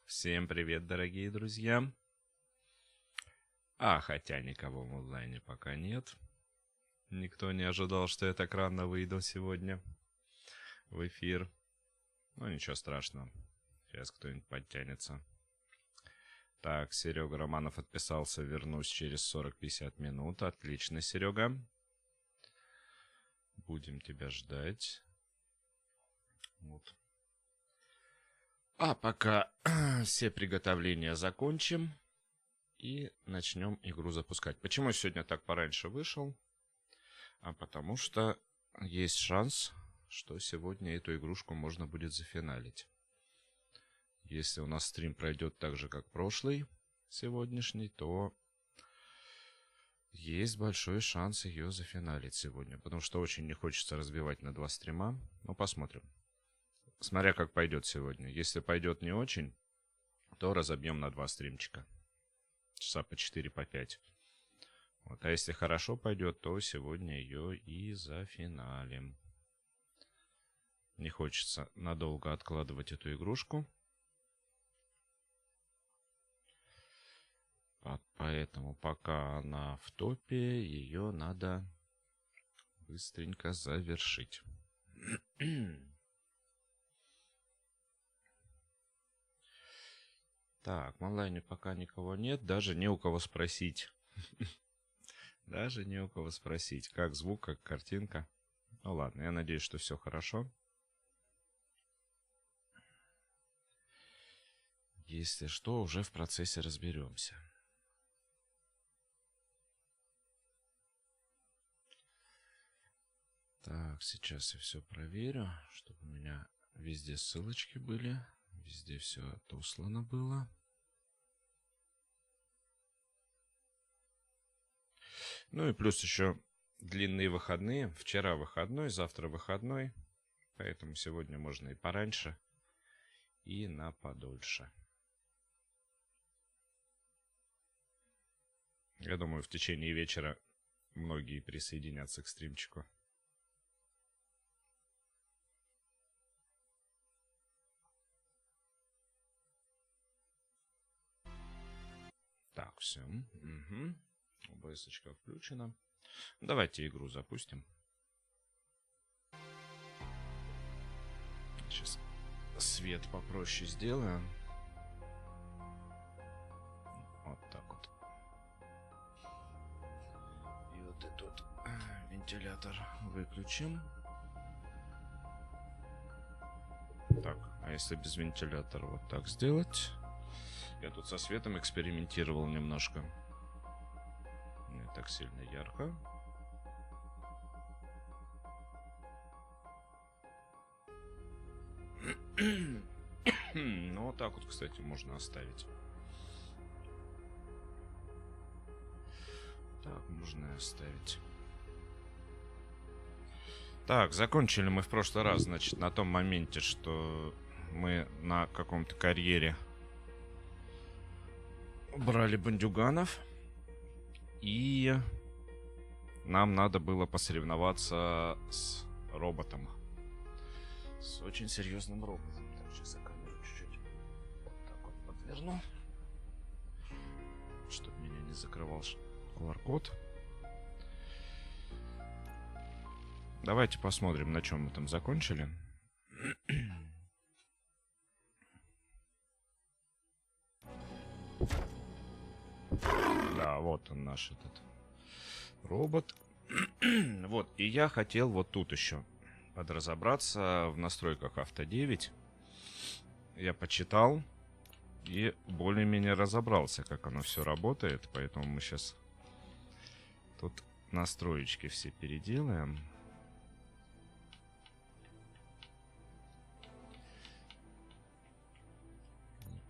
Всем привет, дорогие друзья. Хотя никого в онлайне пока нет. Никто не ожидал, что я так рано выйду сегодня в эфир. Ну, ничего страшного. Сейчас кто-нибудь подтянется. Так, Серега Романов отписался. Вернусь через 40-50 минут. Отлично, Серега. Будем тебя ждать. Вот. А пока все приготовления закончим и начнем игру запускать. Почему сегодня так пораньше вышел? А потому что есть шанс, что сегодня эту игрушку можно будет зафиналить. Если у нас стрим пройдет так же, как прошлый, сегодняшний, то есть большой шанс ее зафиналить сегодня. Потому что очень не хочется разбивать на 2 стрима. Но посмотрим. Смотря как пойдет сегодня. Если пойдет не очень, то разобьем на 2 стримчика. Часа по 4, по 5. Вот. А если хорошо пойдет, то сегодня ее и зафиналим. Не хочется надолго откладывать эту игрушку. Поэтому пока она в топе, ее надо быстренько завершить. Так, в онлайне пока никого нет, даже не у кого спросить. Даже не у кого спросить, как звук, как картинка. Ну ладно, я надеюсь, что все хорошо. Если что, уже в процессе разберемся. Так, сейчас я все проверю, чтобы у меня везде ссылочки были. Везде все отослано было. Ну и плюс еще длинные выходные. Вчера выходной, завтра выходной. Поэтому сегодня можно и пораньше, и на подольше. Я думаю, в течение вечера многие присоединятся к стримчику. Так, все. Угу. ОБС-очка включена. Давайте игру запустим. Сейчас свет попроще сделаю. Вот так вот. И вот этот вентилятор выключим. Так, а если без вентилятора вот так сделать? Я тут со светом экспериментировал немножко. Не так сильно ярко. Ну, вот так вот, кстати, можно оставить. Так, можно и оставить. Так, закончили мы в прошлый раз, значит, на том моменте, что мы на каком-то карьере брали бандюганов. И нам надо было посоревноваться с роботом. С очень серьезным роботом. Так, сейчас я камеру чуть-чуть вот так вот подверну, чтобы меня не закрывал QR-код. Давайте посмотрим, на чем мы там закончили. Да, вот он наш этот робот. Вот, и я хотел вот тут еще подразобраться в настройках авто 9. Я почитал и более-менее разобрался, как оно все работает. Поэтому мы сейчас тут настроечки все переделаем.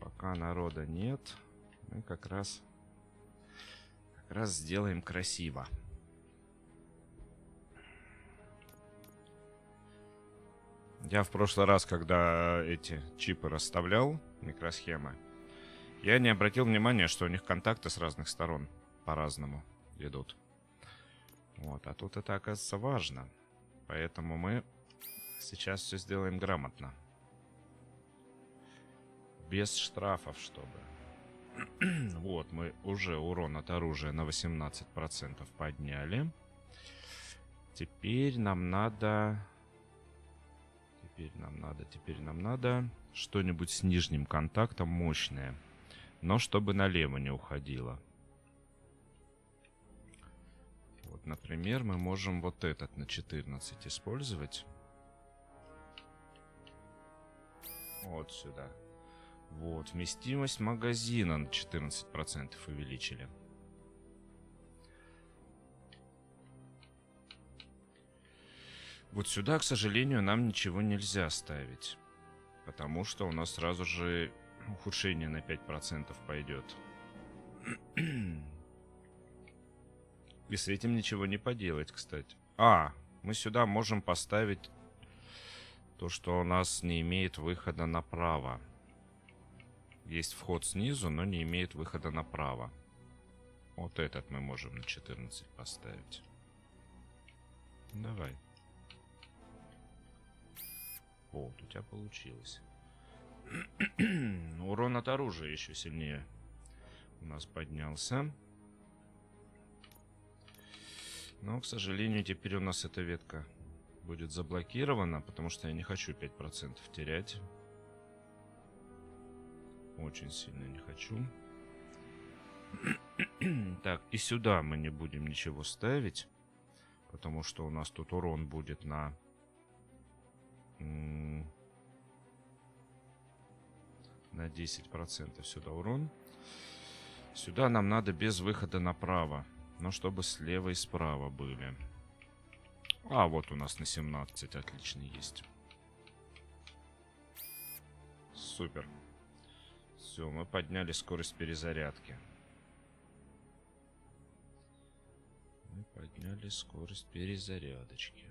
Пока народа нет, мы как раз сделаем красиво. Я в прошлый раз, когда эти чипы расставлял, микросхемы, я не обратил внимания, что у них контакты с разных сторон по-разному идут. Вот, а тут это, оказывается, важно. Поэтому мы сейчас все сделаем грамотно. Без штрафов, чтобы. Вот, мы уже урон от оружия на 18% подняли. Теперь нам надо... Теперь нам надо что-нибудь с нижним контактом мощное. Но чтобы налево не уходило. Вот, например, мы можем вот этот на 14 использовать. Вот сюда. Вот, вместимость магазина на 14% увеличили. Вот сюда, к сожалению, нам ничего нельзя ставить. Потому что у нас сразу же ухудшение на 5% пойдет. И с этим ничего не поделать, кстати. Мы сюда можем поставить то, что у нас не имеет выхода направо. Есть вход снизу, но не имеет выхода направо. Вот этот мы можем на 14 поставить. Давай. Вот, у тебя получилось. Урон от оружия еще сильнее у нас поднялся. Но, к сожалению, теперь у нас эта ветка будет заблокирована, потому что я не хочу 5% терять. Очень сильно не хочу. Так, и сюда мы не будем ничего ставить, потому что у нас тут урон будет на 10% сюда урон. Сюда нам надо без выхода направо, но чтобы слева и справа были. Вот у нас на 17 отлично есть. Супер. Все, мы подняли скорость перезарядки. Мы подняли скорость перезарядочки.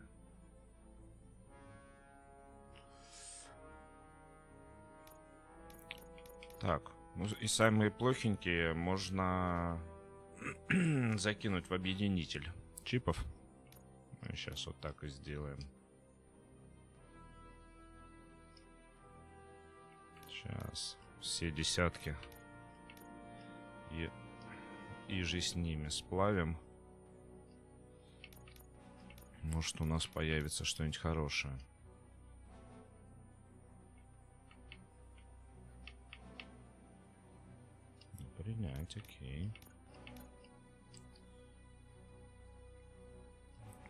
Так, ну и самые плохенькие можно закинуть в объединитель чипов. Мы сейчас вот так и сделаем. Сейчас все десятки и же с ними сплавим. Может, у нас появится что-нибудь хорошее. Принять, окей.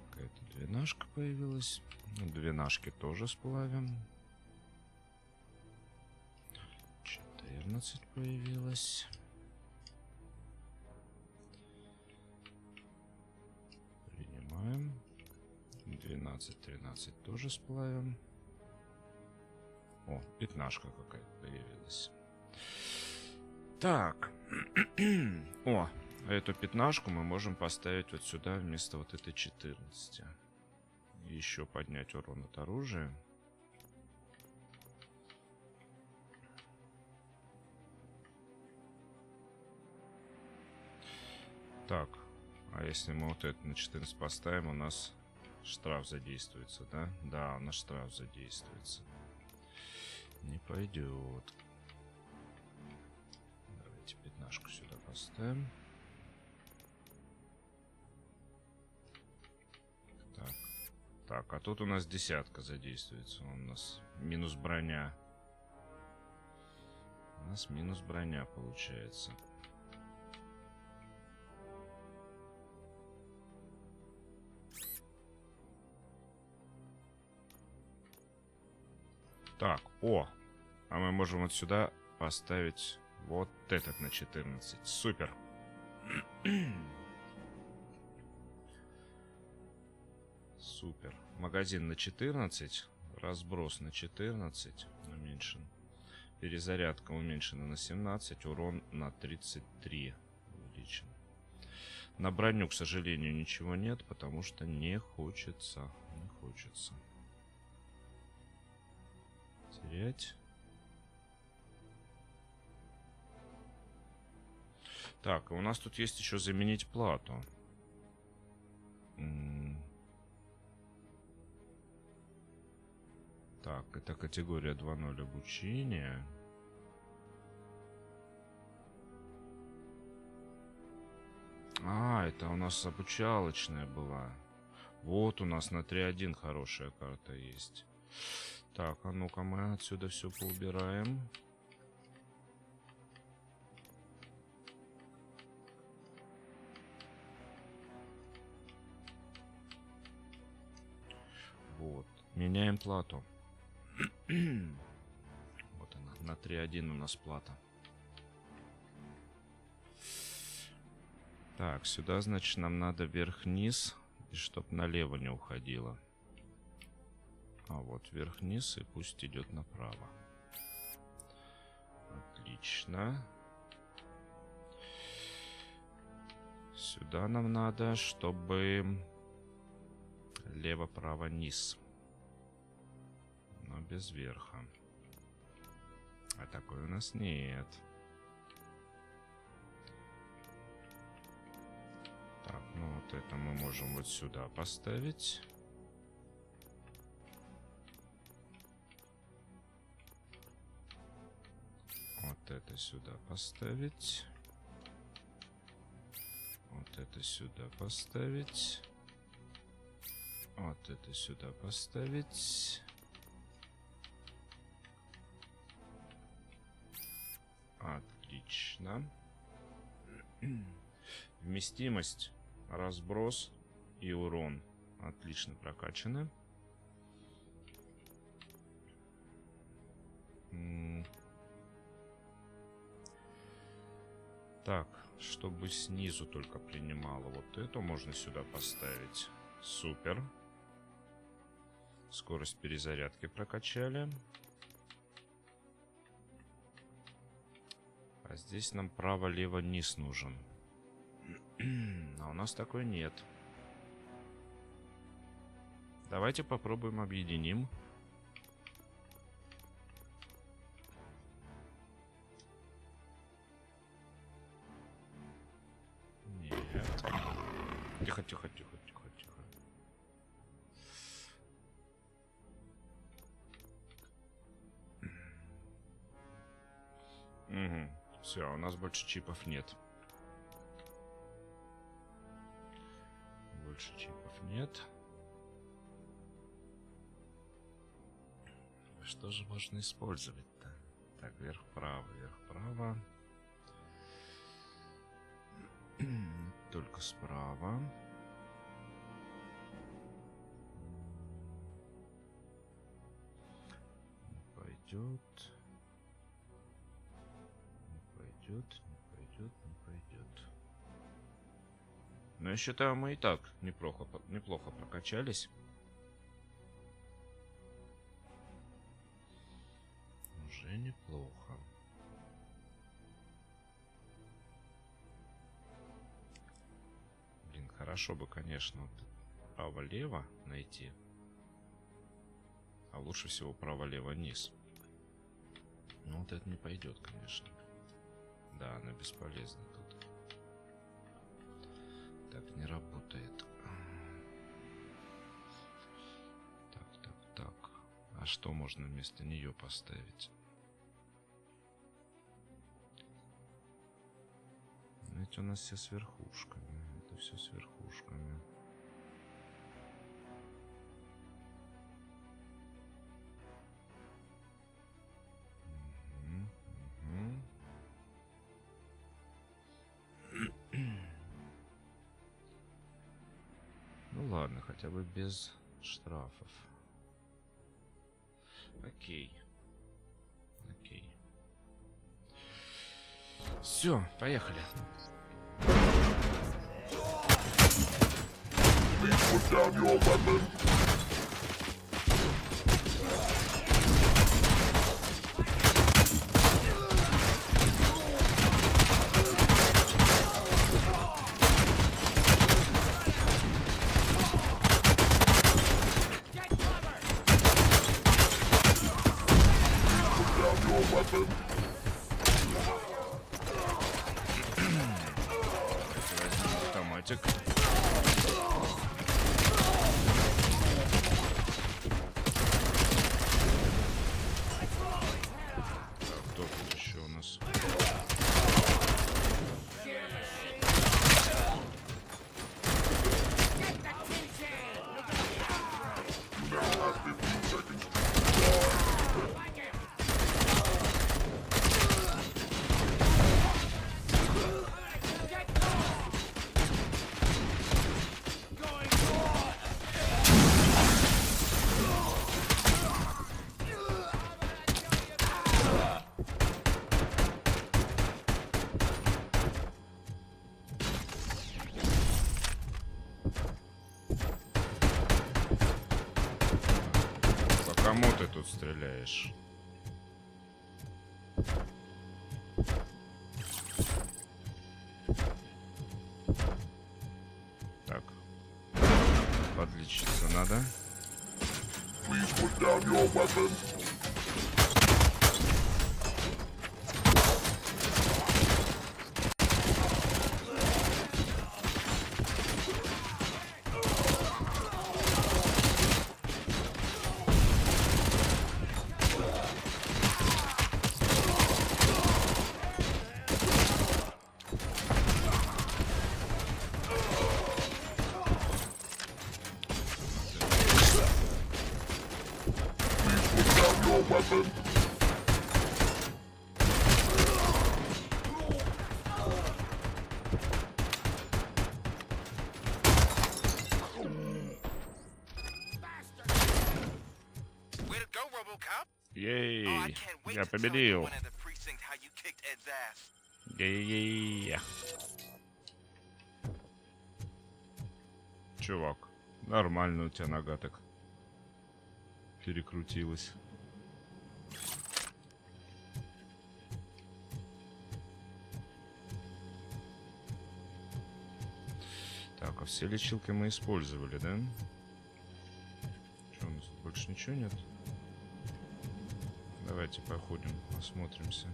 Какая-то двенашка появилась. Двенашки тоже сплавим. 14 появилась. Принимаем. 12, 13 тоже сплавим. О, пятнашка какая-то появилась. Так. О, эту пятнашку мы можем поставить вот сюда вместо вот этой 14. Еще поднять урон от оружия. Так, а если мы вот это на 14 поставим, у нас штраф задействуется, да? Да, у нас штраф задействуется. Не пойдет. Давайте пятнашку сюда поставим. Так. Так, а тут у нас десятка задействуется. У нас минус броня. У нас минус броня получается. Так, о! А мы можем вот сюда поставить вот этот на 14. Супер! Супер. Магазин на 14. Разброс на 14. Уменьшен. Перезарядка уменьшена на 17. Урон на 33 увеличен. На броню, к сожалению, ничего нет, потому что не хочется. Не хочется терять. Так, у нас тут есть еще заменить плату. Так, это категория 2.0 обучения. А, это у нас обучалочная была. Вот у нас на 3.1 хорошая карта есть. Так, а ну-ка мы отсюда все поубираем. Вот. Меняем плату. Вот она. На 3.1 у нас плата. Так, сюда, значит, нам надо вверх-вниз, и чтоб налево не уходило. А вот вверх-вниз, и пусть идет направо. Отлично. Сюда нам надо, чтобы лево-право-низ. Но без верха. А такой у нас нет. Так, ну вот это мы можем вот сюда поставить. Вот это сюда поставить. Вот это сюда поставить. Вот это сюда поставить. Отлично. Вместимость, разброс и урон отлично прокачаны. Так, чтобы снизу только принимало вот это, можно сюда поставить. Супер. Скорость перезарядки прокачали. А здесь нам право-лево низ нужен. А у нас такой нет. Давайте попробуем объединим. Нет. Тихо, тихо, тихо, тихо, тихо. Угу. Все, у нас больше чипов нет. Больше чипов нет. Что же можно использовать-то? Так, вверх-вправо, вверх-вправо. Только справа. Не пойдет. Не пойдет, не пойдет, не пойдет. Но я считаю, мы и так неплохо прокачались. Уже неплохо. Блин, хорошо бы, конечно, вот право-лево найти. А лучше всего право-лево-низ. Ну вот это не пойдет, конечно. Да, она бесполезна тут. Так не работает. Так, так, так. А что можно вместо нее поставить? Ведь у нас все с верхушками. Это все с верхушками. Ну ладно, хотя бы без штрафов. Окей. Окей. Все, поехали. Автоматик. Так, кто тут еще у нас? тут стреляешь? Так. Подлечиться надо. Ей, я победил. Ей-ей-ей. Чувак, нормально у тебя нога так перекрутилась. Так, а все лечилки мы использовали, да? Что, у нас тут больше ничего нет? Давайте походим, осмотримся.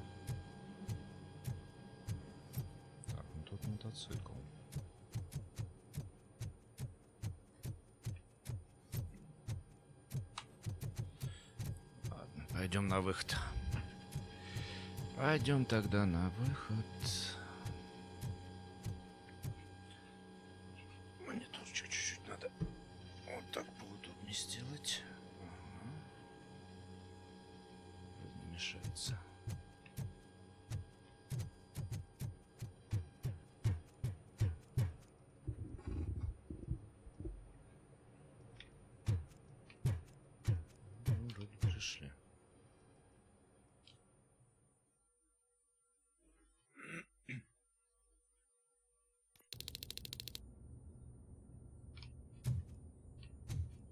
Так, ну тут мотоцикл. Ладно, пойдем на выход. Пойдем тогда на выход. Мне тоже чуть-чуть надо вот так поудобнее сделать. Мешается. Ну, вроде пришли.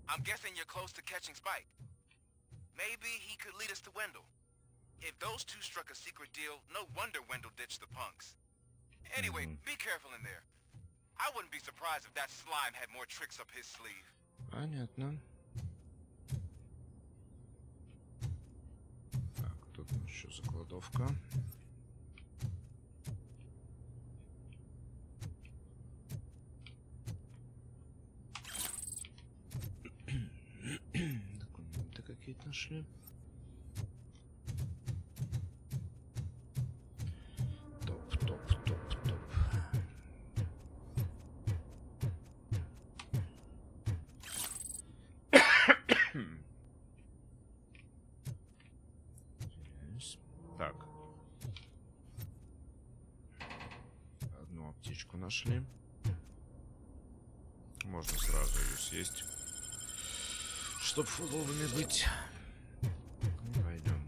I'm guessing you're close to catching Spike. Maybe he could lead us to Wendell. If those two struck a secret deal, no wonder Wendell ditched the punks. Anyway, be careful in there. I wouldn't be surprised if that slime had more tricks up his sleeve. Понятно. Так, тут еще закладовка. Документы какие-то нашли. Так. Одну аптечку нашли. Можно сразу ее съесть, чтоб фуловыми быть. Ну, пойдем.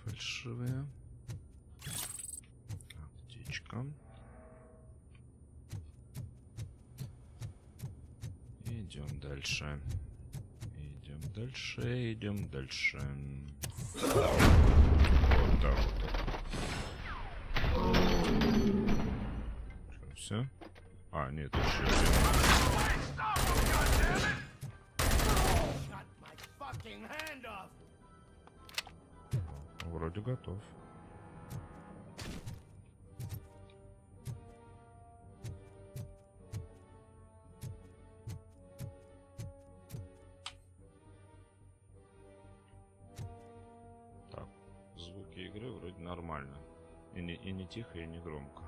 Фальшивые. Аптечка. Идем дальше. Идем дальше. Идем дальше. Вот так вот. Что, все? А, нет, еще один. Вроде готов. Так, звуки игры вроде нормально. И не тихо, и не громко.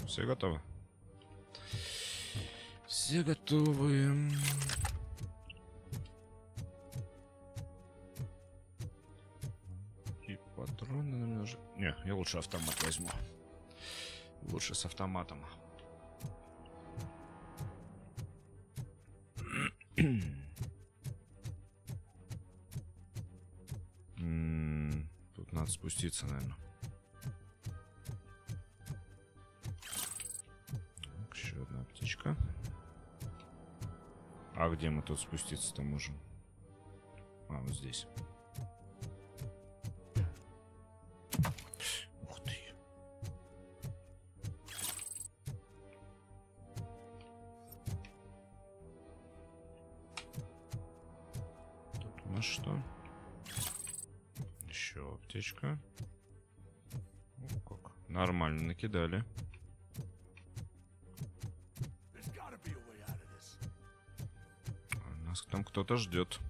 Все готовы. Все готовы. И патроны, наверное, же... Не, я лучше автомат возьму. Лучше с автоматом. Тут надо спуститься, наверное. Еще одна птичка. А где мы тут спуститься-то можем? А, вот здесь. Ух ты. Тут у нас что? Еще аптечка. О, как. Нормально накидали. Нас там кто-то ждет.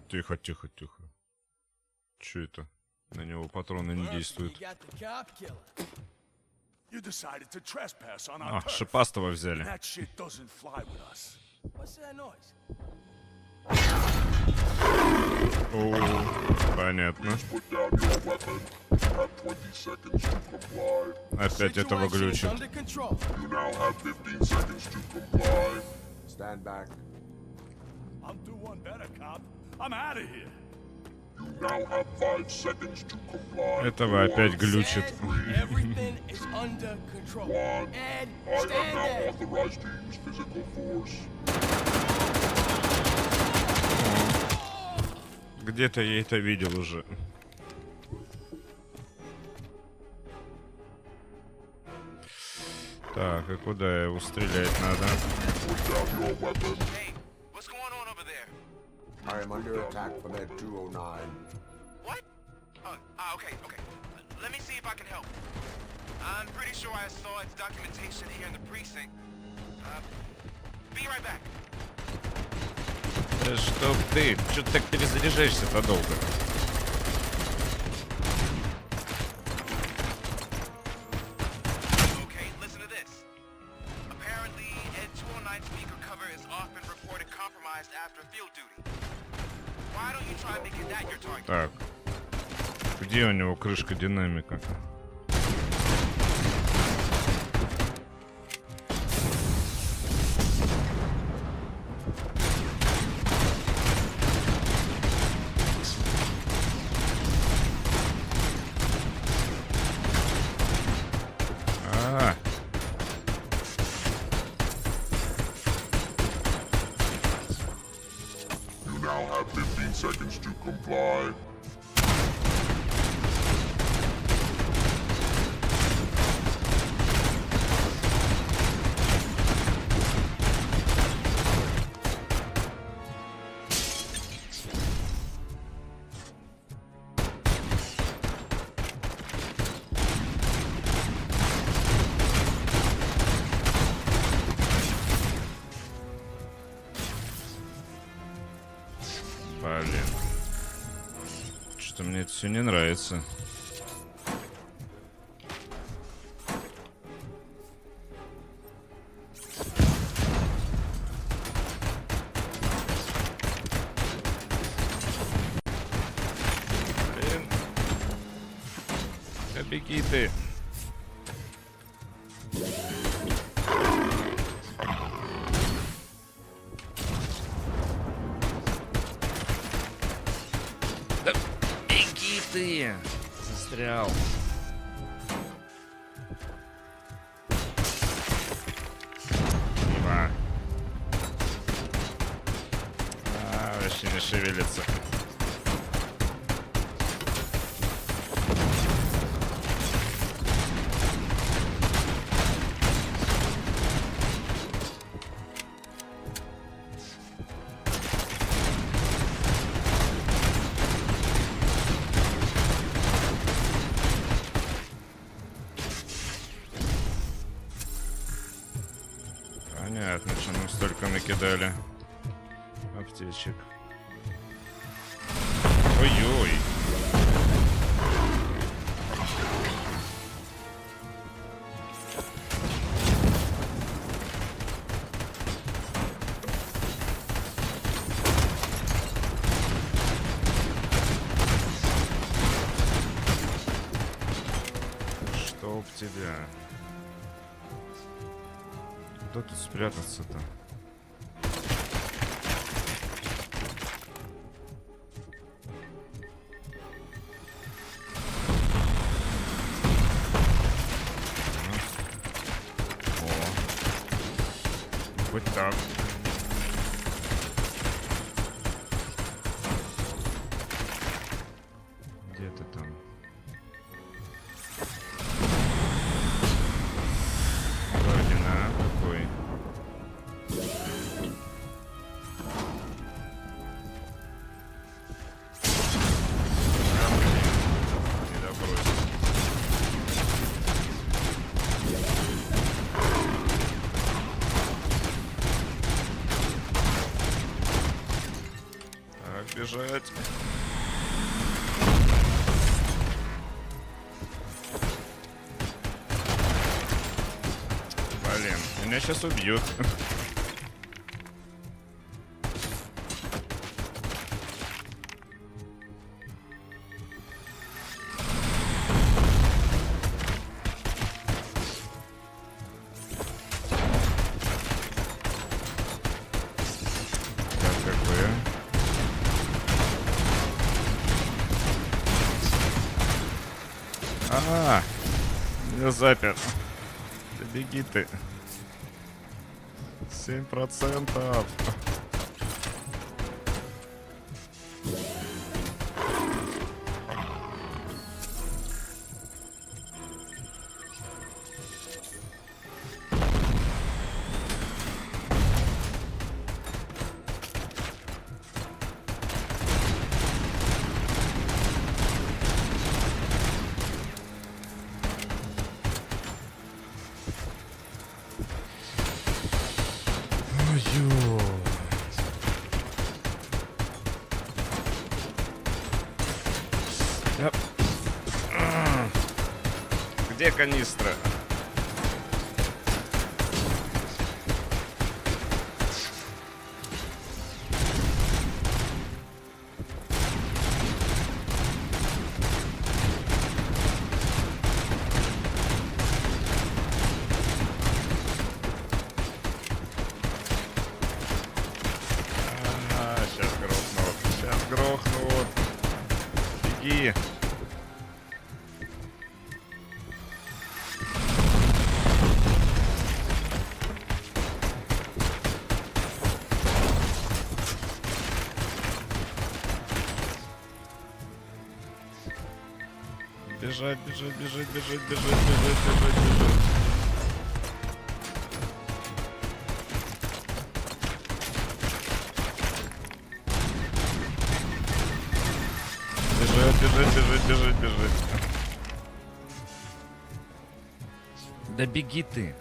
Тихо, тихо, тихо. Че это? На него патроны не действуют. А, шипастого взяли. О, понятно. Опять этого глючит. Этого опять глючит. Где-то я это видел уже. Так, и куда его стрелять надо? I am under attack from that 209. What? Okay. Let me see if I can help. I'm pretty sure I saw its documentation here in the precinct. Be right back. Чтоб ты, что ты так перезаряжаешься-то долго? Okay, listen to this. Apparently, Ed 209 speaker cover is often reported compromised after field duty. Why don't you try making that your target? Так, где у него крышка динамика? Seconds to comply. Блин. Что-то мне это все не нравится. Блин. Да беги ты. Ты застрял. Вообще не шевелится. сколько накидали аптечек. Ой-ой. Чтоб тебя. Куда тут спрятаться-то? Вот так. Где ты там? Родина какой? Не добросил. Бежать. Блин, меня сейчас убьют. Я запер. Да беги ты. 7%. Где канистра? Сейчас грохнут. Сейчас грохнут. Беги. Бежать, бежать, бежать, бежать, бежать, бежать, бежать, бежать. Бежать, бежать, бежать, бежать, бежать. Да беги ты.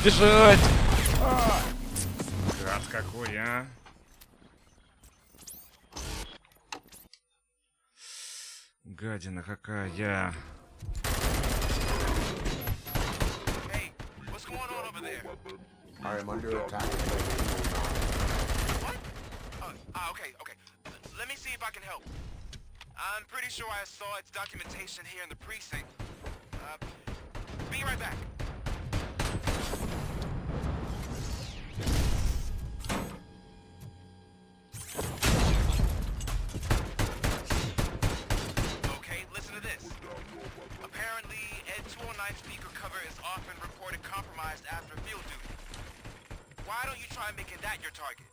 Бежать! Гад какой, а! Гадина какая! Hey, what's going on over there? I am under attack. What? Okay. Let me see if I can help. I'm pretty sure I saw its documentation here in the precinct. Be right back. Okay, listen to this. Apparently, Ed 209 speaker cover is often reported compromised after field duty. Why don't you try making that your target?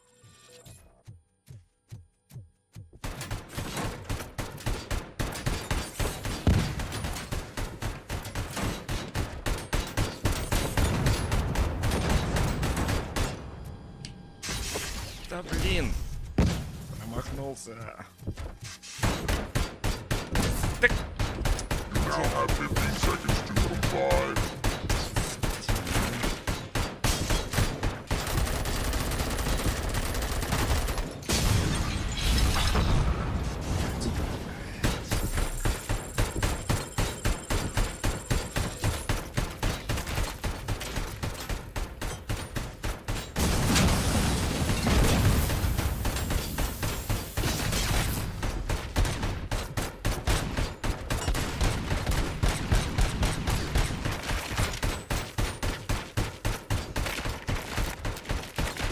Промахнулся. Так. Now have 15 seconds to comply.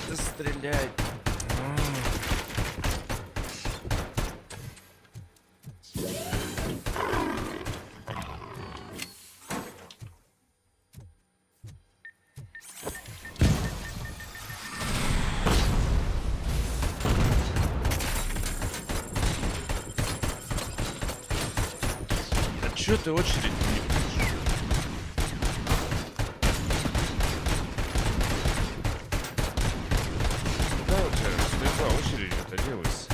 Да стреляй. А чё ты очередь не будешь? Куда у тебя слепа очередь это делается?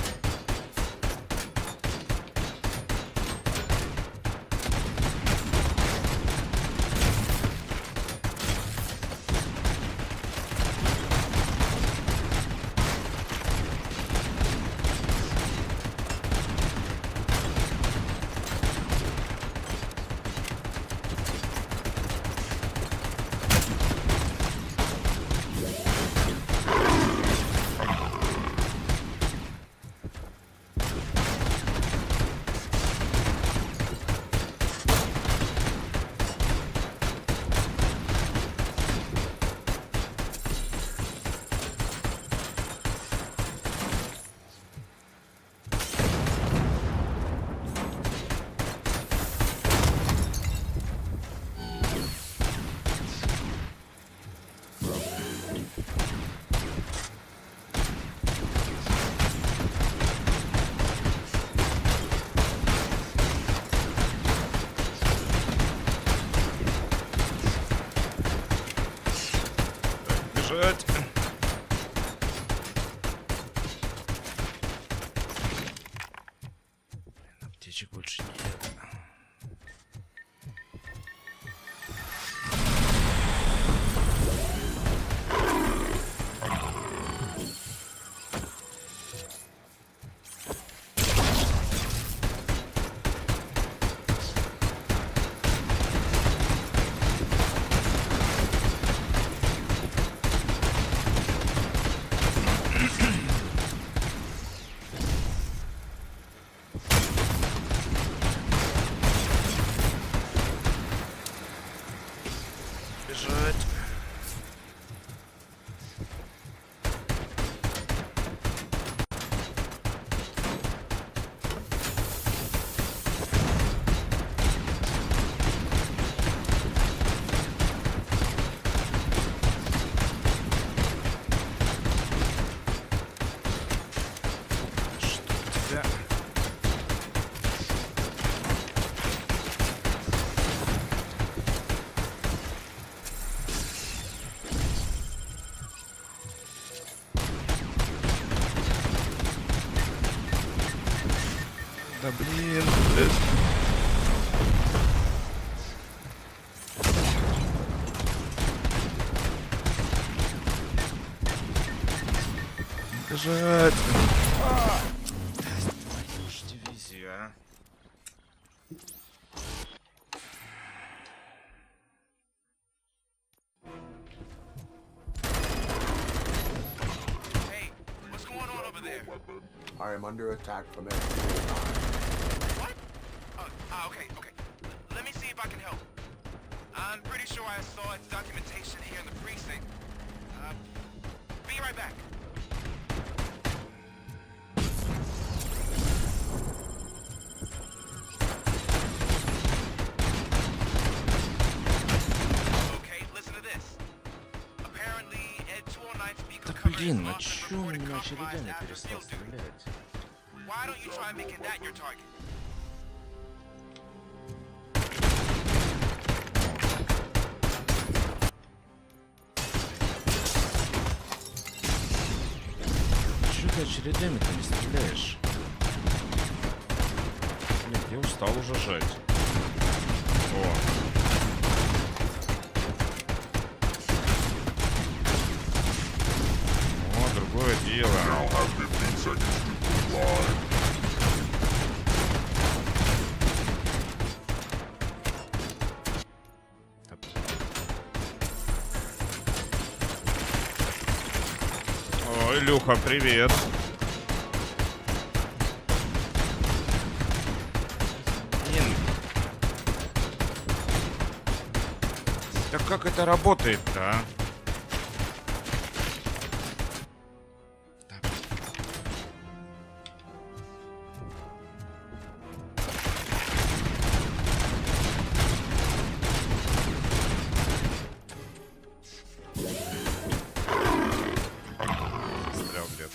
Бежать. Блин, аптечек больше нет. Бежать. Что у тебя? Да блин. Бежать. Твою ж дивизию, а. Hey, what's going on over there? I am under attack from every side. What? Okay. Let me see if I can help. I'm pretty sure I saw its documentation here in the precinct. Be right back. Okay, listen to this. Apparently, Ed 209 speaker Да covered блин, his ну loss чё and он reported меня compromised очередями after перестал field duty. стрелять? Why don't you try making that your target? Чё ты очередями-то не стреляешь? Нет, я устал уже жать. О. О, другое дело. Now have 15 seconds to comply. Ой, Илюха, привет. Блин. Так как это работает-то, а? Застрял где-то.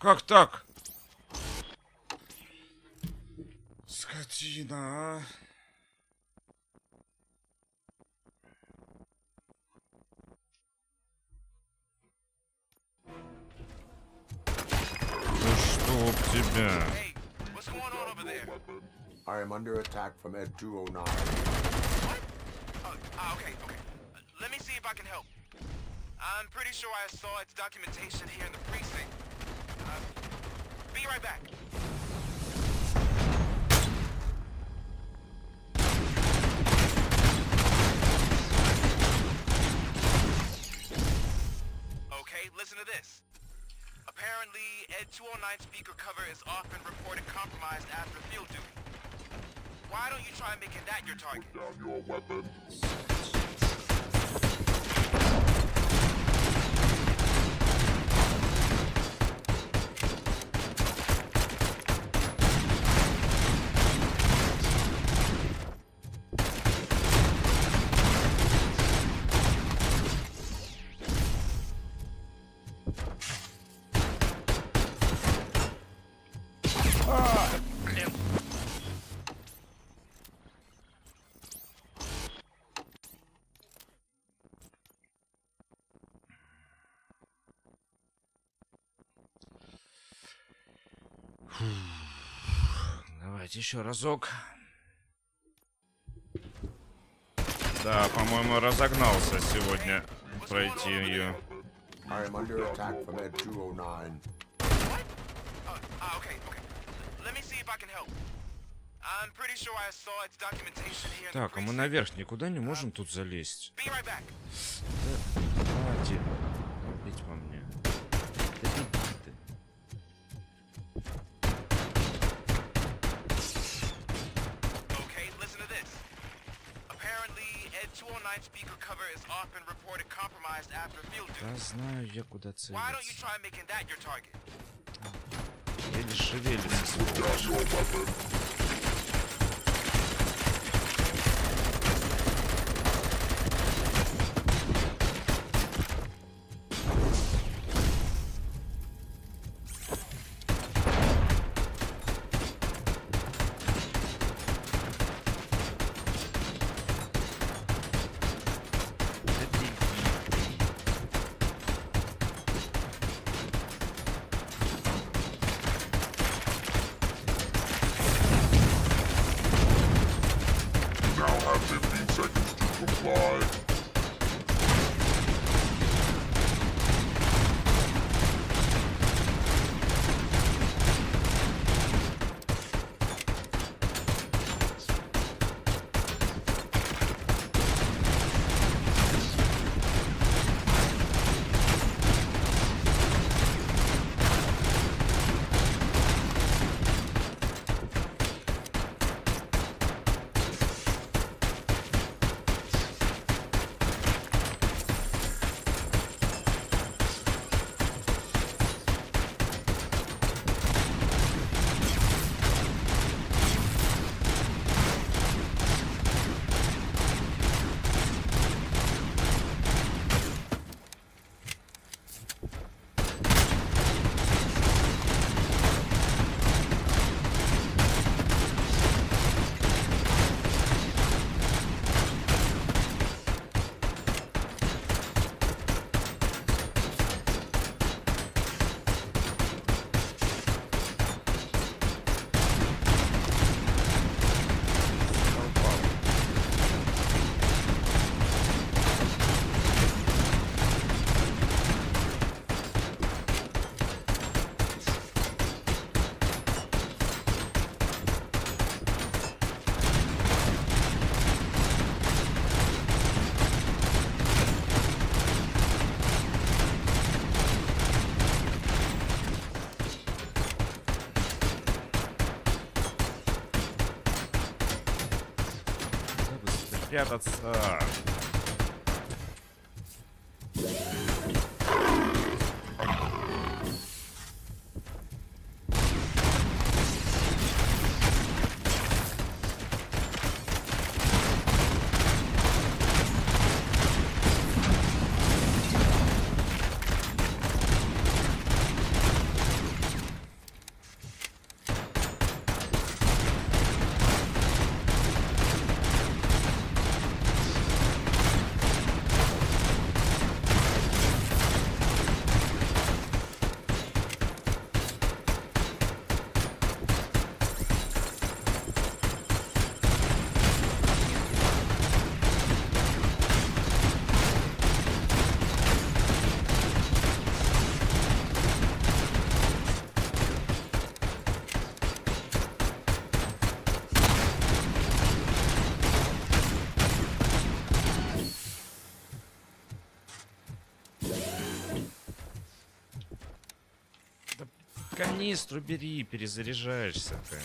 Как так? Скотина, а. Да чтоб тебя. Hey, what's going on over there? I am under attack from Ed 209. What? Okay. Let me see if I can help. I'm pretty sure I saw its documentation here in the precinct. Be right back. Okay, listen to this. Apparently, Ed 209 speaker cover is often reported compromised after field duty. Why don't you try making that your target? Put down your weapon. Давайте еще разок. Да, по-моему, разогнался сегодня пройти ее. I am under attack from Ed 209. What? Okay. Let me see if I can help. I'm pretty sure I saw its documentation here in the Так, а мы precinct. наверх никуда не можем тут залезть. Be right back. Да, хватит бить по мне. Да иди ты. Okay, listen to this. Apparently, Ed 209 speaker cover is often reported compromised after field duty. Да знаю я, куда Why don't you целиться. try making that your target? Еле шевелится. Put down your weapon. Now have 15 seconds to comply. Прятаться. Канистру бери, перезаряжаешься ты.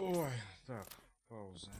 Ой, так, пауза.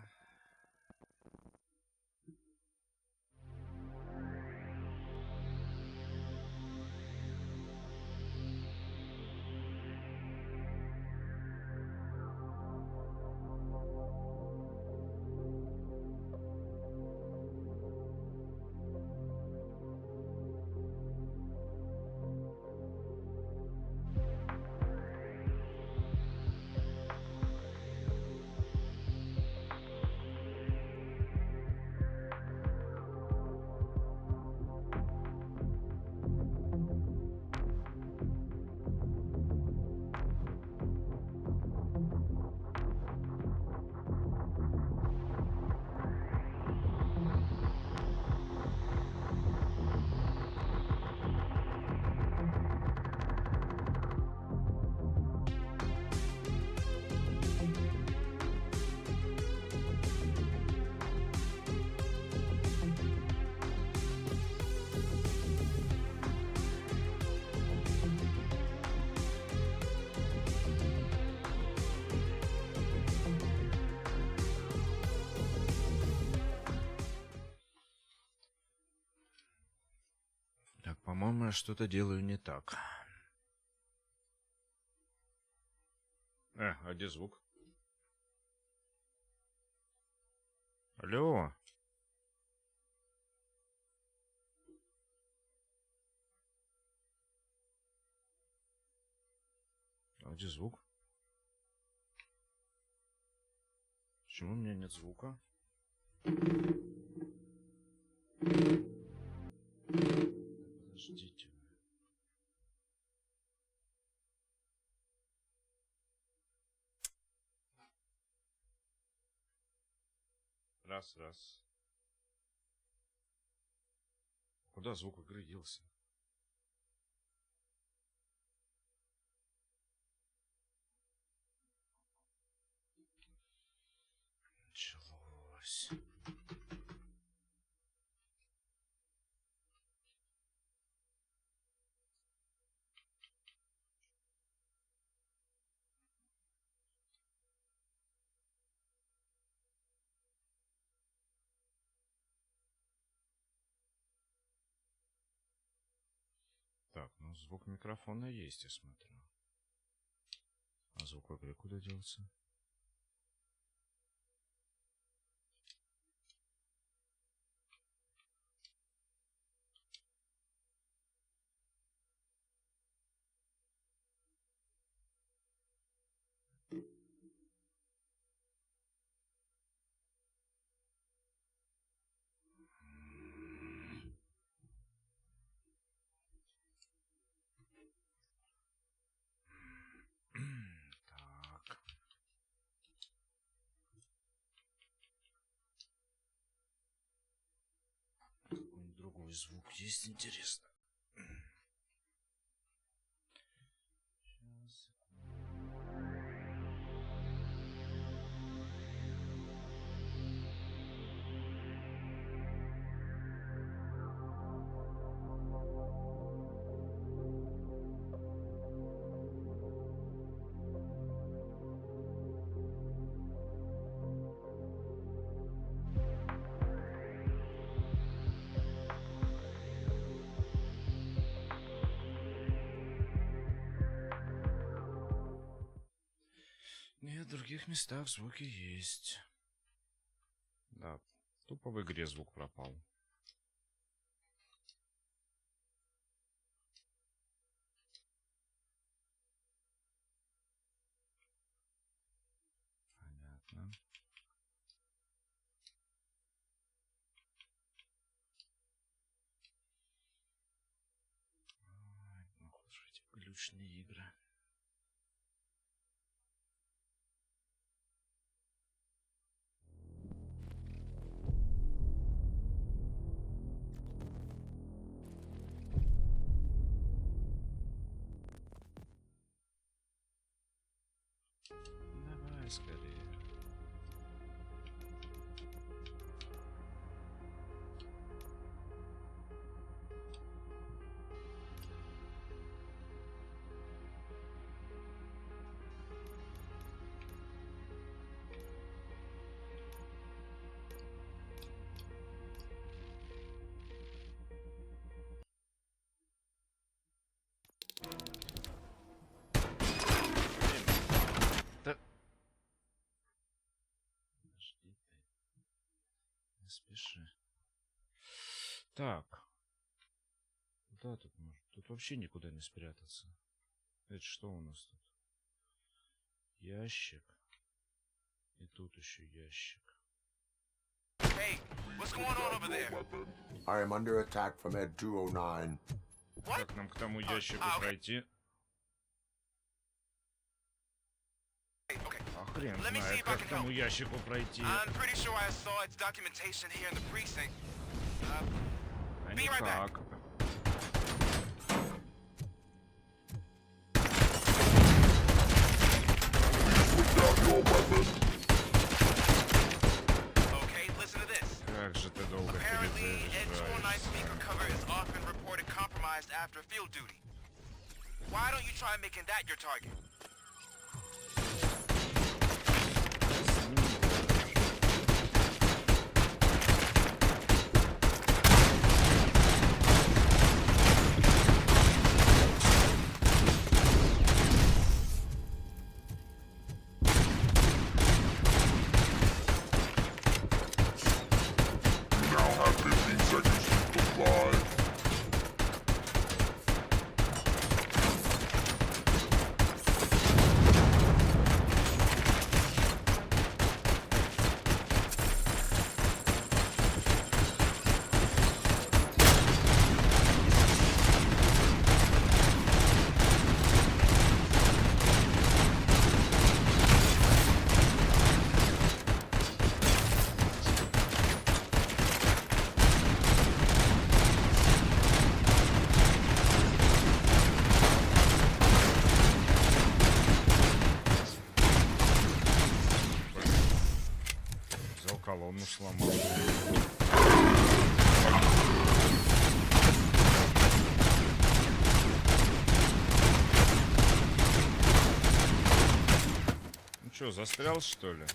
Так, по-моему, я что-то делаю не так. А где звук? Алло. А где звук? Почему у меня нет звука? Подождите. Раз. Куда звук игры делся? Началось. Так, ну звук микрофона есть, я смотрю. А звук игры куда делся? Так. Какой-нибудь другой звук есть, интересно. Сейчас. в других местах звуки есть. Да, тупо в игре звук пропал. Понятно. Ох уж эти глючные игры. Давай скорее. Подожди ты. Не спеши. Так. Куда тут можно? Тут вообще никуда не спрятаться. Это что у нас тут? Ящик. И тут еще ящик. Hey, what's going on over there? I am under attack from Ed 209. What? Как нам к тому ящику пройти? Okay. А хрен Let me see знает, if I как can к тому help. ящику пройти. I'm pretty sure I saw its documentation here in the precinct. А be right back. никак. Okay, listen to this. Как же ты долго Apparently, Ed 209 speaker перезаряжаешься. cover is often reported compromised after field duty. Why don't you try making that your target? You now have 15 seconds to comply. Взял колонну, сломал. Ну что, застрял, что ли?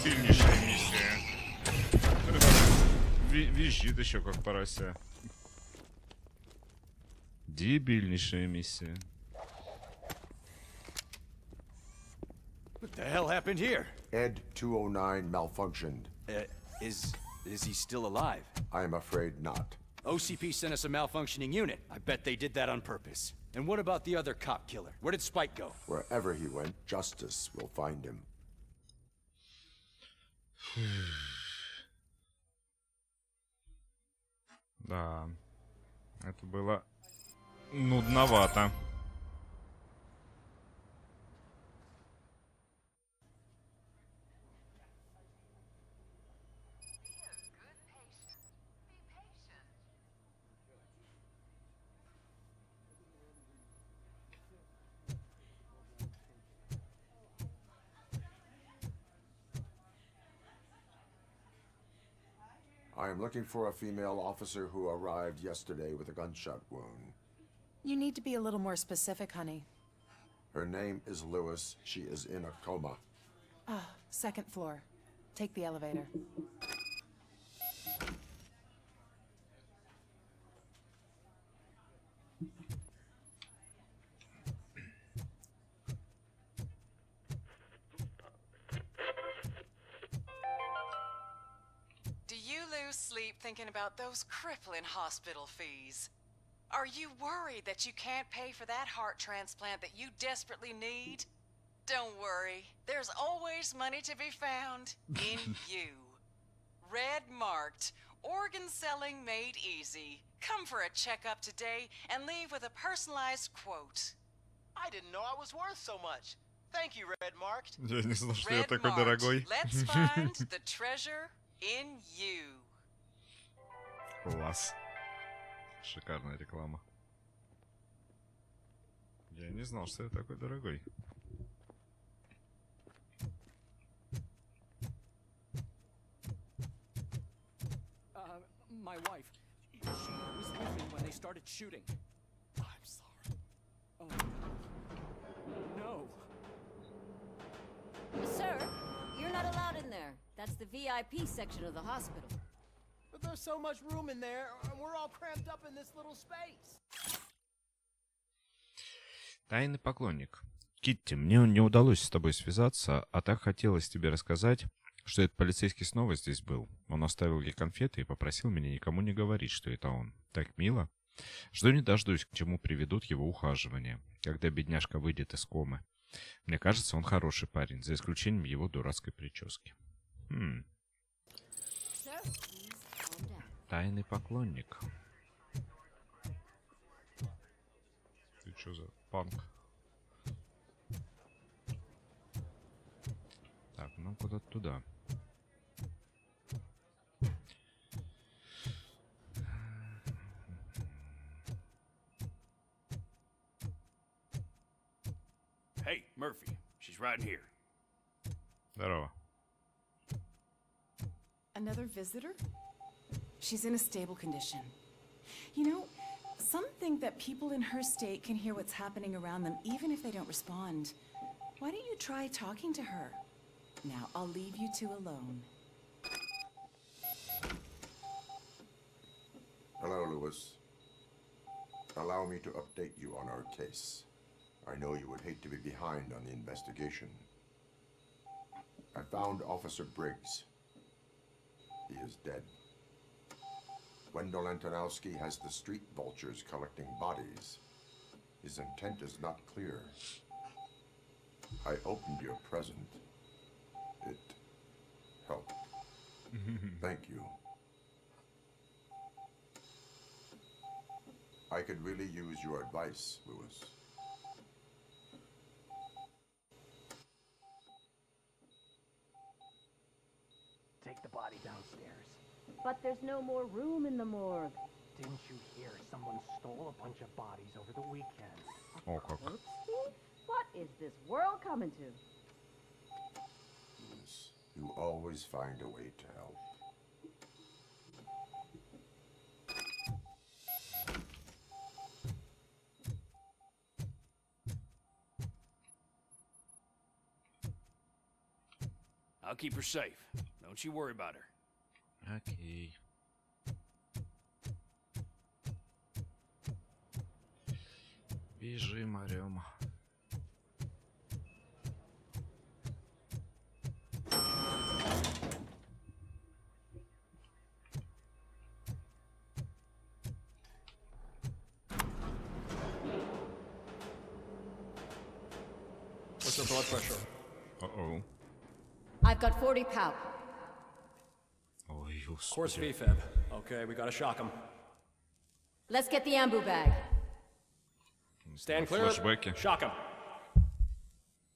Дебильнейшая миссия. Визжит еще как порося. Дебильнейшая миссия. What the hell happened here? Ed 209 malfunctioned. Is he still alive? I'm afraid not. OCP sent us a malfunctioning unit. I bet they did that on purpose. And what about the other cop killer? Where did Spike go? Wherever he went, justice will find him. Да, это было нудновато. I am looking for a female officer who arrived yesterday with a gunshot wound. You need to be a little more specific, honey. Her name is Lewis. She is in a coma. Ah, second floor. Take the elevator. Do you lose sleep thinking about those crippling hospital fees? Are you worried that you can't pay for that heart transplant that you desperately need? Don't worry, there's always money to be found in you. Red marked, organ selling made easy. Come for a checkup today and leave with a personalized quote. I didn't know I was worth so much. Thank you, Red Marked. Я не знал, что я Red такой marked, дорогой. let's find the treasure in you. Класс. Шикарная реклама. Я не знал, что я такой дорогой. My wife. She was with me when they started shooting. I'm sorry. Oh, no. Sir, you're not allowed in there. That's the VIP section of the hospital. But there's so much room in there, and we're all cramped up in this little space. Тайный поклонник. Китти, мне не удалось с тобой связаться, а так хотелось тебе рассказать, что этот полицейский снова здесь был. Он оставил ей конфеты и попросил меня никому не говорить, что это он. Так мило. Жду не дождусь, к чему приведут его ухаживания, когда бедняжка выйдет из комы. Мне кажется, он хороший парень, за исключением его дурацкой прически. Тайный поклонник. Ты что за панк? Так, ну куда-то туда. Hey, Murphy. She's right here. Здорово. Another visitor? She's in a stable condition. You know, some think that people in her state can hear what's happening around them even if they don't respond. Why don't you try talking to her? Now, I'll leave you two alone. Hello, Lewis. Allow me to update you on our case. I know you would hate to be behind on the investigation. I found Officer Briggs. He is dead. Wendell Antonowski has the street vultures collecting bodies. His intent is not clear. I opened your present. It helped. Thank you. I could really use your advice, Lewis. Take the body downstairs. But there's no more room in the morgue. Didn't you hear someone stole a bunch of bodies over the weekend? О, как. Oopsie. What is this world coming to? Lewis, you always find a way to help. I'll keep her safe. Don't you worry about her. Окей. Бежим, орем. What's her blood pressure? Uh-oh. I've got 40 pow. Ой, Course господи. VFib. Okay, we gotta shock him. Let's get the ambu bag. Stand clear. Флешбеки. Shock him.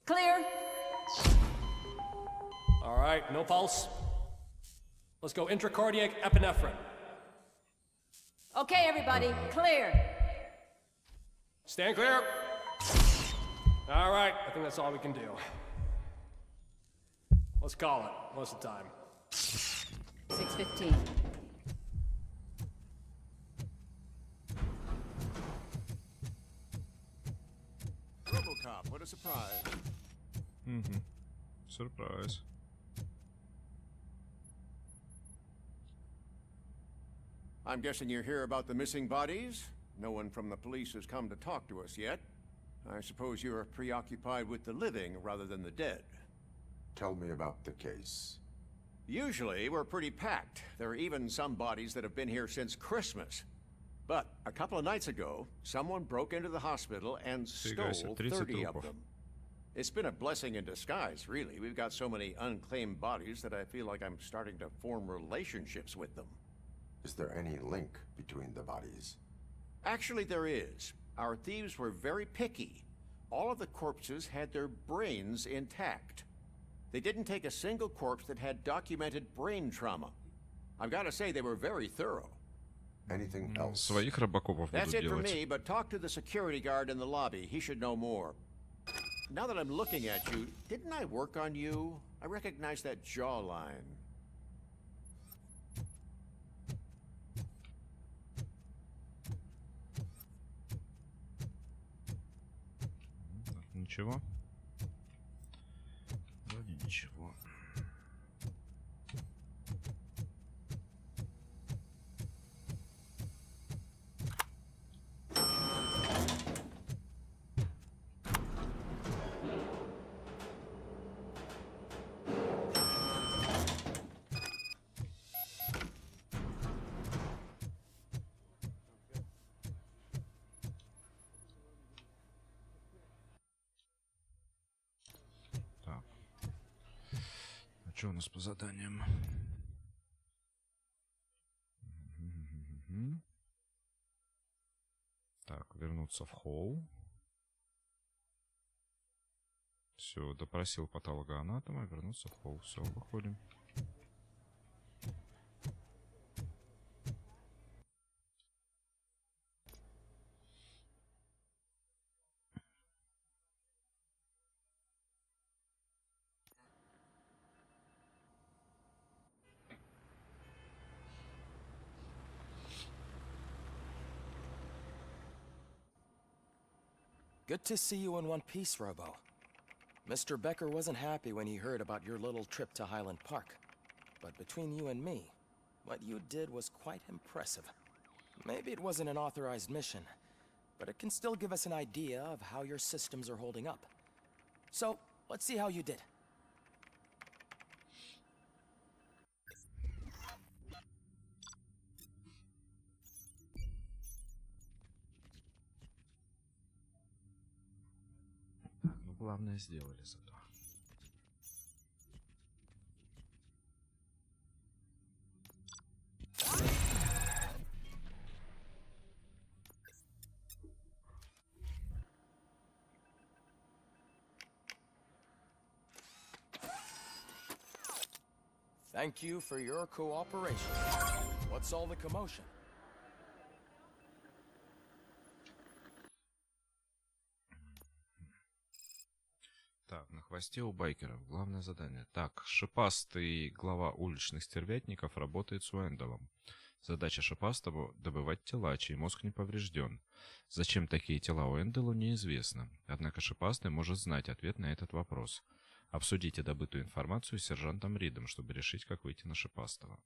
Clear. All right, no pulse. Let's go intracardiac epinephrine. Okay, everybody, clear. Stand clear. All right, I think that's all we can do. Let's call it. What's the time? 6:15. RoboCop, what a surprise. Сюрприз. I'm guessing you're here about the missing bodies? No one from the police has come to talk to us yet. I suppose you're preoccupied with the living rather than the dead. Tell me about the case. Usually, we're pretty packed. There are even some bodies that have been here since Christmas. But a couple of nights ago, someone broke into the hospital and stole 30 of them. It's been a blessing in disguise, really. We've got so many unclaimed bodies that I feel like I'm starting to form relationships with them. Is there any link between the bodies? Actually, there is. Our thieves were very picky. All of the corpses had their brains intact. They didn't take a single corpse that had documented brain trauma. I've got to say, they were very thorough. Anything else? Своих робокопов That's будут it for делать. me, but talk to the security guard in the lobby. He should know more. Now that I'm looking at you, didn't I work on you? I recognize that jawline. Ничего. Вроде ничего. Что у нас по заданиям? Так, вернуться в холл. Все, допросил патологоанатома, вернуться в холл. Все, выходим. Good to see you in one piece, Robo. Mr. Becker wasn't happy when he heard about your little trip to Highland Park. But between you and me, what you did was quite impressive. Maybe it wasn't an authorized mission, but it can still give us an idea of how your systems are holding up. So, let's see how you did. Главное сделали зато. Thank you for your cooperation. What's all the commotion? Так, на хвосте у байкеров. Главное задание. Так, шипастый глава уличных стервятников работает с Уэндалом. Задача шипастого — добывать тела, чей мозг не поврежден. Зачем такие тела Уэндалу, неизвестно. Однако шипастый может знать ответ на этот вопрос. Обсудите добытую информацию с сержантом Ридом, чтобы решить, как выйти на Шипастого.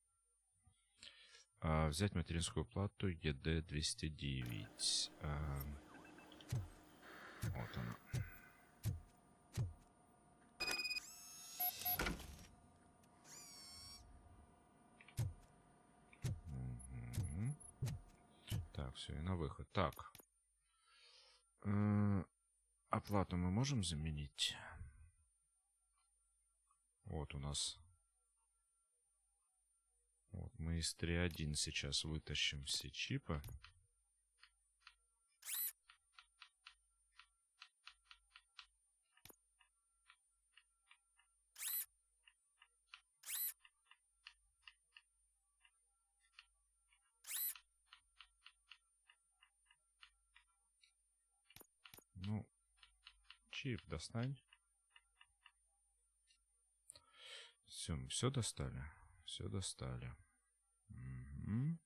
Взять материнскую плату ЕД 209. Вот она. Угу. Так, все, и на выход. Так. Оплату мы можем заменить? Вот у нас. Вот мы из 3.1 сейчас вытащим все чипы. Ну, чип достань. Все, мы все достали. Все достали. Угу.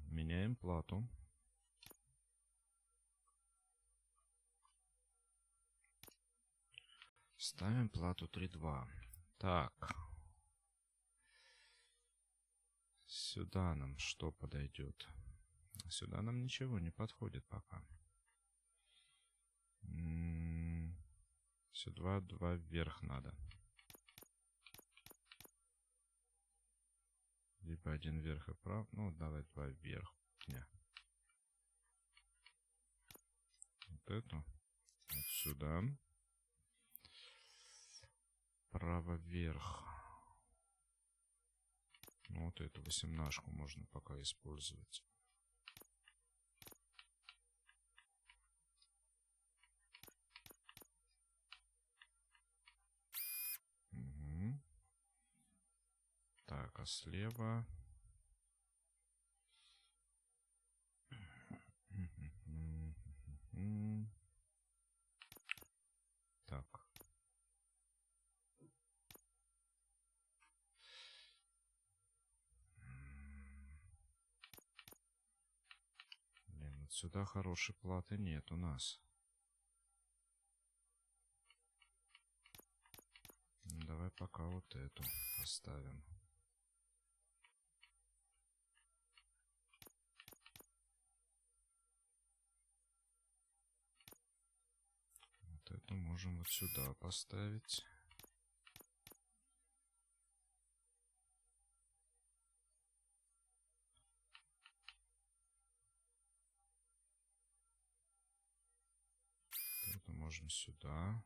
Меняем плату. Ставим плату 3.2. Так. Сюда нам что подойдет? Сюда нам ничего не подходит пока. Сюда 2 вверх надо. Либо 1 вверх и прав. Ну, давай 2 вверх. Не. Вот эту. Вот сюда. Право вверх. Ну, вот эту 18-шку можно пока использовать. Угу. Так, а слева... Так. Блин, вот сюда хорошей платы нет у нас. Давай пока вот эту поставим. Вот эту можем вот сюда поставить. Эту можем сюда.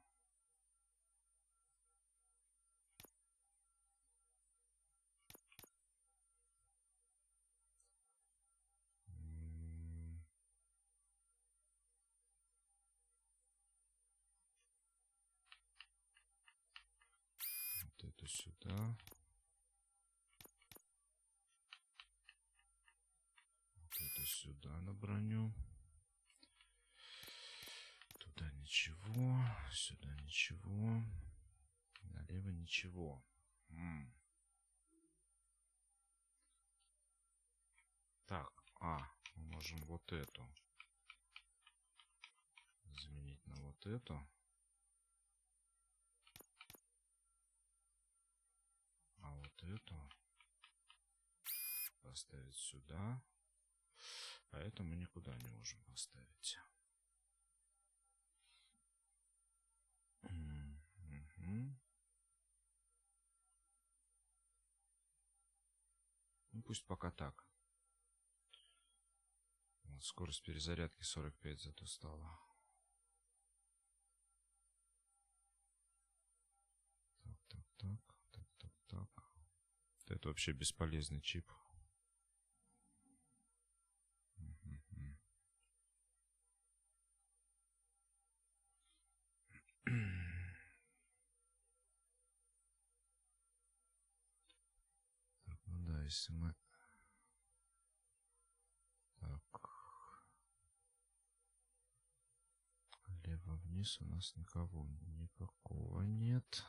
Вот эту сюда. Вот эту сюда на броню. Туда ничего. Сюда ничего. Налево ничего. Так, мы можем вот эту заменить на вот эту. А вот эту поставить сюда. А это мы никуда не можем поставить. Угу. Ну, пусть пока так. Вот, скорость перезарядки 45 зато стала. Так. Это вообще бесполезный чип. Так, ну да, если мы... Так. Лево вниз у нас никого никакого нет.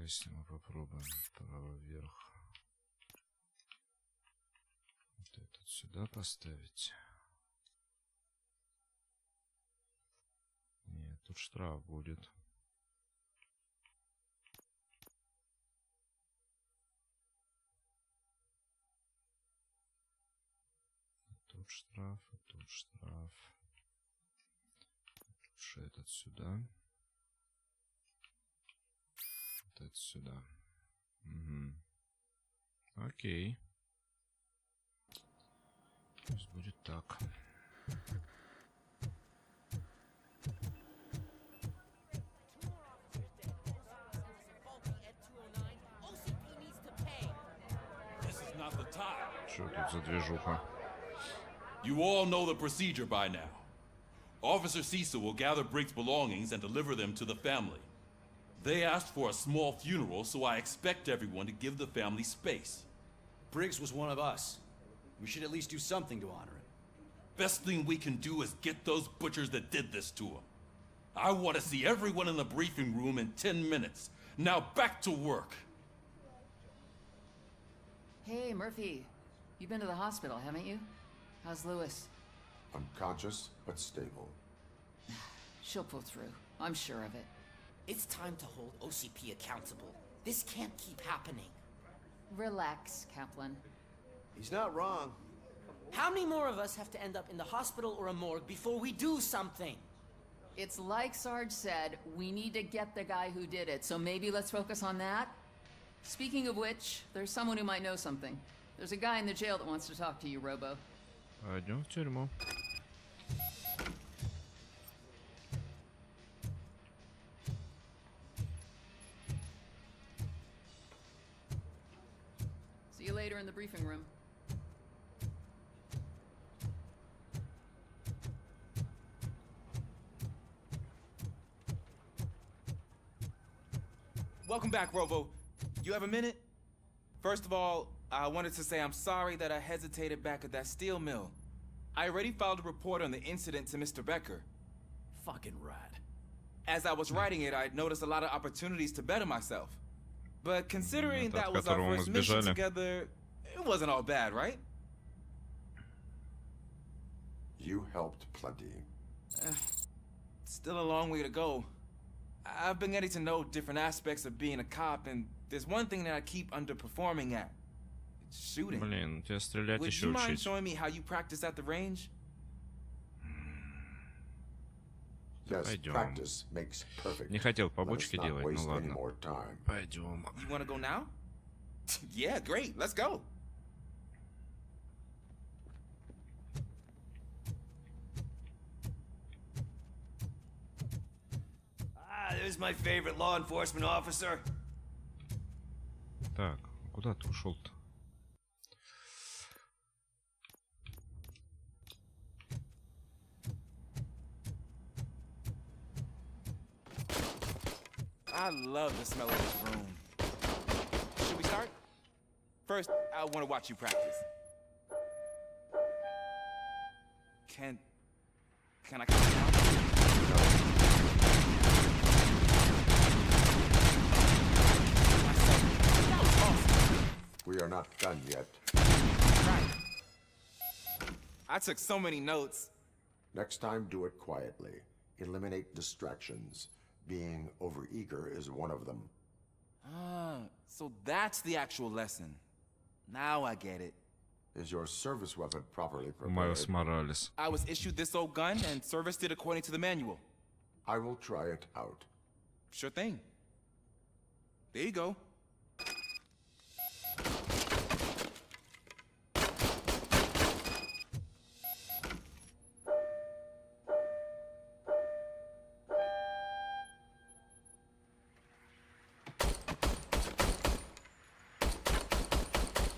если мы попробуем право вверх. Вот этот сюда поставить. Нет, тут штраф будет. Тут штраф, и тут штраф. Лучше этот сюда. Это сюда. Угу. Окей. Пусть будет так. Что тут за движуха? You all know the procedure by now. Officer Cecil will gather Briggs' belongings and deliver them to the family. They asked for a small funeral, so I expect everyone to give the family space. Briggs was one of us. We should at least do something to honor him. Best thing we can do is get those butchers that did this to him. I want to see everyone in the briefing room in 10 minutes. Now back to work. Hey, Murphy. You've been to the hospital, haven't you? How's Lewis? Unconscious, but stable. She'll pull through. I'm sure of it. It's time to hold OCP accountable. This can't keep happening. Relax, Kaplan. He's not wrong. How many more of us have to end up in the hospital or a morgue before we do something? It's like Sarge said, we need to get the guy who did it, so maybe let's focus on that? Speaking of which, there's someone who might know something. There's a guy in the jail that wants to talk to you, Robo. Пойдем в тюрьму. See you later in the briefing room. Welcome back, Robo. You have a minute? First of all, I wanted to say I'm sorry that I hesitated back at that steel mill. I already filed a report on the incident to Mr. Becker. Fucking rad. As I was writing it, I noticed a lot of opportunities to better myself. But considering that was our first mission together, it wasn't all bad, right? You helped plenty. Still a long way to go. I've been getting to know different aspects of being a cop, and there's one thing that I keep underperforming at. It's shooting. Блин, тебя стрелять Would еще you mind учить. showing me how you practice at the range? Yes, Пойдем. practice makes perfect. Не хотел Let us побочки not делать, ну waste any ладно. more time. Пойдем. You want to go now? Yeah, great. Let's go. There's my favorite law enforcement officer. Так, куда ты ушел-то? I love the smell of this room. Should we start? First, I want to watch you practice. Can I come down? That was awesome. We are not done yet. Right. I took so many notes. Next time, do it quietly. Eliminate distractions. Being overeager is one of them. Ah, so that's the actual lesson. Now I get it. Is your service weapon properly prepared? Майлз Моралес. I was issued this old gun and serviced it according to the manual. I will try it out. Sure thing. There you go.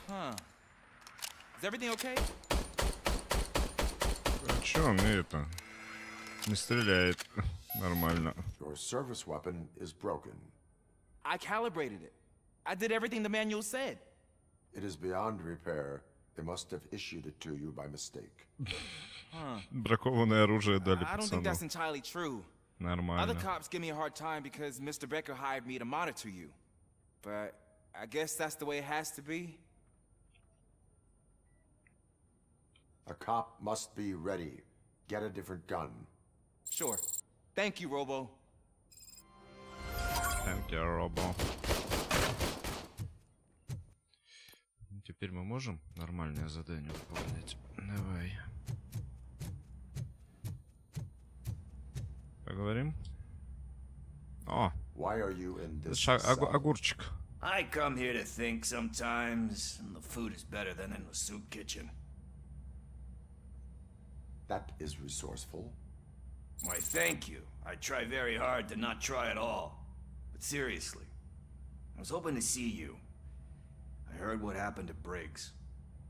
Huh. Is everything okay? А чё он это? Не стреляет. Нормально. Your service weapon is broken. I calibrated it. I did everything the manual said. It is beyond repair. They must have issued it to you by mistake. Huh. Бракованное оружие дали I don't think пацану. that's entirely true. Other Нормально. cops give me a hard time because Mr. Becker hired me to monitor you. but I guess that's the way it has to be. A cop must be ready. Get a different gun. Sure. Thank you, Robo. Thank you, Robo. Теперь мы можем нормальное задание выполнять. Давай. Поговорим. О! Огурчик. I come here to think sometimes, and the food is better than in the soup kitchen. That is resourceful. Why, thank you. I try very hard to not try at all. But seriously, I was hoping to see you. I heard what happened to Briggs.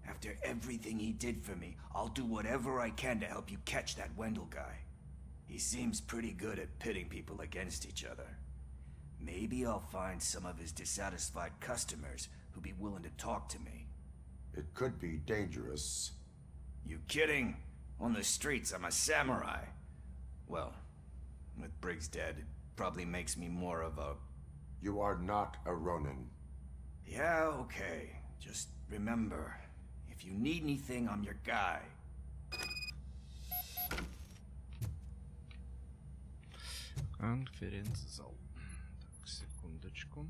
After everything he did for me, I'll do whatever I can to help you catch that Wendell guy. He seems pretty good at pitting people against each other. Maybe I'll find some of his dissatisfied customers who'd be willing to talk to me. It could be dangerous. You kidding? On the streets, I'm a samurai. Well, with Briggs dead, it probably makes me more of a... You are not a Ronin. Yeah, okay. Just remember, if you need anything, I'm your guy. Конференц-зал. Так, секундочку.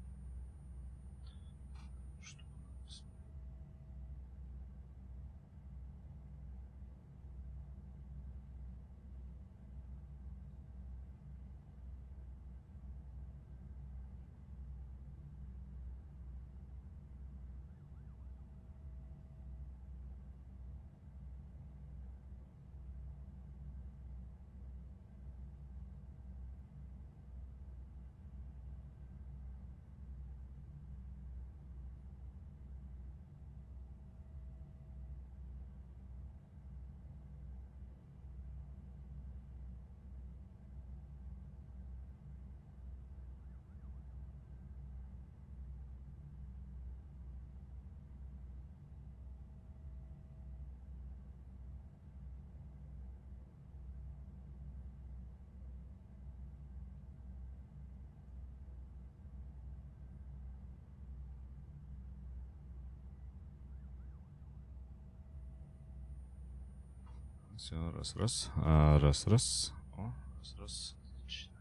Что у нас? Все, раз. Раз. О, раз. Отлично.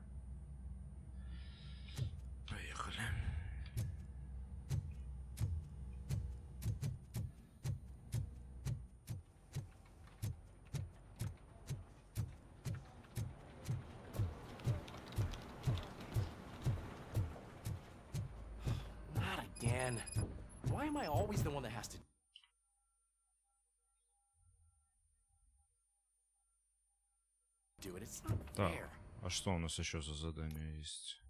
Поехали. Not again. Why am I always the one that has to... Так, а что у нас еще за задание есть?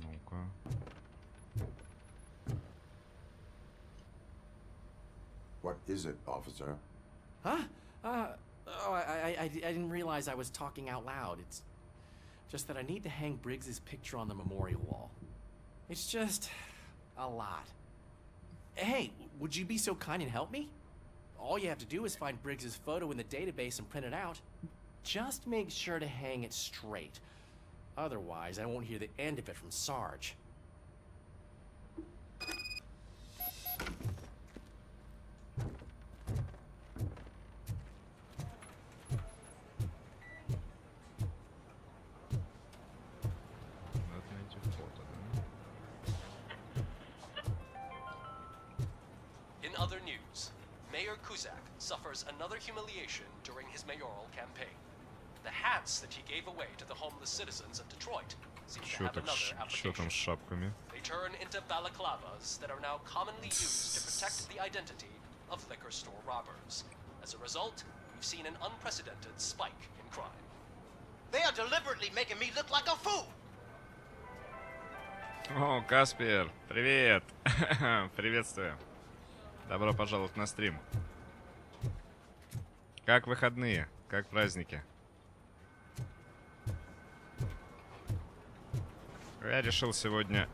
Ну-ка. What is it, officer? Huh? I didn't realize I was talking out loud. It's just that I need to hang Briggs's picture on the memorial wall. It's just a lot. Hey, would you be so kind and help me? All you have to do is find Briggs's photo in the database and print it out. Just make sure to hang it straight. Otherwise, I won't hear the end of it from Sarge. In other news, Mayor Kuzak suffers another humiliation during his mayoral campaign. The hats that he gave away to the homeless citizens of Detroit seem to have another application. They turn into balaclavas that are now commonly used to protect the identity of liquor store robbers. As a result, we've seen an unprecedented spike in crime. They are deliberately making me look like a fool. О, Каспер, привет! Приветствую. Добро пожаловать на стрим. Как выходные? Как праздники? Я решил сегодня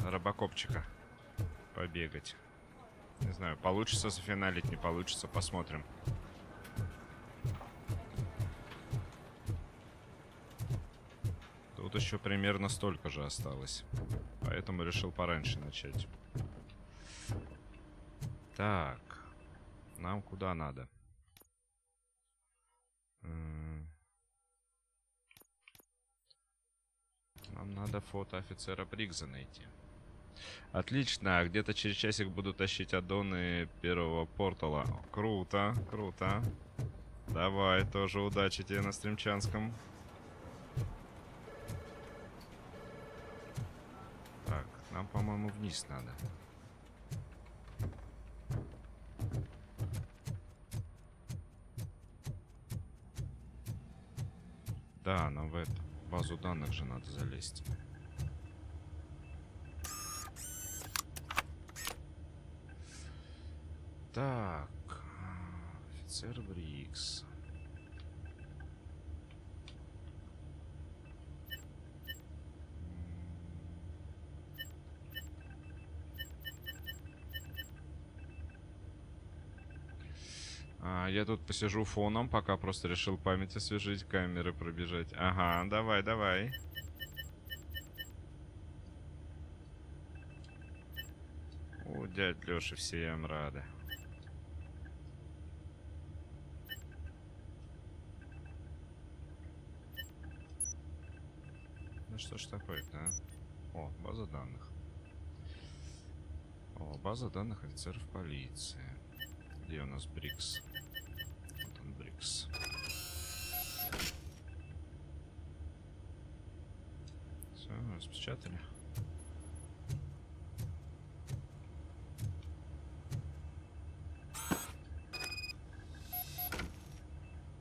робокопчика побегать. Не знаю, получится зафиналить, не получится, посмотрим. Тут еще примерно столько же осталось. Поэтому решил пораньше начать. Так. Нам куда надо? Нам надо фото офицера Бригза найти. Отлично. Где-то через часик буду тащить аддоны первого портала. Круто, круто. Давай, тоже удачи тебе на стримчанском. Так, нам, по-моему, вниз надо. Да, нам в эту базу данных же надо залезть. Так, офицер Брикс. Я тут посижу фоном, пока просто решил память освежить, камеры пробежать. Ага, давай, давай. О, дядь Лёша, всем рады. Ну что ж такое-то, а? О, база данных. О, база данных офицеров полиции. Где у нас Брикс? Вот он, Брикс. Все, распечатали.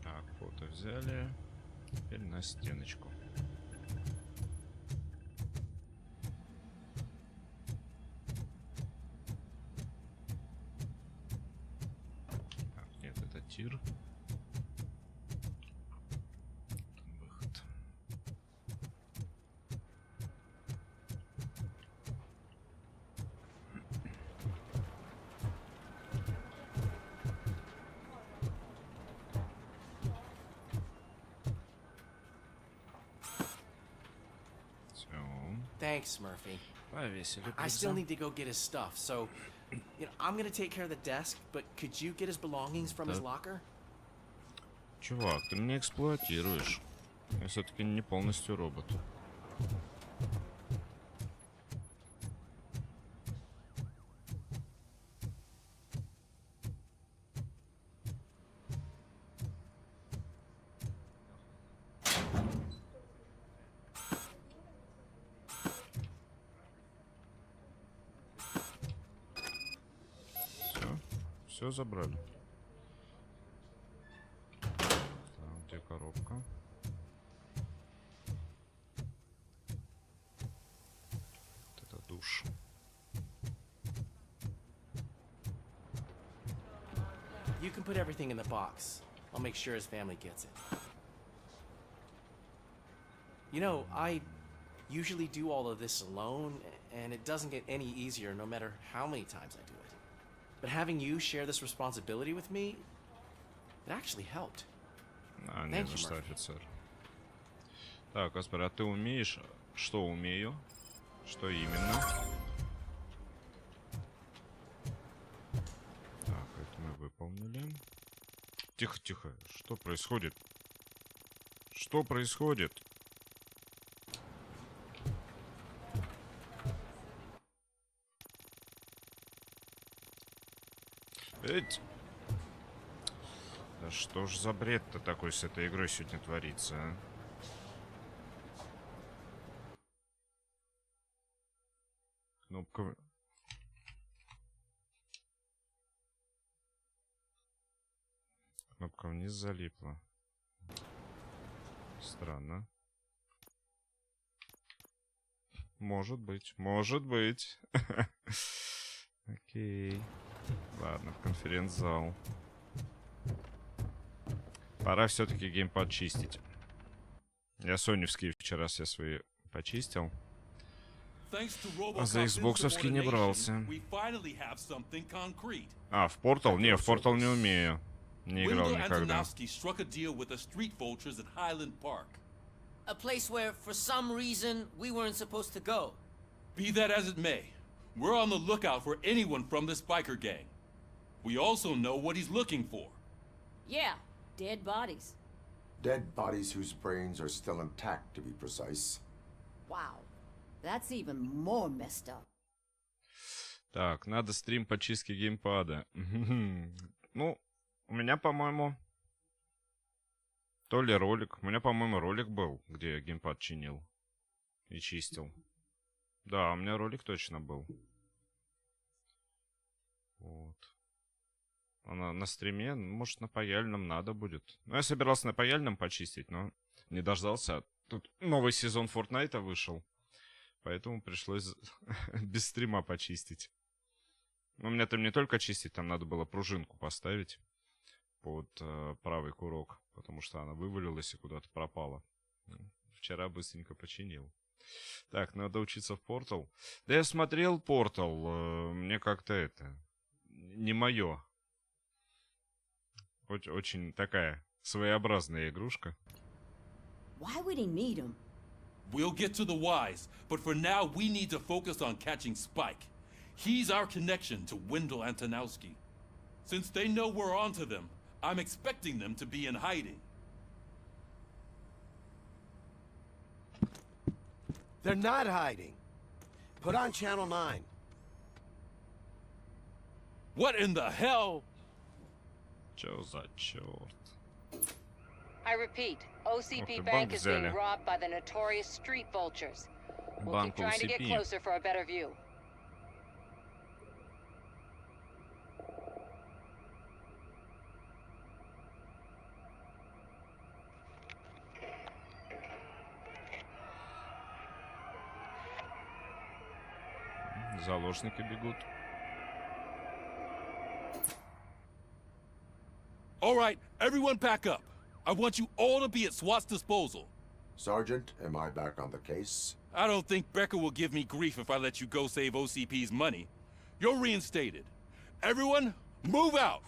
Так, фото взяли. Теперь на стеночку. Тир. Выход. Thanks, Murphy. Повесили. I still need to go get his stuff, so you know, I'm gonna take care of the desk, but could you get his belongings from his locker? Чувак, ты меня эксплуатируешь. Я все-таки не полностью робот. Все забрали. Там, где коробка? Вот это душ. You can put everything in the box. I'll make sure his family gets it. You know, I usually do all of this alone, and it doesn't get any easier no matter how many times I do it. But having you share this responsibility with me, it actually helped. Не за что, офицер. Так, Каспар, а ты умеешь? Что умею? Что именно? Так, это мы выполнили. Тихо, тихо. Что происходит? Что происходит? Эть. Да что ж за бред-то такой с этой игрой сегодня творится, а? Кнопка... Кнопка вниз залипла. Странно. Может быть. Может быть. Окей. Ладно, в конференц-зал. Пора все-таки геймпад чистить. Я соневские вчера все свои почистил. А за xbox-овский не брался. А, в Portal? Не, в Portal не умею. Не играл никогда. A place where, for some reason, we weren't supposed to go. Be that as it may, we're on the lookout for anyone from this biker gang. We also know what he's looking for. Yeah, dead bodies. Dead bodies whose brains are still intact, to be precise. Wow, that's even more messed up. Так, надо стрим по чистке геймпада. Ну, у меня, по-моему... То ли ролик. У меня, по-моему, ролик был, где я геймпад чинил и чистил. Да, у меня ролик точно был. Вот. На стриме, может, на паяльном надо будет. Ну, я собирался на паяльном почистить, но не дождался. Тут новый сезон Фортнайта вышел. Поэтому пришлось без стрима почистить. У меня там не только чистить, там надо было пружинку поставить под правый курок, потому что она вывалилась и куда-то пропала. Вчера быстренько починил. Так, надо учиться в Portal. Да я смотрел Portal, мне как-то это... Не мое. Очень такая своеобразная игрушка. Why would he need him? We'll get to the whys, but for now we need to focus on catching Spike. He's our connection to Wendell Antonowski. Since they know we're onto them, I'm expecting them to be in hiding. They're not hiding. Put on Channel 9. What in the hell? Чё за чёрт? I repeat, OCP Bank is being robbed by the notorious street vultures. We'll keep trying to get closer for a better view. Заложники бегут. All right, everyone back up. I want you all to be at SWAT's disposal. Sergeant, am I back on the case? I don't think Becker will give me grief if I let you go save OCP's money. You're reinstated. Everyone, move out!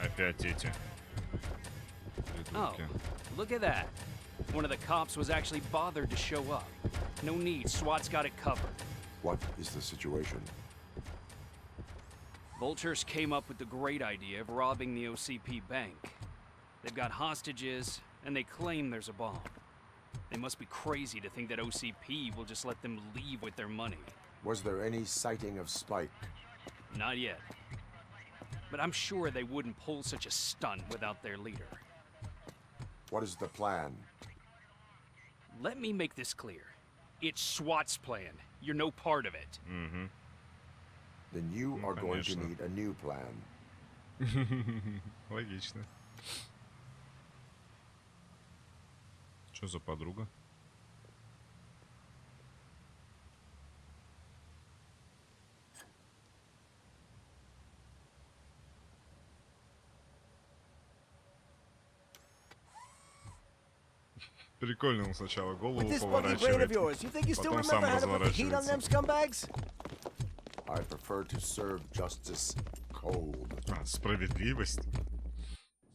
Опять эти. Oh, look at that. One of the cops was actually bothered to show up. No need, SWAT's got it covered. What is the situation? Vultures came up with the great idea of robbing the OCP bank. They've got hostages, and they claim there's a bomb. They must be crazy to think that OCP will just let them leave with their money. Was there any sighting of Spike? Not yet. But I'm sure they wouldn't pull such a stunt without their leader. What is the plan? Let me make this clear. It's SWAT's plan. You're no part of it. Mm-hmm. Then you are going to need a new plan. Логично. Что за подруга? Прикольно, он сначала голову поворачивает, потом сам разворачивается. I prefer to serve justice cold. А, справедливость?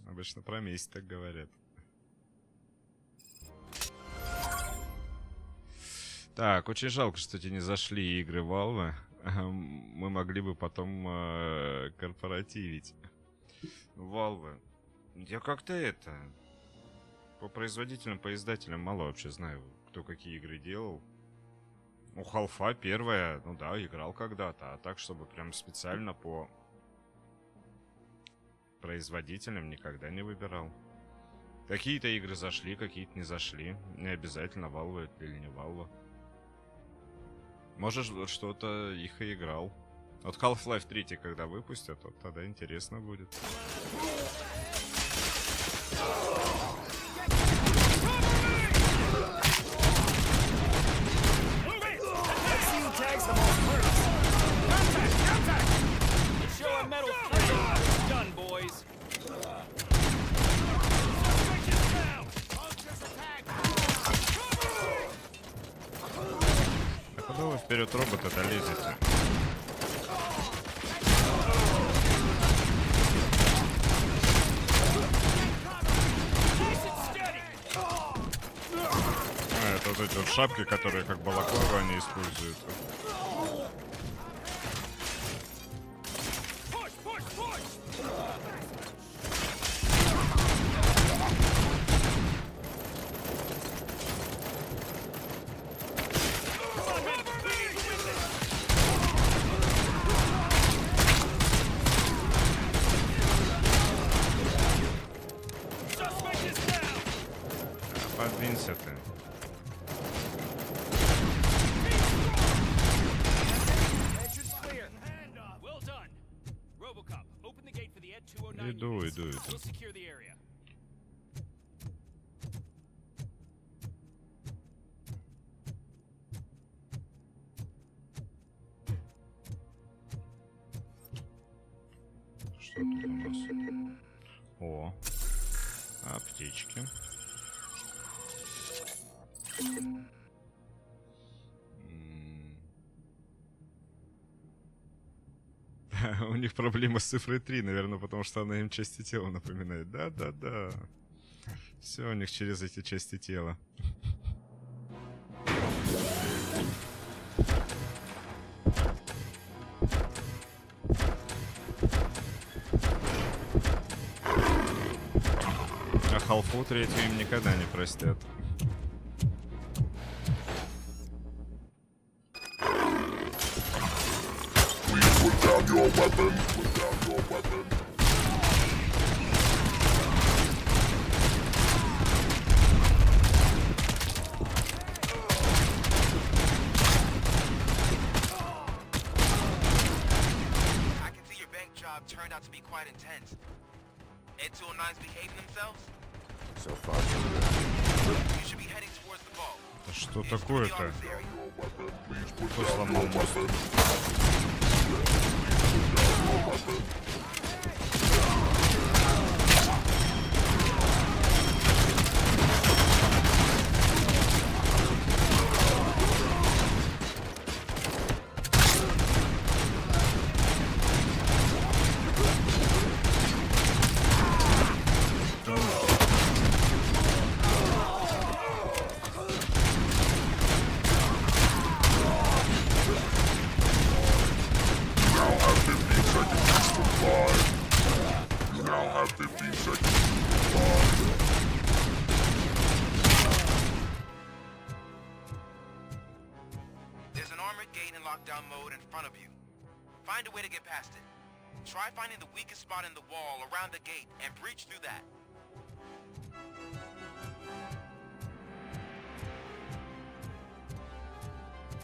Обычно про месть так говорят. Так, очень жалко, что эти не зашли игры Valve. Мы могли бы потом корпоративить. Valve. Я как-то это... По производителям, по издателям мало вообще знаю, кто какие игры делал. Ну, Half-Life первая, ну да, играл когда-то. А так, чтобы прям специально по производителям никогда не выбирал. Какие-то игры зашли, какие-то не зашли. Не обязательно Valve или не Valve. Может, что-то их и играл. Вот Half-Life 3, когда выпустят, вот тогда интересно будет. Куда вы вперед робота-то лезете? Это вот эти вот шапки, которые как балаклавы они используют. Подвинься ты. Иду. Что тут у нас? О, аптечки. У них проблема с цифрой 3, наверное, потому что она им части тела напоминает. Да. Все у них через эти части тела. А Халфу 3 им никогда не простят. Your weapon. Put down your weapon. I can see your bank job turned out to be quite intense. Ed 209's behaving themselves? So far, so good. You should be heading towards the ball. Да что такое-то? Кто сломал мост? There's an armored gate in lockdown mode in front of you. Find a way to get past it. Try finding the weakest spot in the wall around the gate and breach through that.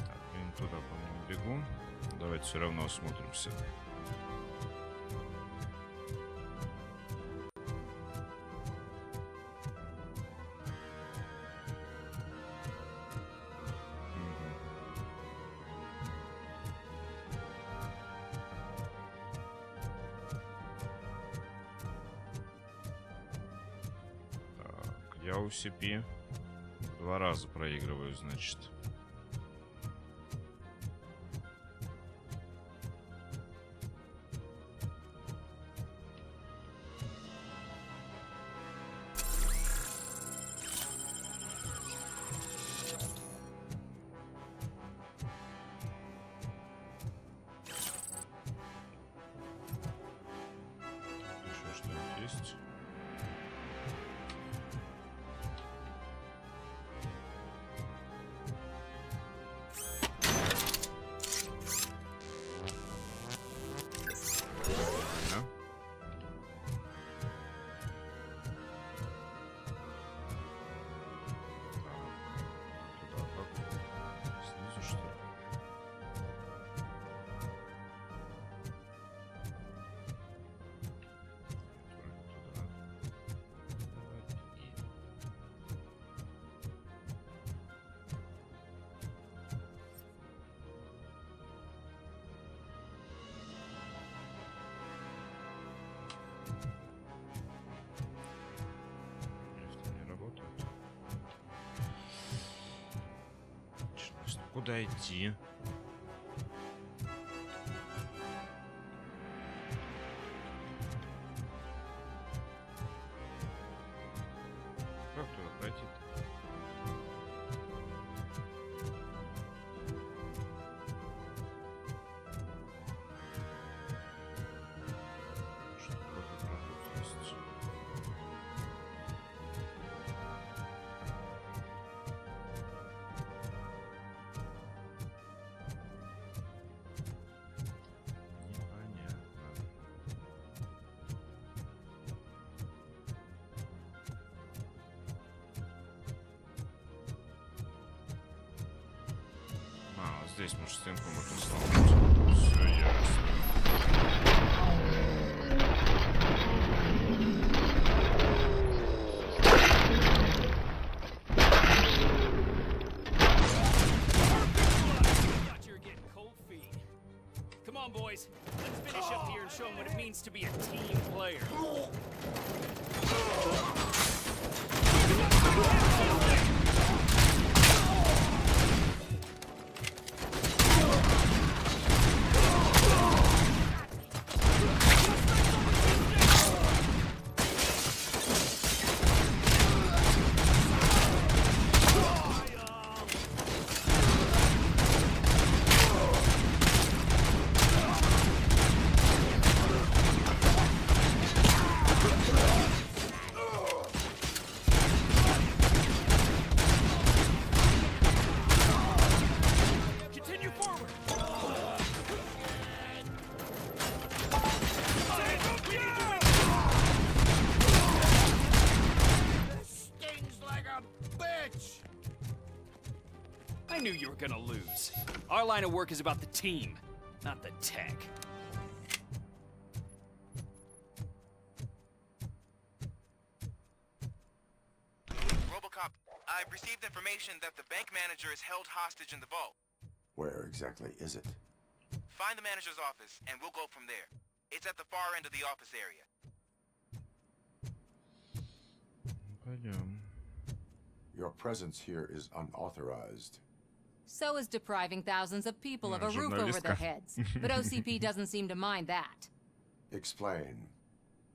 Так, я туда, по-моему, бегу. Давайте все равно осмотримся. Я у себе 2 раза проигрываю, значит. Еще что-нибудь есть? куда идти? Как туда пройти-то? Здесь может стенку можно сломать. Все ясно. Come on, boys. Let's finish up here and show them what it means to be a team player. I knew you were gonna lose. Our line of work is about the team, not the tech. RoboCop, I've received information that the bank manager is held hostage in the vault. Where exactly is it? Find the manager's office, and we'll go from there. It's at the far end of the office area. Пойдем. Your presence here is unauthorized. So is depriving thousands of people of a roof over their heads. But OCP doesn't seem to mind that. Explain.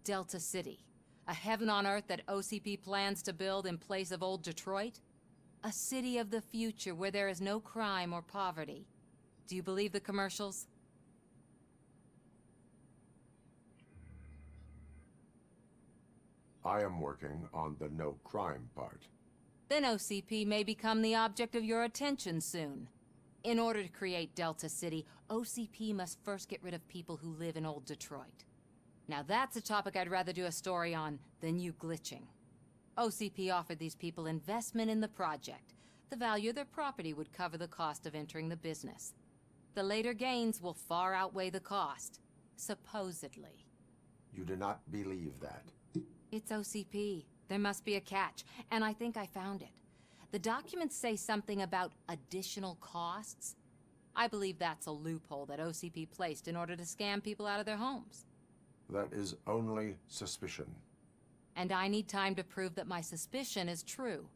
Delta City. A heaven on earth that OCP plans to build in place of old Detroit? A city of the future where there is no crime or poverty. Do you believe the commercials? I am working on the no crime part. Then OCP may become the object of your attention soon. In order to create Delta City, OCP must first get rid of people who live in old Detroit. Now that's a topic I'd rather do a story on than you glitching. OCP offered these people investment in the project. The value of their property would cover the cost of entering the business. The later gains will far outweigh the cost. Supposedly. You do not believe that. It's OCP. There must be a catch, and I think I found it. The documents say something about additional costs. I believe that's a loophole that OCP placed in order to scam people out of their homes. That is only suspicion. And I need time to prove that my suspicion is true.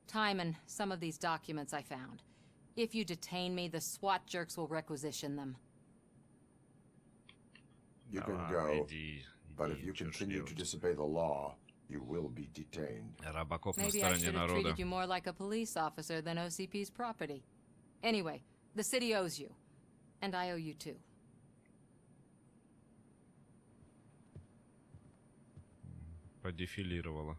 Time and some of these documents I found. If you detain me, the SWAT jerks will requisition them. You can go, but if you continue to disobey the law, you will be detained. Maybe I should have treated you more like a police officer than OCP's property. Anyway, the city owes you. And I owe you too. Подефилировала.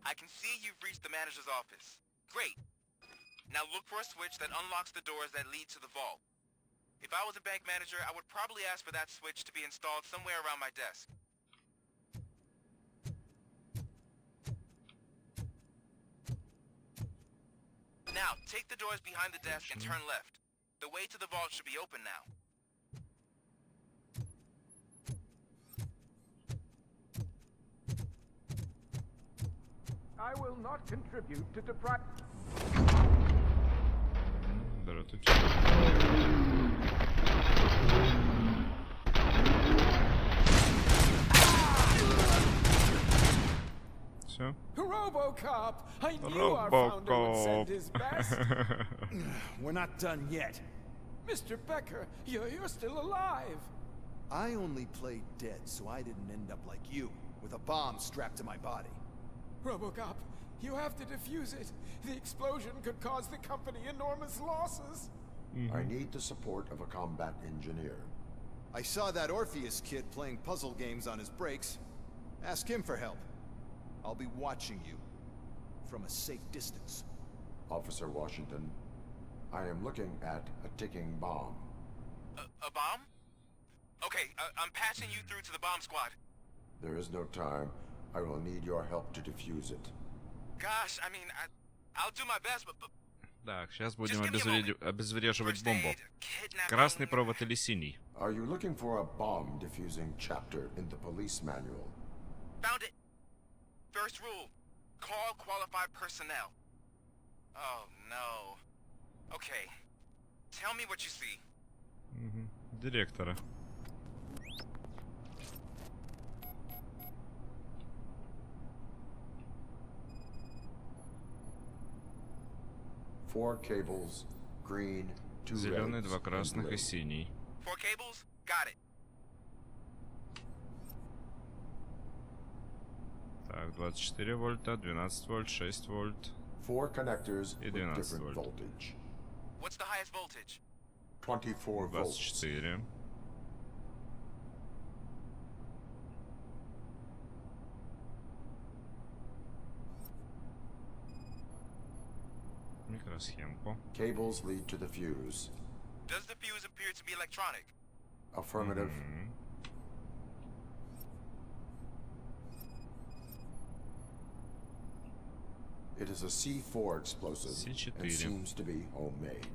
I can see you've reached the manager's office. Great. Now look for a switch that unlocks the doors that lead to the vault. If I was a bank manager, I would probably ask for that switch to be installed somewhere around my desk. Now, take the doors behind the desk and turn left. The way to the vault should be open now. I will not contribute to deprive. Все. Все. RoboCop! I knew our founder would send his best. We're not done yet. Mr. Becker, you're still alive. I only played dead so I didn't end up like you, with a bomb strapped to my body. RoboCop, you have to defuse it. The explosion could cause the company enormous losses. I need the support of a combat engineer. I saw that Orpheus kid playing puzzle games on his breaks. Ask him for help. I'll be watching you from a safe distance. Officer Washington, I am looking at a ticking bomb. A bomb? Okay, I'm passing you through to the bomb squad. There is no time. I will need your help to defuse it. Gosh, I mean, I'll do my best, but... Так, сейчас будем обезвреживать бомбу. Красный провод или синий? Are you looking for a bomb defusing chapter in the police manual? Found it. First rule, call qualified personnel. Oh, no. Okay, tell me what you see. Директора. Four cables, green, two Зеленый, reds, два and красных blue. и синий. 4 cables? Got it. Так, 24 вольта, 12 вольт, 6 вольт. Four connectors И with 12 different вольт. voltage. What's the highest voltage? 24 volts. 24. Микросхемку. Cables lead to the fuse. Does the fuse appear to be electronic? Affirmative. It is a C4 explosive C4. and seems to be homemade.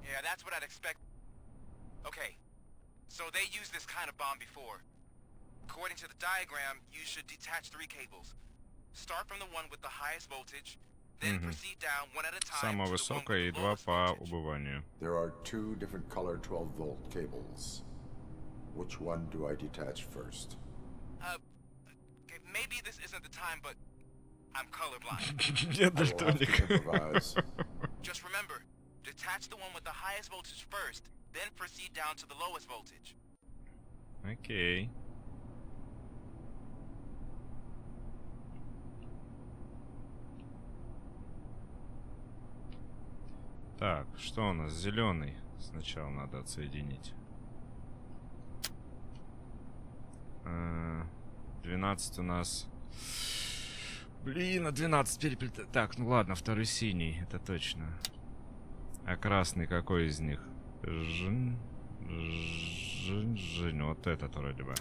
Yeah, that's what I'd expect. Okay, so they used this kind of bomb before. According to the diagram, you should detach 3 cables. Start from the one with the highest voltage, then proceed down one at a time. Самое to the one высокое и with the два lowest по voltage. убыванию. There are 2 different color 12-volt cables. Which one do I detach first? Okay, maybe this isn't the time, but I'm colorblind. Я I will have to дальтоник. improvise. Just remember, detach the one with the highest voltage first, then proceed down to the lowest voltage. Окей. Так, что у нас? Зеленый. Сначала надо отсоединить. 12 у нас. Блин, а 12 переплетает. Так, ну ладно, второй синий, это точно. А красный какой из них? Жин. Вот этот вроде бы.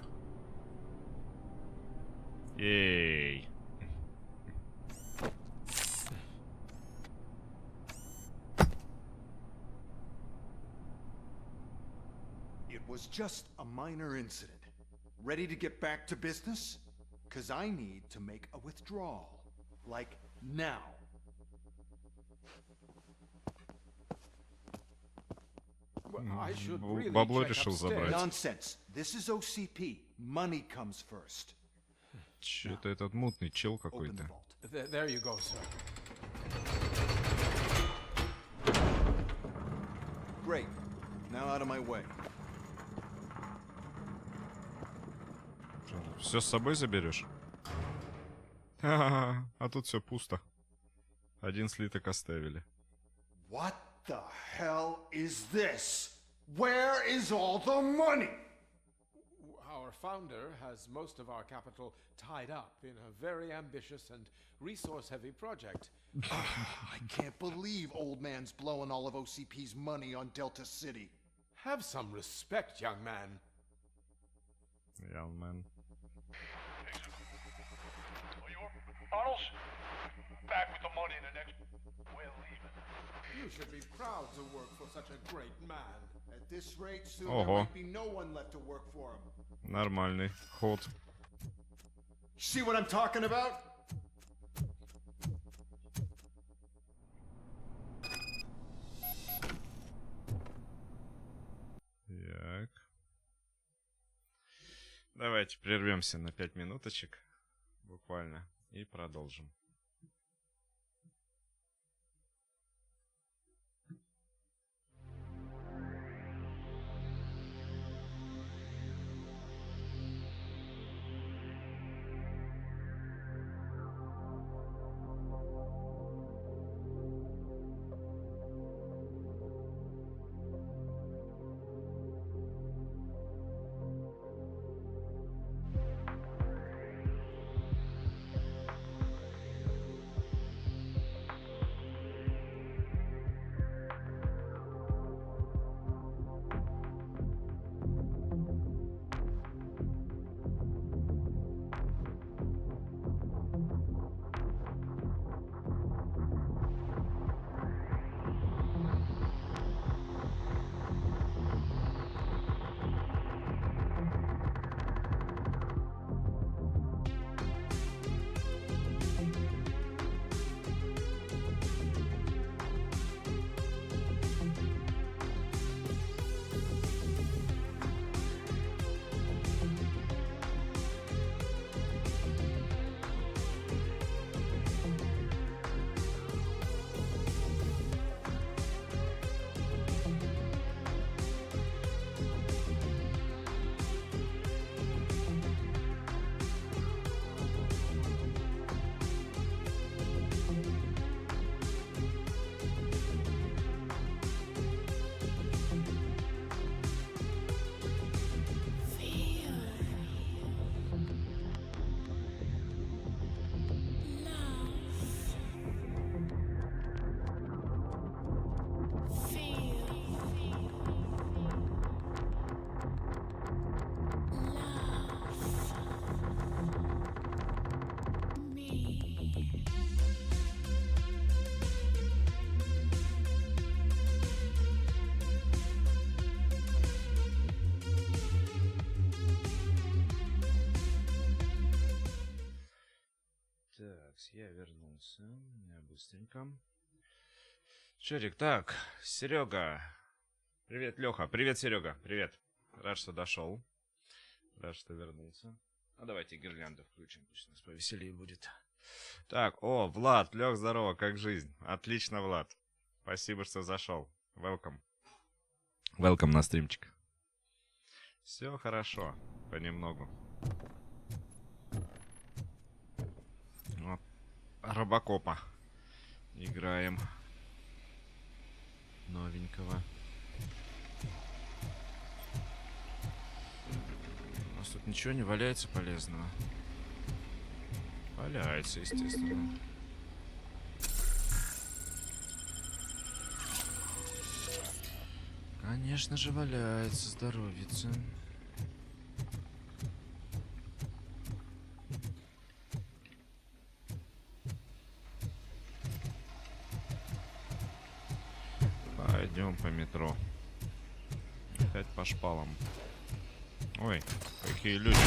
Эй. It was just a minor incident. Ready to get back to business? 'Cause I need to make a withdrawal. Like now. I should really Бабло check решил upstairs. забрать. Nonsense. This is OCP. Money comes first. Чё-то этот мутный чел какой-то. There you go, sir. Great. Now out of my way. Все с собой заберешь? А тут все пусто. Один слиток оставили. What the hell is this? Where is all the money? Our founder has most of our capital tied up in a very ambitious and resource-heavy project. I can't believe old man's blowing all of OCP's money on Delta City. Have some respect, young man. Young man. Arnold's back with the money in the next. We're leaving. You should be proud to work for such a great man. At this rate, soon Ого. there might be no one left to work for him. Нормальный ход. See what I'm talking about? Так. Давайте прервемся на 5 минуточек. Буквально. И продолжим. Так, я вернулся. Я быстренько. Шерик, так, Серега. Привет, Леха. Привет, Серега. Привет. Рад, что дошел. Рад, что вернулся. А давайте гирлянду включим, пусть у нас повеселее будет. Так, о, Влад, Лех, здорово, как жизнь? Отлично, Влад. Спасибо, что зашел. Welcome. Welcome на стримчик. Все хорошо, понемногу. Вот. RoboCop'а играем. Новенького. У нас тут ничего не валяется полезного. Валяется, естественно. Конечно же валяется, здоровится. Пойдем по метро. Опять по шпалам. Ой, какие люди.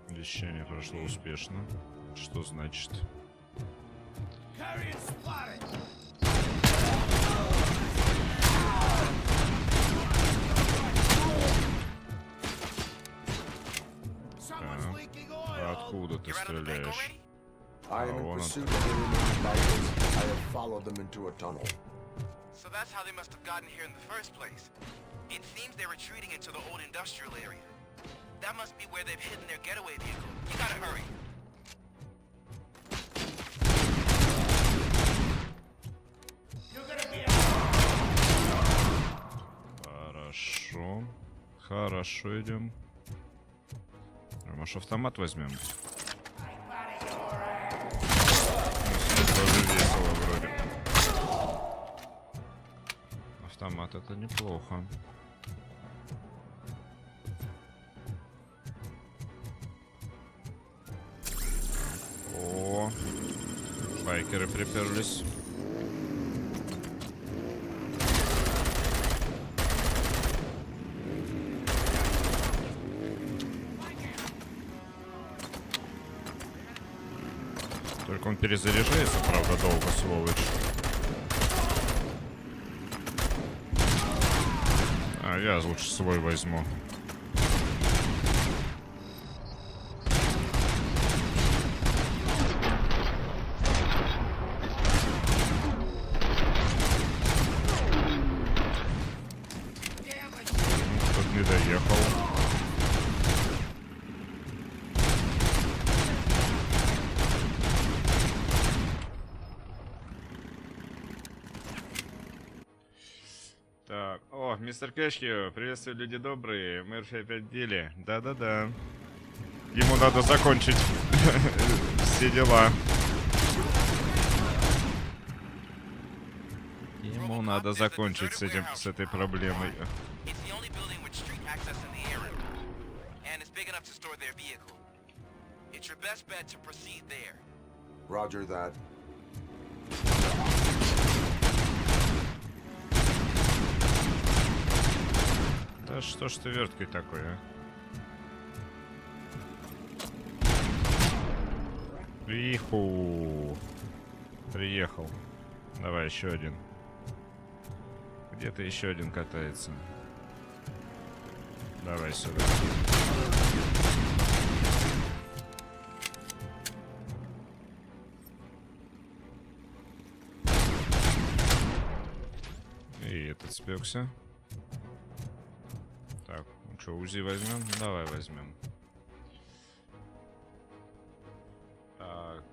Вещание прошло успешно. Что значит? Откуда ты стреляешь? I am in pursuit of the remaining baggage. I have followed them into a tunnel. So that's how they must have gotten here in the first place. It seems they're retreating into the old industrial area. That must be where they've hidden their getaway vehicle. You gotta hurry. Хорошо. Хорошо, идем. Может, автомат возьмем? Тоже весело вроде. Автомат это неплохо. Байкеры приперлись. Только он перезаряжается, правда, долго, сволочь. А я лучше свой возьму. Тут не доехал. Так, о, мистер Кэшки, приветствую, люди добрые. Мерфи опять в деле. Да-да-да. Ему надо закончить все дела. Ему надо закончить с этой проблемой. Roger that. Да что ж ты верткой такой, а? Иху. Приехал. Давай еще один. Где-то еще один катается. Давай сюда. И этот спекся. Так, ну что, УЗИ возьмем? Давай возьмем. Так,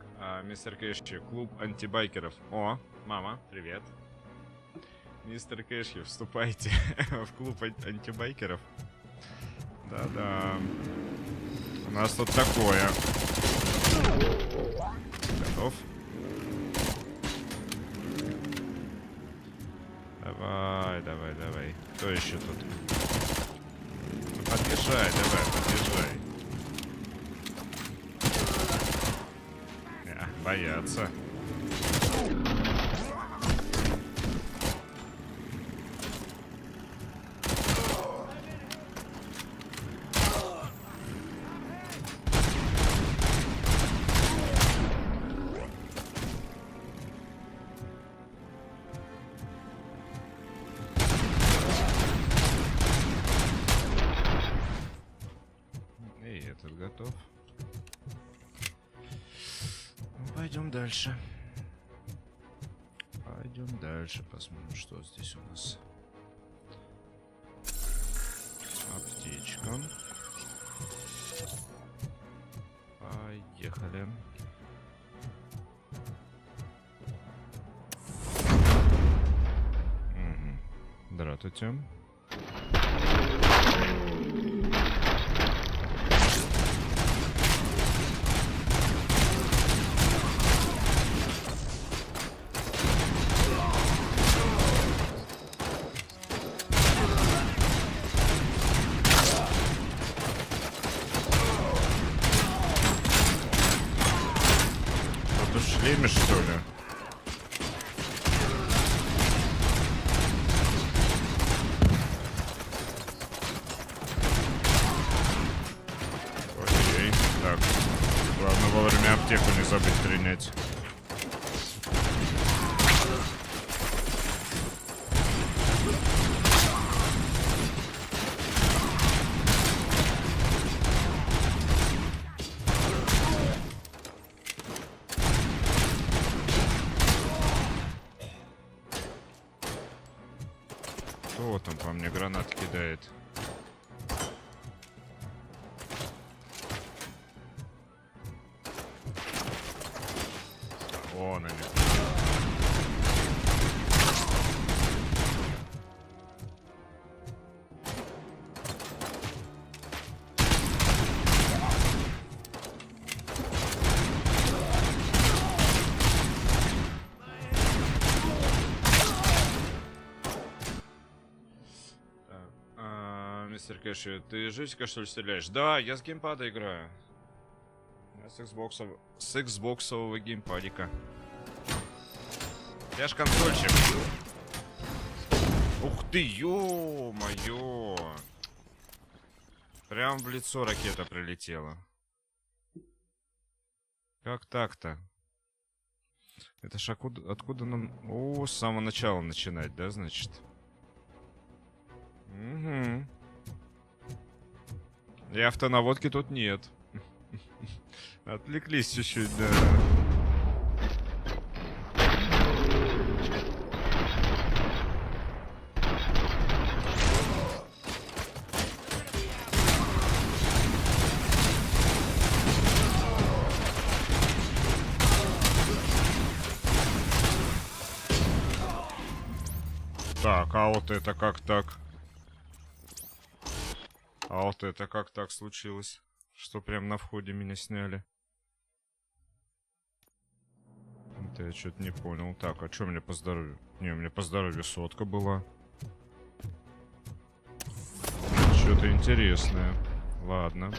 мистер Кэшки, клуб антибайкеров. О, мама, привет. Мистер Кэшки, вступайте в клуб антибайкеров. Да-да. У нас тут такое. Готов? Давай, давай, давай. Кто еще тут? Ну, подъезжай, давай, подъезжай. Боятся. Готов. Пойдем дальше. Пойдем дальше, посмотрим, что здесь у нас. Аптечка. Поехали. Угу. Здравствуйте. Время, что ли? Окей. Так. Главное вовремя аптеку не забыть принять. Кто там по мне гранат кидает? Вон они. Мистер Кэши, ты жестко что ли стреляешь? Да, я с геймпада играю. Я с Xbox'ового геймпадика. Я ж консольщик. Ух ты, ё-моё. Прям в лицо ракета прилетела. Как так-то? Это ж откуда нам... О, с самого начала начинать, да, значит? Угу. И автонаводки тут нет. Отвлеклись чуть-чуть, да. Так, а вот это как так? А вот это как так случилось? Что прям на входе меня сняли? Это я что-то не понял. Так, а что мне по здоровью? Не, у меня по здоровью 100 была. Что-то интересное. Ладно.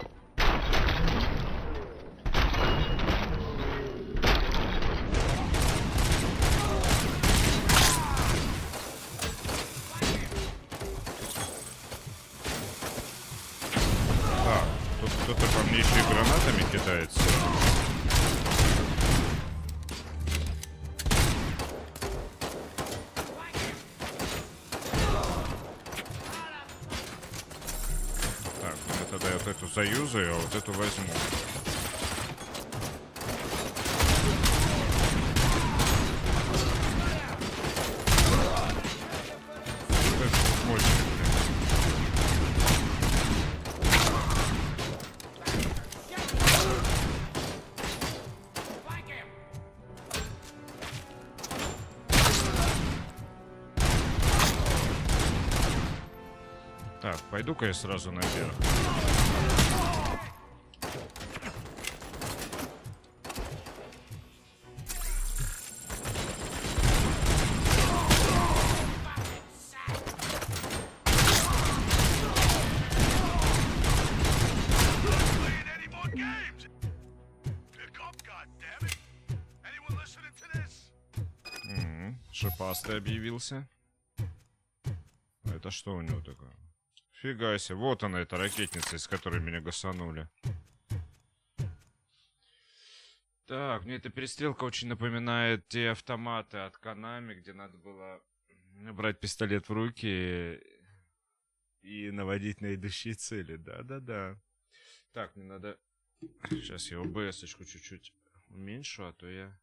Тут кто-то по мне еще и гранатами кидается. Так, я тогда вот эту заюзаю, а вот эту возьму. Это мощный. Так, пойду-ка я сразу наверх. Шипастый объявился. Это что у него такое? Фига себе, вот она, эта ракетница, из которой меня гасанули. Так, мне эта перестрелка очень напоминает те автоматы от Konami, где надо было брать пистолет в руки и наводить на идущие цели. Да-да-да. Так, мне надо... Сейчас я ОБС-очку чуть-чуть уменьшу, а то я...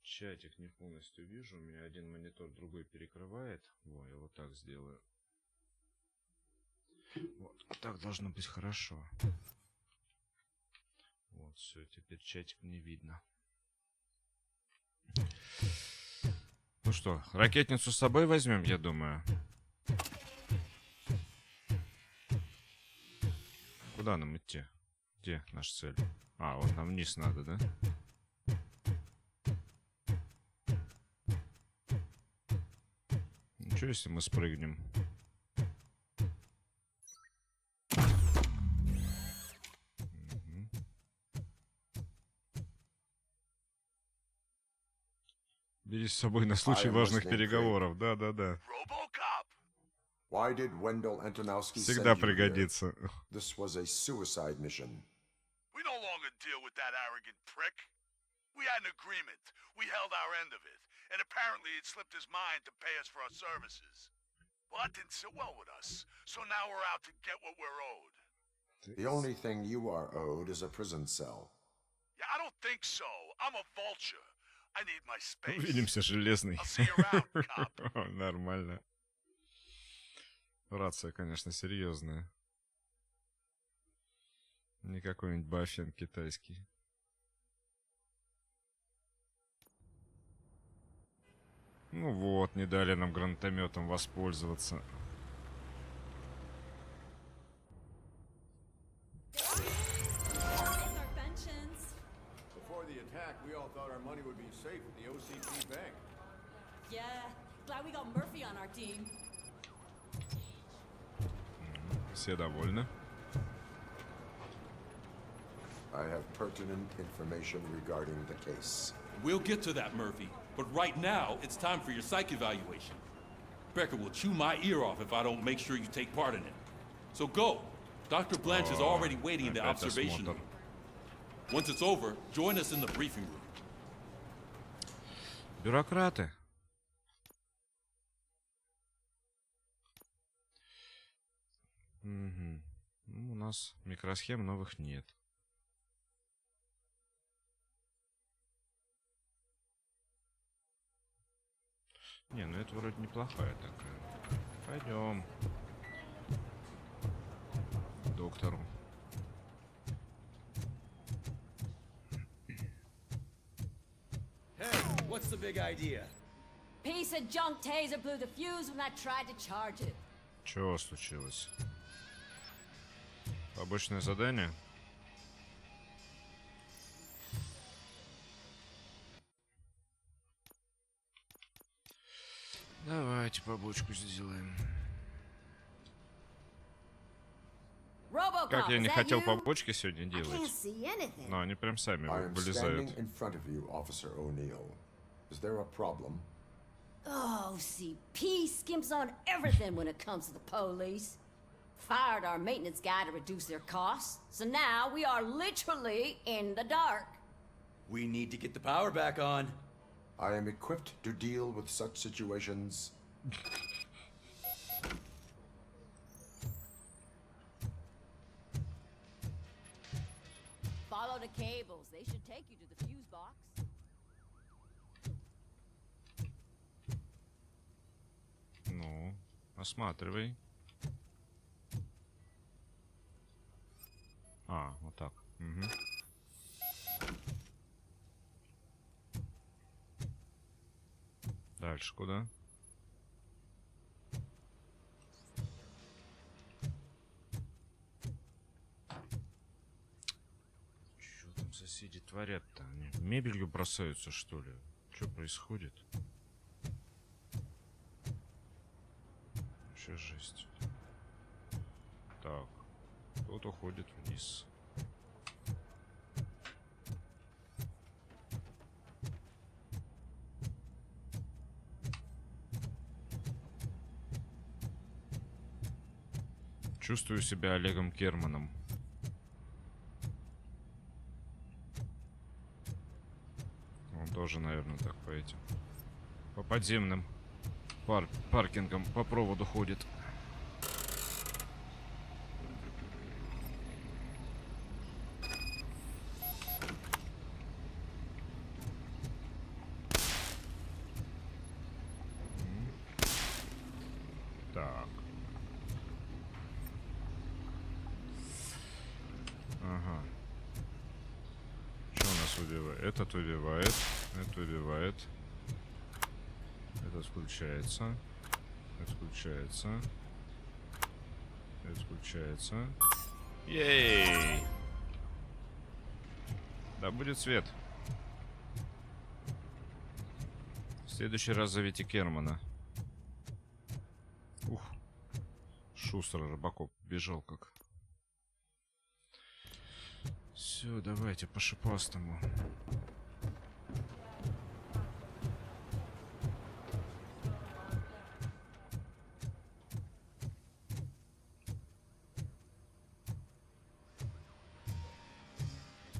Чатик не полностью вижу. У меня один монитор другой перекрывает. Во, я вот так сделаю. Вот, так должно быть хорошо. Вот, все, теперь чатик не видно. Ну что, ракетницу с собой возьмем, я думаю. Куда нам идти? Где наша цель? А, вот нам вниз надо, да? Что если мы спрыгнем? Бери с собой на случай важных переговоров. Да-да-да. Всегда пригодится. And apparently he'd slipped his mind to pay us for our services. Well, that didn't sit well with us, so now we're out to get what we're owed. The only thing you are owed is a prison cell. Yeah, I don't think so. I'm a vulture. I need my space. Увидимся, Железный. Нормально. Рация, конечно, серьезная. Не какой-нибудь баффин китайский. Ну вот, не дали нам гранатометом воспользоваться. Все довольны. I have pertinent information regarding the case. We'll get to that, Murphy. But right now, it's time for your psych evaluation. Becker will chew my ear off if I don't make sure you take part in it. So go. Dr. Blanche is already waiting in the observation room. Once it's over, join us in the briefing room. Бюрократы. Угу. Ну, у нас микросхем новых нет. Не, ну это вроде неплохая такая. Пойдем к доктору. Hey, what's the big idea? Piece of junk taser blew the fuse when I tried to charge it. Чего случилось? Побочное задание? Давайте побочку сделаем. Как я не хотел побочки сегодня делать. Но они прям сами вылезают. OCP skimps on everything when it comes to the police. Fired our maintenance guy to reduce their costs, so now we are literally in the dark. We need to get the power back on. I am equipped to deal with such situations. Follow the cables. They should take you to the fuse box. Ну, осматривай. А, вот так. Угу. Дальше куда? Что там соседи творят-то? Они мебелью бросаются, что ли? Что происходит? Вообще жесть. Так. Кто-то уходит вниз. Чувствую себя Олегом Керманом. Он тоже, наверное, так по этим. По подземным паркингам по проводу ходит. Так. Ага. Что у нас убивает? Этот убивает. Это убивает. Это включается. Это включается. Это включается. Ей! Да будет свет. В следующий раз зовите Кермана. Ух. Шустро RoboCop бежал как. Все, давайте по шипастому.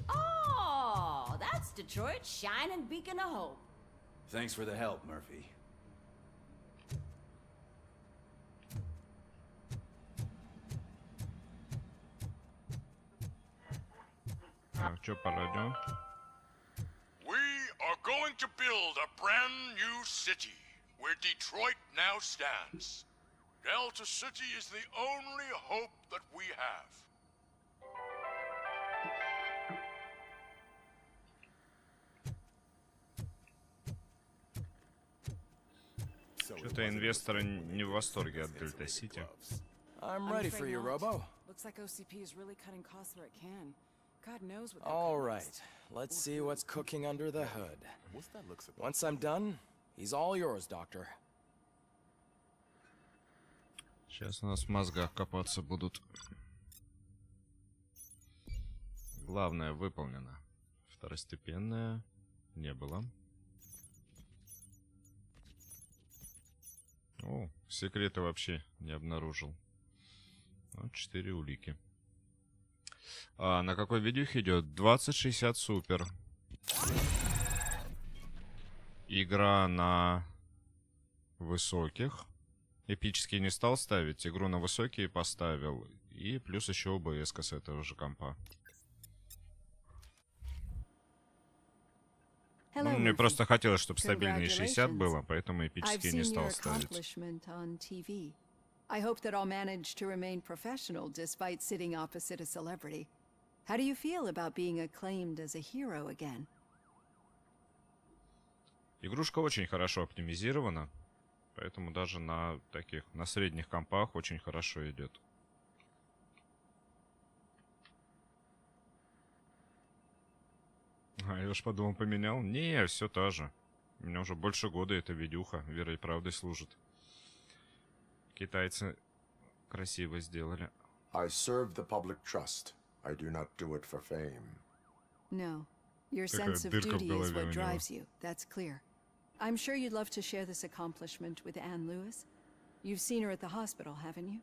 Oh, that's Detroit's shining beacon of hope. Thanks for the help, Murphy. Так, что по радио? We are going to build a brand new city where Detroit now stands. Delta City is the only hope that we have. Что-то инвесторы не в восторге от Дельта Сити. I'm ready for you, Robo. Looks like OCP is really cutting costs where it can. God knows what. All right, let's see what's cooking under the hood. Once I'm done, he's all yours, Doctor. Сейчас у нас в мозгах копаться будут. Главное выполнено. Второстепенное не было. О, секреты вообще не обнаружил. Вот 4 улики. А на какой видюх идет? 2060 супер. Игра на высоких. Эпический не стал ставить. Игру на высокие поставил. И плюс еще ОБС с этого же компа. Ну, мне просто хотелось, чтобы стабильные 60 было, поэтому эпический не стал ставить. I hope that I'll manage to remain professional despite sitting opposite a celebrity. How do you feel about being acclaimed as a hero again? Игрушка очень хорошо оптимизирована, поэтому даже на таких, на средних компах очень хорошо идет. А я уж подумал, поменял. Не, все та же. У меня уже больше года эта видюха верой и правдой служит. Китайцы красиво сделали. I serve the public trust. I do not do it for fame. No. Your sense of duty is what drives you. That's clear. I'm sure you'd love to share this accomplishment with Anne Lewis. You've seen her at the hospital, haven't you?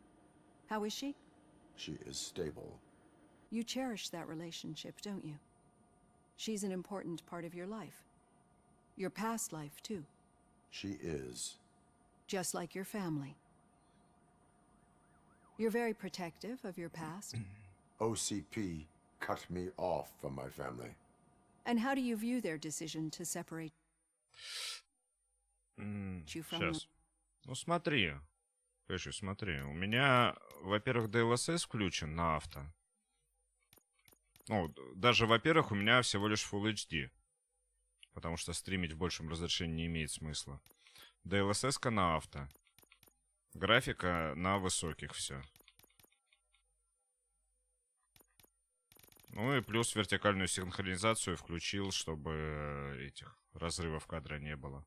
How is she? She is stable. You cherish that relationship, don't you? She's an important part of your life. Your past life, too. She is. Just like your family. You're very protective of your past. OCP cut me off from my family. And how do you view their decision to separate you from them? Сейчас. Ну смотри. Пэши, смотри. У меня, во-первых, DLSS включен на авто. Ну, даже, во-первых, у меня всего лишь Full HD. Потому что стримить в большем разрешении не имеет смысла. DLSS-ка на авто. Графика на высоких все. Ну и плюс вертикальную синхронизацию включил, чтобы этих разрывов кадра не было.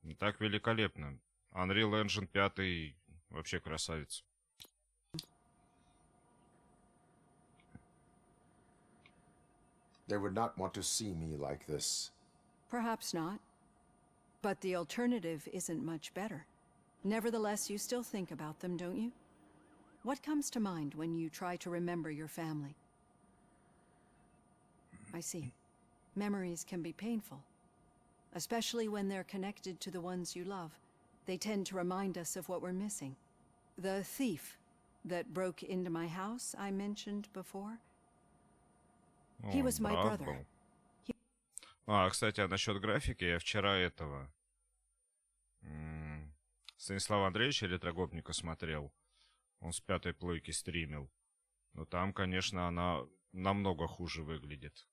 И так великолепно. Unreal Engine 5 вообще красавец. They would not want to see me like this. Perhaps not. But the alternative isn't much better. Nevertheless, you still think about them, don't you? What comes to mind when you try to remember your family? I see. Memories can be painful. Especially when they're connected to the ones you love. They tend to remind us of what we're missing. The thief that broke into my house I mentioned before. He was my brother. А, кстати, а насчет графики, я вчера этого Станислава Андреевича Ретрогопника смотрел. Он с 5-й плойки стримил. Но там, конечно, она намного хуже выглядит,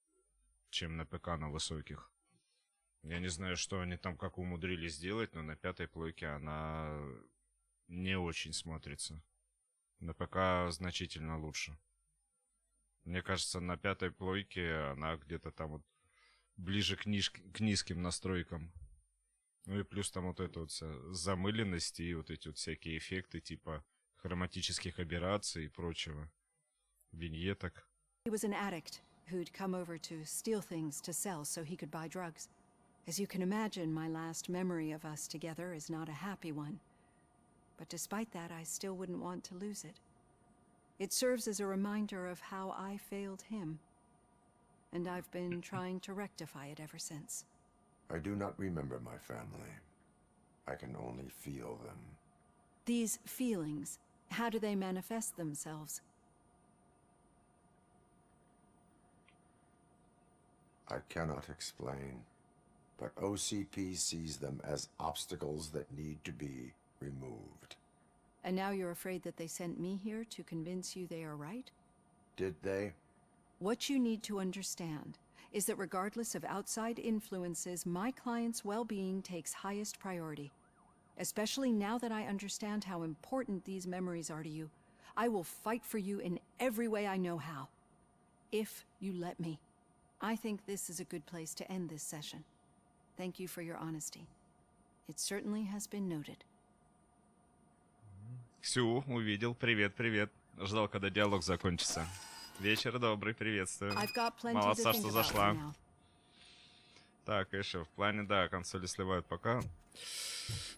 чем на ПК на высоких. Я не знаю, что они там как умудрились сделать, но на 5-й плойке она не очень смотрится. На ПК значительно лучше. Мне кажется, на 5-й плойке она где-то там вот ближе к низким настройкам. Ну и плюс там вот эта вот вся замыленность и вот эти вот всякие эффекты типа хроматических аберраций и прочего. Виньеток. He was an addict who'd come over to steal things to sell so he could buy drugs. As you can imagine, my last memory of us together is not a happy one. But despite that, I still wouldn't want to lose it. It serves as a reminder of how I failed him. And I've been trying to rectify it ever since. I do not remember my family. I can only feel them. These feelings, how do they manifest themselves? I cannot explain, but OCP sees them as obstacles that need to be removed. And now you're afraid that they sent me here to convince you they are right? Did they? What you need to understand is that regardless of outside influences, my client's well-being takes highest priority. Especially now that I understand how important these memories are to you, I will fight for you in every way I know how. If you let me. I think this is a good place to end this session. Thank you for your honesty. It certainly has been noted. Все, увидел. Привет, привет. Ждал, когда диалог закончится. Вечер добрый, приветствую. I've got plenty to Молодца, think что about зашла. for now. Так, Эши, в плане, да, консоли сливают пока.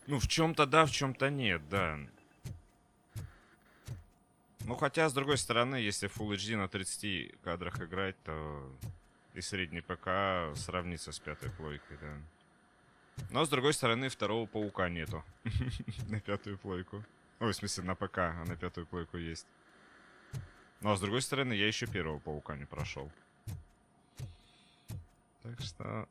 Ну, в чем-то да, в чем-то нет, да. Ну, хотя, с другой стороны, если Full HD на 30 кадрах играть, то и средний ПК сравнится с пятой плойкой, да. Но, с другой стороны, второго паука нету на пятую плойку. Ой, в смысле, на ПК, а на пятую плойку есть. Ну, а с другой стороны, я еще первого паука не прошел. Так что...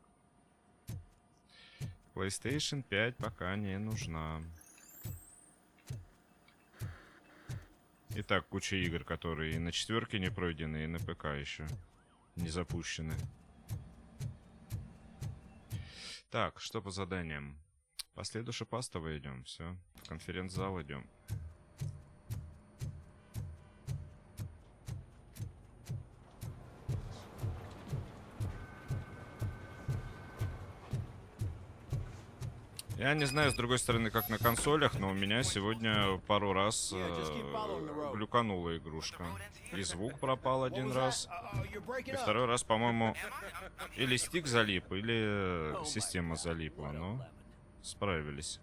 PlayStation 5 пока не нужна. Итак, куча игр, которые и на четверке не пройдены, и на ПК еще не запущены. Так, что по заданиям? По следу шипастого идем, все. В конференц-зал идем. Я не знаю, с другой стороны, как на консолях, но у меня сегодня пару раз глюканула игрушка. И звук пропал один раз. И второй раз, по-моему, или стик залип, или система залипла. Но справились.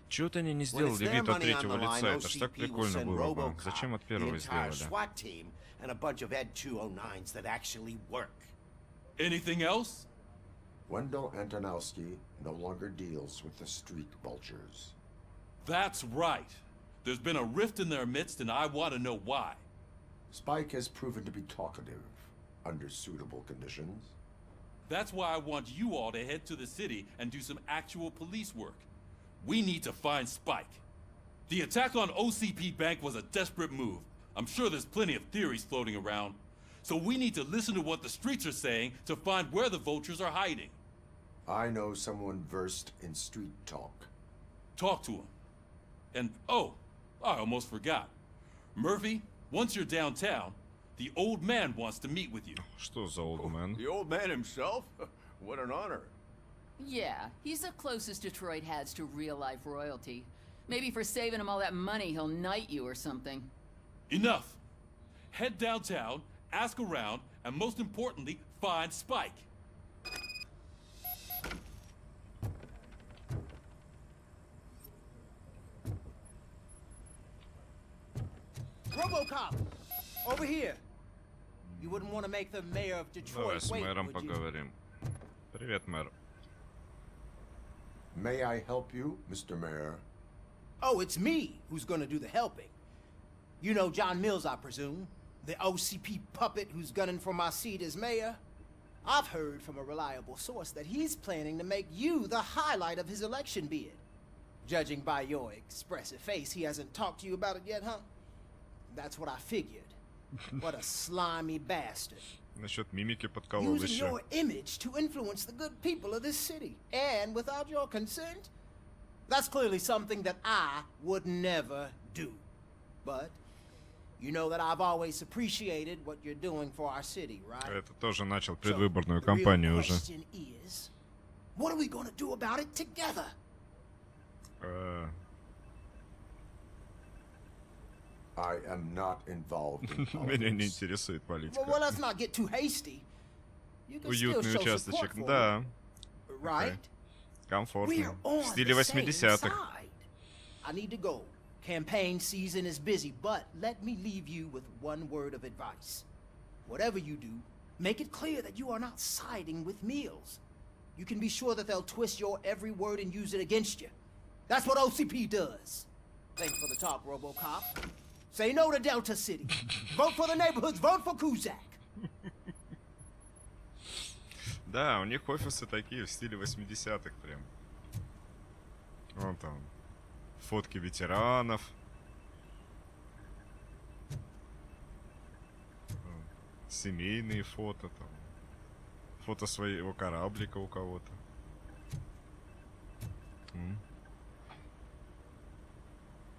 Чего-то они не сделали вид от третьего лица, это ж так прикольно было бы. Зачем от первого сделали? And a bunch of Ed 209s that actually work. Anything else? Wendell Antonowski no longer deals with the street vultures. That's right. There's been a rift in their midst, and I want to know why. Spike has proven to be talkative under suitable conditions. That's why I want you all to head to the city and do some actual police work. We need to find Spike. The attack on OCP Bank was a desperate move. I'm sure there's plenty of theories floating around. So we need to listen to what the streets are saying to find where the vultures are hiding. I know someone versed in street talk. Talk to him. And, oh, I almost forgot. Murphy, once you're downtown, the old man wants to meet with you. Что за old man? The old man himself? What an honor. Yeah, he's the closest Detroit has to real-life royalty. Maybe for saving him all that money, he'll knight you or something. Enough. Head downtown, ask around, and most importantly, find Spike. RoboCop! Over here! You wouldn't want to make the mayor of Давай Detroit с wait, мэром would you? поговорим. Привет, мэр. May I help you, Mr. Mayor? Oh, it's me who's gonna do the helping. You know John Mills, I presume? The OCP puppet who's gunning for my seat as mayor? I've heard from a reliable source that he's planning to make you the highlight of his election bid. Judging by your expressive face, he hasn't talked to you about it yet, huh? That's what I figured. What a slimy bastard. Насчет мимики подколол Using еще. your image to influence the good people of this city. And without your consent? That's clearly something that I would never do. But you know that I've always appreciated what you're doing for our city, right? Это тоже начал предвыборную кампанию уже. Question is, what are we gonna do about it together? I am not involved in Меня не politics. интересует политика. Well, let's not get too hasty. You can still Уютный show участочек, support for да. me, right? Комфортный. We're on В стиле the same 80-х. side. I need to go. Campaign season is busy, but let me leave you with one word of advice. Whatever you do, make it clear that you are not siding with Mills. You can be sure that they'll twist your every word and use it against you. That's what OCP does. Thanks for the talk, RoboCop. Say no to Delta City. Vote for the neighborhoods. Vote for Kuzak. Да, у них офисы такие в стиле 80-х прям. Вон там фотки ветеранов. Семейные фото там. Фото своего кораблика у кого-то.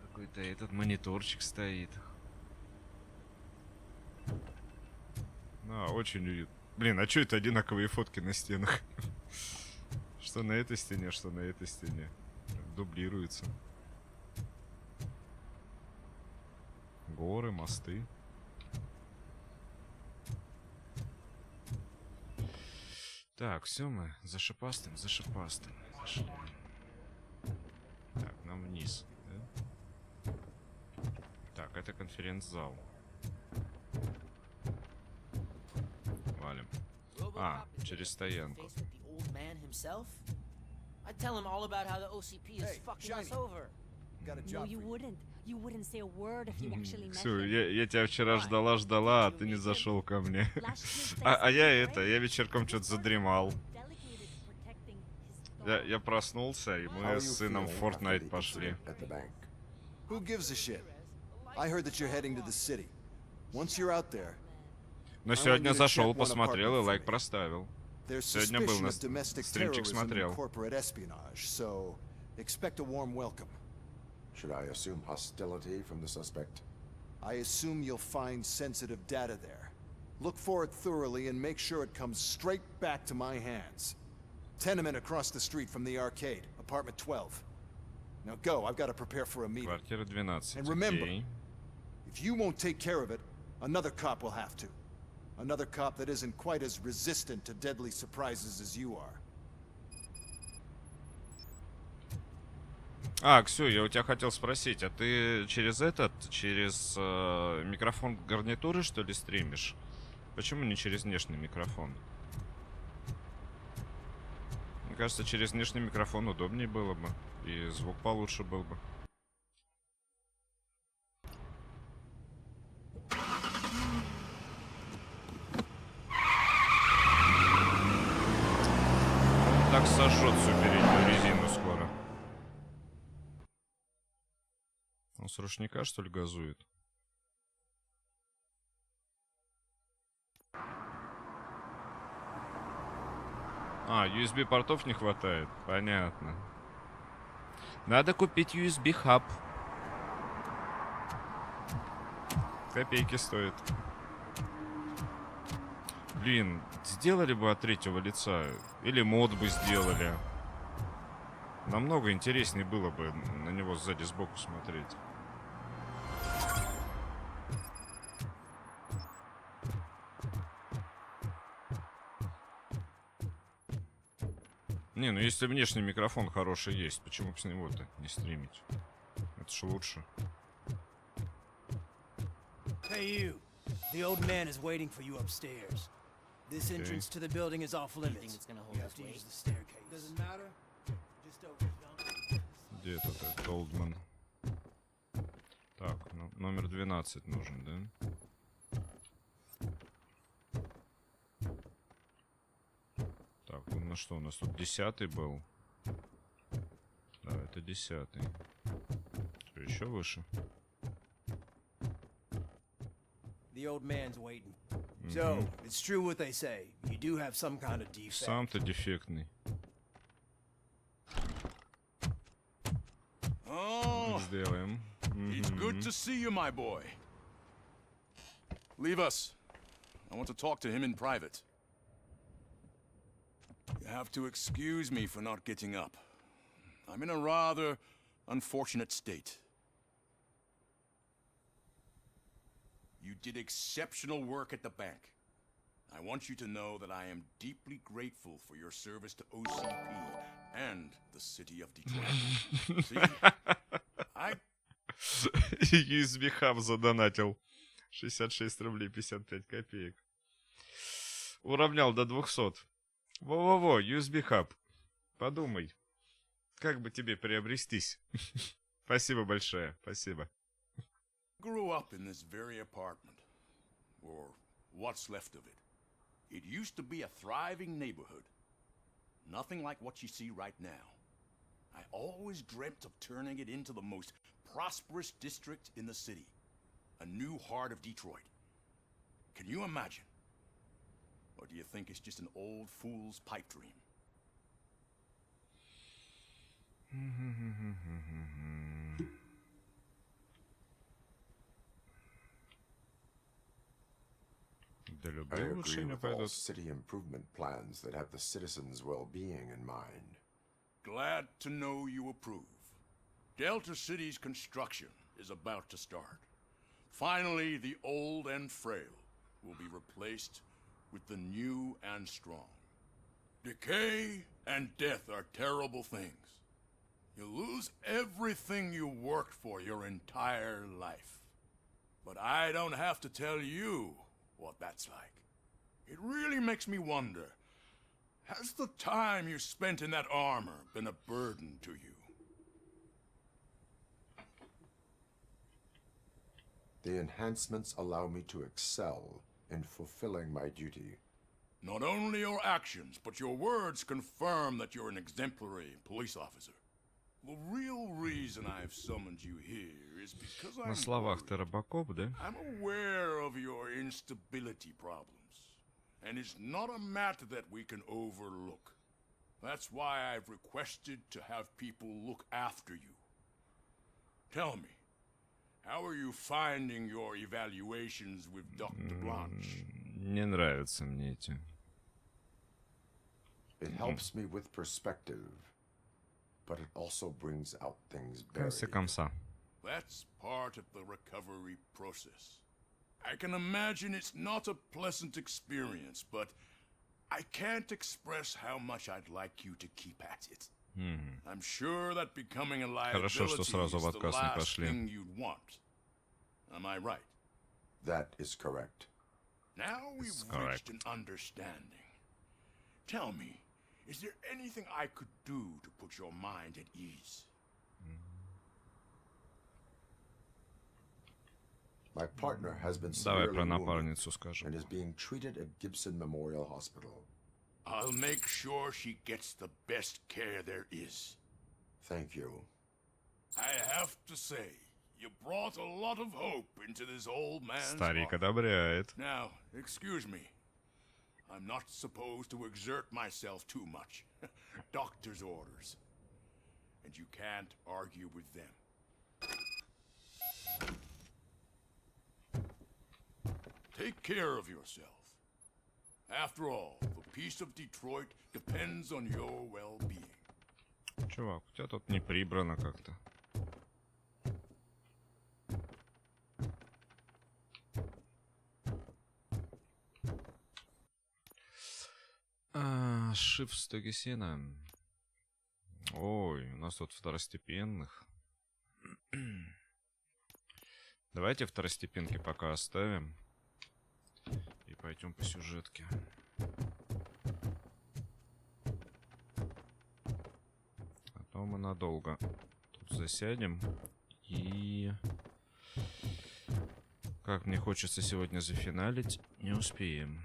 Какой-то этот мониторчик стоит. Очень уютно. Блин, а что это одинаковые фотки на стенах? Что на этой стене, что на этой стене. дублируется. Горы, мосты. Так, все мы за шипастым зашли. Так, нам вниз. Да? Так, это конференц-зал. Валим. А, через стоянку. I'd tell him all about how the OCP is fucking us over. No, you wouldn't. You wouldn't say a word if you actually met Все, him. я тебя вчера ждала, а ты не зашел ко мне. А я вечерком что-то задремал. Я проснулся, и мы с сыном в Fortnite пошли. Who gives a shit? I heard that you're heading to the city. Once you're out there. Но сегодня зашел, посмотрел и лайк проставил. Сегодня был на стримчик смотрел. So expect a warm welcome. Should I assume hostility from the suspect? I assume you'll find sensitive data there. Look for it thoroughly and make sure it comes straight back to my hands. Tenement across the street from the arcade, apartment 12. Now go, I've got to prepare for a meeting. Квартира 12. And remember, if you won't take care of it, another cop will have to. Another cop that isn't quite as resistant to deadly surprises as you are. А, Ксю, я у тебя хотел спросить, а ты через микрофон гарнитуры, что ли, стримишь? Почему не через внешний микрофон? Мне кажется, через внешний микрофон удобнее было бы, и звук получше был бы. Так сожжет всю переднюю резину скоро. Он с ручника, что ли, газует? А, USB-портов не хватает. Понятно. Надо купить USB-хаб. Копейки стоит. Блин, сделали бы от третьего лица. Или мод бы сделали. Намного интереснее было бы на него сзади сбоку смотреть. Не, ну если внешний микрофон хороший есть, почему бы с него-то не стримить? Это ж лучше. Hey you, the old man is waiting for you upstairs. This entrance to the building is off limits. You have to use the staircase. Doesn't matter. Just open. Где этот Олдман? Так, ну, номер 12 нужен, да? Так, ну что, у нас тут 10-й был. Да, это 10-й. Что, еще выше? The old man's waiting. So, it's true what they say. You do have some kind of defect. Сам-то дефектный. Oh, сделаем. It's good to see you, my boy. Leave us. I want to talk to him in private. You have to excuse me for not getting up. I'm in a rather unfortunate state. You did exceptional work at the bank. I want you to know that I am deeply grateful for your service to OCP and the city of Detroit. See, I... USB-хаб задонатил. 66 рублей 55 копеек. Уравнял до 200. Во-во-во, USB-хаб. Подумай, как бы тебе приобрестись. Спасибо большое, спасибо. Grew up in this very apartment, or what's left of it. It used to be a thriving neighborhood. Nothing like what you see right now. I always dreamt of turning it into the most prosperous district in the city. A new heart of Detroit. Can you imagine? Or do you think it's just an old fool's pipe dream? I agree with all city improvement plans that have the citizens' well-being in mind. Glad to know you approve. Delta City's construction is about to start. Finally, the old and frail will be replaced with the new and strong. Decay and death are terrible things. You lose everything you worked for your entire life. But I don't have to tell you what that's like. It really makes me wonder, has the time you spent in that armor been a burden to you? The enhancements allow me to excel in fulfilling my duty. Not only your actions, but your words confirm that you're an exemplary police officer. The real reason I've summoned you here is because На словах ты RoboCop, да? I'm aware of your instability problems, and it's not a matter that we can overlook. That's why I've requested to have people look after you. Tell me, how are you finding your evaluations with Dr. Blanche? Не нравятся мне эти. It helps me with perspective, but it also brings out things buried. That's part of the recovery process. I can imagine it's not a pleasant experience, but I can't express how much I'd like you to keep at it. I'm sure that becoming a liability is the last thing you'd want. Am I right? That is correct. Now we've reached an understanding. Tell me, is there anything I could do to put your mind at ease? My partner has been severely wounded and is being treated at Gibson Memorial Hospital. I'll make sure she gets the best care there is. Thank you. I have to say, you brought a lot of hope into this old man's Старик heart. одобряет. Now, excuse me. I'm not supposed to exert myself too much. Doctor's orders. And you can't argue with them. Take care of yourself. After all, the peace of Detroit depends on your well-being. Чувак, у тебя тут не прибрано как-то. Шиф в стоге сена. Ой, у нас тут второстепенных. Давайте второстепенки пока оставим. И пойдем по сюжетке. А то мы надолго тут засядем. И... как мне хочется сегодня зафиналить, не успеем.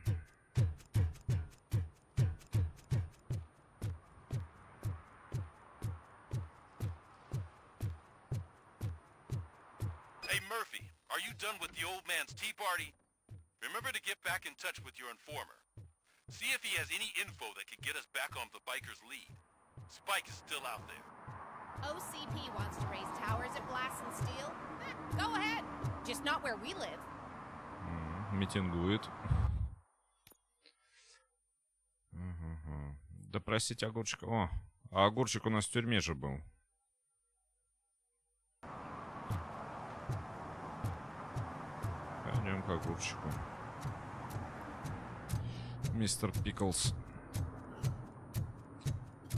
Hey, Murphy, are you done with the old man's tea party? Remember to get back in touch with your informer. See if he has any info that could get us back on the biker's lead. Spike is still out there. OCP wants to raise towers at Blast and Steel? Go ahead. Just not where we live. Митингует. Допросить огурчика. О, а огурчик у нас в тюрьме же был. Пойдем к огурчику. Мистер Пиклс.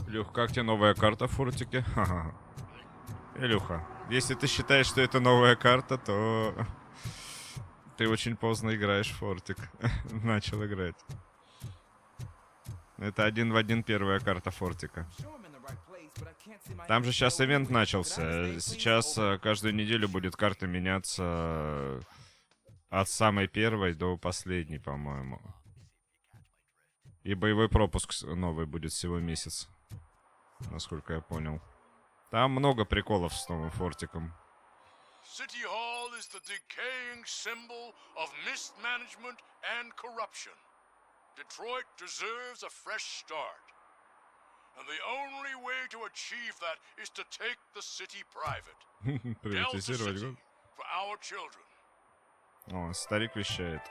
Илюх, как тебе новая карта в фортике? Ха-ха. Илюха, если ты считаешь, что это новая карта, то ты очень поздно играешь в фортик. Начал играть. Это 1 в 1 первая карта фортика. Там же сейчас ивент начался. Сейчас каждую неделю будет карта меняться от самой первой до последней, по-моему. И боевой пропуск новый будет всего месяц. Насколько я понял. Там много приколов с новым фортиком. City Hall is the decaying symbol of mismanagement and corruption. Detroit deserves a fresh start. And the only way to achieve that is to take the city private. Delta City for our children. О, старик вещает.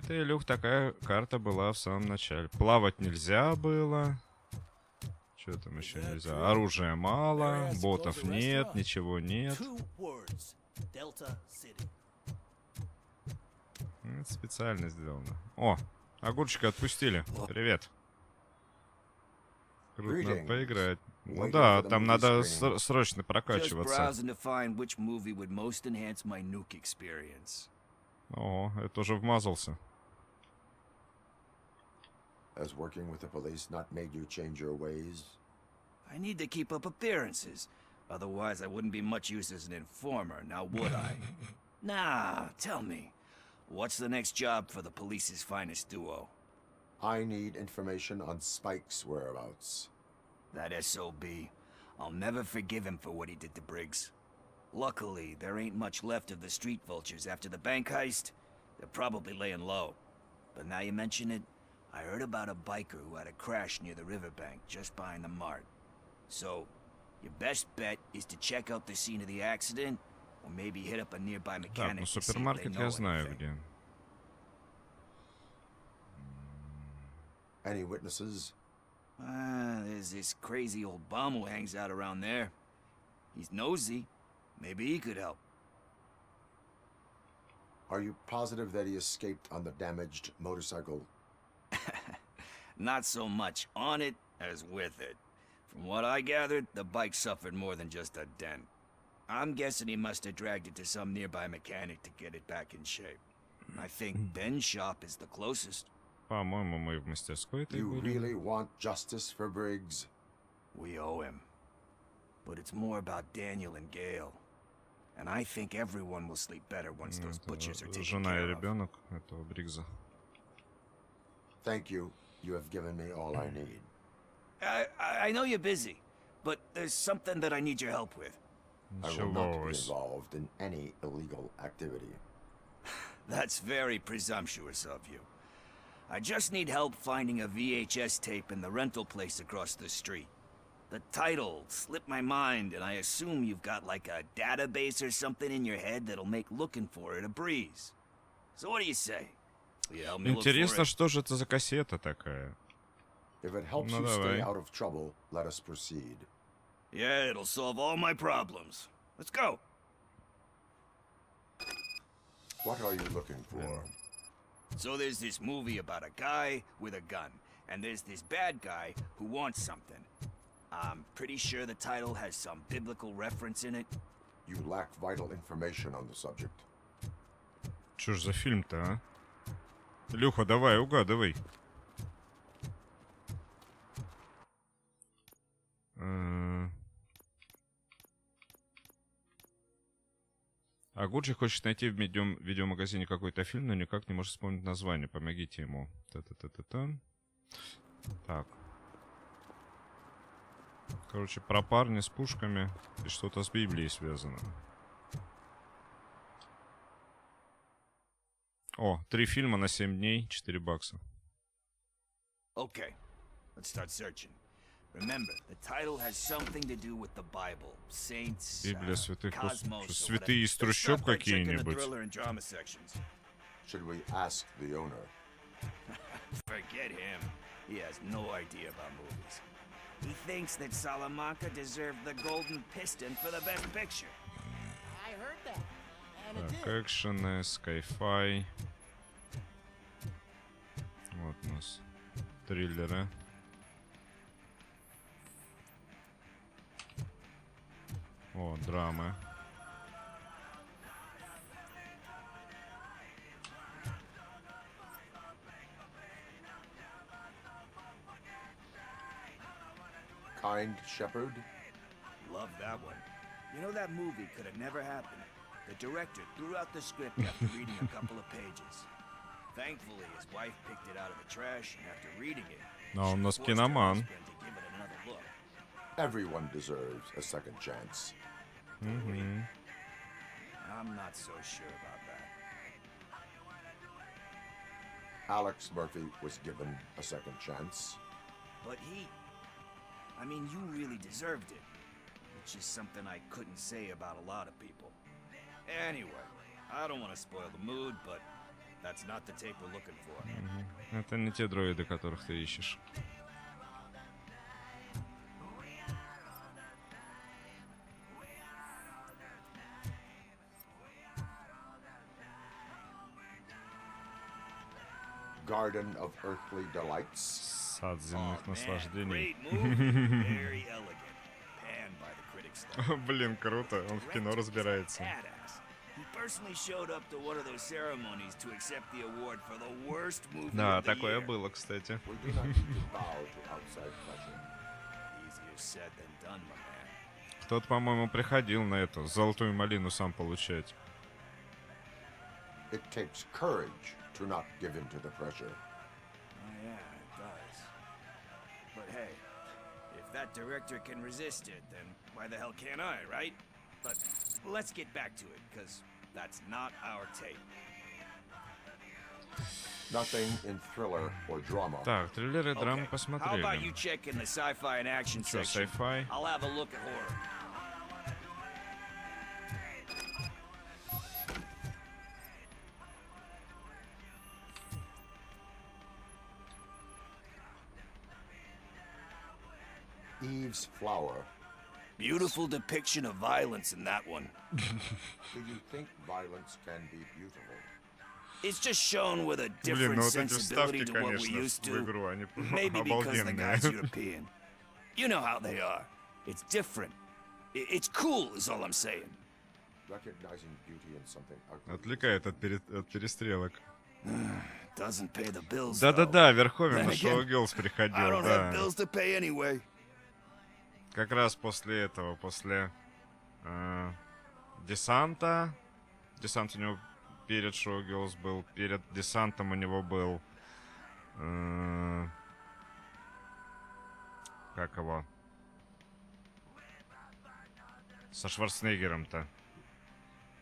Это, Илюх, такая карта была в самом начале. Плавать нельзя было. Что там еще нельзя? Оружия мало, ботов нет, ничего нет. Это специально сделано. О, огурчика отпустили. Привет. Круто, надо поиграть. Ну да, там надо срочно прокачиваться. О, это уже вмазался. Has working with the police not made you change your ways? I need to keep up appearances. Otherwise, I wouldn't be much use as an informer, now would I? Nah, tell me. What's the next job for the police's finest duo? I need information on Spike's whereabouts. That SOB. I'll never forgive him for what he did to Briggs. Luckily, there ain't much left of the street vultures after the bank heist. They're probably laying low. But now you mention it, I heard about a biker who had a crash near the riverbank just behind the mart. So, your best bet is to check out the scene of the accident, or maybe hit up a nearby mechanic. Так, ну супермаркет я знаю где. Any witnesses? There's this crazy old bum who hangs out around there. He's nosy. Maybe he could help. Are you positive that he escaped on the damaged motorcycle? Not so much on it as with it. From what I gathered, the bike suffered more than just a dent. I'm guessing he must have dragged it to some nearby mechanic to get it back in shape. I think Ben's shop is the closest. По-моему, мы в мастерской-то You были. really want justice for Briggs? We owe him. But it's more about Daniel and Gail. And I think everyone will sleep better once those butchers are taken Жена care и of. ребенок этого Бригза. Thank you. You have given me all I need. I know you're busy, but there's something that I need your help with. I will not be involved in any illegal activity. That's very presumptuous of you. I just need help finding a VHS tape in the rental place across the street. The title slipped my mind, and I assume you've got like a database or something in your head that'll make looking for it a breeze. So what do you say? Will you help me look for Интересно, it? что же это за кассета такая? If it helps Ну, you давай. stay out of trouble, let us proceed. Yeah, it'll solve all my problems. Let's go. What are you looking for? So there's this movie about a guy with a gun, and there's this bad guy who wants something. I'm pretty sure the title has some biblical reference in it. You lack vital information on the subject. Что ж за фильм-то, а? Илюха, давай, угадывай. Огурчик хочет найти в видеомагазине какой-то фильм, но никак не может вспомнить название. Помогите ему. Та-та-та-та-та. Так. Короче, про парня с пушками и что-то с Библией связано. О, 3 фильма на 7 дней, 4 бакса. Okay, let's start searching. Remember, the title has something to do with the Bible, saints, Библия святых, cosmos, святые из трущоб какие-нибудь. Should we ask the owner? Forget him. He has no idea about movies. He thinks that Salamanca deserved the Golden Piston for the Best Picture. I heard that. And it Так, did. экшены, скай-фай. Вот у нас триллеры. О, драмы. Kind Shepherd? Love that one. You know, that movie could have never happened. The director threw out the script after reading a couple of pages. Thankfully, his wife picked it out of the trash, and after reading it, Но он у нас forced her киноман. husband to give it another look. Everyone deserves a second chance. Мгм. I'm not so sure about that. Alex Murphy was given a second chance. But I mean, you really deserved it. Which is something I couldn't say about a lot of people. Anyway, I don't want to spoil the mood, but That's not the tape we're looking for. Это не те дроиды, которых ты ищешь. Garden of Earthly Delights. Сад земных наслаждений. Very elegant. Panned by the critics. Блин, круто, он в кино разбирается. He personally showed up to one of those ceremonies to accept the award for the worst movie Да, of the такое year. было, кстати. Easier said than done, my man. Кто-то, по-моему, приходил на эту золотую малину сам получать. It takes courage to not give in to the pressure. Oh yeah, it does. But hey, if that director can resist it, then why the hell can't I, right? But let's get back to it, because that's not our tape. Nothing in thriller or drama. Так, триллеры и драмы How about посмотрели. you check in the sci-fi and action Чё, section? sci-fi? I'll have a look at horror. Eve's Flower. Beautiful depiction of violence in that one. Do you think violence can be beautiful? It's just shown with a Блин, different ну вот эти sensibility вставки, to what we конечно, used в to. игру, они Maybe because the guy's обалденные. European. You know how they are. It's different. It's cool, is all I'm saying. Recognizing beauty in something ugly. Отвлекает от перестрелок. Doesn't pay the bills. Да-да-да, Верховен Then на again, шоу Girls I приходил, don't да. have bills to pay anyway. Как раз после этого, после десанта. Десант у него перед шоу Girls был. Перед десантом у него был... как его? Со Шварценеггером-то.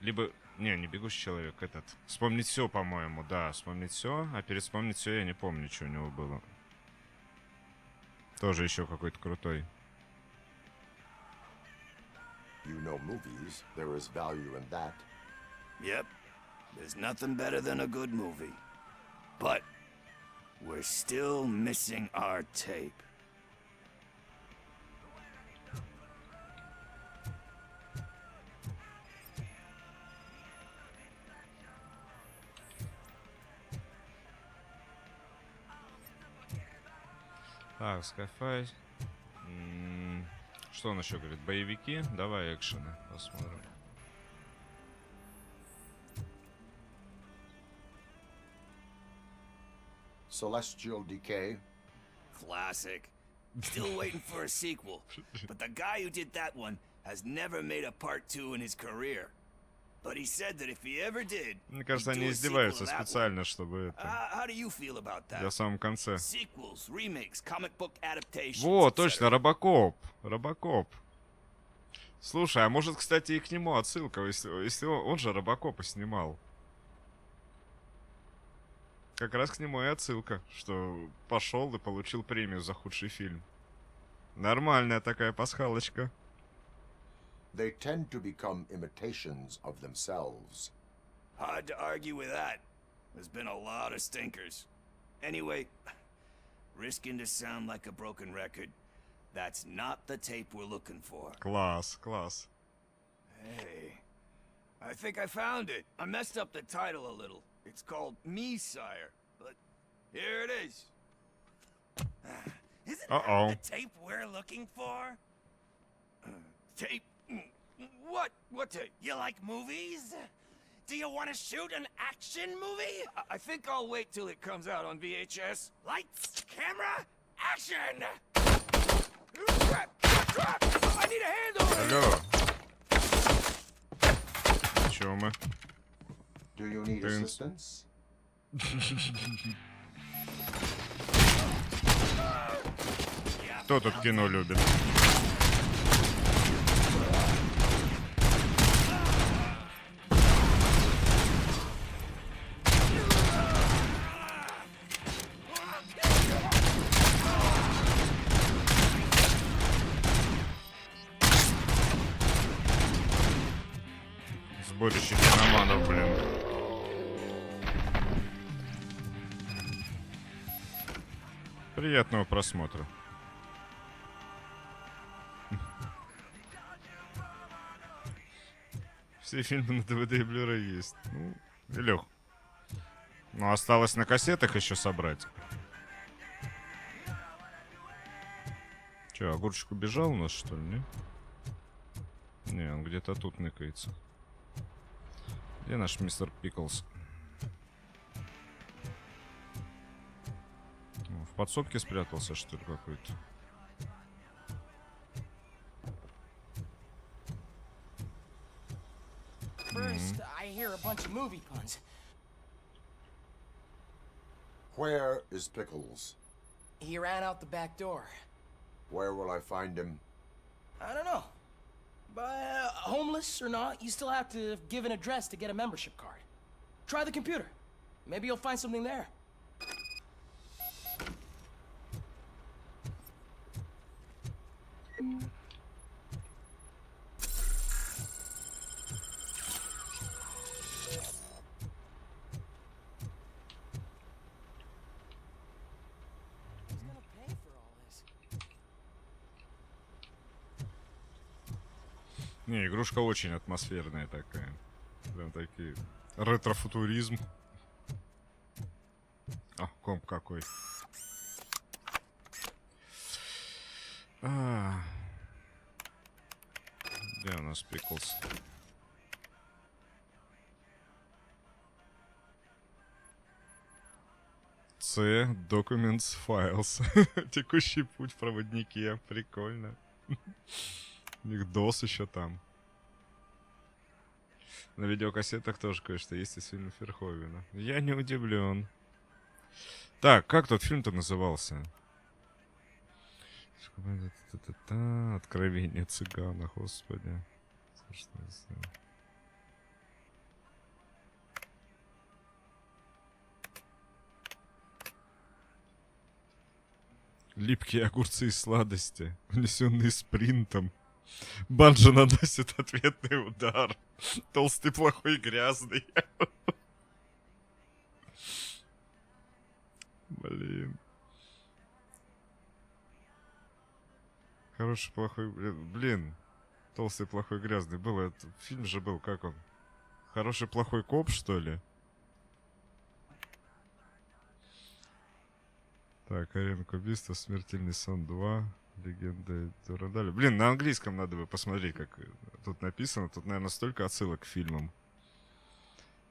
Либо... Не бегущий человек, этот. Вспомнить все, по-моему, да. Вспомнить все. А перед вспомнить все я не помню, что у него было. Тоже еще какой-то крутой. You know movies, there is value in that. Yep. There's nothing better than a good movie. But we're still missing our tape. Так, Skyfi. Что он еще говорит? Боевики? Давай экшены посмотрим. Celestial Decay. Classic. Still waiting for a sequel. But the guy who did that one has never made a part 2 in his career. But he said that if he ever did, Мне кажется, he'd они do a издеваются sequel to that специально, one. чтобы это... How do you feel about that? Для самом конце. Sequels, remakes, comic book adaptations. Вот, etc. точно, RoboCop. RoboCop. Слушай, а может, кстати, и к нему отсылка, если он же RoboCop снимал. Как раз к нему и отсылка, что пошел и получил премию за худший фильм. Нормальная такая пасхалочка. They tend to become imitations of themselves. Hard to argue with that. There's been a lot of stinkers. Anyway, risking to sound like a broken record, that's not the tape we're looking for. Класс, класс. Hey, I think I found it. I messed up the title a little. It's called Me, Sire. But here it is. Isn't Uh-oh. that the tape we're looking for? Tape? What? What tape? You like movies? Do you want to shoot an action movie? I think I'll wait till it comes out on VHS. Lights, camera, action! Crap! I need a hand over here! Алло. Чё мы? Do you need assistance? Кто тут кино любит? Сборище киноманов, блин. Приятного просмотра. Все фильмы на ДВД и Blu-ray есть. Ну, Илюх. Ну, осталось на кассетах еще собрать. Че, огурчик убежал у нас, что ли, не? Не, он где-то тут ныкается. Где наш мистер Пиклс? В подсобке спрятался, что ли, какой-то? First, I hear a bunch of movie puns. Where is Pickles? He ran out the back door. Where will I find him? I don't know. But homeless or not, you still have to give an address to get a membership card. Try the computer. Maybe you'll find something there. Не, игрушка очень атмосферная такая. Прям такие... Ретро-футуризм. А, комп какой. Где у нас Пиклс? С. Documents Files. Текущий путь в проводнике. Прикольно. У них DOS еще там. На видеокассетах тоже кое-что есть из фильма Ферховена. Я не удивлен. Так, как тот фильм-то назывался? Откровение цыгана, господи. Липкие огурцы и сладости, унесенные спринтом. Банджо наносит ответный удар. Толстый, плохой, грязный. Блин. Хороший, плохой... Блин. Толстый, плохой, грязный. Был это... Фильм же был, как он? Хороший, плохой коп, что ли? Так, арена убийства, смертельный сон 2, легенда Дурадаля. Блин, на английском надо бы посмотреть, как тут написано. Тут, наверное, столько отсылок к фильмам.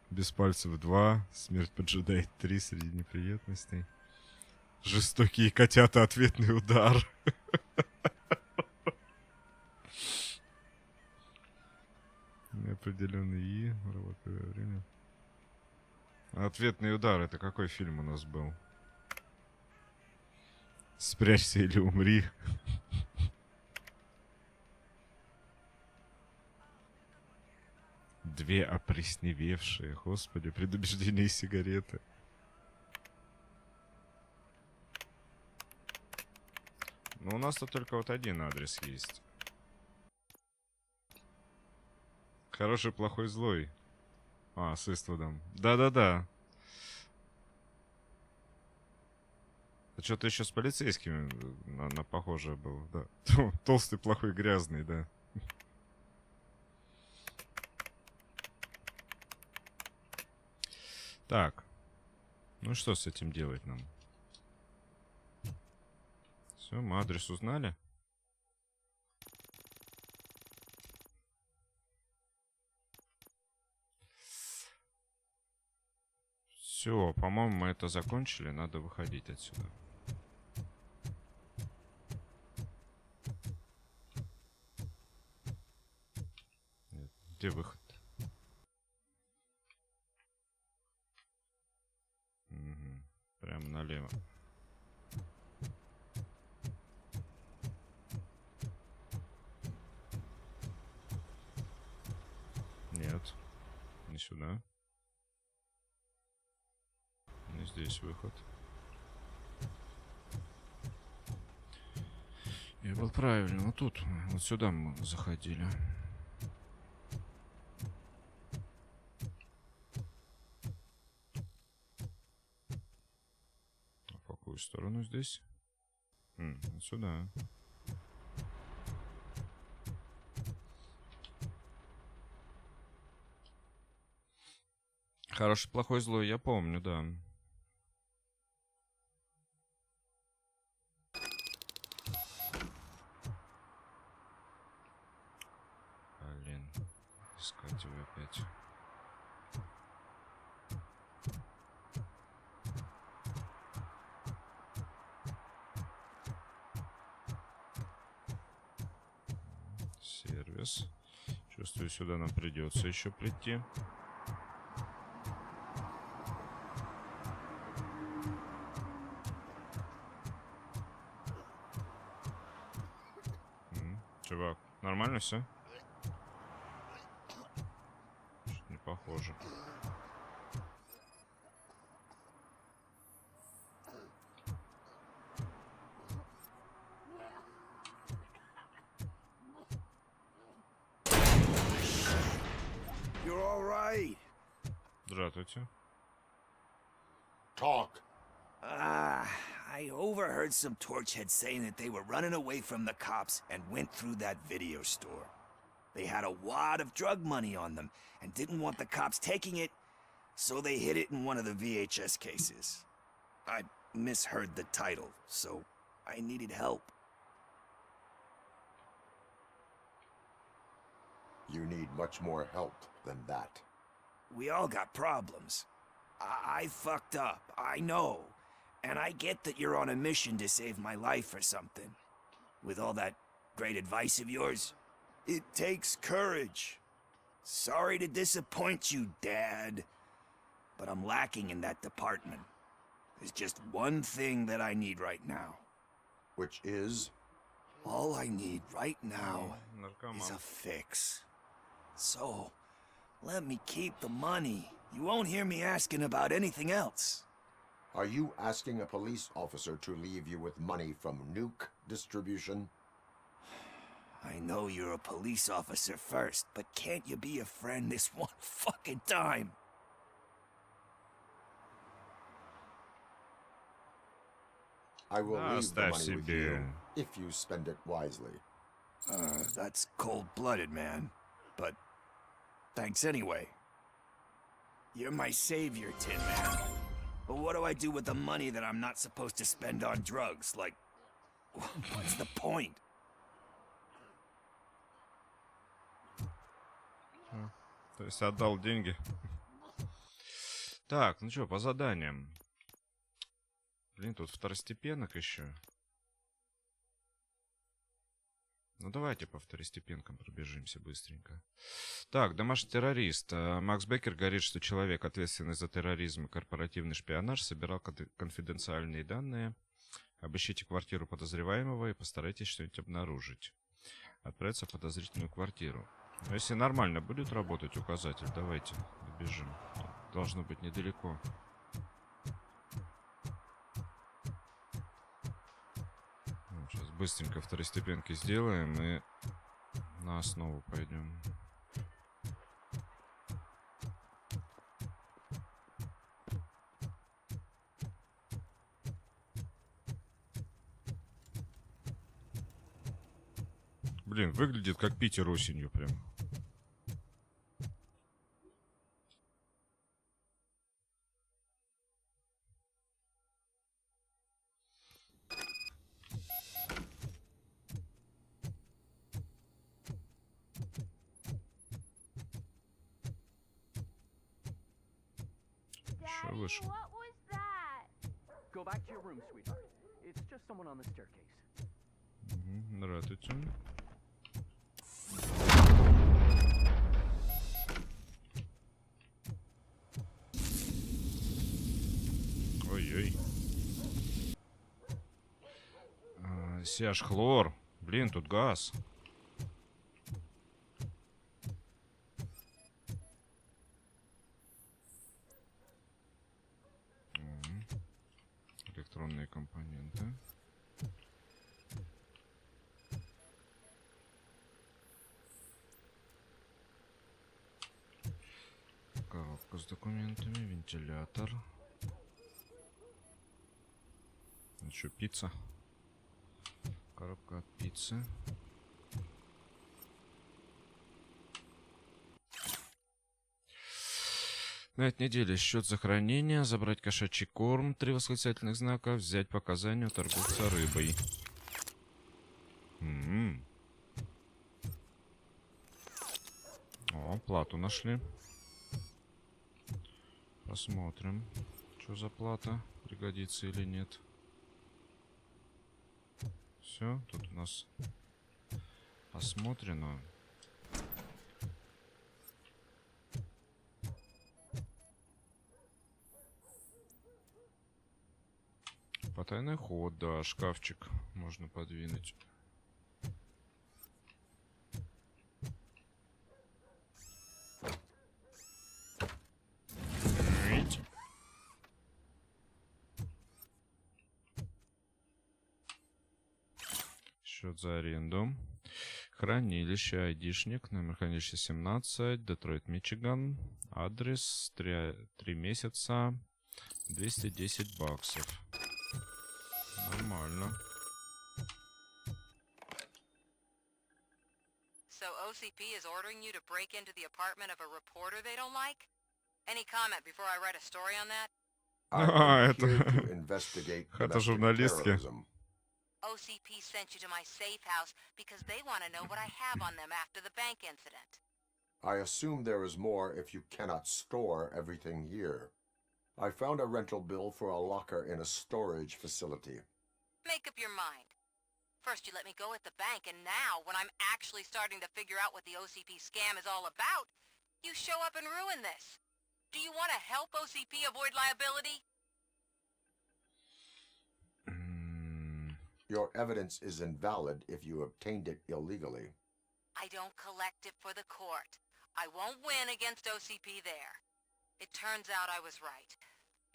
Без пальцев 2, смерть поджидает 3 среди неприятностей. Жестокие котята, ответный удар. Неопределенный И, работает время. Ответный удар, это какой фильм у нас был? Спрячься или умри. Две опресневевшие, господи, предубеждение и сигареты. Ну, у нас тут только вот один адрес есть. Хороший, плохой, злой. А, с Иствудом. Да-да-да. Что-то еще с полицейскими на похоже было, да. Толстый, плохой, грязный, да. Так. Ну что с этим делать нам? Все, мы адрес узнали. Все, по-моему, мы это закончили. Надо выходить отсюда. Нет, где выход? Угу. Прямо налево. Нет, не сюда. Не здесь выход. Я был правильно. Вот тут, вот сюда мы заходили. А в какую сторону здесь? Сюда. Хороший, плохой, злой, я помню, да. Блин, искать его опять. Сервис. Чувствую, сюда нам придется еще прийти. Чувак, нормально все? Что-то не похоже. You're all right. Здравствуйте. Talk. I overheard some torchheads saying that they were running away from the cops and went through that video store. They had a wad of drug money on them and didn't want the cops taking it, so they hid it in one of the VHS cases. I misheard the title, so I needed help. You need much more help than that. We all got problems. I fucked up, I know. And I get that you're on a mission to save my life or something. With all that great advice of yours, it takes courage. Sorry to disappoint you, Dad. But I'm lacking in that department. There's just one thing that I need right now. Which is? All I need right now is a fix. So, let me keep the money. You won't hear me asking about anything else. Are you asking a police officer to leave you with money from nuke distribution? I know you're a police officer first, but can't you be a friend this one fucking time? I will leave the money with you себе. if you spend it wisely. That's cold-blooded, man. But thanks anyway. You're my savior, Tin Man. But what do I do with the money that I'm not supposed to spend on drugs? Like, what's the point? То есть отдал деньги. Так, ну что, по заданиям. Блин, тут второстепенок еще. Ну давайте по второстепенкам пробежимся быстренько. Так, домашний террорист. Макс Беккер говорит, что человек, ответственный за терроризм и корпоративный шпионаж, собирал конфиденциальные данные. Обыщите квартиру подозреваемого и постарайтесь что-нибудь обнаружить. Отправиться в подозрительную квартиру. Но если нормально будет работать указатель, давайте добежим. Должно быть недалеко. Сейчас быстренько второстепенки сделаем и на основу пойдем. Блин, выглядит как Питер осенью прям. Вышел. Go back to your room, sweetheart. It's just someone on the staircase. Здравствуйте. Ой-ой. Сяж хлор. Блин, тут газ. Электронные компоненты. Коробка с документами, вентилятор. Ну что, пицца? Коробка от пиццы. На этой неделе счет за хранение, забрать кошачий корм, 3 восклицательных знака, взять показания у торговца рыбой. О, плату нашли. Посмотрим, что за плата, пригодится или нет. Все, тут у нас осмотрено. Потайный ход, да, шкафчик можно подвинуть. Счет за аренду. Хранилище, айдишник, номер хранилища 17, Детройт, Мичиган. Адрес 3 месяца, 210 баксов. Нормально. So OCP is ordering you to break into the apartment of a reporter they don't like? Any comment before I write a story on that? Это журналистки. OCP sent you to my safe house because they want to know what I have on them after the bank incident. I assume there is more if you cannot store everything here. I found a rental bill for a locker in a storage facility. Make up your mind. First you let me go at the bank, and now, when I'm actually starting to figure out what the OCP scam is all about, you show up and ruin this. Do you want to help OCP avoid liability? Your evidence is invalid if you obtained it illegally. I don't collect it for the court. I won't win against OCP there. It turns out I was right.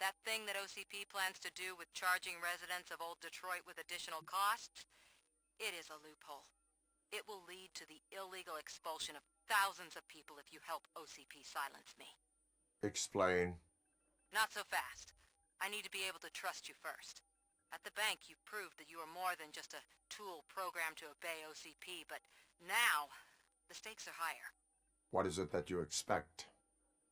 That thing that OCP plans to do with charging residents of Old Detroit with additional costs, it is a loophole. It will lead to the illegal expulsion of thousands of people if you help OCP silence me. Explain. Not so fast. I need to be able to trust you first. At the bank, you've proved that you are more than just a tool programmed to obey OCP, but now, the stakes are higher. What is it that you expect?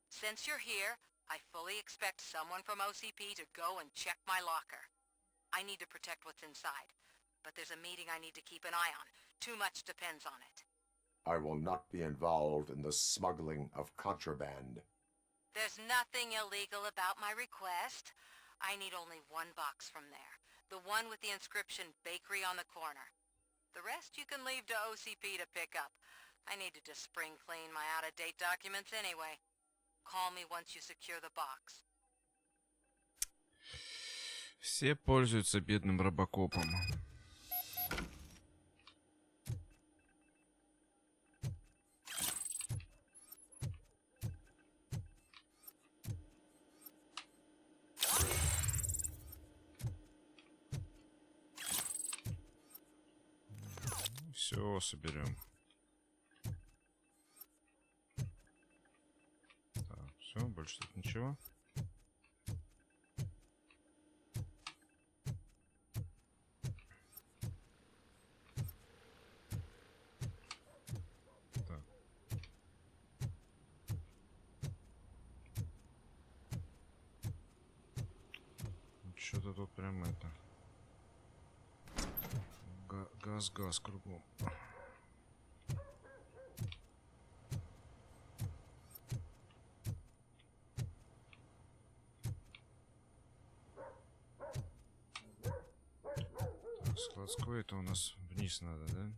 Since you're here, I fully expect someone from OCP to go and check my locker. I need to protect what's inside, but there's a meeting I need to keep an eye on. Too much depends on it. I will not be involved in the smuggling of contraband. There's nothing illegal about my request. I need only one box from there. The one with the inscription Bakery on the corner. The rest you can leave to OCP to pick up. I need to just spring clean my out-of-date documents anyway. Call me once you secure the box. Все пользуются бедным робокопом. Все соберем. Так, все, больше тут ничего. Так. Что-то тут прям это. Газ кругом. Так, складской это у нас вниз надо, да?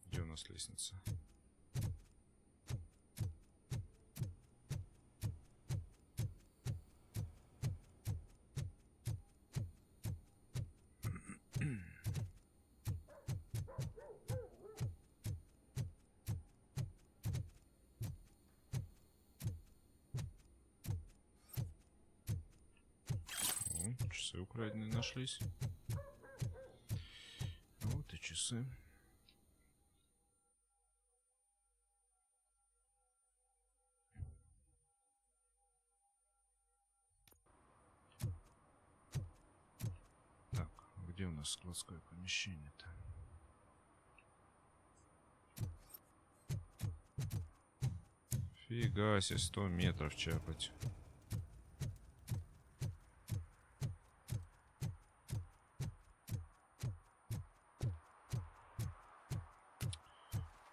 Где у нас лестница? Часы украденные нашлись. Вот и часы. Так, где у нас складское помещение-то? Фига себе, 100 метров чапать.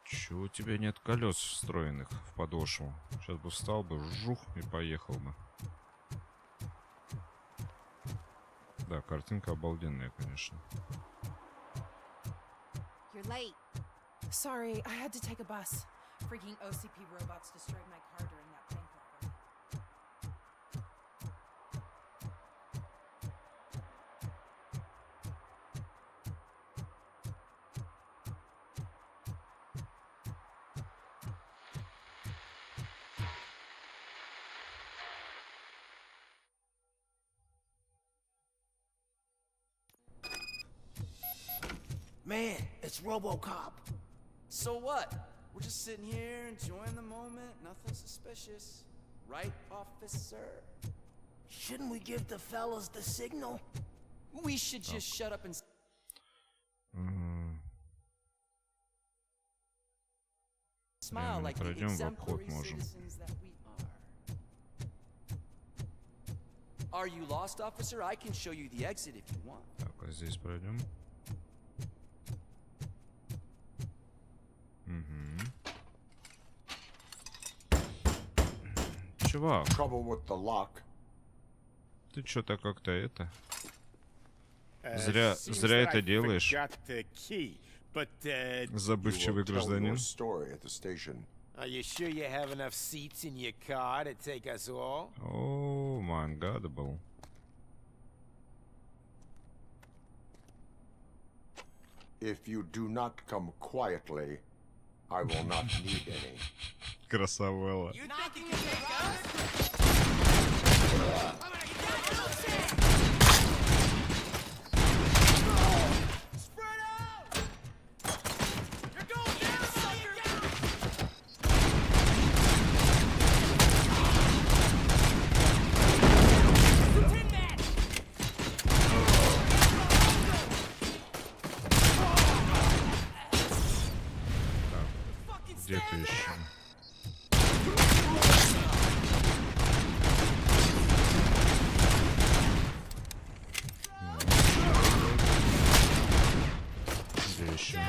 Чего у тебя нет колес встроенных в подошву? Сейчас бы встал бы, жух, и поехал бы. Да, картинка обалденная, конечно. You're late. Sorry, I had to take a bus. Freaking OCP robots destroyed my car during that bank robbery. Man, it's RoboCop. So what? We're just sitting here enjoying the moment. Nothing suspicious. Right, officer? Shouldn't we give the fellas the signal? We should just shut up and... Smile like the exemplary citizens that we are. Are you lost, officer? I can show you the exit if you want. Так, а здесь пройдем. Чувак, ты что-то как-то это... Зря это делаешь. Забывчивый гражданин. О, мангадабл. If you do not come quietly, I will not need any. Красавелла. Где ты еще? Где еще?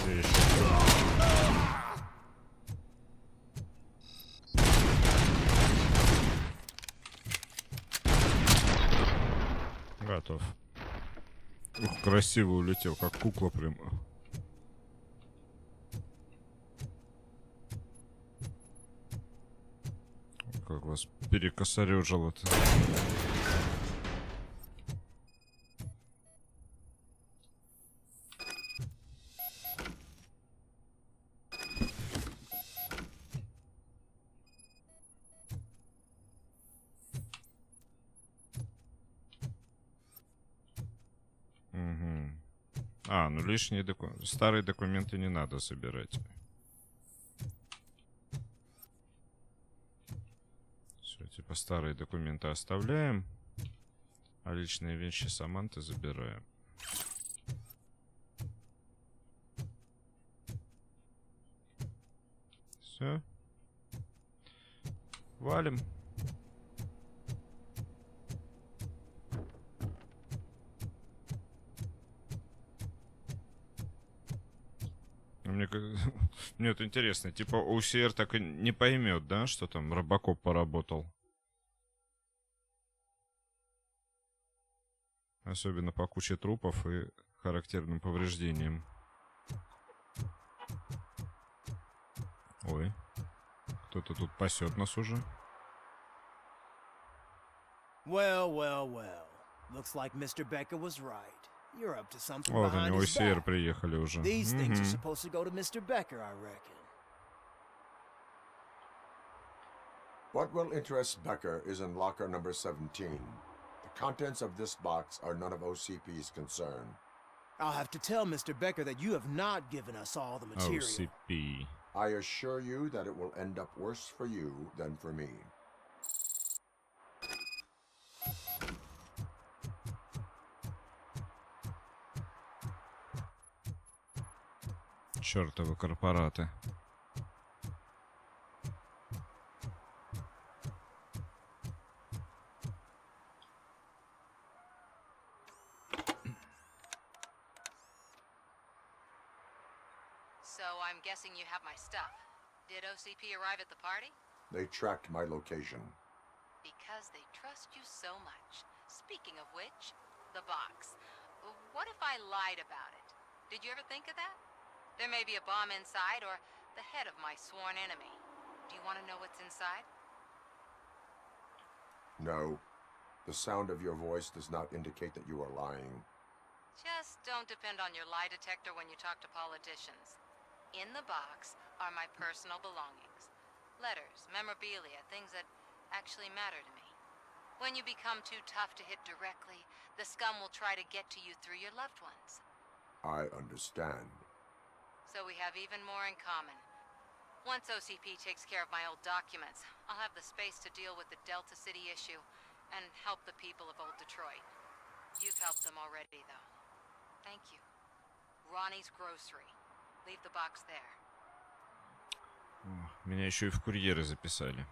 Где еще? Готов. Ух, красиво улетел, как кукла прям. Как вас перекосорежило-то. А, ну лишние документы. Старые документы не надо собирать. Все, типа старые документы оставляем, а личные вещи Саманты забираем. Все. Валим. Мне это интересно, типа УСР так и не поймет, да, что там RoboCop поработал. Особенно по куче трупов и характерным повреждениям. Ой, кто-то тут пасет нас уже. Well, well, well. Looks like Mr. Becker was right. You're up to something Вот behind они, his ОСР back. приехали уже. These things are supposed to go to Mr. Becker, I reckon. What will interest Becker is in locker number 17. The contents of this box are none of OCP's concern. I'll have to tell Mr. Becker that you have not given us all the material. OCP. I assure you that it will end up worse for you than for me. Чёртовы корпораты. So I'm guessing you have my stuff. Did OCP arrive at the party? They tracked my location. Because they trust you so much. Speaking of which, the box. What if I lied about it? Did you ever think of that? There may be a bomb inside or the head of my sworn enemy. Do you want to know what's inside? No. The sound of your voice does not indicate that you are lying. Just don't depend on your lie detector when you talk to politicians. In the box are my personal belongings. Letters, memorabilia, things that actually matter to me. When you become too tough to hit directly, the scum will try to get to you through your loved ones. I understand. So we have even more in common. Once OCP takes care of my old documents, I'll have the space to deal with the Delta City issue and help the people of Old Detroit. You've helped them already, though. Thank you. Ronnie's Grocery. Leave the box there. Меня еще и в курьеры записали.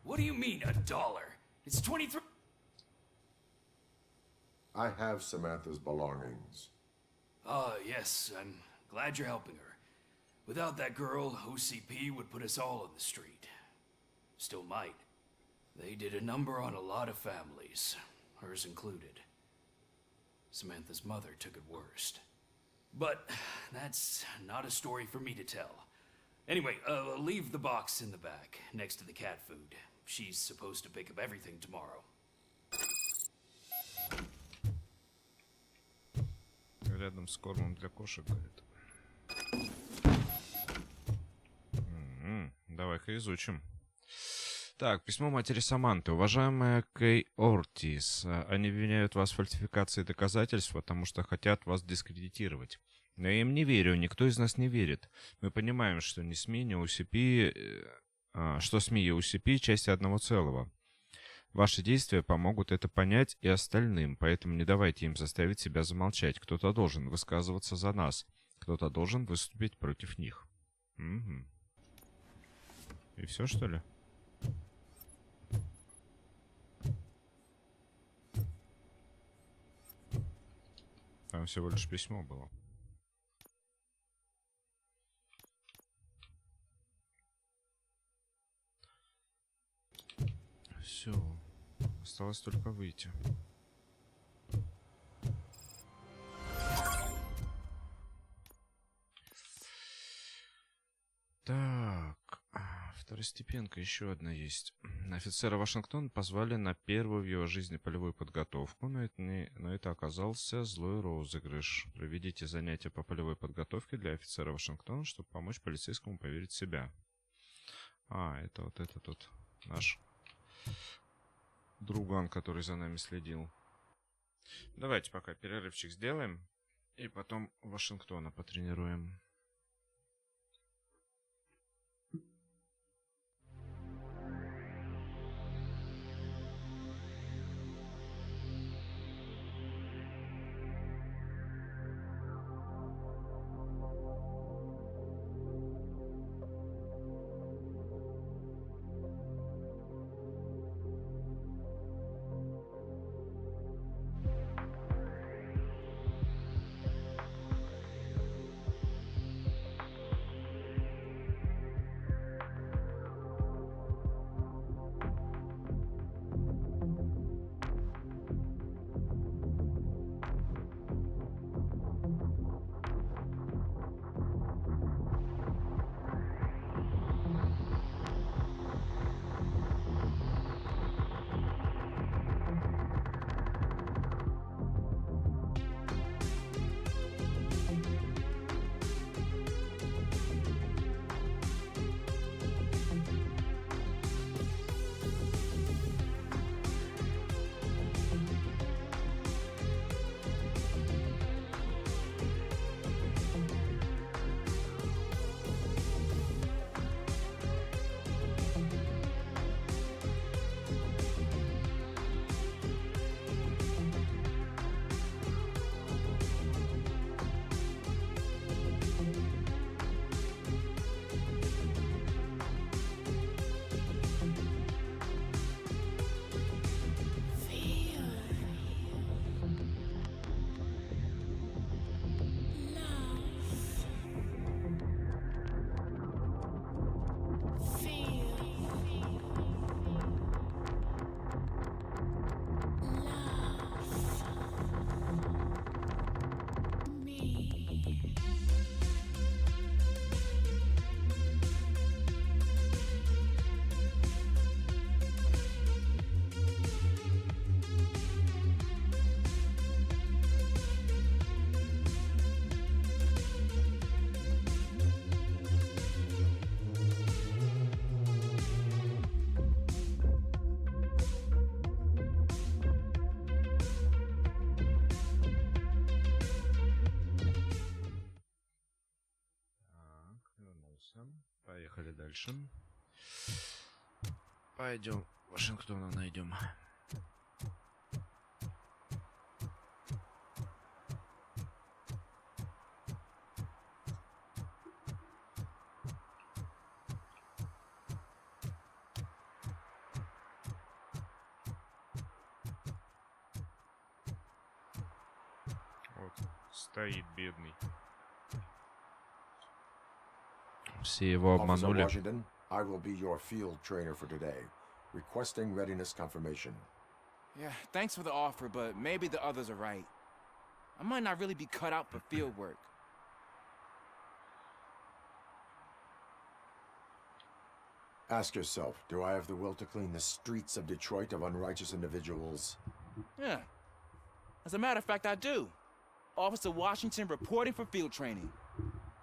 What do you mean, $1? It's 23. I have Samantha's belongings. Ah, yes, I'm glad you're helping her. Without that girl, OCP would put us all on the street. Still might. They did a number on a lot of families, hers included. Samantha's mother took it worst. But that's not a story for me to tell. Anyway, leave the box in the back, next to the cat food. She's supposed to pick up everything tomorrow. Рядом с кормом для кошек, говорит. Давай-ка изучим. Так, письмо матери Саманты. Уважаемая Кей Ортис, они обвиняют вас в фальсификации доказательств, потому что хотят вас дискредитировать. Но я им не верю, никто из нас не верит. Мы понимаем, что ни СМИ, ни УСП, что СМИ и УСП части одного целого. Ваши действия помогут это понять и остальным, поэтому не давайте им заставить себя замолчать. Кто-то должен высказываться за нас, кто-то должен выступить против них. Угу. И все, что ли? Там всего лишь письмо было. Все. Осталось только выйти. Так. Второстепенка еще одна есть. Офицера Вашингтона позвали на первую в его жизни полевую подготовку, но это оказался злой розыгрыш. Проведите занятия по полевой подготовке для офицера Вашингтона, чтобы помочь полицейскому поверить в себя. Это вот этот вот наш друган, который за нами следил. Давайте пока перерывчик сделаем и потом Вашингтона потренируем. Поехали дальше. Пойдем Вашингтона найдем. Вот, стоит бедный. Все его обманули. Washington, I will be your field trainer for today. Requesting readiness confirmation. Yeah, thanks for the offer, but maybe the others are right. I might not really be cut out for field work. Ask yourself, do I have the will to clean the streets of Detroit of unrighteous individuals? Yeah. As a matter of fact, I do. Officer Washington reporting for field training.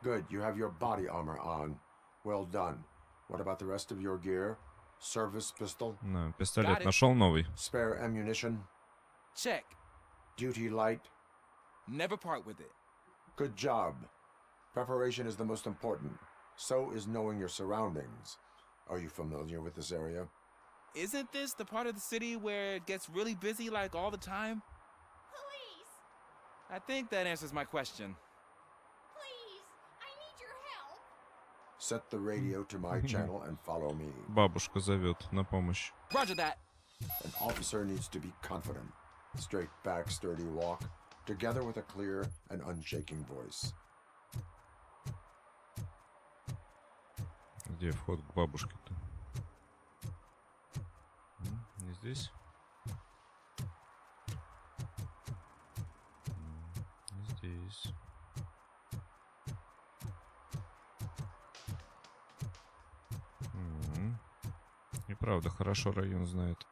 Good, you have your body armor on. Well done. What about the rest of your gear? Service pistol? No, пистолет нашел новый. Spare ammunition? Check. Duty light? Never part with it. Good job. Preparation is the most important. So is knowing your surroundings. Are you familiar with this area? Isn't this the part of the city where it gets really busy like all the time? Police! I think that answers my question. Please, I need your help. Set the radio to my channel and follow me. Бабушка зовет на помощь. Roger that. An officer needs to be confident. Straight back, sturdy walk, together with a clear and unshaking voice. Где вход к бабушке-то? Не здесь? Не здесь. И правда, хорошо район знает.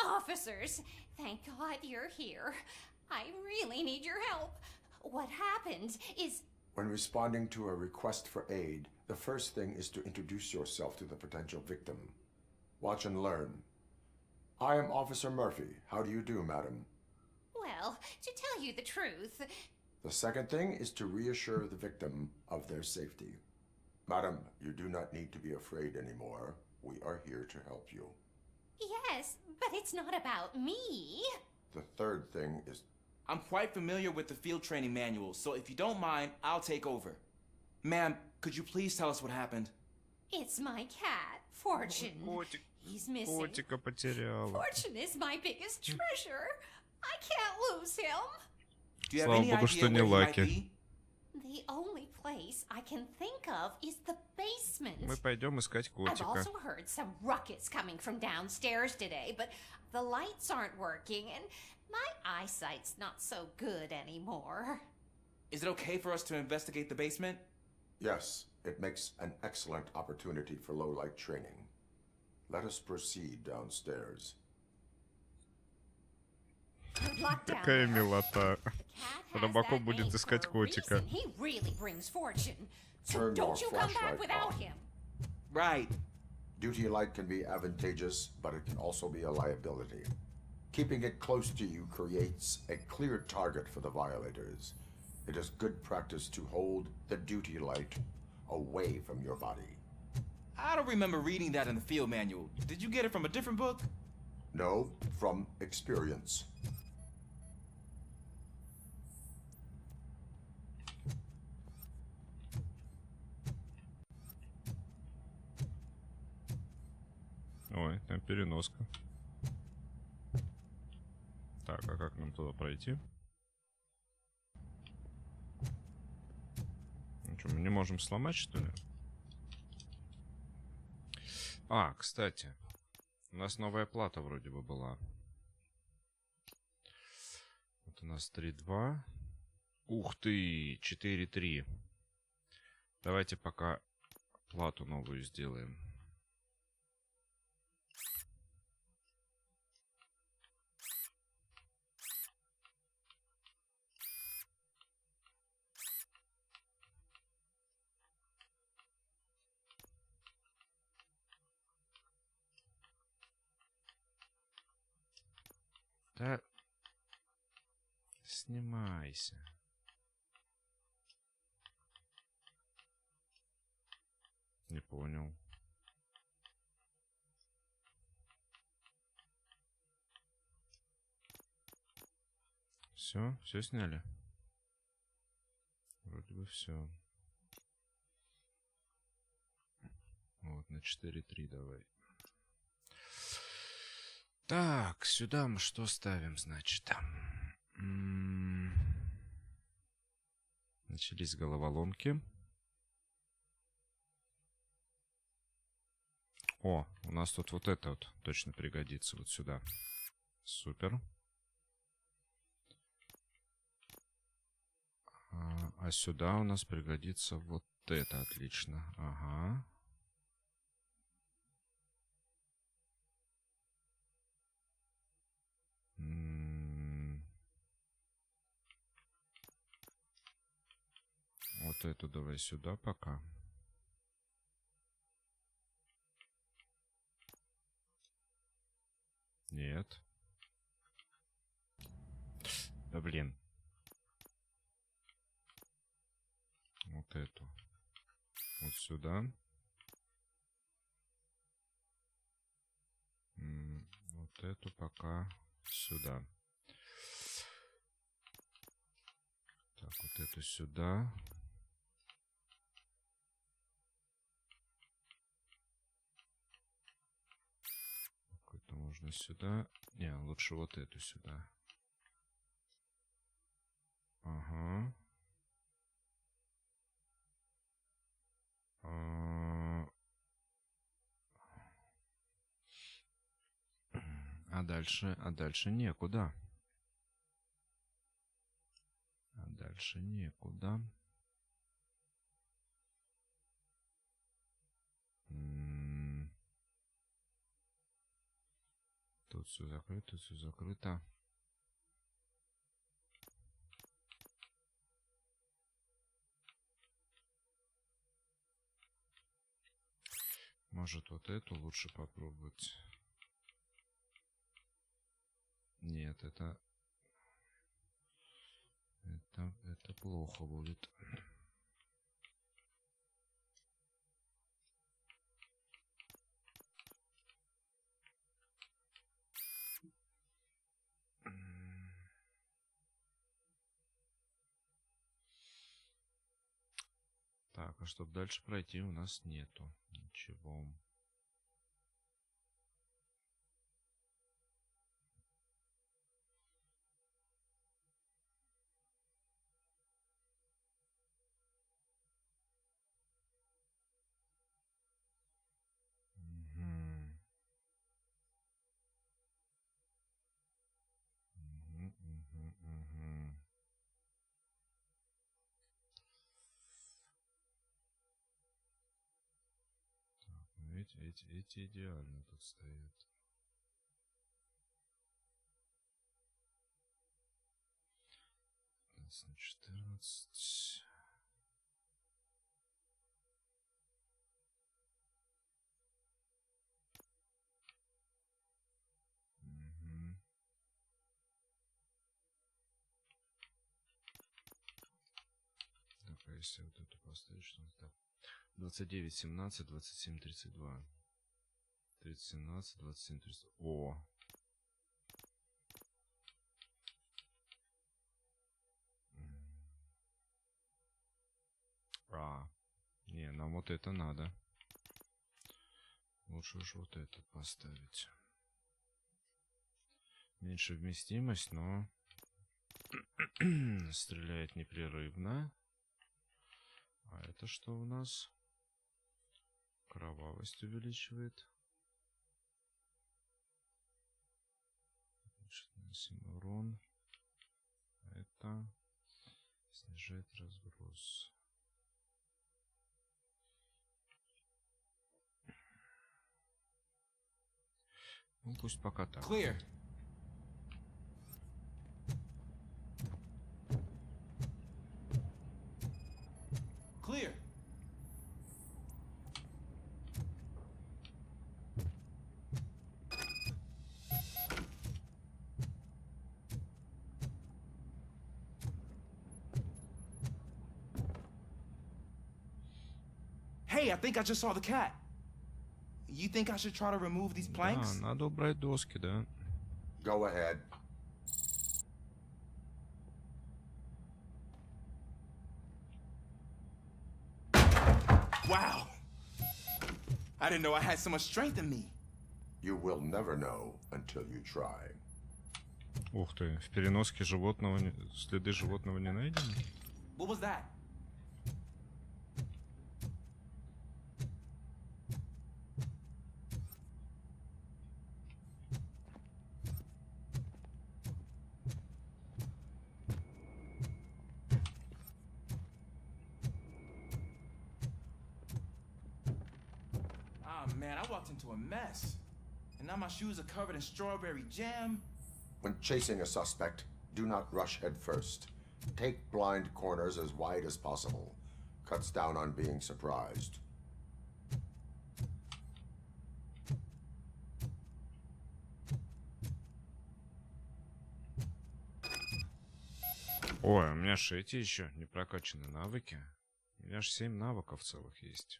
Officers, thank God you're here. I really need your help. What happened is... When responding to a request for aid, the first thing is to introduce yourself to the potential victim. Watch and learn. I am Officer Murphy. How do you do, madam? Well, to tell you the truth... The second thing is to reassure the victim of their safety. Madam, you do not need to be afraid anymore. We are here to help you. Yes, but it's not about me. The third thing is... I'm quite familiar with the field training manual, so if you don't mind, I'll take over. Ma'am, could you please tell us what happened? It's my cat, Fortune. He's missing. Котика потеряла. Fortune is my biggest treasure. I can't lose him. Do you have Слава any богу, idea что не where he might Лаки. be? The only place I can think of is the basement. Мы пойдем искать I've котика. also heard some ruckus coming from downstairs today, but the lights aren't working and my eyesight's not so good anymore. Is it okay for us to investigate the basement? Yes, it makes an excellent opportunity for low-light training. Let us proceed downstairs. Good luck down Какая there. милота. Has Робокоп that будет name искать for a котика. reason. He really brings fortune. So Turn don't your you come back flashlight without on. him. Right. Duty light can be advantageous, but it can also be a liability. Keeping it close to you creates a clear target for the violators. It is good practice to hold the duty light away from your body. I don't remember reading that in the field manual. Did you get it from a different book? No, from experience. Ой, там переноска. Так, а как нам туда пройти? Ну что, мы не можем сломать, что ли? А, кстати. У нас новая плата вроде бы была. Вот у нас 3.2. Ух ты, 4.3. Давайте пока плату новую сделаем. Да, Снимайся. Не понял. Все сняли? Вроде бы все. Вот, на 4.3 давай. Так, сюда мы что ставим, значит? Начались головоломки. О, у нас тут вот это вот точно пригодится вот сюда. Супер. А сюда у нас пригодится вот это, отлично. Ага. Вот эту давай сюда пока. Нет. Да блин. Вот эту. Вот сюда. Вот эту пока сюда. Так, вот эту сюда. Какую-то можно сюда. Не, лучше вот эту сюда. Ага. А дальше некуда. А дальше некуда. Тут все закрыто, тут все закрыто. Может, вот эту лучше попробовать. Нет, это плохо будет. Так, а чтобы дальше пройти, у нас нету ничего. Эти идеально тут стоят. На 14. Так, а если вот эту поставить, что так? 29, 17, 27, 32. 30, 17, 27, 32. О! Не, нам вот это надо. Лучше уж вот этот поставить. Меньше вместимость, но стреляет непрерывно. А это что у нас? Кровавость увеличивает. Наносим урон. Это снижает разброс. Ну, пусть пока так. Clear. Clear. Hey, I think I just saw the cat. You think I should try to remove these planks? Да, надо убрать доски, да. Go ahead. Wow. I didn't know I had so much strength in me. You will never know until you try. Ух ты, в переноске животного следы животного не найдены. What was that? Man, I walked into a mess. And now my shoes are covered in strawberry jam. When chasing a suspect, do not rush head first. Take blind corners as wide as possible. Cuts down on being surprised. Ой, у меня же эти еще не прокачаны навыки. У меня же 7 навыков целых есть.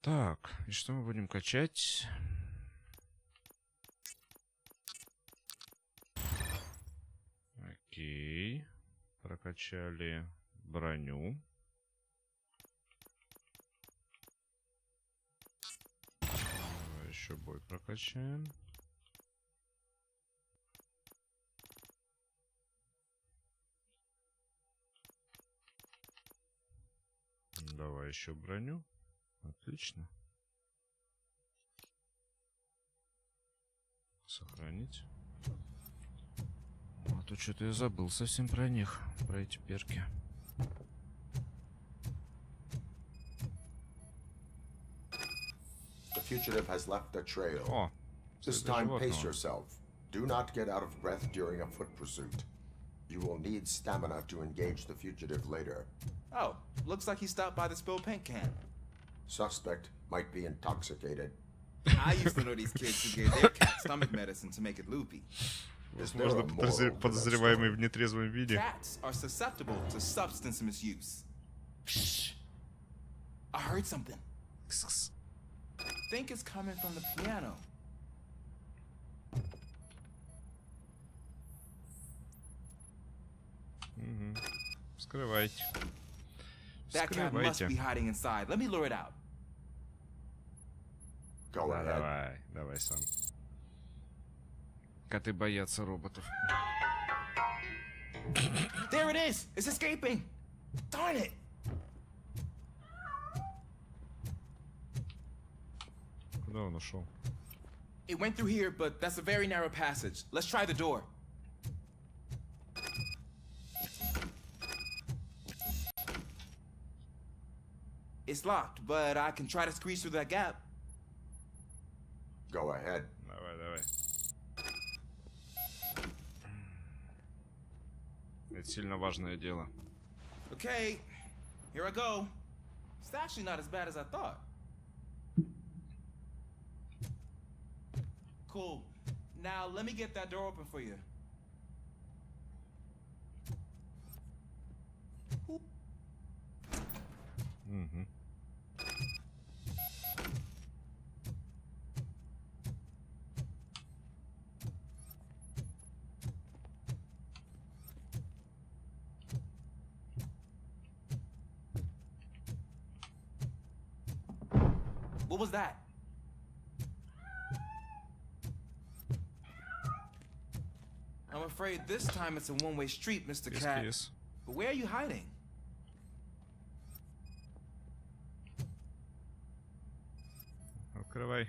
Так, и что мы будем качать? Окей. Прокачали броню. Давай еще бой прокачаем. Давай еще броню. Отлично. Сохранить. А то что-то я забыл совсем про них, про эти перки. The fugitive has left a trail. О, this time pace yourself. Do not get out of breath during a foot pursuit. You will need stamina to engage the fugitive later. Oh, looks like he stopped by the spilled paint can. Suspect might be intoxicated. I used to know these kids who gave their cat stomach medicine to make it loopy. Возможно, подозреваемый в нетрезвом виде. Cats are susceptible to substance misuse. Shh. I heard something. Think it's coming from the piano. Вскрывайте. That cat must be hiding inside. Let me lure it out. Go ahead. Давай сам. Коты боятся роботов. There it is! It's escaping! Darn it! Куда он ушел? It went through here, but that's a very narrow passage. Let's try the door. It's locked, but I can try to squeeze through that gap. Go ahead. Давай. Это сильно важное дело. Okay, here I go. It's actually not as bad as I thought. Cool. Now let me get that door open for you. Угу. What was that? I'm afraid this time it's a one-way street, Mr. Cat. Yes. But where are you hiding? Открывай.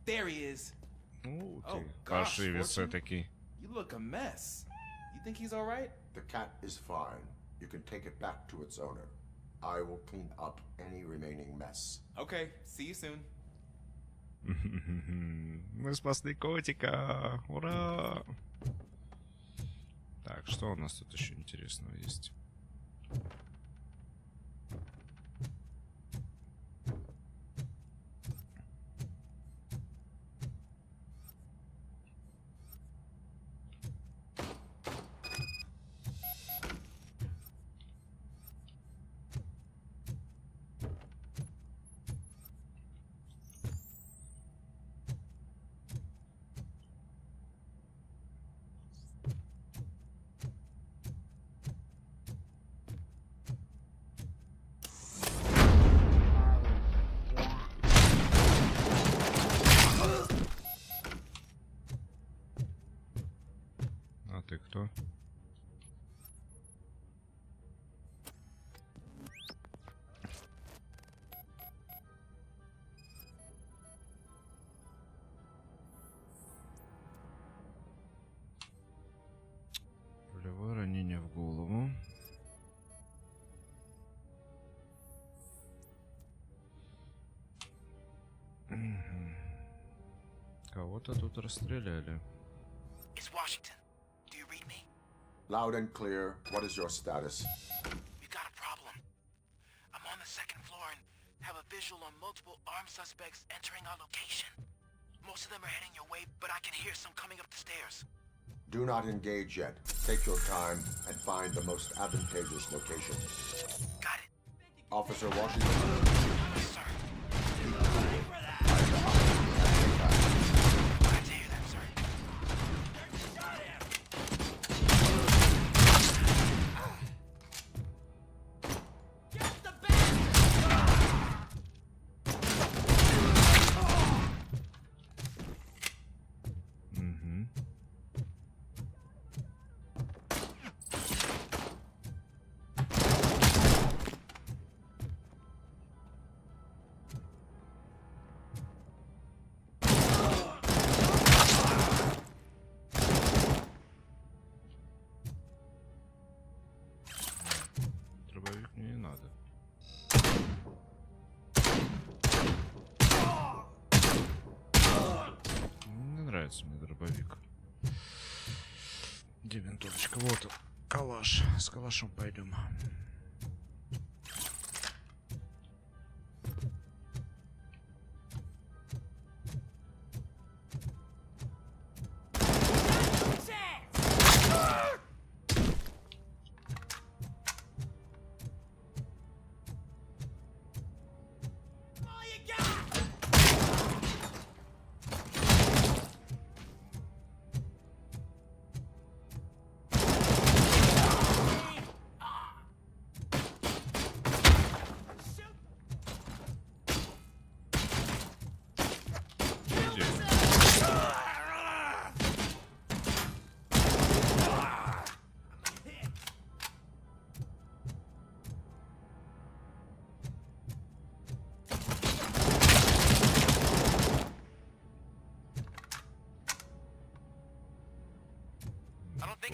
There he is. Oh, паршивец все-таки. You look a mess. You think he's all right? The cat is fine. You can take it back to its owner. I will clean up any remaining mess. Okay, see you soon. Мы спасли котика! Ура! Так, что у нас тут еще интересного есть? Кого-то тут расстреляли. It's Washington. Do you read me? Loud and clear. What is your status? We got a problem. I'm on the second floor and have a visual on multiple armed suspects entering our location. Most of them are heading your way, but I can hear some coming up the stairs. Do not engage yet. Take your time and find the most advantageous location. Got it. Officer Washington. Yes, sir. Дробовик мне не надо. Не нравится мне дробовик. Где винтовочка? Вот он. Калаш. С калашом пойдем.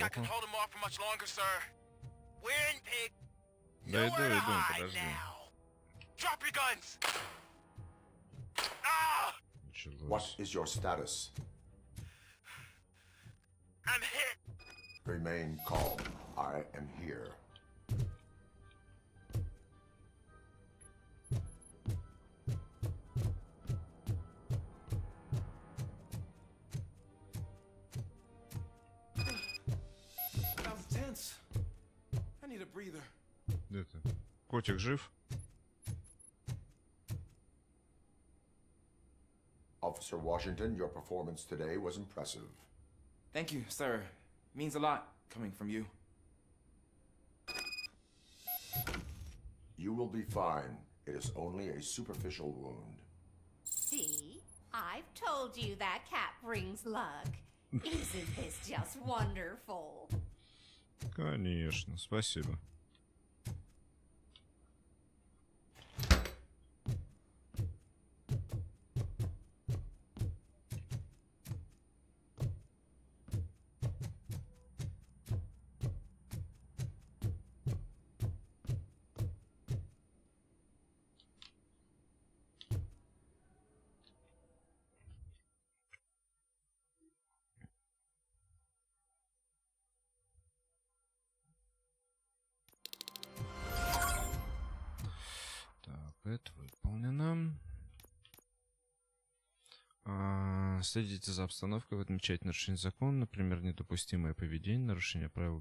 I can hold him off for much longer, sir. We're in pig. Да иду, подожди. Drop your guns. Ah! What is your status? I'm hit. Remain calm. I am here. Где ты? Котик жив? Officer Washington, your performance today was impressive. Thank you, sir. Means a lot coming from you. You will be fine. It is only a superficial wound. See? I've told you that cat brings luck. Isn't this just wonderful? Конечно, спасибо. Это выполнено. Следите за обстановкой в отмечать нарушение закона, например, недопустимое поведение, нарушение правил.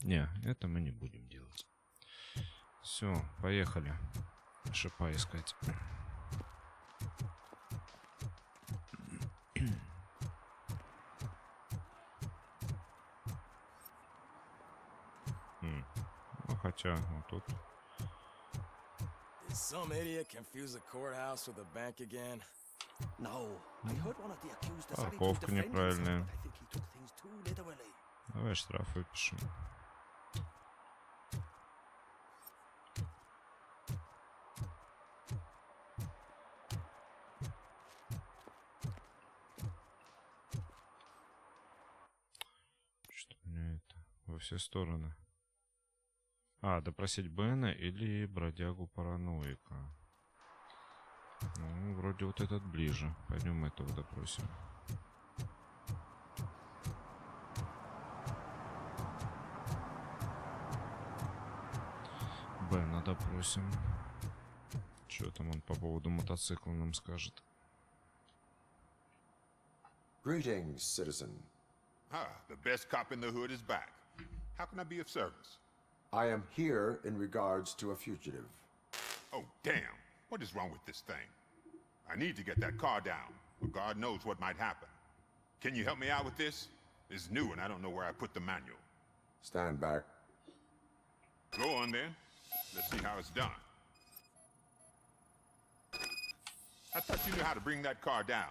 Не, это мы не будем делать. Все, поехали. Шипа искать. Ну, хотя, вот тут. Some idiot confused the courthouse with a bank again. No, I heard one of the accused decided to Парковка defend himself, неправильная. but I think he took things too literally. Давай штраф выпишем. Что у меня это? Во все стороны. Допросить Бена или бродягу параноика. Ну, вроде вот этот ближе. Пойдем этого допросим. Бена допросим. Что там он по поводу мотоцикла нам скажет? Greetings, citizen. Ah, the best cop in the hood is back. How can I be of service? I am here in regards to a fugitive. Oh, damn. What is wrong with this thing? I need to get that car down, but God knows what might happen. Can you help me out with this? It's new and I don't know where I put the manual. Stand back. Go on then. Let's see how it's done. I thought you knew how to bring that car down.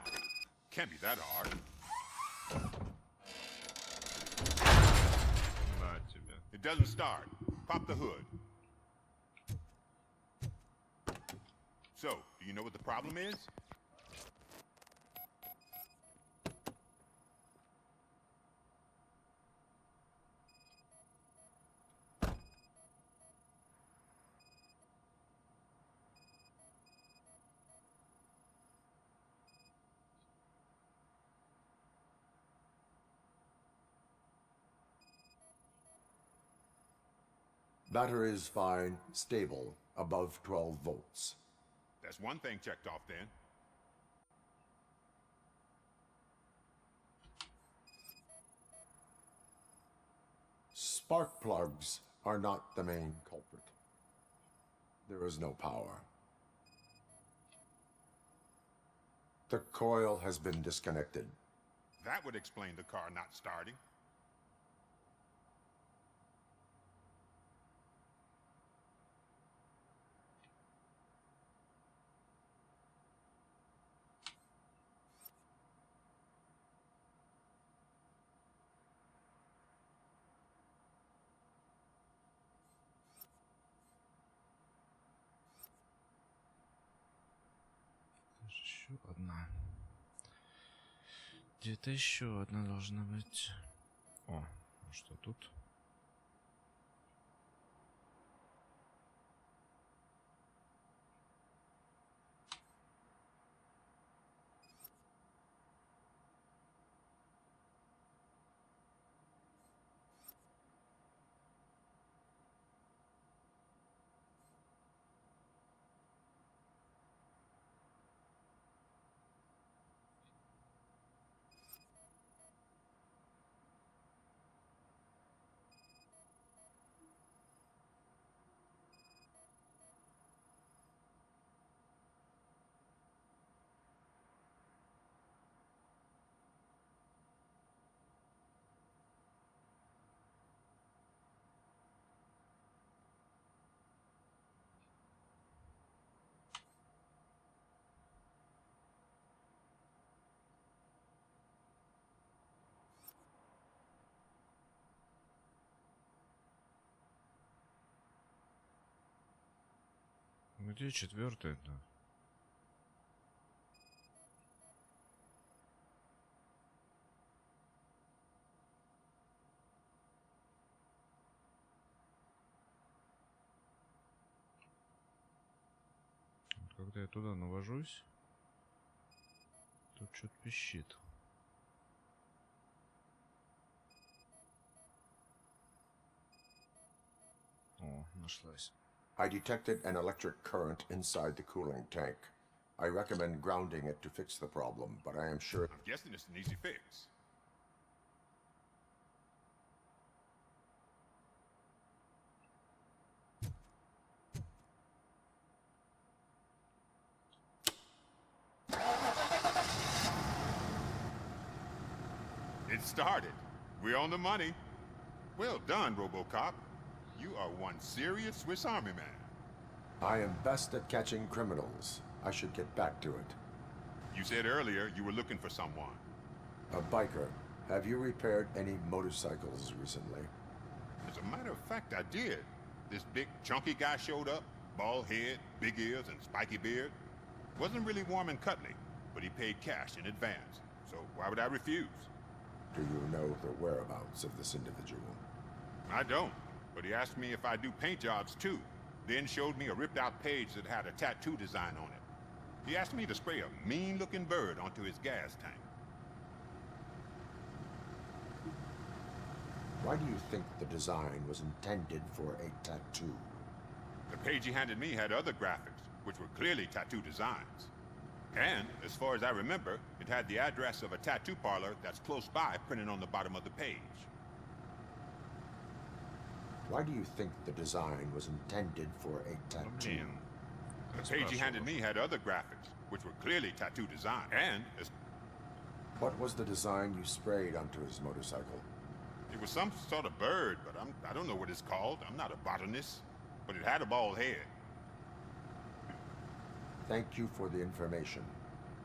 Can't be that hard. It doesn't start. Pop the hood. So, do you know what the problem is? Battery is fine, stable, above 12 volts. That's one thing checked off then. Spark plugs are not the main culprit. There is no power. The coil has been disconnected. That would explain the car not starting. Еще одна. Где-то еще одна должна быть. О, что тут? Где четвертая-то? Когда я туда навожусь, тут что-то пищит. О, нашлась. I detected an electric current inside the cooling tank. I recommend grounding it to fix the problem, but I am sure... I'm guessing it's an easy fix. It started. We're on the money. Well done, RoboCop. You are one serious Swiss Army man. I am best at catching criminals. I should get back to it. You said earlier you were looking for someone. A biker. Have you repaired any motorcycles recently? As a matter of fact, I did. This big, chunky guy showed up. Bald head, big ears, and spiky beard. Wasn't really warm and cuddly, but he paid cash in advance. So why would I refuse? Do you know the whereabouts of this individual? I don't. But he asked me if I do paint jobs too, then showed me a ripped out page that had a tattoo design on it. He asked me to spray a mean-looking bird onto his gas tank. Why do you think the design was intended for a tattoo? The page he handed me had other graphics, which were clearly tattoo designs. And, as far as I remember, it had the address of a tattoo parlor that's close by printed on the bottom of the page. Why do you think the design was intended for a tattoo? The page he handed me had other graphics, which were clearly tattoo designs. And, as... What was the design you sprayed onto his motorcycle? It was some sort of bird, but I don't know what it's called. I'm not a botanist. But it had a bald head. Thank you for the information.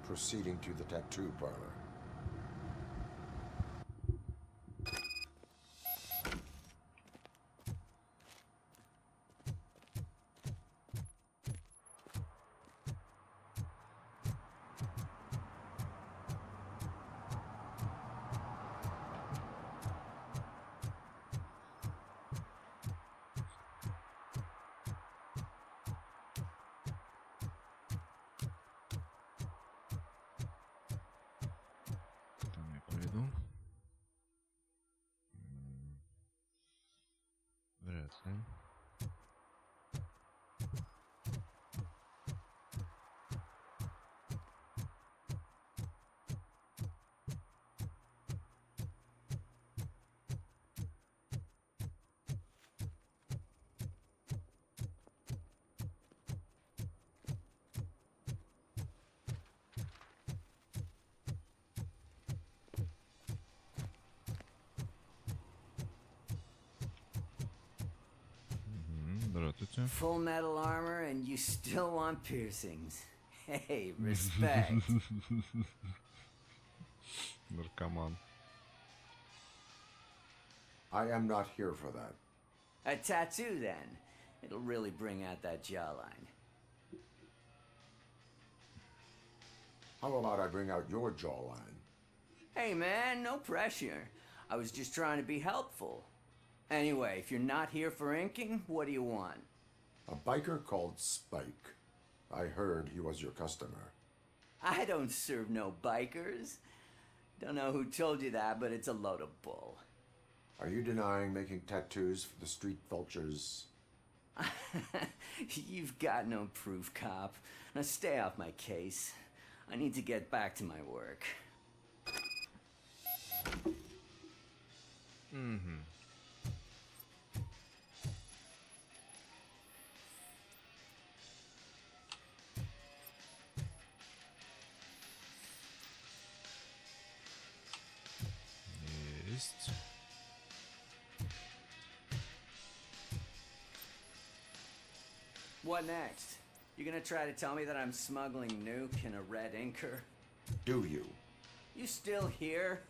Proceeding to the tattoo parlor. Вряд ли. Full metal armor and you still want piercings. Hey, respect. Наркоман. I am not here for that. A tattoo, then. It'll really bring out that jawline. How about I bring out your jawline? Hey, man, no pressure. I was just trying to be helpful. Anyway, if you're not here for inking, what do you want? A biker called Spike. I heard he was your customer. I don't serve no bikers. Don't know who told you that, but it's a load of bull. Are you denying making tattoos for the street vultures? You've got no proof, cop. Now stay off my case. I need to get back to my work. Mm-hmm. Есть. What next? You gonna try to tell me that I'm smuggling nuke in a red inker? Do you? You still here?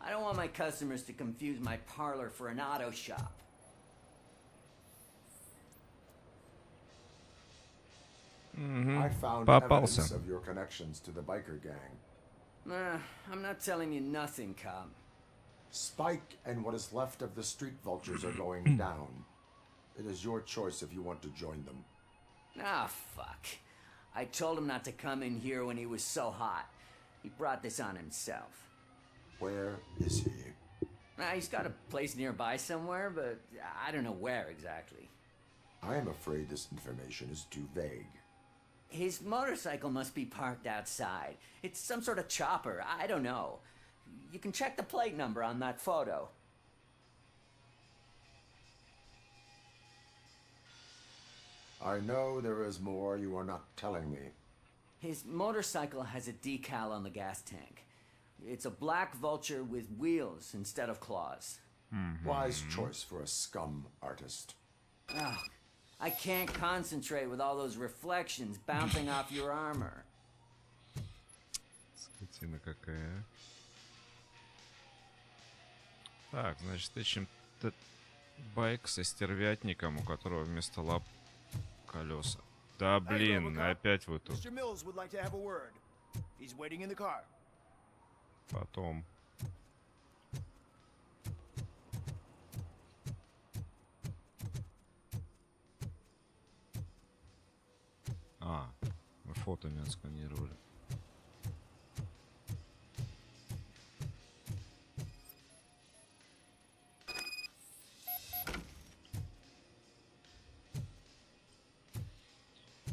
I don't want my customers to confuse my parlor for an auto shop. I found Попался. evidence of your connections to the biker gang. Nah, I'm not telling you nothing, cop. Spike and what is left of the street vultures are going down. It is your choice if you want to join them. Ah, fuck. I told him not to come in here when he was so hot. He brought this on himself. Where is he? He's got a place nearby somewhere, but I don't know where exactly. I am afraid this information is too vague. His motorcycle must be parked outside. It's some sort of chopper. I don't know. You can check the plate number on that photo. I know there is more you are not telling me. His motorcycle has a decal on the gas tank. It's a black vulture with wheels instead of claws. Wise choice for a scum artist. Oh, I can't concentrate with all those reflections bouncing off your armor. Скотина какая. Так, значит, ищем байк со стервятником, у которого вместо лап колеса. Да блин, опять вы тут. Mr. Mills would like to have a word. He's waiting in the car. Потом. А, вы фото не отсканировали.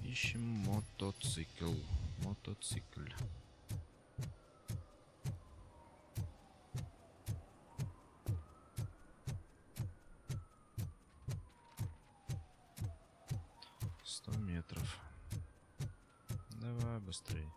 Ищем мотоцикл. Мотоцикл. Давай быстрее.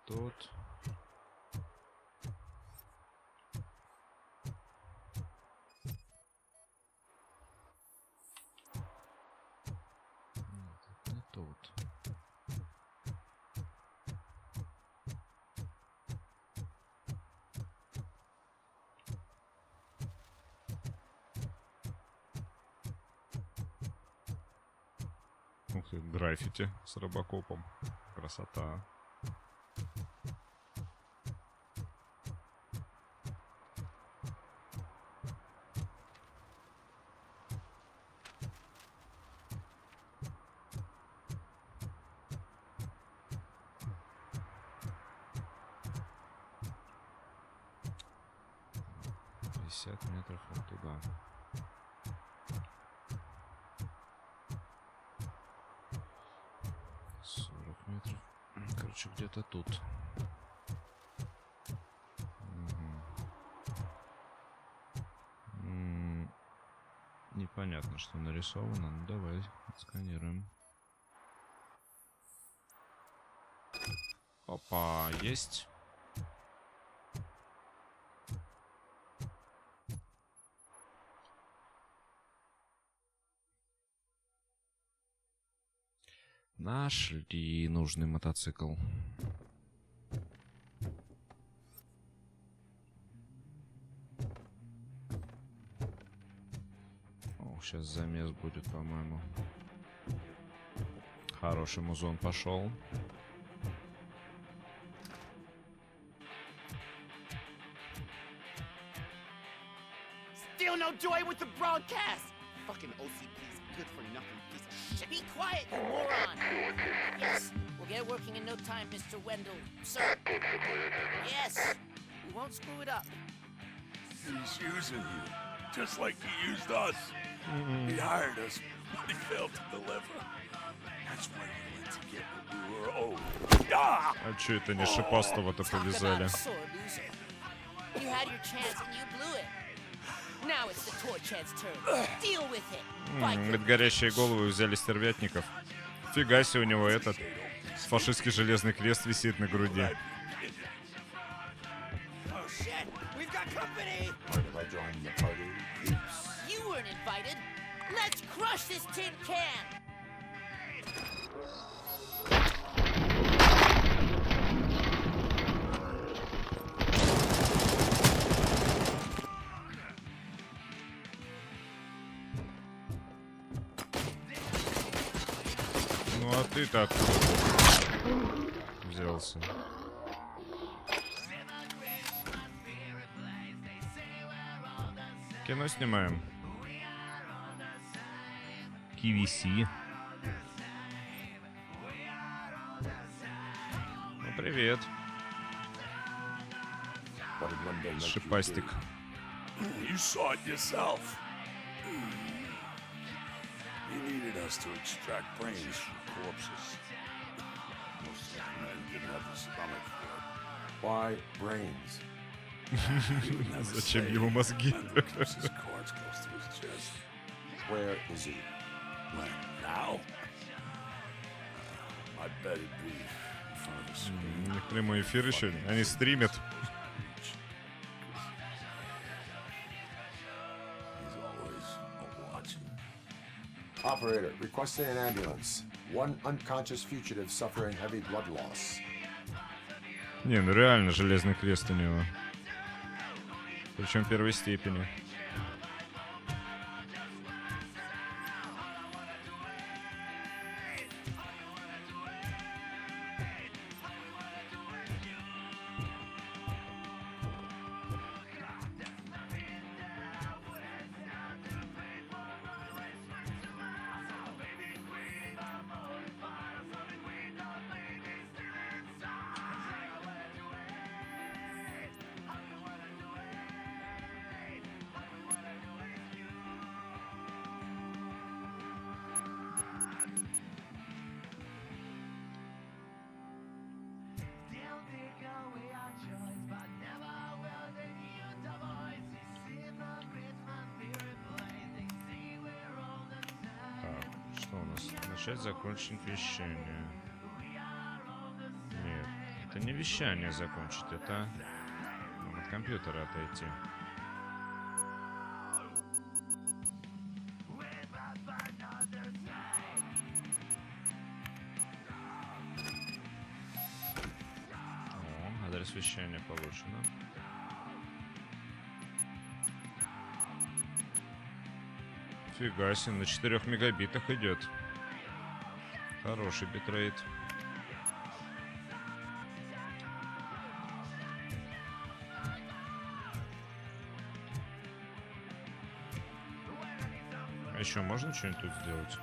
Тут. Не тут. Ух ты, граффити с робокопом. Красота. Метров вот туда. Метров. Короче, где-то тут. Непонятно, что нарисовано. Ну, давай сканируем. Опа, есть. Нашли нужный мотоцикл. О, сейчас замес будет, по-моему. Хороший музон пошел. Still no joy with the broadcast. Fucking OCP's good for nothing piece of shit. Be quiet, you moron. Yes, we'll get it working in no time, Mr. Wendell. Sir. Yes, we won't screw it up. He's using you, just like he used us. He hired us, but he failed to deliver. That's why we went to get what we were owed. Ah! А чё это не шипастого-то повязали? You had your chance and you blew it. Now it's the torch head's turn. Deal with it. Говорит, горящие головы взяли стервятников. Фига себе, у него этот фашистский железный крест висит на груди. You weren't invited. Let's crush this tin can. Ну а ты-то откуда взялся? Кино снимаем. QVC. Ну, привет. Шипастик. You saw it yourself. You needed us to extract brains from corpses. Most of the men didn't have the stomach for it. Why brains? Зачем его мозги? Where is he? When? Now? I bet it'd be in front of the screen. У них прямой эфир еще. Они стримят. Operator, requesting an ambulance. One unconscious fugitive suffering heavy blood loss. Не, ну реально железный крест у него. Причем первой степени. Что у нас? Начать, закончить вещание. Нет, это не вещание закончить, это от компьютера отойти. О, адрес вещания получено. Фига себе, на 4 мегабитах идет. Хороший битрейт. А еще можно что-нибудь тут сделать?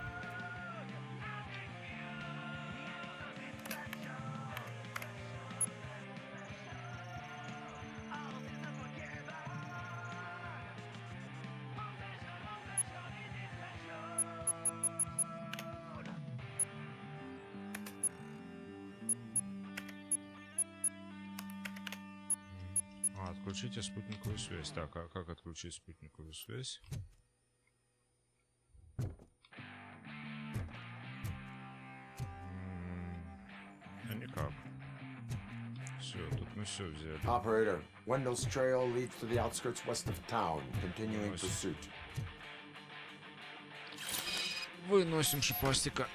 Отключите спутниковую связь. Так, а как отключить спутниковую связь? А никак. Все, тут мы все взяли. Operator, Wendell's trail leads to the outskirts west of town, continuing pursuit. Выносим шипастика.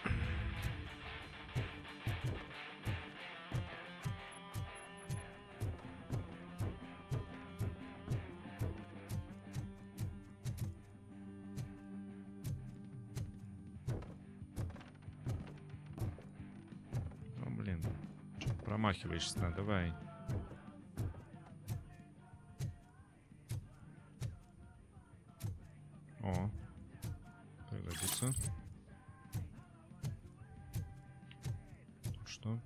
Промахиваешься, давай. О, пригодится. Что?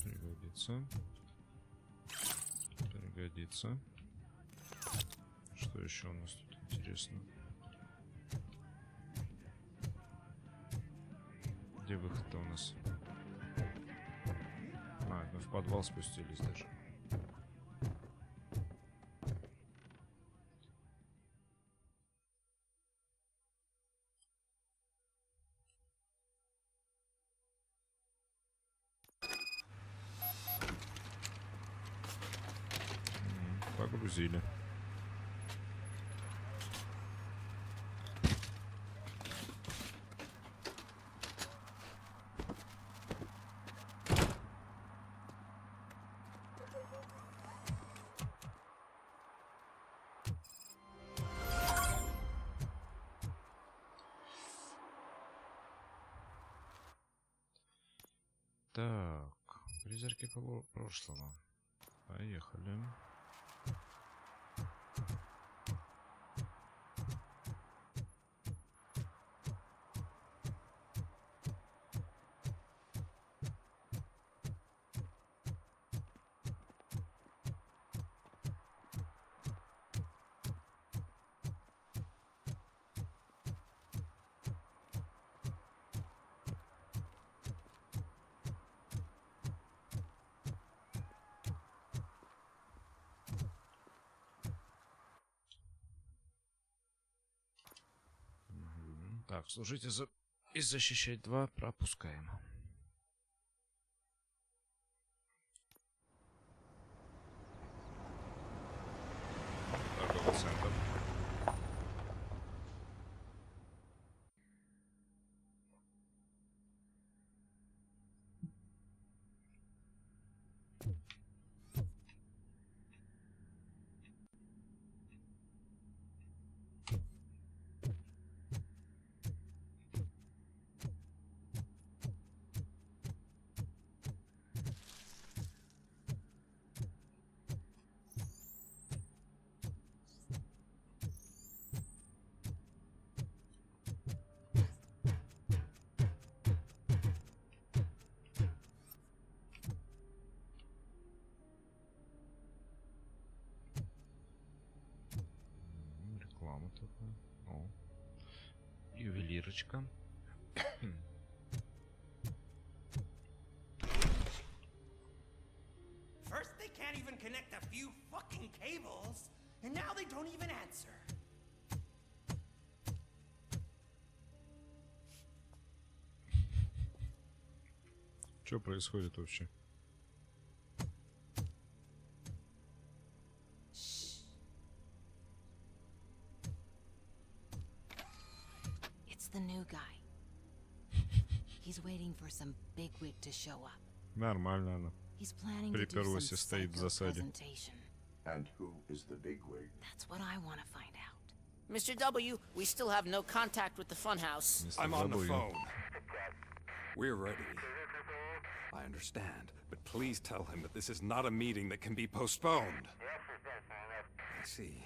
Пригодится. Пригодится. Что еще у нас тут интересно? Где выход-то у нас? А, мы в подвал спустились даже. Погрузили. Так, призраки прошлого. Поехали. Так, служите и защищать 2 пропускаем. Торговый центр. Реклама такая. О. Ювелирочка. First they can't even connect a few fucking cables, and now they don't even answer. Что происходит вообще? It's the new guy. He's waiting for some bigwig to show up. Нормально она. He's planning to do Приперлась и some стоит в psycho засаде. presentation. And who is the bigwig? That's what I want to find out. Mr. W, we still have no contact with the funhouse. I'm on the phone. We're ready. I understand, but please tell him that this is not a meeting that can be postponed. I see.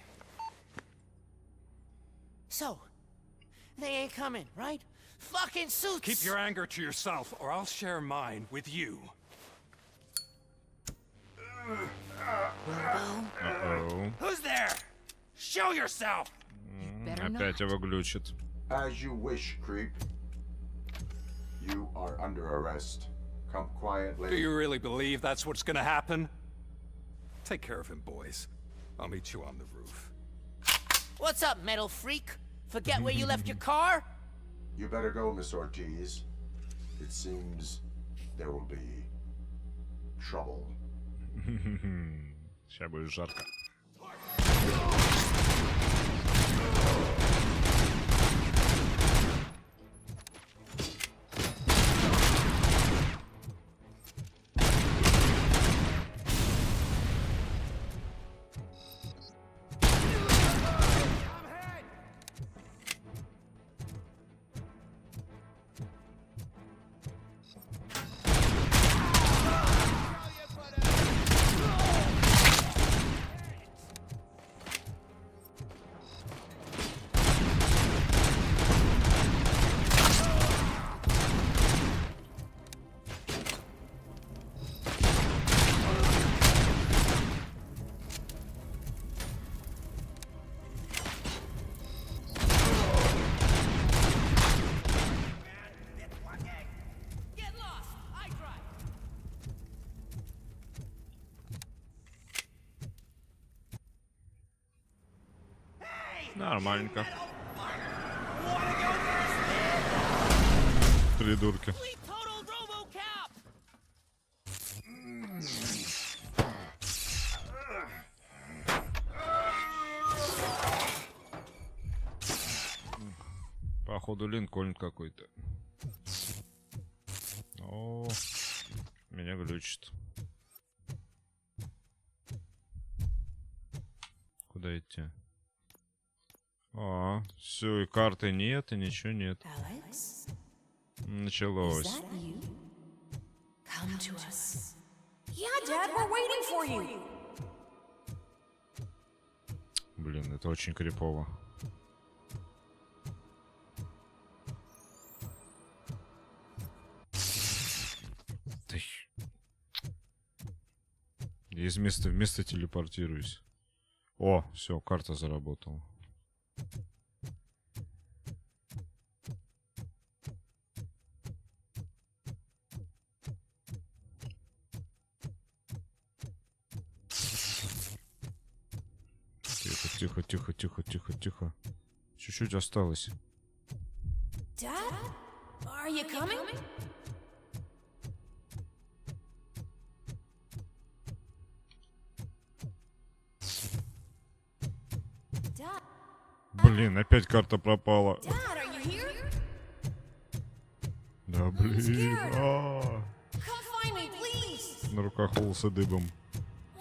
So, they ain't coming, right? Fucking suits! Keep your anger to yourself, or I'll share mine with you. Uh-oh. Who's there? Show yourself! Опять его глючит. As you wish, creep. You are under arrest. Come quietly. Do you really believe that's what's gonna happen? Take care of him, boys. I'll meet you on the roof. What's up, metal freak? Forget where you left your car? You better go, Miss Ortiz. It seems there will be trouble. Сейчас будет жарко. Нормальненько. Придурки. Походу Линкольн какой-то. О, меня глючит. Куда идти? А, все, и карты нет, и ничего нет. Началось. Блин, это очень крипово. Я из места в место телепортируюсь. О, все, карта заработала. Тихо, тихо, тихо, тихо, тихо. Чуть-чуть осталось. Dad? Are you coming? Блин, опять карта пропала. Dad, are you here? Да блин. Come find me, please. На руках волосы дыбом.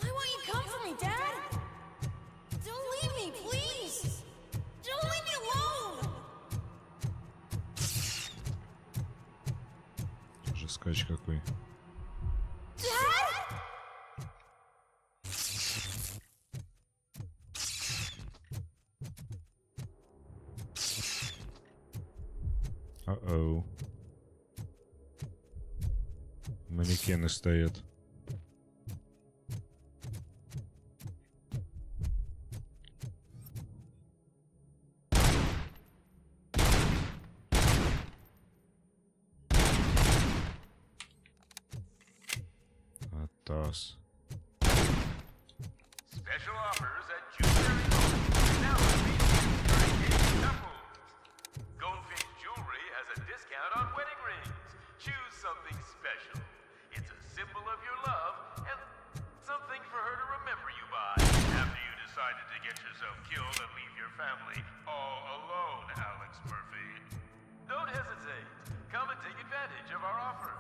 Why won't you come for me, Dad? Don't leave me, please. Don't leave me alone. Уже скач какой. Dad? Uh-oh. Манекены стоят. Атас. Special offers at Jewelry now releasing couples. Goldfish Jewelry has a discount on wedding rings. Choose something special. decided to get yourself killed and leave your family all alone, Alex Murphy. Don't hesitate. Come and take advantage of our offer.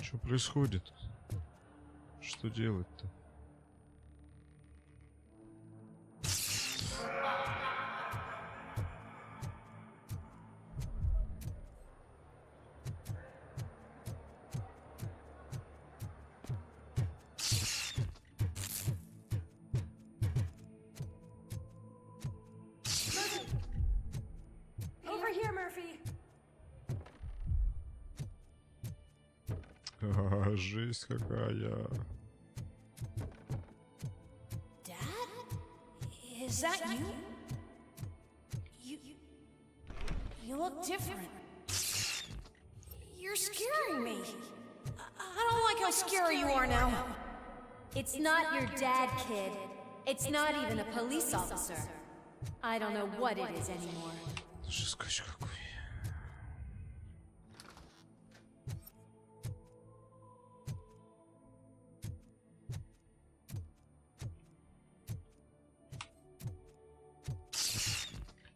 Что происходит? Что делать-то? Over here, Murphy. Жесть какая. Dad? Is that you? You look different. You're scaring me. I don't like how scary you are now. It's not your dad, kid. It's not even a police officer. I don't know what it is anymore. Жескач какой.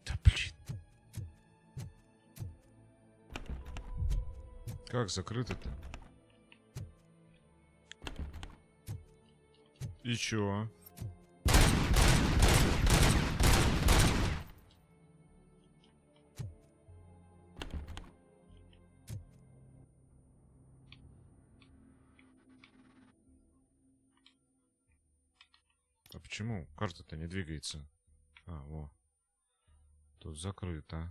Да блин. Как закрыто-то? И чё? А почему карта-то не двигается? А, во. Тут закрыто.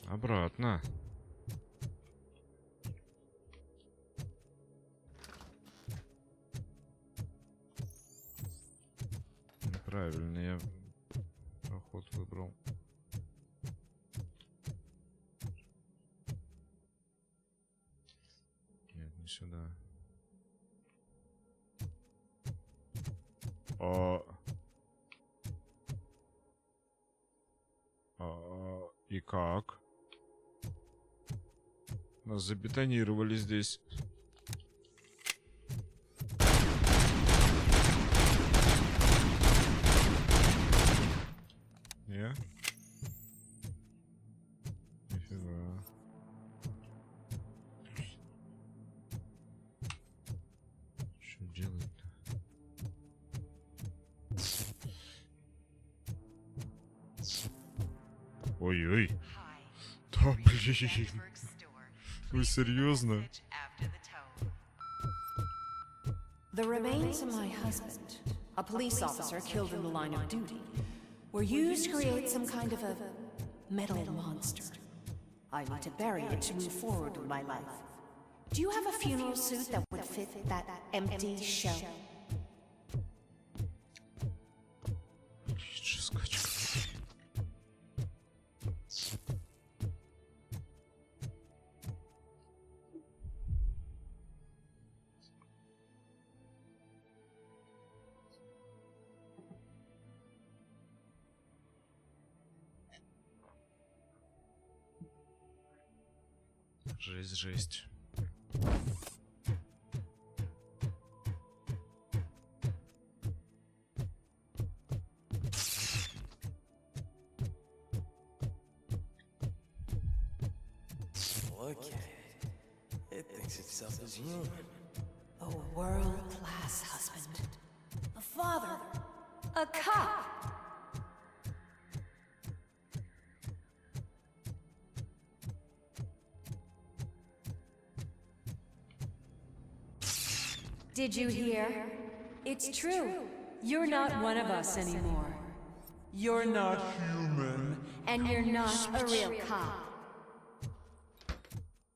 Обратно. Неправильно я проход выбрал. Нет, не сюда. И как? Нас забетонировали здесь. Не? Нифига. Что делать-то? Ой-ой. Да, блин. Вы серьезно? The remains of my husband, a police officer killed in the line of duty, were used to create some kind of a metal monster. I need to bury it to move forward with my life. Do you have a funeral suit that would fit that empty shell? Жесть, жесть. Look at it. It thinks itself as human. A world-class husband. A father. A cop. Did you hear? It's true. You're not one of us anymore. You're not human. And you're not a real cop.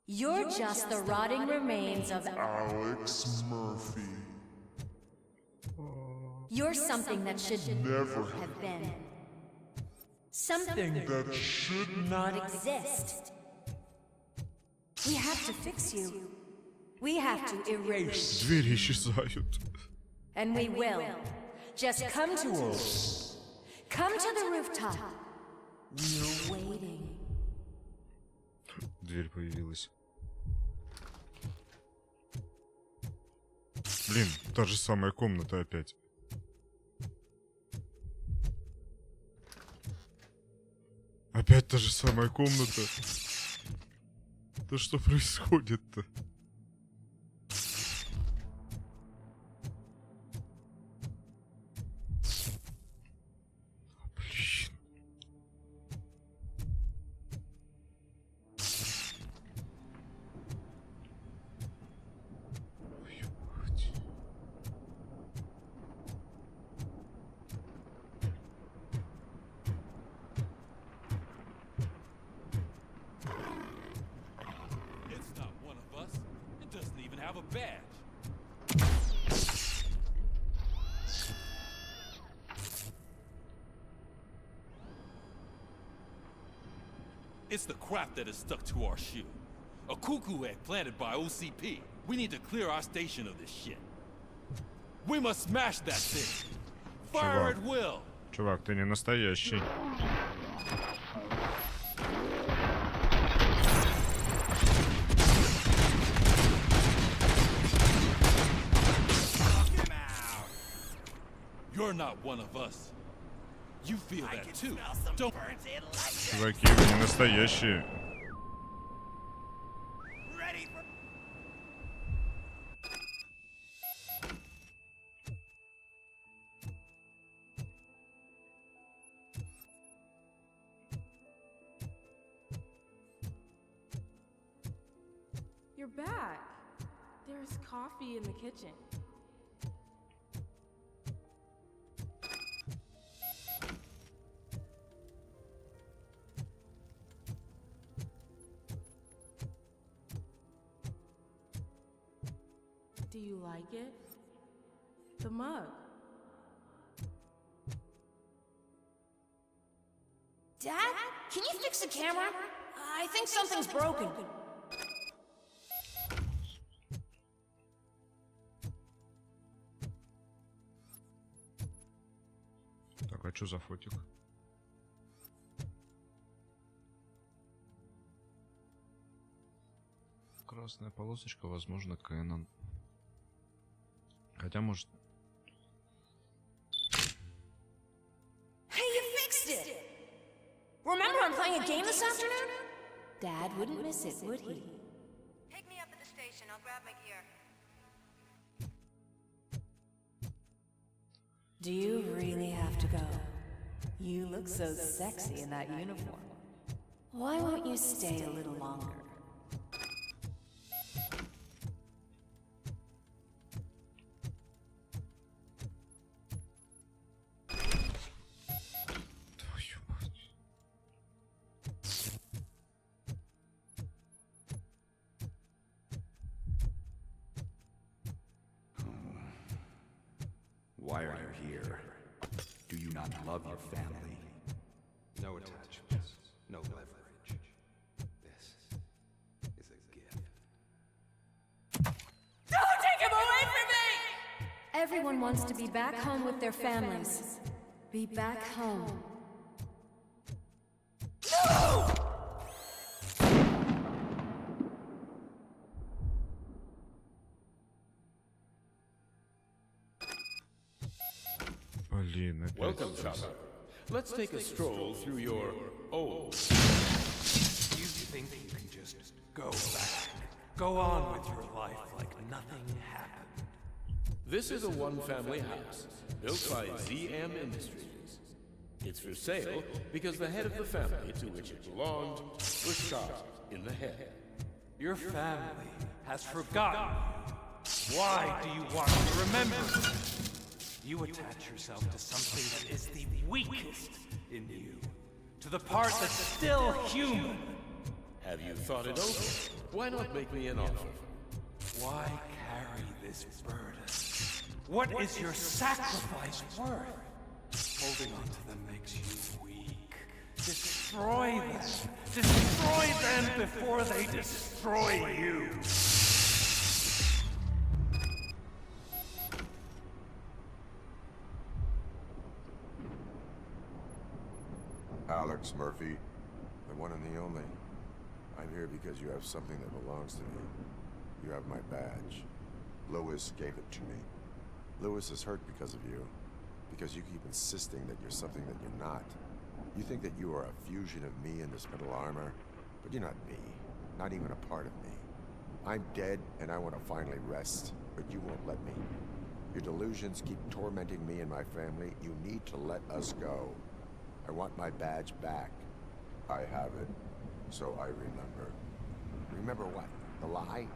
You're just the rotting remains of Alex Murphy. You're something that should Never have been. Something that should not exist. We have to fix you. We have to erase. Двери исчезают. And we will. Just come to us. Come to the rooftop. We're waiting. Дверь появилась. Блин, та же самая комната опять. Опять та же самая комната. Да что происходит-то? It's the crap that is stuck to our shoe. A cuckoo egg planted by OCP. We need to clear our station of this shit. We must smash that thing. Fire at will. Чувак, ты не настоящий. You're not one of us. You feel that too. Don't. Чуваки, вы не настоящие. You're back. There's coffee in the kitchen. Do you like it? The mug. Dad, can you fix the camera? I think something's broken. Так, а что за фотик? Красная полосочка, возможно, Кэнон. Хотя, может... Hey, you fixed it! Remember I'm playing a game this afternoon? Dad wouldn't miss it, would he? Pick me up at the station. I'll grab my gear. Do you really have to go? You look so sexy in that uniform. Why won't you stay a little longer? Why are you here? Do you not love your family? No attachments, no leverage. This is a gift. Don't take him away from me! Everyone wants to be back home with their families. Be back home. No! Блин, опять. Welcome, shopper. Let's take a stroll through your old. You think you can just go back, go on with your life like nothing happened? This is a one-family house built by ZM Industries. It's for sale because the head of the family to which it belonged was shot in the head. Your family has forgotten you. Why do you want to remember? You attach yourself to something that is the weakest in you, to the part that's still human. Have you thought it over? Why not make me an offer? Why carry this burden? What is your sacrifice worth? Holding on to them makes you weak. Destroy them. Destroy them before they destroy you. Alex Murphy, the one and the only. I'm here because you have something that belongs to me. You have my badge. Lewis gave it to me. Lewis is hurt because of you. Because you keep insisting that you're something that you're not. You think that you are a fusion of me in this metal armor, but you're not me. Not even a part of me. I'm dead, and I want to finally rest, but you won't let me. Your delusions keep tormenting me and my family. You need to let us go. I want my badge back. I have it, so I remember. Remember what? The lie?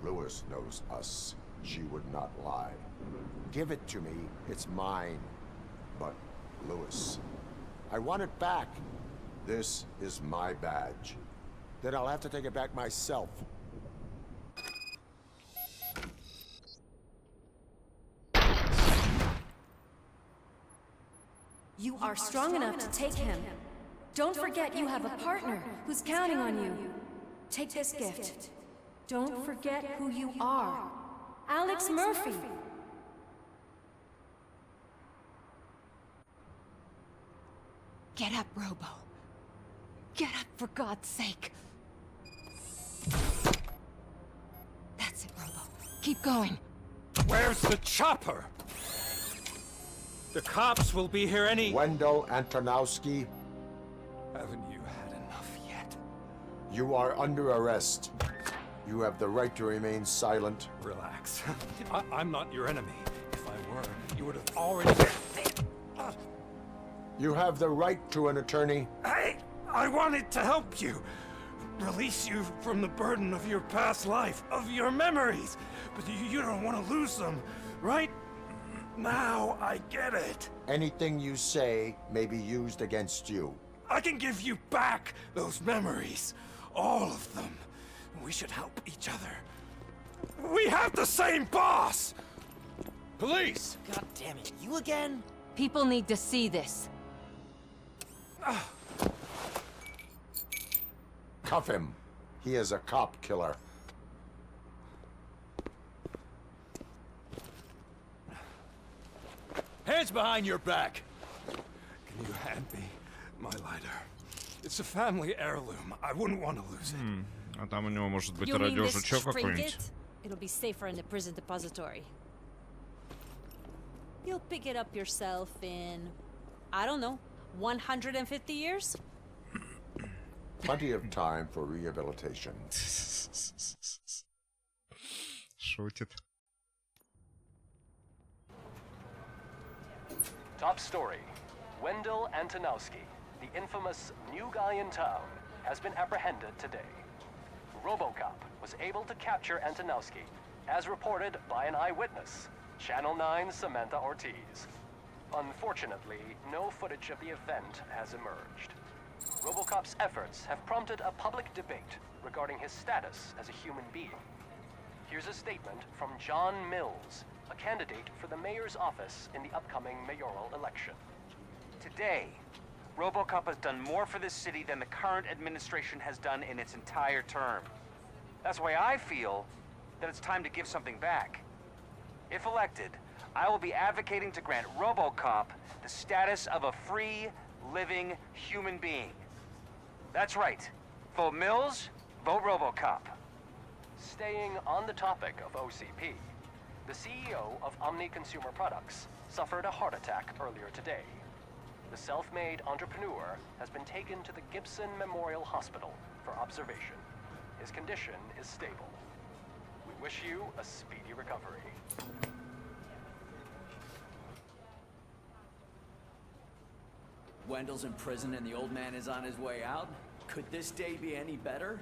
Lewis knows us. She would not lie. Give it to me. It's mine. But, Lewis, I want it back. This is my badge. Then I'll have to take it back myself. You are strong enough to take him. Don't forget you have a partner who's counting on you. Take this gift. Don't forget who you are. Alex Murphy. Get up, Robo. Get up, for God's sake. That's it, Robo. Keep going. Where's the chopper? The cops will be here any... Wendell Antonowski. Haven't you had enough yet? You are under arrest. You have the right to remain silent. Relax. I'm not your enemy. If I were, you would have already... You have the right to an attorney. I wanted to help you. Release you from the burden of your past life, of your memories. But you don't want to lose them, right? Now I get it. Anything you say may be used against you. I can give you back those memories. All of them. We should help each other. We have the same boss! Police! God damn it, you again? People need to see this. Cuff him. He is a cop killer. Hands behind your back! Can you hand me my lighter? It's a family heirloom. I wouldn't want to lose it. А там у него может быть радиожучок какой-нибудь. It'll be safer in the prison depository. You'll pick it up yourself in, I don't know, 150 years? Plenty of time for rehabilitation. Шутит. Top story. Wendell Antonowski, the infamous new guy in town, has been apprehended today. RoboCop was able to capture Antonowski, as reported by an eyewitness, Channel 9's Samantha Ortiz. Unfortunately, no footage of the event has emerged. RoboCop's efforts have prompted a public debate regarding his status as a human being. Here's a statement from John Mills, a candidate for the mayor's office in the upcoming mayoral election. Today, RoboCop has done more for this city than the current administration has done in its entire term. That's why I feel that it's time to give something back. If elected, I will be advocating to grant RoboCop the status of a free, living human being. That's right. Vote Mills, vote RoboCop. Staying on the topic of OCP, the CEO of Omni Consumer Products suffered a heart attack earlier today. The self-made entrepreneur has been taken to the Gibson Memorial Hospital for observation. His condition is stable. We wish you a speedy recovery. Wendell's in prison and the old man is on his way out? Could this day be any better?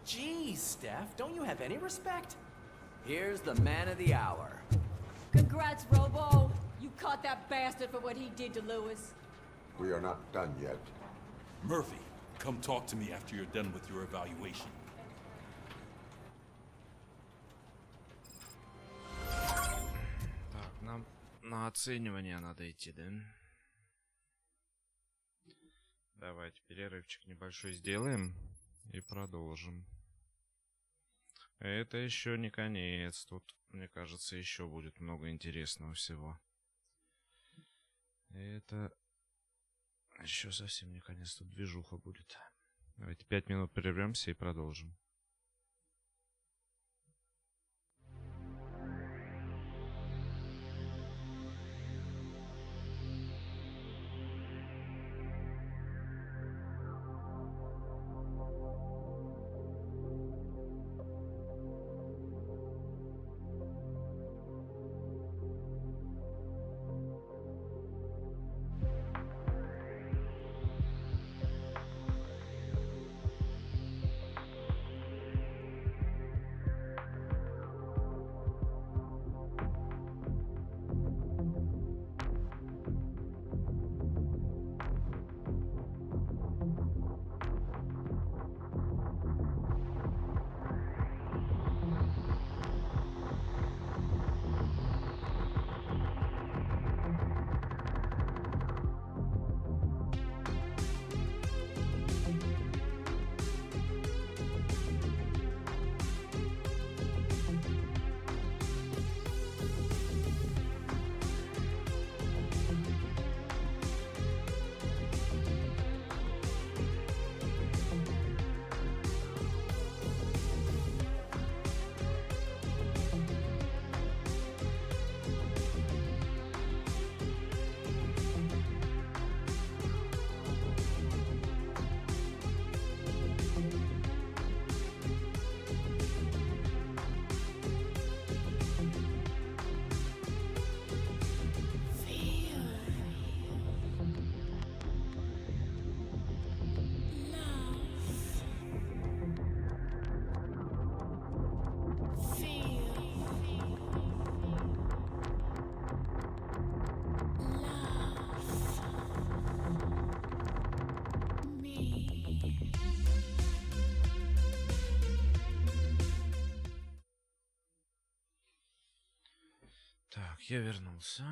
Geez, Steph, don't you have any respect? Here's the man of the hour. Congrats, Robo. You caught that bastard for what he did to Lewis. We are not done yet. Murphy, come talk to me after you're done with your evaluation. Так, нам на оценивание надо идти, да? Давайте перерывчик небольшой сделаем и продолжим. Это еще не конец. Тут, мне кажется, еще будет много интересного всего. Это еще совсем не конец. Тут движуха будет. Давайте 5 минут прервемся и продолжим. Так, я вернулся.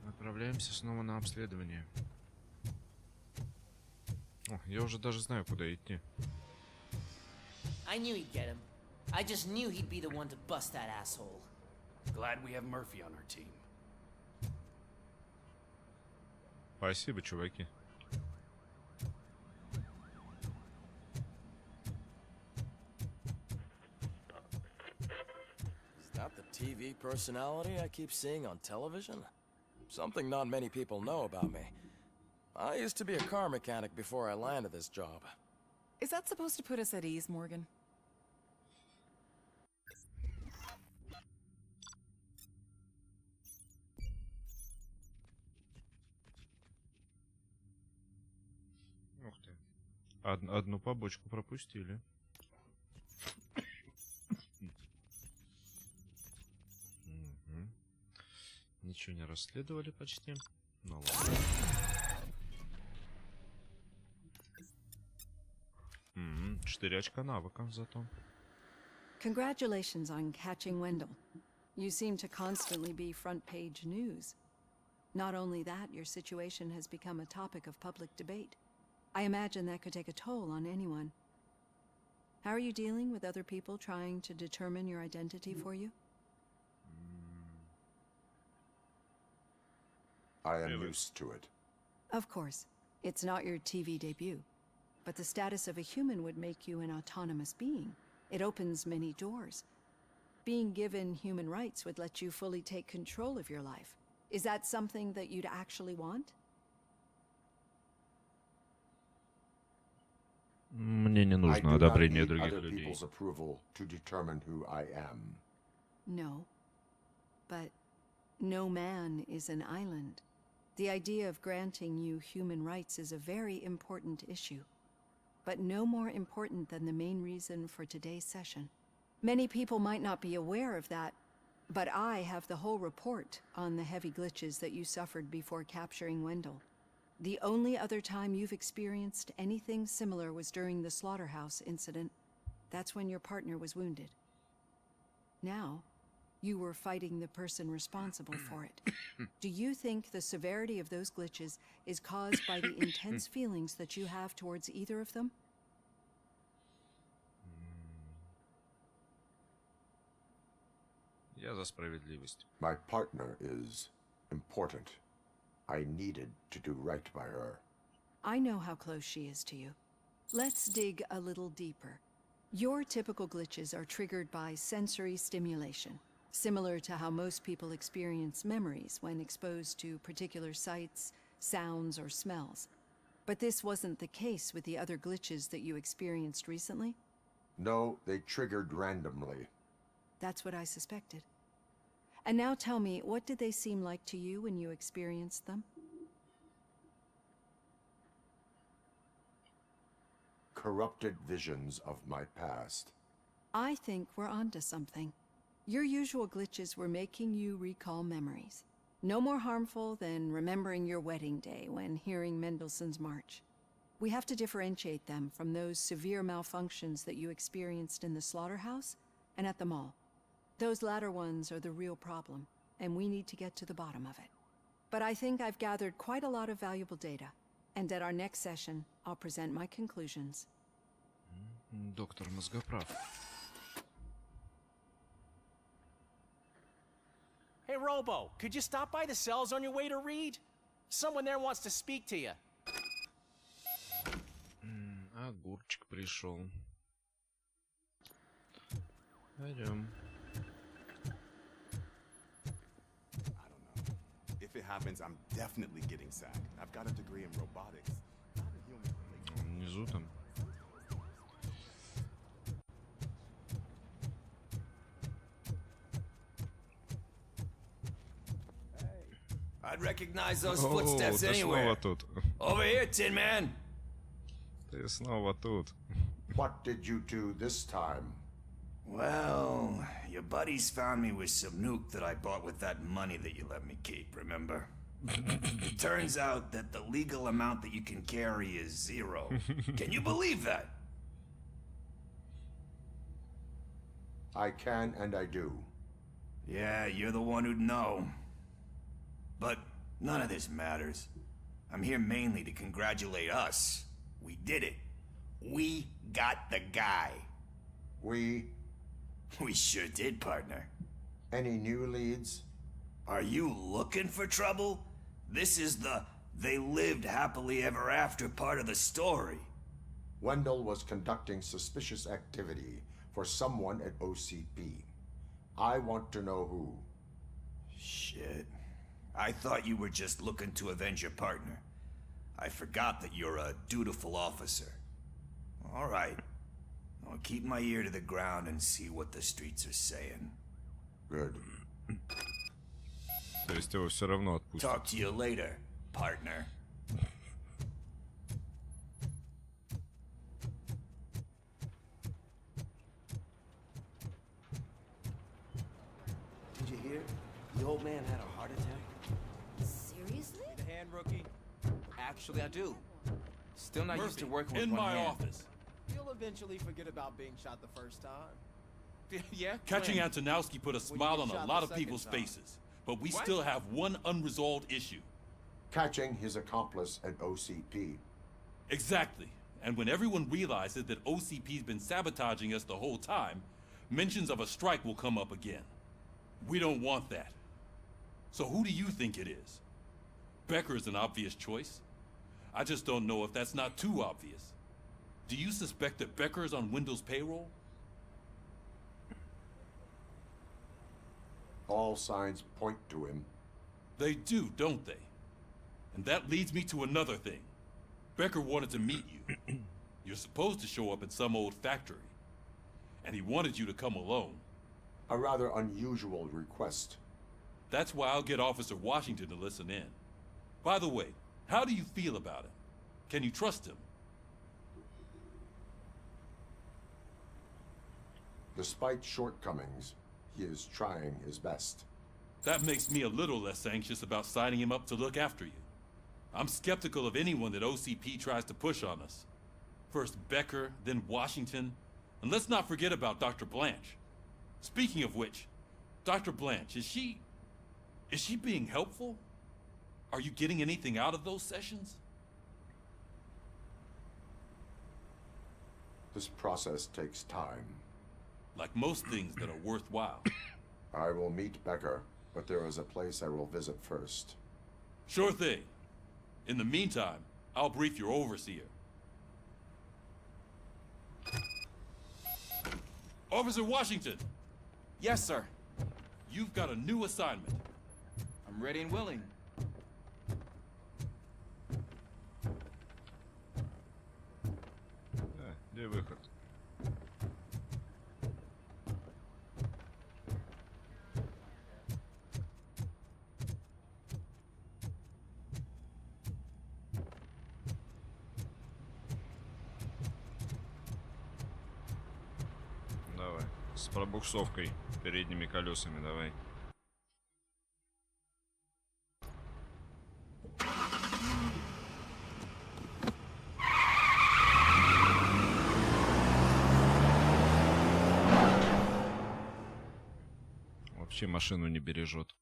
Отправляемся снова на обследование. О, я уже даже знаю, куда идти. I knew he'd get him. I just knew he'd be the one to bust that asshole. Glad we have Murphy on our team. Спасибо, чуваки. Is that the TV personality I keep seeing on television? Something not many people know about me. I used to be a car mechanic before I landed this job. Is that supposed to put us at ease, Morgan? Ух ты. Одну побочку пропустили. Ничего не расследовали почти. Ну ладно. 4 очка навыка зато. Congratulations on catching Wendell. You seem to constantly be front page news. Not only that, your situation has become a topic of public debate. I imagine that could take a toll on anyone. How are you dealing with other people trying to determine your identity for you? I am used to it. Of course. It's not your TV debut. But the status of a human would make you an autonomous being. It opens many doors. Being given human rights would let you fully take control of your life. Is that something that you'd actually want? Мне не нужно одобрение других людей. People's approval to determine who I am. No. But no man is an island. The idea of granting you human rights is a very important issue. But no more important than the main reason for today's session. Many people might not be aware of that, but I have the whole report on the heavy glitches that you suffered before capturing Wendell. The only other time you've experienced anything similar was during the slaughterhouse incident. That's when your partner was wounded. Now, you were fighting the person responsible for it. Do you think the severity of those glitches is caused by the intense feelings that you have towards either of them? Я за справедливость. My partner is important. I needed to do right by her. I know how close she is to you. Let's dig a little deeper. Your typical glitches are triggered by sensory stimulation, similar to how most people experience memories when exposed to particular sights, sounds, or smells. But this wasn't the case with the other glitches that you experienced recently? No, they triggered randomly. That's what I suspected. And now tell me, what did they seem like to you when you experienced them? Corrupted visions of my past. I think we're onto something. Your usual glitches were making you recall memories. No more harmful than remembering your wedding day when hearing Mendelssohn's March. We have to differentiate them from those severe malfunctions that you experienced in the slaughterhouse and at the mall. Those latter ones are the real problem, and we need to get to the bottom of it. But I think I've gathered quite a lot of valuable data, and at our next session, I'll present my conclusions. Доктор Мозгоправ. Hey, Robo, could you stop by the cells on your way to read? Someone there wants to speak to you. Огурчик пришел. Пойдем. If it happens, I'm definitely getting sacked. I've got a degree in robotics. Внизу там. I'd recognize those footsteps ты anywhere. снова тут. Over here, Tin Man. Ты снова тут. What did you do this time? Well, your buddies found me with some nuke that I bought with that money that you let me keep, remember? It turns out that the legal amount that you can carry is 0. Can you believe that? I can and I do. Yeah, you're the one who'd know. But none of this matters. I'm here mainly to congratulate us. We did it. We got the guy. We sure did, partner. Any new leads? Are you looking for trouble? This is the they lived happily ever after part of the story. Wendell was conducting suspicious activity for someone at OCP. I want to know who. Shit. I thought you were just looking to avenge your partner. I forgot that you're a dutiful officer. All right. I'll keep my ear to the ground and see what the streets are saying. Good. То есть его все равно отпустят. Talk to you later, partner. Did you hear? The old man had a heart attack. Seriously? The hand, rookie? Actually, I do. Still not used to working with in one my hand. office. You'll eventually forget about being shot the first time. Yeah? Catching when? Antonowski put a smile on a lot of people's faces, but we still have one unresolved issue. Catching his accomplice at OCP. Exactly. And when everyone realizes that OCP's been sabotaging us the whole time, mentions of a strike will come up again. We don't want that. So who do you think it is? Becker is an obvious choice. I just don't know if that's not too obvious. Do you suspect that Becker is on Wendell's payroll? All signs point to him. They do, don't they? And that leads me to another thing. Becker wanted to meet you. You're supposed to show up at some old factory. And he wanted you to come alone. A rather unusual request. That's why I'll get Officer Washington to listen in. By the way, how do you feel about him? Can you trust him? Despite shortcomings, he is trying his best. That makes me a little less anxious about signing him up to look after you. I'm skeptical of anyone that OCP tries to push on us. First Becker, then Washington, and let's not forget about Dr. Blanche. Speaking of which, Dr. Blanche, is she being helpful? Are you getting anything out of those sessions? This process takes time. Like most things that are worthwhile. I will meet Becker, but there is a place I will visit first. Sure thing. In the meantime, I'll brief your overseer. Officer Washington! Yes, sir. You've got a new assignment. I'm ready and willing. Где выход? Давай. С пробуксовкой передними колесами давай. Вообще машину не бережет.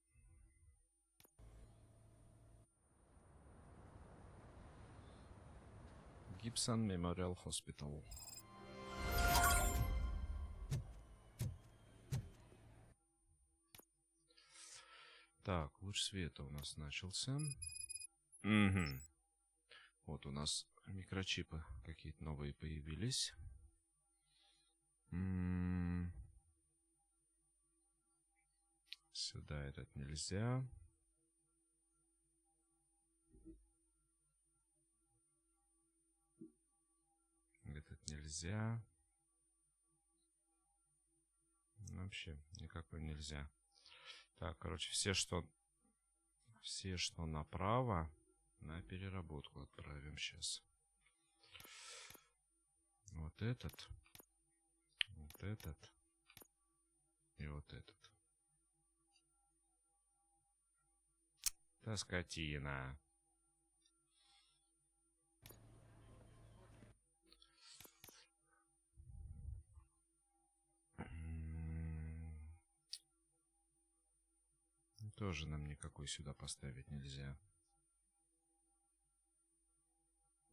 Гибсон Мемориал Хоспитал. Так, луч света у нас начался. Угу. Вот у нас микрочипы какие-то новые появились. Сюда этот нельзя. Этот нельзя. Вообще никакой нельзя. Так, короче, все, что направо, на переработку отправим сейчас. Вот этот. Вот этот. И вот этот. Да скотина. Тоже нам никакой сюда поставить нельзя.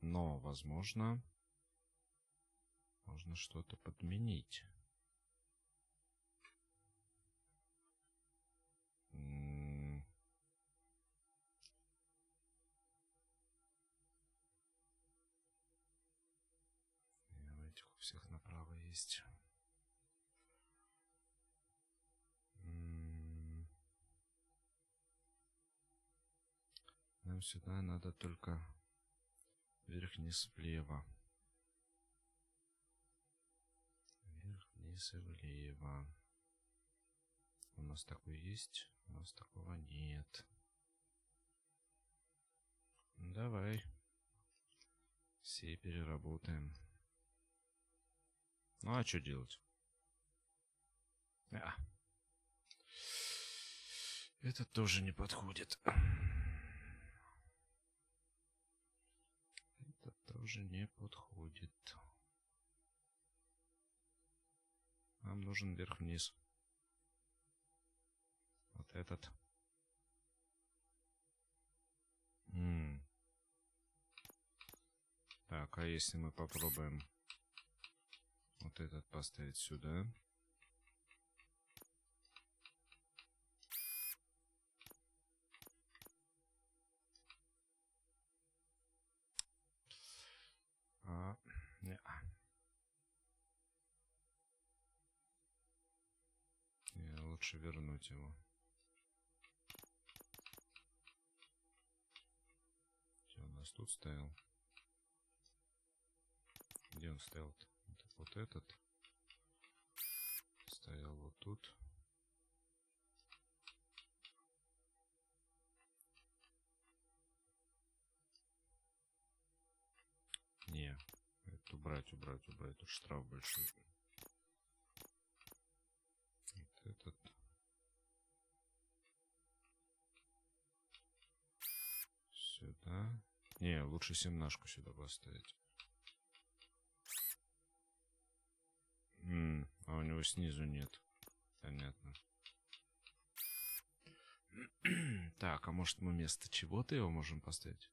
Но, возможно, можно что-то подменить. У этих у всех направо есть. Нам сюда надо только вверх-вниз влево. Вверх-вниз и влево. У нас такой есть, у нас такого нет. Давай. Все переработаем. Ну а что делать? Это тоже не подходит. Это тоже не подходит. Нам нужен вверх-вниз. Вот этот. Так, а если мы попробуем вот этот поставить сюда? Не, лучше вернуть его. Что у нас тут стоял? Где он стоял-то? Вот этот. Стоял вот тут. Не, это убрать. Тут штраф большой. Вот этот. Сюда. Не, лучше 17-ку сюда поставить. А у него снизу нет. Понятно. Так, а может мы вместо чего-то его можем поставить?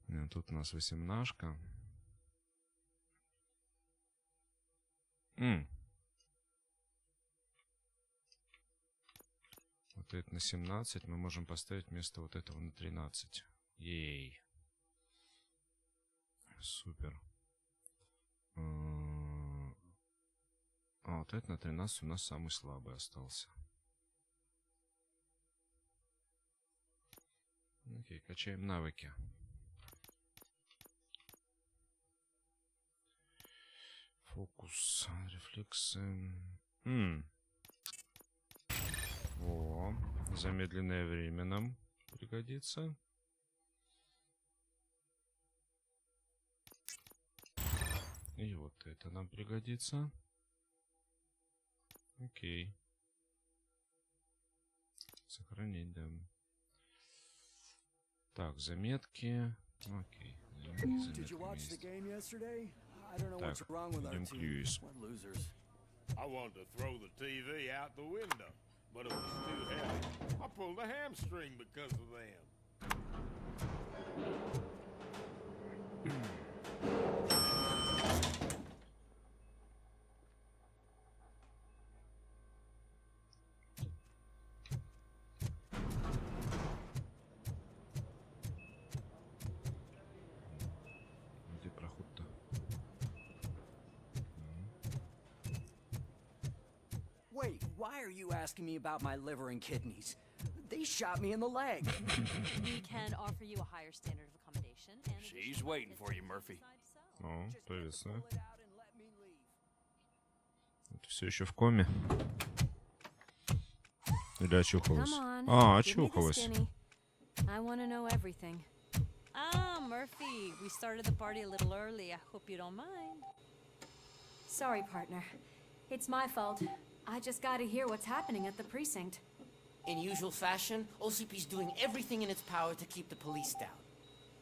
Нет, тут у нас 18-ка. Вот это на 17 мы можем поставить вместо вот этого на 13. Ей. Супер. А вот это на 13 у нас самый слабый остался. Окей, качаем навыки. Фокус, рефлексы. О, замедленное время нам пригодится. И вот это нам пригодится. Окей. Сохранить, да. Так, заметки. Окей. Так, идем к Льюис. I wanted to throw the TV out the window, but it was too heavy. I pulled a hamstring because of them. Где проход-то? Wait, why are you asking me about my liver and kidneys? They shot me in the leg. We can offer you a higher standard of accommodation and She's waiting for you, Murphy. О, приветствую. Это все еще в коме? Или очухалась? А, очухалась. I want to know everything. Ah, Murphy, we started the party a little early. I hope you don't mind. Sorry, partner. It's my fault. I just gotta hear what's happening at the precinct. In usual fashion, OCP's doing everything in its power to keep the police down.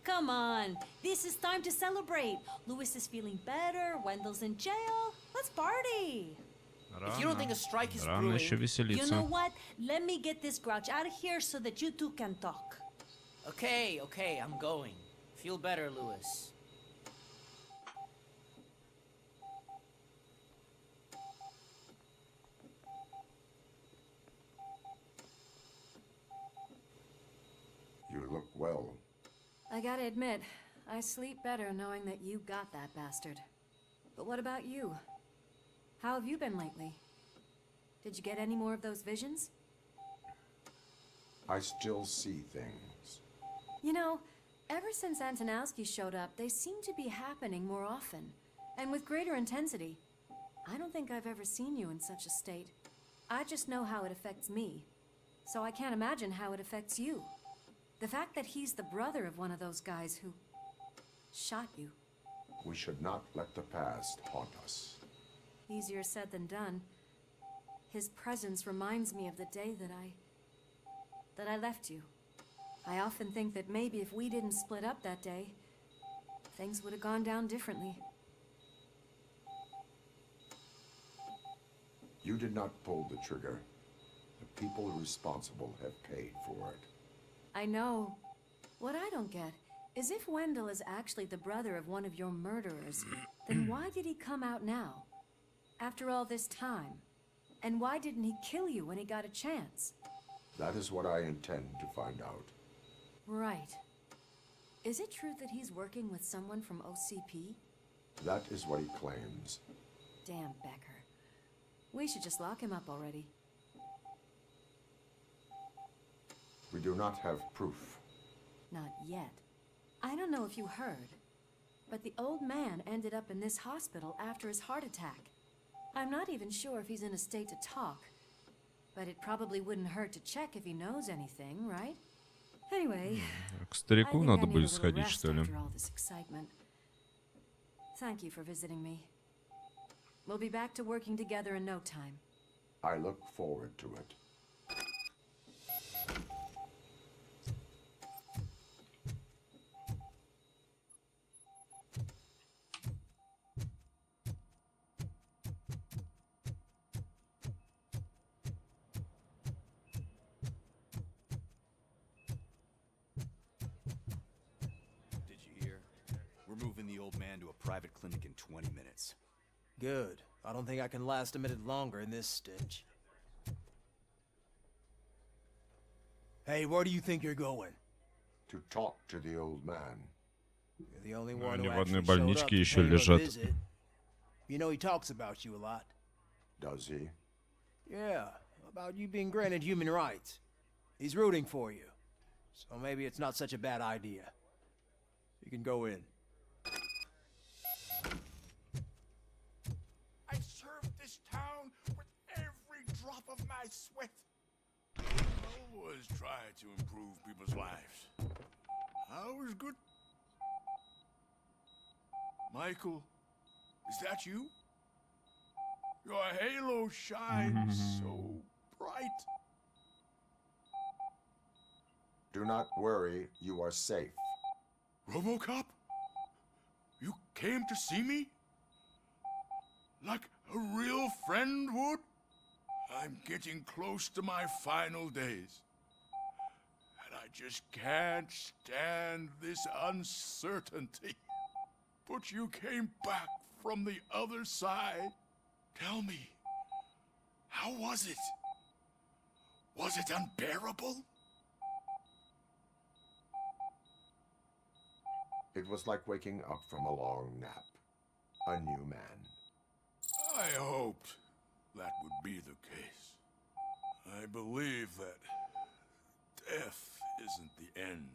Come on, this is time to celebrate. Louis is feeling better, Wendell's in jail. Let's party. If you don't think a strike is Рано еще brewing, веселиться. You know what? Let me get this grouch out of here so that you two can talk. Okay, I'm going. Feel better, Louis. You look well. I gotta admit, I sleep better knowing that you got that bastard. But what about you? How have you been lately? Did you get any more of those visions? I still see things. You know, ever since Antonowski showed up, they seem to be happening more often, and with greater intensity. I don't think I've ever seen you in such a state. I just know how it affects me, so I can't imagine how it affects you. The fact that he's the brother of one of those guys who shot you. We should not let the past haunt us. Easier said than done. His presence reminds me of the day that I left you. I often think that maybe if we didn't split up that day, things would have gone down differently. You did not pull the trigger. The people responsible have paid for it. I know. What I don't get is if Wendell is actually the brother of one of your murderers, then why did he come out now? After all this time? And why didn't he kill you when he got a chance? That is what I intend to find out. Right. Is it true that he's working with someone from OCP? That is what he claims. Damn Becker. We should just lock him up already. We do not have proof. Not yet. I don't know if you heard, but the old man ended up in this hospital after his heart attack. I'm not even sure if he's in a state to talk, but it probably wouldn't hurt to check if he knows anything, right? Anyway, К старику надо будет сходить, что ли? after all this excitement. Thank you for visiting me. We'll be back to working together in no time. I look forward to it. Did you hear? We're moving the old man to a private clinic in 20 minutes. Good. I don't think I can last a minute longer in this stench. Hey, where do you think you're going? To talk to the old man. You're the only one Они who в одной actually showed up больничке to еще pay him a лежат. visit. You know he talks about you a lot. Does he? Yeah, about you being granted human rights. He's rooting for you. So maybe it's not such a bad idea. You can go in. I served this town with every drop of my sweat. I always try to improve people's lives. I was good. Michael, is that you? Your halo shines so bright. Do not worry, you are safe. RoboCop? You came to see me? Like a real friend would? I'm getting close to my final days. And I just can't stand this uncertainty. But you came back from the other side. Tell me, how was it? Was it unbearable? It was like waking up from a long nap. A new man. I hoped that would be the case. I believe that death isn't the end.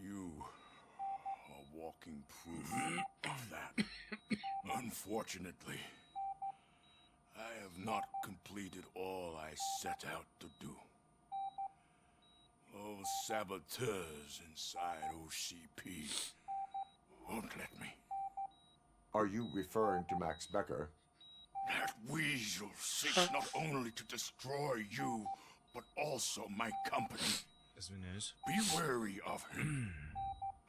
You are walking proof of that. Unfortunately, I have not completed all I set out to do. Those saboteurs inside OCP won't let me. Are you referring to Max Becker? That weasel seeks not only to destroy you, but also my company. Извиняюсь. Be wary of him.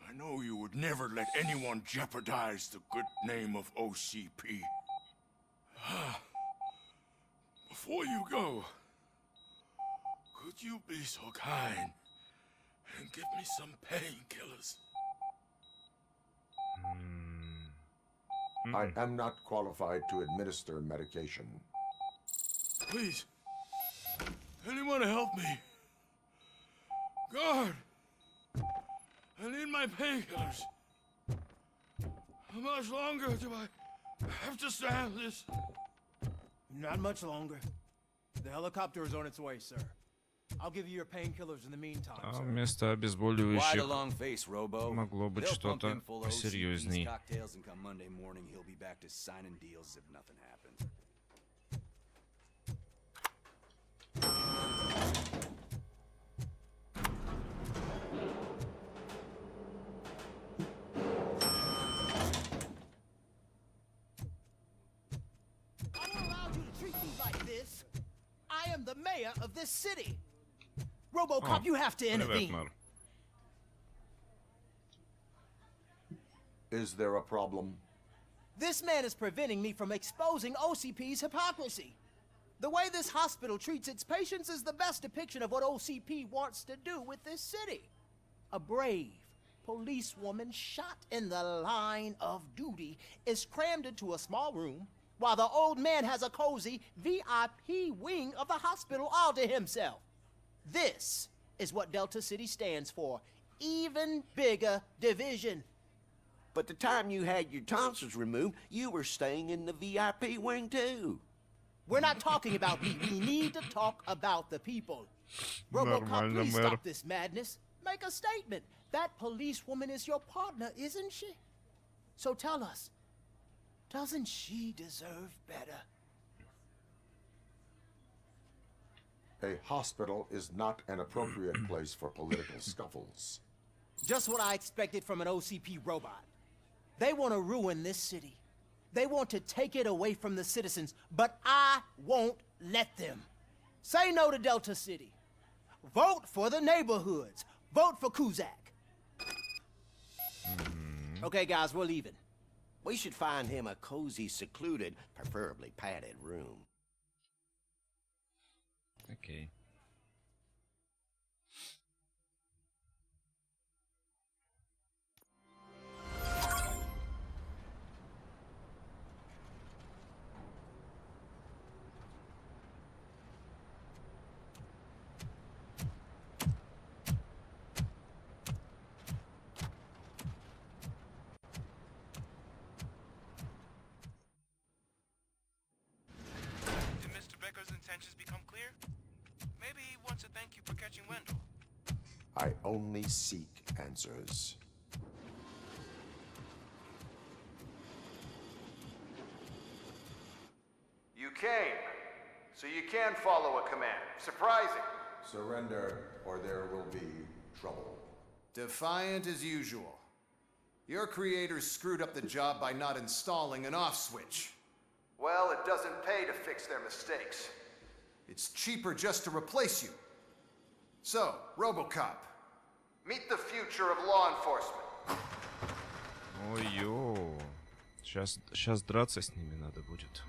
I know you would never let anyone jeopardize the good name of OCP. Before you go, could you be so kind and give me some painkillers? I am not qualified to administer medication. Please, anyone help me? Guard! I need my painkillers. How much longer do I have to stand this? Not much longer. The helicopter is on its way, sir. I'll give you your painkillers in the meantime, А sir. вместо Why the обезболивающих long face, Robo? могло быть They'll pump что-то him full of OCP's посерьезней. cocktails, and come Monday morning, he'll be back to signing deals as if nothing happened. I won't allow you to treat me like this. I am the mayor of this city. RoboCop, you have to intervene. Is there a problem? This man is preventing me from exposing OCP's hypocrisy. The way this hospital treats its patients is the best depiction of what OCP wants to do with this city. A brave policewoman shot in the line of duty is crammed into a small room, while the old man has a cozy VIP wing of the hospital all to himself. This is what Delta City stands for. Even bigger division. But the time you had your tonsils removed, you were staying in the VIP wing too. We're not talking about me. We need to talk about the people. RoboCop, please stop this madness. Make a statement. That policewoman is your partner, isn't she? So tell us, doesn't she deserve better? A hospital is not an appropriate place for political scuffles. Just what I expected from an OCP robot. They want to ruin this city. They want to take it away from the citizens, but I won't let them. Say no to Delta City. Vote for the neighborhoods. Vote for Kuzak. Okay, guys, we're leaving. We should find him a cozy, secluded, preferably padded room. Окей. Did Mr. Becker's intentions become clear? Maybe he wants to thank you for catching Wendell. I only seek answers. You came, so you can follow a command. Surprising. Surrender, or there will be trouble. Defiant as usual. Your creators screwed up the job by not installing an off switch. Well, it doesn't pay to fix their mistakes. It's cheaper just to replace you. So, RoboCop, meet the future of law enforcement. Ой-ё. Сейчас драться с ними надо будет.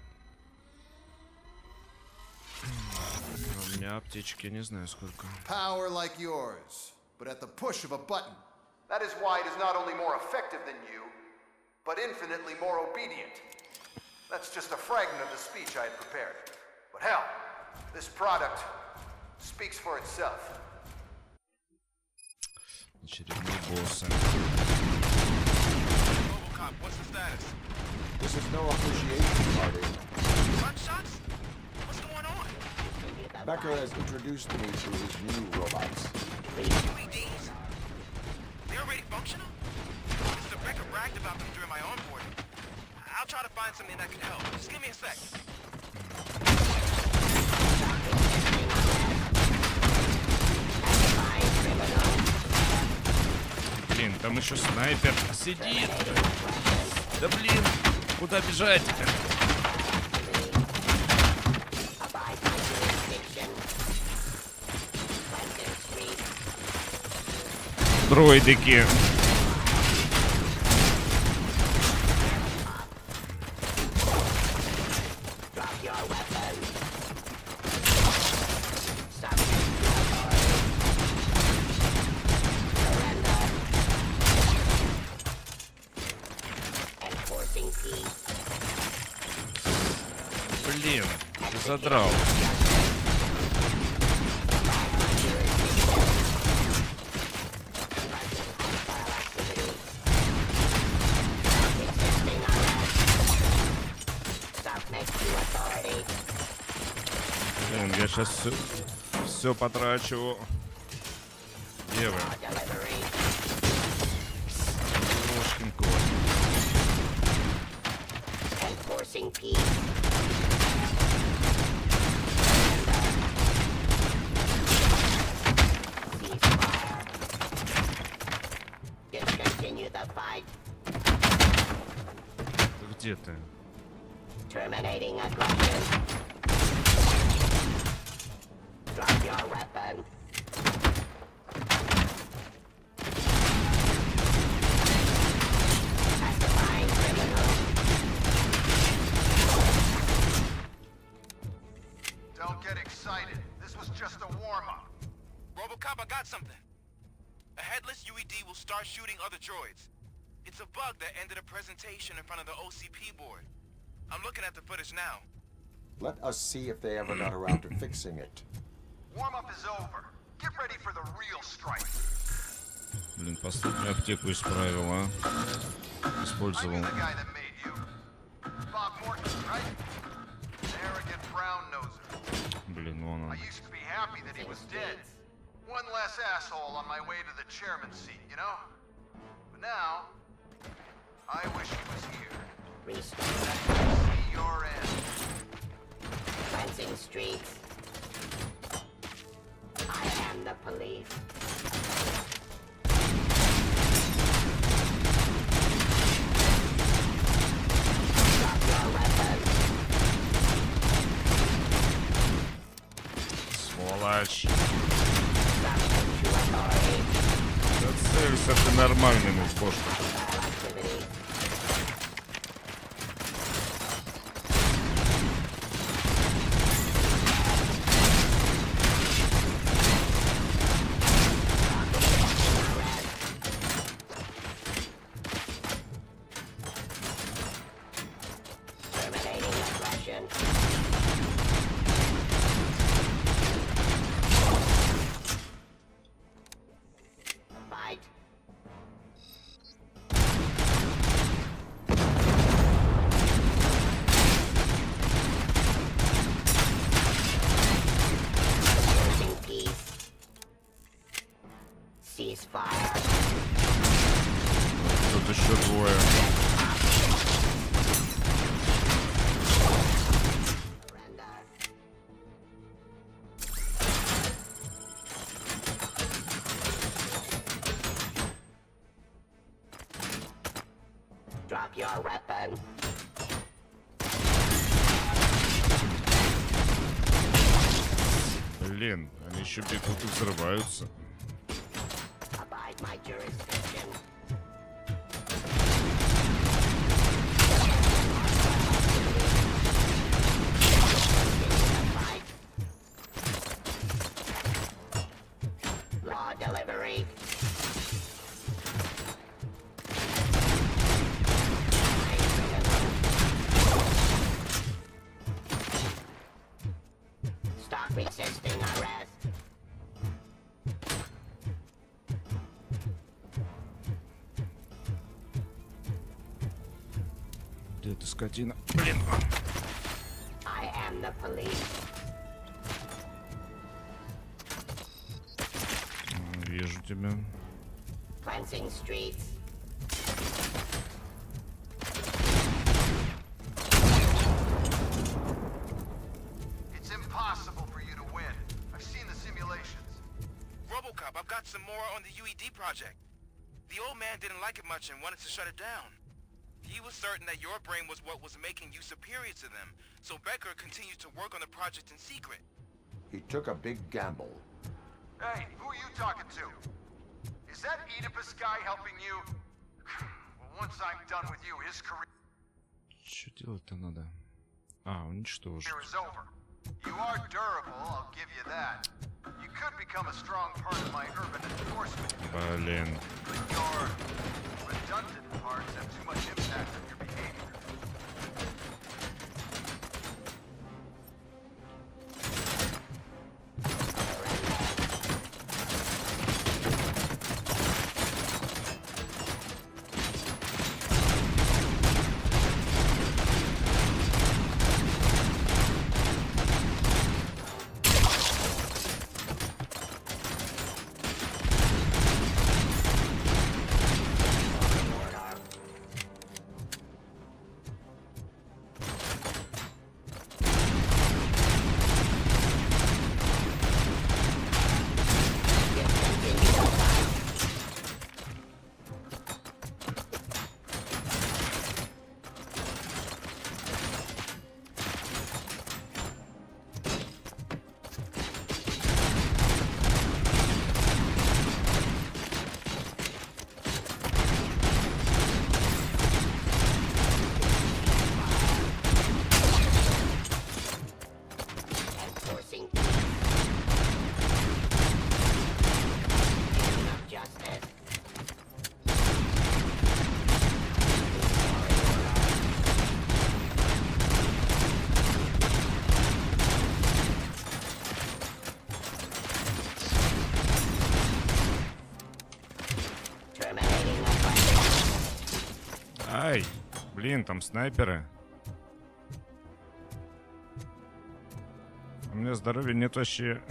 У меня аптечки не знаю сколько. Power like yours, but at the push of a button. That is why it is not only more effective than you, but infinitely more obedient. That's just a fragment of the speech I had prepared. But hell, this product speaks for itself. Очередные боссы. RoboCop, what's the status? This is no appreciation party. Gunshots? What's going on? Becker has introduced me to his new robots. UEDs? They're already functional? Mr. Becker bragged about them during my onboarding. I'll try to find something that can help. Just give me a sec. Блин, там еще снайпер сидит. Да блин, куда бежать? Дроидики. Блин, ты задрал. Блин, я сейчас все потрачу. Где вы? Ложкин кот. Где ты? Terminating aggression. Drop your weapon. Pacifying criminal. Don't get excited. This was just a warm-up. RoboCop, I got something. A headless UED will start shooting other droids. It's a bug that ended a presentation in front of the OCP board. I'm looking at the footage now. Let us see if they ever got around to fixing it. Warm-up is over. Get ready for the real strike. Блин, последнюю аптеку исправил, а? Использовал. Блин, вон он. I used to be happy that he was dead. One less asshole on my way to the chairman's seat, you know? But now, I wish he was here. See your end. Cleansing streets. I am the police. Drop your weapon. Сволочь. Да целься ты нормальным в бошку. Тут еще двое. Drop your weapon. Блин, они еще бегут и взрываются. Abide my jurisdiction. Law delivery. Stop resisting arrest. Где ты, скотина? Блин. I am the police. Вижу тебя. Cleansing streets. It's impossible for you to win. I've seen the simulations. RoboCop, I've got some more on the UED project. The old man didn't like it much and wanted to shut it down. He was certain that your brain was what was making you superior to them, so Becker continued to work on the project in secret. He took a big gamble. Hey, who are you talking to? Is that Oedipus guy helping you? Well, once I'm done with you, his career Что делать-то надо? А, уничтожить. is over. You are durable, I'll give you that. You could become a strong part of my urban enforcement. Блин. Your redundant parts have too much impact on your behavior. Ай, блин, там снайперы. У меня здоровья нет вообще.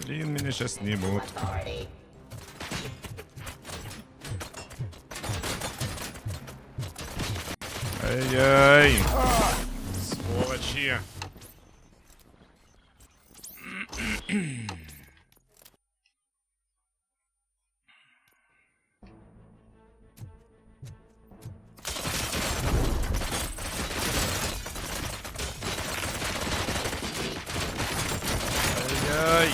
Блин, меня сейчас снимут. Ай-яй. Сволочи. Ай-яй.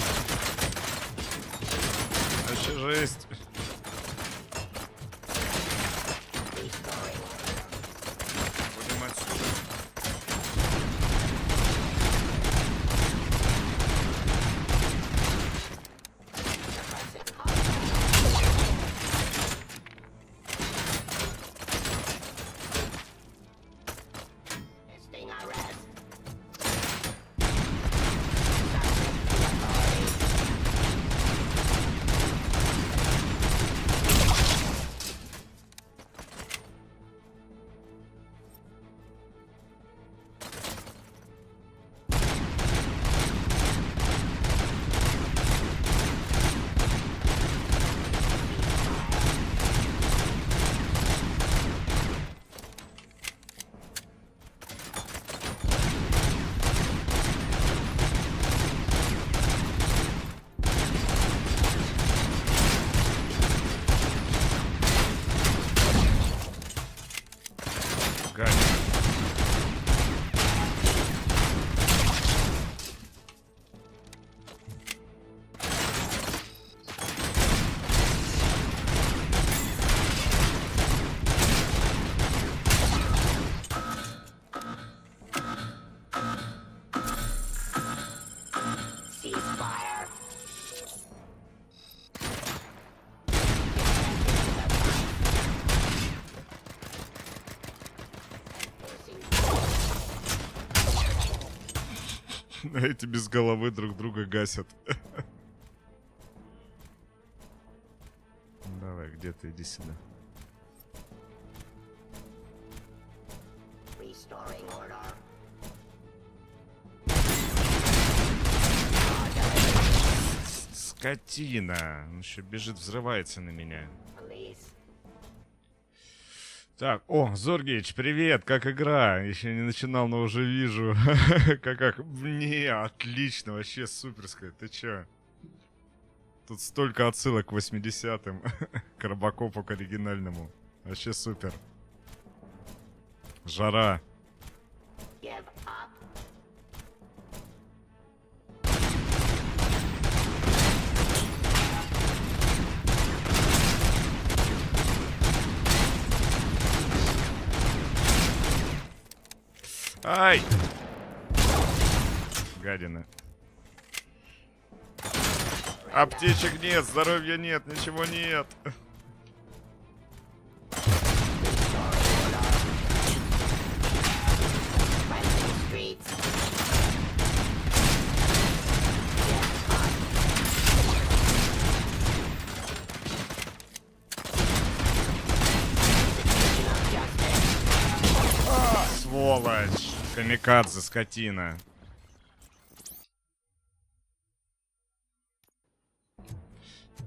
Вообще жесть. Будем отсюда. Эти без головы друг друга гасят. Давай, где ты? Иди сюда. Скотина. Он еще бежит, взрывается на меня. Так, о, Зоргич, привет, как игра? Еще не начинал, но уже вижу. как? Не, отлично, вообще суперская. Ты че? Тут столько отсылок к 80-м. К RoboCop'у, к оригинальному. Вообще супер. Жара. Give up. Ай! Гадина. Аптечек нет, здоровья нет, ничего нет. Сволочь! Камикадзе, скотина.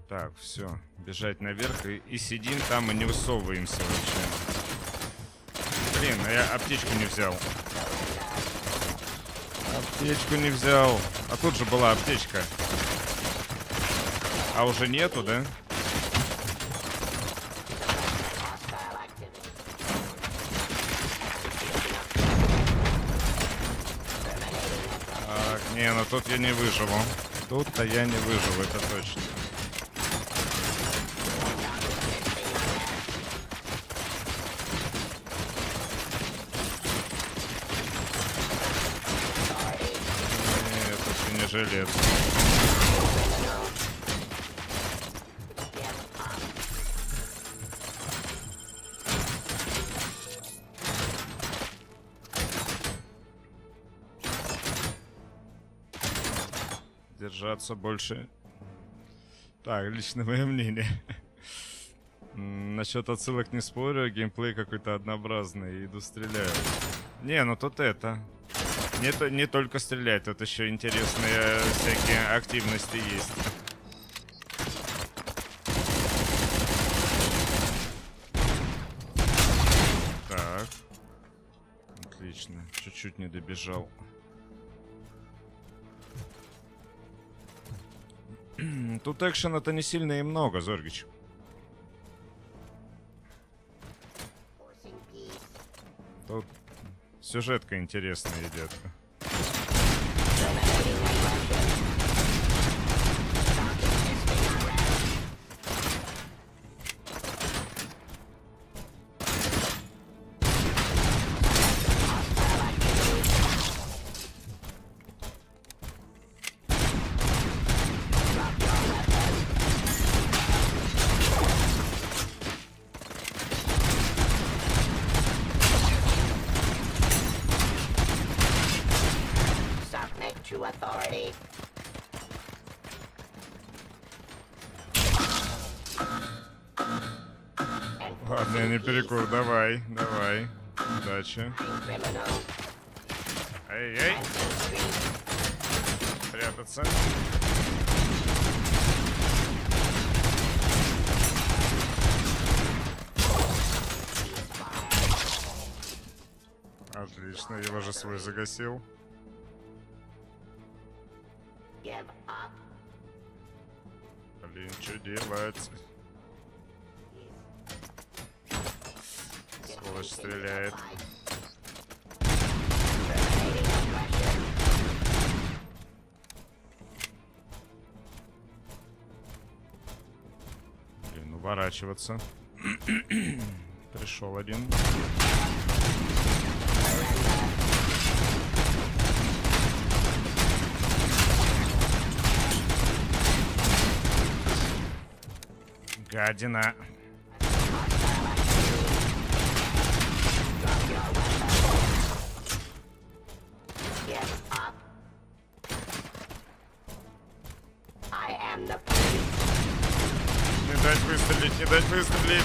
Так, все. Бежать наверх и сидим там и не высовываемся вообще. Блин, а я аптечку не взял. Аптечку не взял. А тут же была аптечка. А уже нету, да? Так, не, ну тут я не выживу. Тут-то я не выживу, это точно. Нет, это не жилец. Держаться больше. Так, лично мое мнение. Насчет отсылок не спорю, геймплей какой-то однообразный, иду стреляю. Не, ну тут это. Не только стрелять, тут еще интересные всякие активности есть. Так. Отлично, чуть-чуть не добежал. Тут экшена-то не сильно и много, Зоргич. Тут сюжетка интересная идет. Ладно, я не перекур, давай, давай. Удачи. Эй-эй. Прятаться. Отлично, его же свой загасил. Блин, что делать? Сволочь стреляет. Блин, уворачиваться. Пришел один. Гадина. Не дать выстрелить, не дать выстрелить.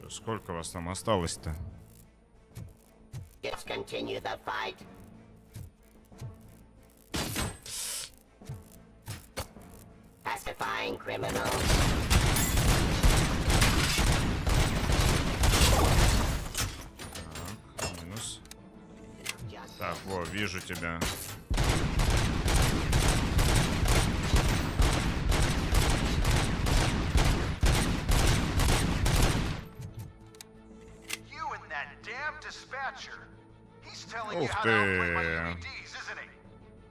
Сколько вас там осталось-то? continue the fight. Pacifying criminals. Так, минус. Так, во, вижу тебя. Ух ты!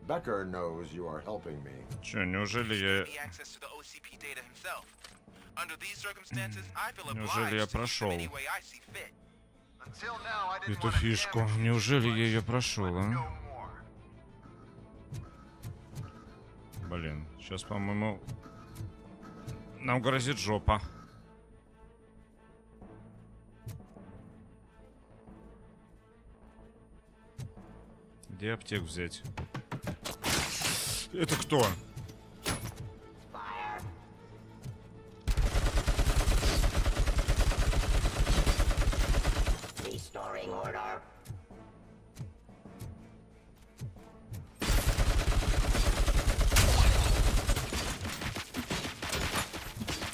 Becker knows you are helping me. Чё, неужели я... Неужели я прошел эту фишку? Неужели я ее прошел, а? Блин, сейчас, по-моему, нам грозит жопа. Где аптек взять? Это кто?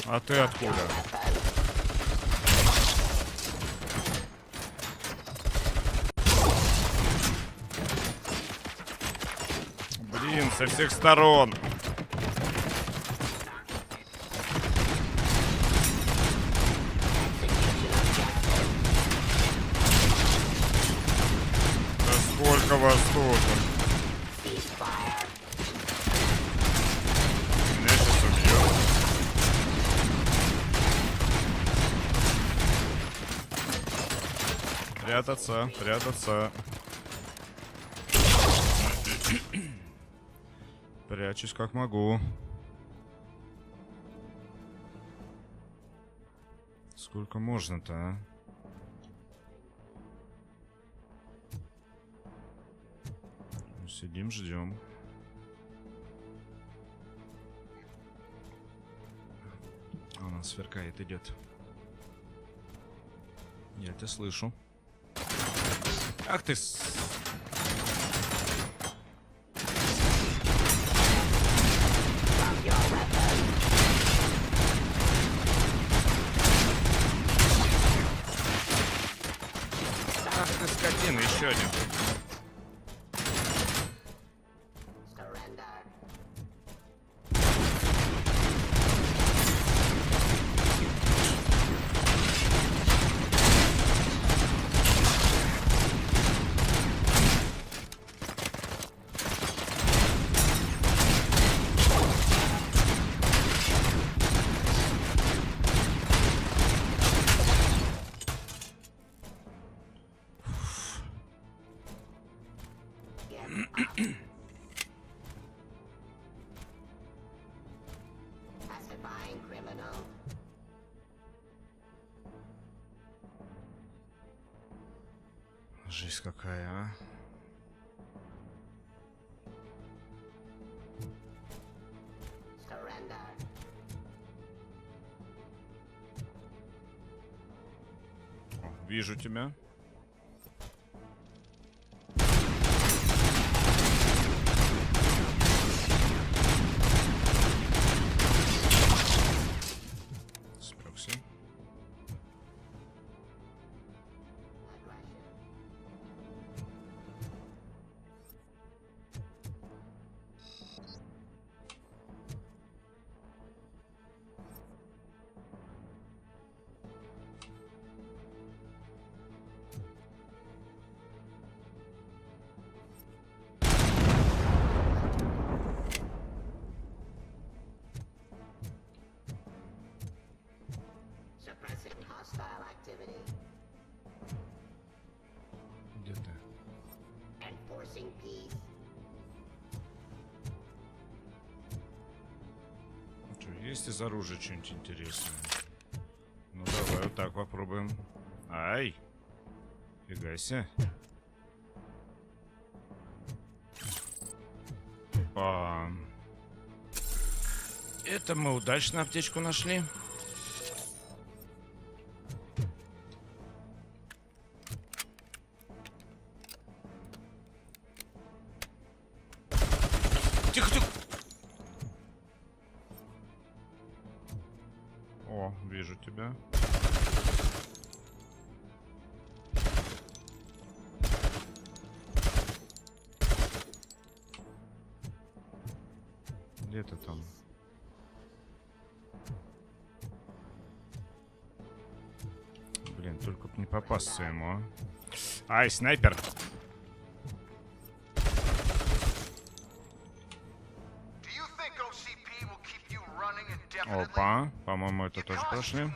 А ты откуда? Блин, со всех сторон. Да сколько вас тут? Меня сейчас убьет. Прятаться, прятаться. Прячусь как могу. Сколько можно-то, а? Сидим, ждем. Она сверкает, идет. Я тебя слышу. Ах ты... Ах ты скотина, еще один. Жизнь какая, а? О, вижу тебя. Спрёгся. Где ты? Что, есть из оружия что-нибудь интересное? Ну давай вот так попробуем. Ай! Фига себе. Опа. Это мы удачно аптечку нашли. Тихо, тихо. О, вижу тебя. Где ты там? Блин, только б не попасться ему, а. Ай, снайпер! Опа, по-моему, это тоже прошли.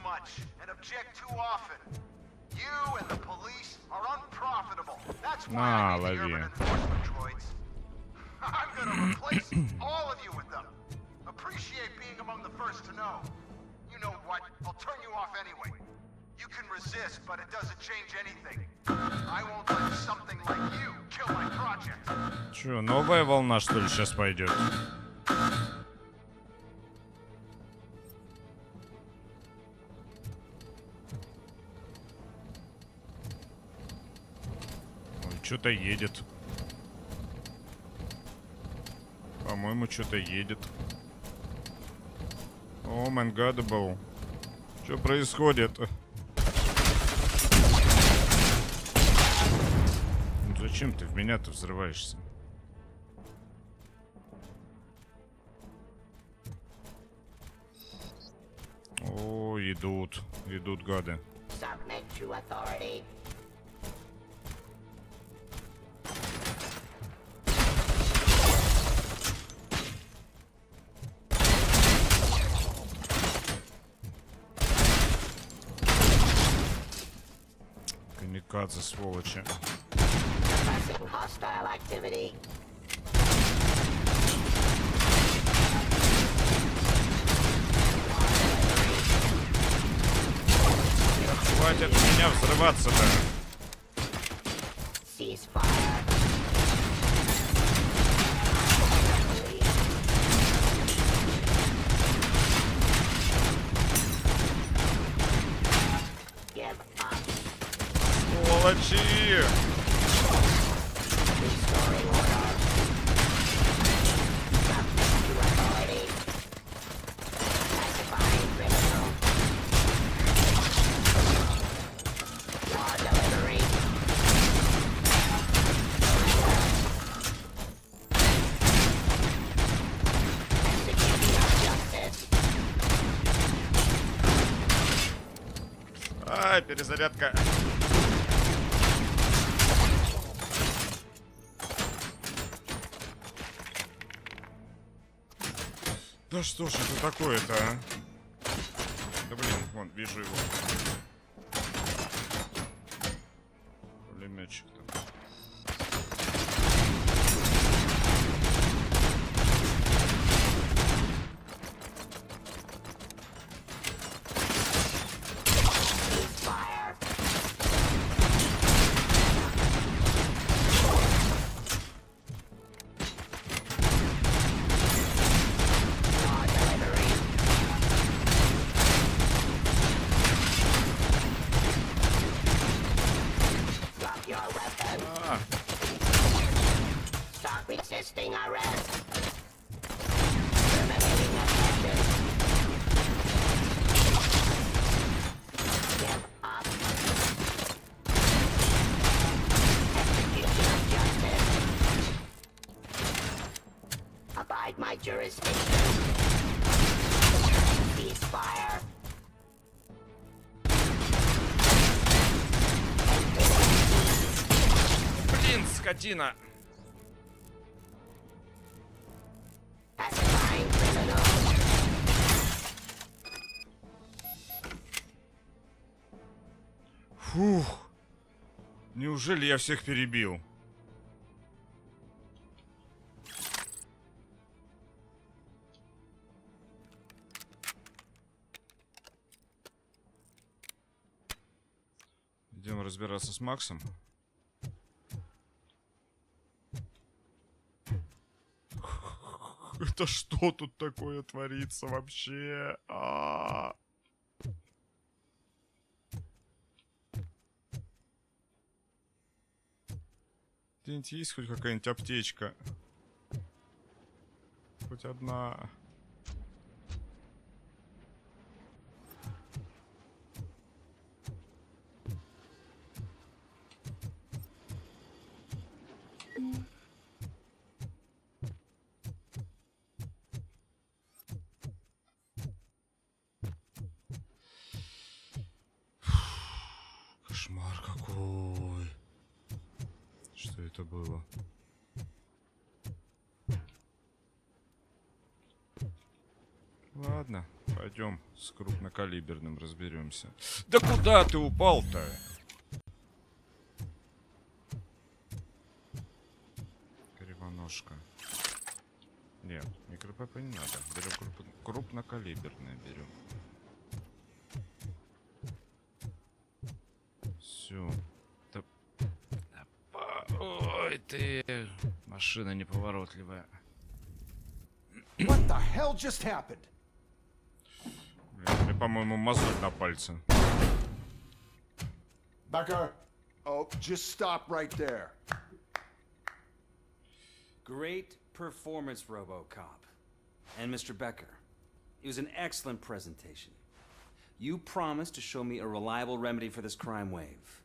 На, лови. Чё, новая волна, что ли, сейчас пойдет? Что-то едет. По-моему, что-то едет. О, мангадабл. Что происходит? Ну, зачем ты в меня-то взрываешься? О, идут. Идут гады. Камикадзе, сволочи. Хватит меня взрываться-то. Сволочи! Ай, перезарядка. Да что ж это такое-то, а? Да блин, вон, вижу его. Пулеметчик там. Блин, скотина. Фух. Неужели я всех перебил? Идем разбираться с Максом. Это что тут такое творится вообще? Где-нибудь есть хоть какая-нибудь аптечка? хоть одна. Кошмар какой. Что это было? Ладно, пойдем с крупнокалиберным разберемся. Да куда ты упал-то? Кривоножка. Нет, микро-ПП не надо. Берем крупнокалиберное берем. Все. Ой, ты машина неповоротливая. What the hell just happened? Мне, по-моему, мозоль на пальце. Becker. Oh, just stop right there. Great performance, RoboCop. And Mr. Becker. It was an excellent presentation. You promised to show me a reliable remedy for this crime wave.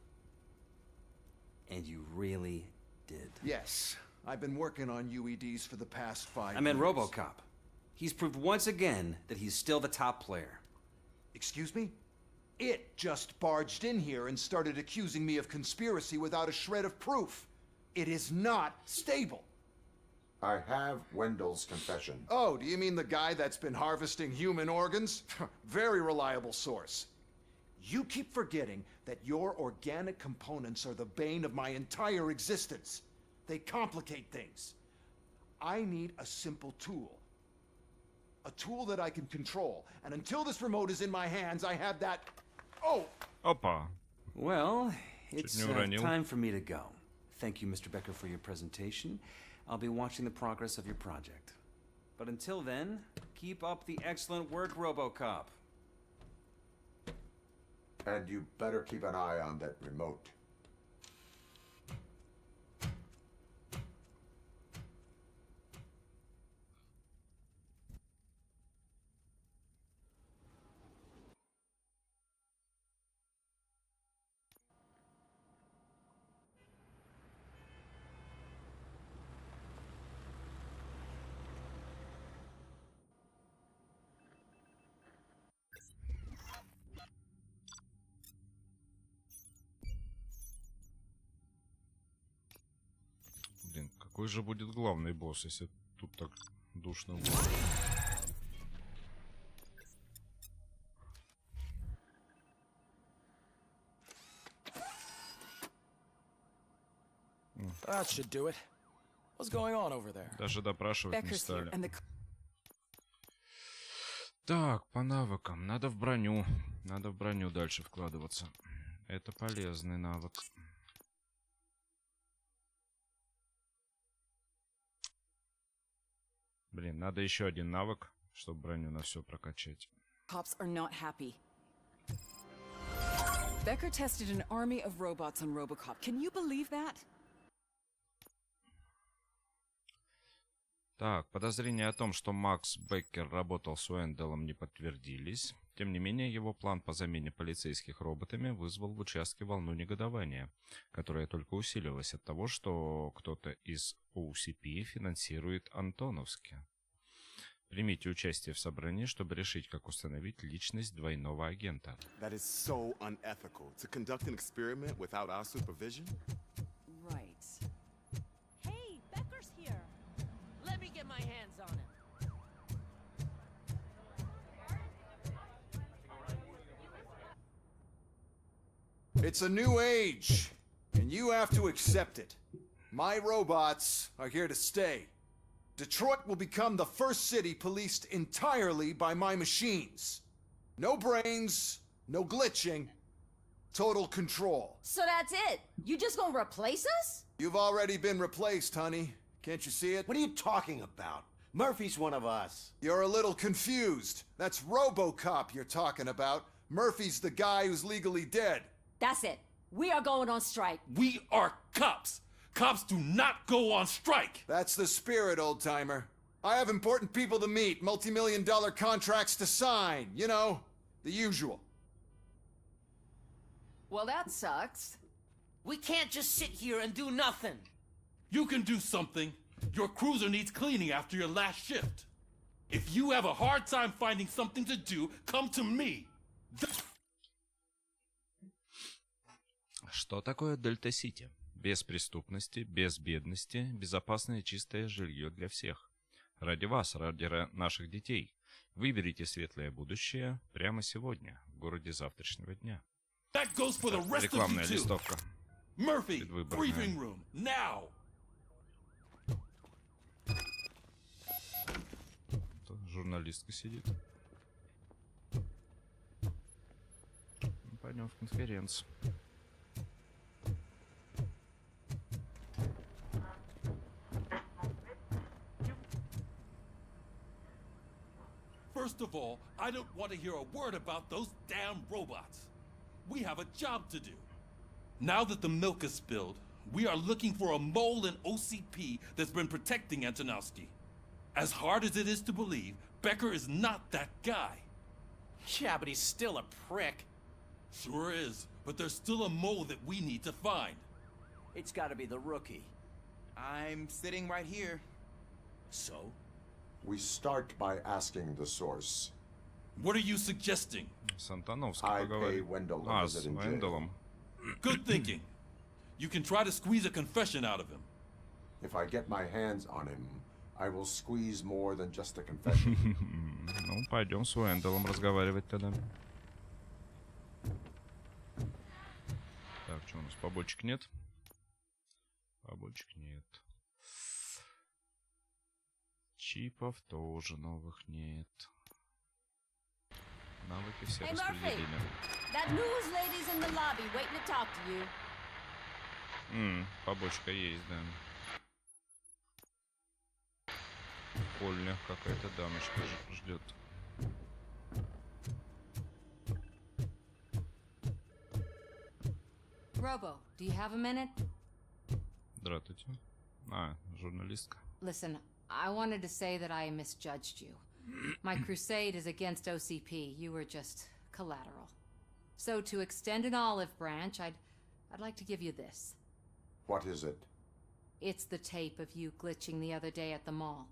And you really did. Yes. I've been working on UEDs for the past 5 years. I meant RoboCop. He's proved once again that he's still the top player. Excuse me? It just barged in here and started accusing me of conspiracy without a shred of proof. It is not stable. I have Wendell's confession. Oh, do you mean the guy that's been harvesting human organs? Very reliable source. You keep forgetting that your organic components are the bane of my entire existence. They complicate things. I need a simple tool. A tool that I can control. And until this remote is in my hands, I have that... Oh! Опа. Well, it's time for me to go. Thank you, Mr. Becker, for your presentation. I'll be watching the progress of your project. But until then, keep up the excellent work, RoboCop. And you better keep an eye on that remote. Блин, какой же будет главный босс, если тут так душно будет? That should do it. What's going on over there? Даже допрашивать не стали. Так, по навыкам. Надо в броню. Надо в броню дальше вкладываться. Это полезный навык. Блин, надо еще один навык, чтобы броню на все прокачать. Cops are not happy. Becker tested an army of robots on RoboCop. Can you believe that? Так, подозрения о том, что Макс Беккер работал с Уэнделом, не подтвердились. Тем не менее, его план по замене полицейских роботами вызвал в участке волну негодования, которая только усилилась от того, что кто-то из OCP финансирует Антоновский. Примите участие в собрании, чтобы решить, как установить личность двойного агента. That is so unethical. To conduct an experiment without our supervision? Right. Hey, Becker's here. Let me get my hands on him. It's a new age, and you have to accept it. My robots are here to stay. Detroit will become the first city policed entirely by my machines. No brains, no glitching, total control. So that's it? You just gonna replace us? You've already been replaced, honey. Can't you see it? What are you talking about? Murphy's one of us. You're a little confused. That's RoboCop you're talking about. Murphy's the guy who's legally dead. That's it. We are going on strike. We are cops. Cops do not go on strike. That's the spirit, old-timer. I have important people to meet, multi-million-dollar contracts to sign, you know, the usual. Well, that sucks. We can't just sit here and do nothing. You can do something. Your cruiser needs cleaning after your last shift. If you have a hard time finding something to do, come to me. Что такое Дельта-Сити? Без преступности, без бедности, безопасное и чистое жилье для всех. Ради вас, ради наших детей. Выберите светлое будущее прямо сегодня, в городе завтрашнего дня. Рекламная листовка. Murphy, briefing room, now. Журналистка сидит. Пойдем в конференцию. First of all, I don't want to hear a word about those damn robots. We have a job to do. Now that the milk is spilled, we are looking for a mole in OCP that's been protecting Antonowski. As hard as it is to believe, Becker is not that guy. Yeah, but he's still a prick. Sure is, but there's still a mole that we need to find. It's gotta be the rookie. I'm sitting right here. So? We start by asking the source. What are you suggesting? Сантановский I pay поговорит. Wendell А, a с visit in jail. Венделом. Good thinking. You can try to squeeze a confession out of him. If I get my hands on him, I will squeeze more than just a confession. Ну, пойдем с Уэнделом разговаривать тогда. Так, что у нас, побочек нет? Побочек нет. Чипов тоже новых нет. Навыки все Hey, Murphy! распределены. That news lady's in the lobby waiting to talk to you. Побочка есть, да. В холле какая-то дамочка ждет. Robo, do you have a minute? Здравствуйте. А, журналистка. Listen, I wanted to say that I misjudged you. My crusade is against OCP. You were just collateral. So to extend an olive branch, I'd like to give you this. What is it? It's the tape of you glitching the other day at the mall.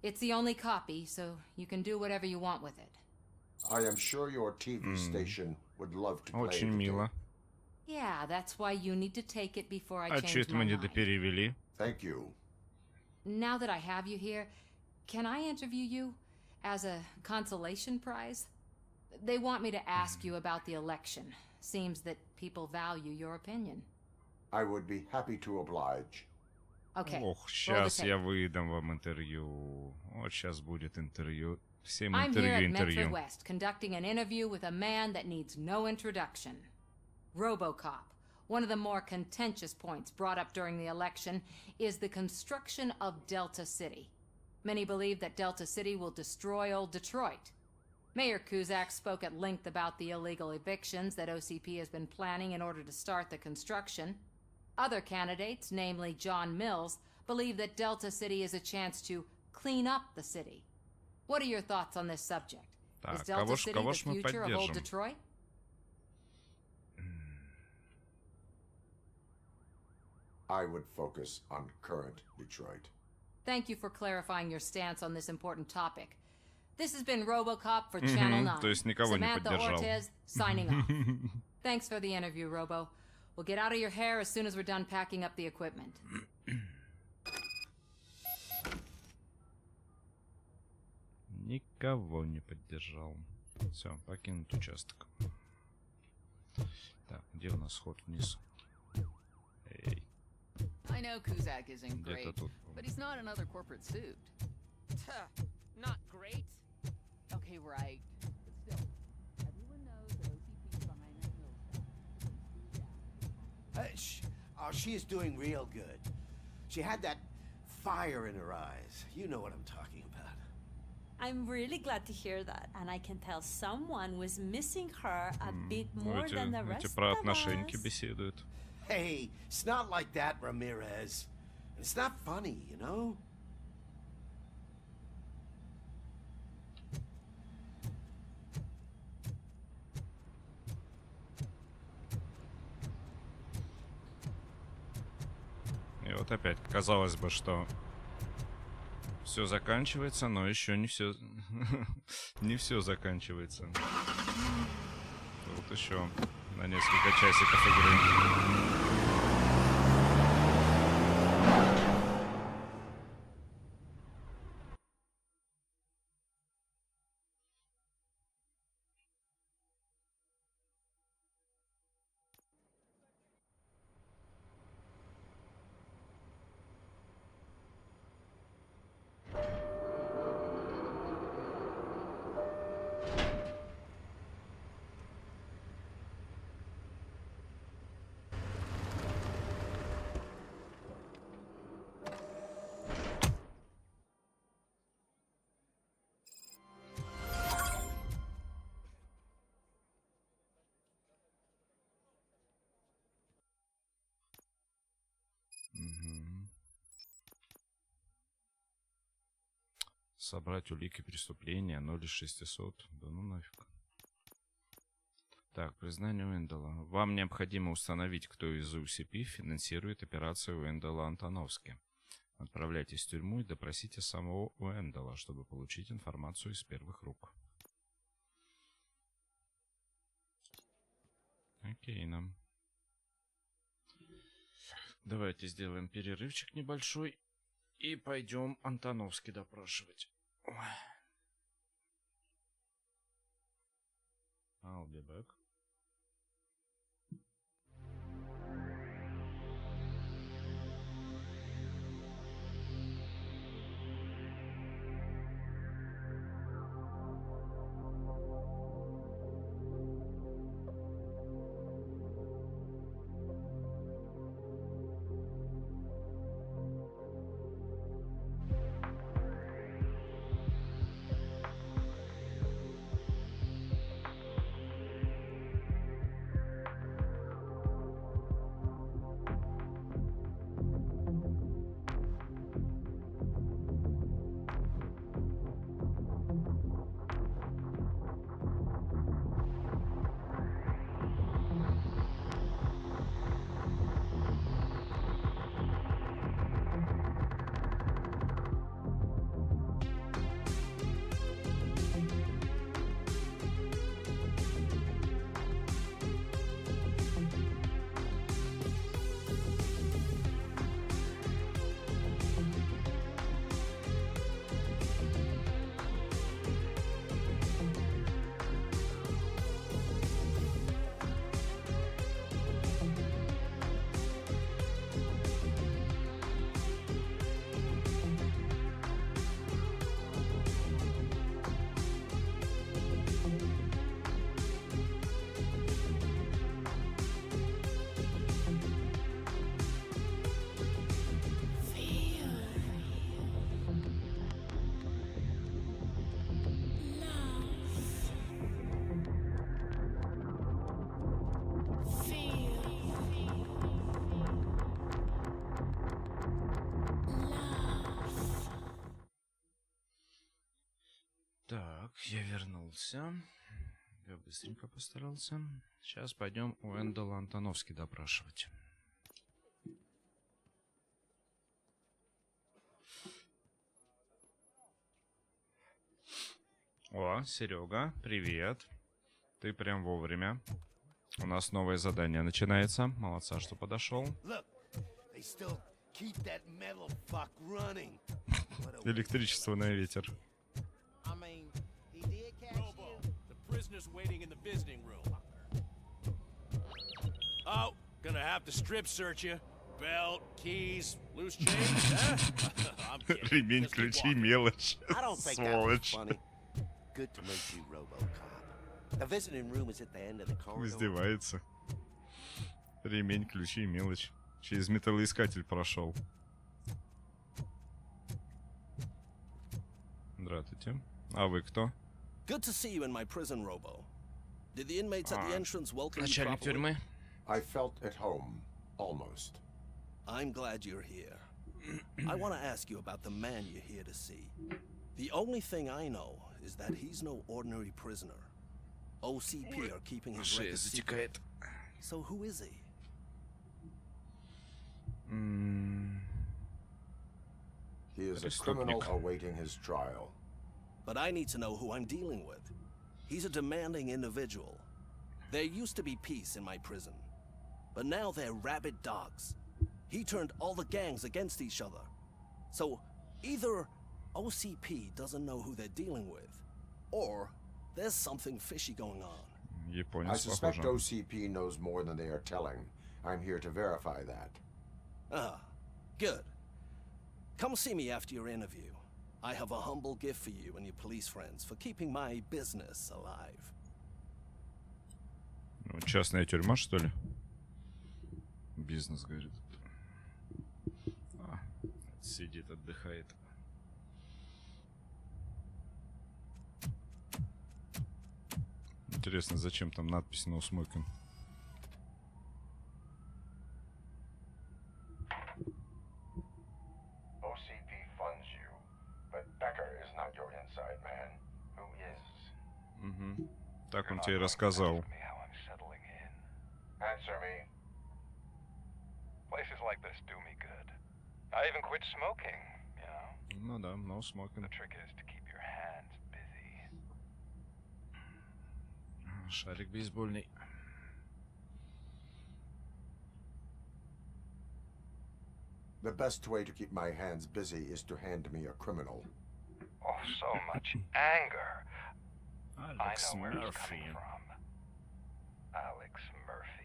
It's the only copy, so you can do whatever you want with it. I am sure your TV station would love to play Очень the мило. tape. Yeah, that's why you need to take it before I А change чё это my мы не mind. доперевели? Thank you. Now that I have you here, can I interview you as a consolation prize? They want me to ask you about the election. Seems that people value your opinion. I would be happy to oblige. Okay. Ох, сейчас я выдам вам интервью. Вот сейчас будет интервью. Всем I'm here at Medford интервью. West conducting an interview with a man that needs no introduction. RoboCop. One of the more contentious points brought up during the election is the construction of Delta City. Many believe that Delta City will destroy old Detroit. Mayor Cusack spoke at length about the illegal evictions that OCP has been planning in order to start the construction. Other candidates, namely John Mills, believe that Delta City is a chance to clean up the city. What are your thoughts on this subject? Is Так, Delta City кого the ж мы future of old поддержим? Detroit? I would focus on current Detroit. Thank you for clarifying your stance on this important topic. This has been RoboCop for Channel 9. То есть никого не Samantha поддержал. Ortiz signing off. Thanks for the interview, Robo. We'll get out of your hair as soon as we're done packing up the equipment. Никого не поддержал. Все, покинут участок. Так, где у нас ход вниз? Эй. I know Cusack isn't Где-то great, тут. but he's not another corporate suit. Not great. Okay, right. But still, everyone knows that OCP's behind that mill. Oh, she is doing real good. She had that fire in her eyes. You know what I'm talking about. I'm really glad to hear that, and I can tell someone was missing her a bit more than the rest Эти про of отношеньки us. беседуют. Hey, it's not like that, Ramirez. It's not funny, you know? вот опять казалось бы, что все заканчивается, но еще не все не все заканчивается. Тут еще на несколько часиков игры. Собрать улики преступления 0 из 600. Да ну нафиг. Так, признание Уэндала. Вам необходимо установить, кто из OCP финансирует операцию Уэндала Антоновски. Отправляйтесь в тюрьму и допросите самого Уэндала, чтобы получить информацию из первых рук. Окей, нам. Давайте сделаем перерывчик небольшой и пойдем Антоновски допрашивать. I'll be back. Так, я вернулся. Я быстренько постарался. Сейчас пойдем Уэндала Антоновски допрашивать. О, Серега, привет. Ты прям вовремя. У нас новое задание начинается. Молодца, что подошел. Электричество на ветер. Oh, gonna have to strip search you. Belt, keys, loose change, huh? I'm kidding. Ремень, ключи, мелочь. I don't think that was Сволочь. funny. Good to meet you, RoboCop. The visiting room is at the end of the corridor. Издевается. Ремень, ключи, мелочь. Через металлоискатель прошел. Здравствуйте. А вы кто? Good to see you in my prison, Robo. Did the inmates at the entrance welcome you Начальник properly? тюрьмы. I felt at home, almost. I'm glad you're here. I want to ask you about the man you're here to see. The only thing I know is that he's no ordinary prisoner. OCP are keeping his record secret. So who is he? He is a criminal awaiting his trial. But I need to know who I'm dealing with. He's a demanding individual. There used to be peace in my prison, but now they're rabid dogs. He turned all the gangs against each other. So either OCP doesn't know who they're dealing with, or there's something fishy going on. I suspect OCP knows more than they are telling. I'm here to verify that. Ah, good. Come see me after your interview. I have a humble gift for you and your police friends for keeping my business alive. Частная тюрьма, что ли? Бизнес, говорит. Сидит, отдыхает. Интересно, зачем там надпись «No smoking»? OCP funds you, but Becker is not your inside man. Who is? Угу. Так он тебе рассказал. Answer me. Places like this do me good. I even quit smoking, you know. Ну да, no smoking. The trick is to keep your hands busy. Шарик бейсбольный. The best way to keep my hands busy is to hand me a criminal. Oh, so much anger. Alex I know where it's Murphy. coming from. Alex Murphy.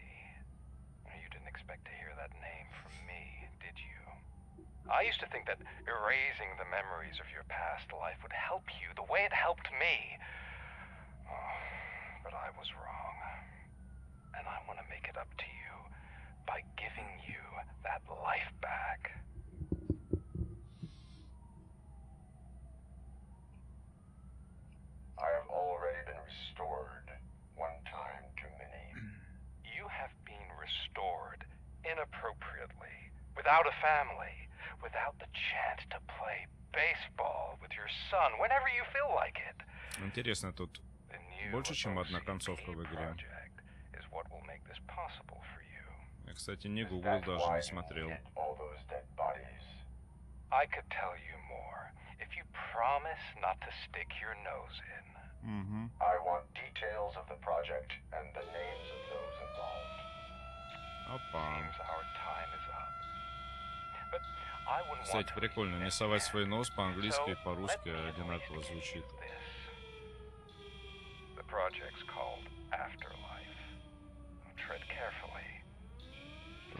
You didn't expect to hear that name from me, did you? I used to think that erasing the memories of your past life would help you the way it helped me. Oh, but I was wrong. And I want to make it up to you by giving you that life back. I have already been restored. One time too many. You have been restored inappropriately, without a family, without the chance to play baseball with your son whenever you feel like it. Интересно, тут больше, чем одна концовка в игре. Я, кстати, не гуглил, даже не смотрел. I could tell you more if you promise not to stick your nose in. I want details of the project and the names of those involved. Seems our time is up. But I wouldn't want Кстати, to прикольно, не совать свой нос по-английски и по-русски одинаково звучит. The project's called Afterlife. Tread carefully.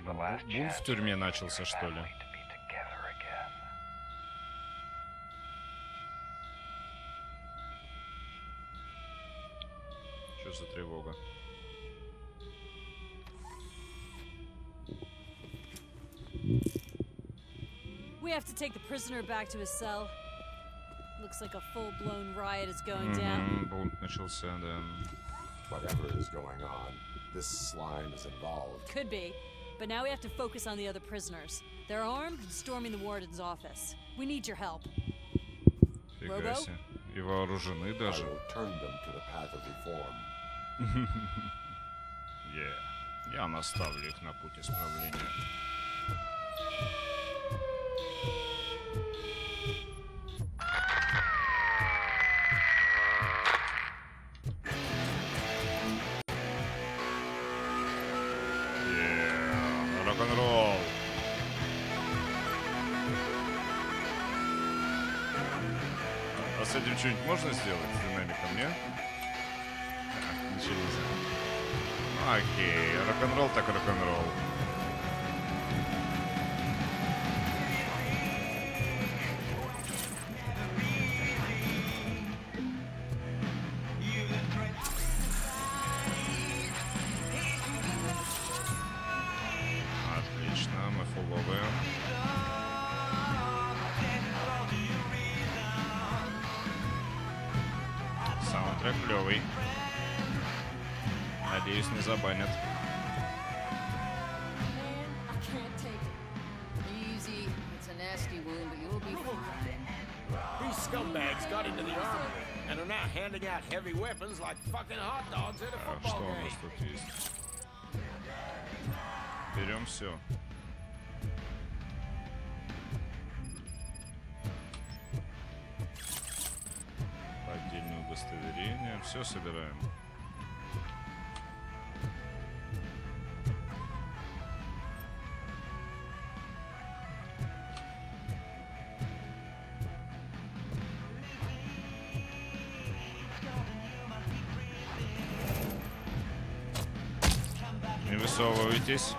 The last Бунт chance в тюрьме начался, что ли? to be together again. Что за тревога? We have to take the prisoner back to his cell. Looks like a full-blown riot is going down. Бунт начался, да. Whatever is going on, this slime is involved. Could be, but now we have to focus on the other prisoners. They're armed and storming the warden's office. We need your help. Фига себе. И вооружены даже. I will turn them to the path of reform. Я наставлю их на путь исправления. Рок-н-ролл. А с этим что-нибудь можно сделать? С динамиком, нет? Начались. Окей, рок-н-ролл так рок-н-ролл. Отлично, мы фуловые. Саундтрек клевый. Надеюсь, не забанят. I can't take it. Easy. It's a nasty wound, but you'll be fine. These scumbags got into the army and are now handing out heavy weapons like fucking hot dogs at a football Что у нас game. тут есть? Берем все. Все собираем. Не высовывайтесь.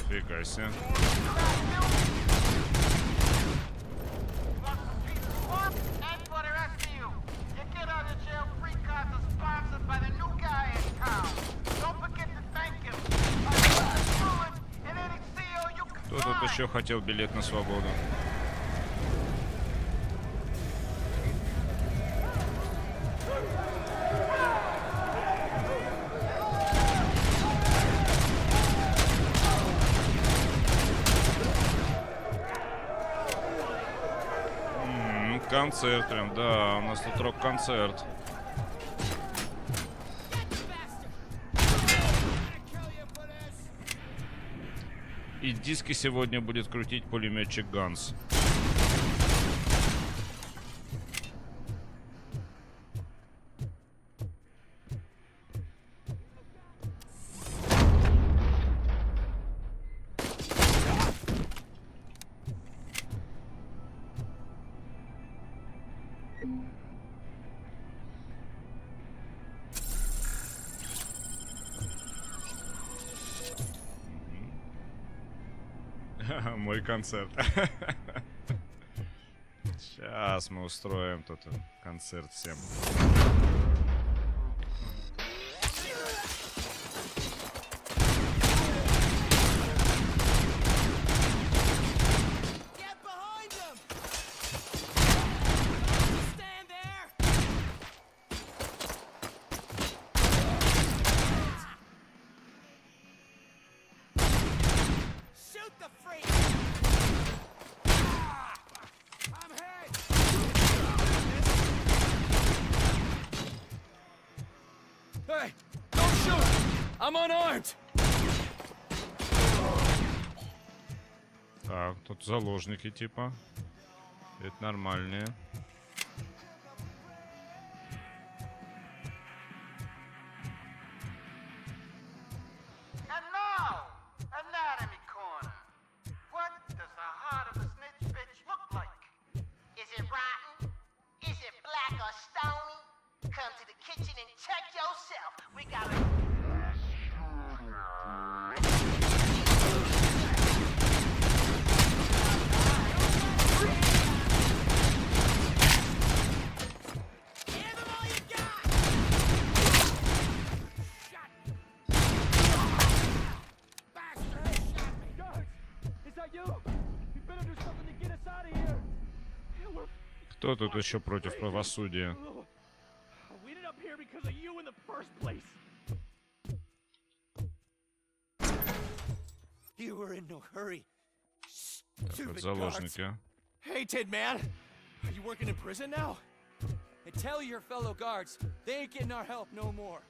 Фига себе. Кто тут еще хотел билет на свободу? Концерт прям, да, у нас тут рок-концерт. И диски сегодня будет крутить пулеметчик Ганс. Мой концерт. Сейчас мы устроим тут концерт всем. I'm unarmed. Так, тут заложники типа. Это нормальные. Кто тут еще против правосудия? Так, вот заложники. Hey, Tid man, are you working in prison now? And tell your fellow guards they ain't getting our help no more.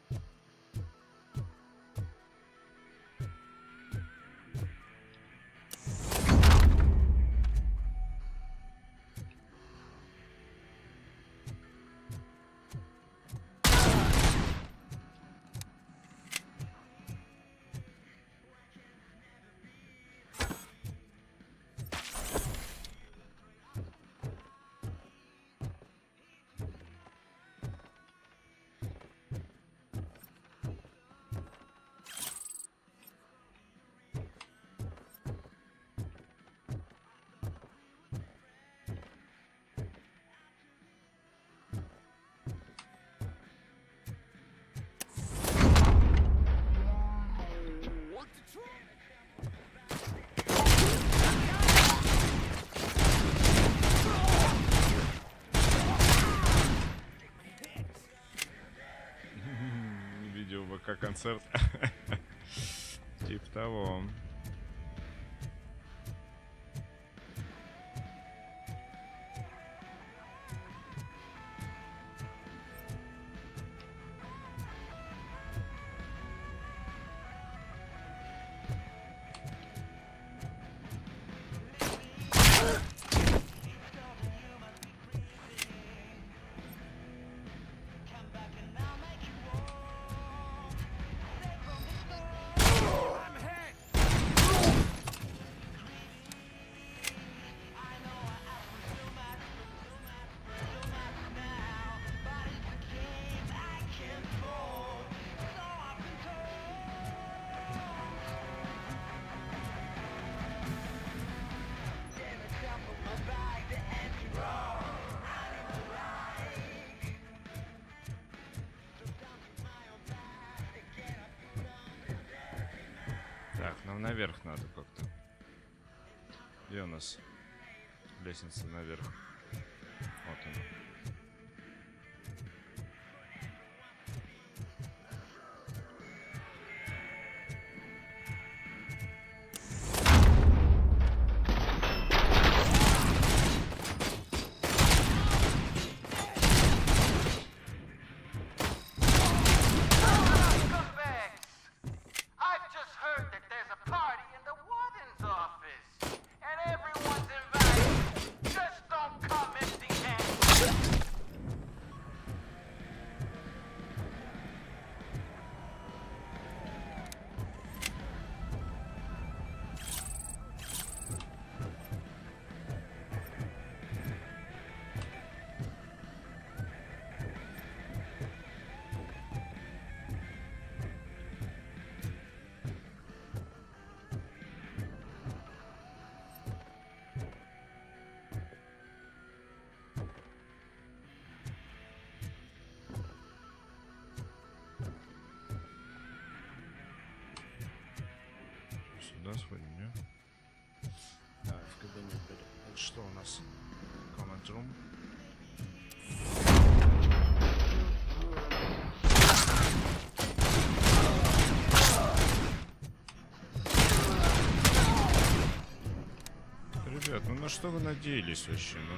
Видео ВК-концерт. Типа того. Нам наверх надо как-то. Где у нас лестница наверх? Вот она. Сюда сходим, не? Да, в кабинет. Что у нас? Comment room. Ребят, ну на что вы надеялись вообще, ну?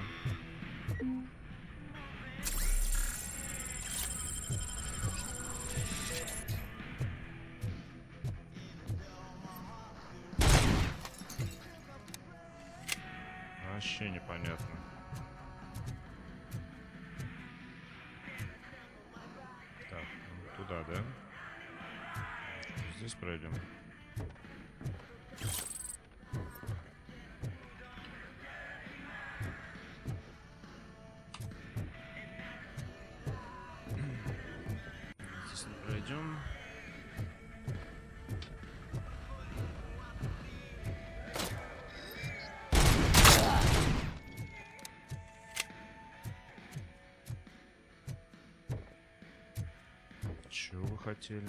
Вообще непонятно. Так, туда, да? Здесь пройдем. Здесь не пройдем. Чего вы хотели?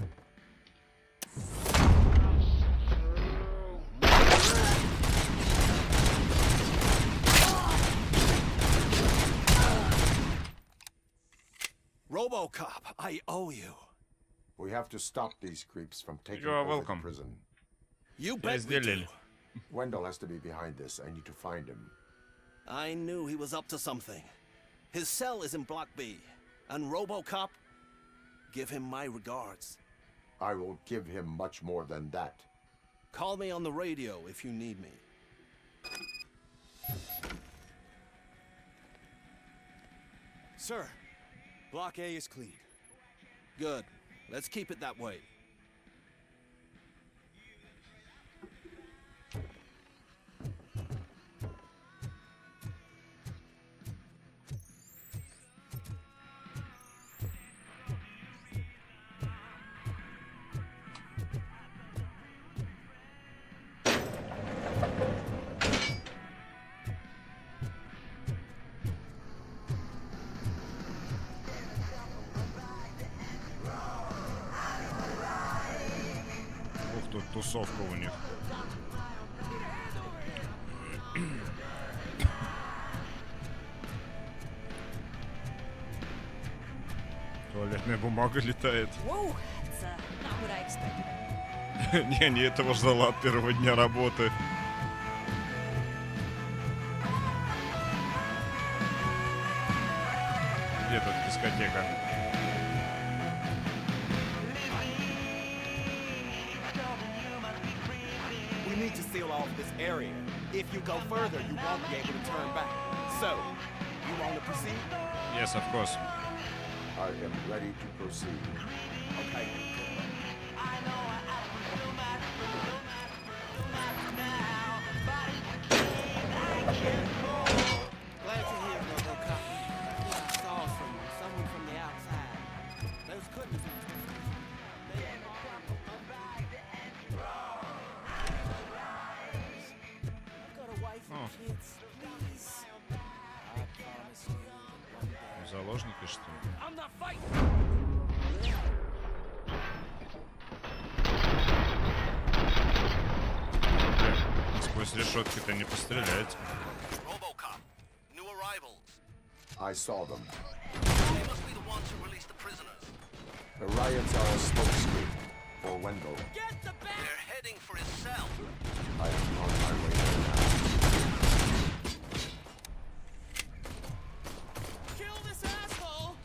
RoboCop, I owe you. We have to stop these creeps from taking You are over welcome. the prison. You bet we do. Wendell has to be behind this. I need to find him. I knew he was up to something. His cell is in Block B. And RoboCop, give him my regards. I will give him much more than that. Call me on the radio if you need me. Sir, Block A is clean. Good. Let's keep it that way. Тут тусовка у них. Туалетная бумага летает. Whoa, that's not what I expected. Не этого ждала от первого дня работы. Где тут дискотека? We need to seal off this area. If you go further, you won't be able to turn back. So, you want to proceed? Yes, of course. I am ready to proceed. Okay. Glad you're here, RoboCop. I saw someone from the outside. Those couldn't be. I've got a wife and kids. Please. I promise you. Заложники, что ли? I'm not fighting. сквозь решетки-то не пострелять. RoboCop, new arrivals. I saw them. They must be the ones who released the prisoners. The riots are a smokescreen for Wendell. Get the back! They're heading for his cell. I am on my way there now. Kill this asshole!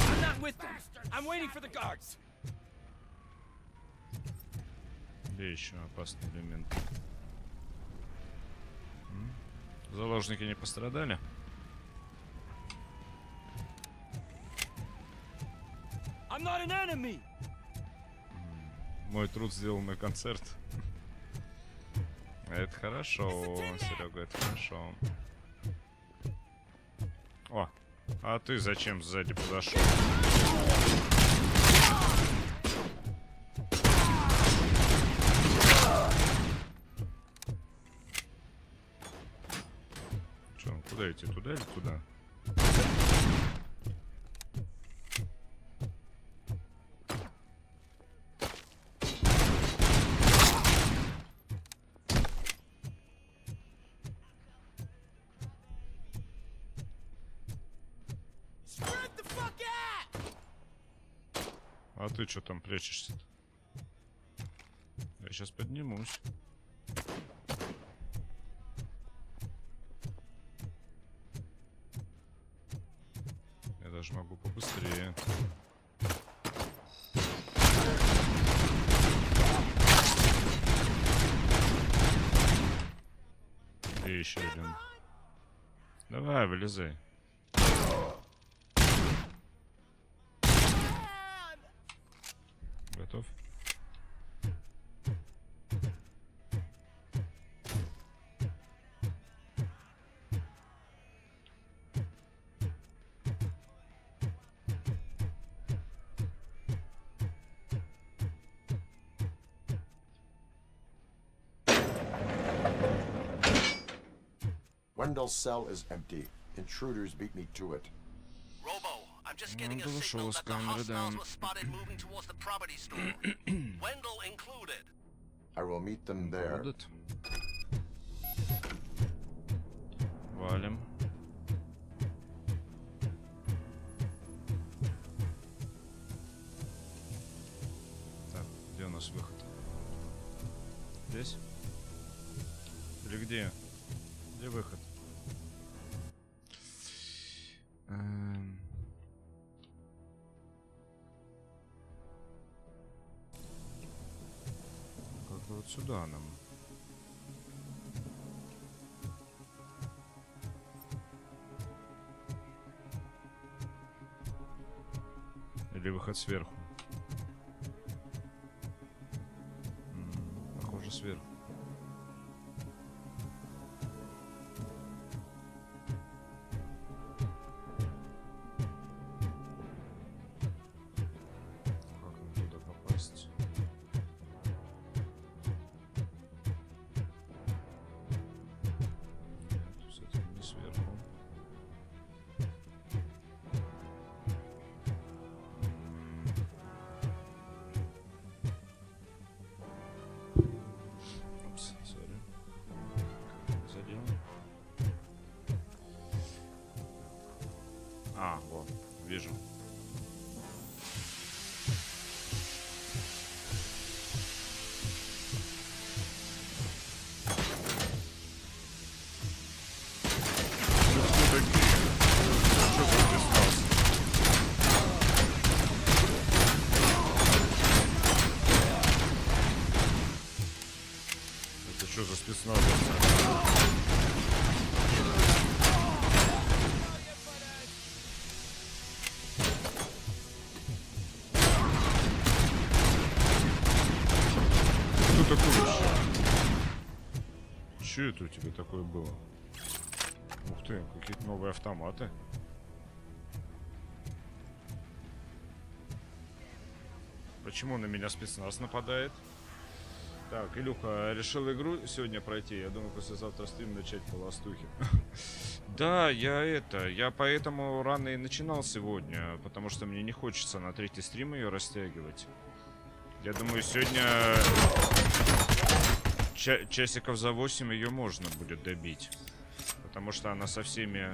I'm not with them. I'm waiting for the guards. Где еще опасный элемент? Заложники не пострадали? I'm not an enemy. Мой труд сделал мой концерт. Это хорошо, Серега, это хорошо. О, а ты зачем сзади подошел? Че, куда идти, туда или туда? А ты что там прячешься-то? Я сейчас поднимусь. Я даже могу побыстрее. И еще один. Давай, вылезай. Готов? Wendell's cell is empty. Intruders beat me to it. Robo, I'm just getting a signal that the hostiles were spotted moving towards the property store. Wendell included. I will meet them there. Валим. Так, где у нас выход? Здесь? Или где? Где выход? Как-то вот сюда нам. Или выход сверху? Похоже, сверху. А, вот, вижу. Это что за спецназ? Что такое вообще? Че это у тебя такое было? Ух ты, какие-то новые автоматы. Почему на меня спецназ нападает? Так, Илюха, решил игру сегодня пройти. Я думаю, послезавтра стрим начать по ластухе. Да, я поэтому рано и начинал сегодня, потому что мне не хочется на третий стрим ее растягивать. Я думаю, сегодня Часиков за 8 ее можно будет добить. Потому что она со всеми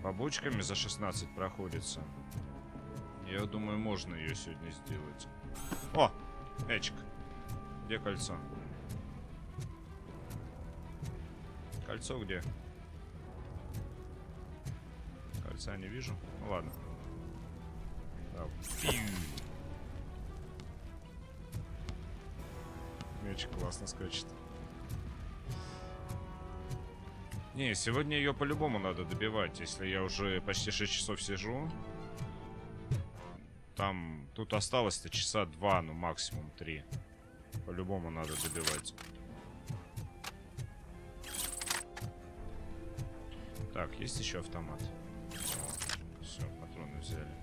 побочками за 16 проходится. Я думаю, можно ее сегодня сделать. О! Эчик. Где кольцо? Кольцо где? Кольца не вижу. Ну ладно. Да. Меч классно скачет. Не, сегодня ее по-любому надо добивать. Если я уже почти 6 часов сижу. Там, тут осталось-то часа 2, ну максимум 3. По-любому надо добивать. Так, есть еще автомат? Все, патроны взяли.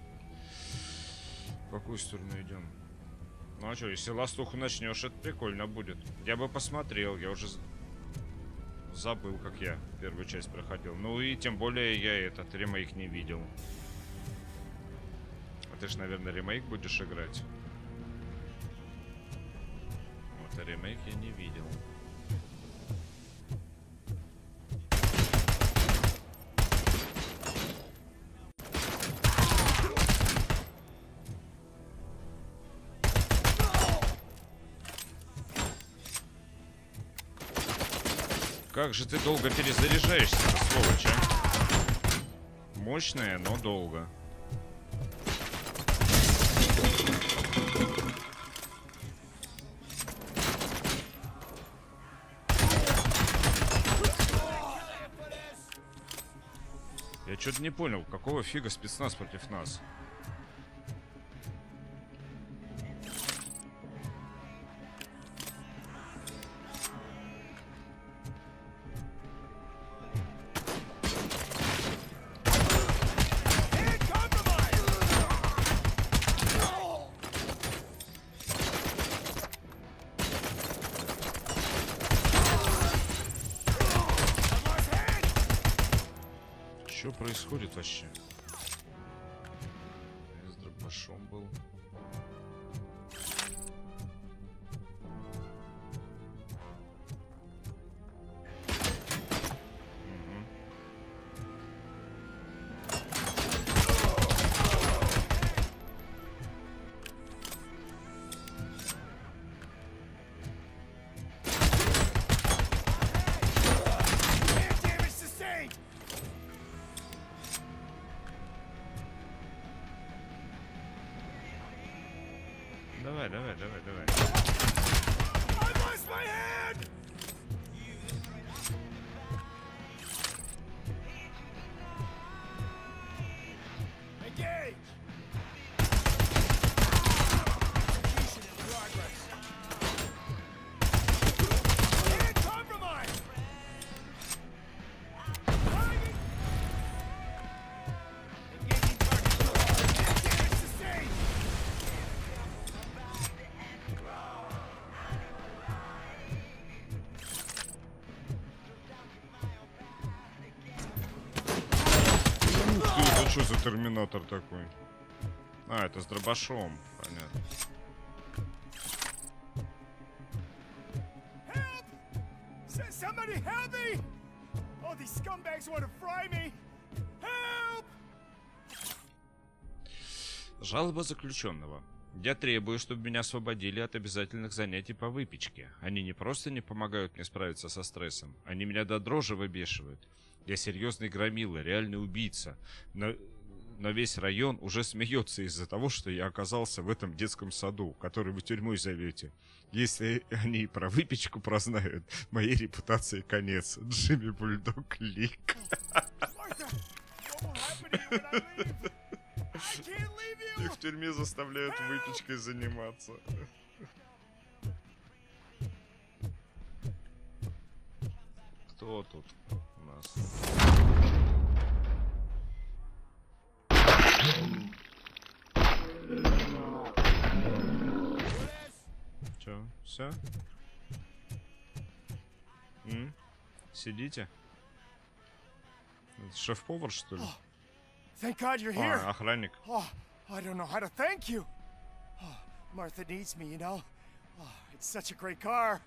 В какую сторону идем? Ну а что, если ластуху начнешь, это прикольно будет. Я бы посмотрел, я уже забыл, как я первую часть проходил. Ну и тем более я этот ремейк не видел. А ты же, наверное, ремейк будешь играть? Вот, а ремейк я не видел. Как же ты долго перезаряжаешься, сволочь, а? Мощная, но долго. Я что-то не понял, какого фига спецназ против нас? Что происходит вообще? Я с дробашом был. Давай, давай, давай, давай. Что за терминатор такой? А, это с дробашом. Понятно. Жалоба заключенного. Я требую, чтобы меня освободили от обязательных занятий по выпечке. Они не просто не помогают мне справиться со стрессом, они меня до дрожи выбешивают. Я серьезный громила, реальный убийца. Но весь район уже смеется из-за того, что я оказался в этом детском саду, который вы тюрьмой зовете. Если они про выпечку прознают, моей репутации конец. Джимми Бульдог Лик. Их в тюрьме заставляют выпечкой заниматься. Кто тут у нас? Чё, все? Сидите? Шеф-повар, что ли? Thank God you're here. Охранник. Oh, I don't know how to thank you. Oh, Martha needs me, you know. Oh, it's such a great car.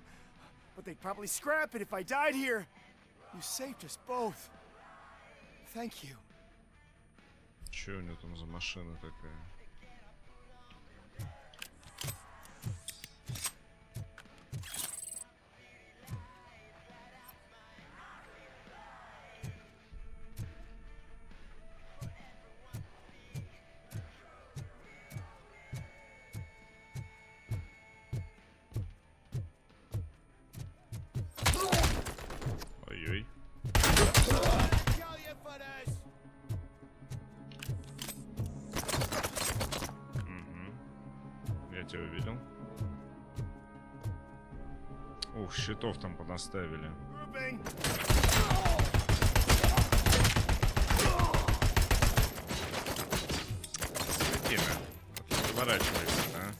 but they'd probably scrap it if I died here. You saved us both. Thank you. Че у него там за машина такая? Ой-ой. Я тебя увидел. Ух, щитов там понаставили. Светина. Выворачивайся, да?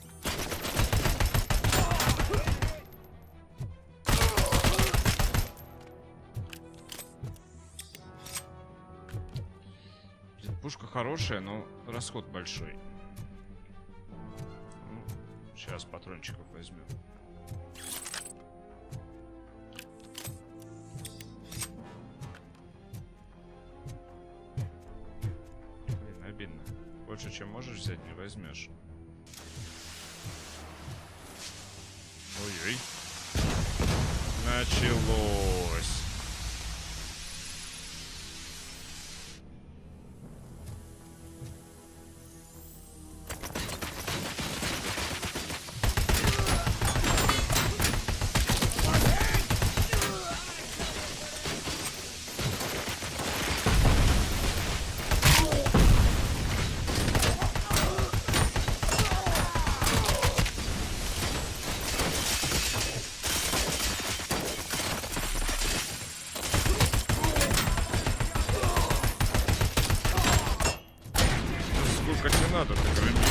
Пушка хорошая, но расход большой. Сейчас патрончиков возьмем. Блин, обидно. Больше, чем можешь взять, не возьмешь. Ой-ой. Началось. Сколько тебе надо, ты громила?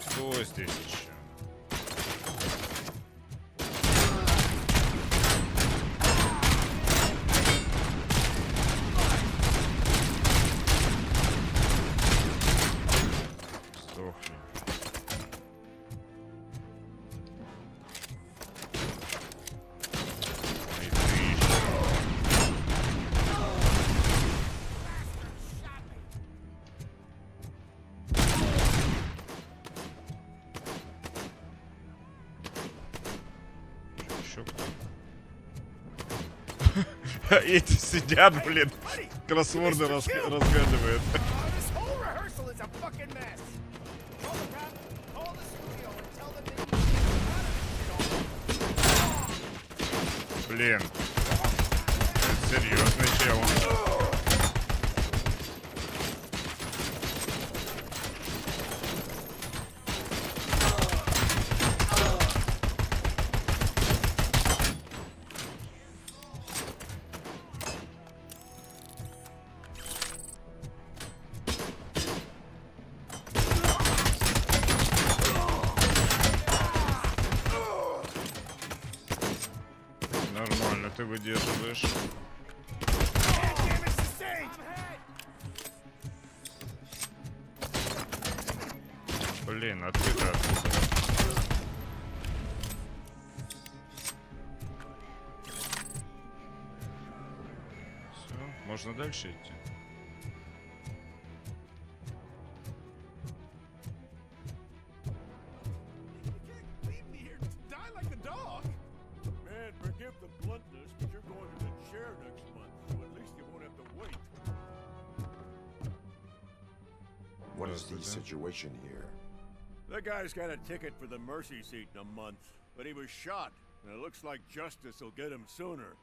Кто здесь еще? Сдохни. И ты еще. Эти сидят, блин, кроссворды разгадывают. Блин, это серьезный чел. Нормально ты выдерживаешь. Блин, а ты-то откуда? Все, можно дальше идти. What is the situation here? The guy's got a ticket for the mercy seat in a month, but he was shot, and it looks like justice will get him sooner.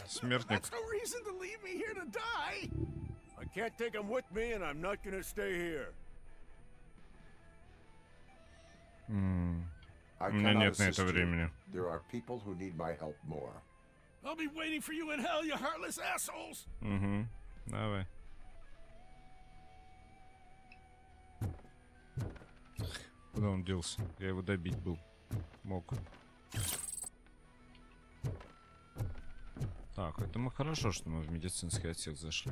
Смертник. That's no reason to leave me here to die. I can't take him with me, and I'm not gonna stay here. I У меня cannot нет на assist это you. времени. There are people who need my help more. I'll be waiting for you in hell, you heartless assholes. Угу. Давай. Куда он делся? Я его добить был. Мог. Так, это мы хорошо, что мы в медицинский отсек зашли.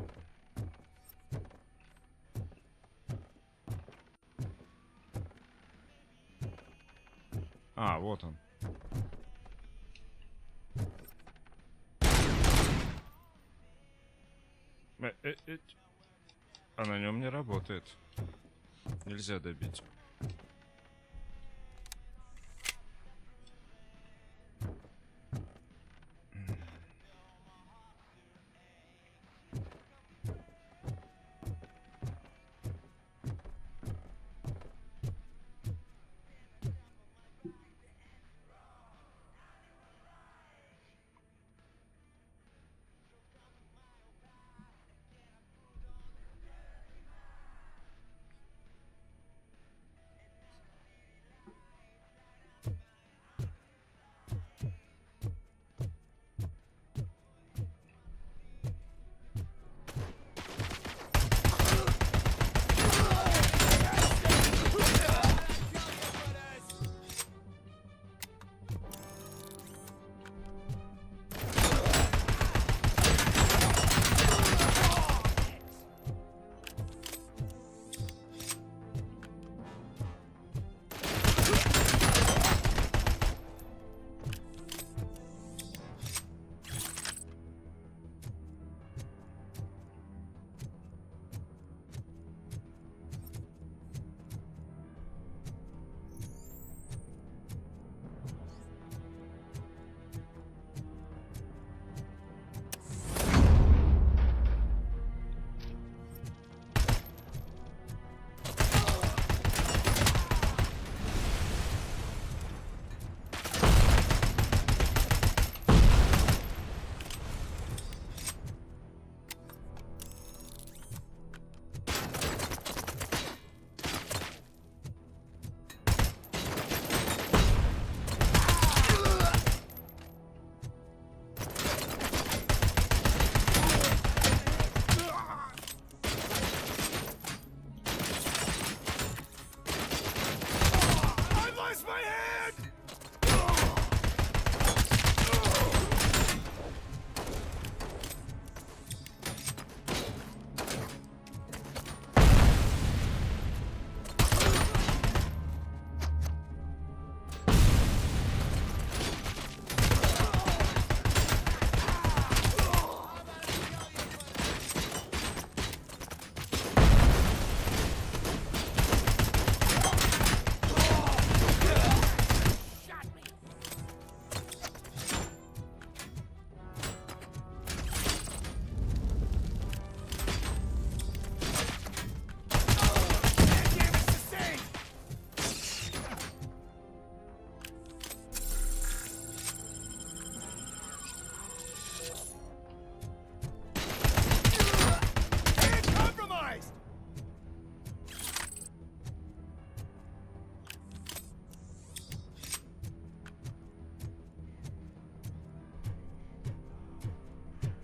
А, вот он. А на нем не работает. Нельзя добить.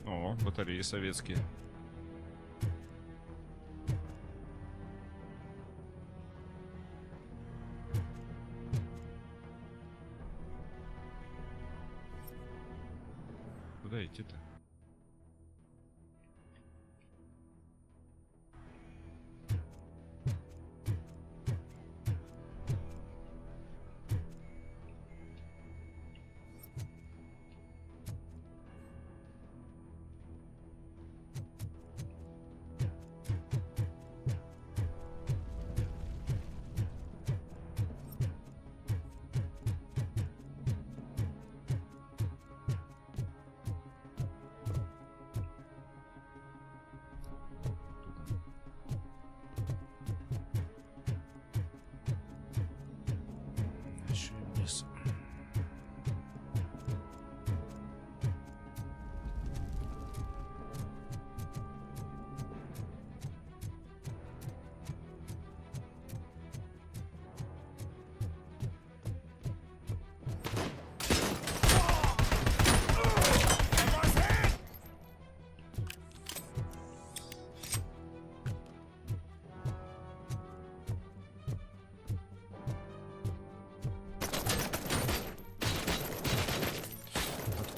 О, батареи советские. Куда идти-то?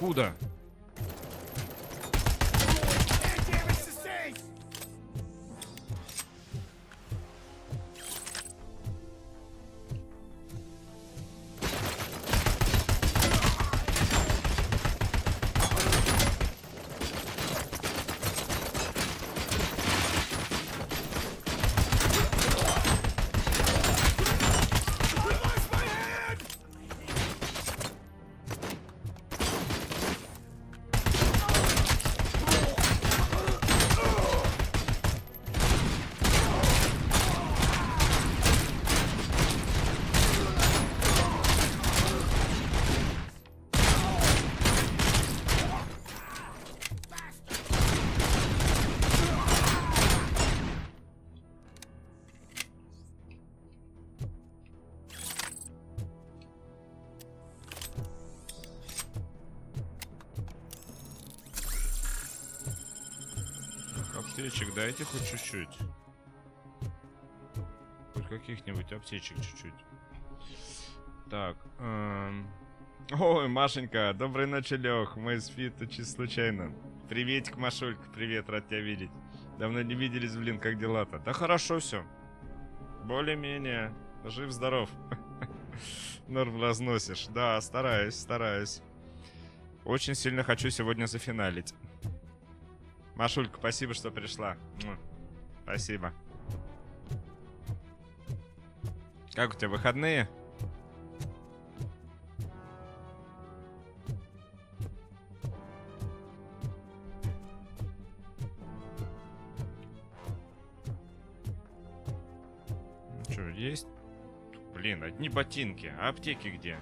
Откуда? Аптечек дайте хоть чуть-чуть. Хоть каких-нибудь аптечек чуть-чуть. Так. Ой, Машенька, доброй ночи, Лех. Мой спит очень случайно. Приветик, Машулька, привет, рад тебя видеть. Давно не виделись, блин, как дела-то? Да хорошо все. Более-менее. Жив-здоров. Норм разносишь. Да, стараюсь. Очень сильно хочу сегодня зафиналить. Машулька, спасибо, что пришла. Спасибо. Как у тебя выходные? Ну что, есть? Блин, одни ботинки. А аптеки где?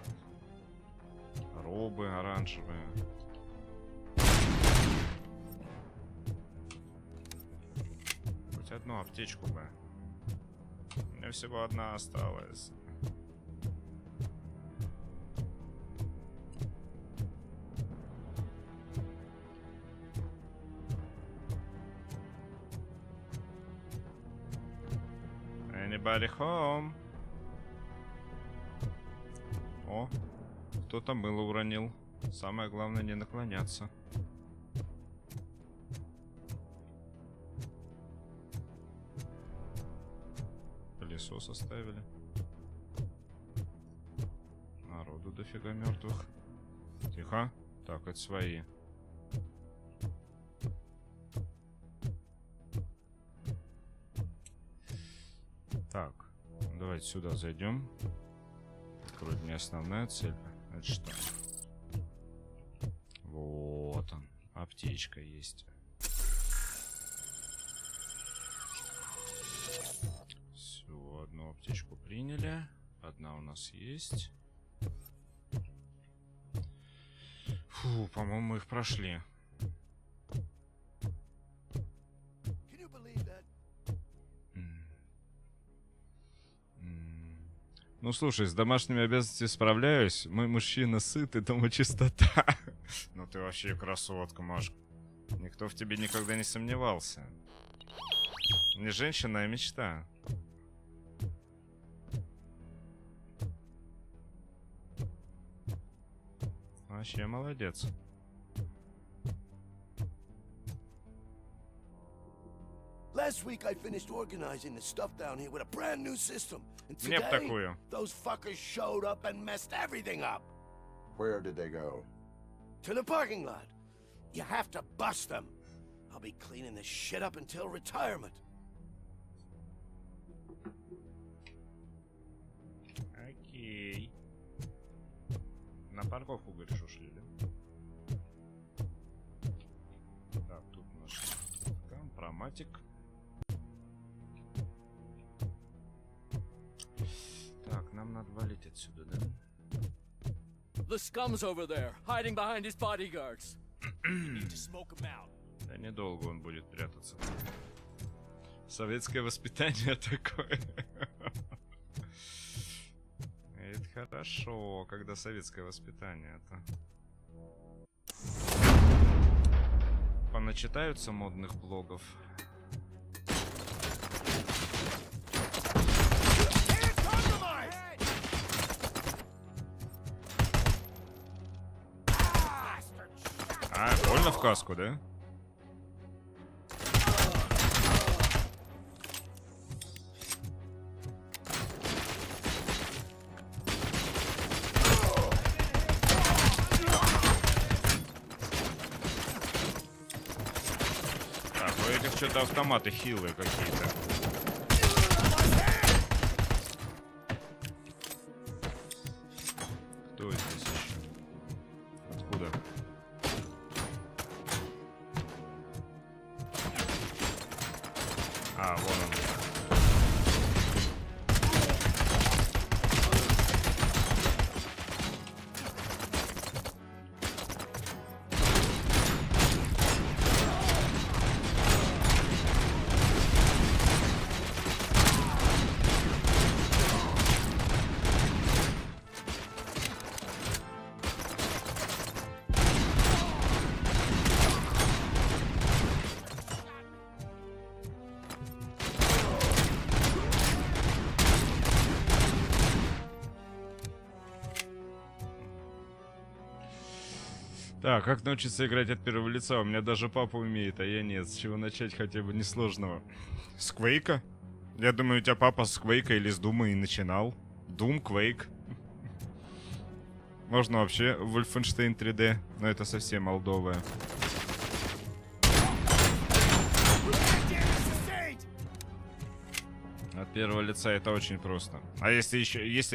Робы оранжевые. Одну аптечку бы. У меня всего одна осталась. Anybody home? О, кто-то мыло уронил. Самое главное не наклоняться. Пылесос оставили. Народу дофига мертвых. Тихо. Так, это свои. Так, давайте сюда зайдем. Вроде не основная цель. Это что? Вот он. Аптечка есть. Все, одну аптечку приняли. Одна у нас есть. Фу, по-моему, мы их прошли. Ну, слушай, с домашними обязанностями справляюсь. Мы мужчина сыт, и дома чистота. Ну, ты вообще красотка, Машка. Никто в тебе никогда не сомневался. Не женщина, а мечта. Вообще молодец. Last week I finished organizing the stuff down here with a brand new system. And Мне б today, такую. those fuckers showed up and messed everything up. Where did they go? To the parking lot. You have to bust them. I'll be cleaning this shit up until retirement. Окей. На парковку, говоришь, ушли, да? Так, тут наш компроматик. Так, нам надо валить отсюда, да? The scum's over there, hiding behind his bodyguards. You need to smoke him out. Да недолго он будет прятаться. Советское воспитание такое. Это хорошо, когда советское воспитание-то. Поначитаются модных блогов. А, больно в каску, да? Так, у этих что-то автоматы хилые какие-то. Кто здесь еще? Откуда? А, вон он. Так, как научиться играть от первого лица? У меня даже папа умеет, а я нет. С чего начать хотя бы несложного? С Квейка? Я думаю, у тебя папа с Квейка или с Дума и начинал. Дум, Квейк. Можно вообще Wolfenstein 3D, но это совсем олдовое. От первого лица это очень просто. А если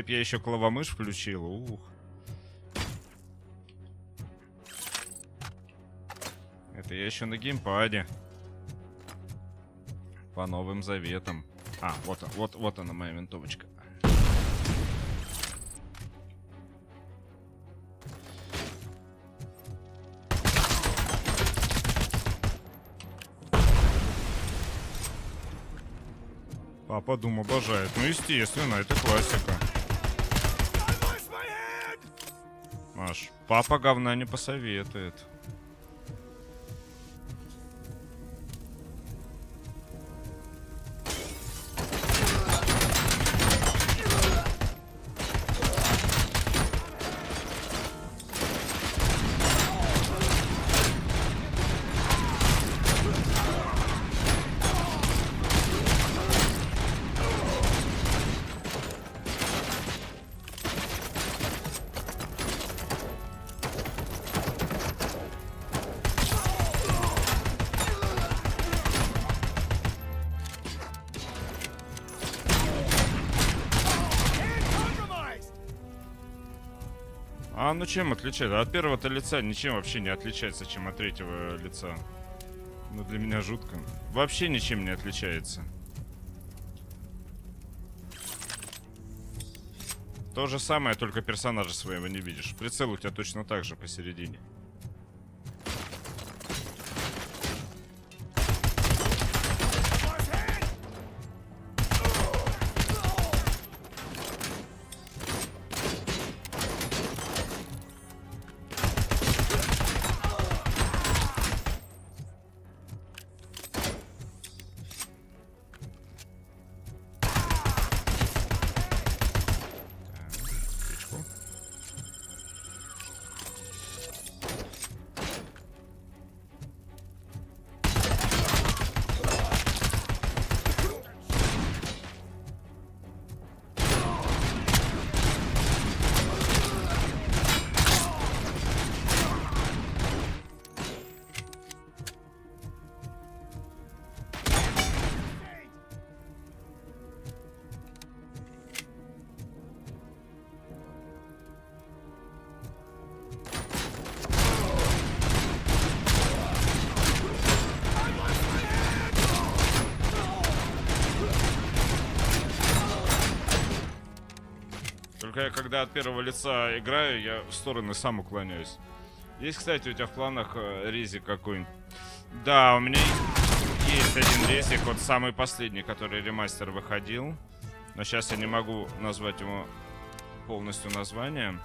б я еще клавомышь включил, ух. Это я еще на геймпаде. По новым заветам. А, вот она, моя винтовочка. Папа Дум обожает. Ну, естественно, это классика. Маш, папа говна не посоветует. А ну чем отличается? От первого-то лица ничем вообще не отличается, чем от третьего лица. Ну для меня жутко. Вообще ничем не отличается. То же самое, только персонажа своего не видишь. Прицел у тебя точно так же посередине. Я когда от первого лица играю, я в стороны сам уклоняюсь. Есть, кстати, у тебя в планах резик какой-нибудь? Да, у меня есть один резик, вот самый последний, который ремастер выходил. Но сейчас я не могу назвать его полностью названием,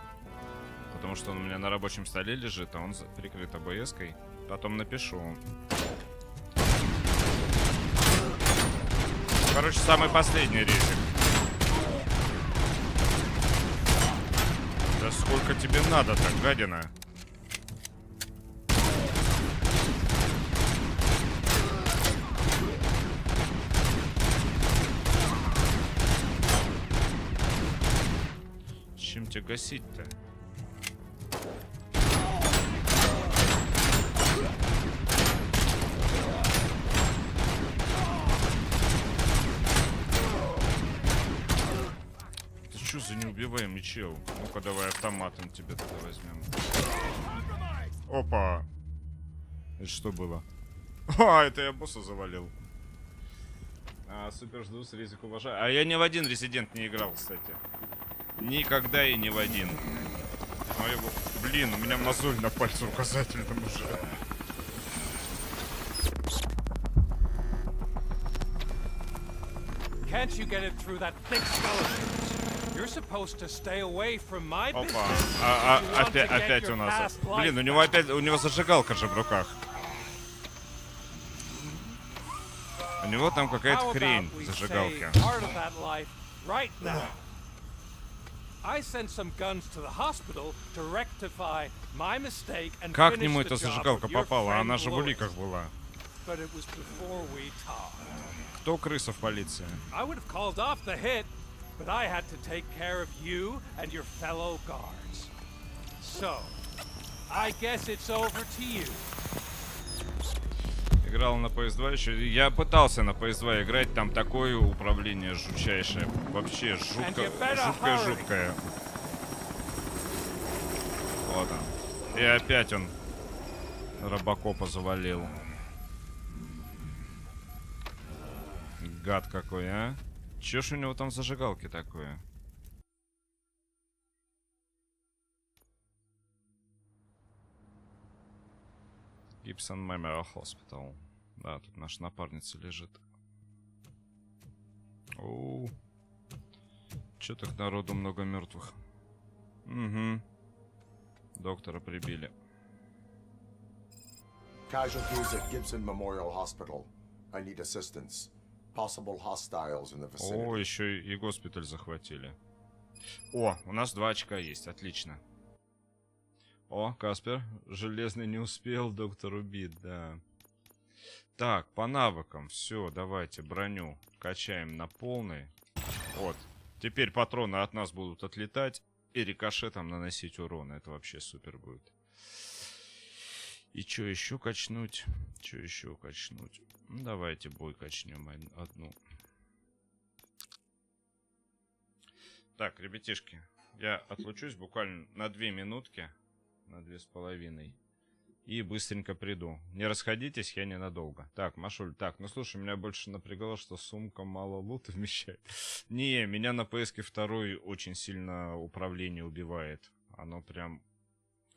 потому что он у меня на рабочем столе лежит, а он прикрыт АБС-кой. Потом напишу. Короче, самый последний резик. Да сколько тебе надо так, гадина? тебе гасить-то? Ты что за неубиваемый чел? Ну-ка давай автоматом тебе тогда возьмем. Опа! Это что было? А, это я босса завалил. Супер жду, с ризик уважаю. А я ни в один резидент не играл, кстати. Никогда и ни в один. Блин, у меня мозоль на пальце указательном уже. Can't you get it through that thick skeleton? You're supposed to stay away from my business. Опа. Опять у нас. Блин, у него зажигалка же в руках. У него там какая-то хрень в зажигалке. Как к нему эта зажигалка попала? Она же в уликах была. Кто крыса в полиции? Играл на PS2 еще. Я пытался на PS2 играть, там такое управление жутчайшее. Вообще жуткое. Вот он. И опять он RoboCop'а завалил. Гад какой, а? Чё ж у него там зажигалки такое? Gibson Memorial Hospital. Да, тут наша напарница лежит. Оу. Чё так народу много мертвых? Угу. Доктора прибили. Casualties at Gibson Memorial Hospital. I need assistance. Possible hostiles in the vicinity. О, еще и госпиталь захватили. О, у нас 2 очка есть, отлично. О, Каспер, железный не успел, доктор убит, да. Так, по навыкам, все, давайте броню качаем на полный. Вот, теперь патроны от нас будут отлетать и рикошетом наносить урон, это вообще супер будет. И что еще качнуть? Что еще качнуть? Ну, давайте бой качнем одну. Так, ребятишки, я отлучусь буквально на 2 минутки. На 2,5. И быстренько приду. Не расходитесь, я ненадолго. Так, Машуль, так, ну слушай, меня больше напрягало, что сумка мало лута вмещает. Не, меня на PS второй очень сильно управление убивает. Оно прям...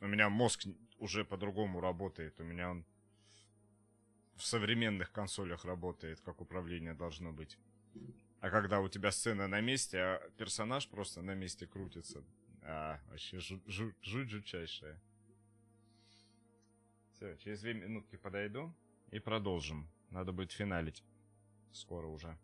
У меня мозг уже по-другому работает. У меня он в современных консолях работает, как управление должно быть. А когда у тебя сцена на месте, а персонаж просто на месте крутится... вообще жуть жутчайшая. Все, через 2 минутки подойду и продолжим. Надо будет финалить. Скоро уже.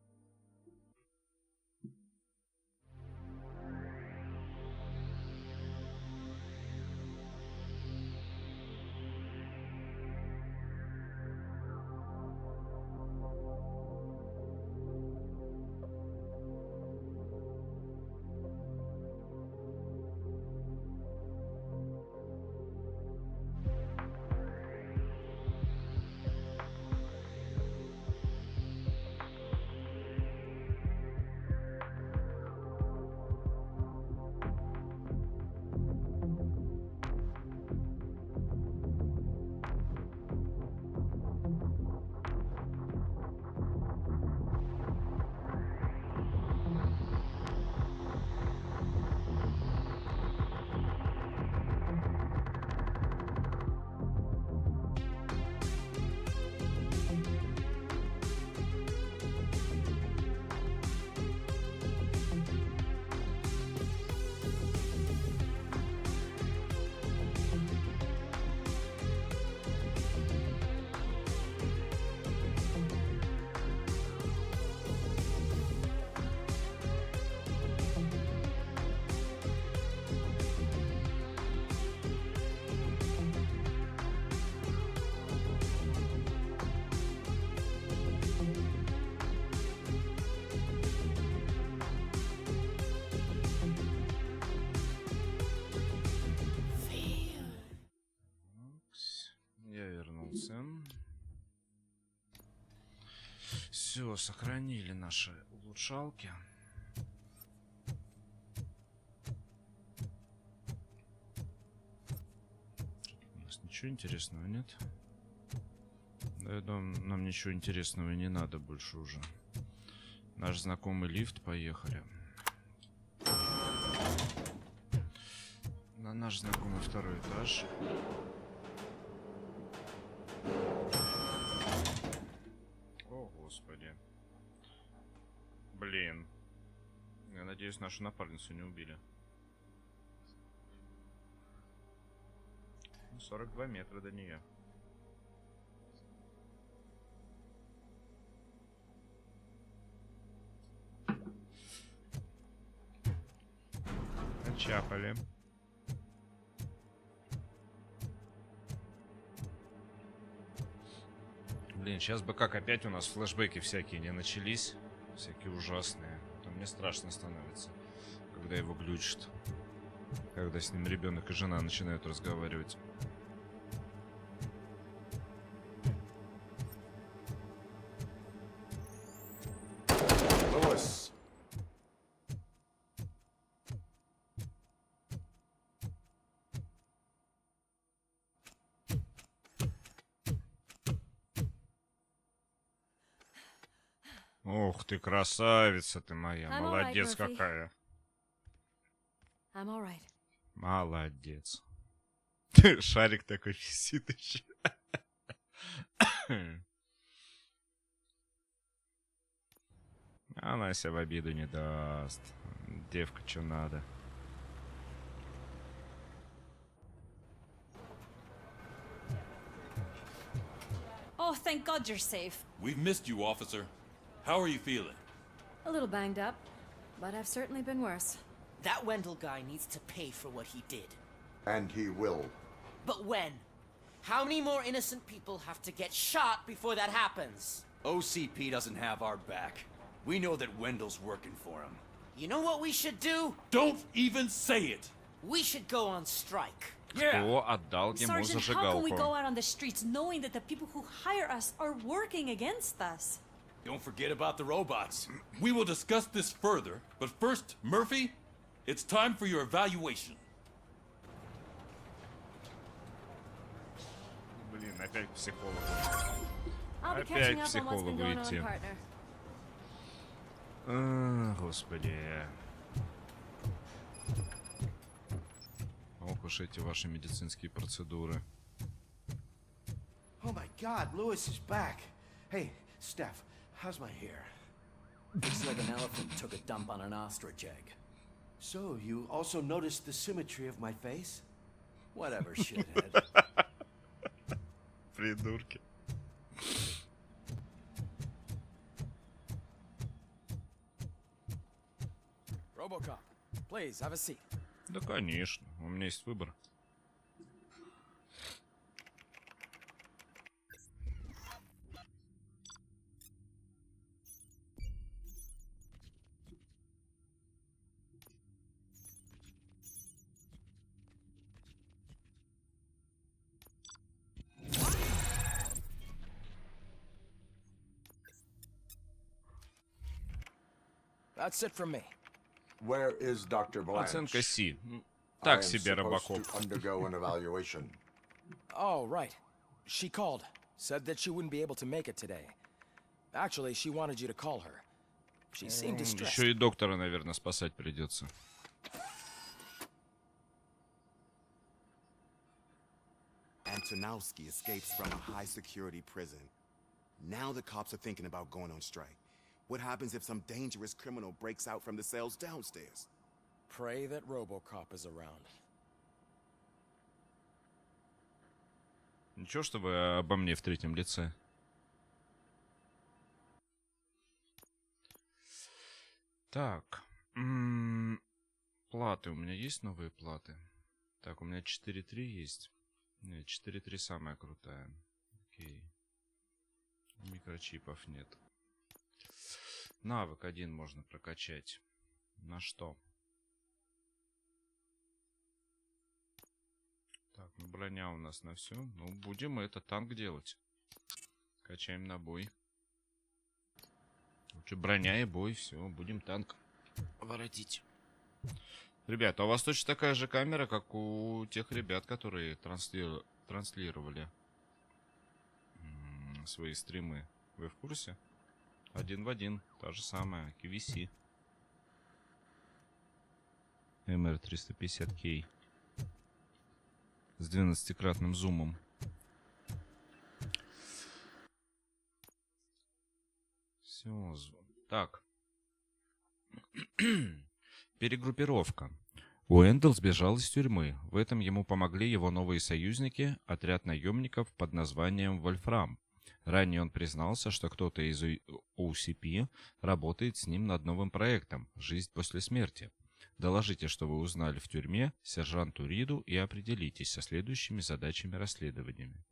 Все, сохранили наши улучшалки. У нас ничего интересного нет. Да, я думаю, нам ничего интересного и не надо больше уже. Наш знакомый лифт, поехали. На наш знакомый второй этаж. О, господи. Блин. Я надеюсь, нашу напарницу не убили. 42 метра до нее. Начапали. Блин, сейчас бы как опять у нас флешбеки всякие не начались. Всякие ужасные. А мне страшно становится, когда его глючит. Когда с ним ребенок и жена начинают разговаривать. Лewis. Ох ты, красавица ты моя. I'm Молодец all right, Murphy. какая. I'm all right. Молодец. Шарик такой висит еще. Она себя в обиду не даст. Девка, что надо. Oh, thank God you're safe. We've missed you, officer. How are you feeling? A little banged up, but I've certainly been worse. That Wendell guy needs to pay for what he did. And he will. But when? How many more innocent people have to get shot before that happens? OCP doesn't have our back. We know that Wendell's working for him. You know what we should do? Don't even say it! We should go on strike. Кто отдал ему Sergeant, how can we go зажигалку? out on the streets knowing that the people who hire us are working against us? Don't forget about the robots. We will discuss this further, but first, Murphy, it's time for your evaluation. Блин, опять к психологу. I'll be Опять catching к up on what's been психологу going on, идти. partner. Господи. Ох уж эти ваши медицинские процедуры. Oh my God, Lewis is back. Hey, Steph, how's my hair? Looks like an elephant took a dump on an ostrich egg. So, you also noticed the symmetry of my face? Whatever, shithead. Придурки. RoboCop, please have a seat. Да, конечно. У меня есть выбор. That's it from me. Where is Dr. Blanche? Оценка Си. I Так am себе, supposed Робокоп. to undergo an evaluation. Oh, right. She called. Said that she wouldn't be able to make it today. Actually, she wanted you to call her. She seemed distressed. Еще и доктора, наверное, спасать придется. Antonowski escapes from a high-security prison. Now the cops are thinking about going on strike. What happens if some dangerous criminal breaks out from the cells downstairs? Pray that RoboCop is around. Ничего, чтобы обо мне в третьем лице. Так. Платы. У меня есть новые платы? Так, у меня 4.3 есть. Нет, 4.3 самая крутая. Окей. Микрочипов нет. Навык один можно прокачать. На что? Так, ну броня у нас на все. Ну, будем это танк делать. Качаем на бой. Че, броня и бой, все, будем танк воротить. Ребята, у вас точно такая же камера, как у тех ребят, которые транслировали свои стримы. Вы в курсе? Один в один, та же самая, QVC. MR350K. С 12-кратным зумом. Все. Так. Перегруппировка. Уэндл сбежал из тюрьмы. В этом ему помогли его новые союзники, отряд наемников под названием Вольфрам. Ранее он признался, что кто-то из OCP работает с ним над новым проектом «Жизнь после смерти». Доложите, что вы узнали в тюрьме, сержанту Риду, и определитесь со следующими задачами расследованиями.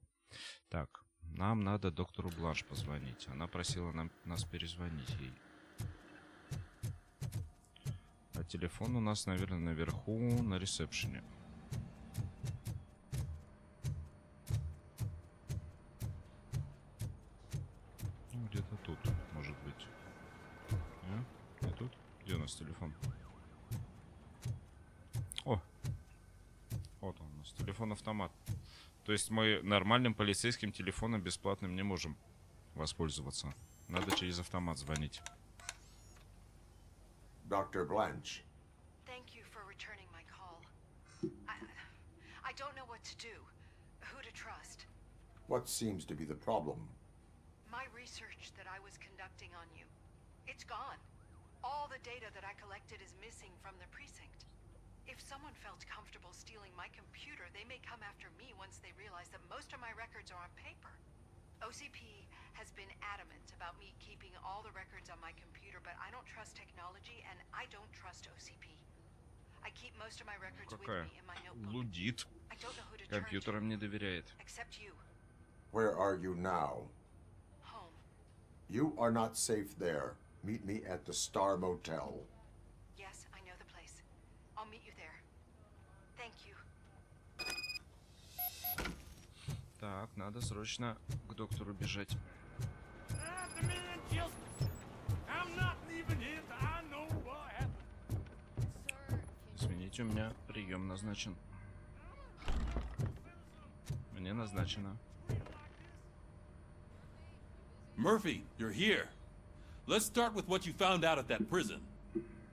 Так, нам надо доктору Бланш позвонить. Она просила нас перезвонить ей. А телефон у нас, наверное, наверху на ресепшене. Ну, где-то тут, может быть. Не тут? Где у нас телефон? О! Вот он у нас, телефон-автомат. То есть мы нормальным полицейским телефоном бесплатным не можем воспользоваться. Надо через автомат звонить. Dr. Blanche. Thank you for returning my call. I don't know what to do. Who to trust. What seems to be the problem? My research that I was conducting on you. It's gone. All the data that I collected is missing from the precinct. If someone felt comfortable stealing my computer, they may come after me once they realize that most of my records are on paper. OCP has been adamant about me keeping all the records on my computer, but I don't trust technology and I don't trust OCP. I keep most of my records with me in my notebook. Лудит. I don't know who to Компьютерам не доверяет. except you. Where are you now? Home. You are not safe there. Meet me at the Star Motel. Yes, I know the place. I'll meet you there. Thank you. Так, надо срочно к доктору бежать. Извините, у меня прием назначен. Мне назначено. Murphy, you're here. Let's start with what you found out at that prison.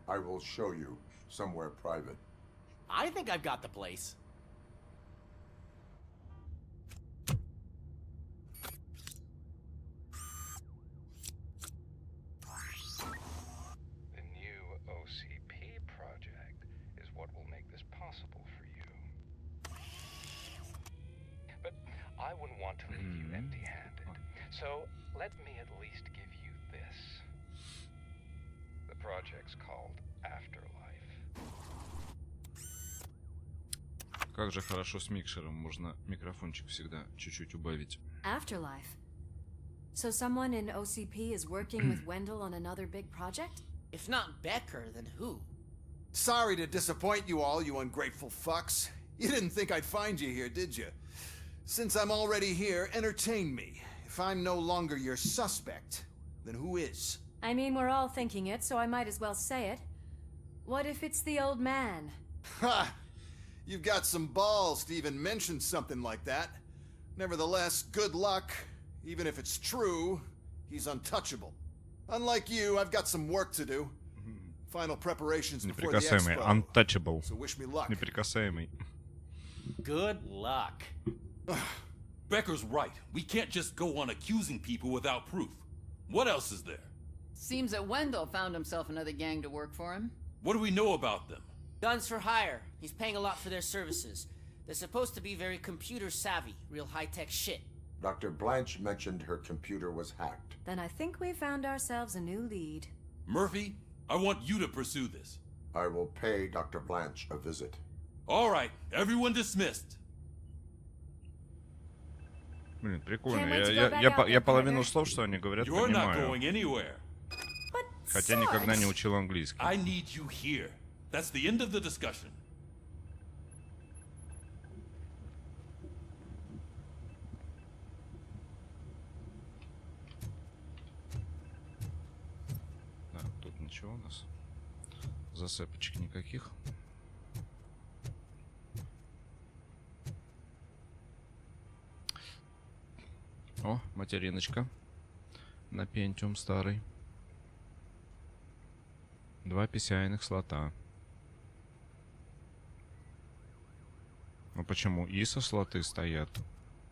I will show you somewhere private. I think I've got the place. The new OCP project is what will make this possible for you. But I wouldn't want to leave you empty-handed. So let me at least give you this. The project's called Afterlife. Как же хорошо с микшером. Можно микрофончик всегда чуть-чуть убавить. Afterlife. So someone in OCP is working with Wendell on another big project? If not Becker, then who? Sorry to disappoint you all, you ungrateful fucks. You didn't think I'd find you here, did you? Since I'm already here, entertain me. If I'm no longer your suspect, then who is? I mean, we're all thinking it, so I might as well say it. What if it's the old man? Ha! You've got some balls to even mention something like that. Nevertheless, good luck. Even if it's true, he's untouchable. Unlike you, I've got some work to do. Final preparations before the Неприкасаемый. expo. Untouchable. So wish me luck. Неприкасаемый. Good luck. Becker's right. We can't just go on accusing people without proof. What else is there? Seems that Wendell found himself another gang to work for him. What do we know about them? Guns for hire. He's paying a lot for their services. They're supposed to be very computer savvy, real high-tech shit. Dr. Blanche mentioned her computer was hacked. Then I think we found ourselves a new lead. Murphy, I want you to pursue this. I will pay Dr. Blanche a visit. All right, everyone dismissed. Блин, прикольно. Я половину слов, что они говорят, You're not понимаю. going anywhere. Хотя никогда не учил английский. I need you here. That's the end of the discussion. Что у нас? Засыпочек никаких. О, материночка. На Pentium старый. 2 PCI-ных слота. Ну почему ISO слоты стоят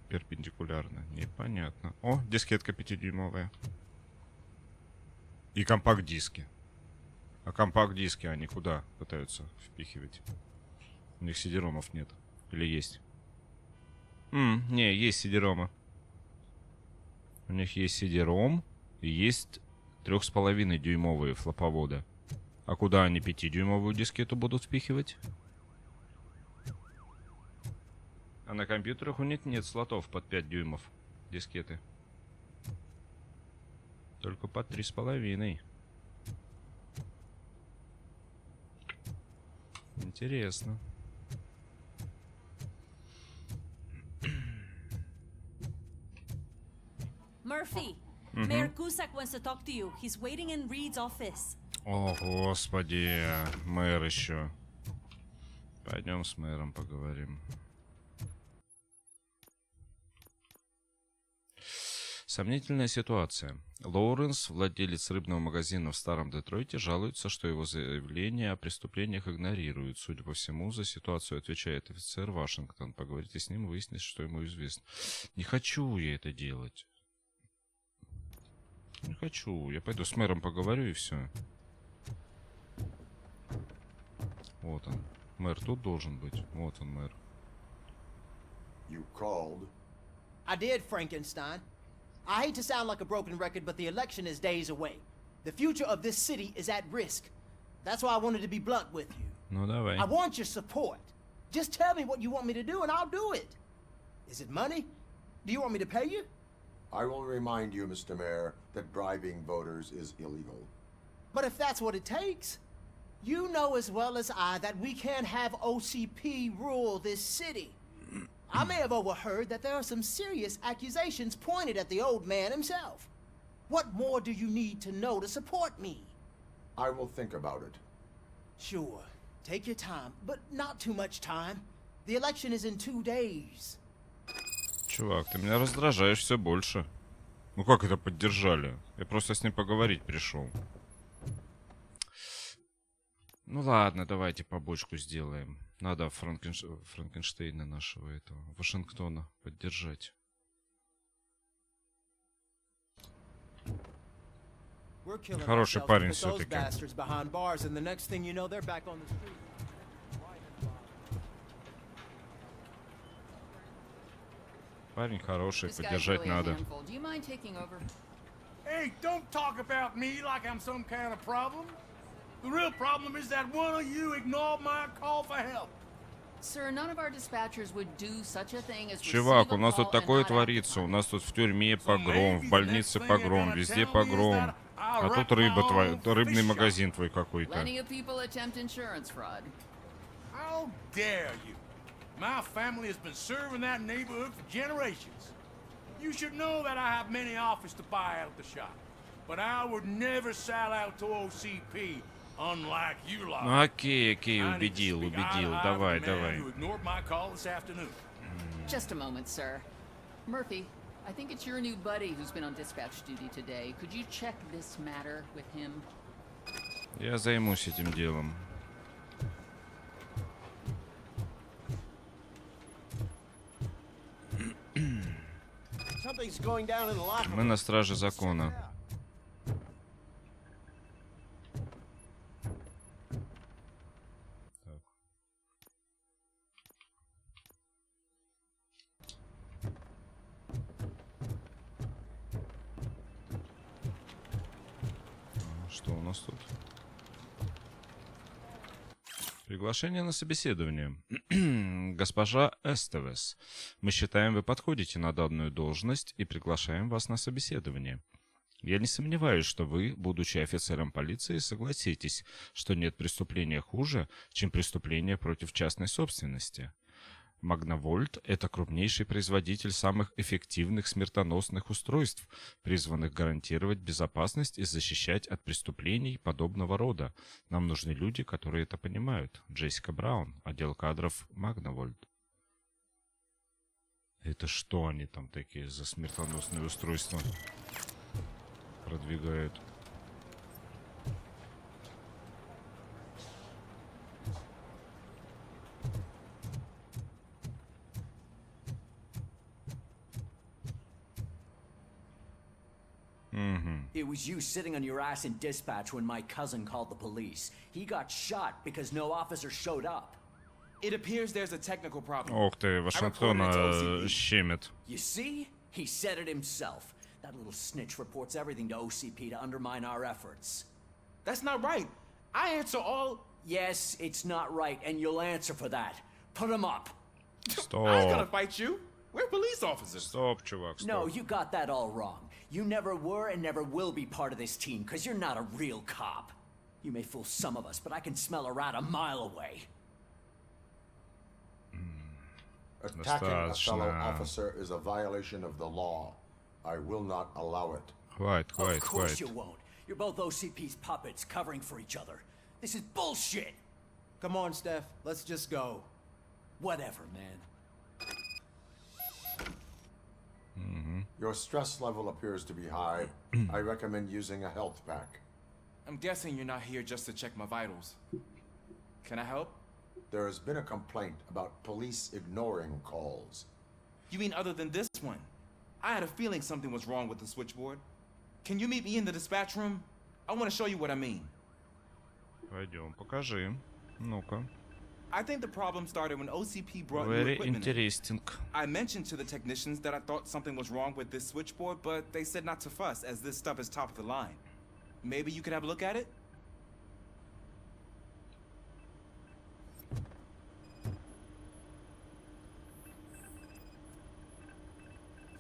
перпендикулярно? Непонятно. О, дискетка 5-дюймовая. И компакт-диски. А компакт-диски они куда пытаются впихивать? У них CD-ромов нет. Или есть? Не, есть CD-ромы. У них есть CD-ром и есть 3,5-дюймовые флоповоды. А куда они 5-дюймовую дискету будут впихивать? А на компьютерах у них нет слотов под 5 дюймов дискеты. Только под 3,5. Интересно. Murphy, Mayor Cusack wants to talk to you. He's waiting in Reed's office. О, господи, мэр еще. Пойдем с мэром поговорим. Сомнительная ситуация. Лоуренс, владелец рыбного магазина в Старом Детройте, жалуется, что его заявления о преступлениях игнорируют. Судя по всему, за ситуацию отвечает офицер Вашингтон. Поговорите с ним, выяснить, что ему известно. Не хочу я это делать. Не хочу. Я пойду с мэром поговорю и все. Вот он. Мэр тут должен быть. Вот он, мэр. You called? I did, Frankenstein. I hate to sound like a broken record, but the election is days away. The future of this city is at risk. That's why I wanted to be blunt with you. Ну давай. I want your support. Just tell me what you want me to do and I'll do it. Is it money? Do you want me to pay you? I will remind you, Mr. Mayor, that bribing voters is illegal. But if that's what it takes, you know as well as I that we can't have OCP rule this city. I may have overheard that there are some serious accusations pointed at the old man himself. What more do you need to know to support me? I will think about it. Sure. Take your time, but not too much time. The election is in 2 days. Чувак, ты меня раздражаешь все больше. Ну как это поддержали? Я просто с ним поговорить пришел. Ну ладно, давайте побочку сделаем. Надо Франкенштейна нашего этого, Вашингтона, поддержать. Хороший парень все-таки. Парень хороший, поддержать надо. Hey, don't talk about me like I'm some kind of problem. The real problem is that one of you ignored my call for help. Sir, none of our dispatchers would do such a thing as Чувак, у нас тут такое творится. У нас тут в тюрьме погром, в больнице погром, везде погром. А тут рыбный магазин твой какой-то. How dare you? My family has been serving that neighborhood for generations. You should know that I have many offers to buy out the shop. But I would never sell out to OCP. Unlike you lot. Ну окей, убедил. Давай. Just a moment, sir. Murphy, I think it's your new buddy who's been on dispatch duty today. Could you check this matter with him? Я займусь этим делом. Мы на страже закона. Что у нас тут? Приглашение на собеседование. Госпожа Эстевес, мы считаем, вы подходите на данную должность и приглашаем вас на собеседование. Я не сомневаюсь, что вы, будучи офицером полиции, согласитесь, что нет преступления хуже, чем преступление против частной собственности. Магновольт – это крупнейший производитель самых эффективных смертоносных устройств, призванных гарантировать безопасность и защищать от преступлений подобного рода. Нам нужны люди, которые это понимают. Джессика Браун, отдел кадров Магновольт. Это что они там такие за смертоносные устройства продвигают? It was you sitting on your ass in dispatch when my cousin called the police. He got shot because no officer showed up. It appears there's a technical problem. Ох ты, Вашингтона щемит. You see? He said it himself. That little snitch reports everything to OCP to undermine our efforts. That's not right. I answer all... Yes, it's not right, and you'll answer for that. Put him up. Stop. I ain't gonna fight you. We're police officers. Stop, чувак, stop. No, you got that all wrong. You never were and never will be part of this team, because you're not a real cop. You may fool some of us, but I can smell a rat a mile away. Attacking a fellow officer is a violation of the law. I will not allow it. Of course you won't. You're both OCP's puppets covering for each other. This is bullshit. Come on, Steph. Let's just go. Whatever, man. Your stress level appears to be high. I recommend using a health pack. I'm guessing you're not here just to check my vitals. Can I help? There has been a complaint about police ignoring calls. You mean other than this one? I had a feeling something was wrong with the switchboard. Can you meet me in the dispatch room? I want to show you what I mean. Пойдем, покажи. Ну-ка. I think the problem started when OCP brought new Very equipment interesting. I mentioned to the technicians that I thought something was wrong with this switchboard, but they said not to fuss, as this stuff is top of the line. Maybe you could have a look at it?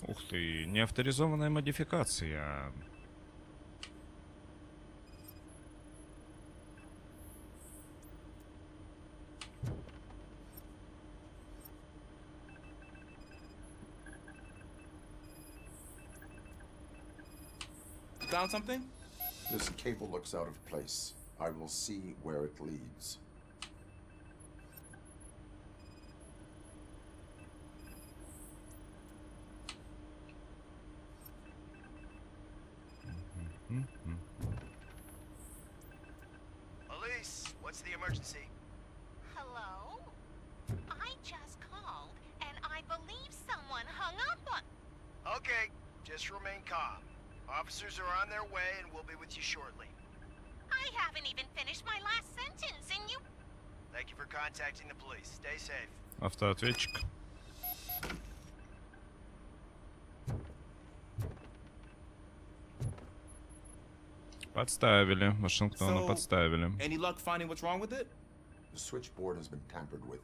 Ух ты, неавторизованная модификация. Found something? This cable looks out of place. I will see where it leads. Elise, what's the emergency? Hello? I just called, and I believe someone hung up on... Okay, just remain calm. Officers are on their way and we'll be with you shortly. I haven't even finished my last sentence, and you... Thank you for contacting the police. Stay safe. Автоответчик. Подставили. Вашингтона подставили. Any luck finding what's wrong with it? The switchboard has been tampered with.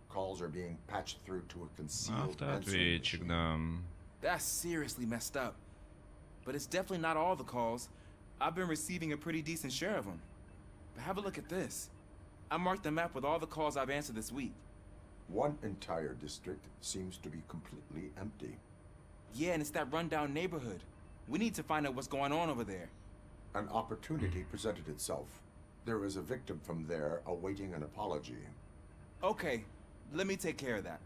Calls are being patched through to a concealed Автоответчик, да. That's seriously messed up. But it's definitely not all the calls. I've been receiving a pretty decent share of them. But have a look at this. I marked the map with all the calls I've answered this week. One entire district seems to be completely empty. Yeah, and it's that rundown neighborhood. We need to find out what's going on over there. An opportunity presented itself. There is a victim from there awaiting an apology. Okay, let me take care of that.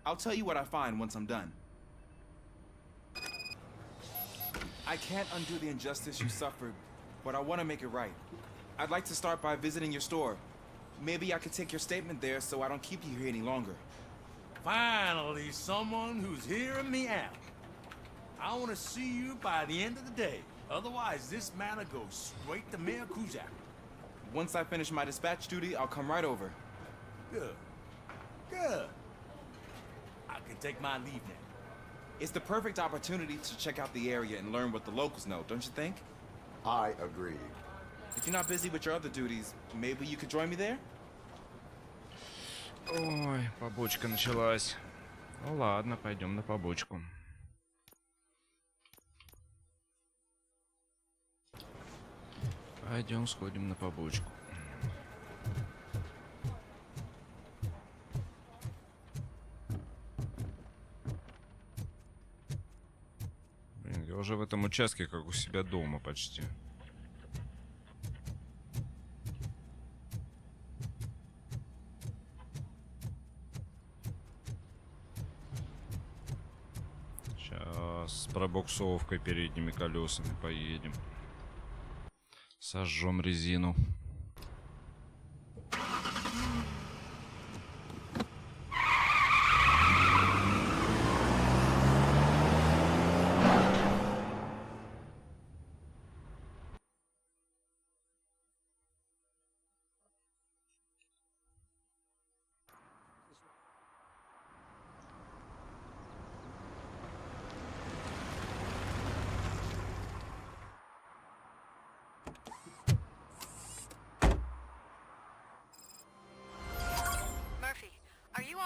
I'll tell you what I find once I'm done. I can't undo the injustice you suffered, but I want to make it right. I'd like to start by visiting your store. Maybe I could take your statement there so I don't keep you here any longer. Finally, someone who's hearing me out. I want to see you by the end of the day. Otherwise, this matter goes straight to Mayor Kuzak. Once I finish my dispatch duty, I'll come right over. Good. Good. I can take my leave now. It's the perfect opportunity to check out the area and learn what the locals know, don't you think? I agree. If you're not busy with your other duties, maybe you could join me there? Ой, побочка началась. Ну ладно, пойдем на побочку. Пойдем, сходим на побочку. уже в этом участке, как у себя дома почти. Сейчас с пробуксовкой передними колесами поедем. Сожжем резину.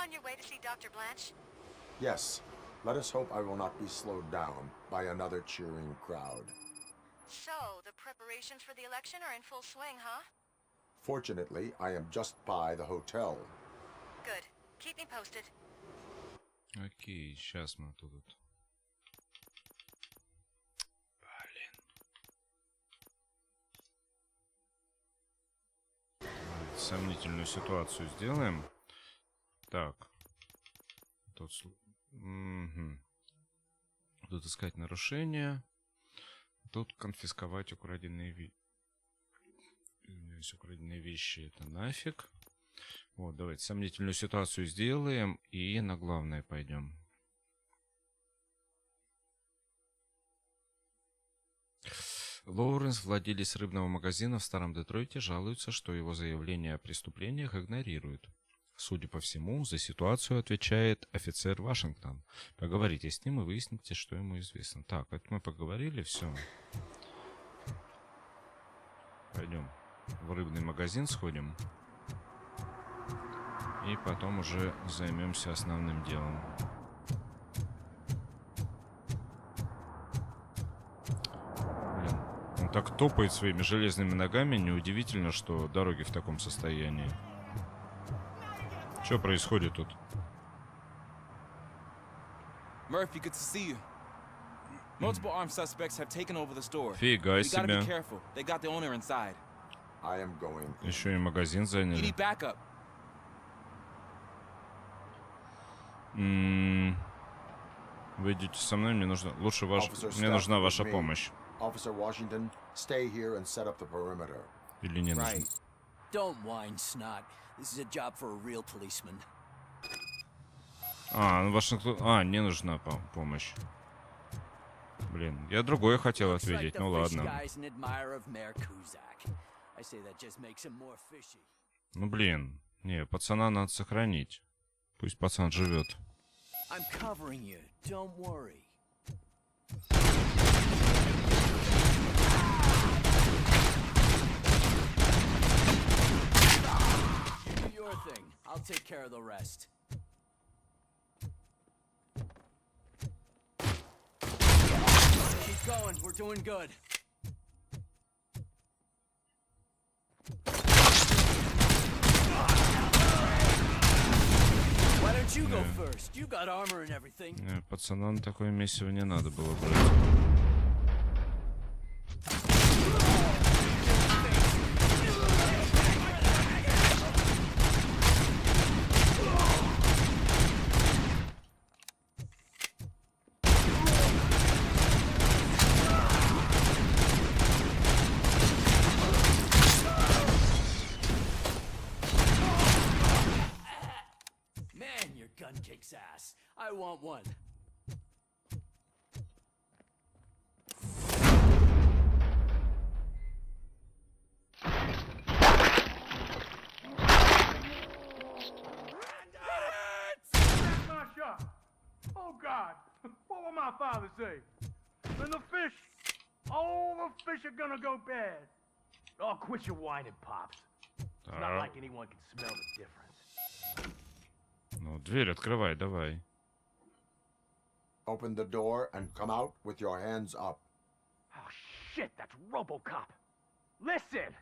On your way to see Dr. Blanche? Yes. Let us hope I will not be slowed down by another cheering crowd. So, the preparations for the election are in full swing, huh? Fortunately, I am just by the hotel. Good. Keep me posted. Окей, сейчас мы тут. Блин. Сомнительную ситуацию сделаем. Так. Тут, тут искать нарушения. Тут конфисковать украденные вещи. Это нафиг. Вот, давайте сомнительную ситуацию сделаем и на главное пойдем. Лоуренс, владелец рыбного магазина в Старом Детройте, жалуется, что его заявления о преступлениях игнорируют. Судя по всему, за ситуацию отвечает офицер Вашингтон. Поговорите с ним и выясните, что ему известно. Так, это мы поговорили, все. Пойдем в рыбный магазин сходим. И потом уже займемся основным делом. Блин, он так топает своими железными ногами, неудивительно, что дороги в таком состоянии. Что происходит тут? Murphy, good to see you. Multiple armed suspects have taken over the store. Фига себе. We gotta be careful. They got the owner inside. I am going. Еще и магазин You заняли. need backup. Вы идете со мной, мне нужна нужна ваша помощь. Officer Washington, stay here and set up the perimeter. Или не нужна? Don't whine, snot. This is a job for a real policeman. Вашингтон... не нужна помощь. Блин, я другое хотел ответить, ну ладно. Ну блин, не, пацана надо сохранить. Пусть пацан живет. Your thing. I'll take care of the rest. Keep going. We're doing good. Why don't you go first? You got armor and everything. Пацана на такое месиво не надо было брать. Ass. I want one. Oh God! What will my father say? And the fish? Oh, the fish are gonna go bad. Oh, quit your whining, Pops. It's not like anyone can smell the difference. Ну, дверь открывай, давай. Open the door and come out with your hands up. Oh, shit, that's RoboCop. Listen,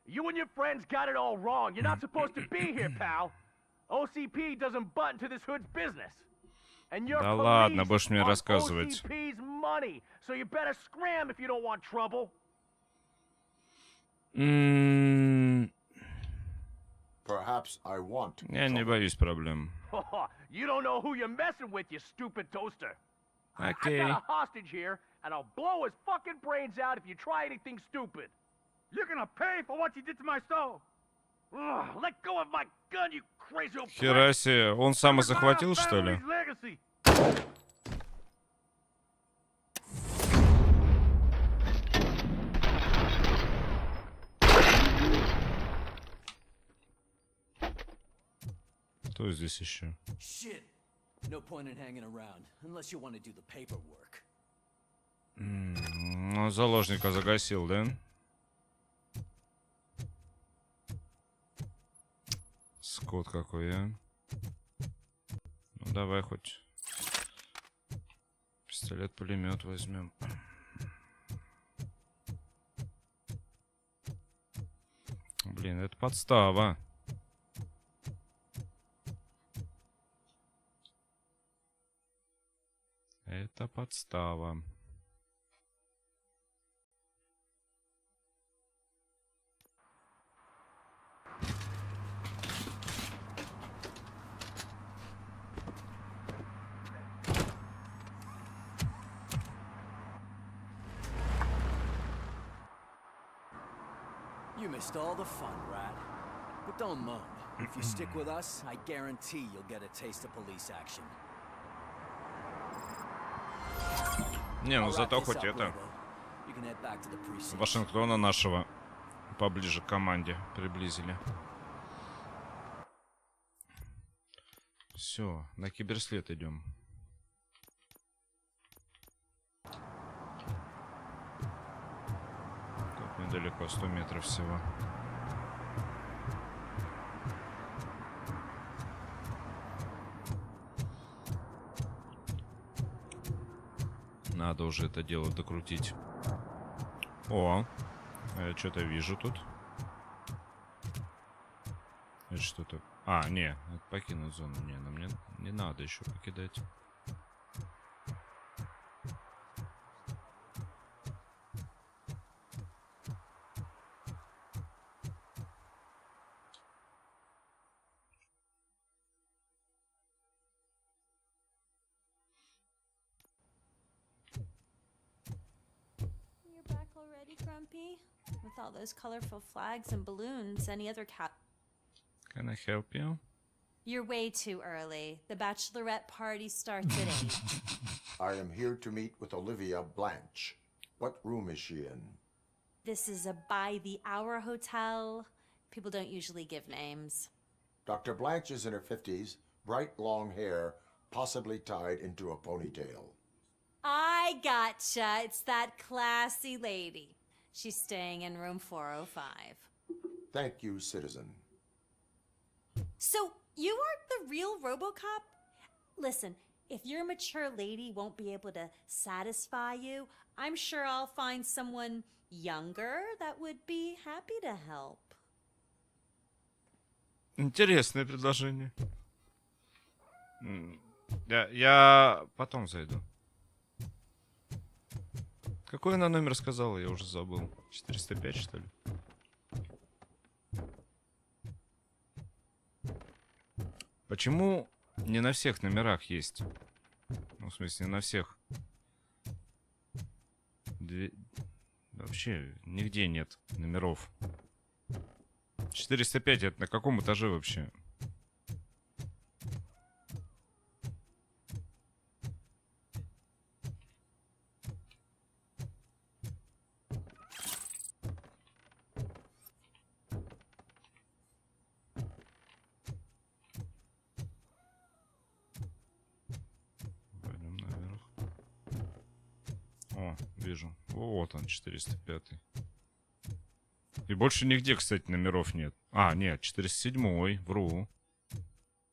you and your friends got it all wrong. You're not supposed to be here, pal. OCP doesn't butt into this hood's business. And you're Да ладно, будешь мне on рассказывать. OCP's money, so you better scram if you don't want trouble. Perhaps I want. Я не боюсь проблем. You don't know who you're messing with, you stupid toaster. Окей. I got a hostage here, and I'll blow his fucking brains out if you try anything stupid. You're gonna pay for what you did to my stove. Let go of my gun, you crazy old Хера себе, он сам и захватил, что ли? Кто здесь еще? Shit. No point in hanging around, unless you want to do the paperwork. Ну, заложника загасил, да? Скот какой, а? Ну, давай хоть пистолет-пулемет возьмем. Блин, это подстава. Это подстава. You missed all the fun, Rat. But don't moan. If you stick with us, I guarantee you'll get a taste of police action. Не, ну зато хоть это. Вашингтона нашего поближе к команде приблизили. Все, на киберслед идем. Тут недалеко, 100 метров всего. Надо уже это дело докрутить. О, я что-то вижу тут. Это что-то... А, не, это покинуть зону. Не, нам не надо еще покидать. Grumpy? With all those colorful flags and balloons, any other cat? Can I help you? You're way too early. The bachelorette party starts at 8. I am here to meet with Olivia Blanche. What room is she in? This is a by-the-hour hotel. People don't usually give names. Dr. Blanche is in her 50s, bright long hair, possibly tied into a ponytail. I gotcha. It's that classy lady. She's staying in room 405. Thank you, citizen. So, you aren't the real RoboCop? Listen, if your mature lady won't be able to satisfy you, I'm sure I'll find someone younger that would be happy to help. Интересное предложение. Я потом зайду. Какой она номер сказала, я уже забыл. 405, что ли? Почему не на всех номерах есть? Ну, в смысле, не на всех. Вообще, нигде нет номеров. 405 это на каком этаже вообще? Вижу. Вот он, 405. И больше нигде, кстати, номеров нет. А, нет, 407, вру.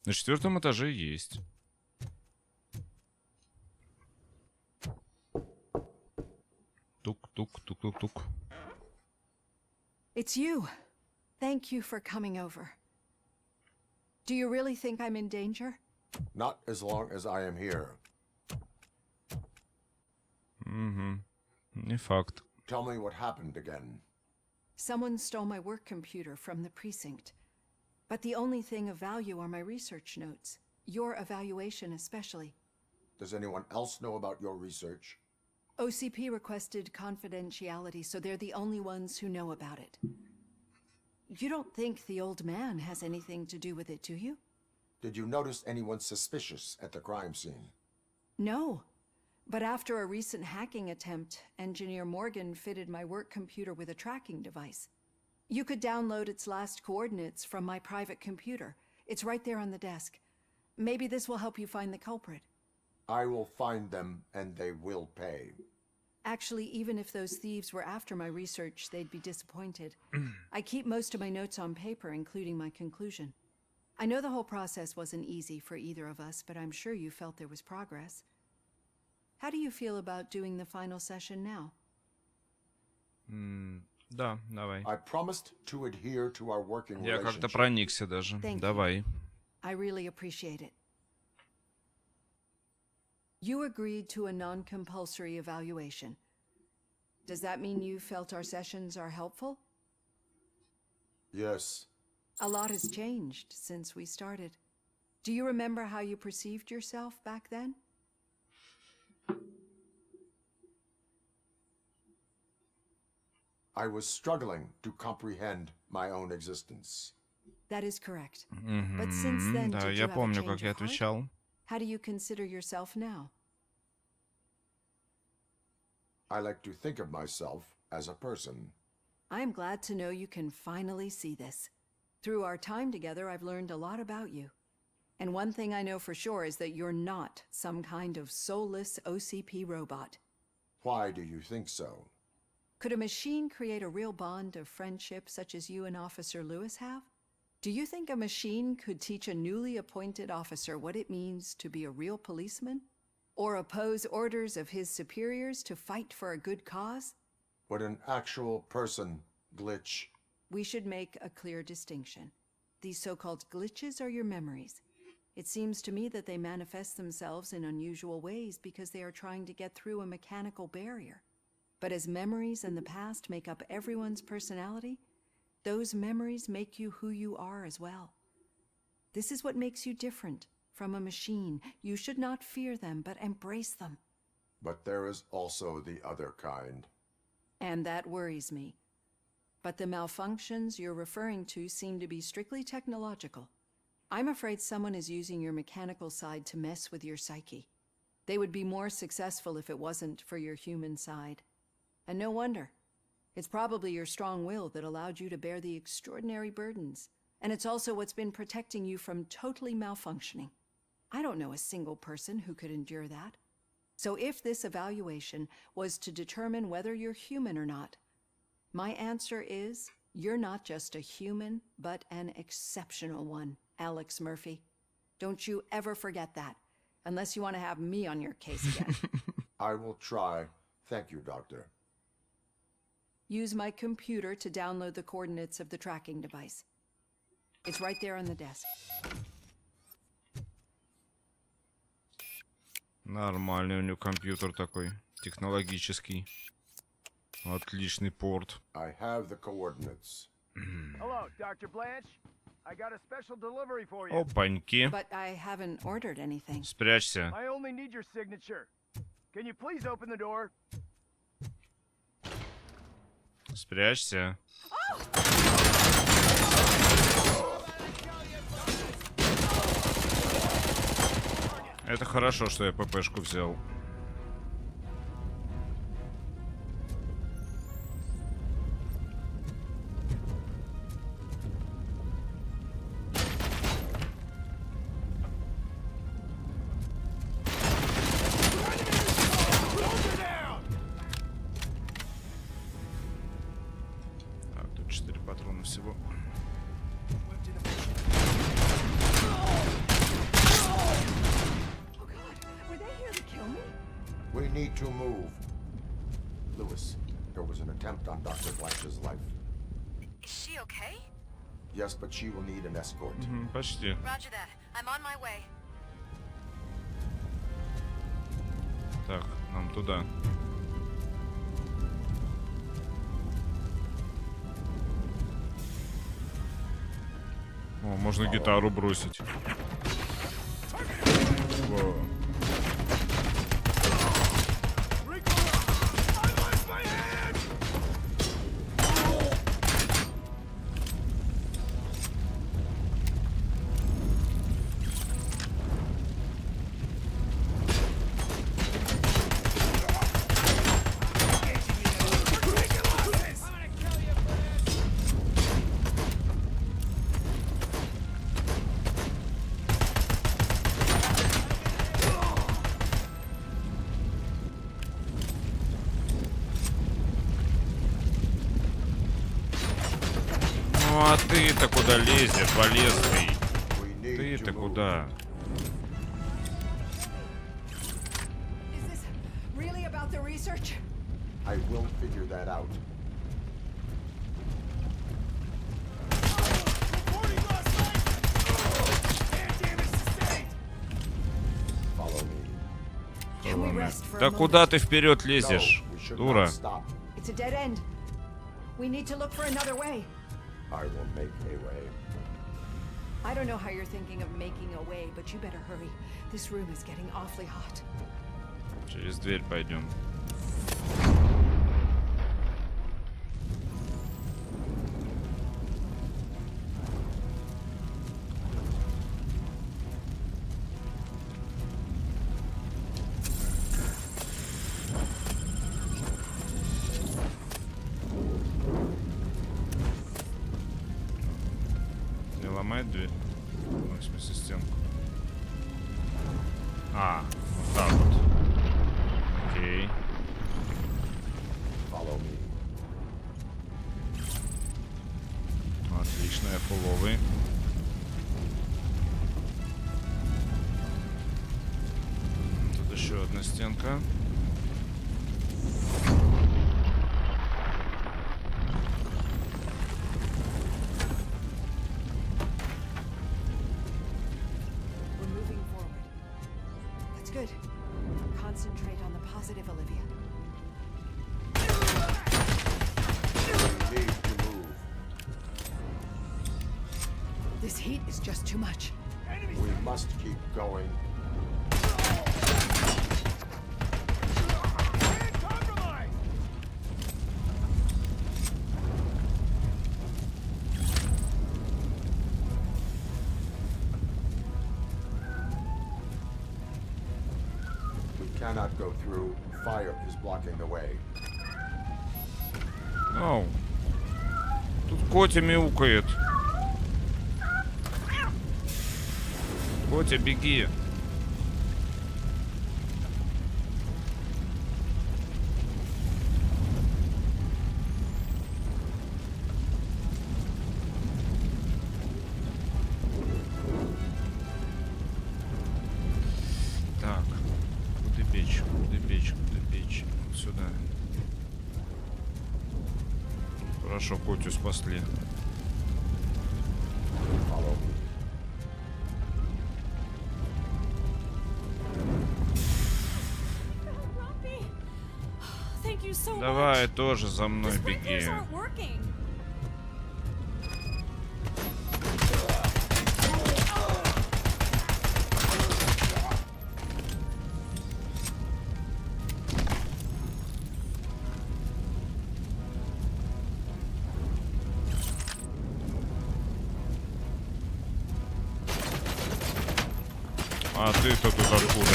На 4-м этаже есть. Тук-тук-тук-тук-тук. It's you. Thank you for coming over. Do you really think I'm in danger? Not as long as I am here. Не факт. Tell me what happened again. Someone stole my work computer from the precinct. But the only thing of value are my research notes. Your evaluation especially. Does anyone else know about your research? OCP requested confidentiality, so they're the only ones who know about it. You don't think the old man has anything to do with it, do you? Did you notice anyone suspicious at the crime scene? No. But after a recent hacking attempt, Engineer Morgan fitted my work computer with a tracking device. You could download its last coordinates from my private computer. It's right there on the desk. Maybe this will help you find the culprit. I will find them, and they will pay. Actually, even if those thieves were after my research, they'd be disappointed. I keep most of my notes on paper, including my conclusion. I know the whole process wasn't easy for either of us, but I'm sure you felt there was progress. How do you feel about doing the final session now? Да, давай. I promised to adhere to our working Я relationship. как-то проникся даже. Давай. I really appreciate it. You agreed to a non-compulsory evaluation. Does that mean you felt our sessions are helpful? Yes. A lot has changed since we started. Do you remember how you perceived yourself back then? I was struggling to comprehend my own existence. That is correct. But since then, Да, did you я have a помню, change как я of heart? отвечал. How do you consider yourself now? I like to think of myself as a person. I am glad to know you can finally see this. Through our time together, I've learned a lot about you. And one thing I know for sure is that you're not some kind of soulless OCP robot. Why do you think so? Could a machine create a real bond of friendship such as you and Officer Lewis have? Do you think a machine could teach a newly appointed officer what it means to be a real policeman? Or oppose orders of his superiors to fight for a good cause? Would an actual person glitch? We should make a clear distinction. These so-called glitches are your memories. It seems to me that they manifest themselves in unusual ways because they are trying to get through a mechanical barrier. But as memories in the past make up everyone's personality, those memories make you who you are as well. This is what makes you different from a machine. You should not fear them, but embrace them. But there is also the other kind. And that worries me. But the malfunctions you're referring to seem to be strictly technological. I'm afraid someone is using your mechanical side to mess with your psyche. They would be more successful if it wasn't for your human side. And no wonder. It's probably your strong will that allowed you to bear the extraordinary burdens. And it's also what's been protecting you from totally malfunctioning. I don't know a single person who could endure that. So if this evaluation was to determine whether you're human or not, my answer is you're not just a human, but an exceptional one, Alex Murphy. Don't you ever forget that, unless you want to have me on your case again. I will try. Thank you, Doctor. Use my computer to download the coordinates of the tracking device. It's right there on the desk. Нормальный у него компьютер такой, технологический. Отличный порт. I have the coordinates. Hello, Dr. Blanche. I got a special delivery for you. Опаньки. But I haven't ordered anything. Спрячься. I only need your signature. Can you please open the door? Спрячься. Это хорошо, что я ППшку взял. Так, тут 4 патрона всего. We need to move. Lewis, there was an attempt on Dr. Blanche's life. Is she okay? Yes, but she will need an escort. Почти. Roger that. I'm on my way. Так, нам туда. О, можно гитару бросить. Во. Ну а ты-то куда лезешь, болезный? Ты-то куда? Really about the research? I will figure that out. Follow me. Can we rest for a Да moment? куда ты вперед лезешь, We should дура? not stop. It's a dead end. We need to look for another way. I will make a way. I don't know how you're thinking of making a way, but you better hurry. This room is getting awfully hot. Через дверь пойдем. Не ломает дверь? Ну, в смысле стенку. А, вот так вот. Окей. Отлично, я фуловый. Тут еще одна стенка. We're moving forward. That's good. Concentrate on the positive, Olivia. We need to move. This heat is just too much. We must keep going. We cannot go through. Fire is blocking the way. Оу. Тут Котя мяукает. Котя, беги. Так. Куда печь? Куда печь? Куда печь? Вот сюда. Хорошо, Котю спасли. Thank you so Давай much. тоже за мной The беги. sprinklers aren't working. А ты-то тут откуда?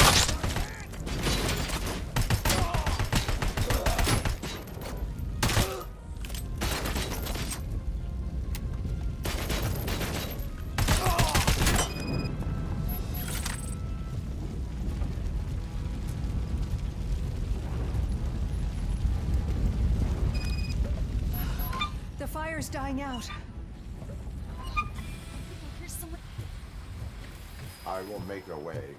The fire's dying out. Here's someone. I will make a way.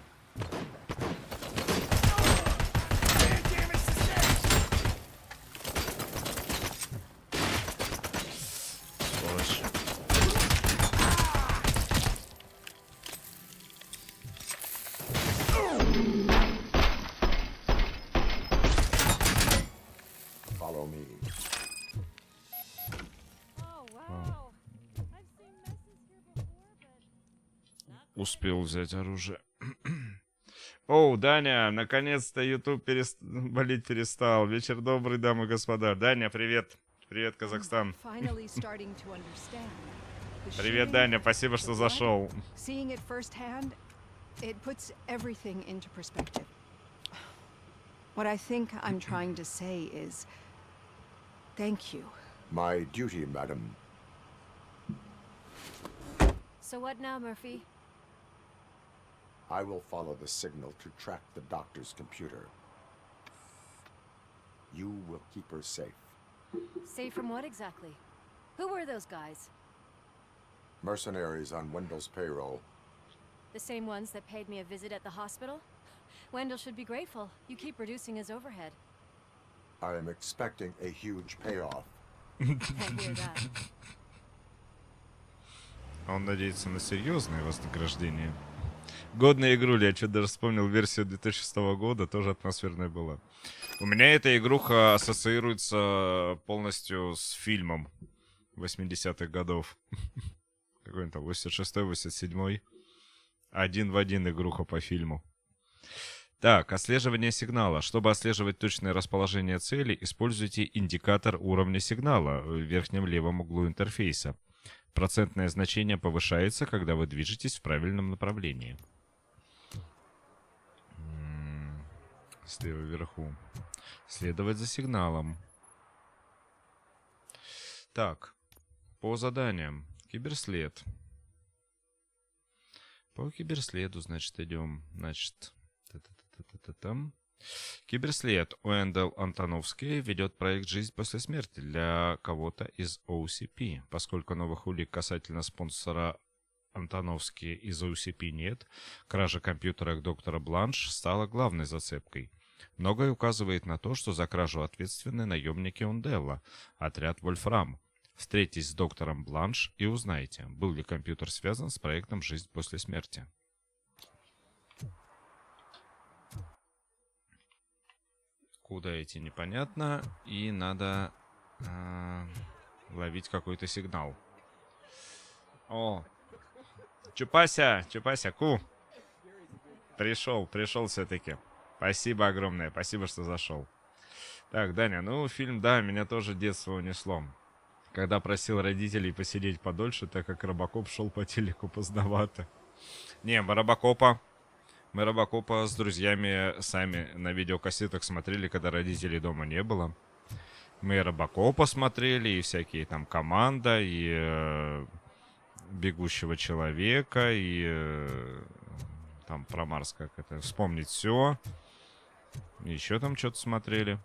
Сволочь. успел взять оружие. О, Даня, наконец-то YouTube болеть перестал. Вечер добрый, дамы и господа. Даня, привет. Привет, Казахстан. Привет, Даня, спасибо, что зашел. It puts everything into perspective. What I think I'm trying to say is, thank you. My duty, madam. So what now, Murphy? I will follow the signal to track the doctor's computer. You will keep her safe. Safe from what exactly? Who were those guys? Mercenaries on Wendell's payroll. The same ones that paid me a visit at the hospital? Wendell should be grateful. You keep reducing his overhead. I am expecting a huge payoff. I hear that. Он надеется на серьезное вознаграждение. Годная игруля, я что-то даже вспомнил версию 2006 года, тоже атмосферная была. У меня эта игруха ассоциируется полностью с фильмом 80-х годов. Какой он там, 86-й, 87-й. Один в один игруха по фильму. Так, отслеживание сигнала. Чтобы отслеживать точное расположение цели, используйте индикатор уровня сигнала в верхнем левом углу интерфейса. Процентное значение повышается, когда вы движетесь в правильном направлении. Слева вверху. Следовать за сигналом. Так, по заданиям. Киберслед. По киберследу, значит, идем. Значит, там. Киберслед. Уэндел Антоновский ведет проект «Жизнь после смерти» для кого-то из OCP. Поскольку новых улик касательно спонсора Антоновский из OCP нет, кража компьютера доктора Бланш стала главной зацепкой. Многое указывает на то, что за кражу ответственны наемники Унделла, отряд Вольфрам. Встретитесь с доктором Бланш и узнайте, был ли компьютер связан с проектом «Жизнь после смерти». Куда идти непонятно, и надо ловить какой-то сигнал. О, Чупася, ку. Пришел все-таки. Спасибо огромное, спасибо, что зашел. Так, Даня, ну фильм, да, меня тоже детство унесло. Когда просил родителей посидеть подольше, так как RoboCop шел по телеку поздновато. Не, мы RoboCop'а с друзьями сами на видеокассетах смотрели, когда родителей дома не было. Мы RoboCop'а смотрели, и всякие там «Команда», и «Бегущего человека», и там про Марс, как это, «Вспомнить все». Еще там что-то смотрели.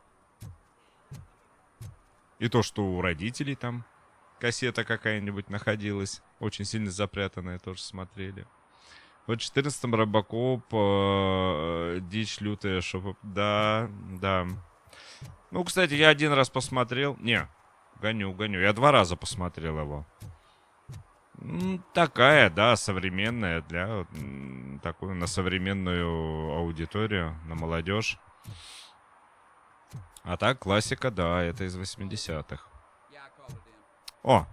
И то, что у родителей там кассета какая-нибудь находилась, очень сильно запрятанная, тоже смотрели. В 14-м RoboCop, дичь лютая, шоп... Да. Ну, кстати, я один раз посмотрел. Не, гоню. Я 2 раза посмотрел его. Такая, да, современная, для такую, на современную аудиторию, на молодежь. А так, классика, да, это из 80-х. О!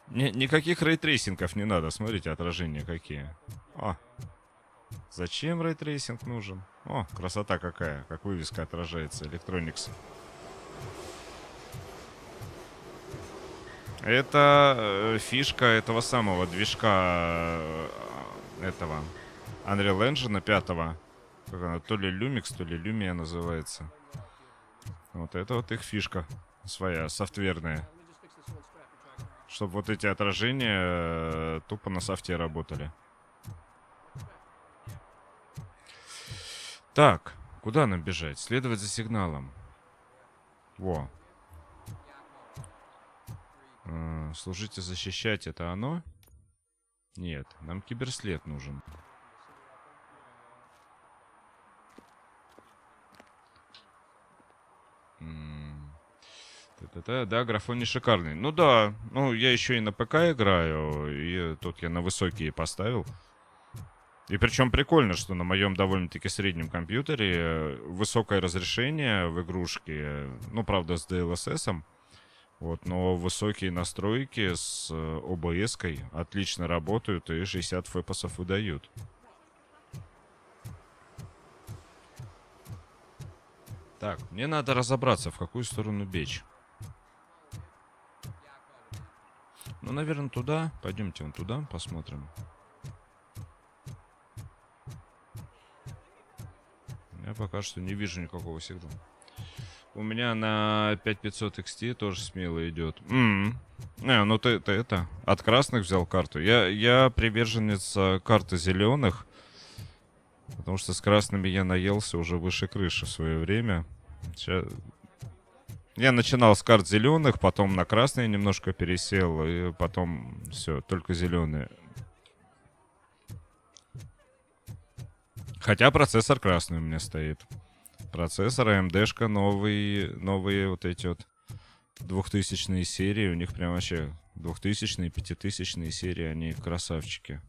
Никаких рейтрейсингов не надо, смотрите, отражения какие. О! Зачем рейтрейсинг нужен? О, красота какая, как вывеска отражается, Electronics. Это фишка этого самого движка, этого Unreal Engine 5-го. То ли Lumix, то ли Lumia называется. Вот это вот их фишка своя, софтверная. Чтобы вот эти отражения тупо на софте работали. Так, куда нам бежать? Следовать за сигналом. Во. Служите, защищать, это оно? Нет, нам киберслед нужен. Да, графон не шикарный. Ну да, ну я еще и на ПК играю, и тут я на высокие поставил. И причем прикольно, что на моем довольно-таки среднем компьютере высокое разрешение в игрушке, ну правда с DLSS-ом, Вот, но высокие настройки с ОБС-кой отлично работают и 60 фпсов выдают. Так, мне надо разобраться, в какую сторону бечь. Ну, наверное, туда. Пойдемте вон туда, посмотрим. Я пока что не вижу никакого сигнала. У меня на 5500 XT тоже смело идет. Ну ты это, от красных взял карту. Я приверженец карты зеленых. Потому что с красными я наелся уже выше крыши в свое время. Сейчас... Я начинал с карт зеленых, потом на красные немножко пересел, и потом все, только зеленые. Хотя процессор красный у меня стоит. Процессор, AMD-шка, новые вот эти вот 2000-е серии. У них прям вообще 2000-е, 5000-е серии, они красавчики.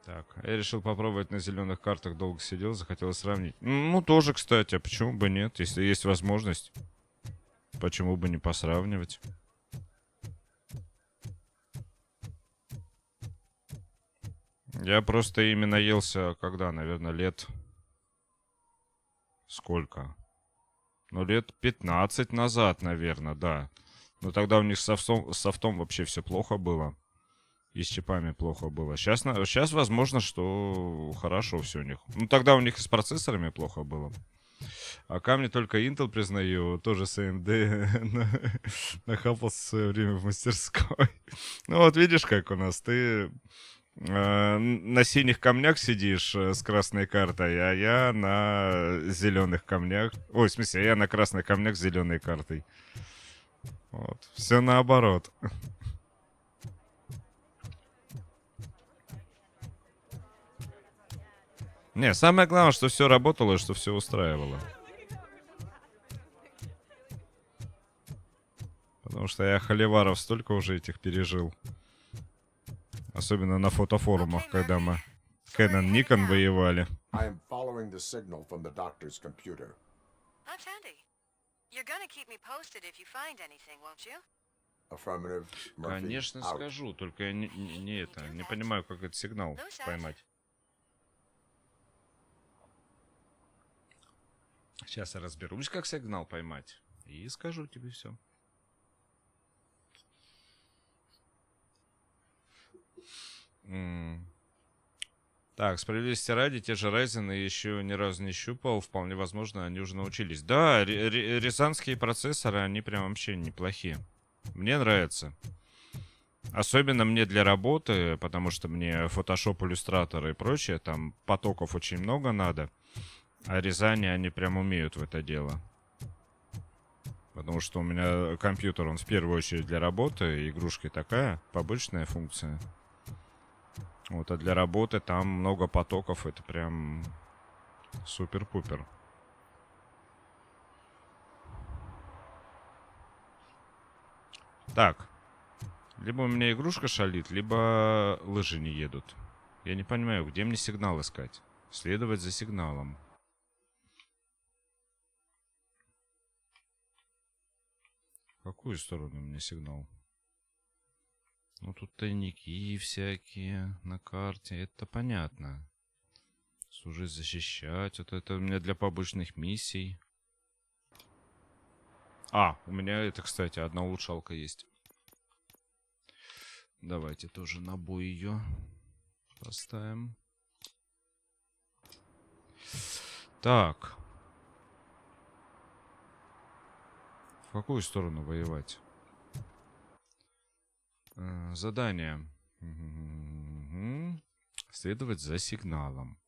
Так, я решил попробовать на зеленых картах, долго сидел, захотелось сравнить. Ну, тоже, кстати, а почему бы нет? Если есть возможность, почему бы не посравнивать? Я просто ими наелся, когда, наверное, лет... Сколько? Ну, лет 15 назад, наверное, да. Но тогда у них с софтом вообще все плохо было. И с чипами плохо было. Сейчас возможно, что хорошо все у них. Ну, тогда у них и с процессорами плохо было. А камни только Intel, признаю, тоже с AMD нахапался в свое время в мастерской. Ну, вот видишь, как у нас. Ты на синих камнях сидишь с красной картой, а я на зеленых камнях. Ой, в смысле, я на красных камнях с зеленой картой. Вот. Все наоборот. Не, самое главное, что все работало и что все устраивало. Потому что я холиваров столько уже этих пережил. Особенно на фотофорумах, когда мы Canon Nikon воевали. Конечно, скажу, только я не понимаю, как этот сигнал поймать. Сейчас я разберусь, как сигнал поймать. И скажу тебе все. Так, справедливости ради, те же Ryzen еще ни разу не щупал. Вполне возможно, они уже научились. Да, рязанские процессоры, они прям вообще неплохие. Мне нравится. Особенно мне для работы, потому что мне Photoshop, Illustrator и прочее, там потоков очень много надо. А Рязани, они прям умеют в это дело. Потому что у меня компьютер, он в первую очередь для работы. Игрушка такая, побочная функция. Вот, а для работы там много потоков. Это прям супер-пупер. Так. Либо у меня игрушка шалит, либо лыжи не едут. Я не понимаю, где мне сигнал искать. Следовать за сигналом. В какую сторону у меня сигнал? Ну, тут тайники всякие на карте. Это понятно. Служить, защищать. Вот это у меня для побочных миссий. А, у меня это, кстати, одна улучшалка есть. Давайте тоже на бой ее поставим. Так. В какую сторону воевать? Задание. Следовать за сигналом.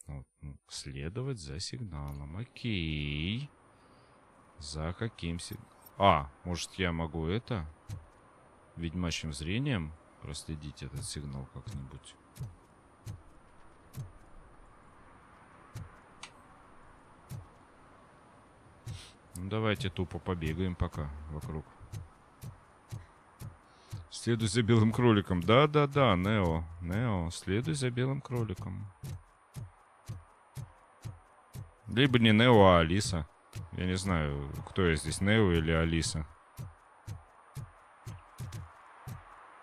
Вот. Следовать за сигналом. Окей. За каким сигналом? А, может я могу это? Ведьмачьим зрением проследить этот сигнал как-нибудь? Ну, давайте тупо побегаем пока вокруг. Следуй за белым кроликом. Да-да-да, Нео. Нео, следуй за белым кроликом. Либо не Нео, а Алиса. Я не знаю, кто я здесь, Нео или Алиса.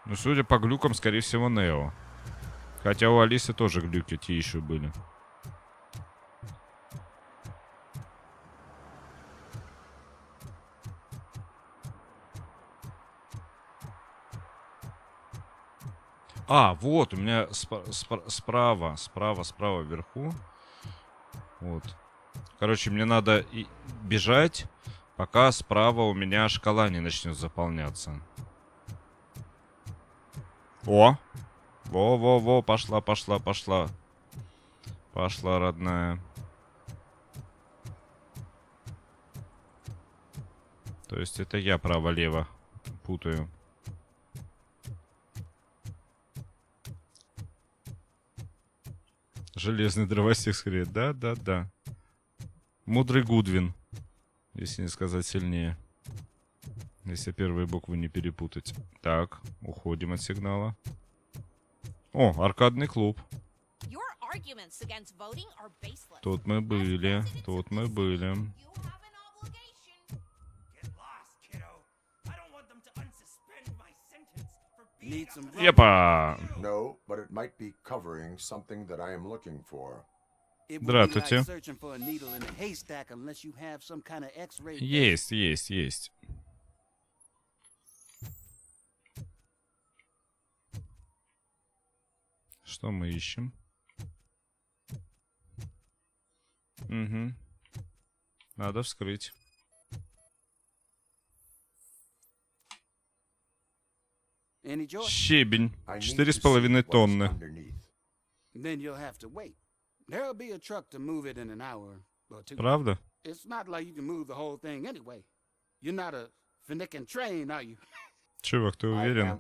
Ну, судя по глюкам, скорее всего, Нео. Хотя у Алисы тоже глюки те еще были. А, вот, у меня справа вверху. Вот. Короче, мне надо бежать, пока справа у меня шкала не начнет заполняться. О! Во-во-во, пошла. Пошла, родная. То есть это я право-лево путаю. Железный дровосек скорее. Да. Мудрый Гудвин. Если не сказать сильнее. Если первые буквы не перепутать. Так, уходим от сигнала. О, аркадный клуб. Тут мы были. Епа! Здравствуйте. Есть. Что мы ищем? Угу. Надо вскрыть. Щебень. 4,5 тонны. Правда? Чувак, ты уверен?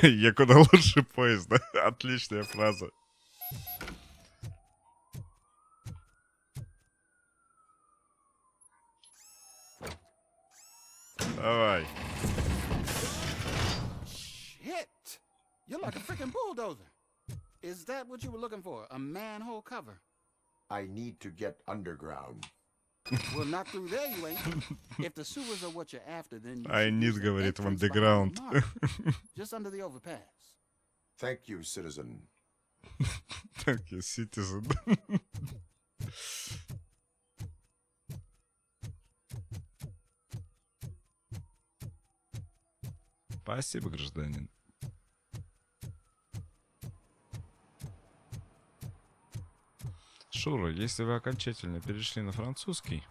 Я куда лучше поезда. Отличная фраза. Давай. Shit! You're like a freaking bulldozer. Is that what you were looking for? A manhole cover? I need to get underground. Well, not through there, you ain't. If the sewers are what you're after, then you I need, говорит, в underground. Just under the overpass. Thank you, citizen. Thank you, citizen. Спасибо, гражданин. Шура, если вы окончательно перешли на французский,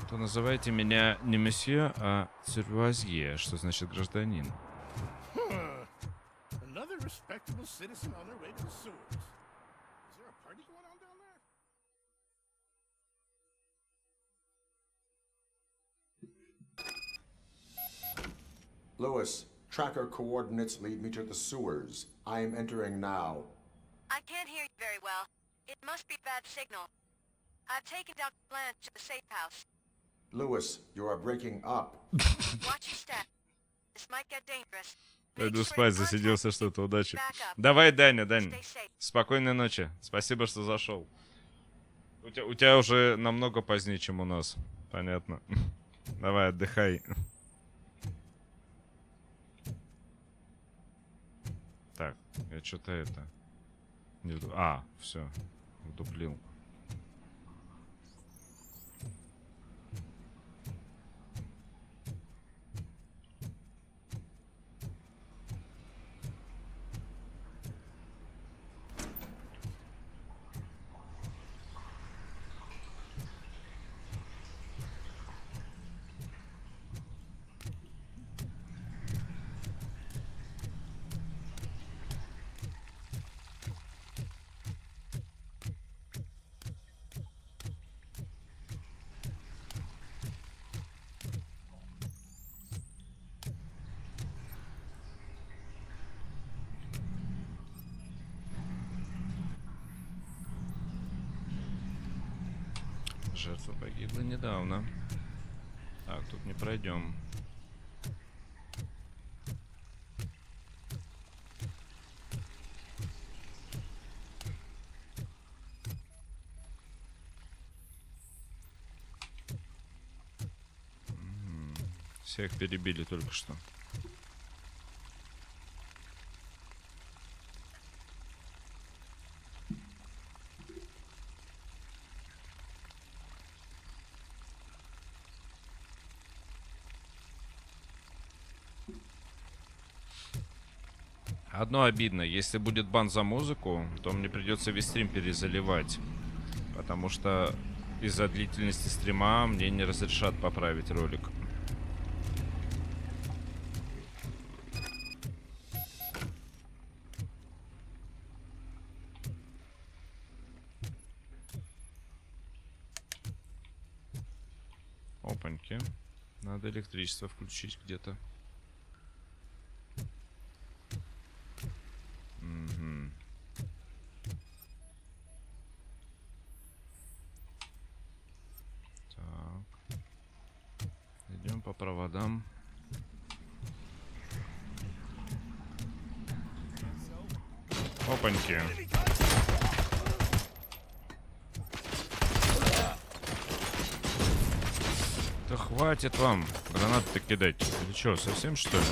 то называйте меня не месье, а цирвуазье, что значит гражданин. Lewis, tracker coordinates lead me to the sewers. I am entering now. I can't hear you very well. It must be bad signal. I've taken Dr. Blanche to the safe house. Lewis, you are breaking up. Watch your step. This might get dangerous. Пойду спать, засиделся что-то, удачи. Давай, Даня. Спокойной ночи. Спасибо, что зашел. У тебя уже намного позднее, чем у нас. Понятно. Давай, отдыхай. Так, я что-то это... А, все, вдуплил. Жертва погибла недавно. Так, тут не пройдем. Всех перебили только что. Одно обидно, если будет бан за музыку, то мне придется весь стрим перезаливать. Потому что из-за длительности стрима мне не разрешат поправить ролик. Опаньки. Надо электричество включить где-то. Угу. Так. Идем по проводам. Опаньки. Да хватит вам гранаты-то кидать. Или что, совсем что ли?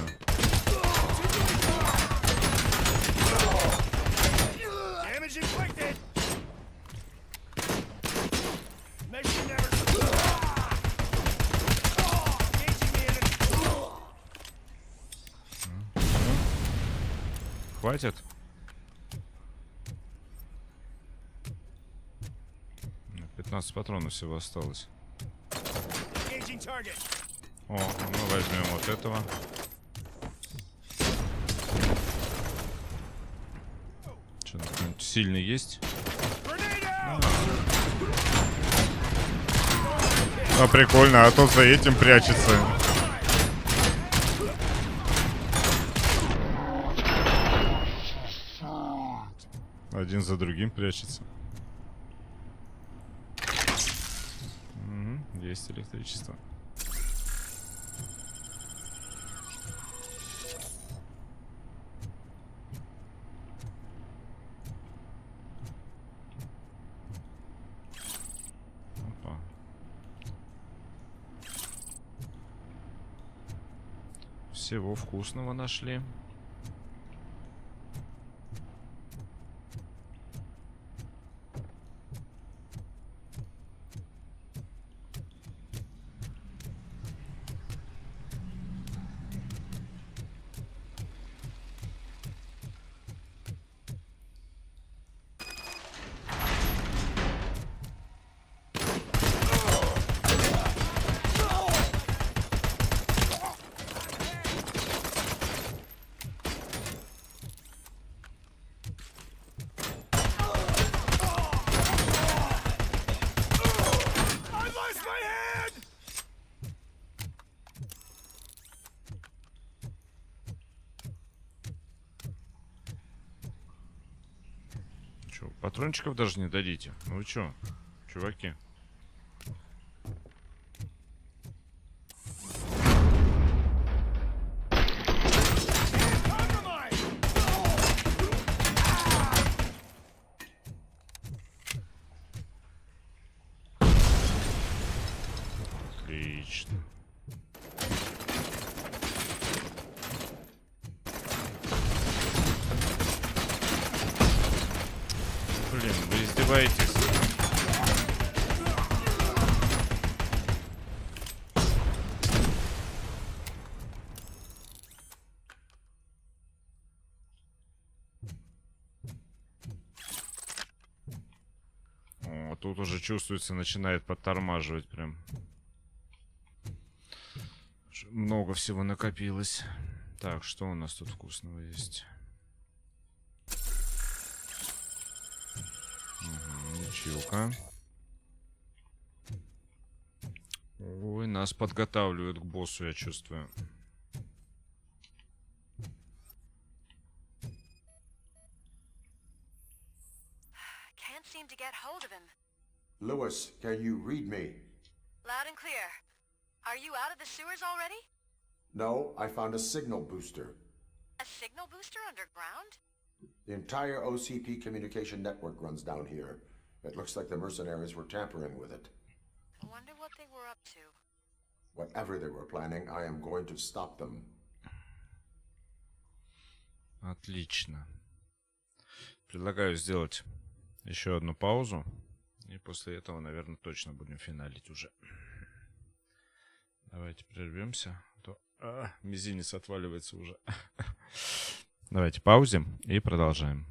Хватит? 15 патронов всего осталось. О, мы возьмем вот этого. Что, какой-нибудь сильный есть? А прикольно, а тот за этим прячется. Один за другим прячется. Угу, есть электричество. Опа. Всего вкусного нашли. Чё, патрончиков даже не дадите? Ну вы чё, чуваки? Отлично. Блин, вы издеваетесь? О, тут уже чувствуется, начинает подтормаживать прям. Много всего накопилось. Так, что у нас тут вкусного есть? Ничего. Ой, нас подготавливают к боссу, я чувствую. Can't seem to get hold of him. Lewis, can you read me? Loud and clear. Are you out of the sewers already? No, I found a signal booster. A signal booster underground? The entire OCP communication network runs down here. It looks like the mercenaries were tampering with it. I wonder what they were up to. Whatever they were planning, I am going to stop them. Отлично. Предлагаю сделать еще одну паузу. И после этого, наверное, точно будем финалить уже. Давайте прервемся. А то мизинец отваливается уже. Давайте паузим и продолжаем.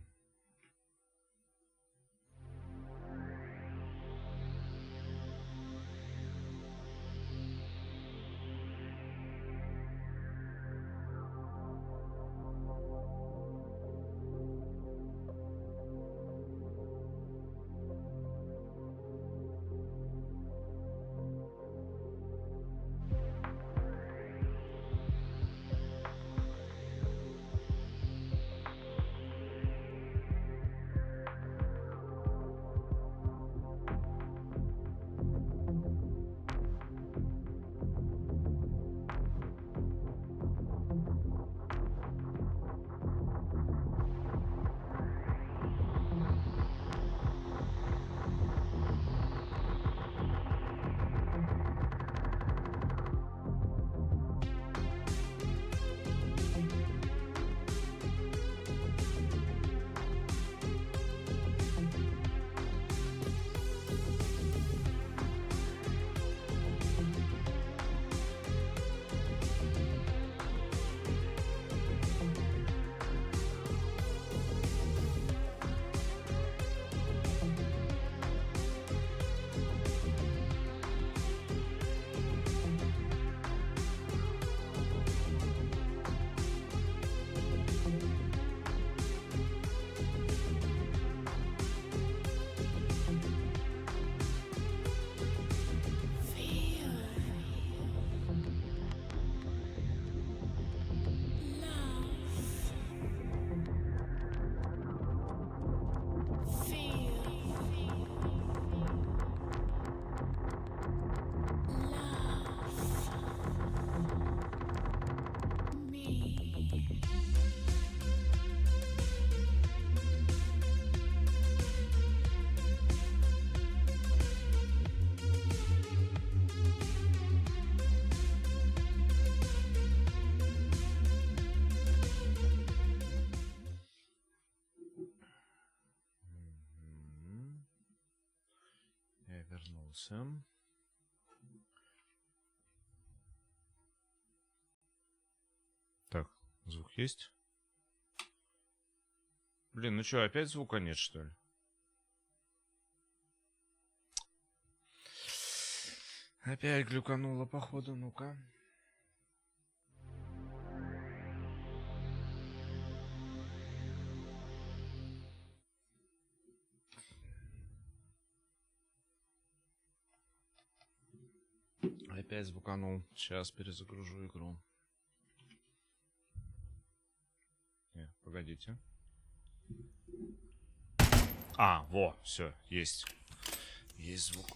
Вернулся. Так, звук есть? Блин, ну что, опять звука нет, что ли? Опять глюкануло, походу, ну-ка. Опять звуканул. Сейчас перезагружу игру. Не, погодите. Во, все, есть. Есть звук.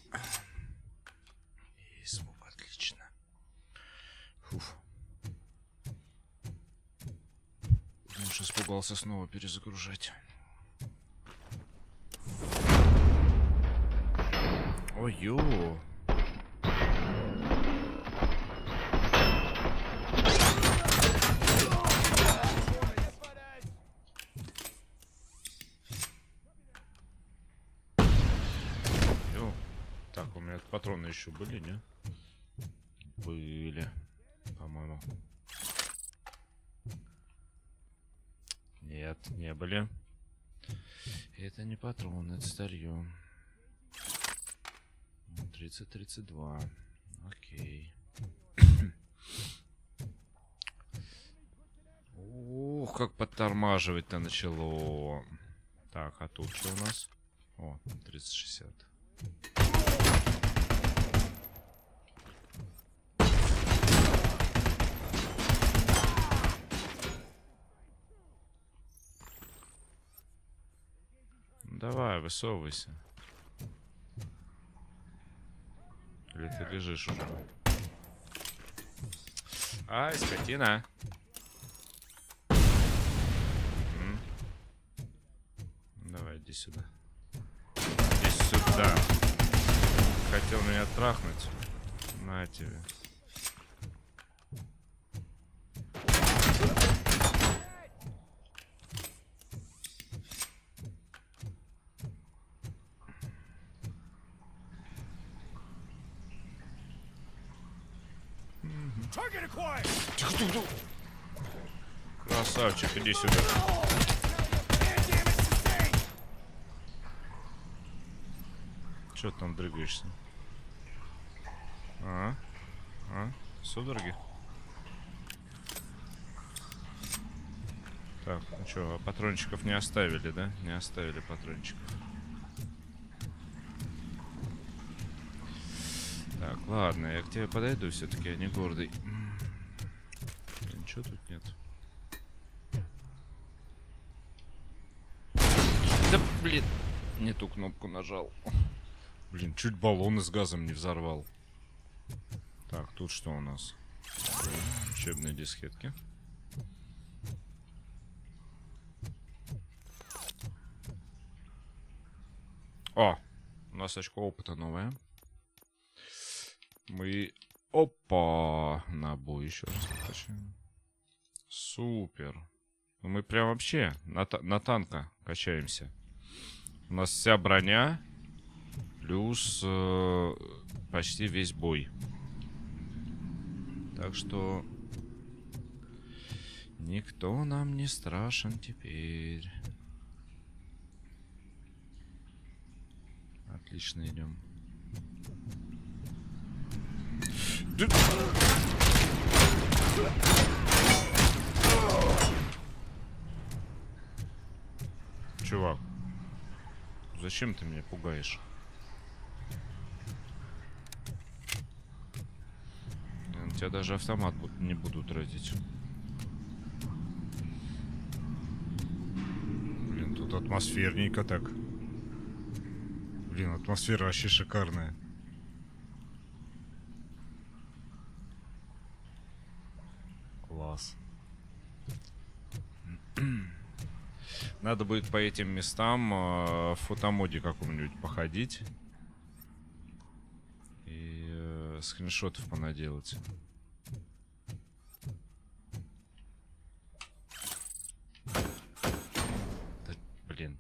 Есть звук, отлично. Фуф. Уж испугался снова перезагружать. Ой-ё. Так, у меня патроны еще были, не? Были, по-моему. Нет, не были. Это не патроны, это старье. 30-32. Окей. Ух, как подтормаживать-то начало. Так, а тут что у нас? О, 30-60. Давай, высовывайся. Или ты лежишь уже? Ай, скотина. Давай, иди сюда. Иди сюда. Хотел меня трахнуть. На тебе. Красавчик, иди сюда. Чё ты там дрыгаешься? Судороги? Так, ну чё, а патрончиков не оставили, да? Не оставили патрончиков. Так, ладно, я к тебе подойду все-таки, я не гордый. Ничего тут нет. Да, блин, не ту кнопку нажал. Блин, чуть баллоны с газом не взорвал. Так, тут что у нас? Учебные дискетки. О, у нас очко опыта новое. Мы... Опа! На бой еще раз качаем. Супер. Мы прям вообще на танка качаемся. У нас вся броня плюс почти весь бой. Так что никто нам не страшен теперь. Отлично идем. Чувак, зачем ты меня пугаешь? Я на тебя даже автомат не буду тратить. Блин, тут атмосферненько так. Блин, атмосфера вообще шикарная. Класс. Надо будет по этим местам в фотомоде каком-нибудь походить. И скриншотов понаделать. Да, блин.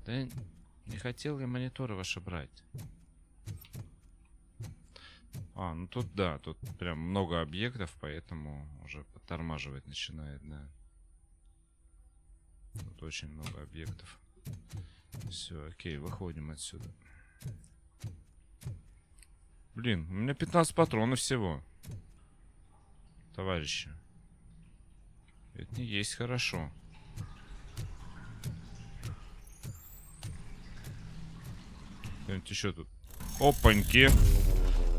Да не хотел я мониторы ваши брать. А, ну тут да, тут прям много объектов, поэтому уже подтормаживать начинает, да. Тут очень много объектов. Все, окей, выходим отсюда. Блин, у меня 15 патронов всего. Товарищи. Это не есть хорошо. Что-нибудь еще тут. Опаньки.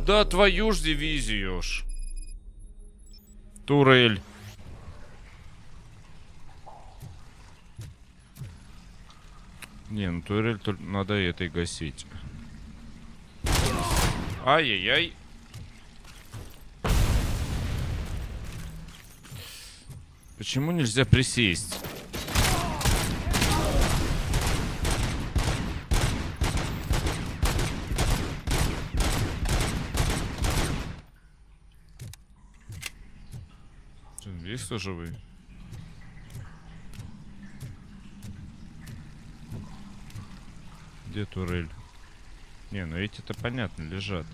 Да твою ж дивизию ж. Турель. Не, ну турель надо этой гасить. Ай-яй-яй. Почему нельзя присесть? Есть кто живый? Где турель? Не, ну эти-то понятно, лежат.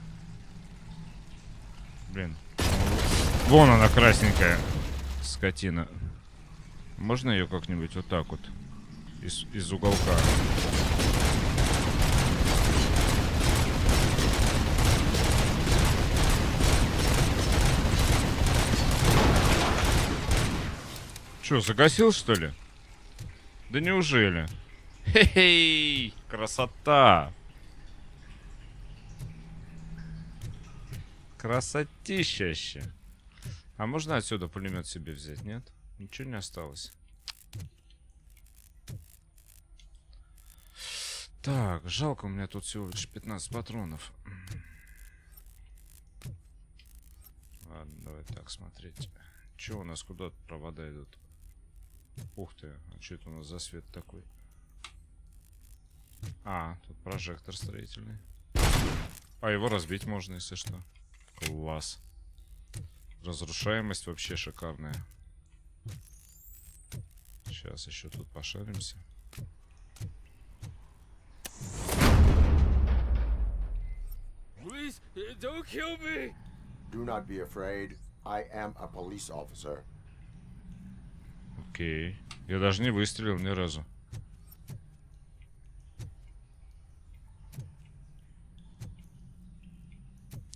Блин. Вон она, красненькая. Скотина. Можно ее как-нибудь вот так вот? Из уголка. Че, загасил, что ли? Да неужели? Хе-хей! Красота! Красотищаще! А можно отсюда пулемет себе взять, нет? Ничего не осталось. Так, жалко, у меня тут всего лишь 15 патронов. Ладно. Ладно, давай так смотреть. Че у нас, куда провода идут? Ух ты, а что это у нас за свет такой? А, тут прожектор строительный. А его разбить можно, если что. Класс. Разрушаемость вообще шикарная. Сейчас еще тут пошаримся. Please, don't kill me. Do not be afraid. I am a police officer. Окей. Я даже не выстрелил ни разу.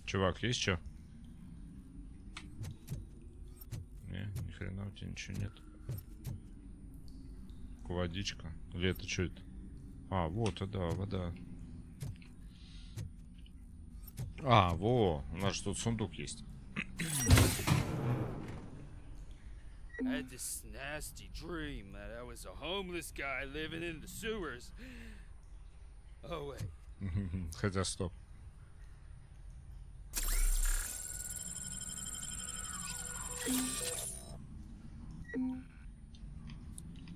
Чувак, есть что? Не, ни хрена у тебя ничего нет. Водичка. Или это что это? А, вот, да, вода. А, во, у нас же тут сундук есть. I had this nasty dream that I was a homeless guy living in the sewers. Oh wait. Хотя стоп.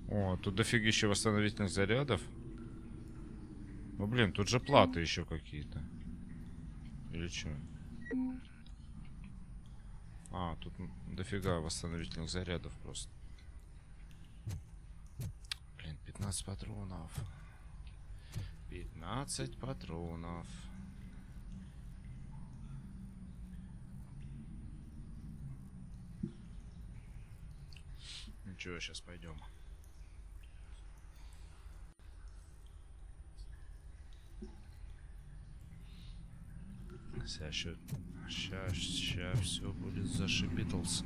О, тут дофигища восстановительных зарядов. Ну блин, тут же платы еще какие-то. Или что? А, тут дофига восстановительных зарядов просто. Блин, 15 патронов. 15 патронов. Ничего, сейчас пойдем. Сейчас все будет зашибитлс.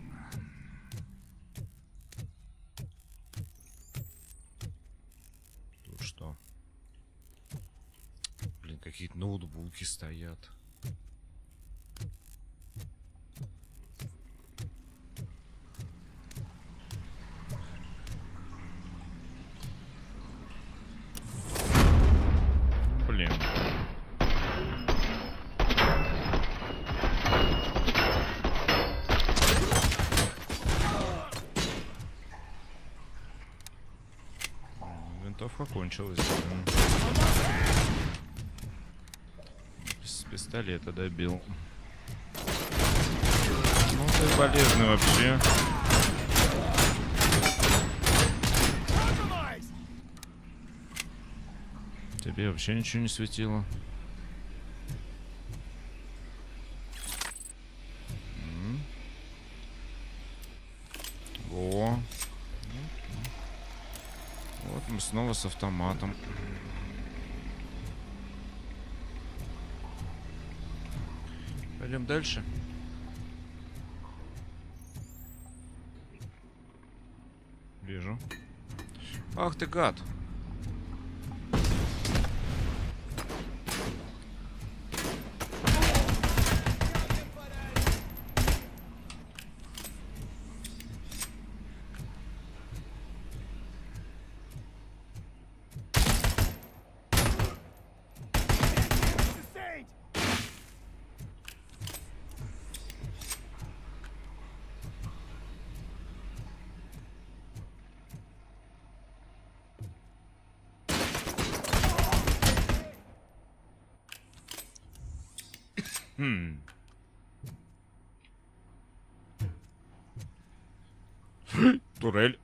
Тут что? Блин, какие-то ноутбуки стоят. Блин. Винтовка кончилась. С пистолета добил. Ну ты полезный вообще. Тебе вообще ничего не светило. О. Вот мы снова с автоматом. Пойдем дальше. Вижу. Ах ты гад. Турель.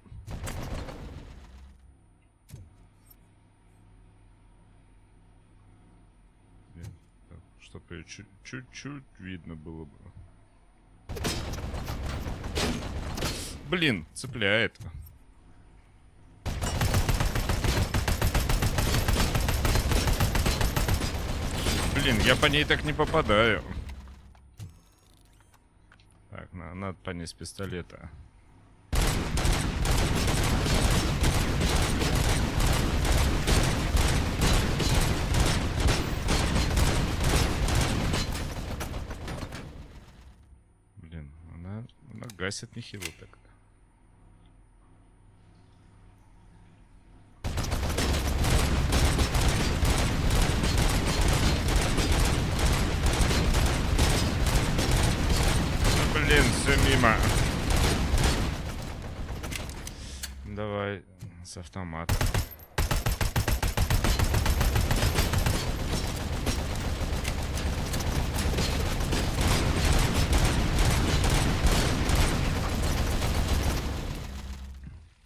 Чтоб ее чуть-чуть видно было бы. Блин, цепляет. Блин, я по ней так не попадаю. Так, надо по ней с пистолета. Блин, она гасит нехило так. Блин, давай с автомата.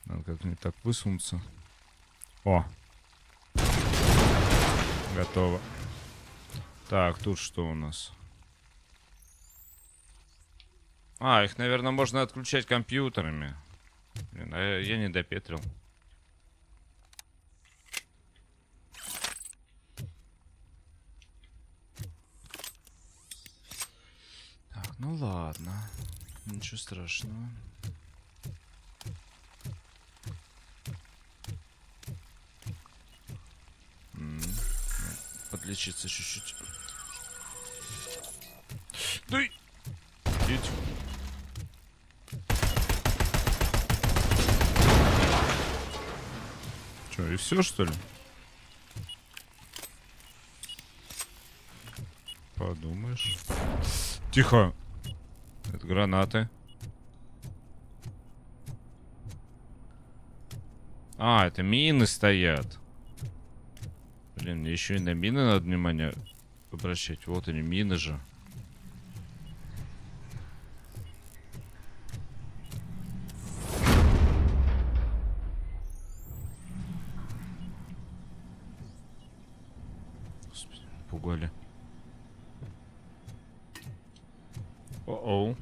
Надо как-нибудь так высунуться. О! Готово. Так, тут что у нас? А, их, наверное, можно отключать компьютерами. Блин, а я не допетрил. Так, ну ладно. Ничего страшного. Подлечиться чуть-чуть. Дай! Идите. Че, и все, что ли? Подумаешь. Тихо. Это гранаты. А, это мины стоят. Блин, мне еще и на мины надо внимание обращать. Вот они, мины же. Господи, пугали. О-оу.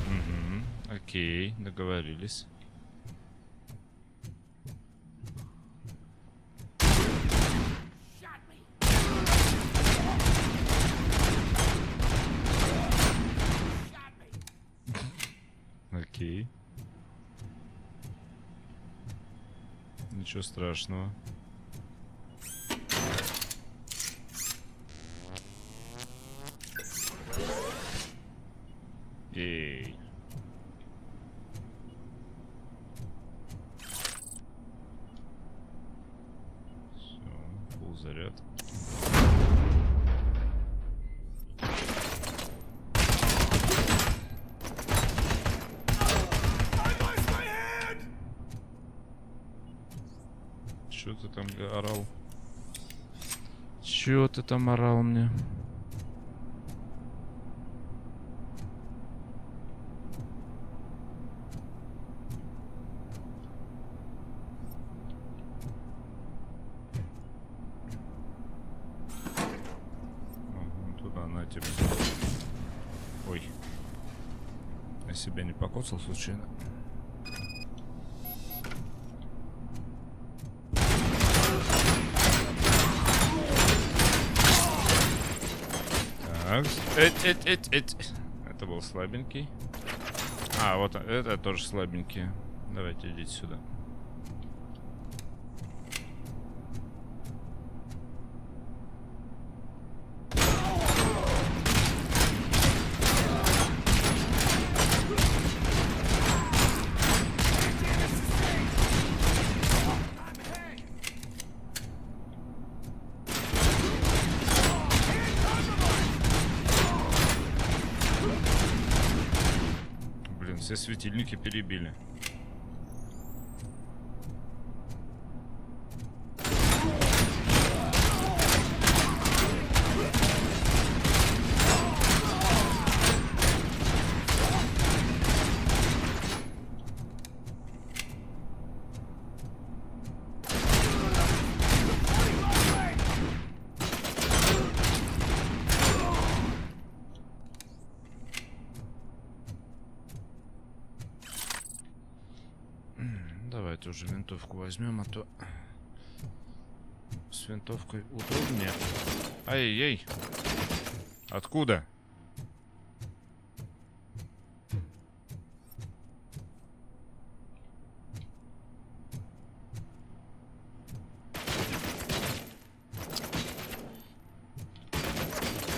Угу, окей, договорились. Окей. Ничего страшного. Эй. Все, ползаряд. Чё ты там орал? Чё ты там орал мне? Туда, на тебе. Ой. Я себя не покоцал случайно. Так, это был слабенький. А, вот это тоже слабенькие. Давайте идите сюда. Все светильники перебили. Давайте уже винтовку возьмем, а то с винтовкой удобнее. Ай-яй! Откуда?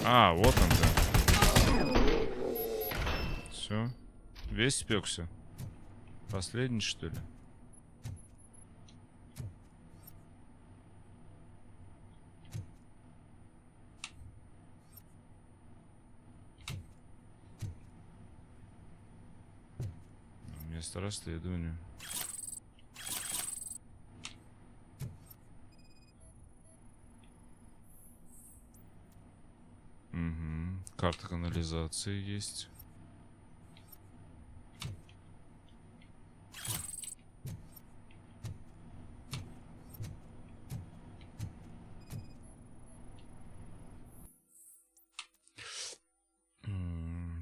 А, вот он, да. Все. Весь спекся. Последний, что ли? Место расследования. Угу. Карта канализации есть.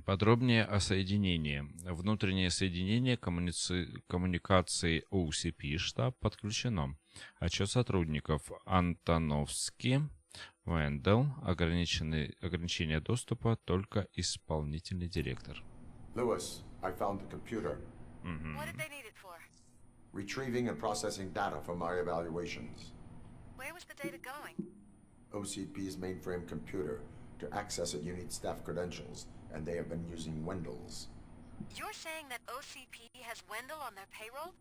Подробнее о соединении. Внутреннее соединение коммуникации OCP штаб подключено. Отчет сотрудников Антоновский, Вендел, ограничение доступа только исполнительный директор. Lewis, I found the computer. What did they need it for? Retrieving and processing data from our evaluations. Where was the data going? OCP's mainframe computer. To access it, you need staff credentials, and they have been using Wendell's. You're saying that OCP has Wendell on their payroll?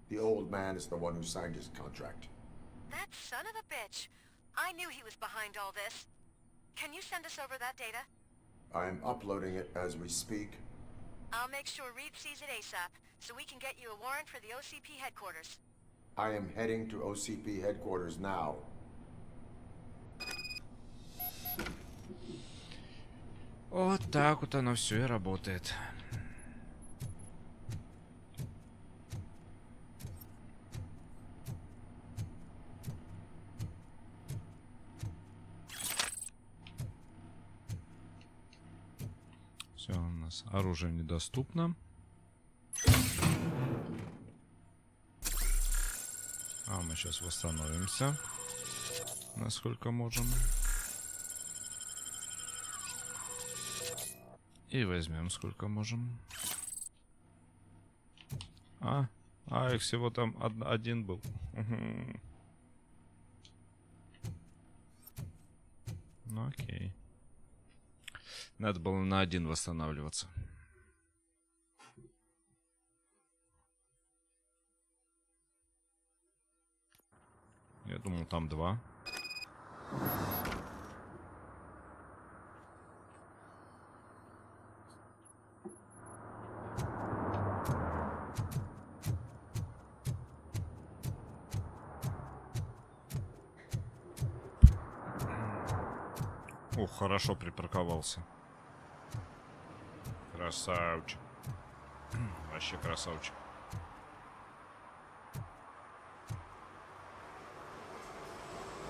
The old man is the one who signed his contract. That son of a bitch. I knew he was behind all this. Can you send us over that data? I'm uploading it as we speak. I'll make sure Reed sees it ASAP, so we can get you a warrant for the OCP headquarters. I am heading to OCP headquarters now. Вот так вот оно все и работает. Все, у нас оружие недоступно. А мы сейчас восстановимся, насколько можем. И возьмем сколько можем. Их всего там один был. Ну окей. Надо было на один восстанавливаться. Я думал, там два. Ух, хорошо припарковался. Красавчик. Вообще красавчик.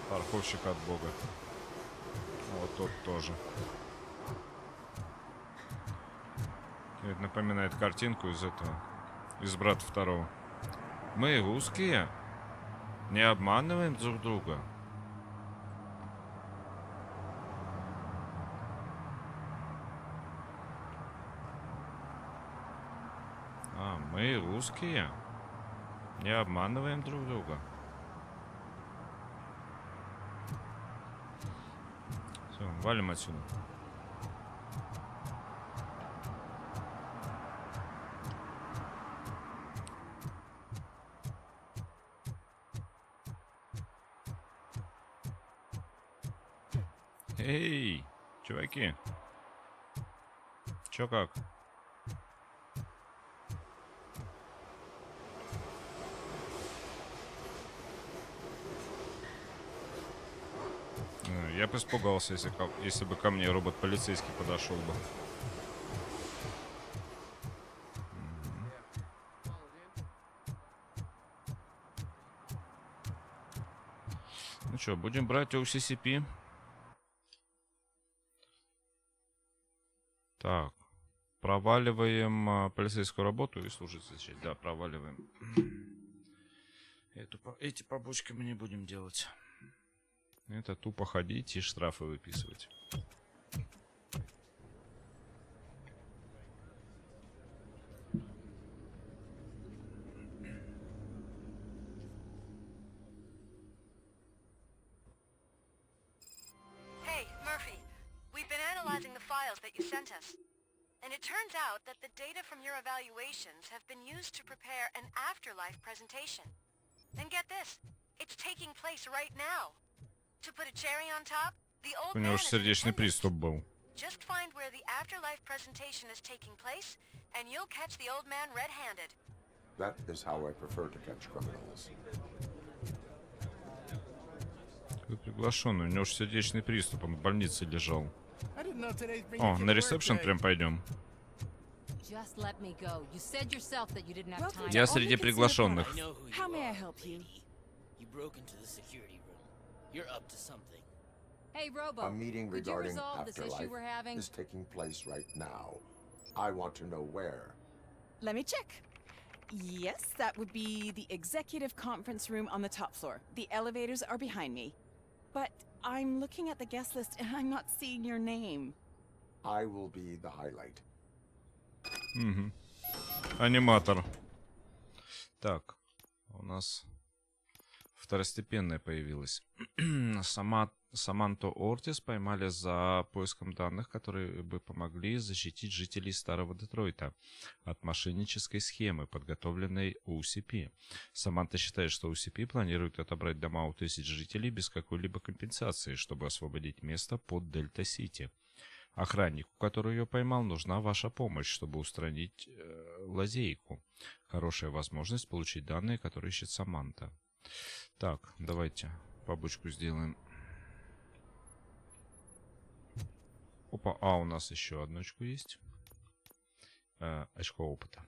Парковщик от бога. Вот тот тоже. Это напоминает картинку из этого. Из брата второго. Мы русские. Не обманываем друг друга. Мы русские. Не обманываем друг друга. Все, валим отсюда. Эй, чуваки. Чё как? Я бы испугался, если бы ко мне робот-полицейский подошел бы. Ну что, будем брать OCCP. Так. Проваливаем полицейскую работу и служить зачем? Да, проваливаем. Эти побочки мы не будем делать. Это тупо ходить и штрафы выписывать. Hey, Murphy. We've been analyzing the files that you sent us. And it turns out that the data from your evaluations have been used to prepare an afterlife presentation. And get this, it's taking place right now. To put a cherry on top, the old У него же сердечный приступ был. Just find where the afterlife presentation is taking place, and you'll catch the old man red-handed. That is how I prefer to catch criminals. Приглашенный, у него же сердечный приступ, он в больнице лежал. О, на ресепшн прям пойдем. Я среди приглашенных. A meeting regarding afterlife is taking place right now. I want to know where. Let me check. Yes, that would be the executive conference room on the top floor. The elevators are behind me. But I'm looking at the guest list and I'm not seeing your name. I will be the highlight. Аниматор. Так, у нас второстепенная появилась. Саманту Ортис поймали за поиском данных, которые бы помогли защитить жителей Старого Детройта от мошеннической схемы, подготовленной OCP. Саманта считает, что OCP планирует отобрать дома у тысяч жителей без какой-либо компенсации, чтобы освободить место под Дельта-Сити. Охраннику, который ее поймал, нужна ваша помощь, чтобы устранить лазейку. Хорошая возможность получить данные, которые ищет Саманта. Так, давайте побочку сделаем. Опа, а у нас еще одно очко есть. Очко опыта.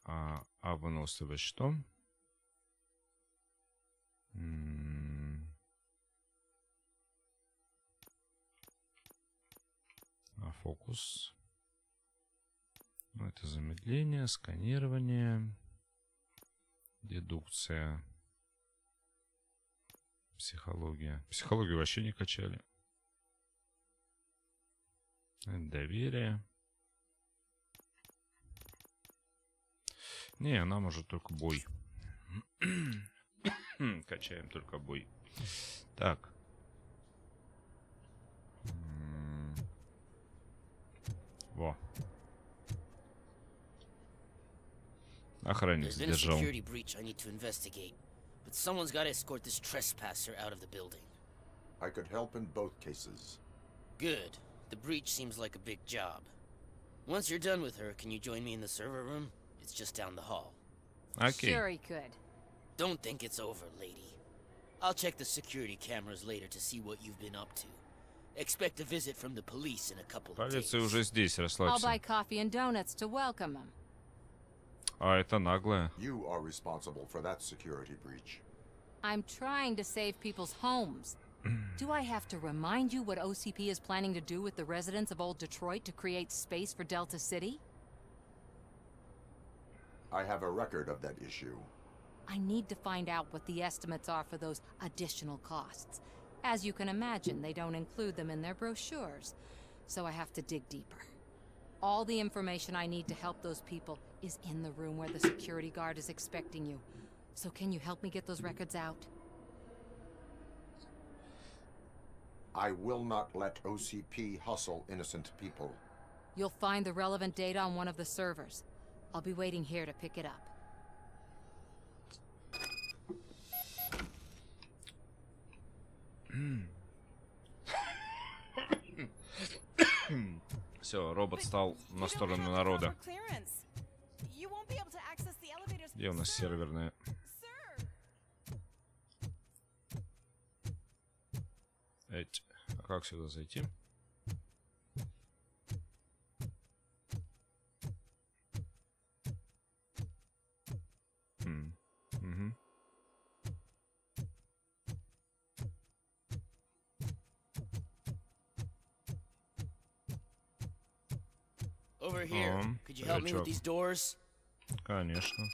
А выносливость что? Фокус. Ну, это замедление, сканирование, дедукция, психология. Психологию вообще не качали. Доверие. Не, нам уже только бой. Качаем только бой. Так. Во. Охранник сдержал. But someone's got to escort this trespasser out of the building. I could help in both cases. Good. The breach seems like a big job. Once you're done with her, can you join me in the server room? It's just down the hall. Okay. Sure he could. Don't think it's over, lady. I'll check the security cameras later to see what you've been up to. Expect a visit from the police in a couple of days. Полиция уже здесь, I'll расслабься. buy coffee and donuts to welcome him. А это наглая. You are responsible for that security breach. I'm trying to save people's homes. Do I have to remind you what OCP is planning to do with the residents of Old Detroit to create space for Delta City? I have a record of that issue. I need to find out what the estimates are for those additional costs. As you can imagine, they don't include them in their brochures, so I have to dig deeper. All the information I need to help those people is in the room where the security guard is expecting you. So can you help me get those records out? I will not let OCP hustle innocent people. You'll find the relevant data on one of the servers. I'll be waiting here to pick it up. Все, робот стал на сторону народа. Где у нас серверная? Эть, а как сюда зайти? Угу. Over here. Could you help me with these doors? Конечно.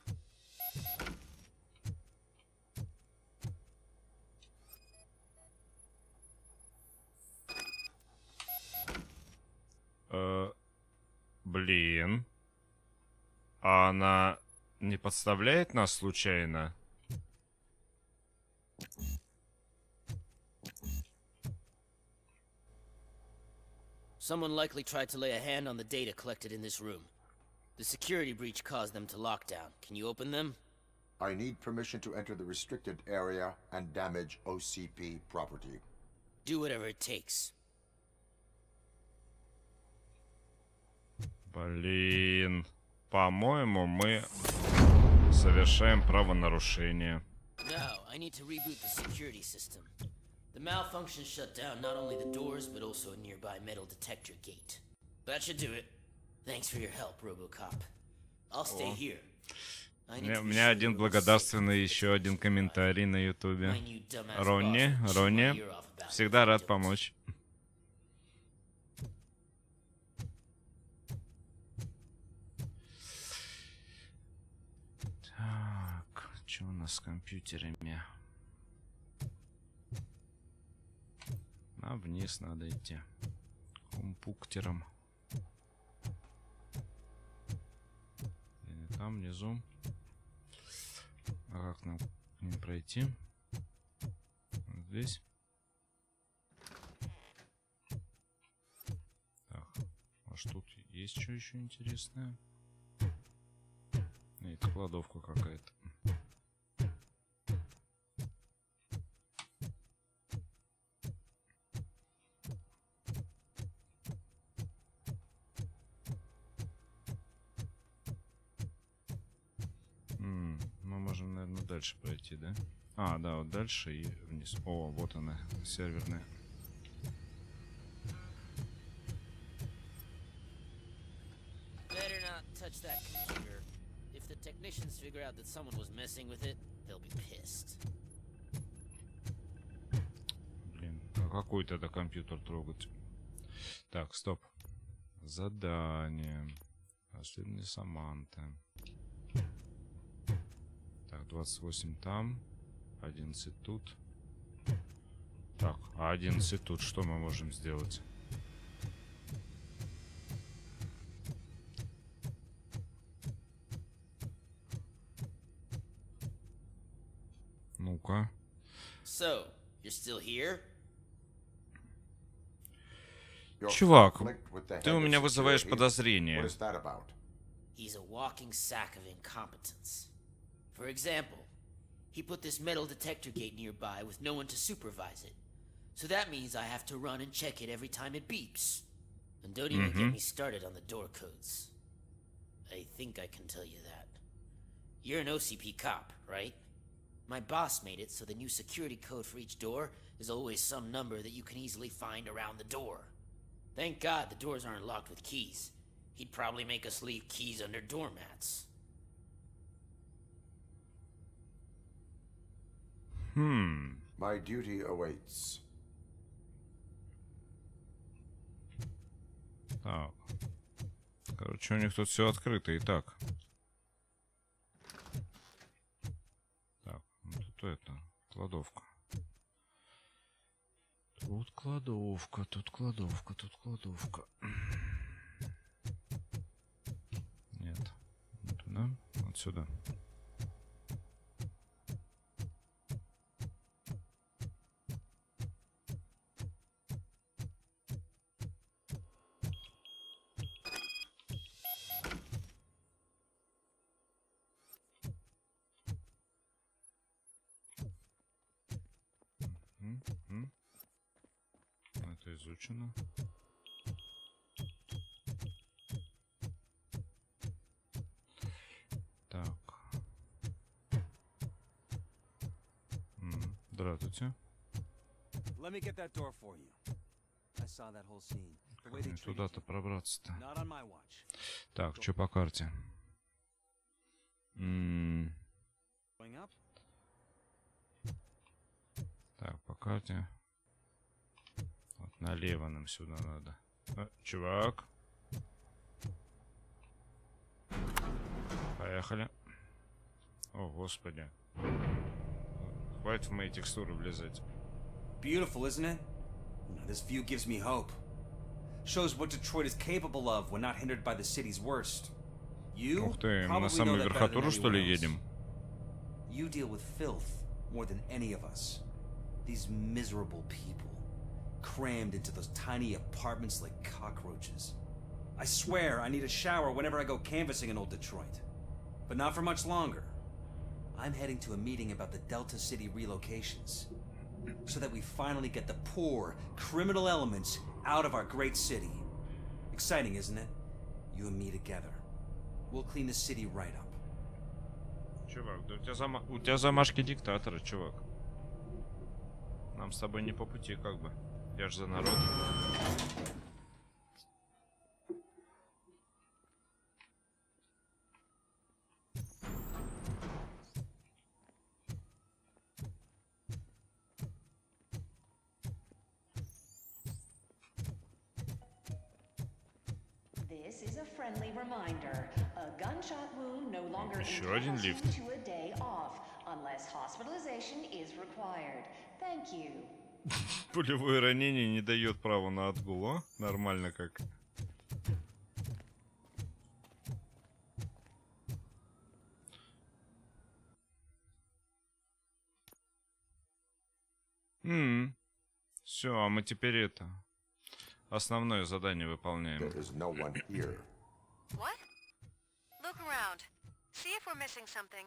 Блин. А она не подставляет нас случайно? Someone likely tried to lay a hand on the data collected in this room. The security breach caused them to lock down. Can you open them? I need permission to enter the restricted area and damage OCP property. Do whatever it takes. Блин. По-моему, мы совершаем правонарушение. Now, I need to reboot the security system. The malfunction shut down not only the doors, but also a nearby metal detector gate. That should do it. Thanks for your help, RoboCop. I'll stay here. У меня один благодарственный, еще один комментарий на Ютубе. Ронни, всегда рад помочь. Так, что у нас с компьютерами? А вниз надо идти. Компьютером. Там внизу. А как нам к ним пройти? Здесь. Так, аж тут есть что еще интересное? Нет, кладовка какая-то. Мы можем, наверное, дальше пройти, да? А, да, вот дальше и вниз. О, вот она, серверная. Better not touch that computer. If the technicians figure out that someone was messing with it, they'll be pissed. Блин, а какой тогда компьютер трогать? Так, стоп. Задание. Последняя Саманта. Так, 28 там. 11 тут. Так, а 11 тут. Что мы можем сделать? Ну-ка. So, you're still here? Чувак, ты у меня вызываешь подозрения. He's a walking sack of incompetence. For example, he put this metal detector gate nearby with no one to supervise it. So that means I have to run and check it every time it beeps. And don't even get me started on the door codes. I think I can tell you that. You're an OCP cop, right? My boss made it so the new security code for each door is always some number that you can easily find around the door. Thank God the doors aren't locked with keys. He'd probably make us leave keys under doormats. My duty awaits. Так. Короче, у них тут все открыто и так. Так, ну тут это, кладовка. Тут кладовка, тут кладовка, тут кладовка. Нет. Не туда, вот сюда. Это изучено. Так. Здравствуйте. Туда-то пробраться-то. Так, что по карте? Так, по карте. Вот налево нам сюда надо. Чувак. Поехали. О, господи. Хватит в мои текстуры влезать. Beautiful, isn't it? This view gives me hope. Shows what Detroit is capable of when not hindered by the city's worst. You Ух ты, мы на probably know самую that better than верхотуру, что ли, anyone else. едем? You deal with filth more than any of us. These miserable people, crammed into those tiny apartments like cockroaches. I swear I need a shower whenever I go canvassing in old Detroit. But not for much longer. I'm heading to a meeting about the Delta City relocations, so that we finally get the poor, criminal elements out of our great city. Exciting, isn't it? You and me together. We'll clean the city right up. Чувак, да у тебя замашки диктатора, чувак. Нам с тобой не по пути, как бы. Я ж за народ. This is a friendly reminder. A gunshot wound no longer Еще один entitles you лифт. to a day off, unless hospitalization is required. Thank you. Пулевое ранение не дает права на отгул, а? Нормально как. Все, а мы теперь это. Основное задание выполняем. What? Look around. See if we're missing something.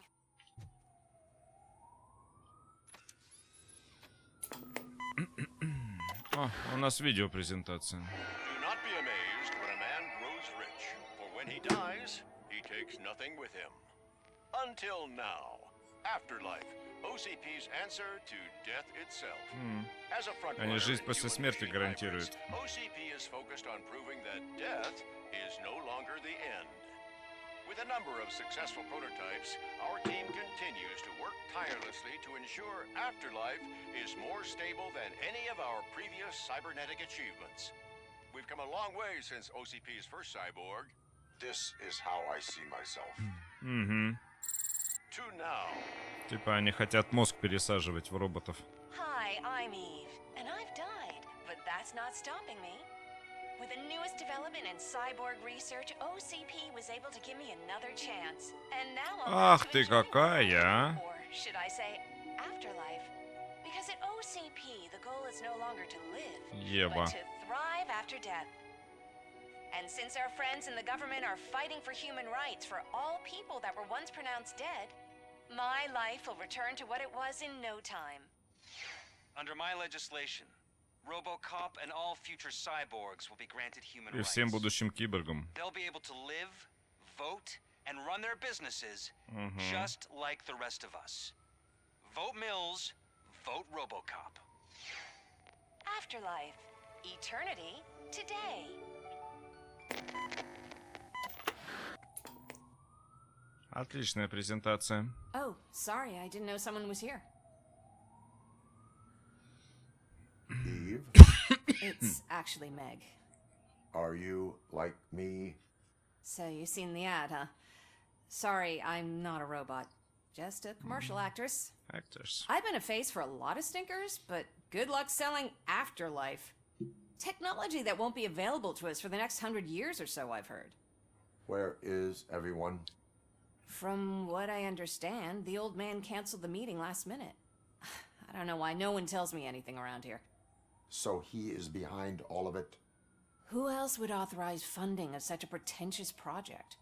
О, у нас видеопрезентация. Do not be amazed when a man grows rich, for when he dies, he takes nothing with him. Until now. Afterlife, OCP's answer to death itself. As a front Они жизнь после смерти гарантируют. OCP is focused on proving that death is no longer the end. With a number of successful prototypes, our team continues to work tirelessly to ensure Afterlife is more stable than any of our previous cybernetic achievements. We've come a long way since OCP's first cyborg. This is how I see myself. To now. Типа они хотят мозг пересаживать в роботов. Hi, I'm Eve, and I've died, but that's not stopping me. With the newest development in cyborg research, OCP was able to give me another chance. And now Ах ты какая! or should I say, afterlife? Because at OCP, the goal is no longer to live, Еба. but to thrive after death. And since our friends in the government are fighting for human rights for all people that were once pronounced dead, my life will return to what it was in no time. Under my legislation, RoboCop and all future cyborgs will be granted human И rights. всем будущим киборгам. They'll be able to live, vote, and run their businesses just like the rest of us. Vote Mills, vote RoboCop. Afterlife. Eternity today. Отличная презентация. Oh, sorry, I didn't know someone was here. Eve? It's actually Meg. Are you like me? So you've seen the ad, huh? Sorry, I'm not a robot. Just a commercial actress. Actors. I've been a face for a lot of stinkers, but good luck selling Afterlife. Technology that won't be available to us for the next 100 years or so, I've heard. Where is everyone? From what I understand, the old man canceled the meeting last minute. I don't know why no one tells me anything around here. So he is behind all of it? Who else would authorize funding of such a pretentious project?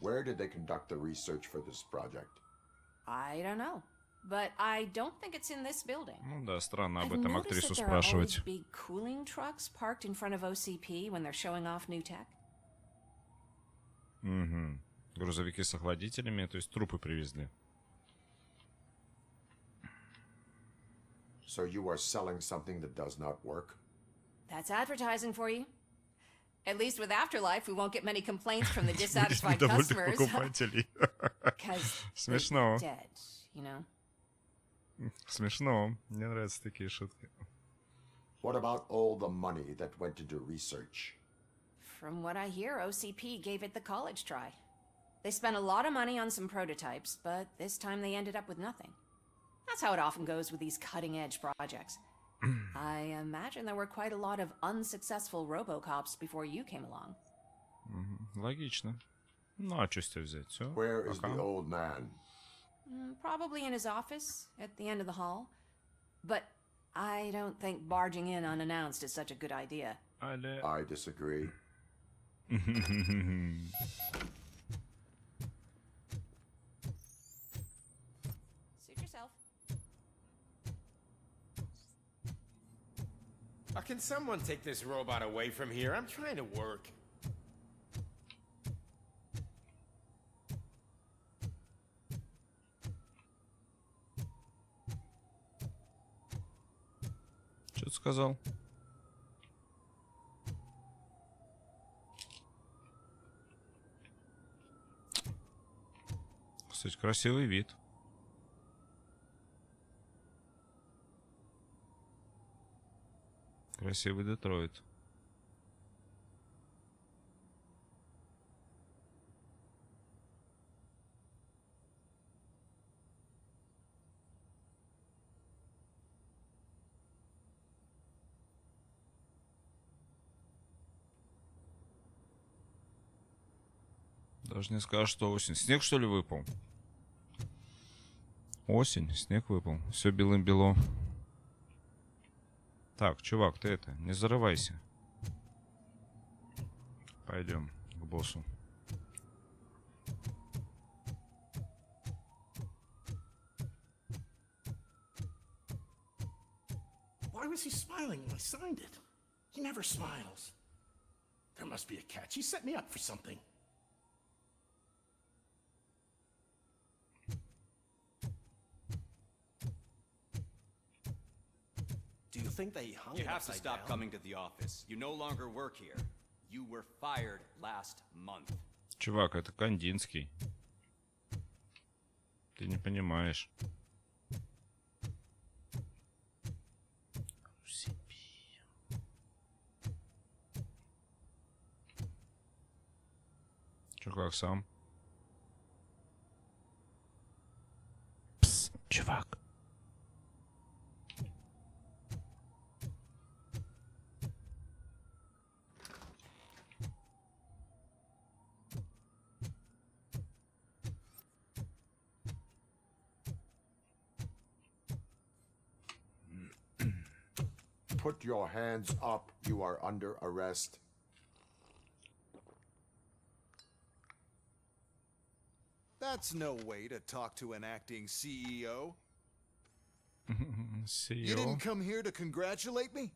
Where did they conduct the research for this project? I don't know. But I don't think it's in this building. Ну да, странно об I've этом noticed актрису that there are always спрашивать. big cooling trucks parked in front of OCP when they're showing off new tech. Грузовики с охладителями, то есть трупы привезли. So you are selling something that does not work? That's advertising for you. At least with Afterlife, we won't get many complaints from the dissatisfied Недовольных customers. покупателей. Because Смешно. they're dead, you know? Смешно. Мне нравятся такие шутки. What about all the money that went into research? From what I hear, OCP gave it the college try. They spent a lot of money on some prototypes, but this time they ended up with nothing. That's how it often goes with these cutting-edge projects. I imagine there were quite a lot of unsuccessful RoboCops before you came along. Логично. Ну, а что с тебя взять? Все, Where is пока. the old man? Probably in his office, at the end of the hall. But I don't think barging in unannounced is such a good idea. I disagree. Suit yourself. Can someone take this robot away from here? I'm trying to work. Что ты сказал? Кстати, красивый вид. Красивый Детройт. Даже не скажешь, что осень. Снег, что ли, выпал? Осень, снег выпал. Все белым-бело. Так, чувак, ты это, не зарывайся. Пойдем к боссу. Why was he smiling when I signed it? He never smiles. There must be a catch. He set me up for something. Do you think they hung You it have to upside stop down? coming to the office. You no longer work here. You were fired last month. Чувак, это Кандинский. Ты не понимаешь. Чё, как сам? Пс, чувак. Put your hands up. You are under arrest. That's no way to talk to an acting CEO. CEO? You didn't come here to congratulate me?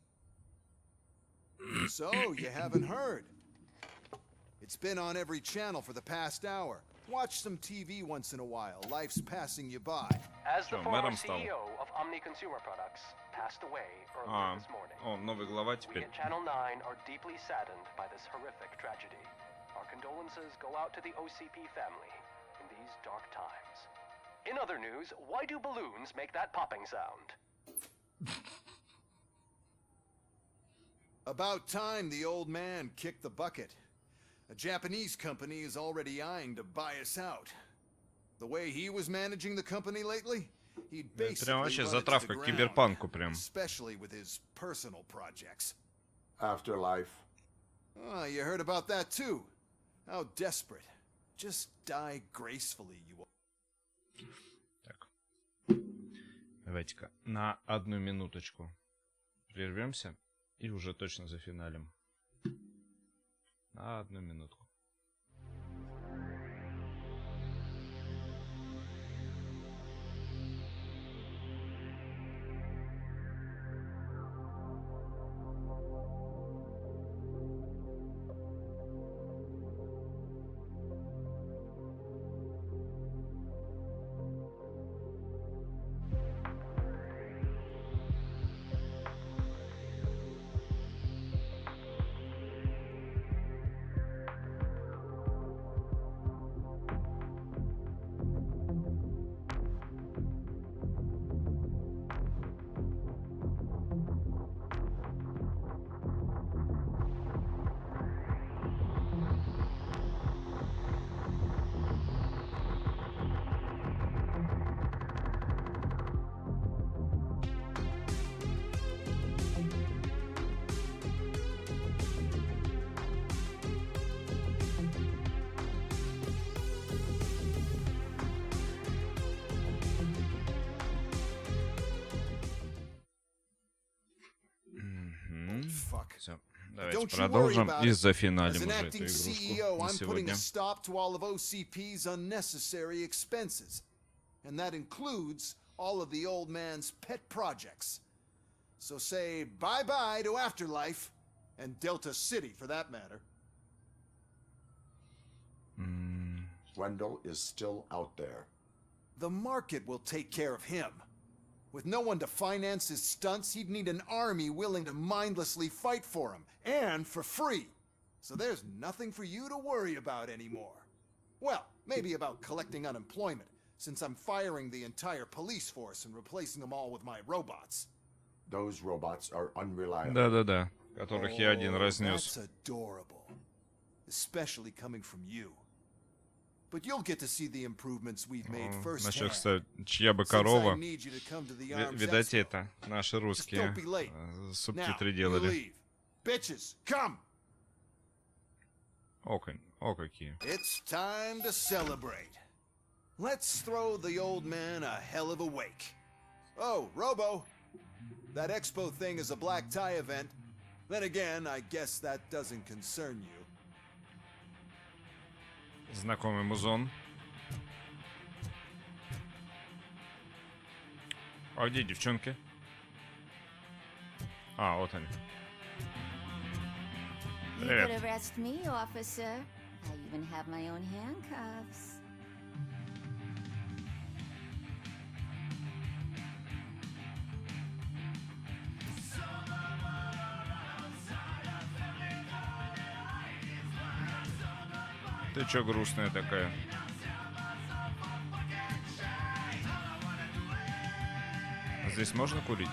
So, you haven't heard. It's been on every channel for the past hour. Watch some TV once in a while. Life's passing you by. As the former CEO of Omni Consumer Products passed away earlier this morning, новый глава we теперь. at Channel 9 are deeply saddened by this horrific tragedy. Our condolences go out to the OCP family in these dark times. In other news, why do balloons make that popping sound? About time the old man kicked the bucket. A Japanese company is already eyeing to buy us out. The way he was managing the company lately, he'd basically Прям вообще run it to the затравка к ground, киберпанку прям. especially with his personal projects. Afterlife. Oh, you heard about that too. How desperate. Just die gracefully, you all. Давайте-ка на одну минуточку прервемся и уже точно зафиналим. На одну минутку. Все, давайте продолжим и зафиналим уже эту игрушку на сегодня. Stop to all of OCP's unnecessary expenses, and that includes all of the old man's pet projects. So say bye-bye to Afterlife, and Delta City for that matter. Wendell is still out there. The market will take care of him. With no one to finance his stunts, he'd need an army willing to mindlessly fight for him, and for free. So there's nothing for you to worry about anymore. Well, maybe about collecting unemployment, since I'm firing the entire police force and replacing them all with my robots. Those robots are unreliable. Да-да-да, которых я один разнес. That's adorable. Especially coming from you. But you'll get to see the improvements we've made firsthand. Насчет, кстати, чья бы корова. Видать, это наши русские субтитры делали. Bitches, come! О, какие. It's time to celebrate. Let's throw the old man a hell of a wake. Oh, Robo, that expo thing is a black tie event. Then again, I guess that doesn't concern you. Знакомый музон. А где девчонки? А, вот они. Привет. You could arrest me, officer. I even have my own handcuffs. Ты чё грустная такая? Здесь можно курить?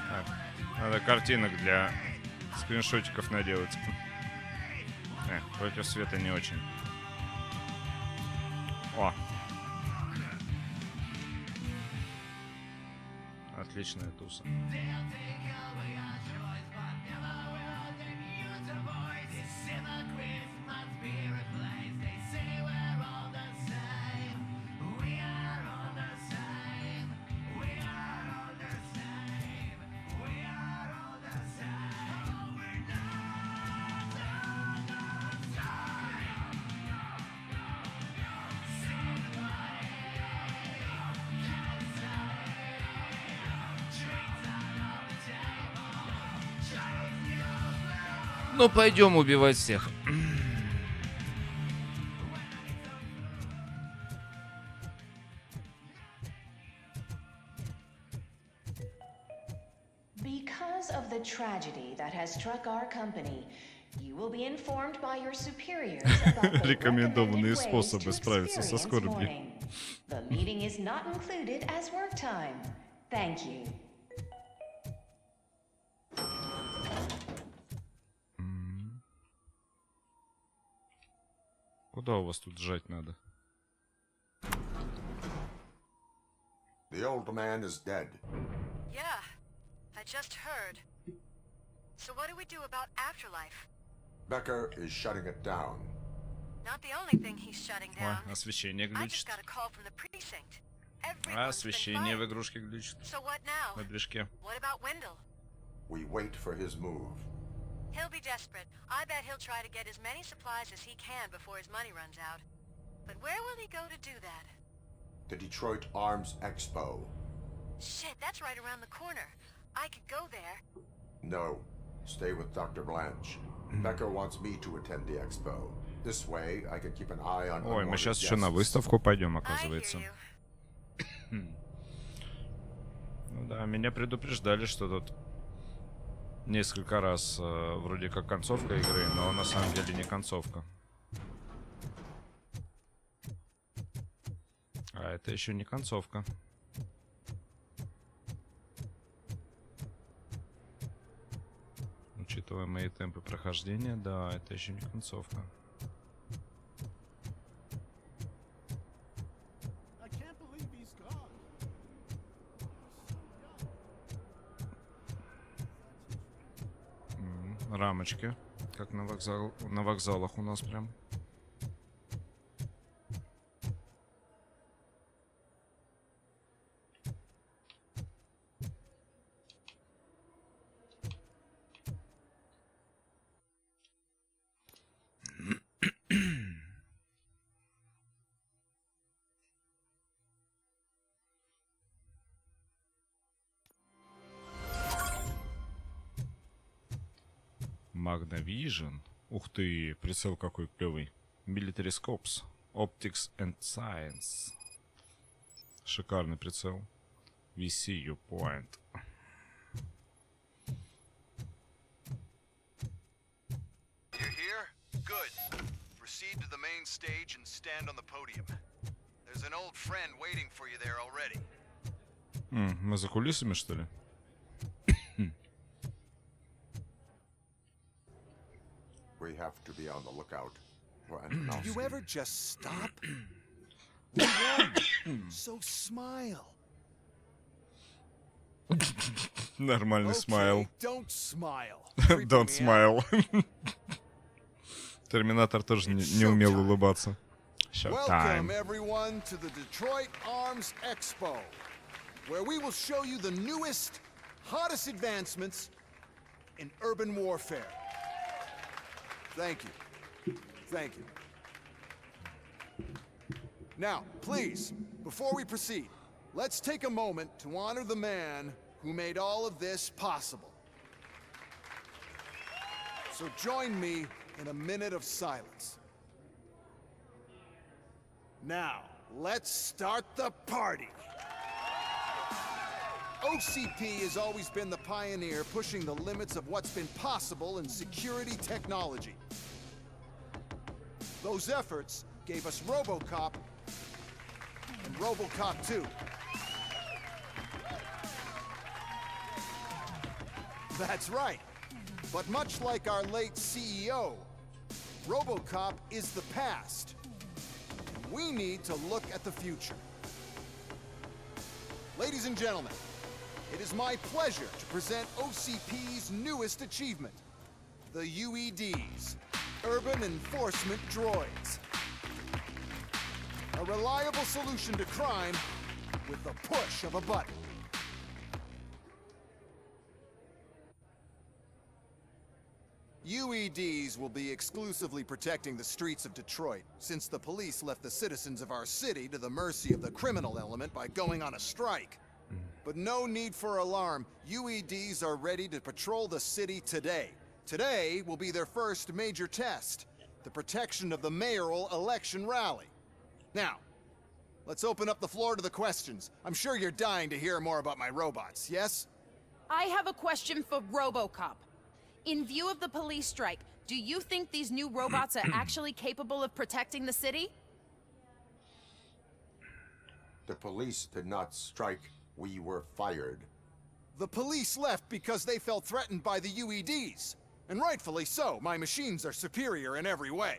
Так, надо картинок для скриншотиков наделать. Против света не очень. О! Отличная туса. Ну, пойдем убивать всех. Because of the tragedy that has struck our company, you will be informed by your superiors about the Рекомендованные способы справиться со скорбью. The meeting is not included as work time. Thank you. Куда у вас тут жать надо? The old man is dead. Yeah, I just heard. So what do we do about afterlife? Becker is shutting it down. Not the only thing he's shutting down. Ой, освещение I just глючит. got a call from the precinct. А, освещение в игрушке глючит. So what now? На движке. What about Wendell? We wait for his move. He'll be desperate. I bet he'll try to get as many supplies as he can before his money runs out. But where will he go to do that? The Detroit Arms Expo. Shit, that's right around the corner. I could go there. No, stay with Dr. Blanche. Becker wants me to attend the expo. This way, I can keep an eye on. Ой, мы сейчас еще на выставку пойдем, оказывается. Ну да, меня предупреждали, что тут несколько раз вроде как концовка игры, но на самом деле не концовка. А это еще не концовка. Учитывая мои темпы прохождения, да, это еще не концовка. Рамочки, как на вокзалах у нас прям. Magnavsion. Ух ты, прицел какой клевый. Military Scopes. Optics and Science. Шикарный прицел. We see your point. You're here? Good. Proceed to the main stage and stand on the podium. There's an old friend waiting for you there already. Мы за кулисами, что ли? We have to be on the lookout for an Do you ever just stop? So smile. Нормальный смайл. Don't smile. Don't smile. Терминатор тоже не умел улыбаться. Welcome everyone to the Detroit Arms Expo, where we will show you the newest, hottest advancements in urban warfare. Thank you. Thank you. Now, please, before we proceed, let's take a moment to honor the man who made all of this possible. So join me in a minute of silence. Now, let's start the party. OCP has always been the pioneer pushing the limits of what's been possible in security technology. Those efforts gave us RoboCop and RoboCop 2. That's right. But much like our late CEO, RoboCop is the past. We need to look at the future. Ladies and gentlemen, it is my pleasure to present OCP's newest achievement, the UEDs, Urban Enforcement Droids. A reliable solution to crime with the push of a button. UEDs will be exclusively protecting the streets of Detroit, since the police left the citizens of our city to the mercy of the criminal element by going on a strike. But no need for alarm. UEDs are ready to patrol the city today. Today will be their first major test, the protection of the mayoral election rally. Now, let's open up the floor to the questions. I'm sure you're dying to hear more about my robots, yes? I have a question for RoboCop. In view of the police strike, do you think these new robots are actually capable of protecting the city? The police did not strike. We were fired. The police left because they felt threatened by the UEDs. And rightfully so. My machines are superior in every way.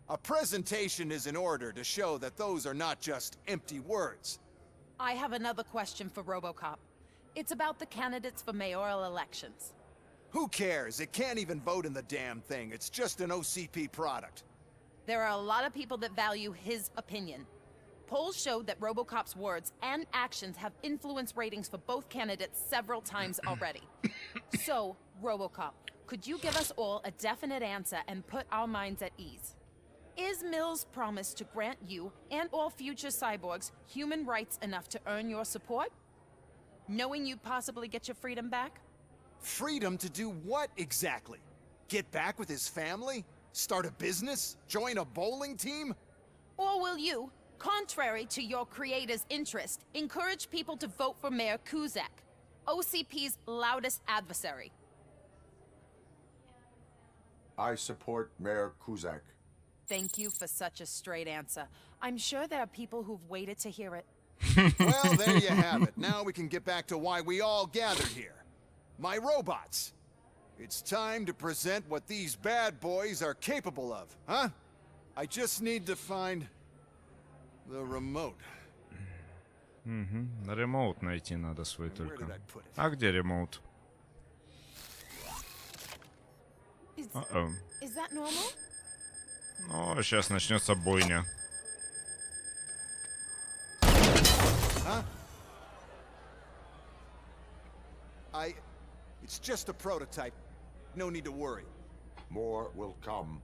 A presentation is in order to show that those are not just empty words. I have another question for RoboCop. It's about the candidates for mayoral elections. Who cares? It can't even vote in the damn thing. It's just an OCP product. There are a lot of people that value his opinion. Polls showed that RoboCop's words and actions have influenced ratings for both candidates several times already. So, RoboCop, could you give us all a definite answer and put our minds at ease? Is Mills' promise to grant you and all future cyborgs human rights enough to earn your support? Knowing you'd possibly get your freedom back? Freedom to do what exactly? Get back with his family? Start a business? Join a bowling team? Or will you, contrary to your creator's interest, encourage people to vote for Mayor Kuzak, OCP's loudest adversary? I support Mayor Kuzak. Thank you for such a straight answer. I'm sure there are people who've waited to hear it. Well, there you have it. Now we can get back to why we all gathered here. My robots. It's time to present what these bad boys are capable of, huh? I just need to find the remote. Ремоут найти надо свой только. А где ремоут? Is that normal? Ну, сейчас начнется бойня. Huh? It's just a prototype. No need to worry. More will come.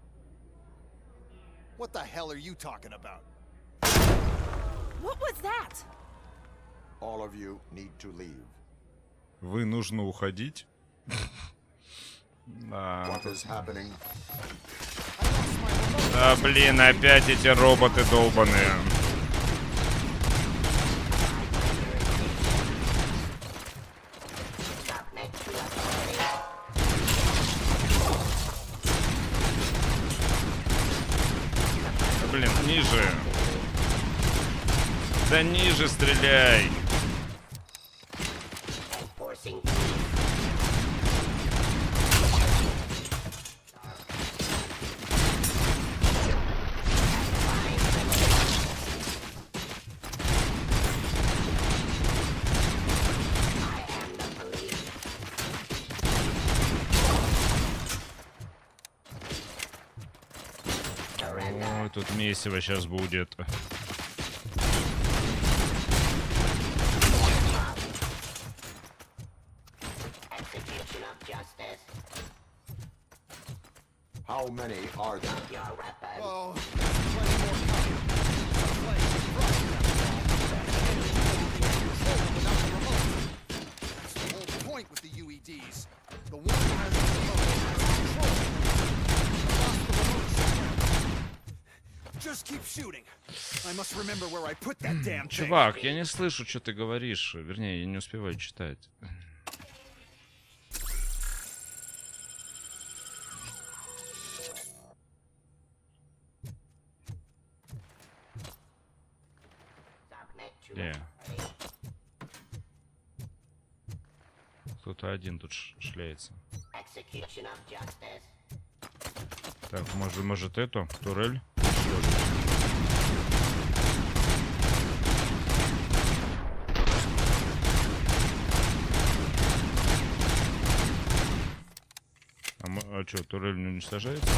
What the hell are you talking about? What was that? All of you need to leave. Вы нужно уходить? Да. Да, блин, опять эти роботы долбаные. Да, блин, ниже. Да ниже стреляй. Ой, тут месиво сейчас будет. How many are there? Oh, that's the whole point with the UEDs. The one who has the remote has control. Just keep shooting. I must remember where I put that damn thing. Чувак, я не слышу, что ты говоришь. Вернее, я не успеваю читать. Кто-то один тут шляется. Так, может эту турель? А что, турель не уничтожается?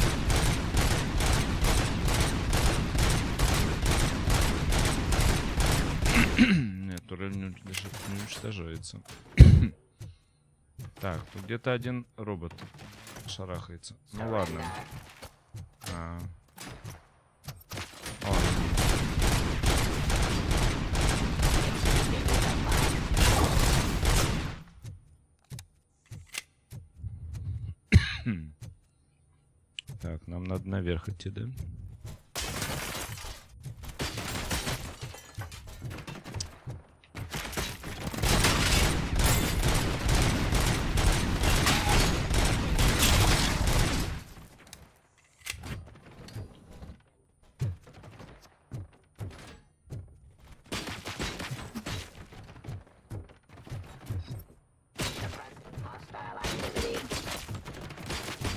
Нет, турель не уничтожается. Так, тут где-то один робот шарахается. Ну ладно. Так, нам надо наверх идти, да?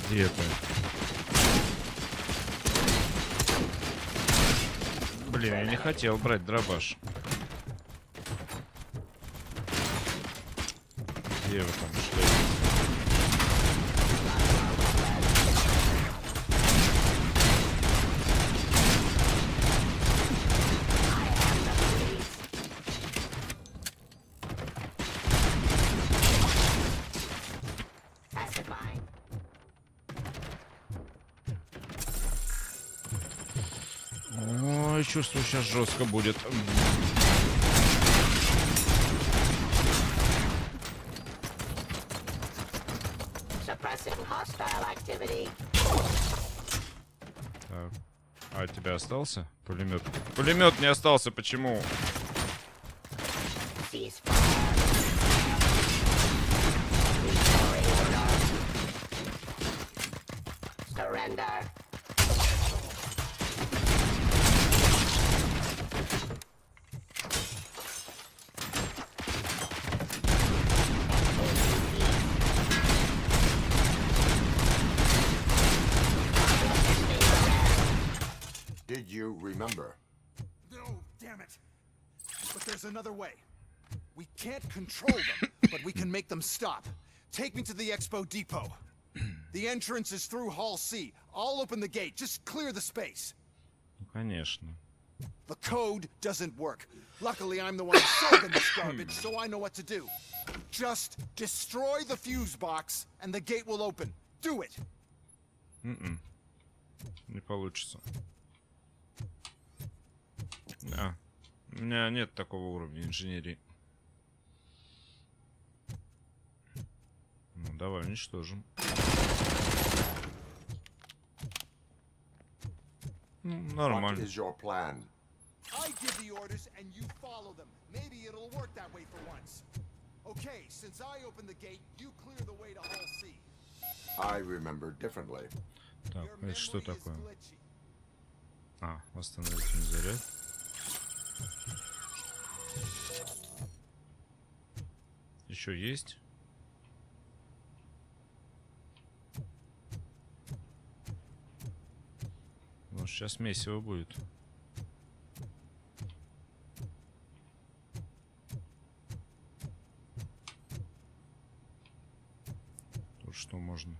Где ты? Блин, я не хотел брать дробаш. Где вы там шли? Ой, чувствую, сейчас жестко будет. Так. А от тебя остался пулемет? Пулемет не остался, почему? Did you remember? No, damn it. But there's another way. We can't control them, but we can make them stop. Take me to the Expo Depot. The entrance is through Hall C. I'll open the gate. Just clear the space. Конечно. The code doesn't work. Luckily, I'm the one solving this garbage, so I know what to do. Just destroy the fuse box, and the gate will open. Do it. Не получится. Да. У меня нет такого уровня инженерии. Ну, давай уничтожим. Нормально. What is your plan? I give the orders and you follow them. Maybe it'll work that way for once. Okay, since I opened the gate, you clear the way to Hall C. I remember differently. Так, это что такое? А, восстановить заряд. Еще есть? Ну, сейчас месиво будет. Тут что можно?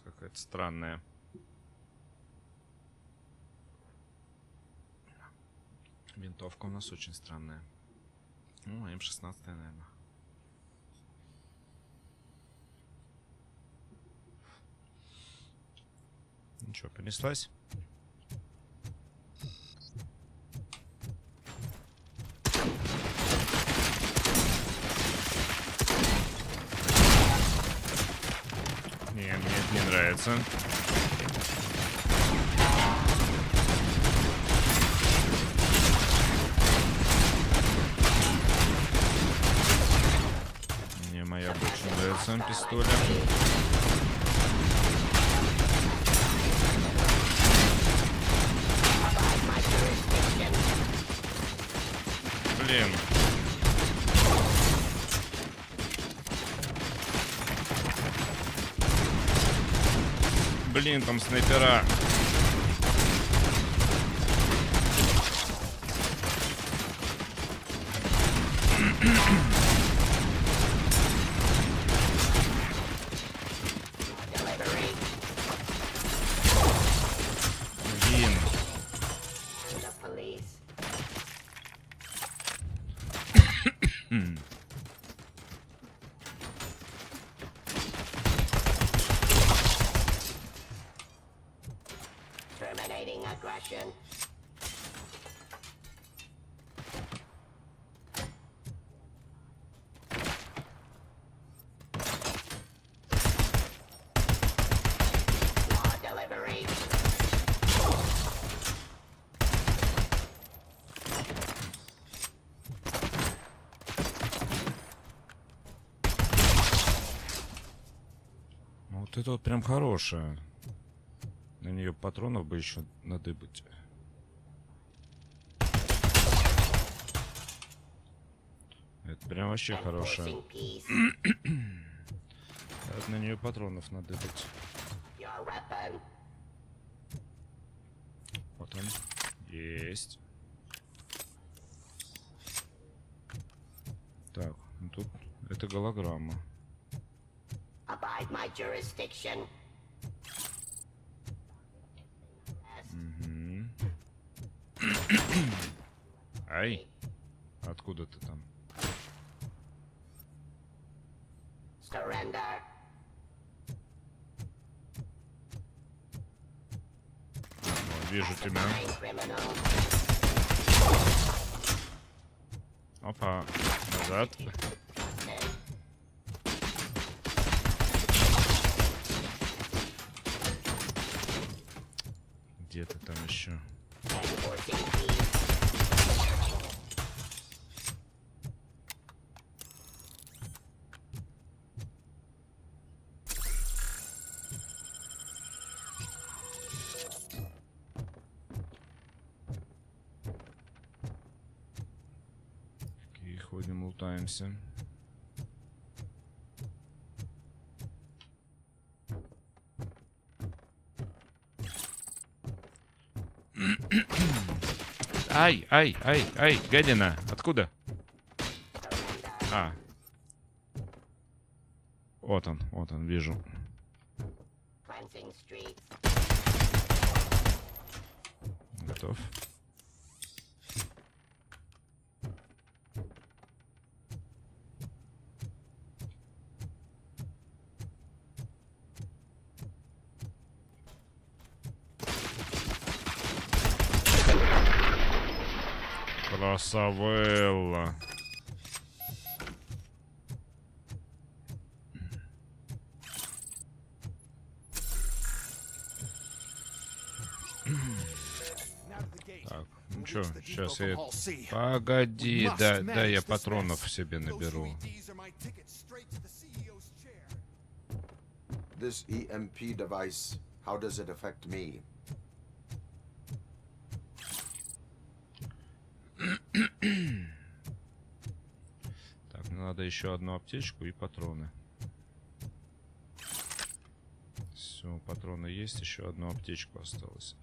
Какая-то странная. Винтовка у нас очень странная. Ну, М16, наверное. Ничего, понеслась. Нет, мне не нравится. Мне моя больше нравится пистоля. Блин. Блин, там снайпера. Блин. Вот это вот прям хорошая. На нее патронов бы еще надыбать. Это прям вообще хорошая. Это на нее патронов надыбать. Вот он. Есть. Так, ну тут это голограмма. Abide my jurisdiction. Ай, откуда ты там? Surrender. О, вижу тебя. Опа, назад. Где ты там еще? Окей, ходим, лутаемся. Ай, ай, ай, ай, гадина, откуда? А. Вот он, вижу. Готов. Красавелла. Так, ну чё, сейчас я... Погоди, да, я патронов себе наберу. This EMP device, how does it affect me? Так, надо еще одну аптечку и патроны. Все, патроны есть, еще одну аптечку осталось.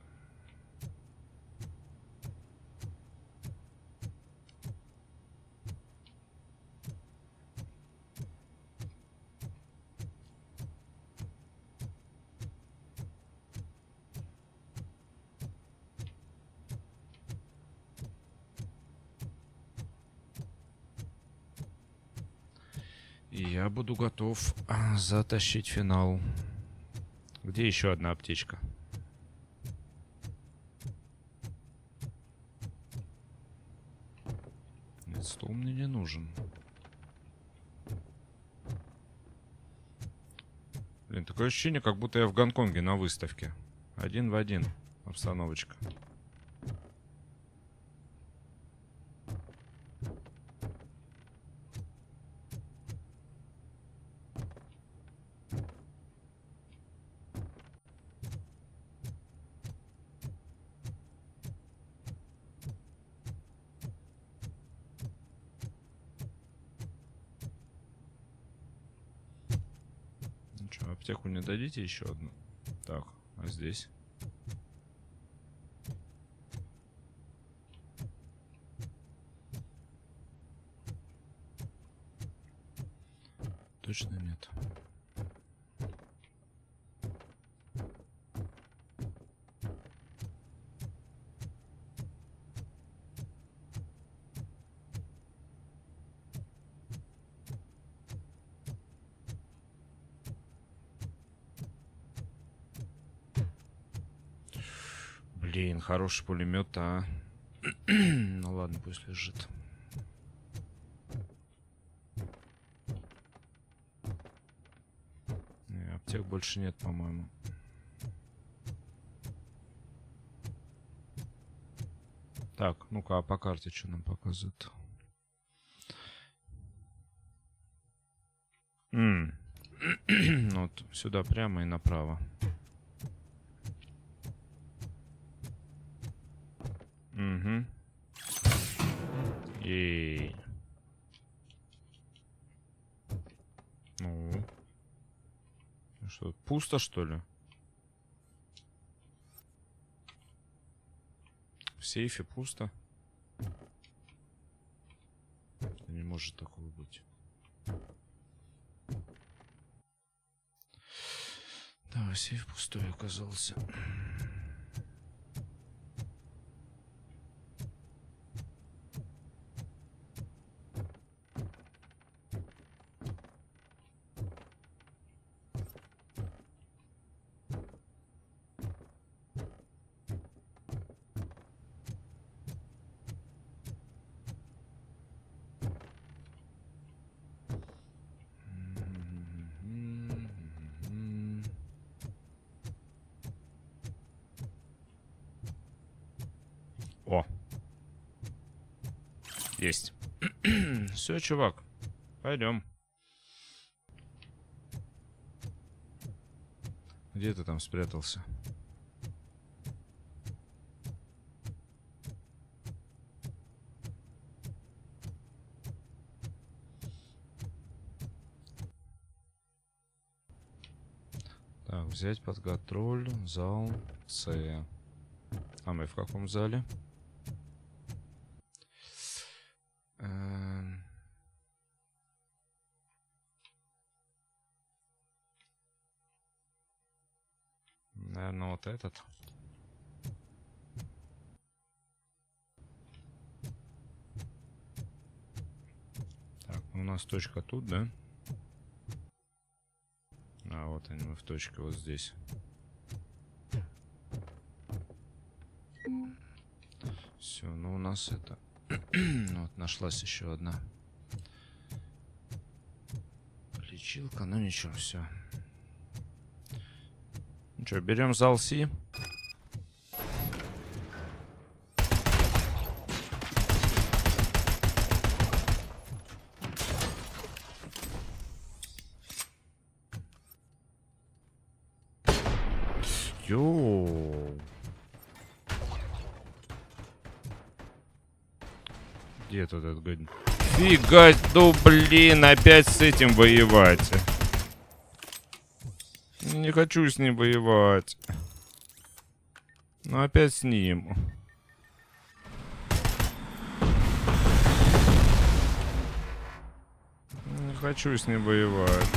И я буду готов затащить финал. Где еще одна аптечка? Нет, стол мне не нужен. Блин, такое ощущение, как будто я в Гонконге на выставке. Один в один обстановочка. Аптеку не дадите еще одну? Так, а здесь? Точно нет. Блин, хороший пулемет, а. Ну ладно, пусть лежит. Не, аптек больше нет, по-моему. Так, ну-ка, а по карте что нам показывают? Вот сюда прямо и направо. Угу. И... Ну... Что, пусто, что ли? В сейфе пусто. Не может такого быть. Да, сейф пустой оказался. О. Есть. Все, чувак. Пойдем. Где ты там спрятался? Так, взять под контроль зал С. А мы в каком зале? Наверное, вот этот. Так, у нас точка тут, да? А, вот они, мы в точке вот здесь. Все, ну у нас это... Вот, нашлась еще одна лечилка, ну ничего, все. Ну что, берем зал Си. Йоу. Где тут этот годин? Фига, ну блин, опять с этим воевать. Не хочу с ним воевать. Ну опять с ним. Не хочу с ним воевать.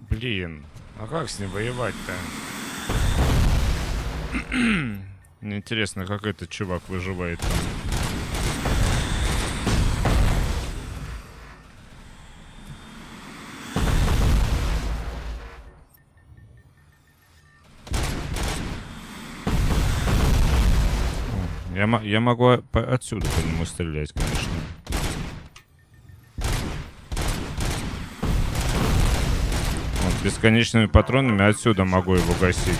Блин, а как с ним воевать-то? Мне интересно, как этот чувак выживает там. Я могу отсюда по нему стрелять, конечно. Бесконечными патронами отсюда могу его гасить.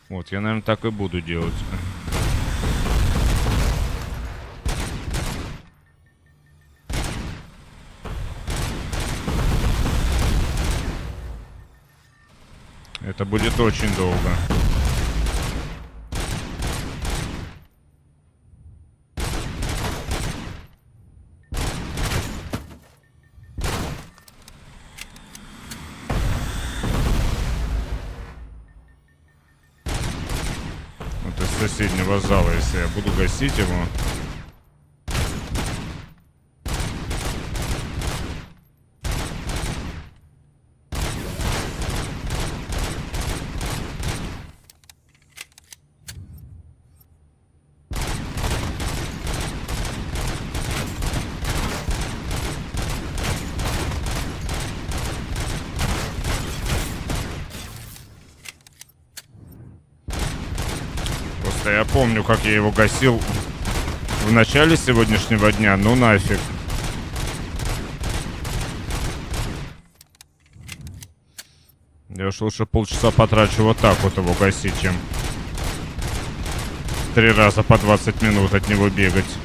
Вот, я, наверное, так и буду делать. Это будет очень долго. Соседнего зала, если я буду гасить его. Я помню, как я его гасил в начале сегодняшнего дня. Ну нафиг. Я уж лучше полчаса потрачу вот так вот его гасить, чем 3 раза по 20 минут от него бегать.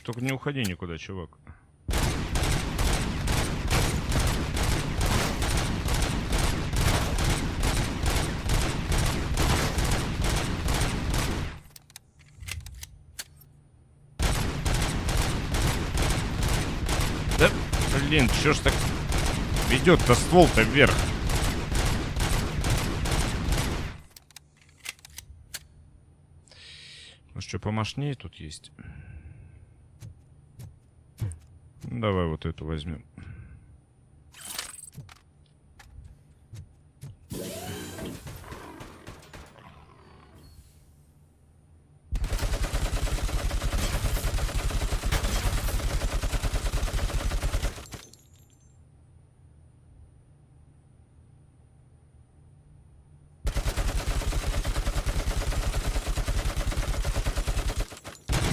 Только не уходи никуда, чувак. Да, блин, чё ж так ведет-то ствол-то вверх? Ну что, помощнее тут есть? Давай вот эту возьмем.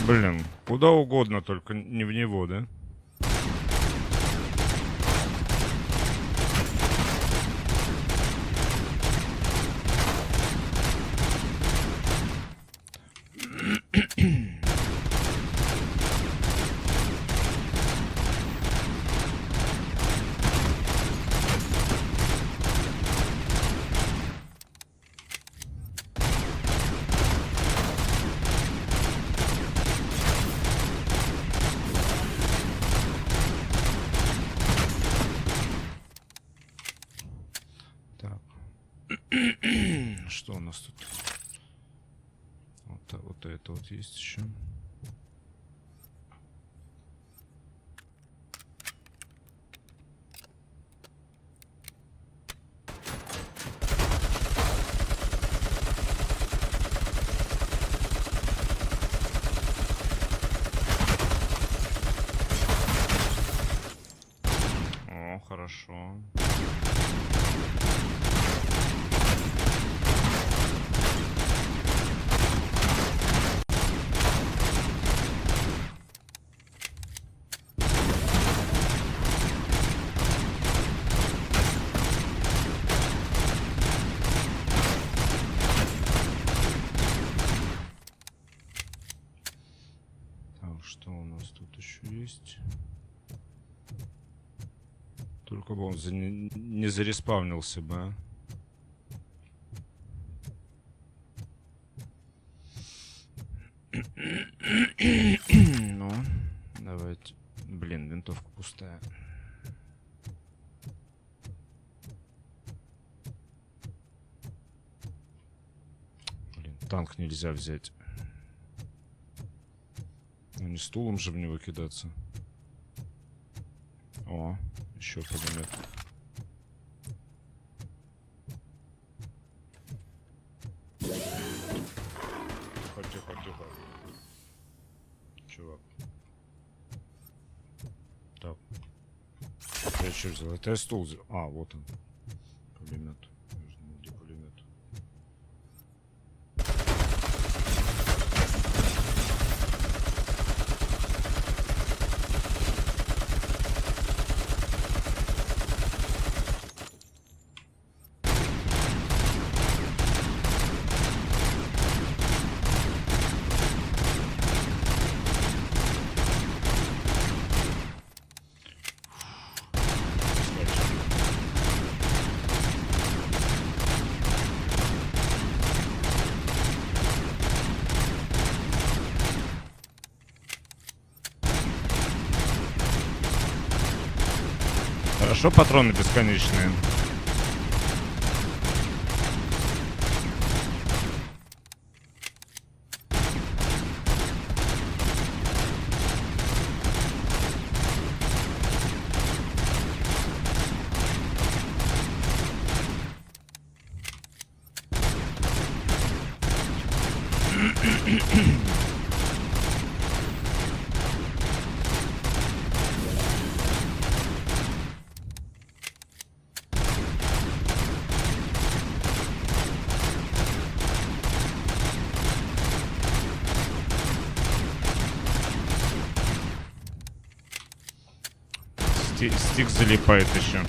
Блин, куда угодно, только не в него, да? Что у нас тут? Вот это вот есть еще. О, хорошо. Что у нас тут еще есть? Только бы он не зареспавнился бы, а? Ну, давайте. Блин, винтовка пустая. Блин, танк нельзя взять. Ну, не стулом же в него кидаться. О, еще пулемет. Тихо. Чувак. Так. Я что взял? Это я стул взял. А, вот он. Пулемет. Где пулемет? Хорошо, патроны бесконечные. Стик залипает еще.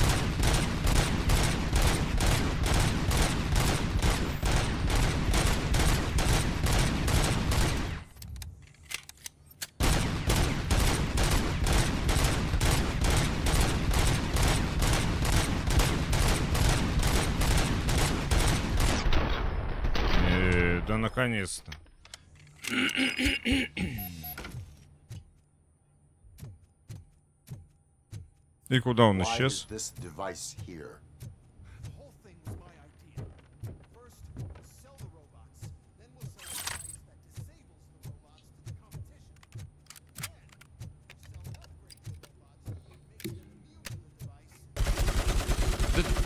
Да наконец-то. И куда он исчез?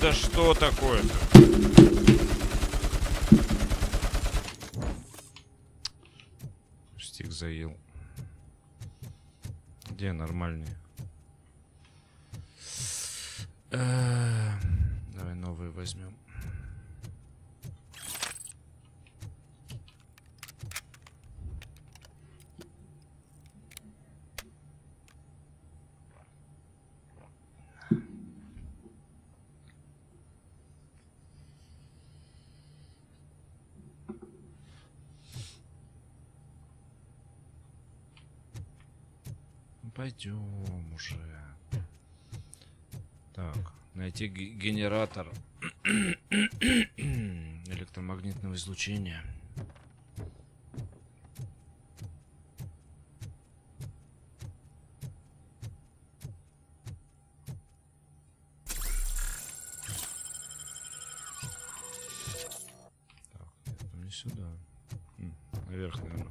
Да что такое-то? Стик заел. Где нормальные? Давай новые возьмем. Пойдем уже. Так, найти генератор электромагнитного излучения. Наверх, наверное.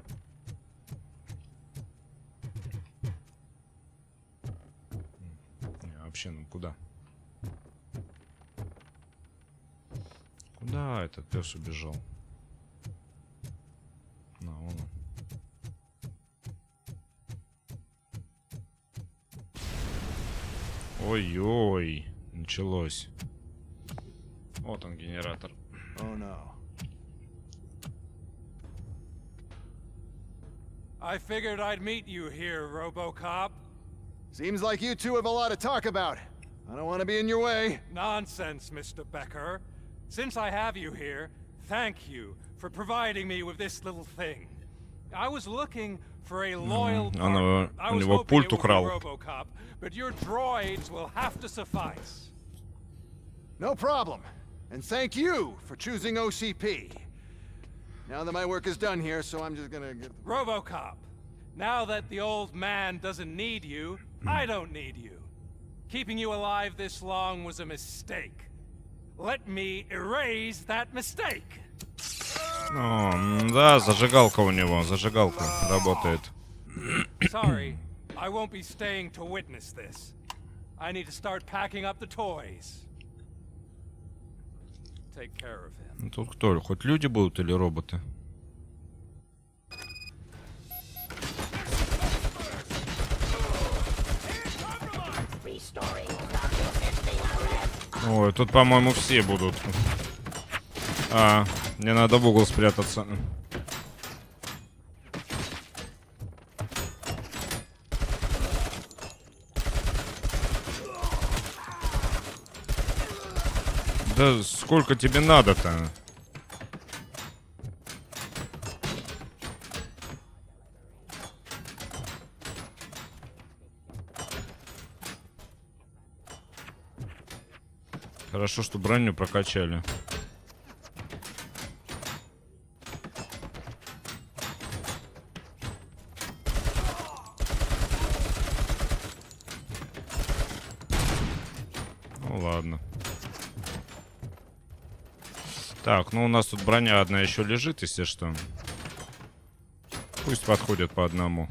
Не, вообще, ну куда? Куда этот пес убежал? На, вон он. Ой-ой, началось. Вот он, генератор. Oh no. I figured I'd meet you here, RoboCop. Seems like you two have a lot to talk about. I don't want to be in your way. Nonsense, Mr. Becker. Since I have you here, thank you for providing me with this little thing. I was looking for a loyal partner. I was hoping it would be RoboCop, but your droids will have to suffice. No problem. And thank you for choosing OCP. Now that my work is done here, so I'm just gonna get... RoboCop, now that the old man doesn't need you, I don't need you. Keeping you alive this long was a mistake. Let me erase that mistake. О, да, зажигалка у него, зажигалка работает. Sorry, I won't be staying to witness this. I need to start packing up the toys. Take care of him. Тут кто? Хоть люди будут или роботы? Ой, тут, по-моему, все будут. А, мне надо в угол спрятаться. Да сколько тебе надо-то? Хорошо, что броню прокачали. Ну ладно. Так, ну у нас тут броня одна еще лежит, если что. Пусть подходят по одному.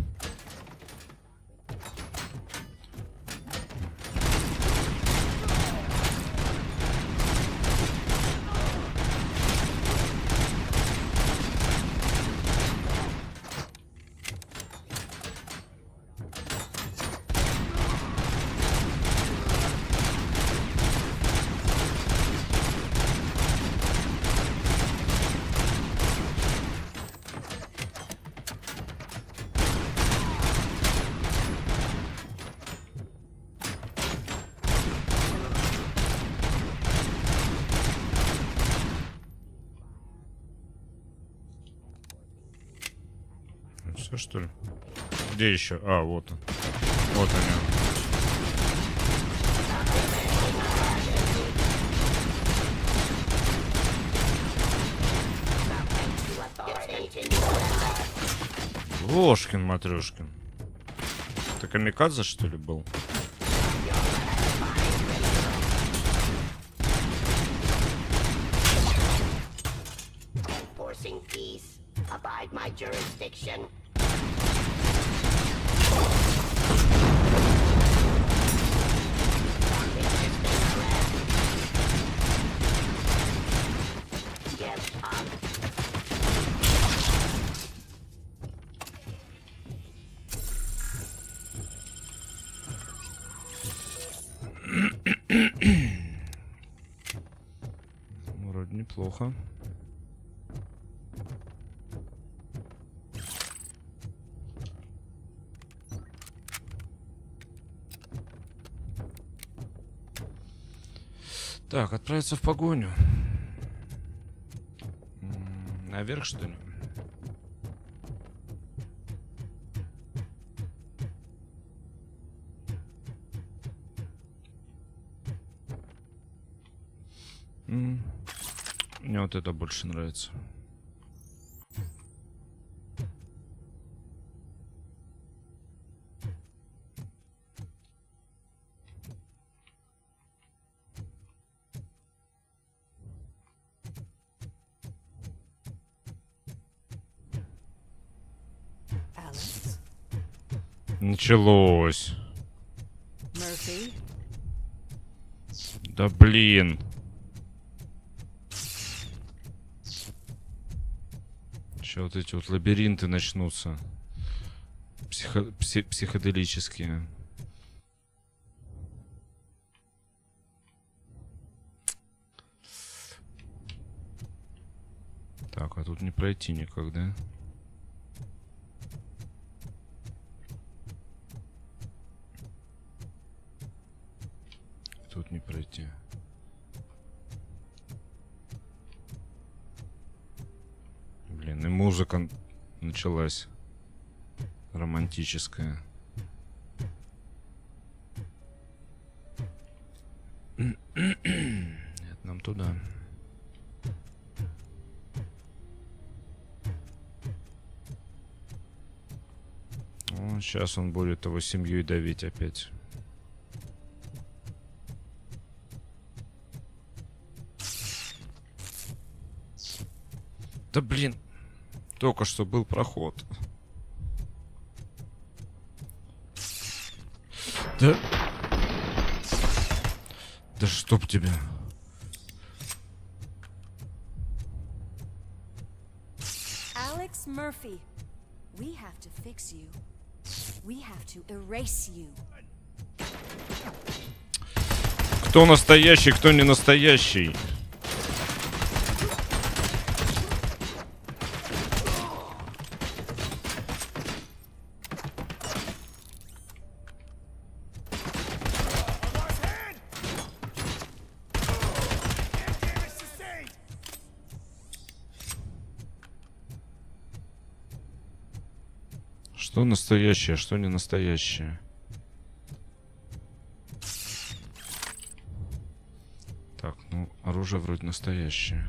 Все, что ли? Где еще? А, вот он. Вот они. Ложкин, Матрёшкин. Ты камикадзе, что ли, был? Enforcing peace. Abide my jurisdiction. Вроде неплохо. Так, отправиться в погоню. Наверх, что ли? Мне вот это больше нравится. Началось. Murphy. Да блин. Сейчас вот эти вот лабиринты начнутся. Психоделические. Так, а тут не пройти никак, да? Тут не пройти. Блин, и музыка началась романтическая. Нет, нам туда. О, сейчас он будет его семью давить опять. Да блин, только что был проход. Да. Да чтоб тебя. Alex Murphy, we have to fix you. We have to erase you. Кто настоящий, кто не настоящий? Что настоящее, что не настоящее? Так, ну, оружие вроде настоящее.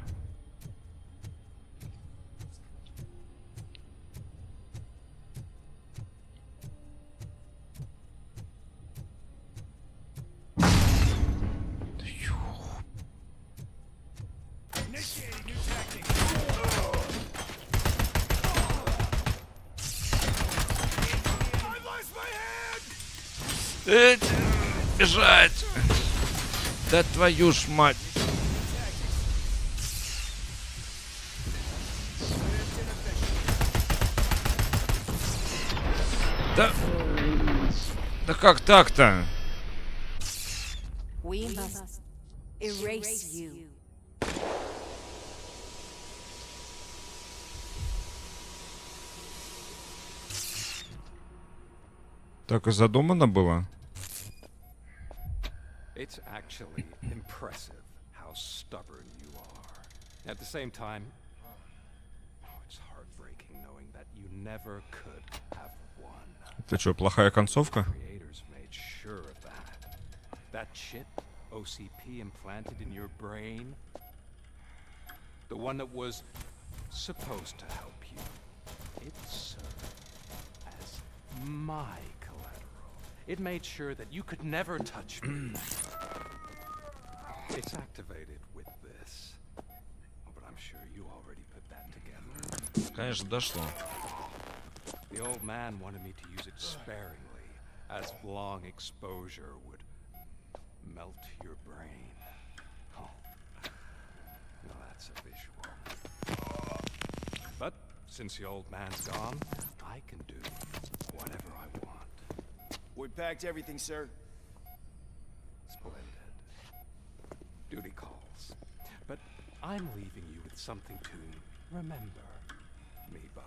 Бежать! Да твою ж мать! Да... Да как так-то? We must erase you. Так и задумано было? It's actually impressive how stubborn you are. At the same time, it's heartbreaking knowing that you never could have won. Это что, плохая концовка? Creators made sure of that. That chip OCP implanted in your brain, the one that was supposed to help you, it served as my collateral. It made sure that you could never touch me. It's activated with this. But I'm sure you already put that together. Конечно, дошло. The old man wanted me to use it sparingly, as long exposure would melt your brain. Oh, now that's a visual. But since the old man's gone, I can do whatever I want. We packed everything, sir. Splendid. Duty calls. But I'm leaving you with something to remember me by.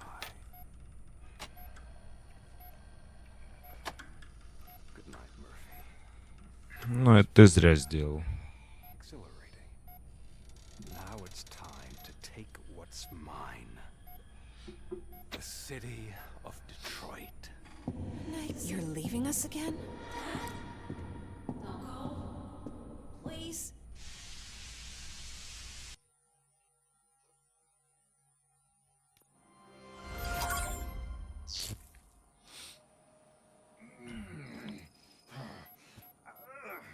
Good night, Murphy. Ну, это ты зря сделал. Exhilarating. Now it's time to take what's mine. The city of Detroit. You're leaving us again? Please?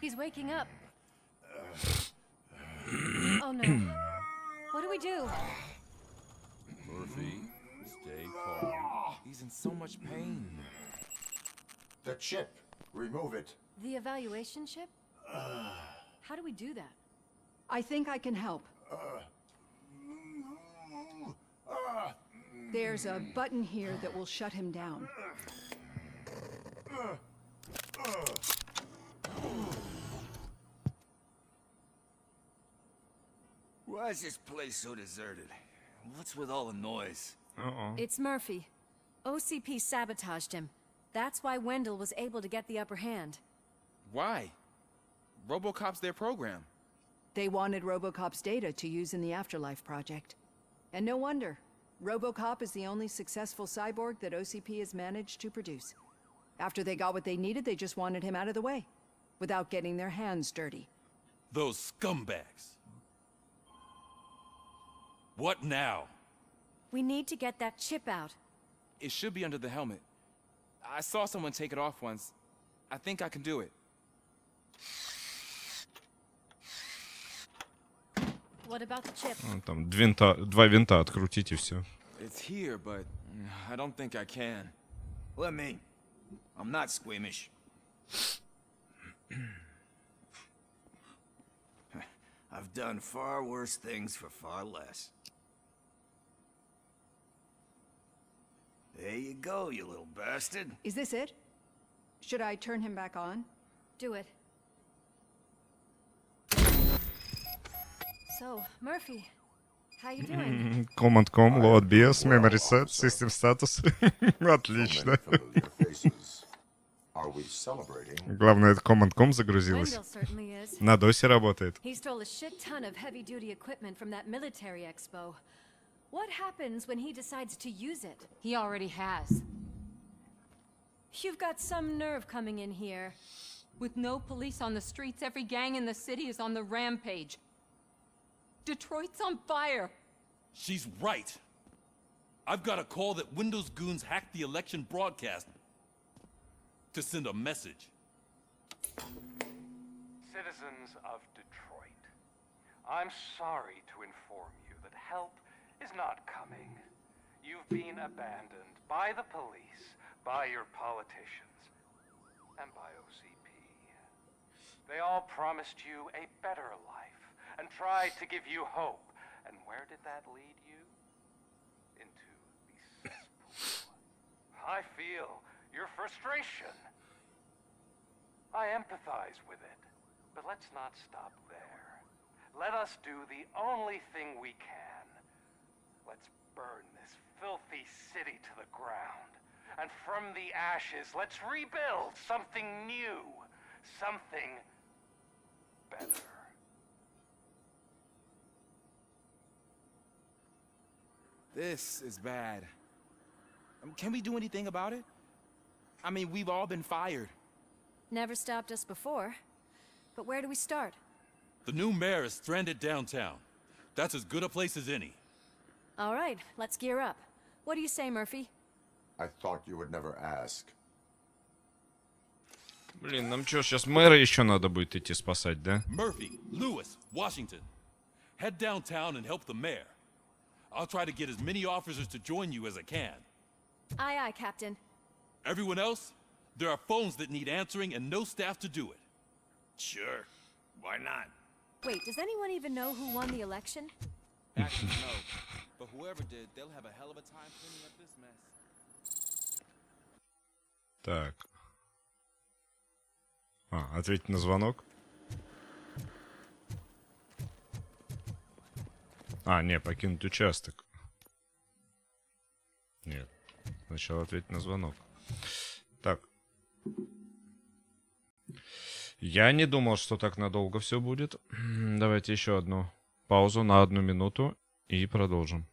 He's waking up. Oh no. What do we do? Murphy, stay calm. He's in so much pain. The chip. Remove it. The evaluation chip? How do we do that? I think I can help. There's a button here that will shut him down. Why is this place so deserted? What's with all the noise? It's Murphy. OCP sabotaged him. That's why Wendell was able to get the upper hand. Why? RoboCop's their program. They wanted RoboCop's data to use in the Afterlife project. And no wonder. RoboCop is the only successful cyborg that OCP has managed to produce. After they got what they needed, they just wanted him out of the way, without getting their hands dirty. Those scumbags. What now? We need to get that chip out. It should be under the helmet. I saw someone take it off once. I think I can do it. What about the chip? Там два винта открутить и все. It's here, but I don't think I can. Let me. I'm not squeamish. I've done far worse things for far less. There you go, you little bastard. Is this it? Should I turn him back on? Do it. So, Murphy, how you doing? Command.com, load BS, memory set, system status. Отлично. Главное, это Command.com загрузилось. На досе работает. He stole a shit ton of heavy-duty equipment from that military expo. What happens when he decides to use it? He already has. You've got some nerve coming in here. With no police on the streets, every gang in the city is on the rampage. Detroit's on fire. She's right. I've got a call that Windows goons hacked the election broadcast to send a message. Citizens of Detroit, I'm sorry to inform you that help is not coming. You've been abandoned by the police, by your politicians, and by OCP. They all promised you a better life and tried to give you hope. And where did that lead you? Into the cesspool. I feel your frustration. I empathize with it, but let's not stop there. Let us do the only thing we can. Let's burn this filthy city to the ground. And from the ashes, let's rebuild something new. Something better. This is bad. Can we do anything about it? I mean, we've all been fired. Never stopped us before. But where do we start? The new mayor is stranded downtown. That's as good a place as any. All right, let's gear up. What do you say, Murphy? I thought you would never ask. Блин, нам что, сейчас мэра еще надо будет идти спасать, да? Murphy, Lewis, Washington. Head downtown and help the mayor. I'll try to get as many officers to join you as I can. Aye, aye, Captain. Everyone else? There are phones that need answering and no staff to do it. Sure. Why not? Wait, does anyone even know who won the election? Actually, no. But whoever did, they'll have a hell of a time cleaning up this mess. Так. Ответить на звонок. Не, покинуть участок. Нет. Сначала ответить на звонок. Так. Я не думал, что так надолго все будет. Давайте еще одну паузу на 1 минуту и продолжим.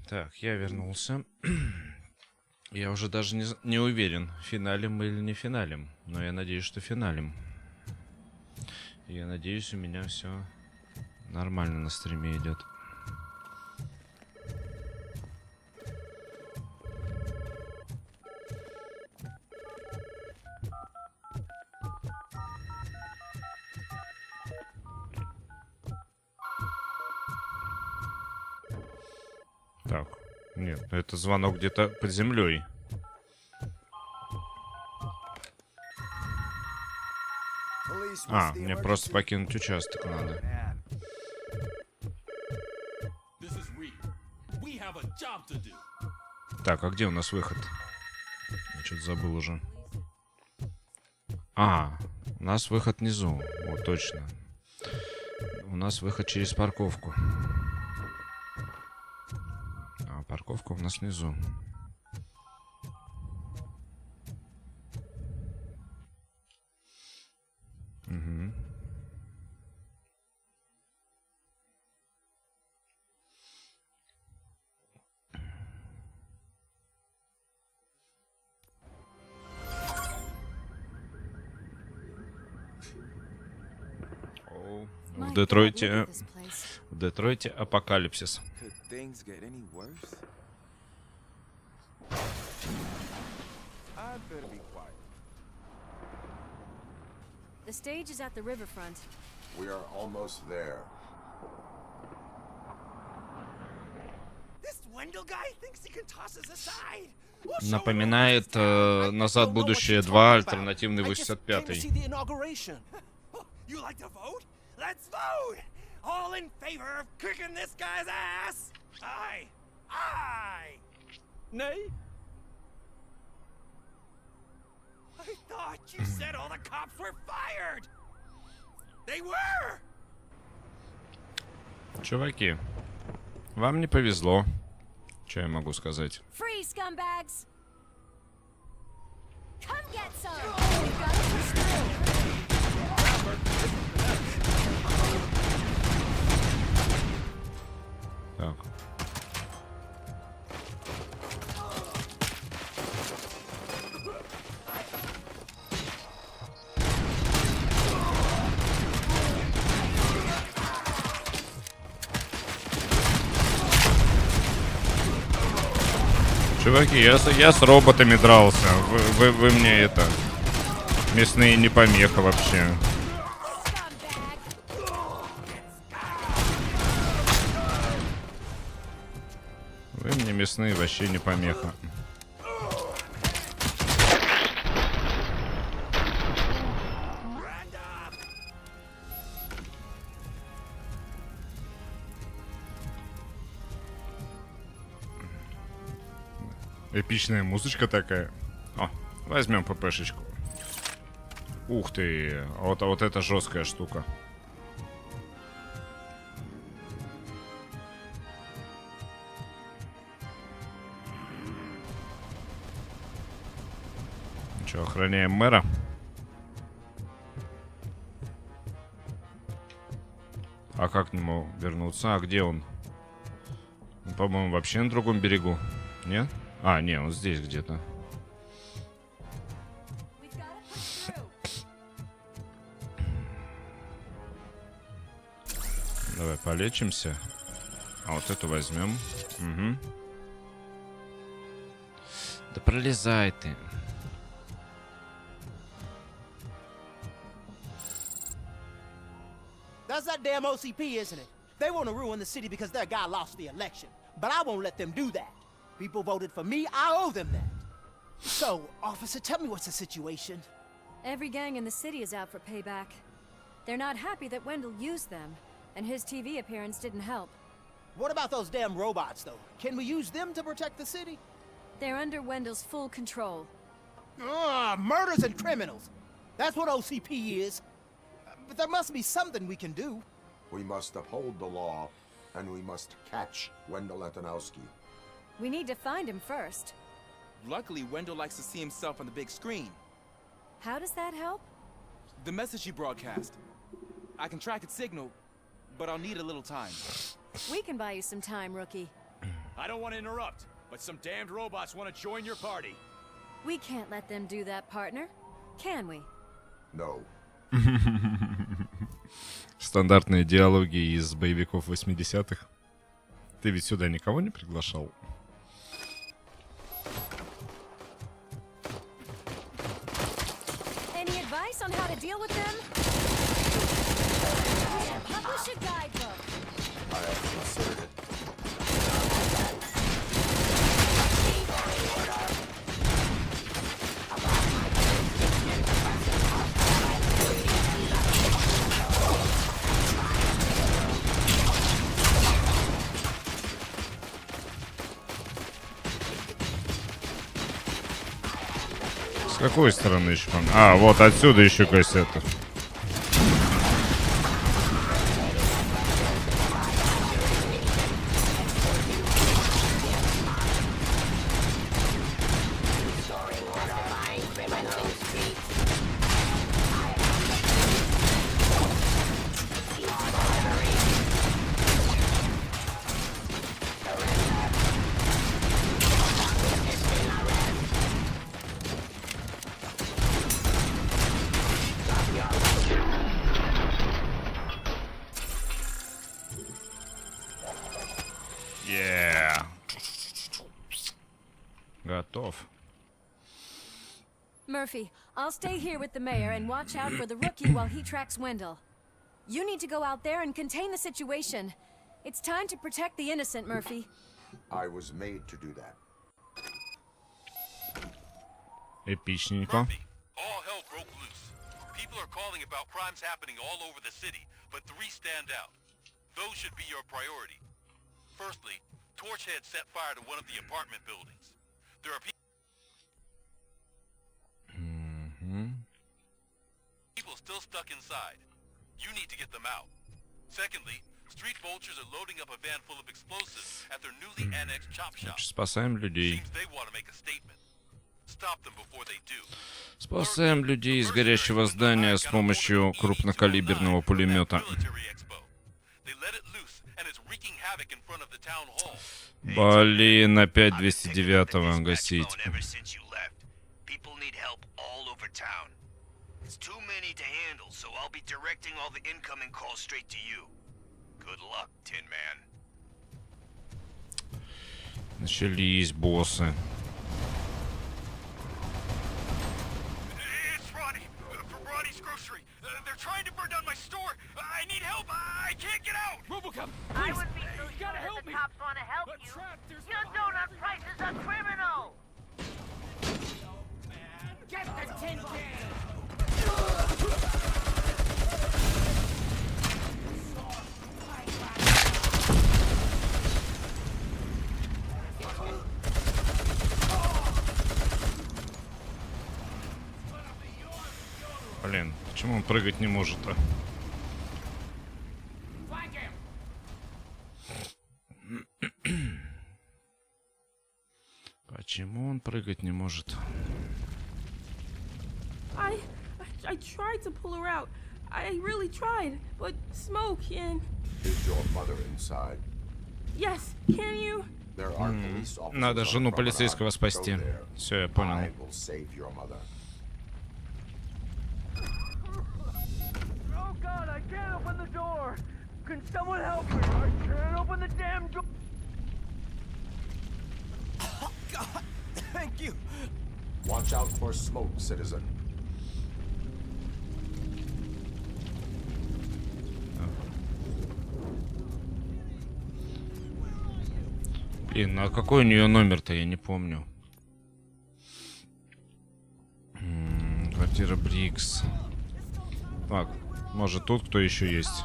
Так, я вернулся. Я уже даже не уверен, финалим мы или не финалим. Но я надеюсь, что финалим. Я надеюсь, у меня все нормально на стриме идет. Так, нет, это звонок где-то под землей. А, мне просто покинуть участок надо. Так, а где у нас выход? Я что-то забыл уже. А, у нас выход внизу. Вот, точно. У нас выход через парковку. А парковка у нас внизу. Угу. В Детройте апокалипсис. The stage is at the riverfront. We are almost there. This Wendell guy thinks he can toss us aside. Напоминает «Назад в будущее 2», альтернативный 85-й. You like to vote? Let's vote! All in favor of kicking this guy's ass? Aye! Aye! Nay? I thought you said all the cops were fired! They were! Чуваки, вам не повезло. Что я могу сказать? Free scumbags! Come get some! We've got to push through! Так. Чуваки, я с роботами дрался. Вы мне это... Мясные не помеха вообще. Вы мне мясные вообще не помеха. Эпичная музычка такая. О, возьмем ППшечку. Ух ты, вот это жесткая штука. Че, охраняем мэра? А как к нему вернуться? А где он? Он, по-моему, вообще на другом берегу. Нет? А, не, он здесь где-то. Давай полечимся. А вот эту возьмем. Угу. Да пролезай ты. That's that damn OCP, isn't it? They want to ruin the city because their guy lost the election. But I won't let them do that. People voted for me, I owe them that. So, officer, tell me what's the situation. Every gang in the city is out for payback. They're not happy that Wendell used them, and his TV appearance didn't help. What about those damn robots, though? Can we use them to protect the city? They're under Wendell's full control. Murders and criminals. That's what OCP is. But there must be something we can do. We must uphold the law, and we must catch Wendell Antonowski. We need to find him first. Luckily, Wendell likes to see himself on the big screen. How does that help? The message he broadcast. I can track its signal, but I'll need a little time. We can buy you some time, rookie. I don't want to interrupt, but some damned robots want to join your party. We can't let them do that, partner. Can we? No. Стандартные диалоги из боевиков 80-х. Ты ведь сюда никого не приглашал? Any advice on how to deal with them? Publish a guidebook. I have considered it. С какой стороны еще? А, вот отсюда еще кассета. Готов. Murphy, I'll stay here with the mayor and watch out for the rookie while he tracks Wendell. You need to go out there and contain the situation. It's time to protect the innocent, Murphy. I was made to do that. Эпичненько. All hell broke loose. People are calling about crimes happening all over the city, but 3 stand out. Those should be your priority. Firstly, Torchhead set fire to one of the apartment buildings. There are people still stuck inside. You need to get them out. Secondly, street vultures are loading up a van full of explosives at their newly annexed chop shop. Спасаем людей. Seems they want to make a statement. Stop them before they do. Спасаем людей из горящего здания с помощью крупнокалиберного пулемета. Блин, опять 209-го гасить. Начались боссы. They're trying to burn down my store. I need help. I can't get out. RoboCop, I would be so sure that the cops want to help you. Your donut prices are criminal. Get the tin can. Блин, почему он прыгать не может-то? Почему он прыгать не может? I tried to pull her out. I really tried, but smoke and... Is your mother inside? Yes, can you? Надо жену полицейского спасти. Все, я понял. Oh God, I can't open the door. Can someone help me? I can't open the damn door. Oh God, thank you. Watch out for smoke, citizen. Блин, а какой у нее номер-то, я не помню. Квартира Брикс. Так, может тут кто еще есть?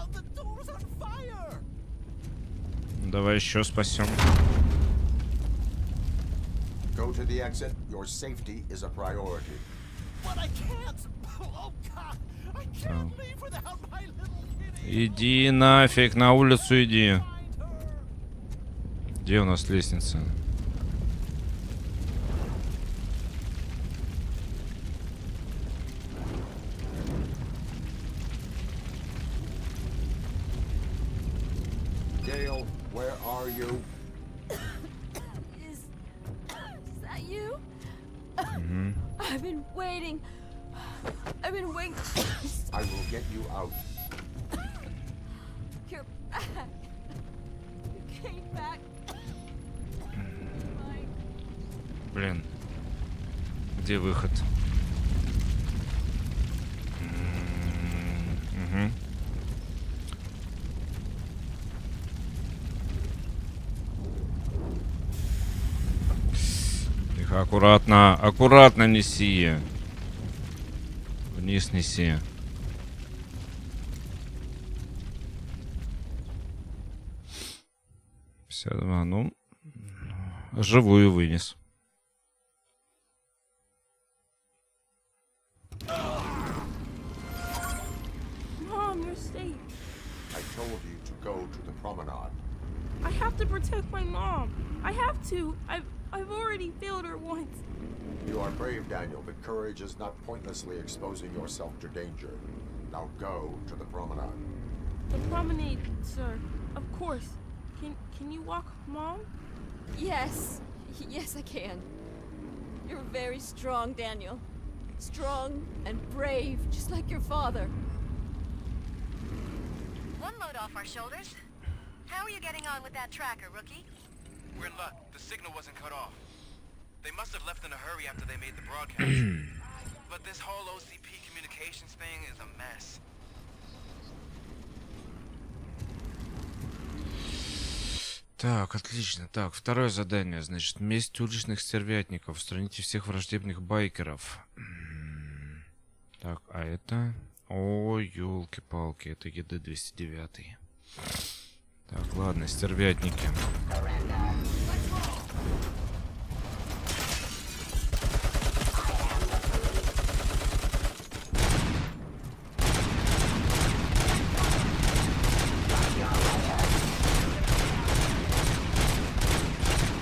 Давай еще спасем. Go to the exit. Your safety is a priority. But I can't. Oh God, I can't leave without my little kitty. Иди нафиг, на улицу иди. Где у нас лестница? Gale, where are you? waiting. I've been waiting. I will get you out. You're back. You came back. Блин. Где выход? Угу. Тихо, аккуратно. Аккуратно неси. Вниз неси. Ну, живую вынес. Mom, you're safe. I told you to go to the promenade. I have to protect my mom. I have to. I've already failed her once. You are brave, Daniel, but courage is not pointlessly exposing yourself to danger. Now go to the promenade. The promenade, sir. Of course. Can you walk, Mom? Yes. Yes, I can. You're very strong, Daniel. Strong and brave, just like your father. One load off our shoulders. How are you getting on with that tracker, rookie? We're in luck. The signal wasn't cut off. They must have left in a hurry after they made the broadcast. But this whole OCP communications thing is a mess. Так, отлично. Так, второе задание. Значит, месть уличных стервятников. Устраните всех враждебных байкеров. Так, а это... Ой, ёлки-палки, это ЕД-209. Так, ладно, стервятники.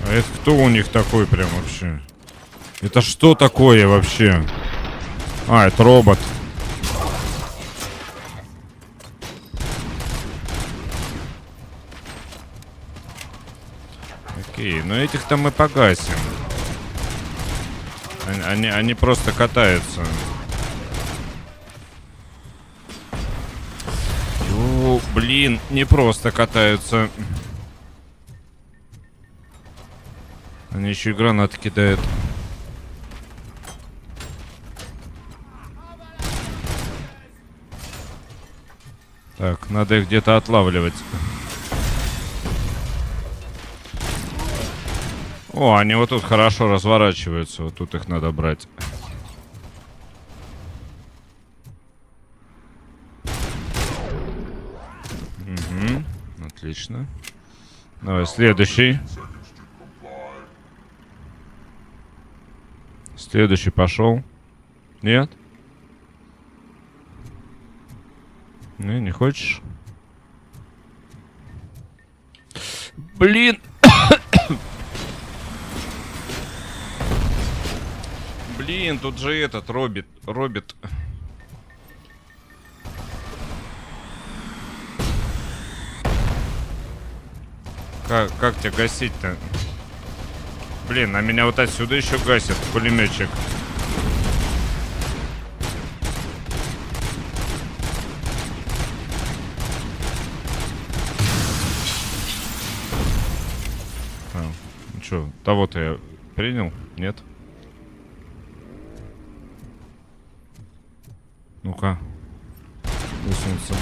А это кто у них такой прям вообще? Это что такое вообще? А, это робот. Окей, но этих-то мы погасим. Они просто катаются. О, блин, не просто катаются. Они еще и гранаты кидают. Так, надо их где-то отлавливать. О, они вот тут хорошо разворачиваются. Вот тут их надо брать. Угу, отлично. Давай, следующий. Следующий пошел. Нет? Не хочешь? Блин! Блин, тут же этот робит. Как тебя гасить-то? Блин, а меня вот отсюда еще гасит пулеметчик. Ну что, того-то я принял? Нет? Ну-ка. Высунуться.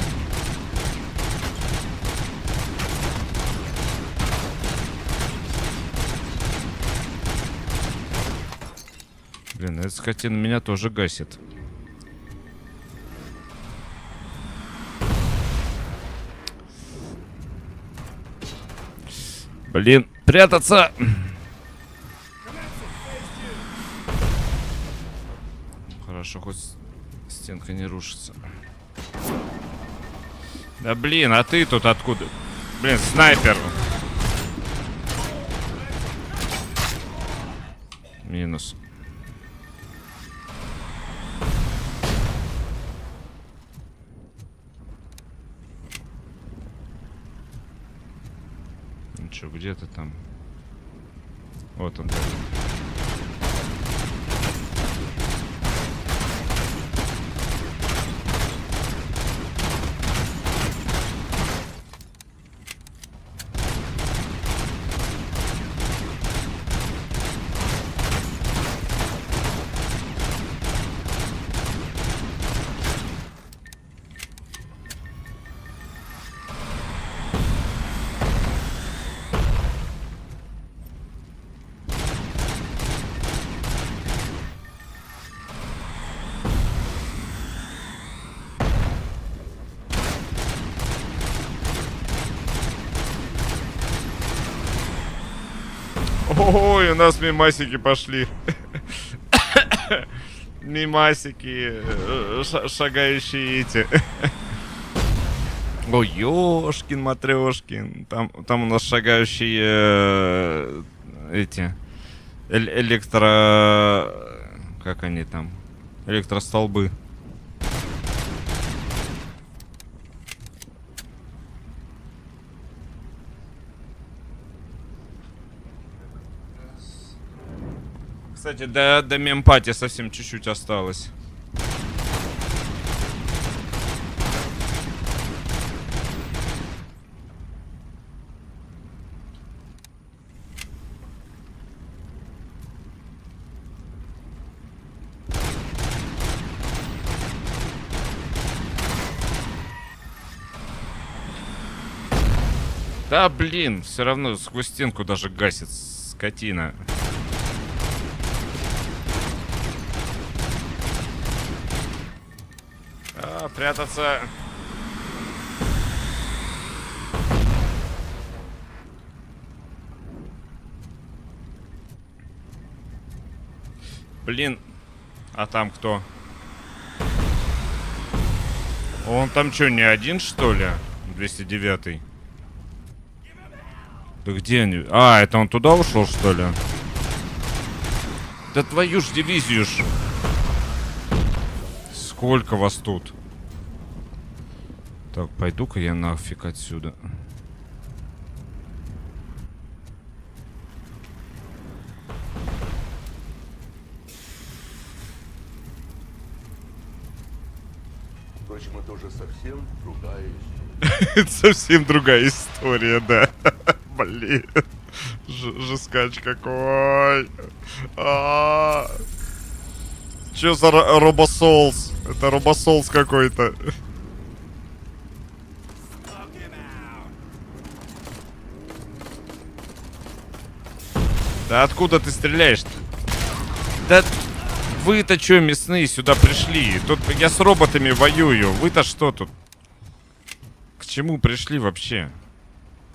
Блин, эта скотина меня тоже гасит. Блин, прятаться! Хорошо, хоть стенка не рушится. Да блин, а ты тут откуда? Блин, снайпер! Минус. Ну чё, где ты там? Вот он. Ой, у нас мимасики пошли. Мимасики, шагающие эти. Ой, ёшкин, матрёшкин. Там у нас шагающие эти электро... Как они там? Электростолбы. Кстати, до мемпати совсем чуть-чуть осталось. Да блин, все равно сквозь стенку даже гасит, скотина. Прятаться. Блин, а там кто? Он там что, не один, что ли? 209-й. Да где они? А, это он туда ушел, что ли? Да твою ж дивизию ж. Сколько вас тут? Так, пойду-ка я нафиг отсюда. Впрочем, это уже совсем другая история. Это совсем другая история, да. Блин. Жескач какой. Чё за робосолс? Это робосолс какой-то. Да откуда ты стреляешь-то? Да вы-то чё, мясные, сюда пришли? Тут я с роботами воюю. Вы-то что тут? К чему пришли вообще?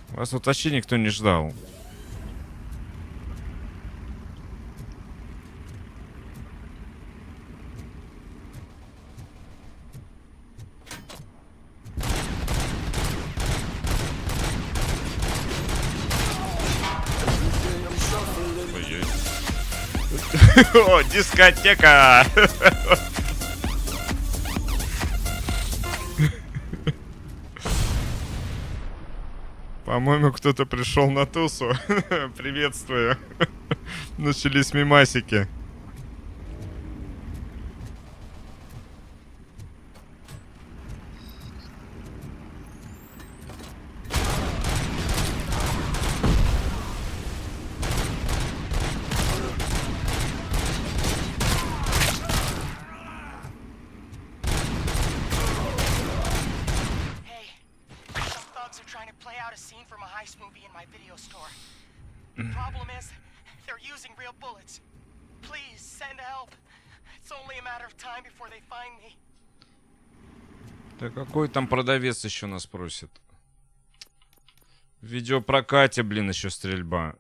Вас тут вообще никто не ждал. О, дискотека! По-моему, кто-то пришел на тусу. Приветствую. Начались мимасики. Да какой там продавец еще нас просит? В видеопрокате, блин, еще стрельба.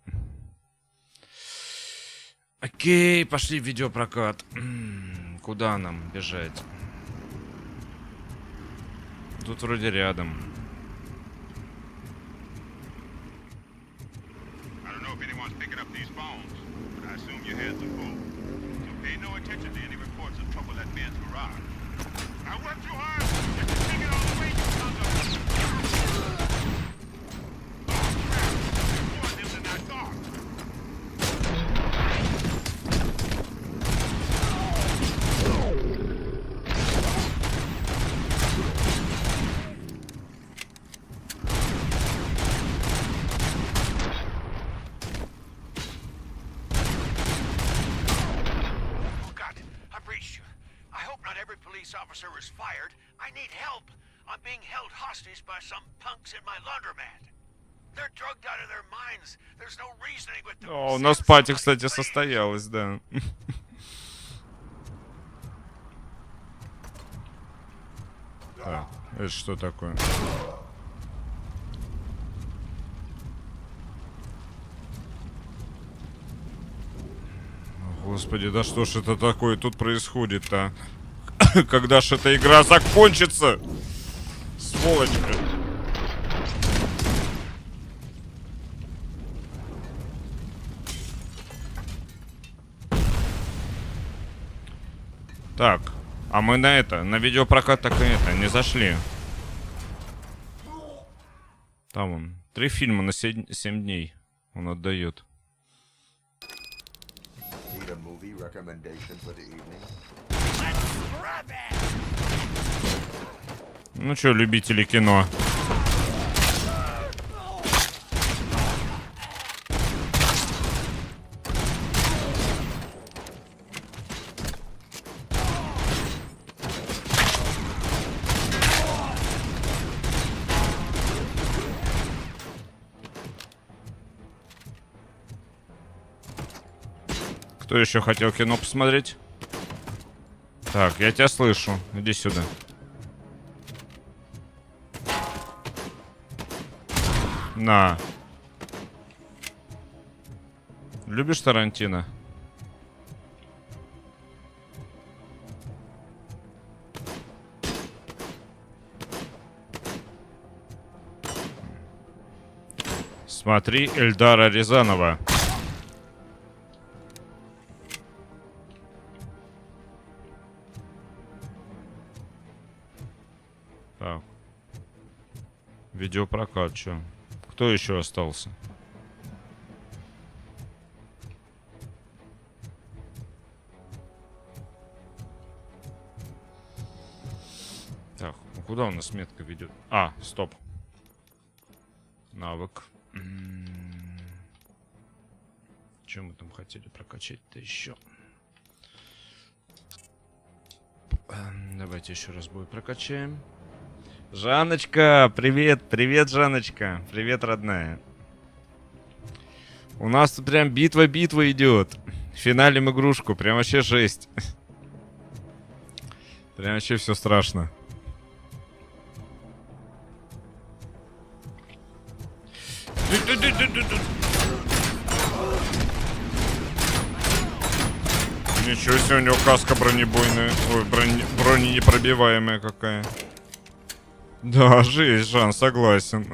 Окей, пошли в видеопрокат. Куда нам бежать? Тут вроде рядом. Officer was fired. I need help. I'm being held hostage by some punks in my laundromat. They're drugged out of their minds. There's no reasoning with them. О, у нас пати, кстати, состоялась, да. Так, это что такое? Господи, да что ж это такое тут происходит-то? Когда ж эта игра закончится? Сволочка. Так, а мы на видеопрокат так и не зашли. Там он. 3 фильма на 7 дней он отдает. Ну чё, любители кино? Кто еще хотел кино посмотреть? Так, я тебя слышу. Иди сюда. На. Любишь Тарантино? Смотри Эльдара Рязанова. Так. Видеопрокат, чё? Кто еще остался? Так, ну куда у нас метка ведет? А, стоп. Навык. Чем мы там хотели прокачать-то еще? Давайте еще раз бой прокачаем. Жанночка, привет, привет, Жанночка, привет, родная. У нас тут прям битва идет. Финалим игрушку, прям вообще жесть. Прям вообще все страшно. Ничего себе, у него каска бронебойная. Ой, броненепробиваемая какая. Да, жесть, Жан, согласен.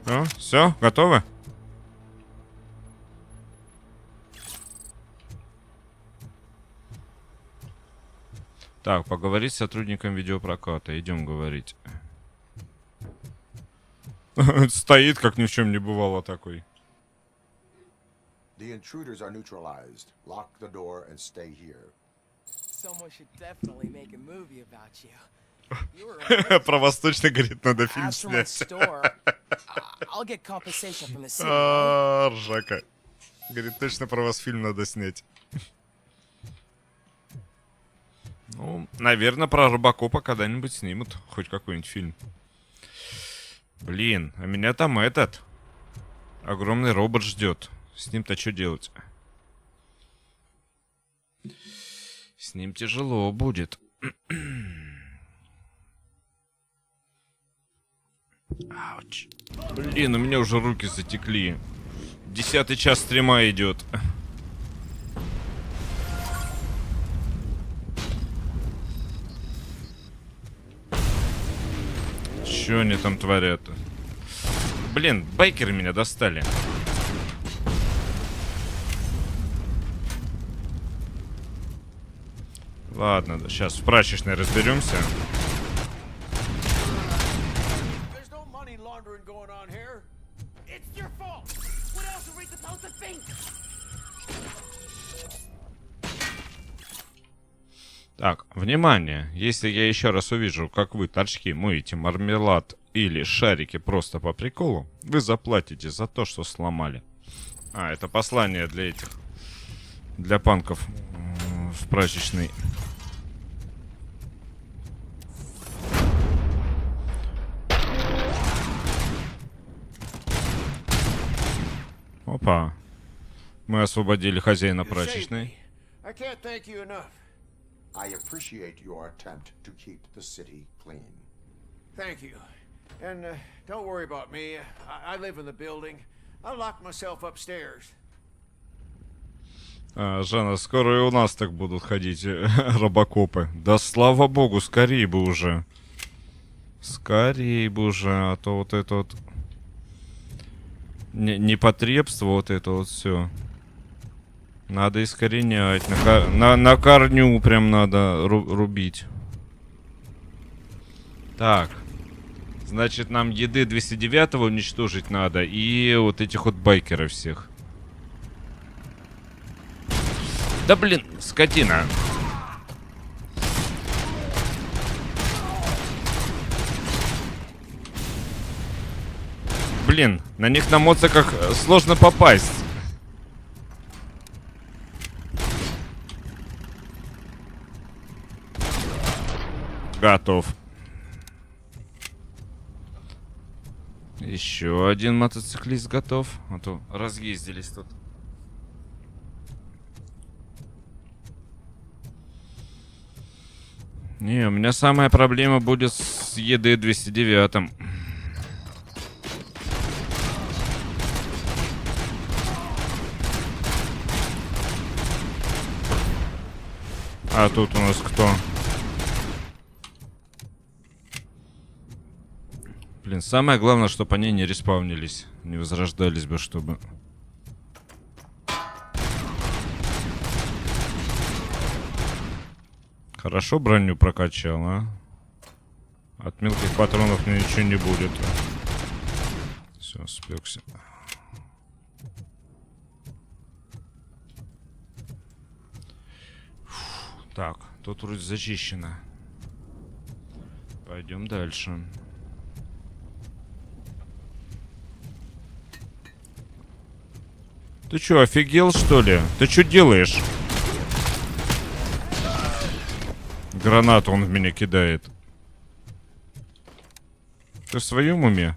Ну, все, готовы? Так, поговорить с сотрудником видеопроката. Идем говорить. Стоит, как ни в чем не бывало такой. The intruders are neutralized. Lock the door and stay here. Someone should definitely make a movie about you. Про Восточный, говорит, надо фильм снять. Ржака. Говорит, точно про вас фильм надо снять. Ну, наверное, про RoboCop'а когда-нибудь снимут. Хоть какой-нибудь фильм. Блин, а меня там этот огромный робот ждет. С ним-то что делать? С ним тяжело будет. Ауч. Блин, у меня уже руки затекли. 10-й час стрима идет. Что они там творят? Блин, байкеры меня достали. Ладно, сейчас в прачечной разберемся. Так, внимание, если я еще раз увижу, как вы, торчки, моете мармелад или шарики просто по приколу, вы заплатите за то, что сломали. А, это послание для этих, для панков в прачечной. Опа, мы освободили хозяина прачечной. I appreciate your attempt to keep the city clean. Thank you. And don't worry about me. I live in the building. I'll lock myself upstairs. Жанна, скоро и у нас так будут ходить робокопы. Да слава богу, скорее бы уже. Скорее бы уже, а то вот это вот непотребство, вот это вот все. Надо искоренять. На корню прям надо рубить. Так. Значит, нам еды 209-го уничтожить надо. И вот этих вот байкеров всех. Да блин, скотина. Блин, на них на моциках сложно попасть. Готов. Еще один мотоциклист готов. А то разъездились тут. Не, у меня самая проблема будет с еды 209-м. А тут у нас кто? Блин, самое главное, чтобы они не респаунились. Не возрождались бы, чтобы... Хорошо броню прокачал, а? От мелких патронов мне ничего не будет. Все, спекся. Так, тут вроде зачищено. Пойдем дальше. Ты чё, офигел, что ли? Ты чё делаешь? Гранату он в меня кидает. Ты в своем уме?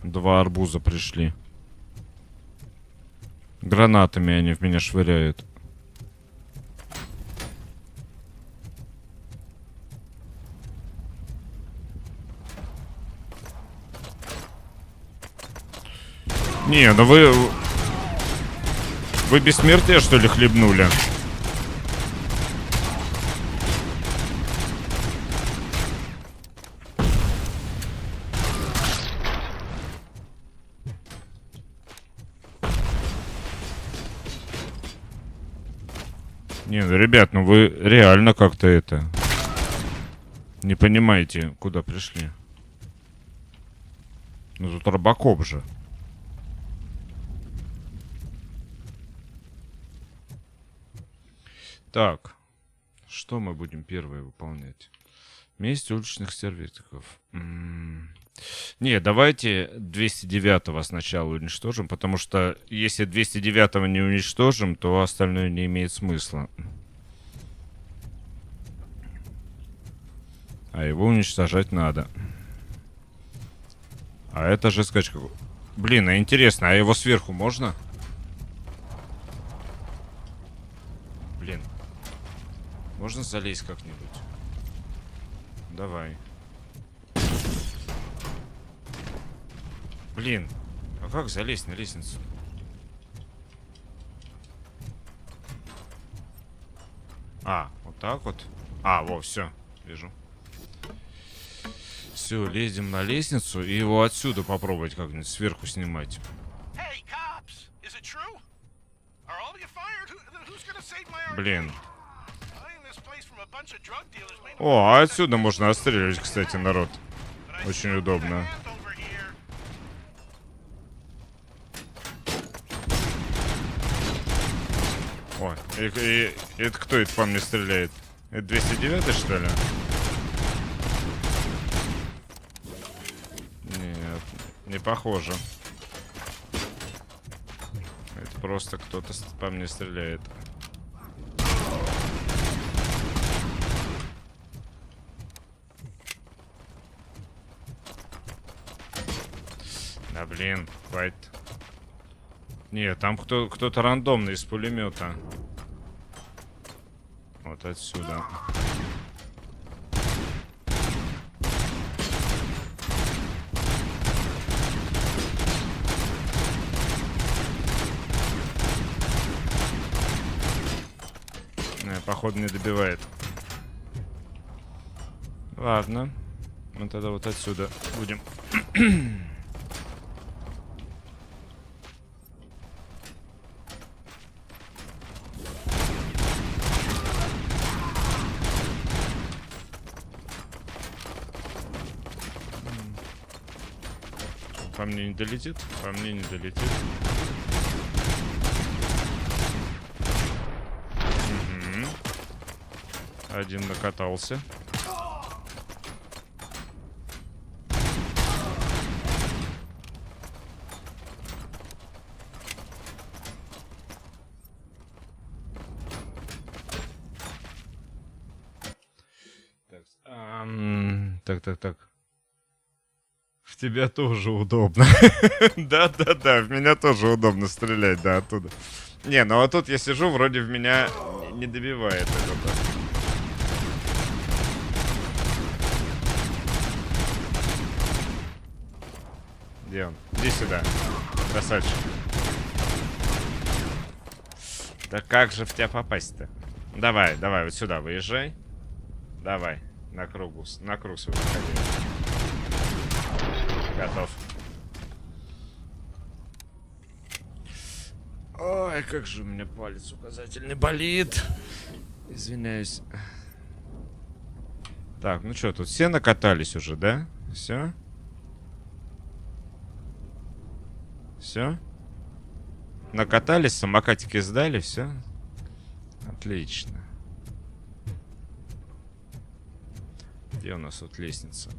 Два арбуза пришли. Гранатами они в меня швыряют. Не, ну вы бессмертие, что ли, хлебнули? Не, ну, ребят, ну вы реально как-то это... Не понимаете, куда пришли. Ну тут робокоп же. Так, что мы будем первое выполнять? Месть уличных сервитиков. Не, давайте 209-го сначала уничтожим, потому что если 209-го не уничтожим, то остальное не имеет смысла. А его уничтожать надо. А это же скачка. Блин, а интересно, а его сверху можно? Блин. Можно залезть как-нибудь? Давай. Блин, а как залезть на лестницу? А, вот так вот? А, во, все, вижу. Все, лезем на лестницу и его отсюда попробовать как-нибудь сверху снимать. Блин. О, а отсюда можно отстреливать, кстати, народ. Очень удобно. Ой, и это кто это по мне стреляет? Это 209, что ли? Нет, не похоже. Это просто кто-то по мне стреляет. Да блин, хватит. Нет, там кто-то рандомный из пулемета. Вот отсюда. Походу не добивает. Ладно. Мы тогда вот отсюда будем. По мне не долетит? По мне не долетит. Угу. Один накатался. Так. В тебя тоже удобно. Да, в меня тоже удобно стрелять, да, оттуда. Не, ну а тут я сижу, вроде в меня не добивает это. Где он? Иди сюда, красавчик. Да как же в тебя попасть-то? Давай, вот сюда выезжай. Давай, на круг свой выходи. Готов. Ой, как же у меня палец указательный болит. Извиняюсь. Так, ну что, тут все накатались уже, да? Все? Все? Накатались, самокатики сдали, все? Отлично. Где у нас вот лестница?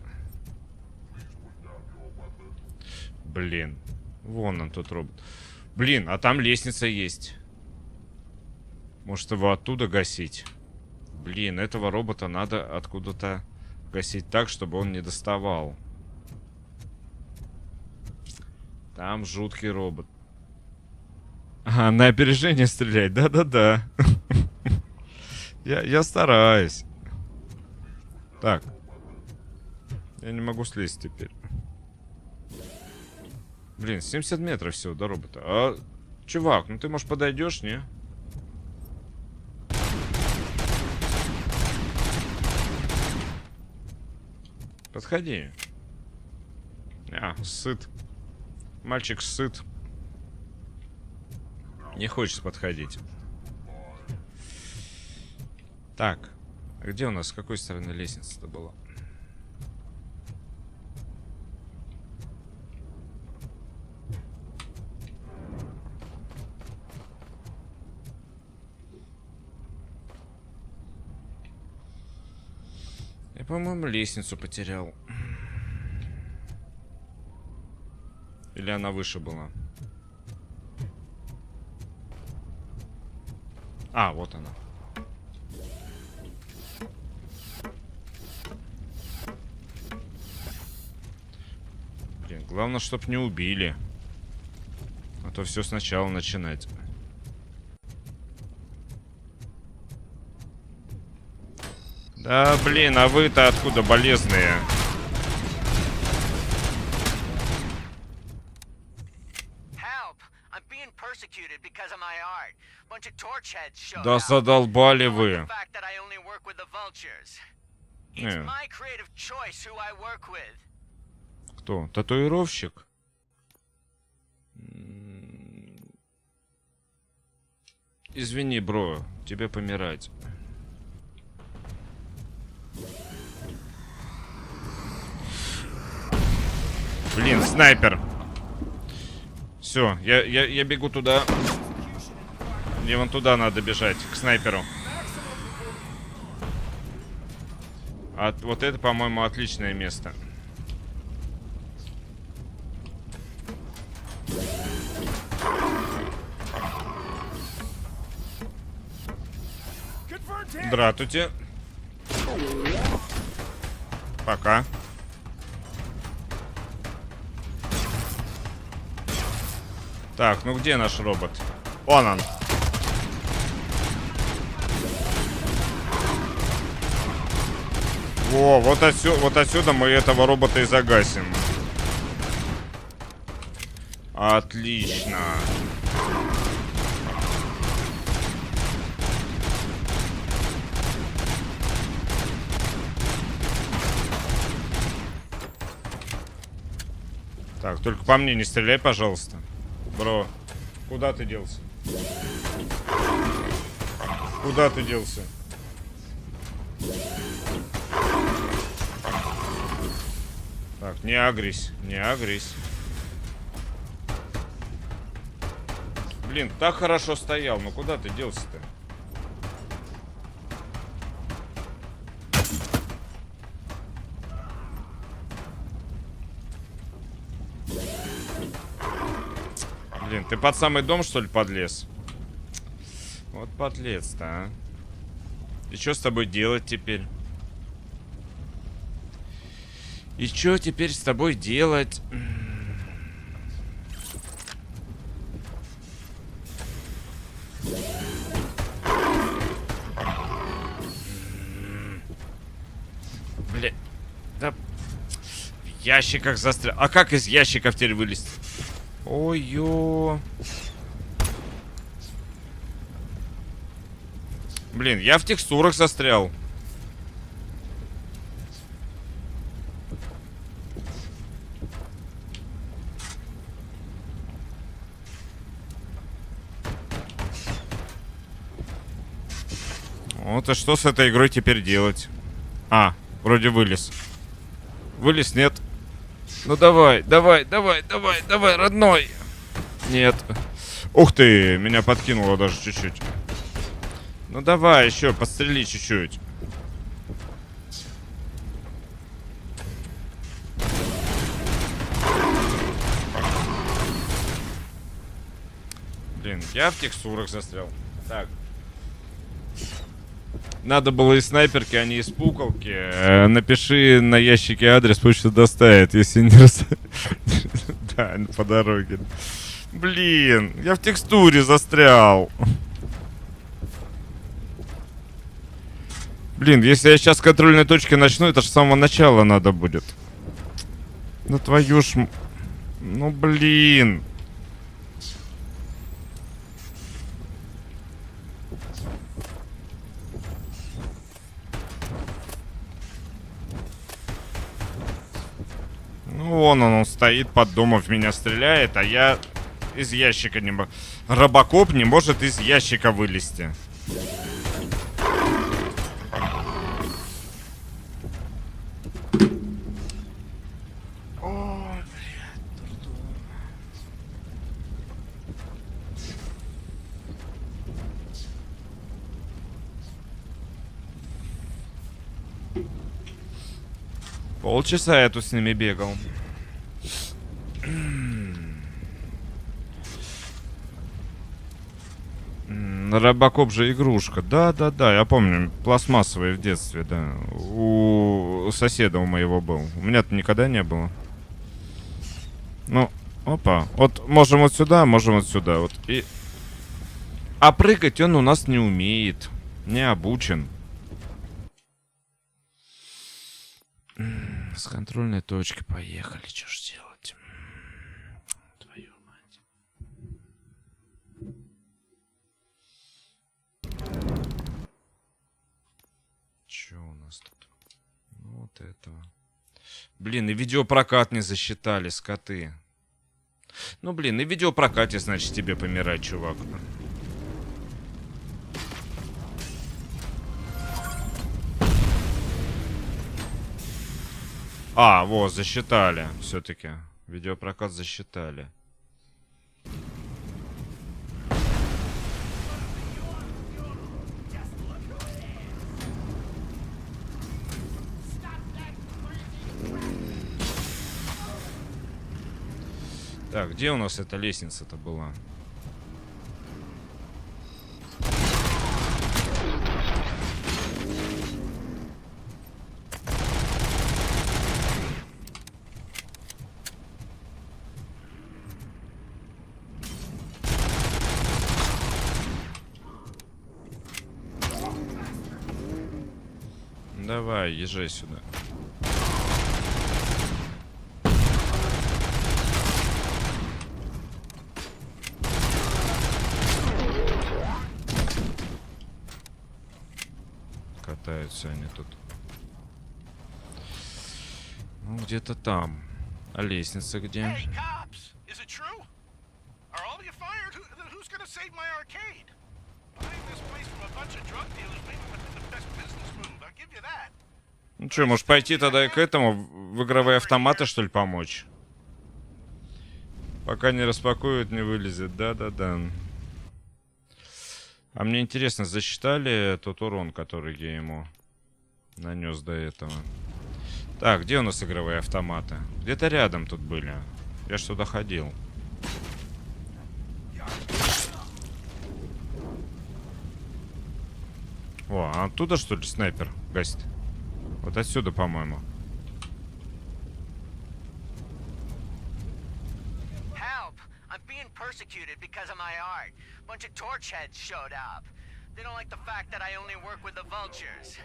Блин. Вон он тут робот. Блин, а там лестница есть. Может его оттуда гасить? Блин, этого робота надо откуда-то гасить так, чтобы он не доставал. Там жуткий робот. А, на опережение стрелять. Да. Я стараюсь. Так. Я не могу слезть теперь. Блин, 70 метров всего до робота. А, чувак, ну ты, может, подойдешь, не? Подходи. А, сыт. Мальчик сыт. Не хочет подходить. Так. А где у нас, с какой стороны лестница-то была? Я, по-моему, лестницу потерял. Или она выше была? А, вот она. Блин, главное, чтоб не убили. А то все сначала начинать. Да, блин, а вы-то откуда болезные? Да задолбали вы. Кто? Татуировщик? Извини, бро, тебе помирать. Блин, снайпер. Все, я бегу туда. Мне вон туда надо бежать, к снайперу. А вот это, по-моему, отличное место. Здравствуйте. Пока. Так, ну где наш робот? Он. Во, вот отсюда мы этого робота и загасим. Отлично. Так, только по мне не стреляй, пожалуйста. Бро, куда ты делся? Куда ты делся? Так, не агрись, не агрись. Блин, так хорошо стоял, ну куда ты делся-то? Блин, ты под самый дом, что ли, подлез? Вот подлец-то, а. И что с тобой делать теперь? И что теперь с тобой делать? Бля, да в ящиках застрял. А как из ящиков теперь вылезть? Ой-ё. Блин, я в текстурах застрял. Вот, а что с этой игрой теперь делать? А, вроде вылез. Вылез, нет? Ну давай, родной. Нет. Ух ты, меня подкинуло даже чуть-чуть. Ну давай еще, подстрели чуть-чуть. Блин, я в текстурах застрял. Так. Надо было из снайперки, а не из пукалки. Напиши на ящике адрес, почта доставит, если не доставит. Да, по дороге. Блин, я в текстуре застрял. Блин, если я сейчас с контрольной точки начну, это же с самого начала надо будет. Ну твою ж... Ну блин. Ну вон он стоит под домом, в меня стреляет, а я из ящика не могу. RoboCop не может из ящика вылезти. Полчаса я тут с ними бегал. RoboCop же игрушка. Да, я помню. Пластмассовый в детстве, да. У соседа у моего был. У меня-то никогда не было. Ну, опа. Вот можем вот сюда, можем вот сюда. Вот. И... А прыгать он у нас не умеет. Не обучен. С контрольной точки поехали. Что ж делать? Твою мать. Че у нас тут? Ну, вот этого. Блин, и видеопрокат не засчитали, скоты. Ну, блин, и в видеопрокате, значит, тебе помирать, чувак. А, вот, засчитали. Все-таки. Видеопрокат засчитали. Так, где у нас эта лестница-то была? Давай, езжай сюда. Катаются они тут. Ну, где-то там. А лестница где? Hey, cops! Is it true? Are all of you fired? Who's gonna save my arcade? Buying this place from a bunch of drug dealers maybe wasn't the best business move. I'll give you that. Ну что, может пойти тогда и к этому, в игровые автоматы, что ли, помочь? Пока не распакуют, не вылезет. Да-да-да. А мне интересно, засчитали тот урон, который я ему нанес до этого? Так, где у нас игровые автоматы? Где-то рядом тут были. Я ж туда ходил. О, а оттуда, что ли, снайпер гасит? Вот отсюда, по-моему. Help! I'm being persecuted because of my art. Bunch of torch heads showed up. They don't like the fact that I only work with the vultures.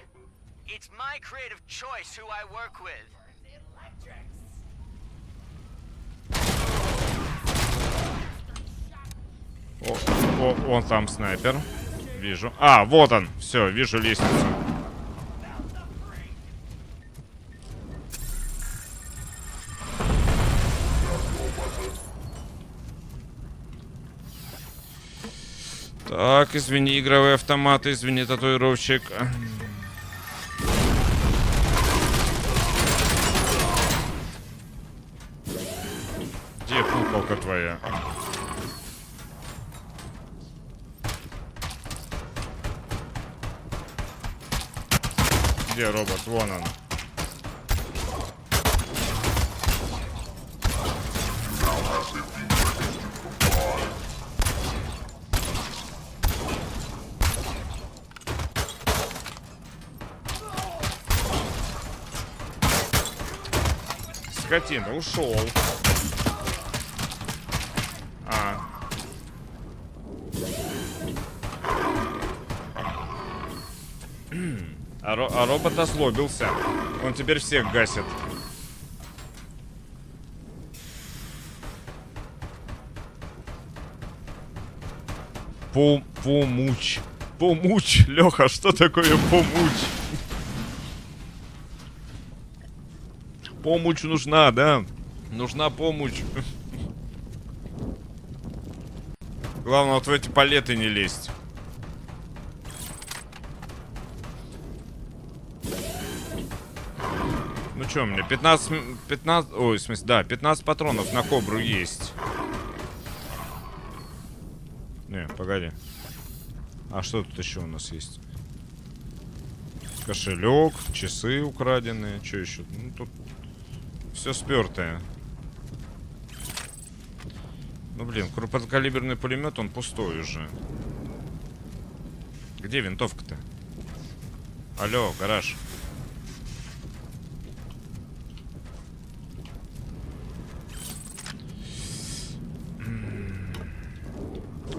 It's my creative choice who I work with. О, вон там снайпер. Вижу. А, вот он. Все, вижу лестницу. Так, извини, игровые автоматы, извини, татуировщик. Где пукалка твоя? Где робот? Вон он. Скотина, ушел. А робот озлобился. Он теперь всех гасит. Помучь. Помучь, Леха, что такое помучь? Помощь нужна, да? Нужна помощь. Главное, вот в эти палеты не лезть. Ну что, мне 15... Ой, в смысле, да, 15 патронов на кобру есть. Не, погоди. А что тут еще у нас есть? Кошелек, часы украденные. Что еще? Ну, тут все спертое. Ну, блин, крупнокалиберный пулемет, он пустой уже. Где винтовка-то? Алло, гараж.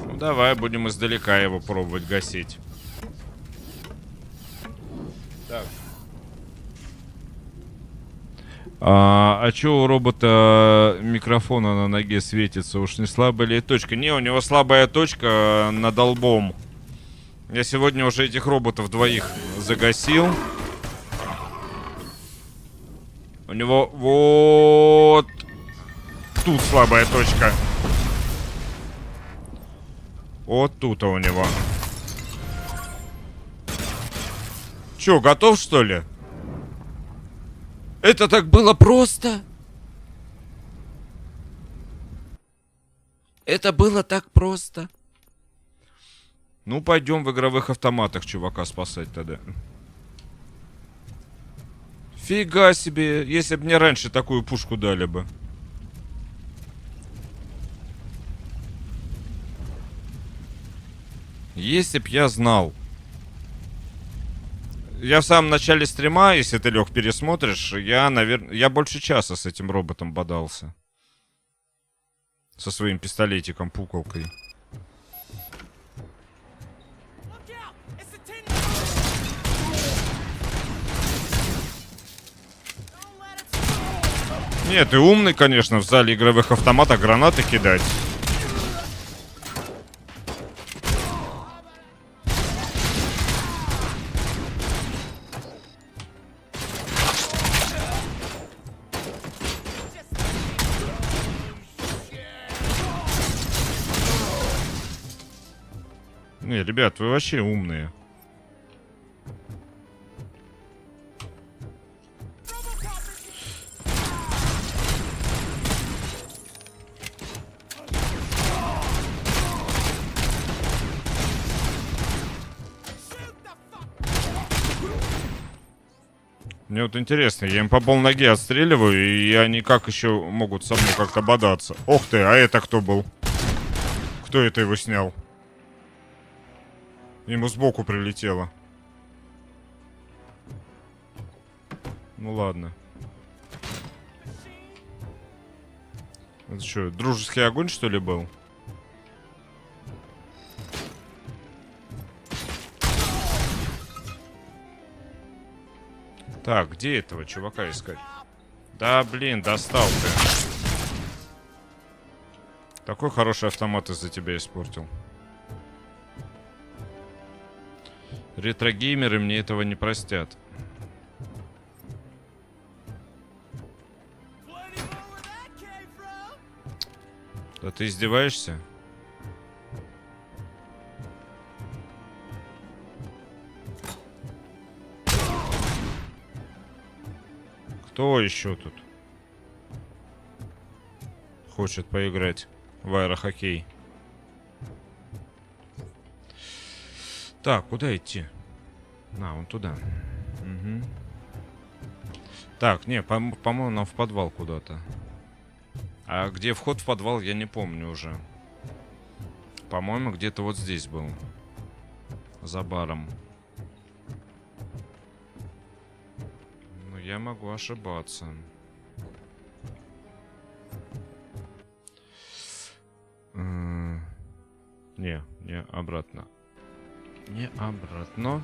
Ну, давай будем издалека его пробовать гасить. Так. А чё у робота микрофона на ноге светится? Уж не слабая ли точка? Не, у него слабая точка над лбом. Я сегодня уже этих роботов двоих загасил. У него вот тут слабая точка. Вот тут у него. Чё, готов, что ли? Это так было просто. Это было так просто. Ну, пойдем в игровых автоматах чувака спасать тогда. Фига себе, если бы мне раньше такую пушку дали бы. Если б я знал. Я в самом начале стрима, если ты, Лёх, пересмотришь, я больше часа с этим роботом бодался. Со своим пистолетиком, пуколкой. Нет, ты умный, конечно, в зале игровых автоматов гранаты кидать. Не, ребят, вы вообще умные. Мне вот интересно, я им по полноге отстреливаю, и они как еще могут со мной как-то бодаться? Ох ты, а это кто был? Кто это его снял? Ему сбоку прилетело. Ну ладно. Это что, дружеский огонь, что ли, был? Так, где этого чувака искать? Да, блин, достал ты. Такой хороший автомат из-за тебя испортил. Ретро-геймеры мне этого не простят. Да ты издеваешься? Кто еще тут хочет поиграть в аэрохоккей? Так, куда идти? На, вон туда. Угу. Так, не, по-моему, нам в подвал куда-то. А где вход в подвал, я не помню уже. По-моему, где-то вот здесь был. За баром. Ну, я могу ошибаться. Не, обратно. Не обратно.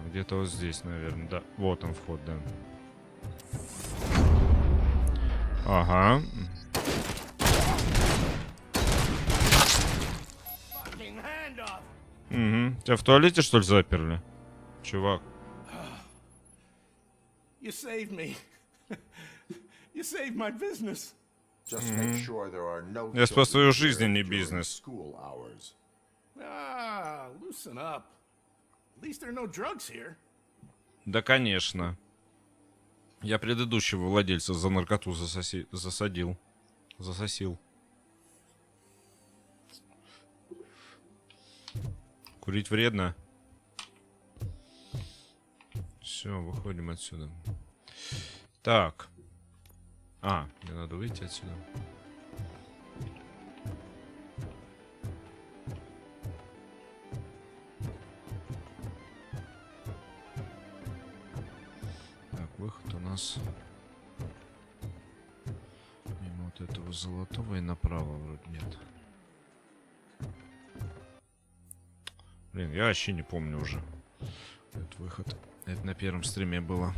Где-то вот здесь, наверное, да. Вот он вход, да. Ага. Угу. Тебя в туалете, что ли, заперли? Чувак. You saved me. You saved my business. Just make sure there are no Я спас свою жизнь, а не бизнес. Loosen up. At least there are no drugs here. Да, конечно. Я предыдущего владельца за наркоту засадил. Засосил. Курить вредно. Все, выходим отсюда. Так. Мне надо выйти отсюда. Так, выход у нас мимо вот этого золотого и направо вроде нет. Блин, я вообще не помню уже этот выход. Это на первом стриме было.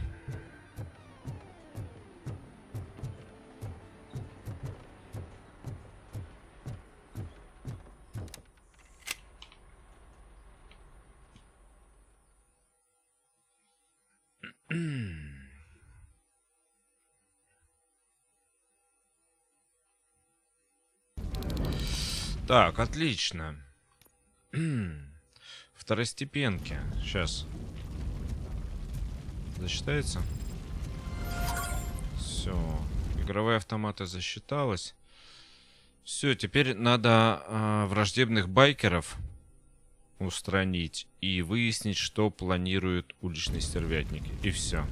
Так, отлично. Второстепенки. Сейчас. Засчитается? Все. Игровые автоматы засчиталось. Все, теперь надо враждебных байкеров устранить и выяснить, что планируют уличные стервятники. И все.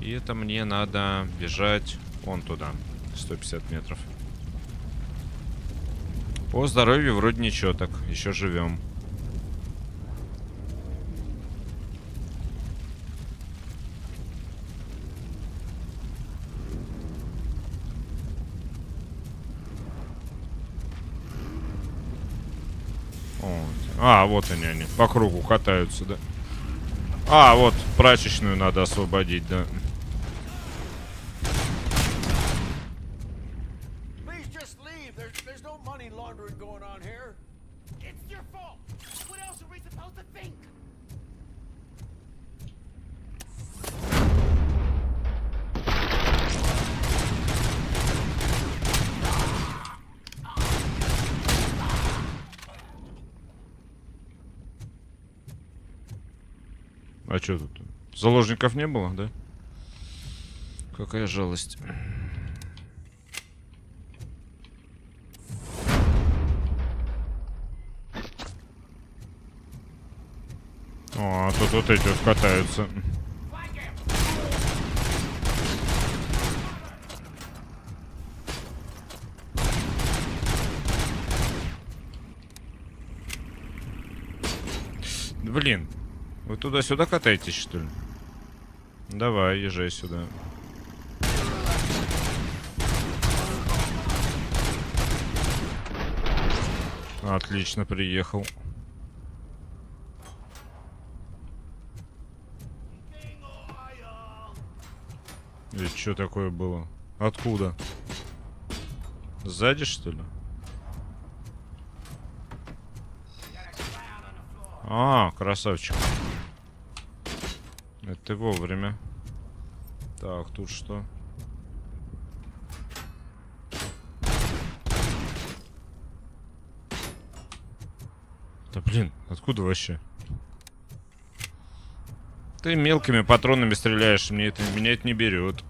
И это мне надо бежать вон туда. 150 метров. По здоровью вроде ничего так. Еще живем. А, вот они. По кругу катаются, да. А, вот прачечную надо освободить, да. А что тут? Заложников не было, да? Какая жалость. О, а тут вот эти вот катаются. Блин. Вы туда-сюда катаетесь, что ли? Давай, езжай сюда. Отлично, приехал. И что такое было? Откуда? Сзади, что ли? А, красавчик. Это ты вовремя. Так, тут что? Да блин, откуда вообще? Ты мелкими патронами стреляешь, меня это не берет.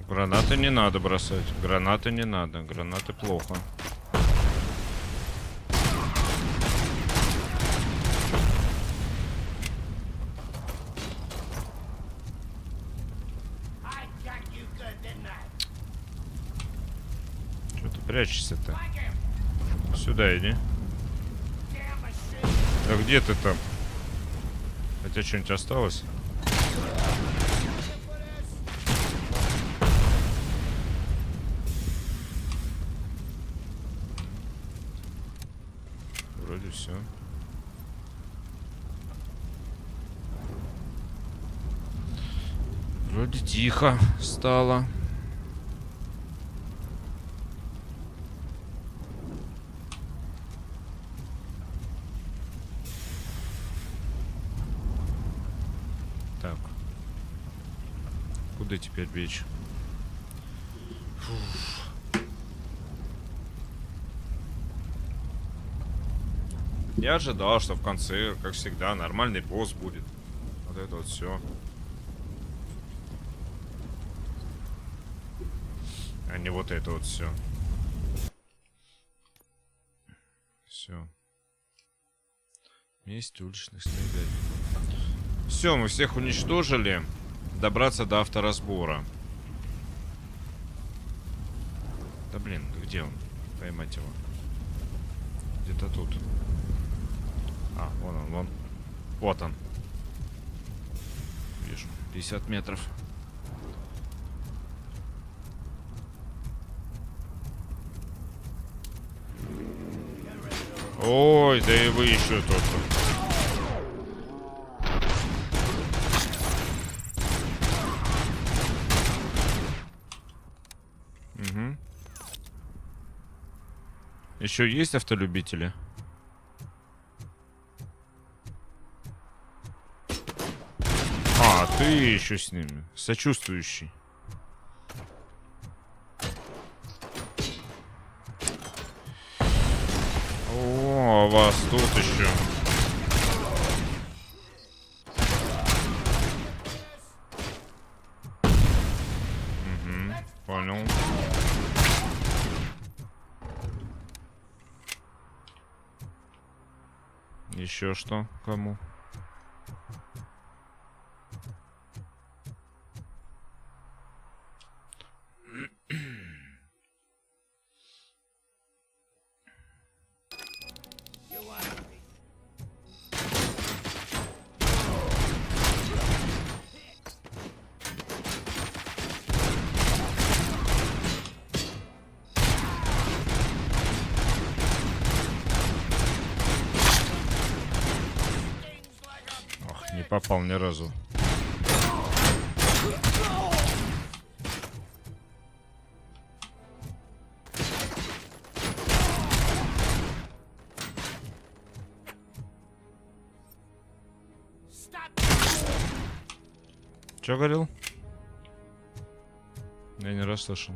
Гранаты не надо бросать. Гранаты не надо. Гранаты плохо. Что ты прячешься-то? Сюда иди. Да где ты там? Хотя что-нибудь осталось? Вроде все. Вроде тихо стало. Так. Куда теперь бечь? Я ожидал, что в конце, как всегда, нормальный босс будет. Вот это вот все. А не вот это вот все. Все. Месть уличных стрелять. Все, мы всех уничтожили. Добраться до авторазбора. Да блин, где он? Поймать его. Где-то тут. А, вон он, вон. Вот он. Вижу. 50 метров. Ой, да и вы еще тут. Угу. Еще есть автолюбители? А, ты еще с ними. Сочувствующий. О, вас тут еще. Угу, понял. Еще что? Кому? попал ни разу. Чё говорил? Я не расслышал.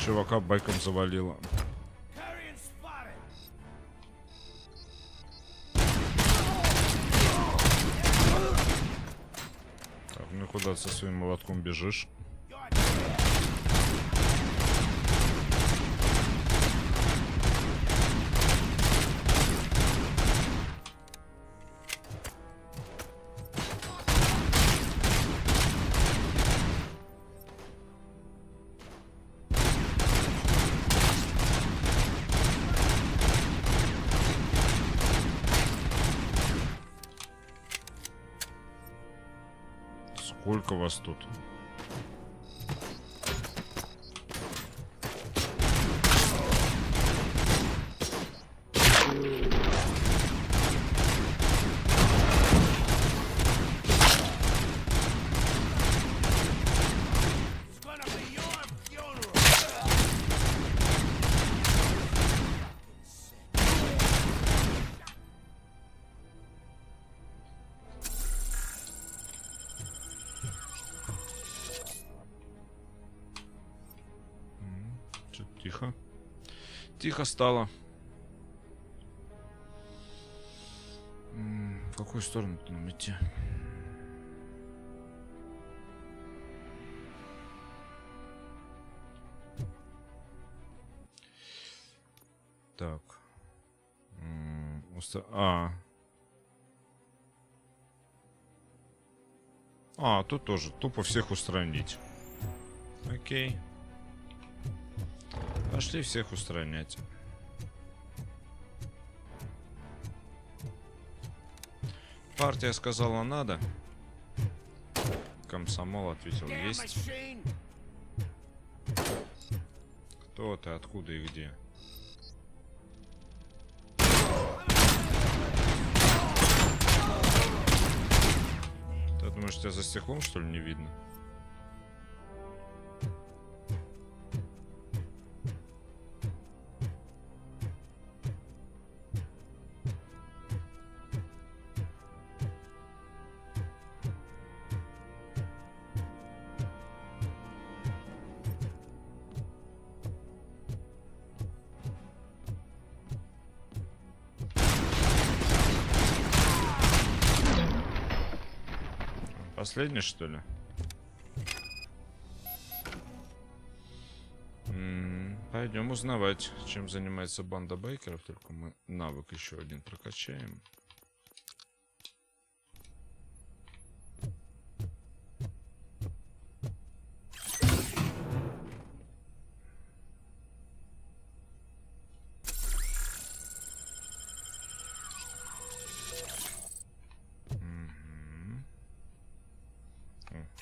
Чувака байком завалило. Так, ну куда со своим молотком бежишь? Сколько вас тут? Тихо. Тихо стало. В какую сторону-то нам идти? Так. Тут тоже. Тупо всех устранить. Окей. Пошли всех устранять. Партия сказала надо. Комсомол ответил есть. Кто ты, откуда и где? Ты думаешь, тебя за стеклом, что ли, не видно? Последний, что ли? Пойдем узнавать, чем занимается банда байкеров. Только мы навык еще один прокачаем.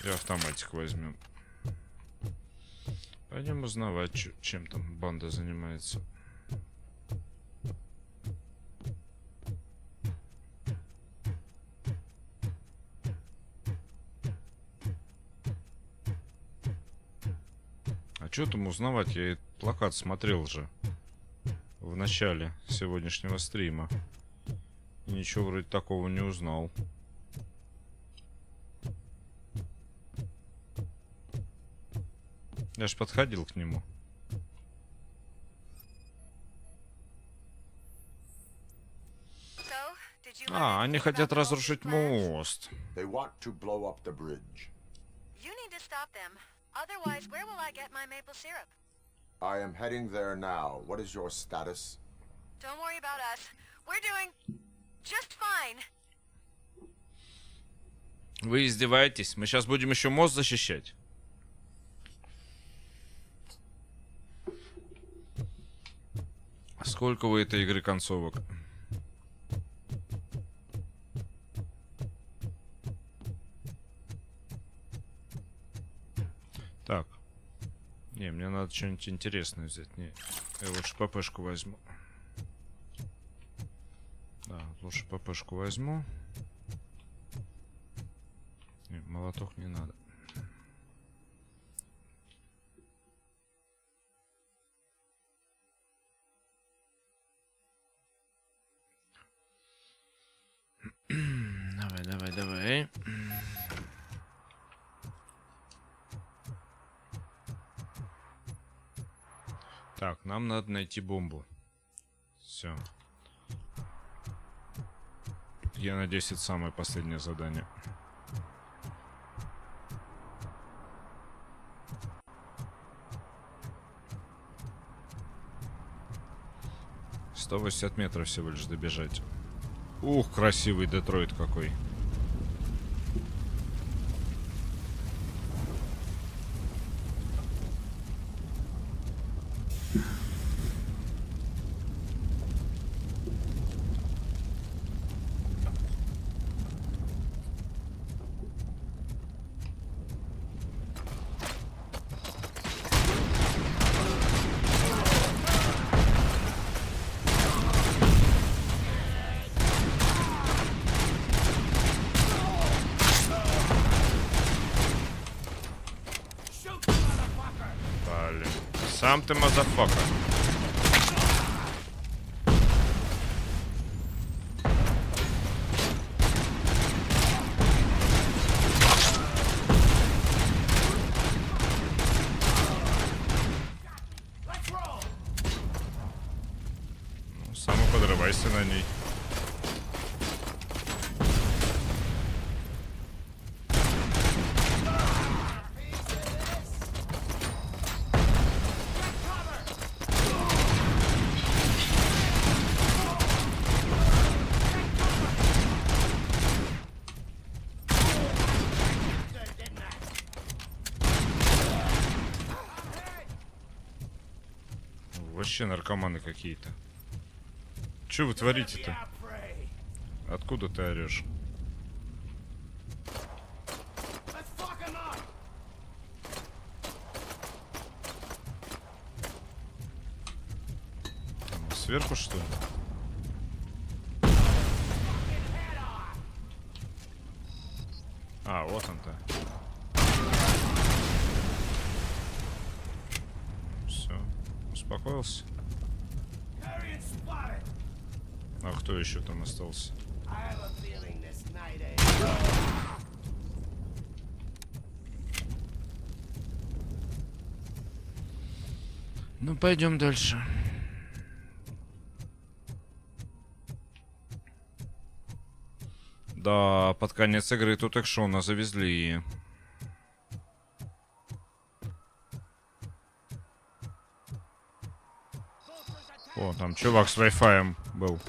И автоматик возьмем. Пойдем узнавать, чем там банда занимается. А что там узнавать? Я и плакат смотрел же в начале сегодняшнего стрима. И ничего вроде такого не узнал. Я ж подходил к нему. Они хотят разрушить мост. They want to blow up the bridge. You need to stop them. Otherwise, where will I get my maple syrup? I am heading there now. What is your status? Don't worry about us. We're doing just fine. Вы издеваетесь? Мы сейчас будем еще мост защищать. Сколько у этой игры концовок? Так. Не, мне надо что-нибудь интересное взять. Не, я лучше ППшку возьму. Да, лучше ППшку возьму. Не, молоток не надо. Давай, давай, давай. Так, нам надо найти бомбу. Все. Я надеюсь, это самое последнее задание. «180 метров всего лишь добежать». Ух, красивый Детройт какой. Сам ты мазафака. Ну, сам и подрывайся на ней. Вообще наркоманы какие-то. Че вы творите-то? Откуда ты орешь? Сверху, что ли? А, вот он-то. Все. Успокоился. А кто еще там остался? Ну, пойдем дальше. Да, под конец игры тут экшона завезли. О, там чувак с Wi-Fi был.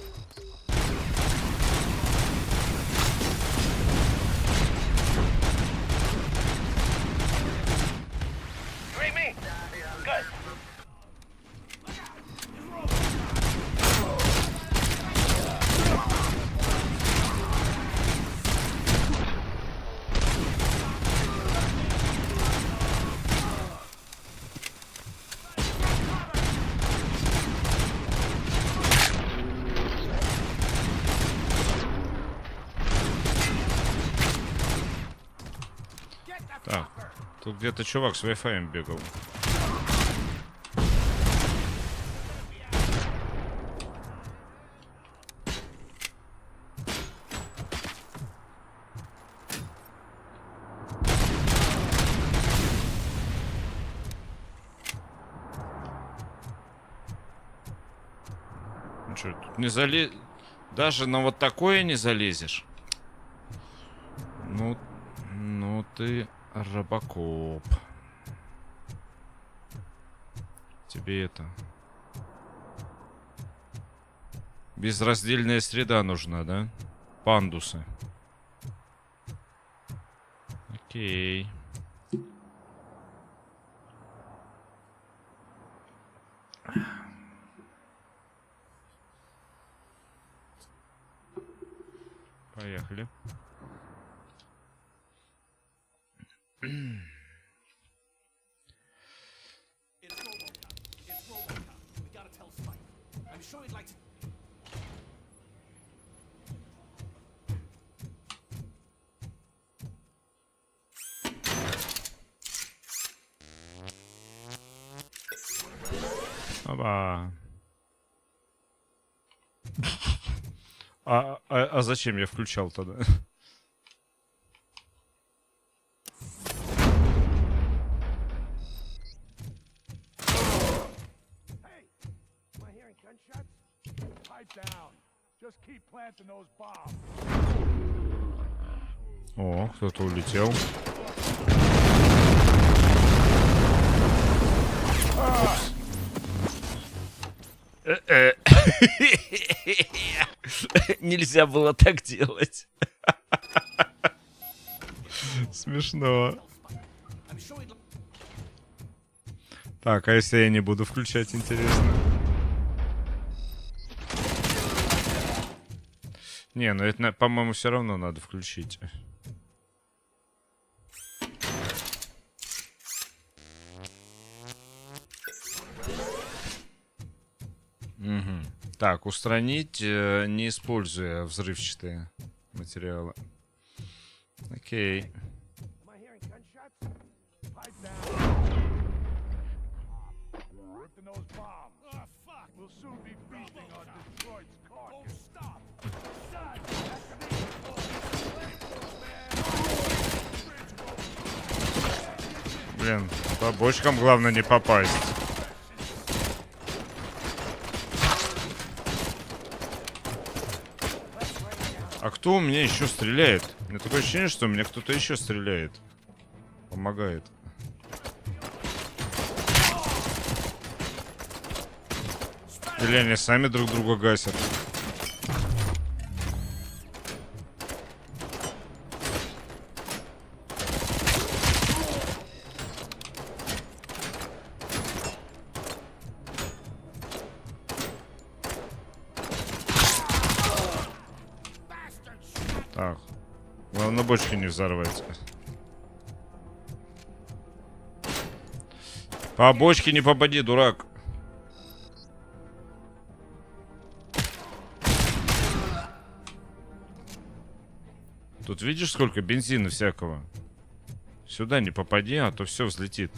Так, тут где-то чувак с Wi-Fi бегал. Ну что, тут не залез... Даже на вот такое не залезешь. Ну ты... RoboCop. Тебе это... Безраздельная среда нужна, да? Пандусы. Окей. Поехали. Оба. А зачем я включал тогда? О, кто-то улетел. Нельзя было так делать. Смешно. Так, а если я не буду включать, интересно? Не, ну это, по-моему, все равно надо включить. Угу. Так, устранить, не используя взрывчатые материалы. Окей. Блин, по бочкам главное не попасть. А кто у меня еще стреляет? У меня такое ощущение, что у меня кто-то еще стреляет. Помогает. Или они сами друг друга гасят. Так. Главное, бочки не взорвать. По бочке не попади, дурак. Тут видишь, сколько бензина всякого? Сюда не попади, а то все взлетит.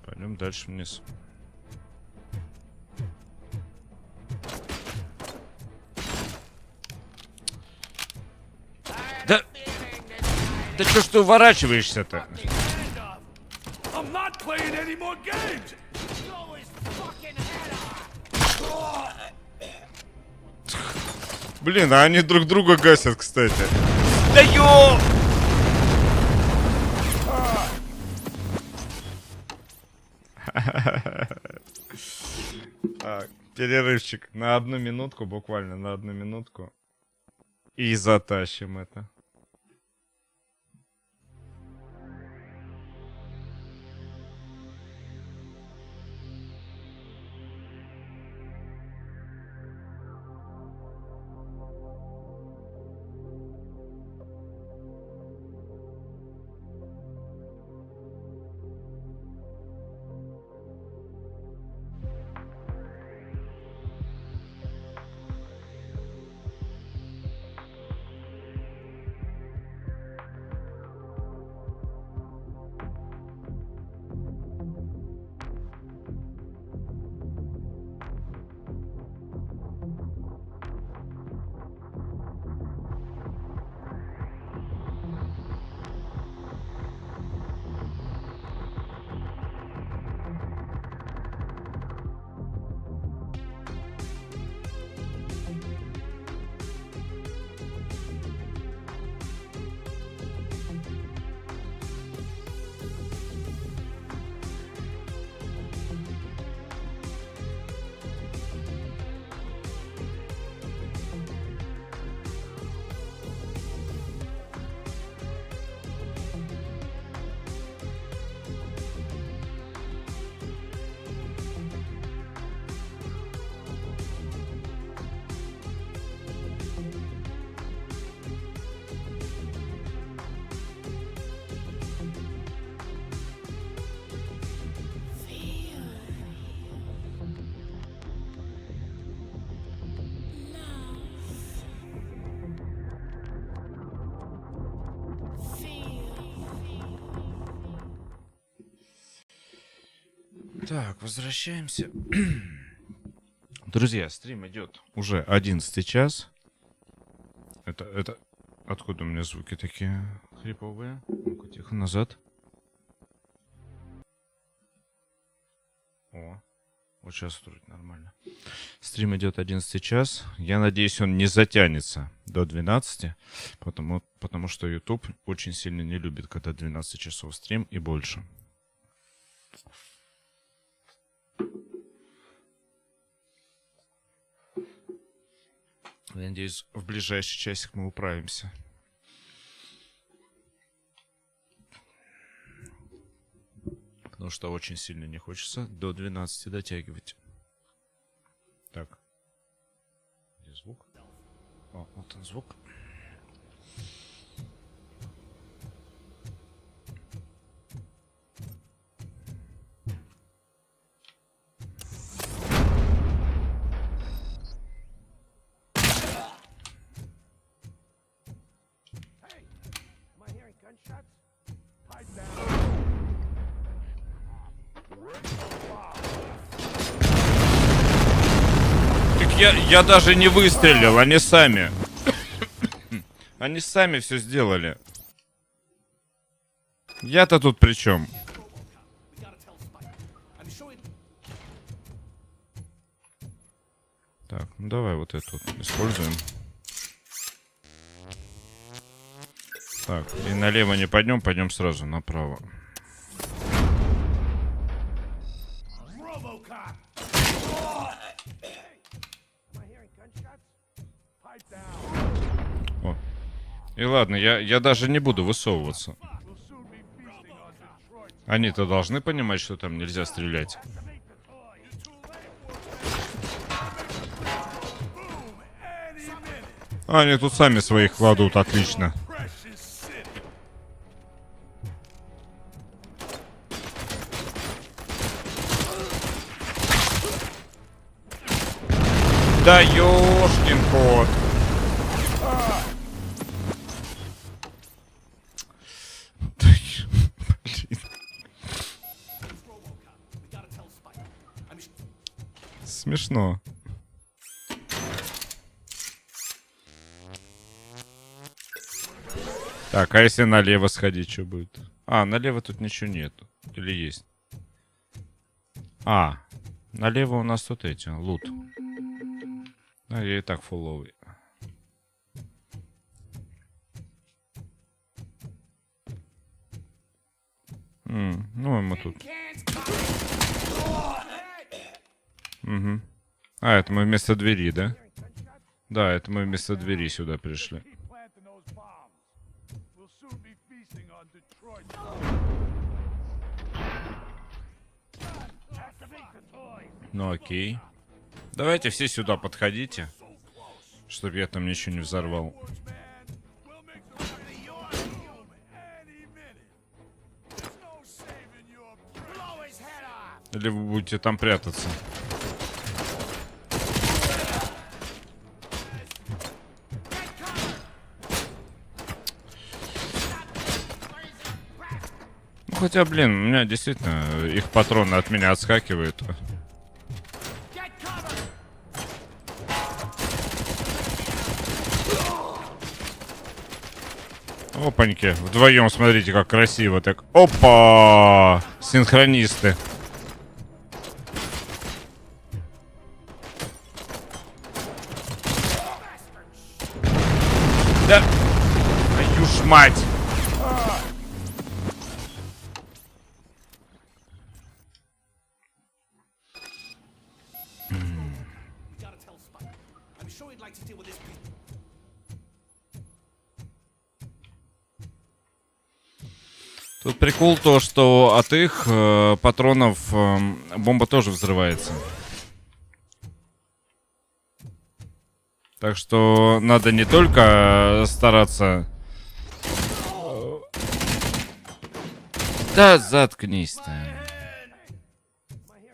Пойдем дальше вниз. Да... Да что ж ты уворачиваешься-то? Блин, а они друг друга гасят, кстати. Да ё! Так, перерывчик на 1 минутку, буквально на 1 минутку. И затащим это. Так, возвращаемся. Друзья, стрим идет уже 11 час. Это... Откуда у меня звуки такие хриповые? Ну-ка, тихо, назад. О, вот сейчас вроде нормально. Стрим идет 11 час. Я надеюсь, он не затянется до 12. Потому что YouTube очень сильно не любит, когда 12 часов стрим и больше. Я надеюсь, в ближайший часик мы управимся. Потому что очень сильно не хочется до 12 дотягивать. Так. Где звук? О, вот он звук. Я даже не выстрелил, они сами. Они сами все сделали. Я-то тут при чем? Так, ну давай вот эту вот используем. Так, и налево не пойдем сразу направо. О. И ладно, я даже не буду высовываться. Они-то должны понимать, что там нельзя стрелять. Они тут сами своих кладут, отлично. Да ёшкин кот. Смешно. Так, а если налево сходить, что будет? А, налево тут ничего нету. Или есть? А, налево у нас тут эти, лут. А, я и так фуловый. Ну, и мы тут. Угу. А, это мы вместо двери, да? Да, это мы вместо двери сюда пришли. Ну окей. Давайте все сюда подходите, чтобы я там ничего не взорвал. Или вы будете там прятаться? Ну, хотя, блин, у меня действительно их патроны от меня отскакивают. Опаньки, вдвоем, смотрите, как красиво так. Опа! Синхронисты. Да! Твою ж мать! Тут прикол то, что от их патронов бомба тоже взрывается. Так что надо не только стараться... Да заткнись ты.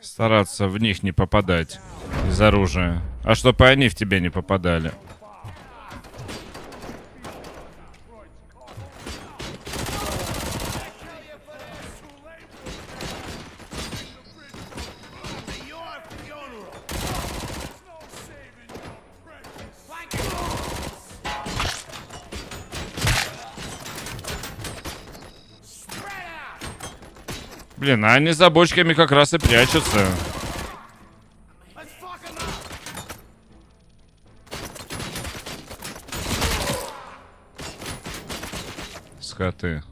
Стараться в них не попадать из оружия. А чтобы они в тебя не попадали. Блин, а они за бочками как раз и прячутся. Скоты.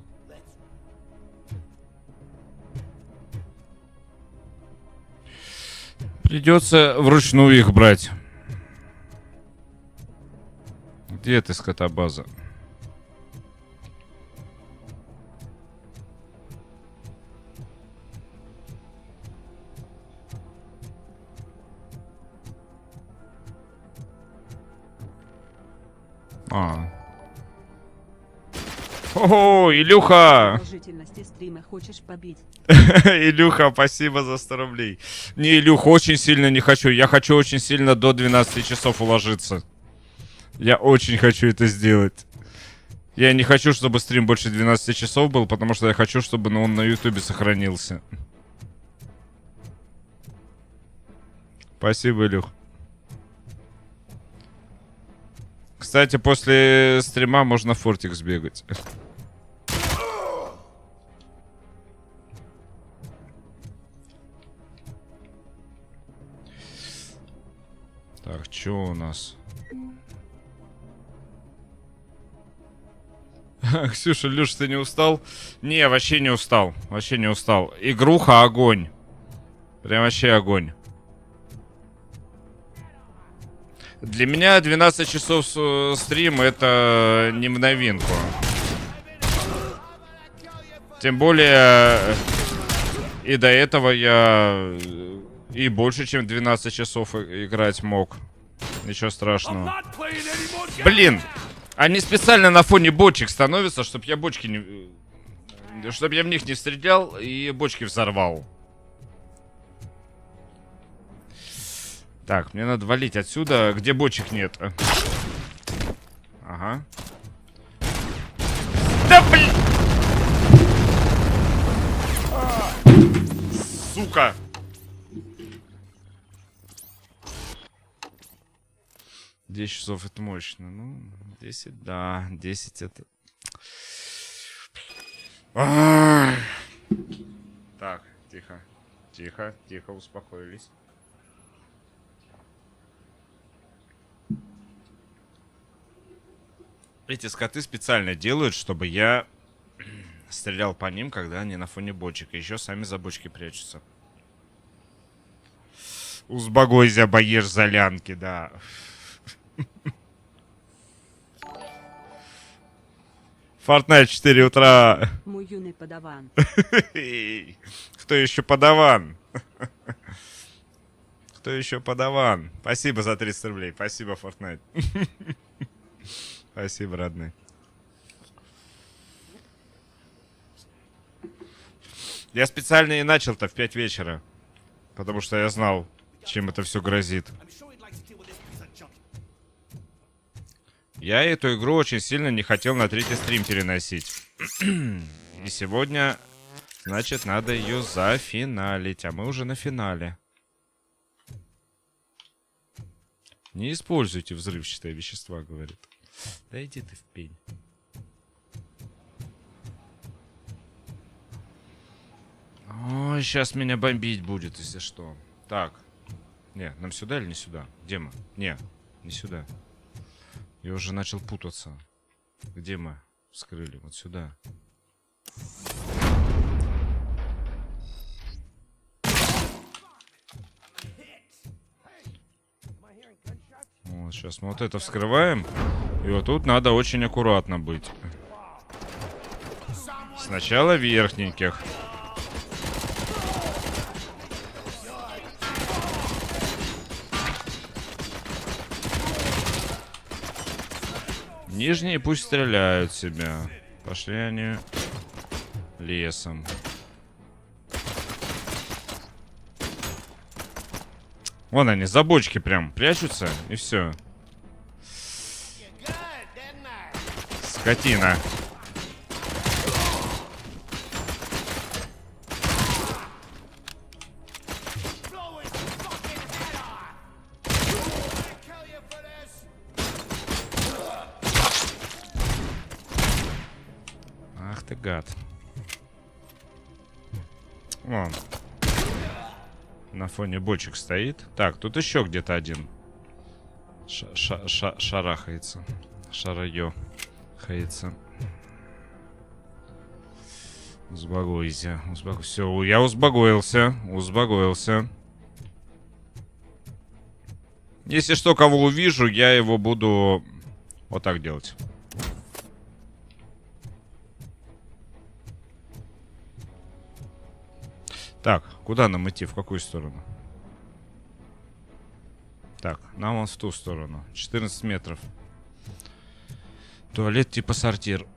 Придется вручную их брать. Где ты, скотобаза? О, Илюха! Стрима хочешь побить? Илюха, спасибо за 100 рублей. Не, Илюх, очень сильно не хочу. Я хочу очень сильно до 12 часов уложиться. Я очень хочу это сделать. Я не хочу, чтобы стрим больше 12 часов был, потому что я хочу, чтобы он на Ютубе сохранился. Спасибо, Илюх. Кстати, после стрима можно в фортик сбегать. Так, что у нас? Ксюша, Люш, ты не устал? Не, вообще не устал. Вообще не устал. Игруха огонь. Прям вообще огонь. Для меня 12 часов стрим это не в новинку. Тем более и до этого я и больше чем 12 часов играть мог. Ничего страшного. Блин! Они специально на фоне бочек становятся, чтобы я бочки не... Чтобы я в них не стрелял и бочки взорвал. Так, мне надо валить отсюда, где бочек нет. Ага. Да блин! Сука! Десять часов это мощно. Ну, 10, да. 10 это... Так, тихо. Тихо, тихо, успокоились. Эти скоты специально делают, чтобы я стрелял по ним, когда они на фоне бочек. И еще сами за бочки прячутся. Узбагойзя, боешь залянки, да. Fortnite 4 утра. Мой юный подаван. Кто еще подаван? Кто еще подаван? Спасибо за 300 рублей. Спасибо, Fortnite. Спасибо, родной. Я специально и начал-то в 5 вечера. Потому что я знал, чем это все грозит. Я эту игру очень сильно не хотел на 3-й стрим переносить. И сегодня, значит, надо ее зафиналить. А мы уже на финале. Не используйте взрывчатые вещества, говорит. Да иди ты в пень. Ой, сейчас меня бомбить будет, если что. Так. Не, нам сюда или не сюда? Где мы? Не, не сюда. Я уже начал путаться. Где мы вскрыли? Вот сюда. Вот, сейчас мы вот это вскрываем. И вот тут надо очень аккуратно быть. Сначала верхненьких. Нижние пусть стреляют себя. Пошли они лесом. Вон они, за бочки прям прячутся, и все. Скотина. Ах ты гад. Вон. На фоне бочек стоит. Так, тут еще где-то один. Шарахается. Шарахается. Узбагойся. Все, я узбагоился. Если что, кого увижу, я его буду вот так делать. Так, куда нам идти? В какую сторону? Так, нам вон в ту сторону. 14 метров. Туалет типа сортир.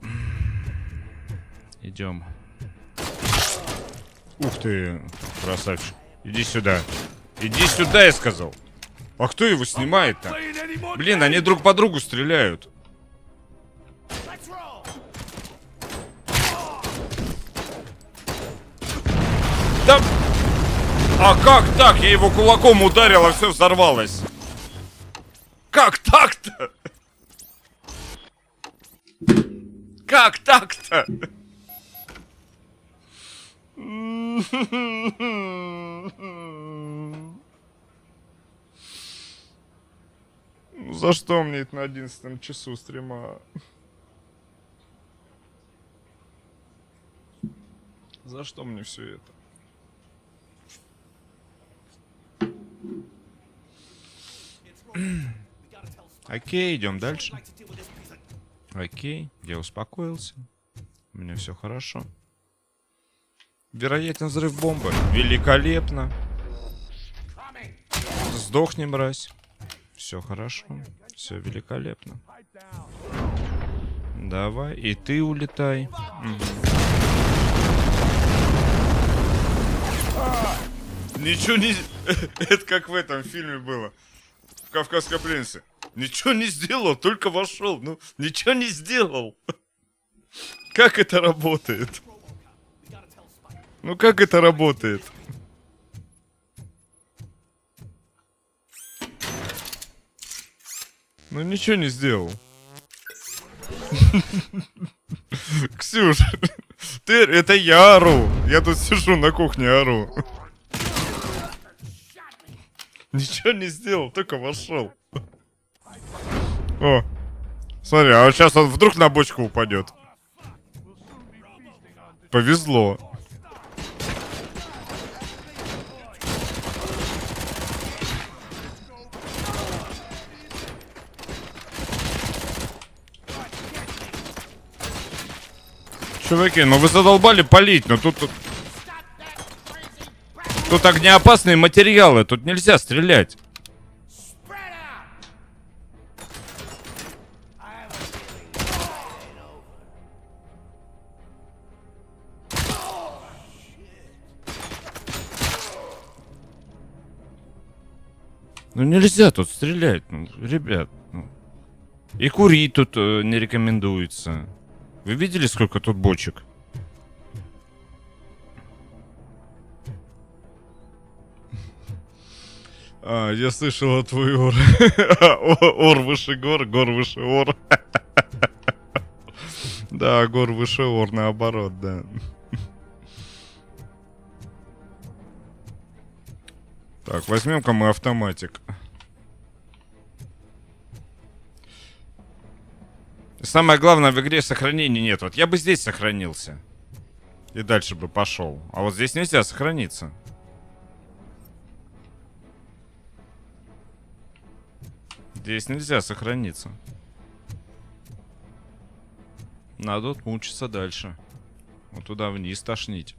Идем. Ух ты, красавчик. Иди сюда. Иди сюда, я сказал. А кто его снимает-то? Блин, они друг по другу стреляют. Да... А как так? Я его кулаком ударил, а все взорвалось. Как так-то? Как так-то? За что мне это на 11 часу стрима? За что мне все это? Окей, идем дальше. Окей, я успокоился. У меня все хорошо. Вероятно, взрыв бомбы. Великолепно. Сдохни, мразь. Все хорошо. Все великолепно. Давай, и ты улетай. Ничего не... Это как в этом фильме было. В «Кавказской пленнице». Ничего не сделал, только вошел. Ну, ничего не сделал. Как это работает? Ну, как это работает? Ну, ничего не сделал. Ксюш, это я ору. Я тут сижу на кухне, ору. Ничего не сделал, только вошел. О, смотри, а сейчас он вдруг на бочку упадет. Повезло. Чуваки, ну вы задолбали палить, но тут огнеопасные материалы, тут нельзя стрелять. Ну нельзя тут стрелять, ну, ребят. Ну. И курить тут не рекомендуется. Вы видели, сколько тут бочек? А, я слышал твой ор. Ор выше гор, гор выше ор. Да, гор выше ор, наоборот, да. Так, возьмем-ка мы автоматик. Самое главное в игре сохранения нет. Вот я бы здесь сохранился. И дальше бы пошел. А вот здесь нельзя сохраниться. Здесь нельзя сохраниться. Надо вот мучиться дальше. Вот туда вниз тошнить.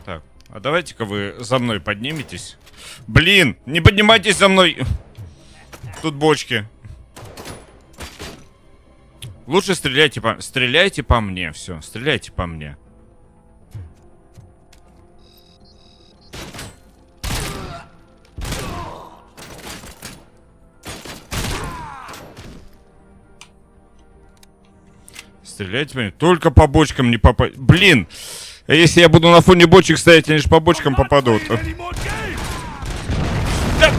Так, а давайте-ка вы за мной подниметесь. Блин, не поднимайтесь за мной. Тут бочки. Лучше стреляйте по мне. Все, стреляйте по мне. Стреляйте по мне. Только по бочкам не попасть. Блин! А если я буду на фоне бочек стоять, они же по бочкам попадут. Да.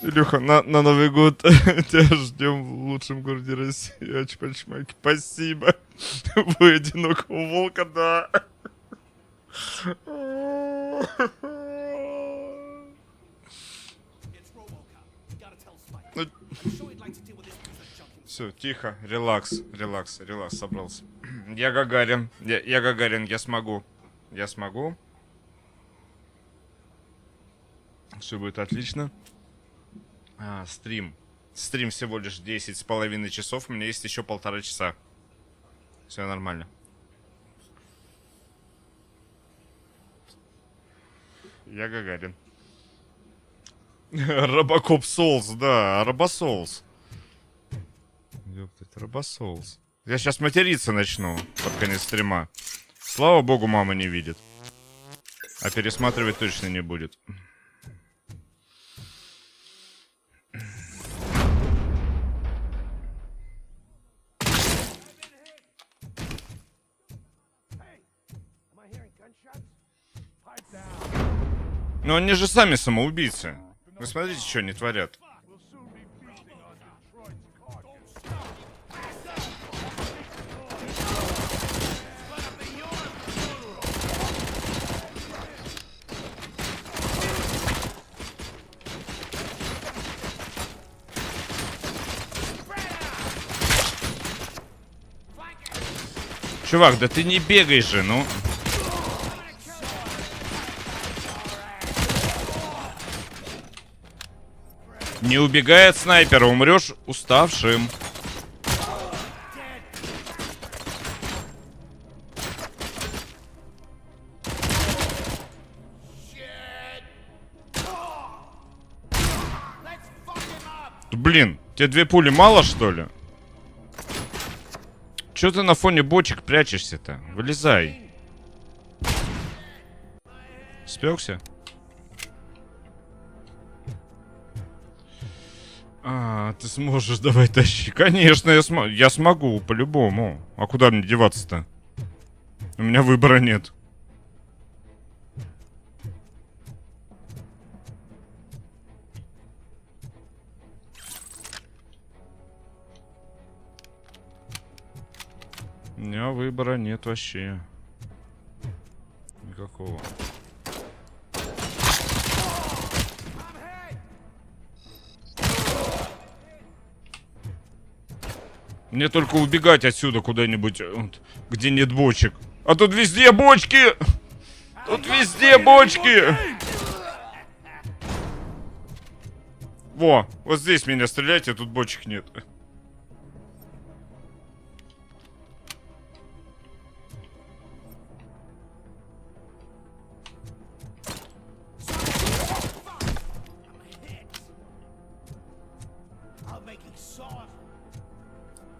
Илюха, на Новый год тебя ждем в лучшем городе России. Ачпачмаки, спасибо. Вы одинокого волка, да. Все, тихо, релакс, собрался. Я Гагарин, я Гагарин, я смогу. Я смогу. Все будет отлично. Стрим. Стрим всего лишь 10,5 часов. У меня есть еще 1,5 часа. Все нормально. Я Гагарин. RoboCop Souls, да, RoboSouls. Ёптать, RoboSouls. Я сейчас материться начну под конец стрима. Слава богу, мама не видит. А пересматривать точно не будет. Но они же сами самоубийцы. Вы смотрите, что они творят. Чувак, да ты не бегай же, ну. Не убегай от снайпера, умрешь уставшим. Блин, тебе 2 пули мало, что ли? Чё ты на фоне бочек прячешься-то? Вылезай. Спёкся? Ты сможешь, давай тащи. Конечно, я смогу, по-любому. А куда мне деваться-то? У меня выбора нет. У меня выбора нет вообще. Никакого. Мне только убегать отсюда куда-нибудь, где нет бочек. А тут везде бочки! Тут везде бочки! Во, вот здесь меня стреляйте, тут бочек нет.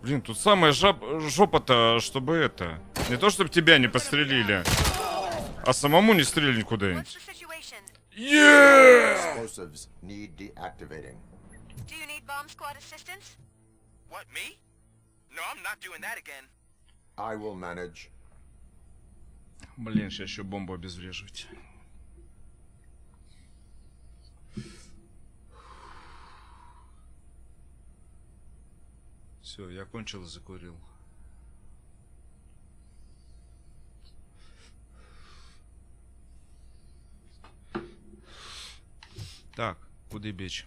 Блин, тут самая жопа-то, чтобы это... Не то, чтобы тебя не подстрелили, а самому не стрельни куда-нибудь. Explosives need deactivating. Do you need bomb squad assistance? What, me? No, I'm not doing that again. I will manage. Блин, сейчас еще бомбу обезвреживать. Все, я кончил и закурил. Так, куда бечь?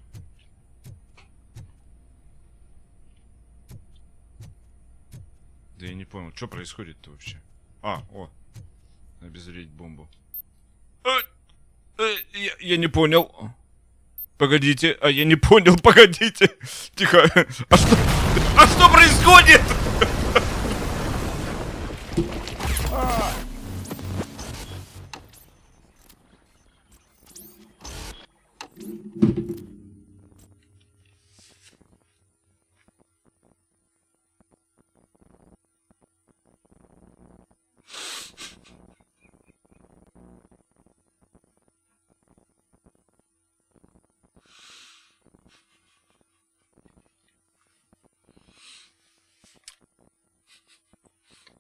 Да я не понял, что происходит-то вообще? О, обезвредить бомбу. Я не понял. Погодите, я не понял, погодите. Тихо. А что происходит?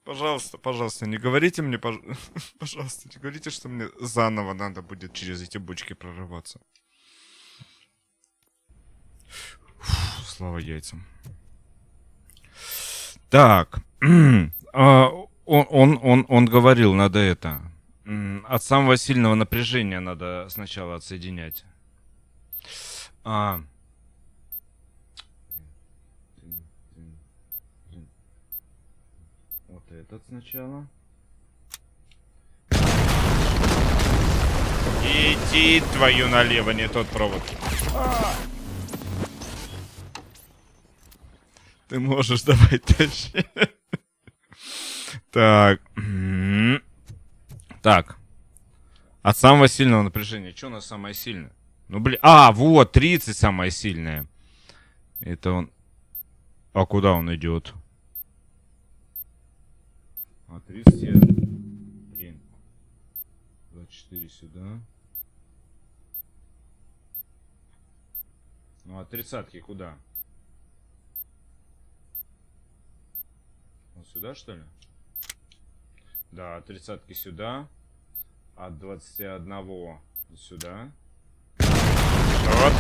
Пожалуйста, пожалуйста, не говорите мне, пожалуйста, не говорите, что мне заново надо будет через эти бочки прорываться. Фу, слава яйцам. Так. Он говорил, надо это. От самого сильного напряжения надо сначала отсоединять. Вот этот сначала. Иди твою налево, не тот провод. Ты можешь, давай тащи. Так. Так. От самого сильного напряжения. Что у нас самое сильное? Ну, блин. Вот, 30 самое сильное. Это он... А куда он идет? 30 я... Блин. 24 сюда. Ну, а 30-ки куда? Вот сюда, что ли? Да, 30-ки сюда. От 21 сюда. Вот.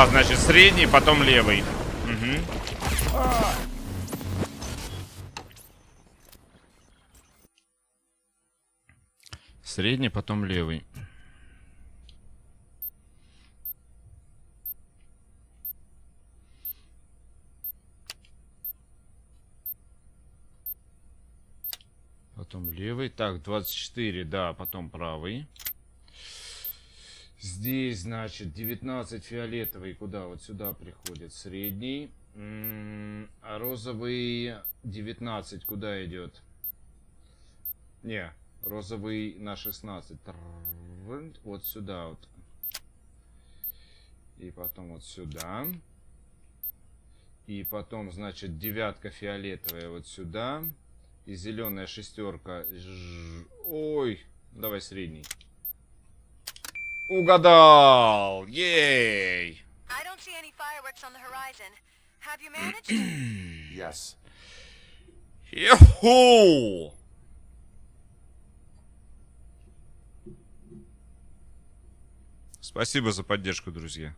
Значит, средний, потом левый. Угу. Средний, потом левый. Потом левый. Так, 24, да, потом правый. Здесь, значит, 19 фиолетовый. Куда? Вот сюда приходит средний. А розовый 19 куда идет? Не, розовый на 16. Вот сюда вот. И потом вот сюда. И потом, значит, девятка фиолетовая вот сюда. И зеленая шестерка. Ой, давай средний. Угадал! Ей! Yes. Йоху! Спасибо за поддержку, друзья.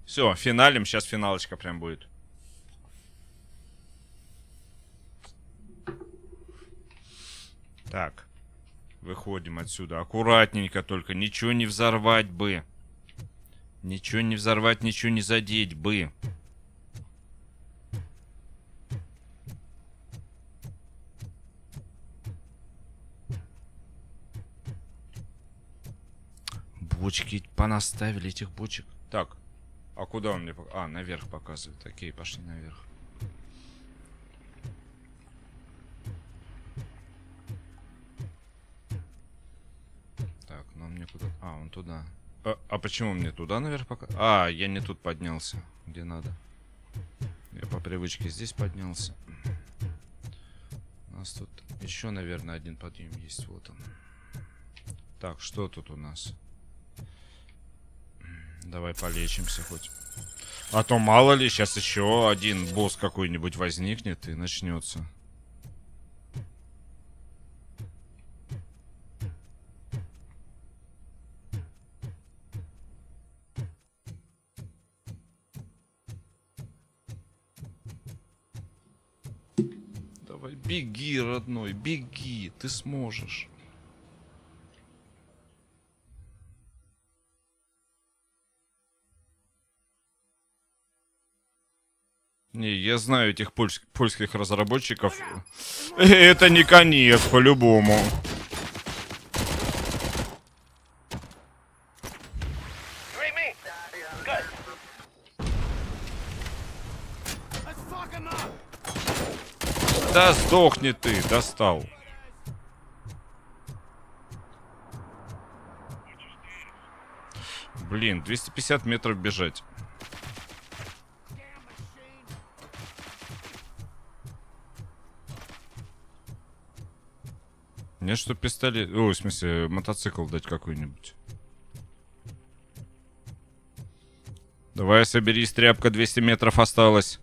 Все, финалим. Сейчас финалочка прям будет. Так. Выходим отсюда. Аккуратненько только. Ничего не взорвать бы. Ничего не взорвать, ничего не задеть бы. Бочки понаставили, этих бочек. Так. А куда он мне показывает? Наверх показывает. Окей, пошли наверх. Так, ну мне куда... он туда. А почему мне туда наверх показывает? Я не тут поднялся. Где надо. Я по привычке здесь поднялся. У нас тут еще, наверное, один подъем есть. Вот он. Так, что тут у нас? Давай полечимся хоть. А то мало ли, сейчас еще один босс какой-нибудь возникнет и начнется. Давай, беги, родной, беги, ты сможешь. Не, я знаю этих польских разработчиков. Это не конец, по-любому. Да сдохни ты, достал. Блин, 250 метров бежать. Мне что, пистолет... Ой, в смысле, мотоцикл дать какой-нибудь. Давай соберись, тряпка, 200 метров осталось.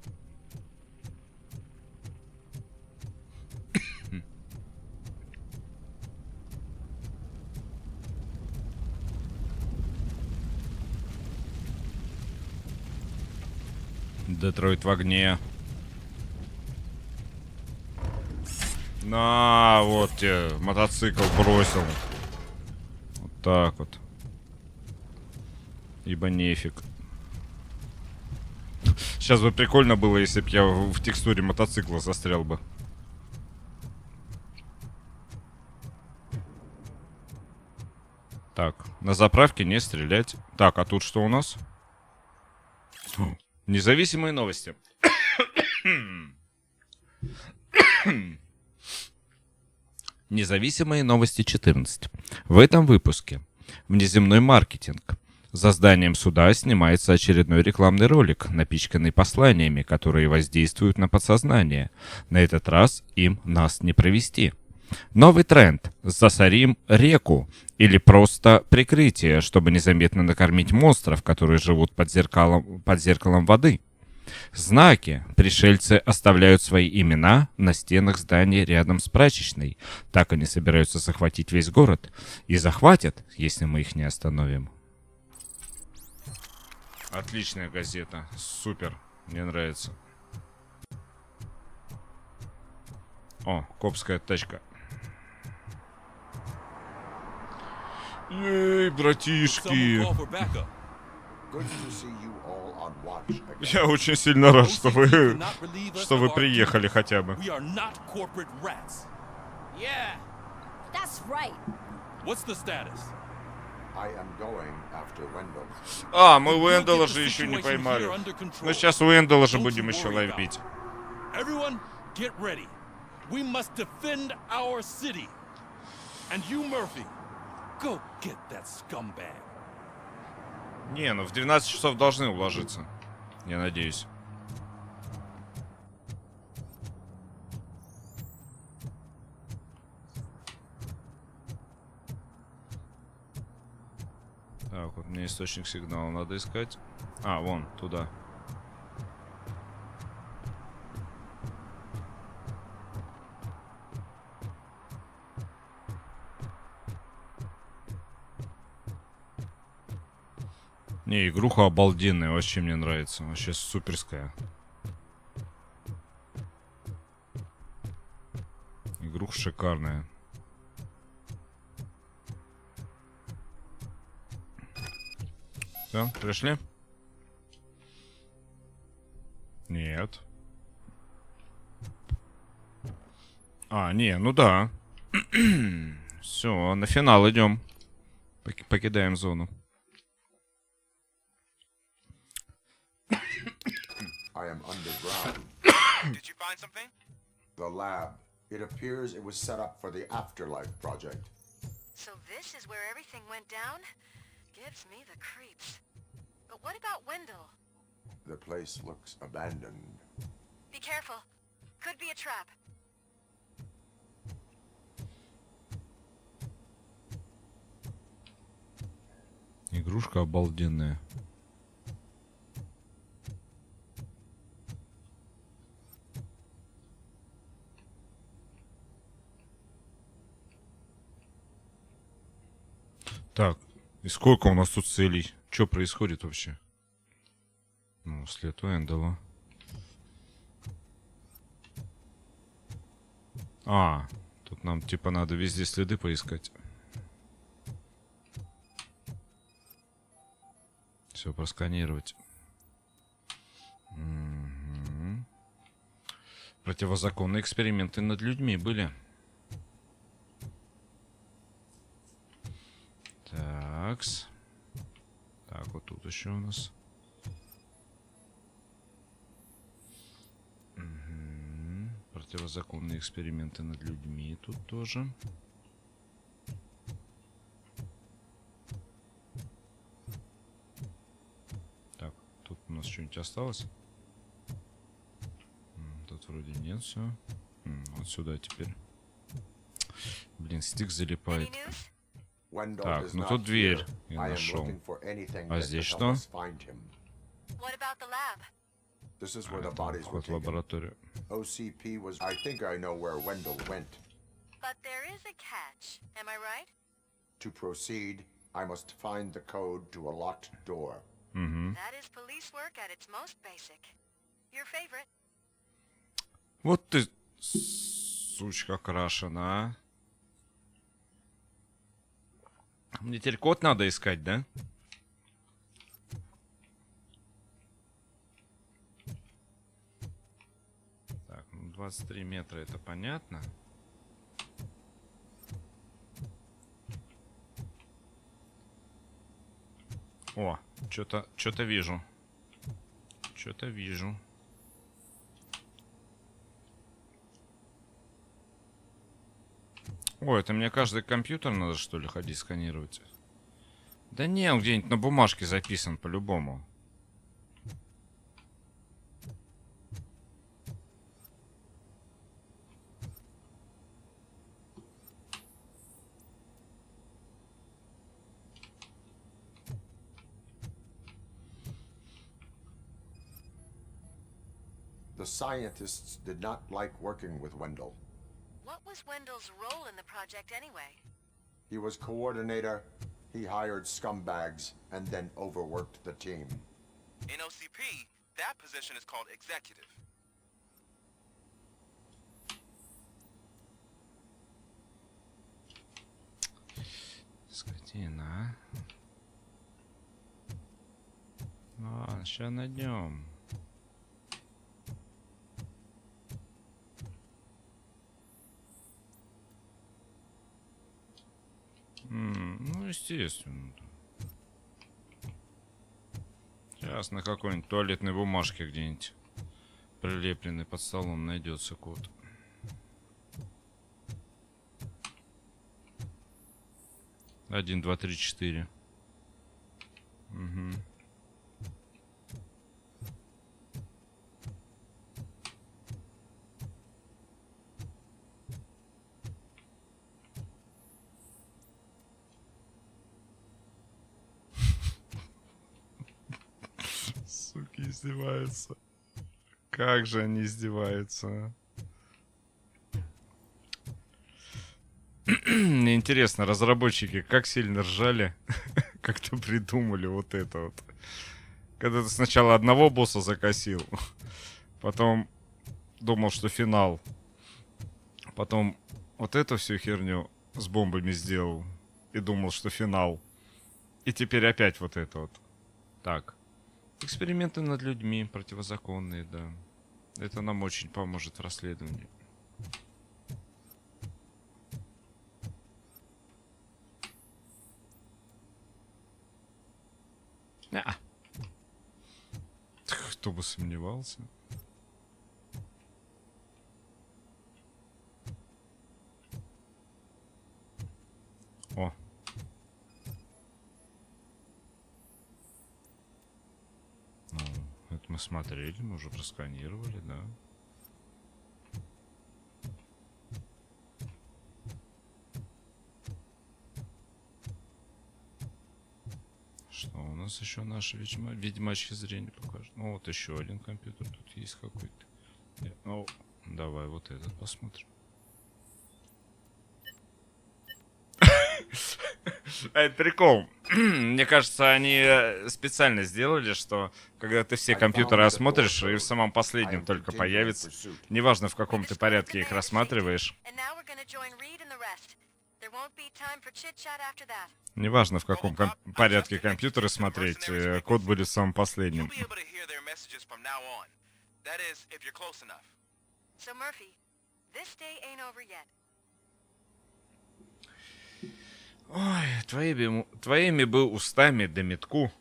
Детройт в огне. На, вот тебе мотоцикл бросил. Вот так вот. Ибо нефиг. Сейчас бы прикольно было, если бы я в текстуре мотоцикла застрял бы. Так, на заправке не стрелять. Так, а тут что у нас? Независимые новости. Независимые новости 14. В этом выпуске внеземной маркетинг. За зданием суда снимается очередной рекламный ролик, напичканный посланиями, которые воздействуют на подсознание. На этот раз им нас не провести. Новый тренд. Засорим реку. Или просто прикрытие, чтобы незаметно накормить монстров, которые живут под зеркалом воды. Знаки. Пришельцы оставляют свои имена на стенах зданий рядом с прачечной. Так они собираются захватить весь город. И захватят, если мы их не остановим. Отличная газета. Супер. Мне нравится. О, копская тачка. Эй, братишки. Я очень сильно рад, что вы приехали хотя бы. А, мы Уэндала же еще не поймали. Но сейчас Уэндала же будем еще ловить. Не, ну в 12 часов должны уложиться. Я надеюсь. Так, вот мне источник сигнала надо искать. А, вон, туда. Не, игруха обалденная, вообще мне нравится. Вообще суперская. Игруха шикарная. Все, пришли? Нет. А, не, ну да. Все, на финал идем. Покидаем зону. I am underground. Did you find something? The lab. It appears it was set up for the afterlife project. So this is where everything went down? Gives me the creeps. But what about Wendell? The place looks abandoned. Be careful. Could be a trap. Игрушка обалденная. Так, и сколько у нас тут целей? Что происходит вообще? Ну, след Уэндала. А, тут нам типа надо везде следы поискать. Все просканировать. Угу. Противозаконные эксперименты над людьми были. Такс. Так, вот тут еще у нас. Угу. Противозаконные эксперименты над людьми тут тоже. Так, тут у нас что-нибудь осталось? Тут вроде нет, все. Вот сюда теперь. Блин, стик залипает. Так, ну тут дверь я нашел. А здесь что? What about the lab? This is where the bodies were taken. Лаборатория. OCP was... I think I know where Wendell went. But there is a catch, am I right? To proceed, I must find the code to a locked door. That is police work at its most basic. Your favorite. Вот ты, сучка крашена, а. Мне теперь код надо искать, да? Так, ну 23 метра, это понятно. О, что-то вижу. Что-то вижу. О, это мне каждый компьютер надо, что ли, ходить сканировать? Да не, он где-нибудь на бумажке записан по-любому. The scientists did not like working with Wendell. What was Wendell's role in the project anyway? He was coordinator, he hired scumbags, and then overworked the team. In OCP, that position is called executive. Скотина, а? Сейчас найдем. Ну, естественно. Сейчас на какой-нибудь туалетной бумажке где-нибудь прилепленный под столом найдется код. Один, два, три, четыре. Угу. Суки издеваются. Как же они издеваются, а? Мне интересно, разработчики как сильно ржали, как-то придумали вот это вот. Когда ты сначала одного босса закосил, потом думал, что финал, потом вот эту всю херню с бомбами сделал и думал, что финал, и теперь опять вот это вот. Так. Эксперименты над людьми противозаконные, да. Это нам очень поможет в расследовании. Кто бы сомневался. О. Ну, это мы смотрели, мы уже просканировали, да. Что у нас еще наше ведьмачье зрение покажет? Ну, вот еще один компьютер тут есть какой-то. Ну, давай вот этот посмотрим. Это прикол. Мне кажется, они специально сделали, что когда ты все компьютеры осмотришь, и в самом последнем только появится. Неважно, в каком ты порядке их рассматриваешь. Неважно, в каком порядке компьютеры смотреть, код будет самым последним. Ой, твоими бы устами да метку.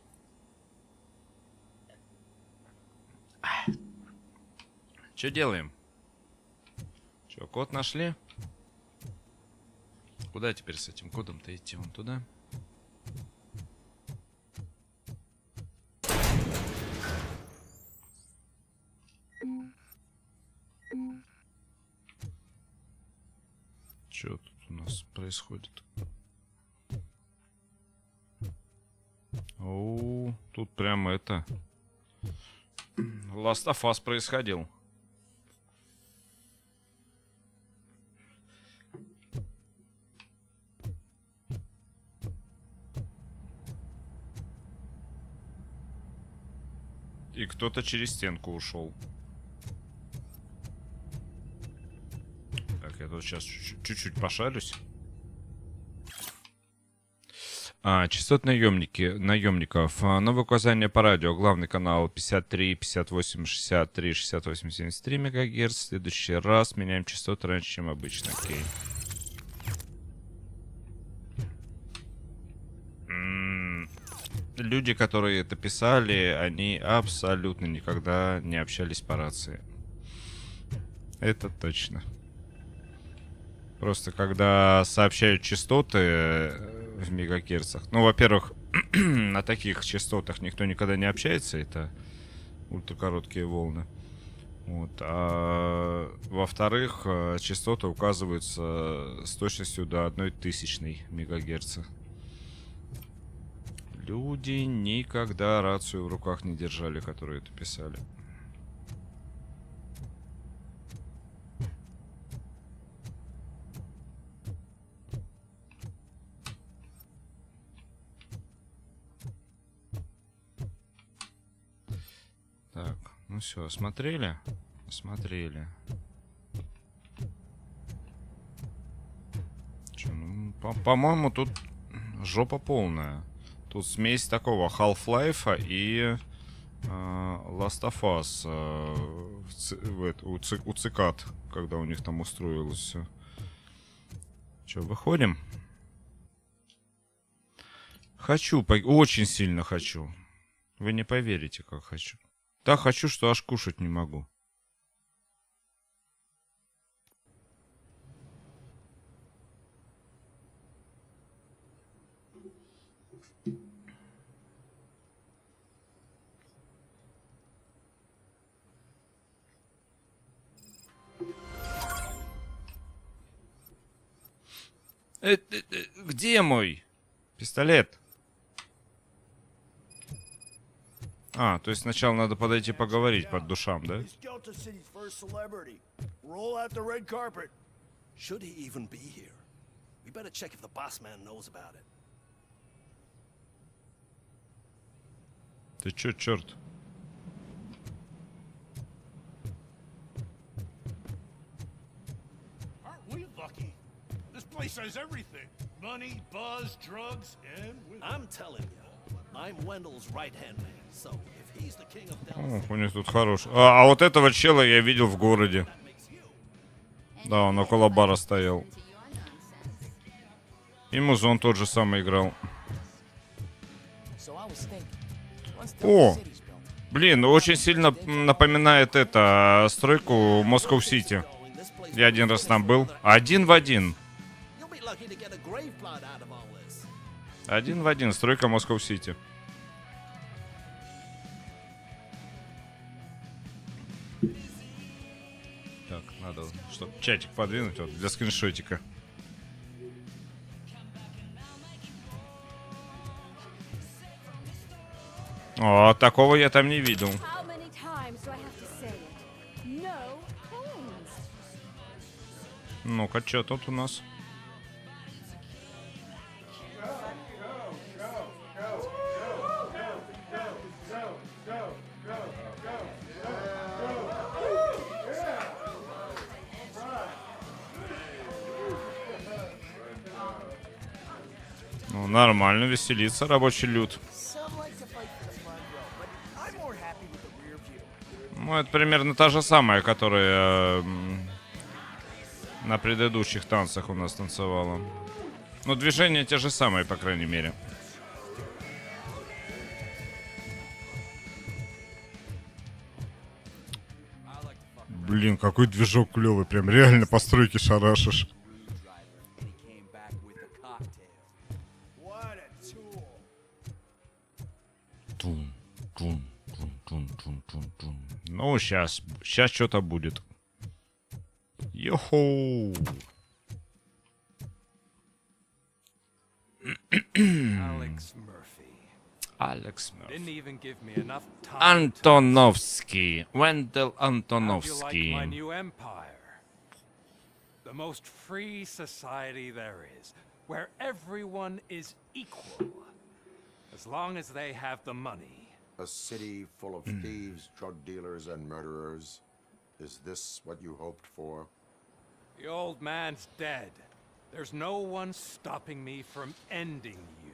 Что делаем? Что, код нашли? Куда теперь с этим кодом-то идти? Вон туда? Что тут у нас происходит? О, тут прямо это Last of Us происходил. И кто-то через стенку ушел. Так, я тут сейчас чуть-чуть пошарюсь. Частот наемников. Новое указание по радио. Главный канал 53, 58, 63, 68, 73 МГц. В следующий раз меняем частоты раньше, чем обычно. Окей. Люди, которые это писали, они абсолютно никогда не общались по рации. Это точно. Просто когда сообщают частоты в мегагерцах. Ну, во-первых, на таких частотах никто никогда не общается. Это ультракороткие волны. Вот. А во-вторых, частоты указываются с точностью до 0,001 мегагерца. Люди никогда рацию в руках не держали, которые это писали. Так, ну все, осмотрели? Осмотрели. Ну, по-моему, тут жопа полная. Тут смесь такого Half-Life и Last of Us у цикад, когда у них там устроилось все. Че, выходим? Хочу, очень сильно хочу. Вы не поверите, как хочу. Так хочу, что аж кушать не могу. Где мой пистолет? То есть сначала надо подойти поговорить под душам, да? Ты чё, черт? Says everything. Money, buzz, drugs, and I'm telling you, I'm Wendell's right-hand man. So if he's the king of Dallas... У них тут хорош. А вот этого чела я видел в городе. Да, он около бара стоял. И музон тот же самый играл. О! Блин, очень сильно напоминает это стройку Москва-Сити. Я один раз там был. Один в один. Один в один, стройка Москва-Сити. Так, надо, чтобы чатик подвинуть вот, для скриншотика. О, такого я там не видел. Ну-ка, что тут у нас? Ну, нормально, веселится рабочий люд. Ну, это примерно та же самая, которая на предыдущих танцах у нас танцевала. Ну, движения те же самые, по крайней мере. Блин, какой движок клевый, прям реально по стройке шарашишь. Ну, сейчас что-то будет. Йо-хоу! Алекс Didn't even give me enough time. Антоновский. Вендел How'd you like Антоновский. my new empire? The most free society there is, where everyone is equal, as long as they have the money. A city full of thieves, drug dealers, and murderers. Is this what you hoped for? The old man's dead. There's no one stopping me from ending you.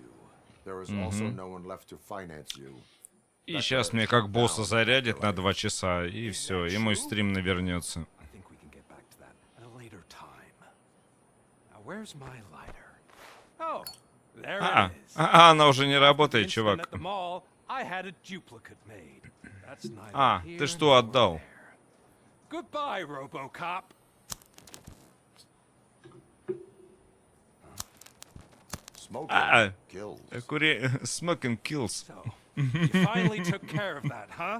There is also no one left to finance you. И сейчас мне как босса зарядит на 2 часа, и все, и мой стрим навернется. Она уже не работает, чувак. Ты что отдал? Goodbye, RoboCop. Smoking kills. Smoking kills. You finally took care of that, huh?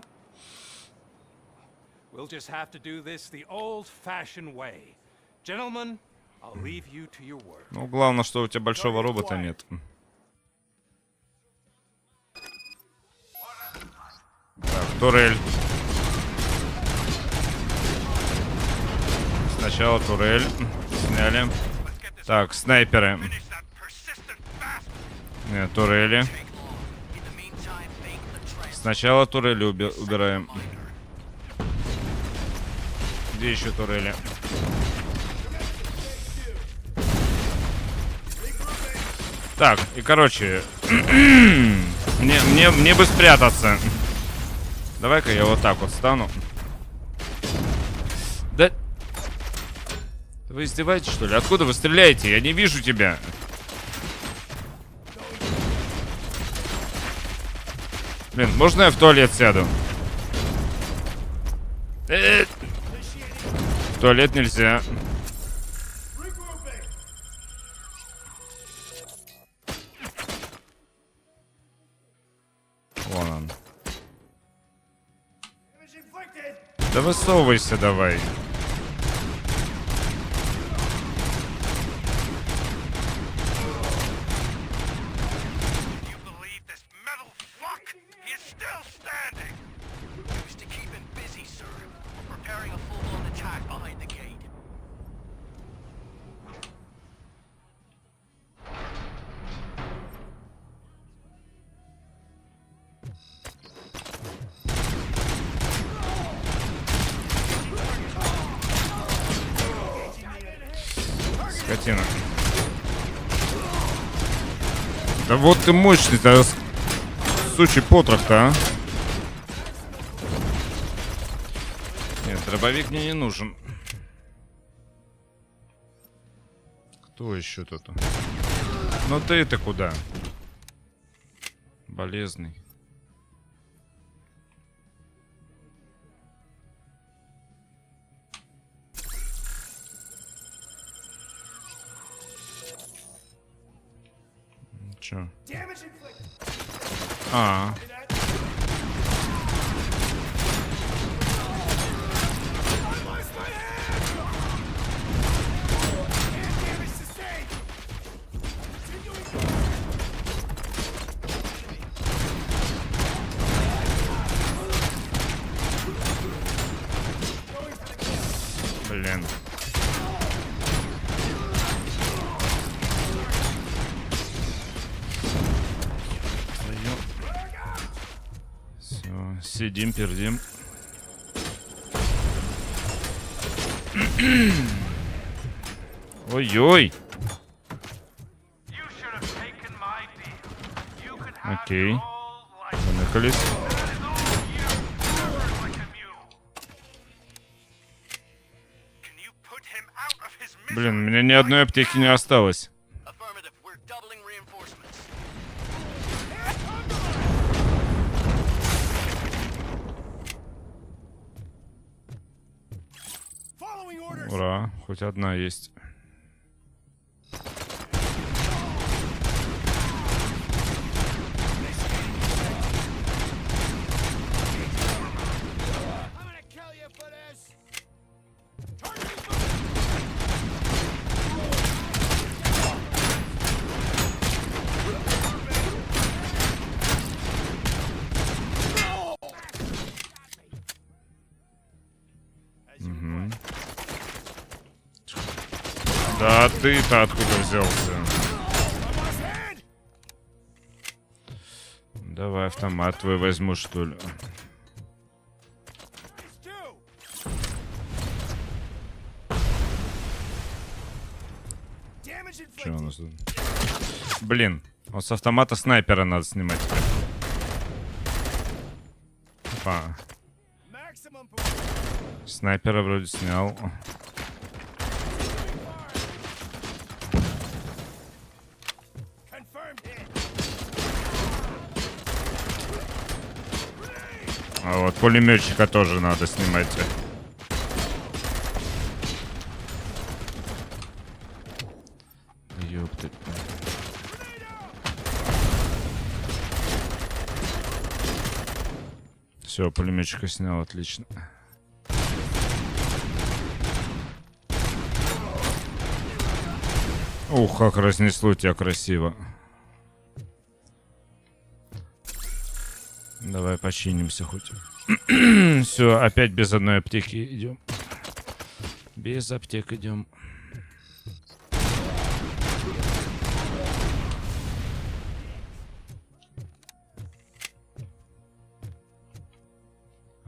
We'll just have to do this the old-fashioned way. Gentlemen, I'll leave you to your work. Ну, главное, что у тебя большого робота нет. Так, турель. Сначала турель. Сняли. Так, снайперы. Нет, турели. Сначала турели убираем. Где еще турели? Так, и короче, мне бы спрятаться. Давай-ка я вот так вот стану. Да... Вы издеваетесь, что ли? Откуда вы стреляете? Я не вижу тебя. Блин, можно я в туалет сяду? В туалет нельзя. Вон он. Да высовывайся давай. Скотина. Да вот ты мощный-то, сучий потрох-то, а. Нет, дробовик мне не нужен. Кто еще тут? Ну ты-то куда? Болезный. Чё? А. Блин. Все, сидим, пердим. Ой-ой. Окей. Заныкались. Блин, у меня ни одной аптеки не осталось. Ура, хоть одна есть. Да ты-то откуда взялся? Давай автомат твой возьму, что ли. Что у нас тут? Блин, вот с автомата снайпера надо снимать. Опа. Снайпера вроде снял. А вот пулеметчика тоже надо снимать. Ёпты. Все, пулеметчика снял, отлично. Ух, как разнесло тебя красиво. Давай починимся хоть. Все, опять без одной аптеки идем. Без аптек идем.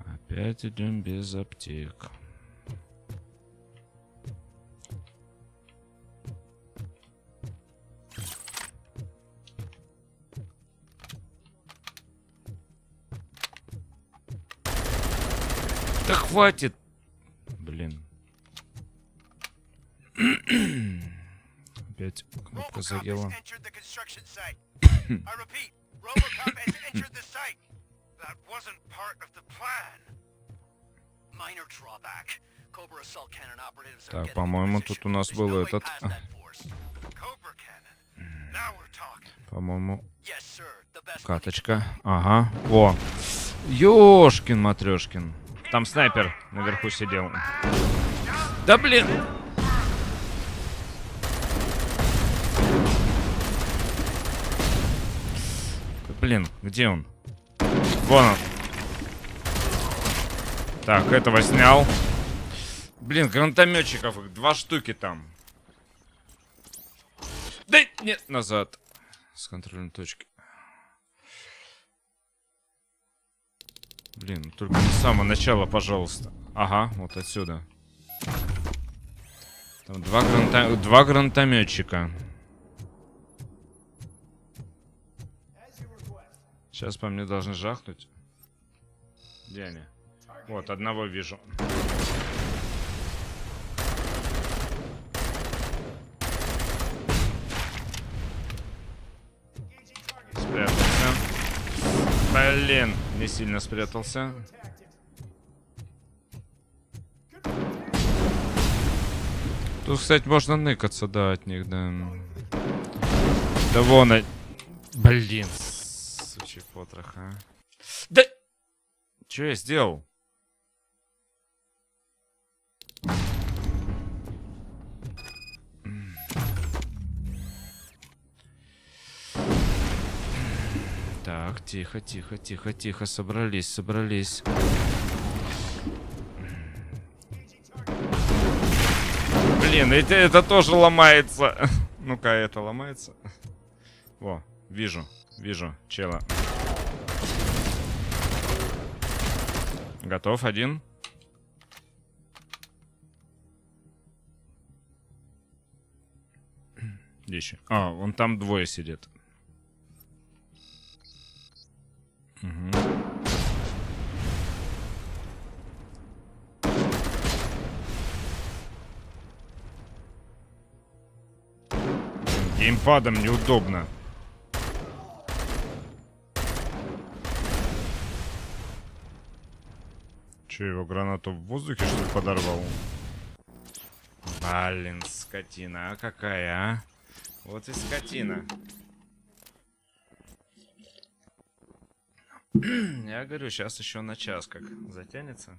Опять идем без аптек. Да хватит! Блин. Опять кнопка заела. RoboCop has entered the site. That wasn't part of the plan. Minor drawback. Cobra assault cannon operatives are Так, по-моему, тут у нас был этот. По-моему, каточка. Ага. О! Ёшкин матрёшкин. Там снайпер наверху сидел. Да блин! Блин, где он? Вон он. Так, этого снял. Блин, гранатометчиков их 2 штуки там. Да нет, назад. С контрольной точки. Блин, только не с самого начала, пожалуйста. Ага, вот отсюда. Там 2 гранатометчика. Сейчас по мне должны жахнуть. Где они? Вот, одного вижу. Спрятался. Блин, не сильно спрятался. Тут, кстати, можно ныкаться, да, от них, да. Да вон, блин, сучий потрох, а. Да! Что я сделал? Так, тихо, тихо, тихо, тихо. Собрались, собрались. Блин, это тоже ломается. Ну-ка, это ломается. Во, вижу, вижу чела. Готов, один. Где еще? А, вон там 2 сидят. Угу. Геймпадом неудобно. Че, его гранату в воздухе, что ли, подорвал? Блин, скотина, а какая, а? Вот и скотина. Я говорю, сейчас еще на час как затянется.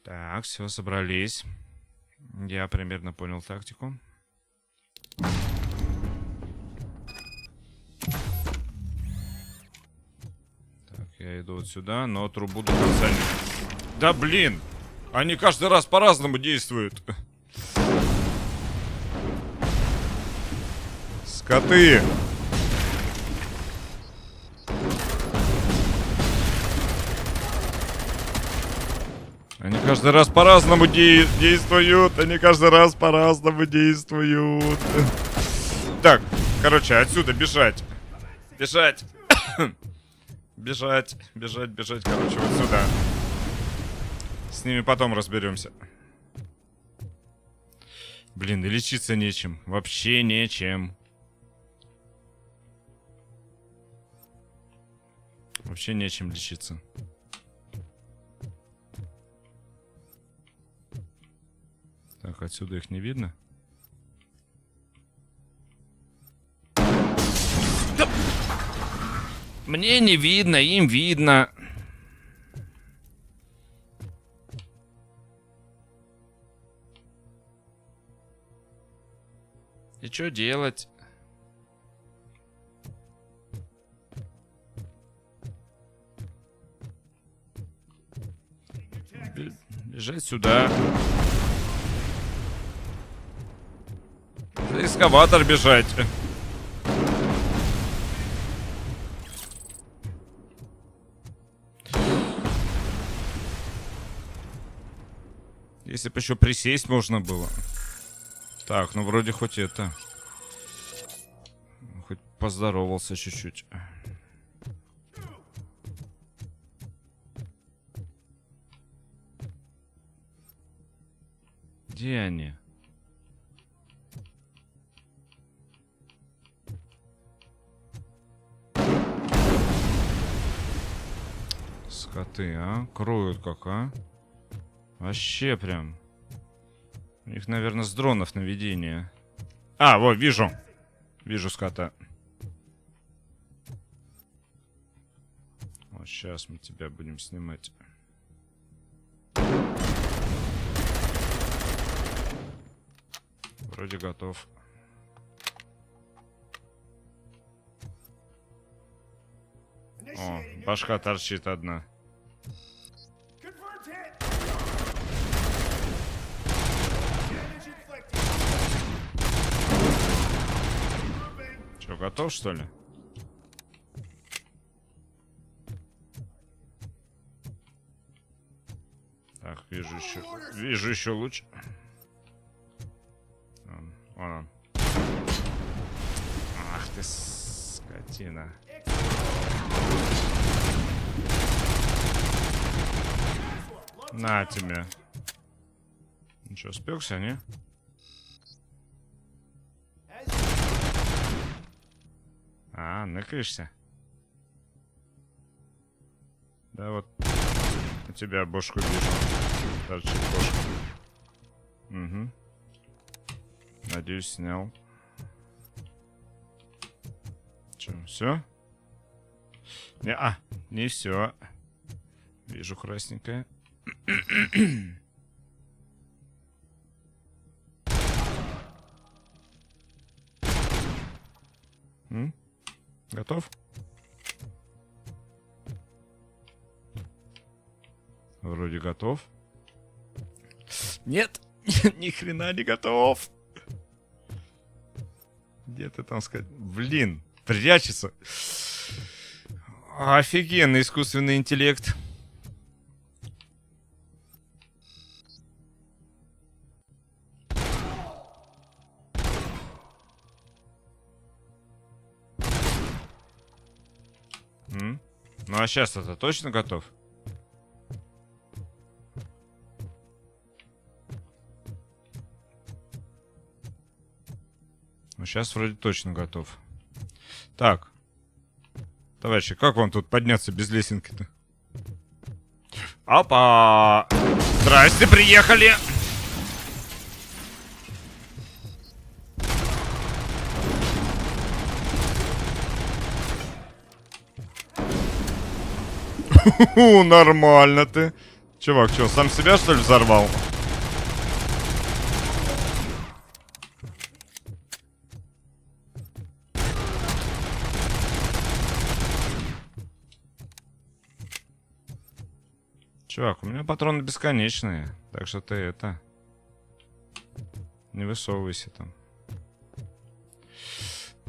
Так, все, собрались. Я примерно понял тактику. Так, Я иду вот сюда, но трубу до конца не... Да блин! Они каждый раз по-разному действуют. Скоты! Они каждый раз по-разному действуют. Они каждый раз по-разному действуют. Так, короче, отсюда бежать. Бежать. Бежать, короче, вот сюда. С ними потом разберемся. Блин, и лечиться нечем. Вообще нечем. Вообще нечем лечиться. Так, отсюда их не видно. Да! Мне не видно, им видно. И что делать? Бежать сюда. За эскаватор бежать. Если бы еще присесть можно было. Так, ну вроде хоть это. Хоть поздоровался чуть-чуть. Где они? Скоты, а? Кроют как, а? Вообще прям. У них, наверное, с дронов наведение. А, вот, вижу. Вижу скота. Вот сейчас мы тебя будем снимать. Вроде готов. О, башка торчит одна. Че, готов, что ли? Так, вижу еще луч. Вон он. Ах ты, скотина. На тебе. Ну что, спекся, не? А, ныкаешься? Да вот. У тебя бошку вижу. Торчит бошка. Угу. Надеюсь, снял. Че, все? Не все. Вижу красненькое. Готов? Вроде готов. Нет, ни хрена не готов. Где ты там сказать? Блин, прячется. Офигенный искусственный интеллект. Ну а сейчас это точно готов? Ну сейчас вроде точно готов. Так. Товарищи, как вам тут подняться без лесенки-то? Опа! Здрасте, приехали! Нормально ты. Чувак, что, сам себя, что ли, взорвал? Чувак, у меня патроны бесконечные. Так что ты это... Не высовывайся там.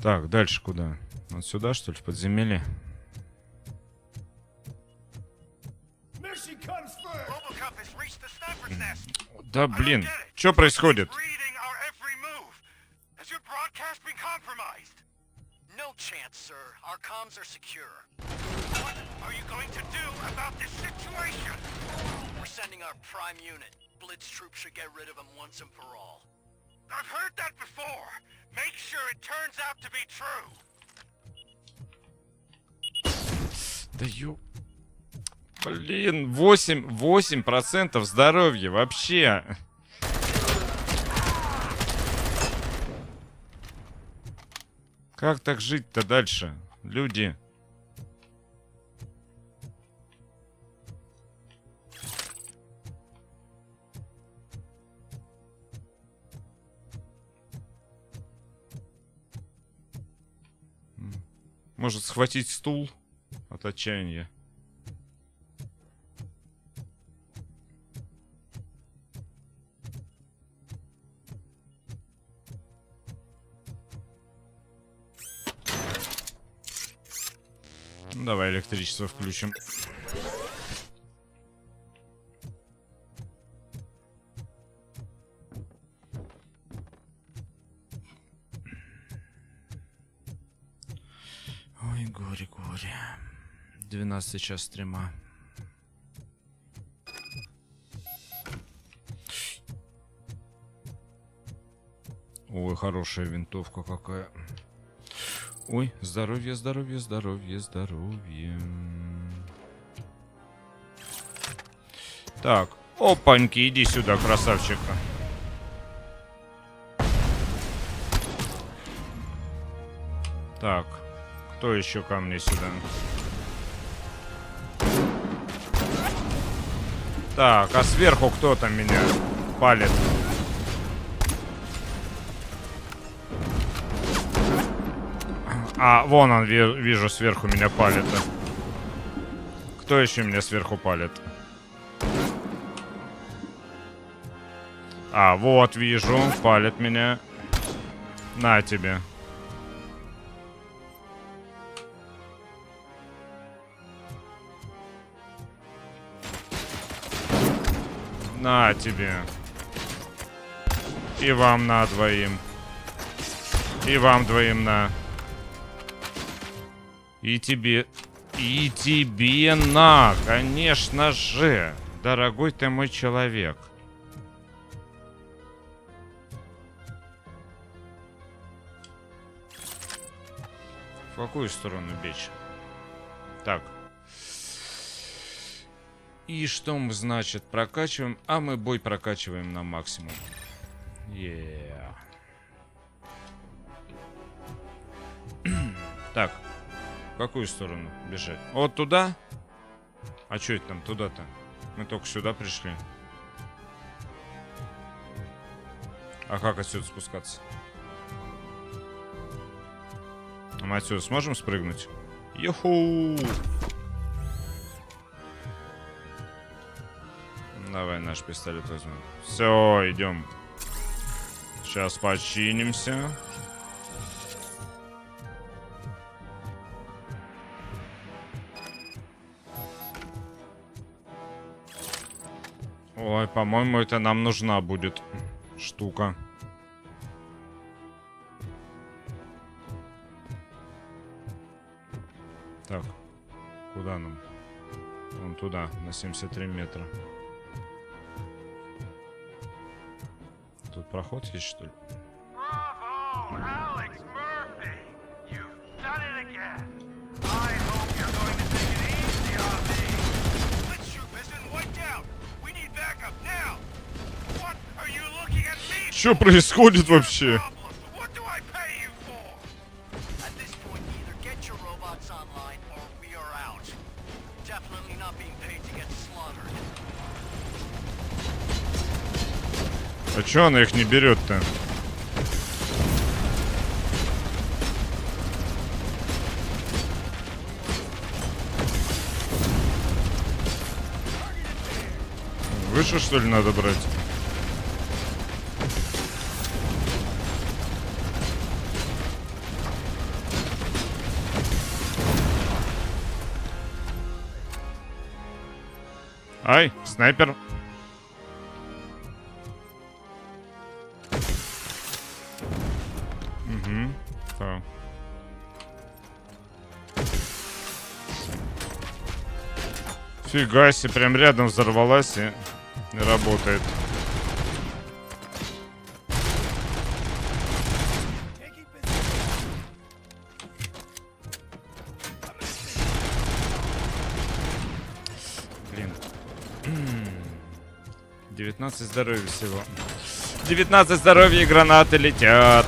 Так, дальше куда? Вот сюда, что ли, в подземелье? Да блин, что происходит? No chance, sir. Our comms are secure. What are you going to do about this situation? We're sending our prime unit. Blitz troops should get rid of him once and for all. I've heard that before. Make sure it turns out to be true. Да ё... Блин, 8% здоровья вообще. Как так жить-то дальше, люди? Может схватить стул от отчаяния? Давай электричество включим. Ой, горе, горе. 12 час стрима. Ой, хорошая винтовка какая. Ой, здоровье, здоровье, здоровье, здоровье. Так, опаньки, иди сюда, красавчик. Так, кто еще ко мне сюда? Так, а сверху кто там меня палит? А, вон он, вижу, сверху меня палит. Кто еще меня сверху палит? А, вот, вижу, палит меня. На тебе. На тебе. И вам на двоим. И вам двоим на. И тебе на, конечно же, дорогой ты мой человек. В какую сторону бечь? Так. И что мы, значит, прокачиваем? А мы бой прокачиваем на максимум. Так. В какую сторону бежать? Вот туда? А что это там туда-то? Мы только сюда пришли. А как отсюда спускаться? Мы отсюда сможем спрыгнуть? Йоху! Давай наш пистолет возьмем. Все, идем. Сейчас починимся. Ой, по-моему, это нам нужна будет штука. Так, куда нам? Вон туда, на 73 метра. Тут проход есть, что ли? Что происходит вообще? А чё она их не берет-то? Выше, что ли, надо брать? Ай, снайпер. Угу. Так. Фига себе, прям рядом взорвалась и работает. Блин. 19 здоровья всего. 19 здоровья и гранаты летят.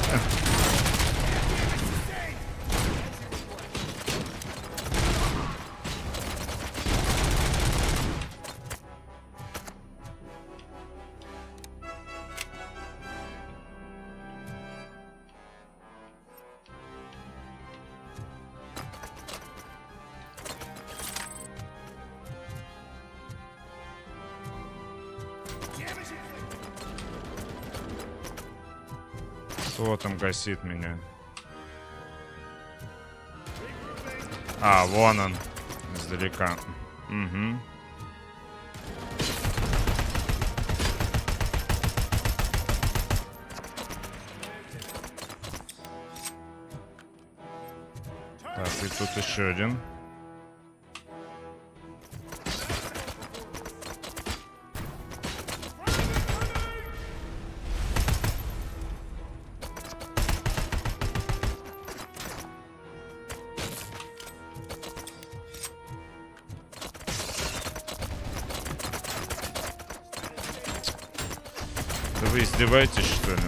Кто там гасит меня? А, вон он. Издалека. Угу. Так, и тут еще один. Да вы издеваетесь, что ли?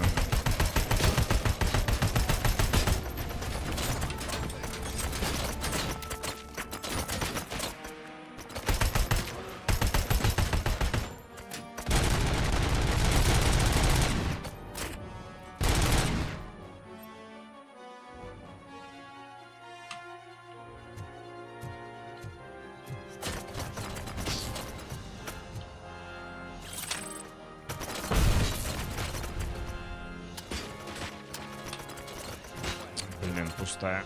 Блин, пустая.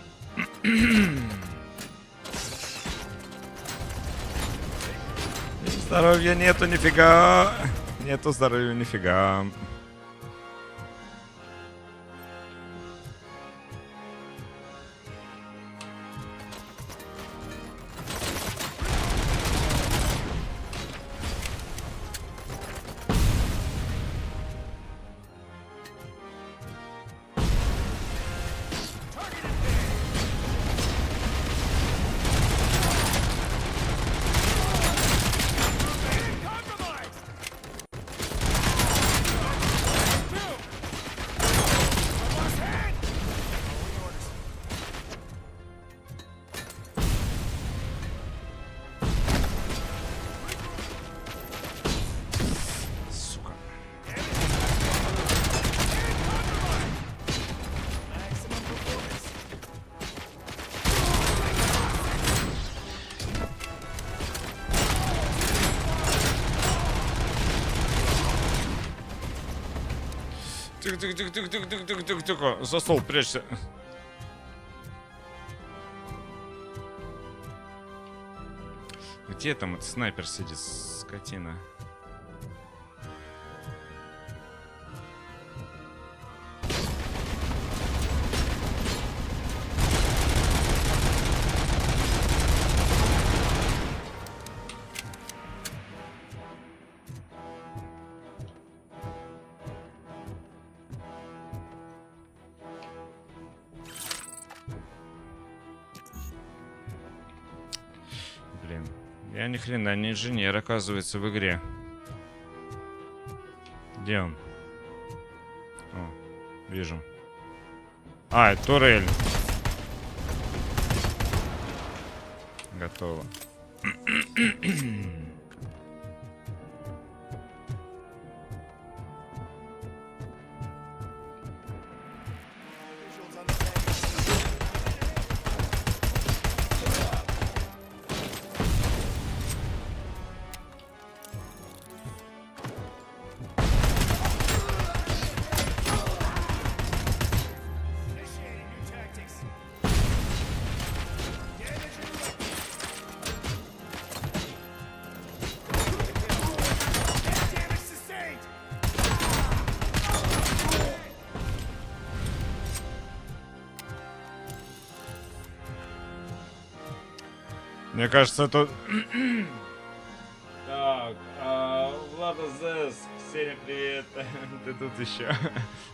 Здоровья нету, нифига. Нету здоровья, нифига. Тихо. За стол прячься. Где там этот снайпер сидит, скотина? Блин, я ни хрена не инженер, оказывается, в игре. Где он? О, вижу. А, это турель. Готово. Мне кажется, это... Так, Влада Зэс, Сеня, привет. Ты тут еще.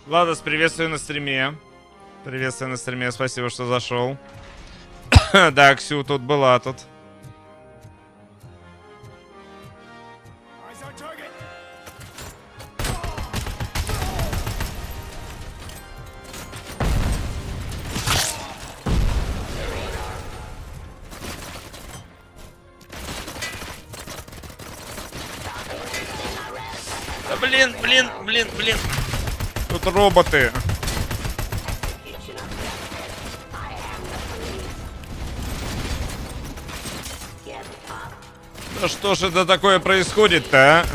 Владос, приветствую на стриме. Приветствую на стриме, спасибо, что зашел. Да, Ксю тут была тут. Да блин. Тут роботы. Да что ж это такое происходит-то, а?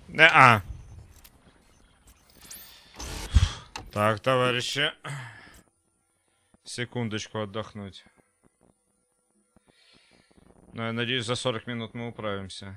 Не-а. Так, товарищи. Секундочку отдохнуть. Но я надеюсь, за 40 минут мы управимся.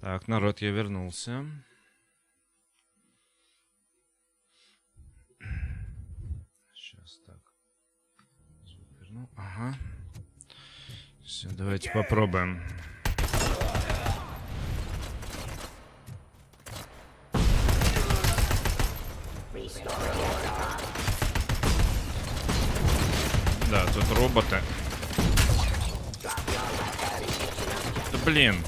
Так, народ, я вернулся. Сейчас так. Верну. Ага. Все, давайте попробуем. Да, тут роботы. Да блин.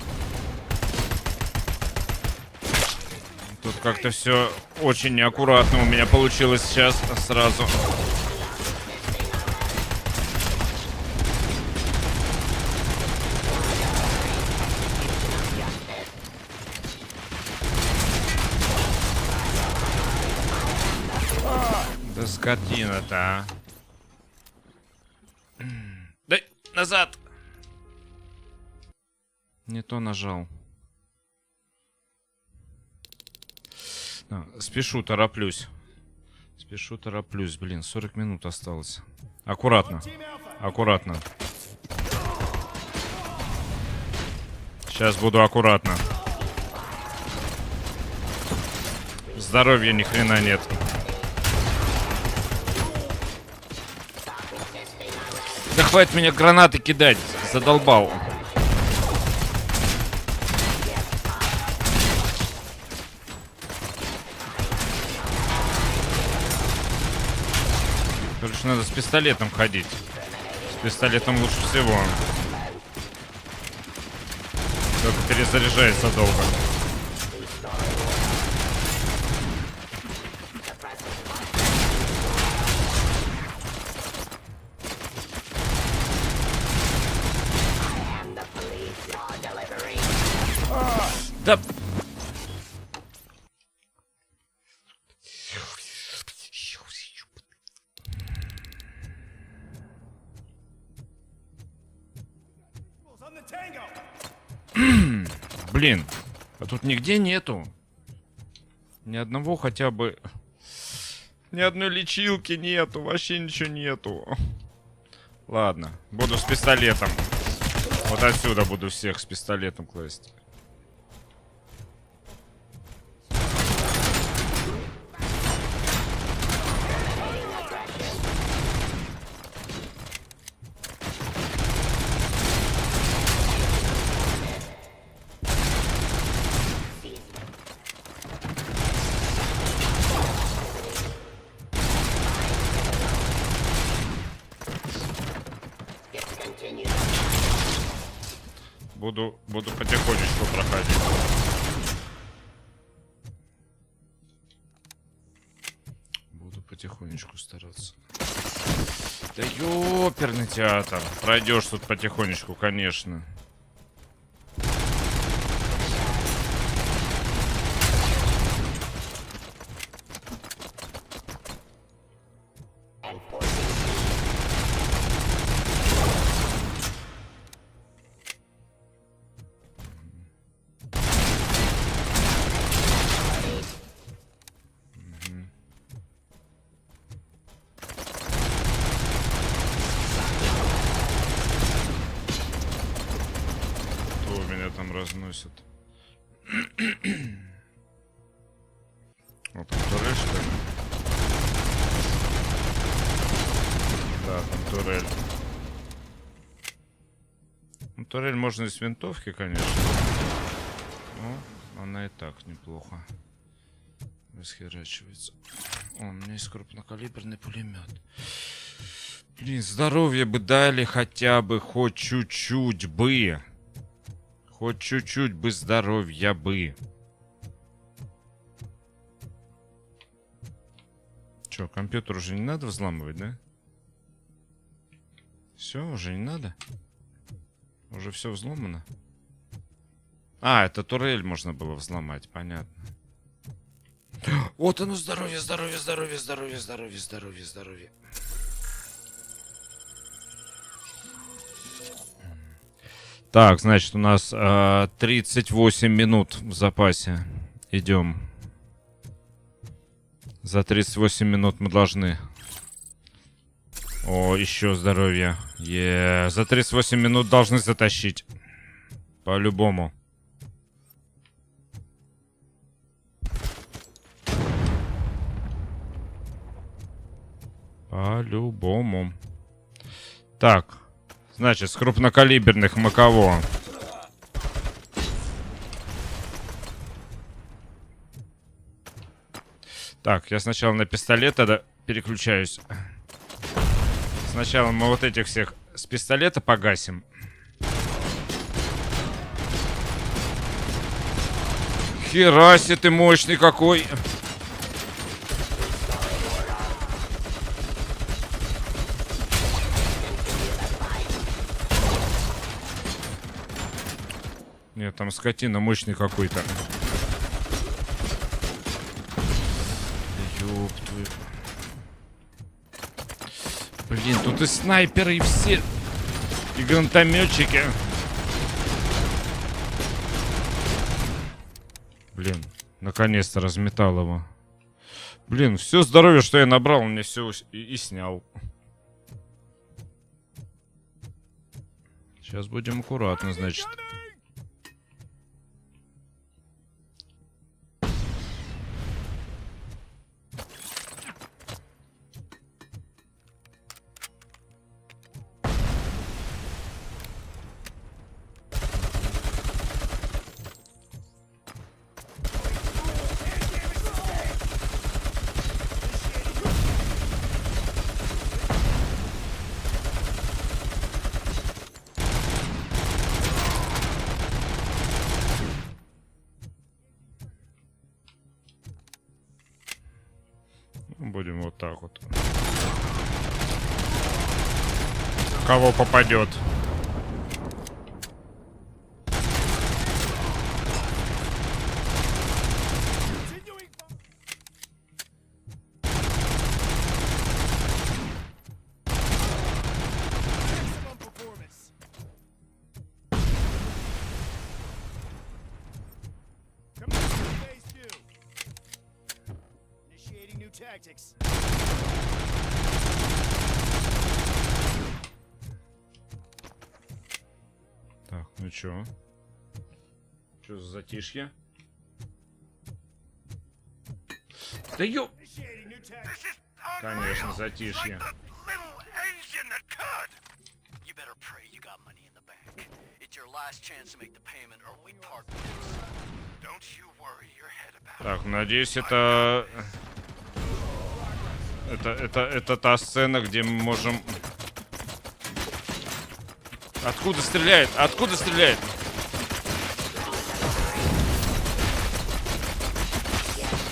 Тут как-то все очень неаккуратно у меня получилось сейчас сразу. Да скотина-то, а. Дай назад. Не то нажал. Спешу, тороплюсь. Блин, 40 минут осталось. Аккуратно. Сейчас буду аккуратно. Здоровья ни хрена нет. Да хватит меня гранаты кидать, задолбал. Короче, надо с пистолетом ходить. С пистолетом лучше всего. Только перезаряжается долго. Да. Блин, а тут нигде нету. Ни одного хотя бы... Ни одной лечилки нету, вообще ничего нету. Ладно, буду с пистолетом. Вот отсюда буду всех с пистолетом класть. Буду потихонечку проходить. Буду потихонечку стараться. Да ёперный театр. Пройдешь тут потихонечку, конечно. Разносят. Вот там турель, что ли? Да, там турель. Ну, турель можно и с винтовки, конечно. Но она и так неплохо расхерачивается. О, у меня есть крупнокалиберный пулемет. Блин, здоровье бы дали хотя бы, хоть чуть-чуть бы. Хоть чуть-чуть бы здоровья бы. Чё, компьютер уже не надо взламывать, да? Все, уже не надо? Уже все взломано? А, это турель можно было взломать, понятно. Вот оно, здоровье, здоровье, здоровье, здоровье, здоровье, здоровье, здоровье. Так, значит, у нас 38 минут в запасе. Идем. За 38 минут мы должны... О, еще здоровье. За 38 минут должны затащить. По-любому. По-любому. Так. Значит, с крупнокалиберных мы кого? Так, я сначала на пистолет тогда переключаюсь. Сначала мы вот этих всех с пистолета погасим. Хераси ты мощный какой! Нет, там скотина мощный какой-то. Ёб твою. Блин, тут и снайперы, и все. И гранатометчики. Блин, наконец-то разметал его. Блин, все здоровье, что я набрал, он мне все и снял. Сейчас будем аккуратно, значит. Будем вот так вот. Кого попадет? Так, ну чё? Чё за затишье? Да ё... Конечно, затишье. Так, надеюсь, это та сцена, где мы можем... Откуда стреляет? Откуда стреляет?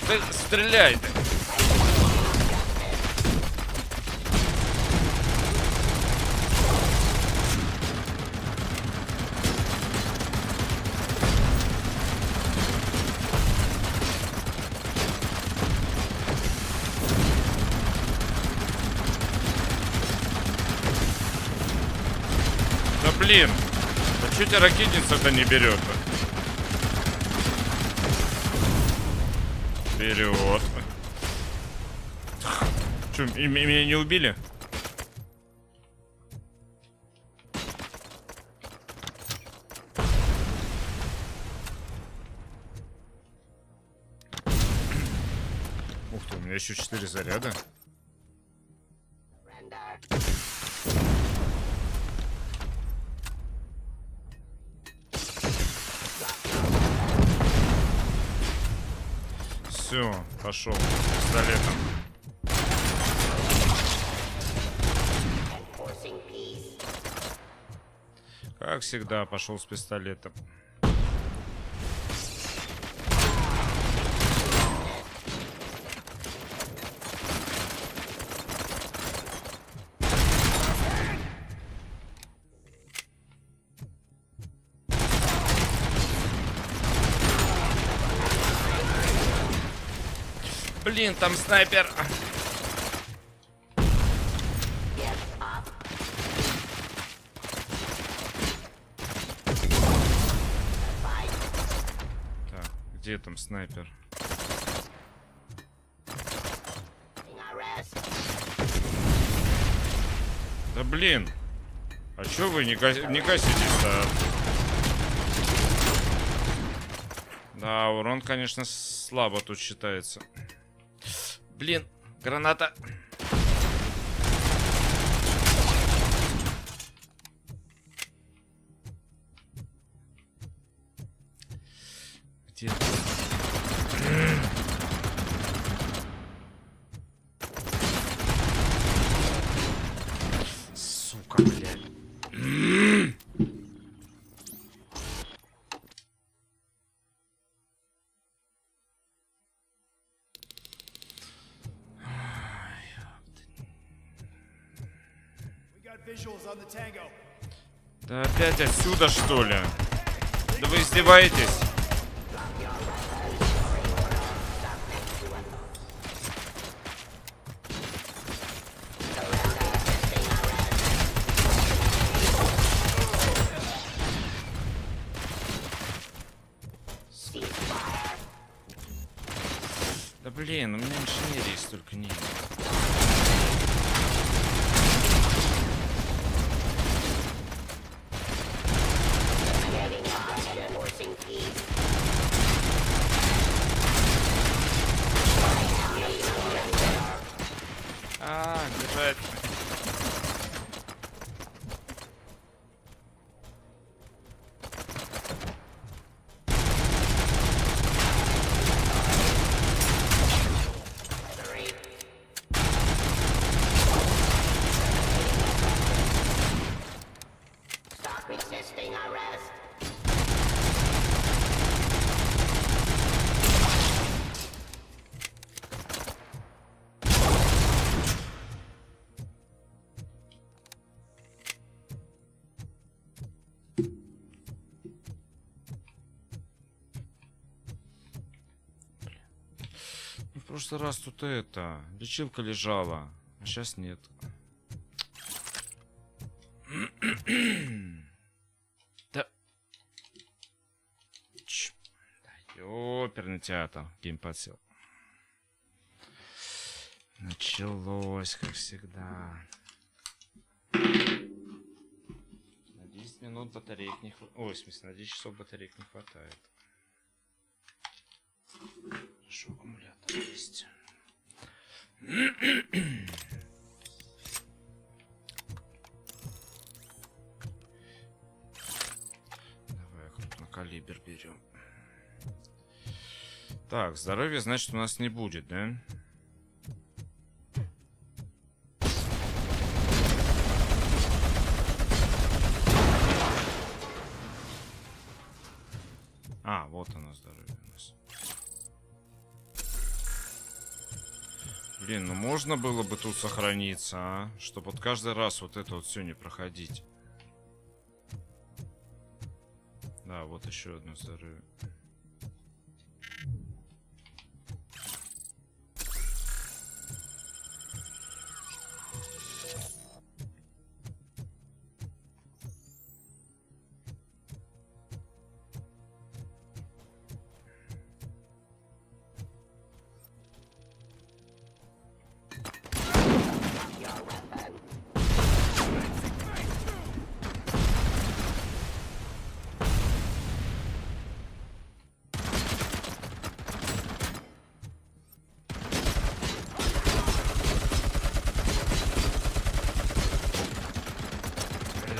Да стреляй! Блин, а чё тебя ракетница-то не берет? Берет. Чё, меня не убили? Ух ты, у меня еще 4 заряда. Все, пошел с пистолетом. Как всегда, пошел с пистолетом. Блин, там снайпер. Так, где там снайпер? Да блин. А чё вы не коситесь-то? Да, урон, конечно, слабо тут считается. Блин, граната. Где? Сука, блядь. Да опять отсюда, что ли? Да вы издеваетесь? Да блин, у меня инженерии столько нет. Бежать. прошлый раз тут лечилка лежала, а сейчас нет. Да. Оперный театр. Геймпад сел. Началось, как всегда. На 10 минут батареек не хватает. Ой, в смысле, на 10 часов батареек не хватает. Хорошо, аккумулятор есть. Давай крупнокалибер берем. Так, здоровья, значит, у нас не будет, да? А, вот оно, здоровье у нас. Блин, ну можно было бы тут сохраниться, а? Чтобы вот каждый раз вот это вот все не проходить. Да, вот еще одно здоровье.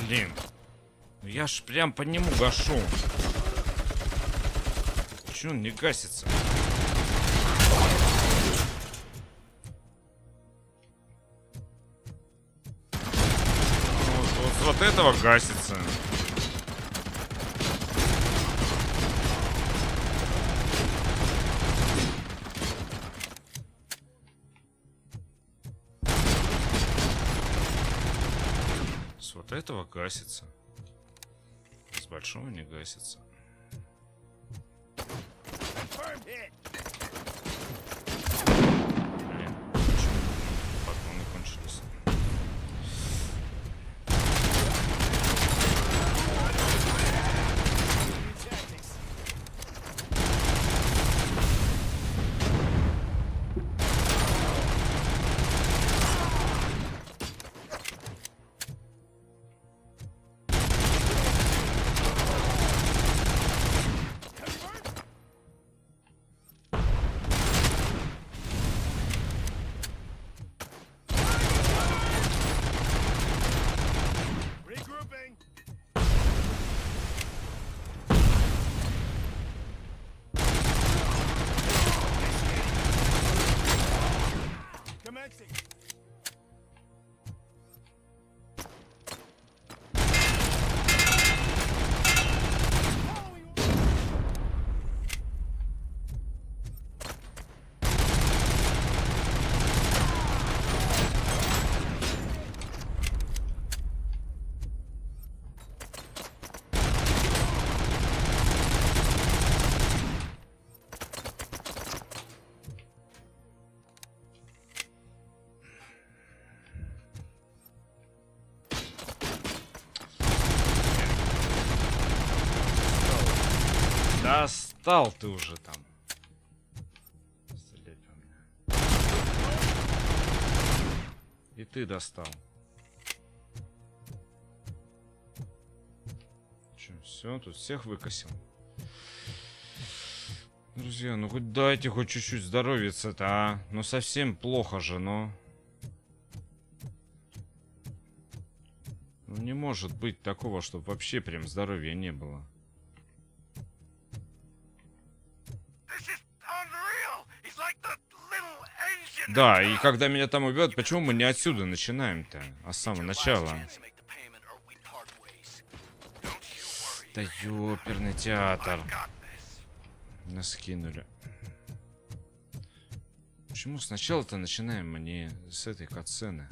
Блин, ну я ж прям по нему гашу. Почему он не гасится? Вот этого гасится. Вот этого гасится. С большого не гасится. Блин, почему патроны кончились? Достал ты уже там. Стрелять по мне. И ты достал. Че, все, тут всех выкосил. Друзья, ну хоть дайте хоть чуть-чуть здоровьица-то, а? Ну совсем плохо же, но... Ну не может быть такого, чтобы вообще прям здоровья не было. Да, и когда меня там убьют, почему мы не отсюда начинаем-то, а с самого начала? Да ёперный театр. Нас скинули. Почему сначала-то начинаем мы не с этой катсцены?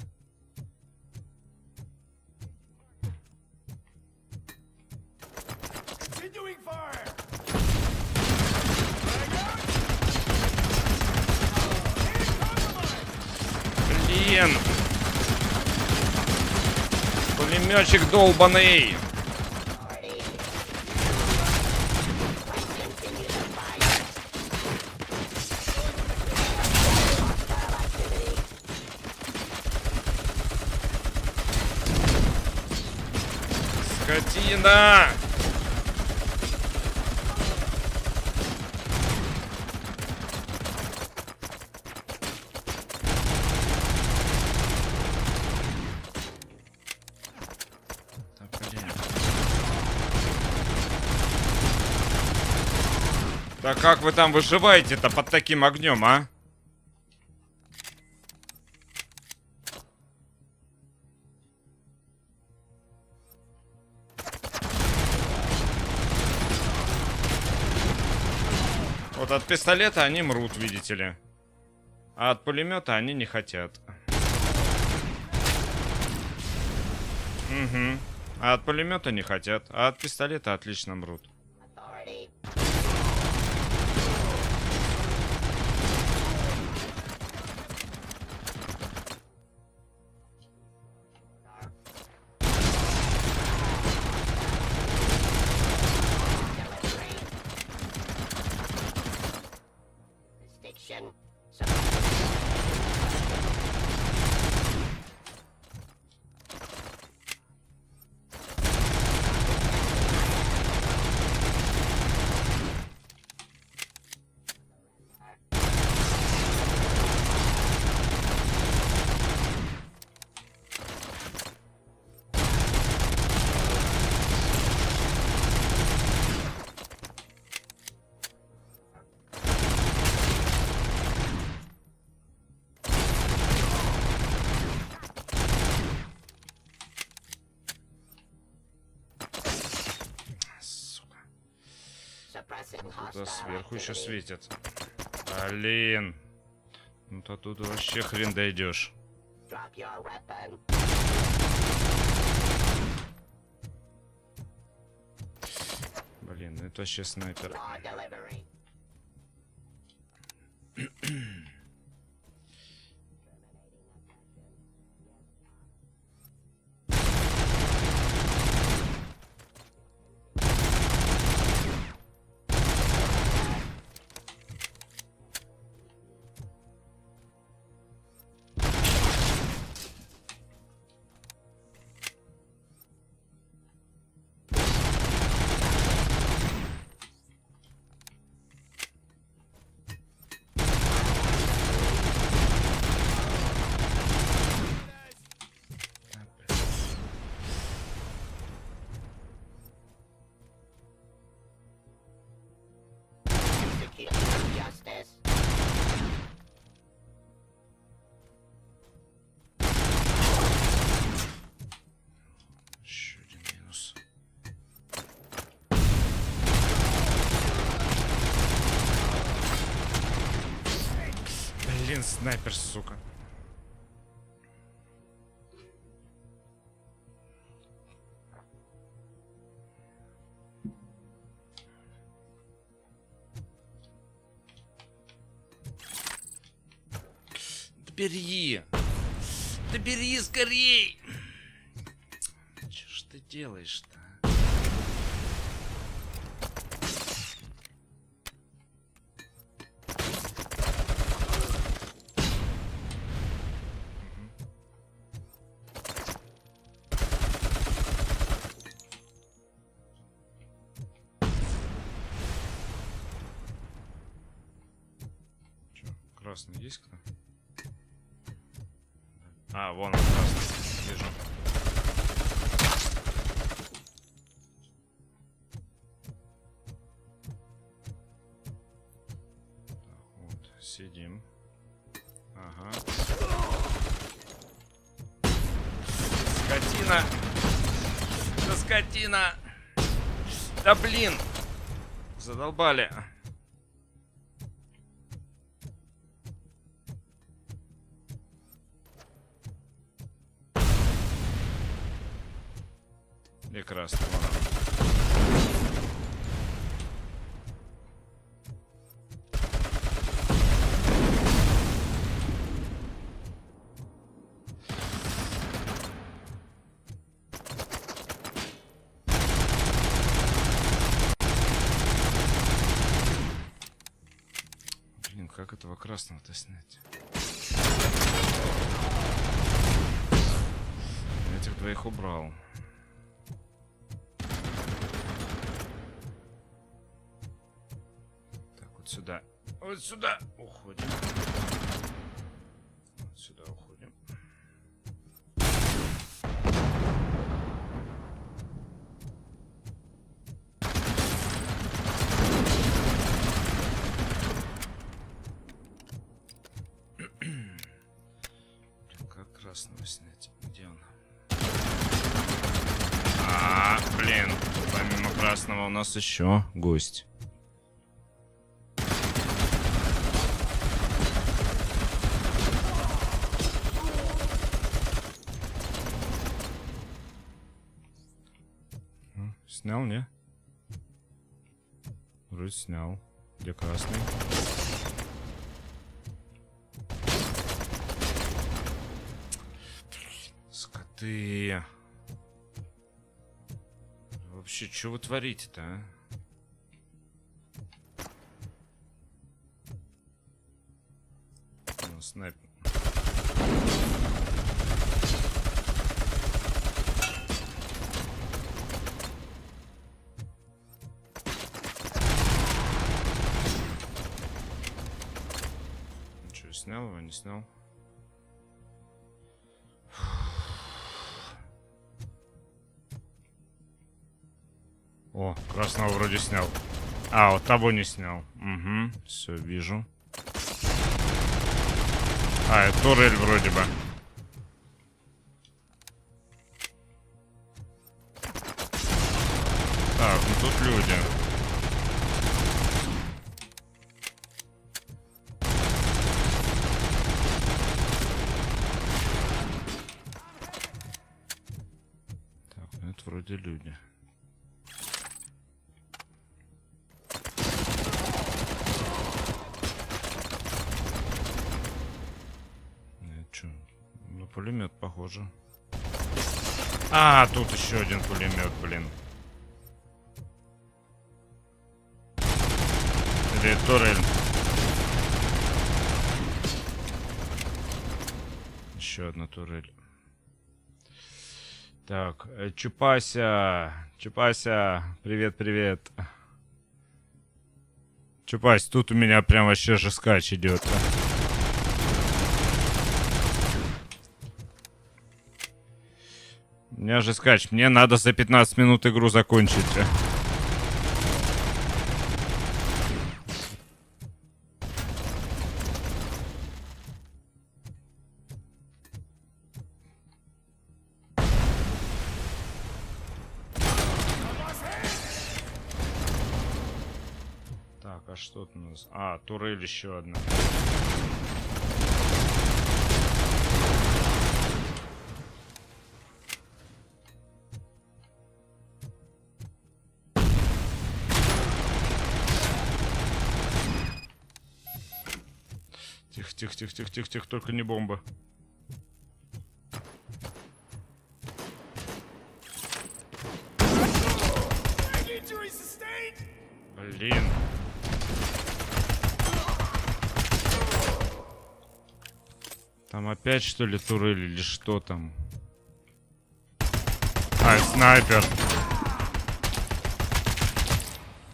Блин! Пулеметчик долбаный! Скотина! Да как вы там выживаете-то под таким огнем, а? Вот от пистолета они мрут, видите ли. А от пулемета они не хотят. Угу. А от пулемета не хотят. А от пистолета отлично мрут. Туда сверху еще светит. Блин. Ну то тут вообще хрен дойдешь. Блин, это вообще снайпер. Снайпер, сука. Бери! Да бери скорей! Что ж ты делаешь-то? Красный есть кто? А, вон он красный. Вижу. Так, вот, сидим. Ага. Скотина! Да скотина! Да блин! Задолбали. И красный. этого красного-то снять? Этих двоих убрал. Так, вот сюда. Вот сюда уходим. Вот сюда уходим. Как красного снять? Где он? Блин, помимо красного у нас еще гость. Снял, не? Вроде снял. Где красный? Скоты. Вообще, что вы творите-то, а? Ну, снайпер. Что, снял его, не снял? О, красного вроде снял. А, вот того не снял. Угу, все, вижу. А, это турель вроде бы. Так, ну тут люди. Так, ну это вроде люди. Пулемет, похоже. А, тут еще один пулемет, блин. Или турель. Еще одна турель. Так, Чупася. Чупася, привет, привет. Чупась, тут у меня прям вообще же скач идет. У меня же скач. Мне надо за 15 минут игру закончить. Так, а что тут у нас? А, турель еще одна. Тихо, тихо, тихо, тихо, тихо, только не бомба. Блин. Там опять что ли турель или что там? А, снайпер.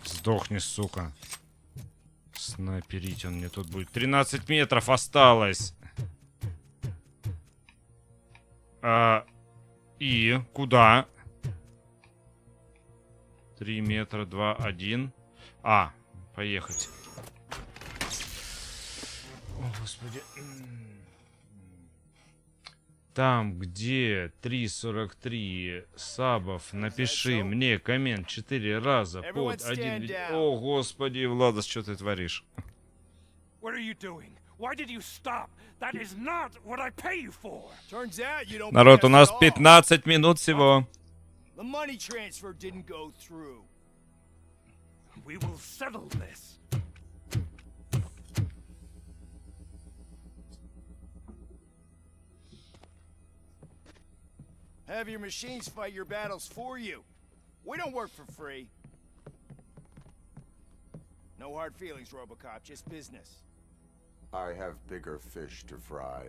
Сдохни, сука. Снайперить он мне тут будет. 13 метров осталось. И куда? 3 метра, 2, 1. А, поехать. О, господи. Там, где 3.43 сабов, напиши мне коммент 4 раза под 1. О, господи, Владос, что ты творишь? Народ, у нас 15 минут всего. Have your machines fight your battles for you. We don't work for free. No hard feelings, RoboCop, just business. I have bigger fish to fry.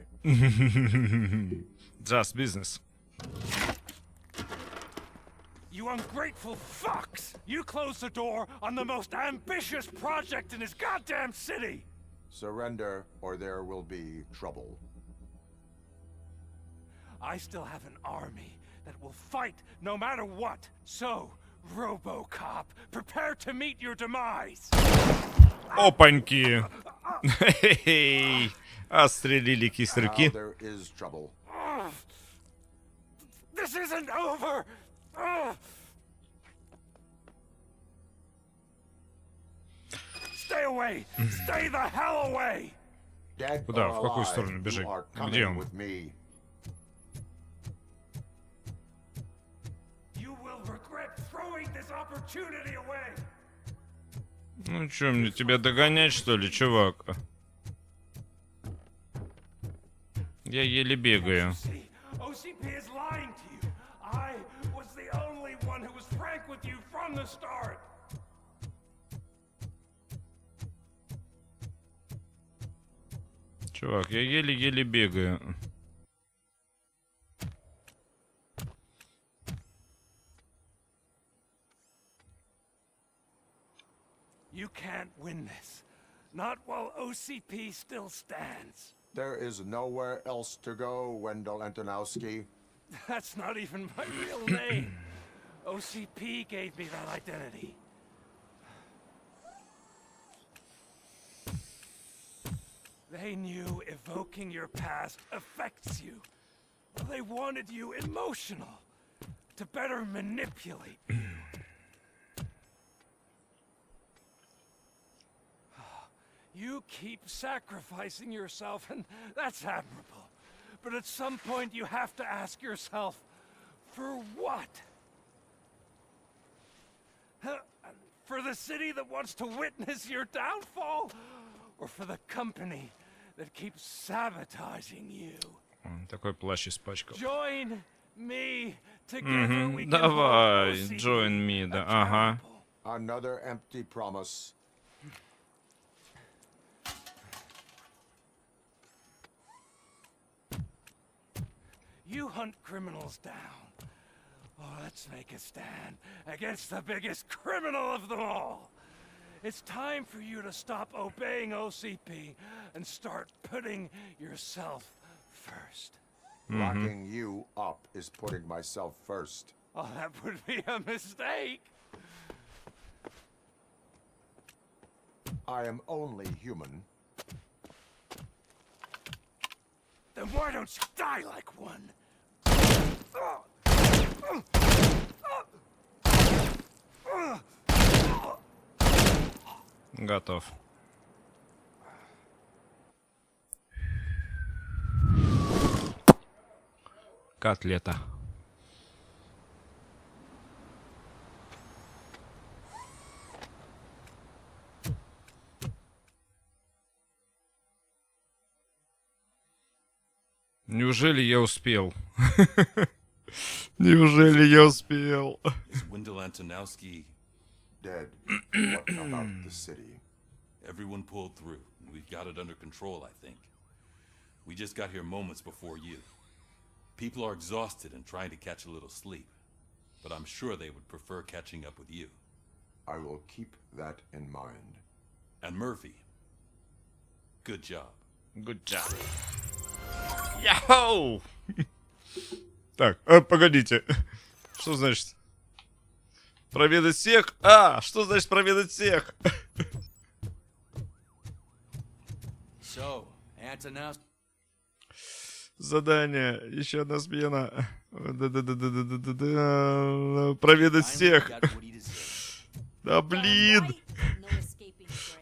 Just business. You ungrateful fucks! You closed the door on the most ambitious project in this goddamn city! Surrender, or there will be trouble. I still have an army that will fight no matter what. So, RoboCop, prepare to meet your demise! Опаньки! Хе-хе! Отстрелили кистерки. There is trouble. This isn't over! Stay away! Stay the hell away! Куда? В какую сторону бежать? Где он? You will regret throwing this opportunity away. Ну чё, мне тебя догонять, что ли, чувак? Я еле бегаю. OCP is lying to you. I was the only one who was frank with you from the start. Чувак, я еле-еле бегаю. You can't win this. Not while OCP still stands. There is nowhere else to go, Wendell Antonowski. That's not even my real name. OCP gave me that identity. They knew evoking your past affects you. They wanted you emotional to better manipulate you. You keep sacrificing yourself, and that's admirable. But at some point you have to ask yourself, for what? For the city that wants to witness your downfall? Or for the company that keeps sabotaging you? Такой плащ испачкал. Join me together we can Давай, hold join me, да, ага. Another empty promise. You hunt criminals down. Oh, let's make a stand against the biggest criminal of them all. It's time for you to stop obeying OCP and start putting yourself first. Locking you up is putting myself first. Oh, that would be a mistake. I am only human. Then why don't you die like one? Готов. Котлета. Неужели я успел? Неужели я успел? Is Wendell Antonowski dead? What about the city? Everyone pulled through. We've got it under control, I think. We just got here moments before you. People are exhausted and trying to catch a little sleep. But I'm sure they would prefer catching up with you. I will keep that in mind. And Murphy, good job. Good job. Яхоу! Так, погодите. Что значит? Проведать всех? А, что значит проведать всех? So, Antonowski. Задание. Еще одна смена. Проведать всех. Да блин.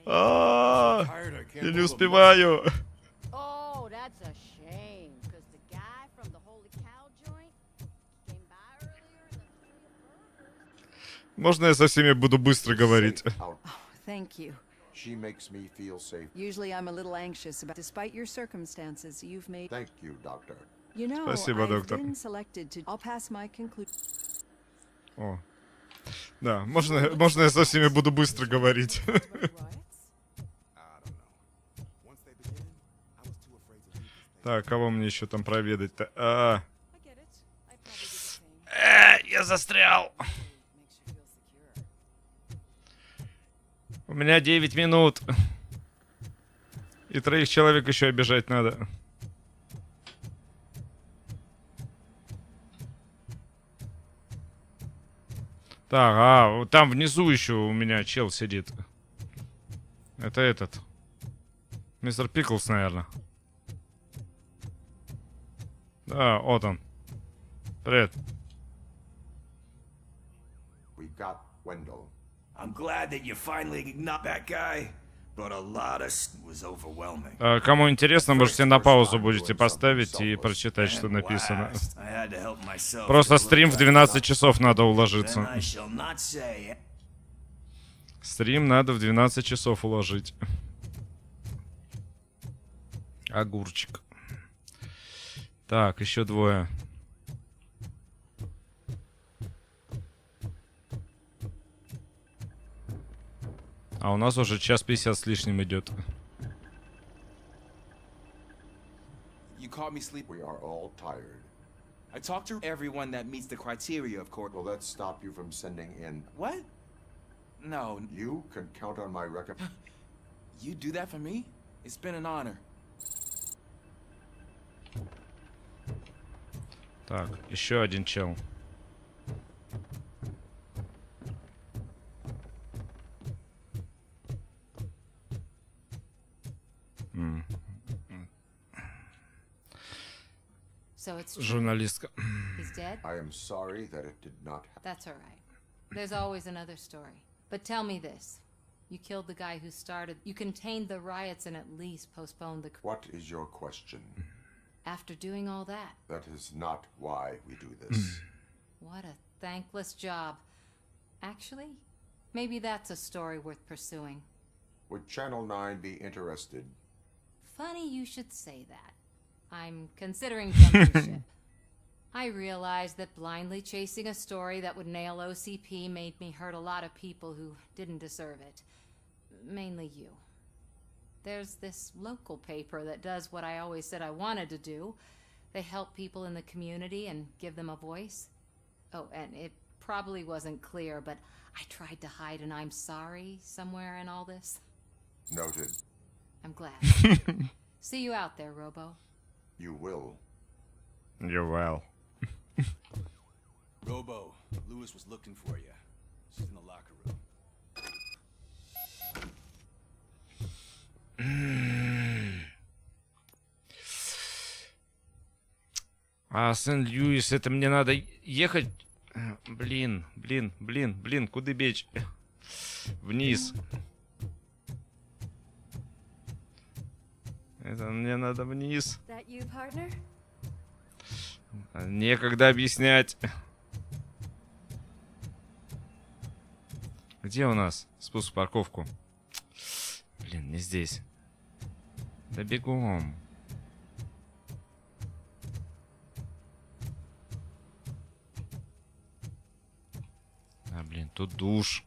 Я не успеваю. Можно я со всеми буду быстро говорить? Thank you. She makes me feel safe. Usually I'm a little anxious about, despite your circumstances, you've made. Thank you, doctor. You know, Спасибо, I've доктор. been selected to. I'll pass my conclusion. О. Да, можно я со всеми буду быстро говорить? Так, кого мне еще там проведать-то? Я застрял. У меня 9 минут. И 3 человек еще обижать надо. Так, вот там внизу еще у меня чел сидит. Это этот. Мистер Пиклс, наверное. Да, вот он. Привет. We got Wendell. I'm glad that you finally knocked that guy, but a lot of was overwhelming. Кому интересно, можете на паузу будете поставить и прочитать, что написано. Просто стрим в 12 часов надо уложиться. Стрим надо в 12 часов уложить. Огурчик. Так, еще 2. А у нас уже 1:50 с лишним идет. You caught me sleep. We are all tired. I talked to everyone that meets the criteria of court. Will that stop you from sending in? What? No. You can count on my recommendation. You do that for me? It's been an honor. Так, еще один чел. So it's true. Журналистка. He's dead? I am sorry that it did not happen. That's all right. There's always another story. But tell me this. You killed the guy who started. You contained the riots and at least postponed the... What is your question? After doing all that. That is not why we do this. What a thankless job. Actually, maybe that's a story worth pursuing. Would Channel 9 be interested? Funny you should say that. I'm considering jumping ship. I realized that blindly chasing a story that would nail OCP made me hurt a lot of people who didn't deserve it. Mainly you. There's this local paper that does what I always said I wanted to do. They help people in the community and give them a voice. Oh, and it probably wasn't clear, but I tried to hide an I'm sorry somewhere in all this. Noted. I'm glad. See you out there, Robo. You will. You're well. Robo, Lewis was looking for you. She's in the locker room. А Сент-Льюис, это мне надо ехать... Блин, куда бечь? Вниз. Это мне надо вниз. Некогда объяснять. Где у нас спуск в парковку? Блин, не здесь. Да бегом. А, блин, тут душ.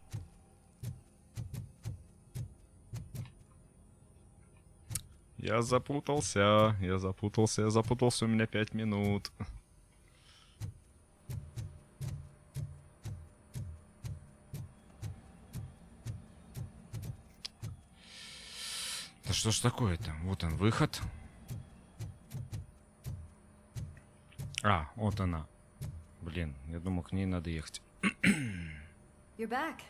Я запутался, у меня 5 минут. Да что ж такое-то? Вот он, выход. А, вот она. Блин, я думал, к ней надо ехать. You're back.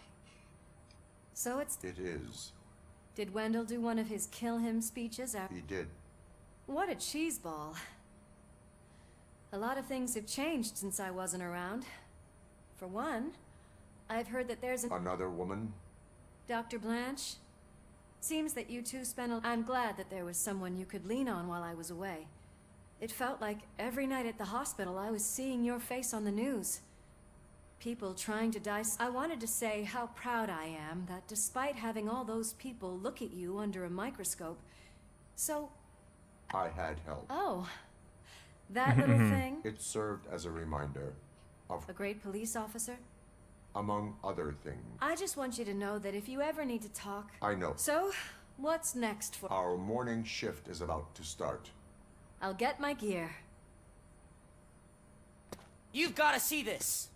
So it's... It is. Did Wendell do one of his kill him speeches after... He did. What a cheeseball. A lot of things have changed since I wasn't around. For one, I've heard that there's Another woman? Dr. Blanche? Seems that you two spent a... I'm glad that there was someone you could lean on while I was away. It felt like every night at the hospital I was seeing your face on the news. People trying to I wanted to say how proud I am that despite having all those people look at you under a microscope, so... I had help. Oh, that little thing? It served as a reminder of... A great police officer? Among other things. I just want you to know that if you ever need to talk... I know. So, what's next for... Our morning shift is about to start. I'll get my gear. You've got to see this.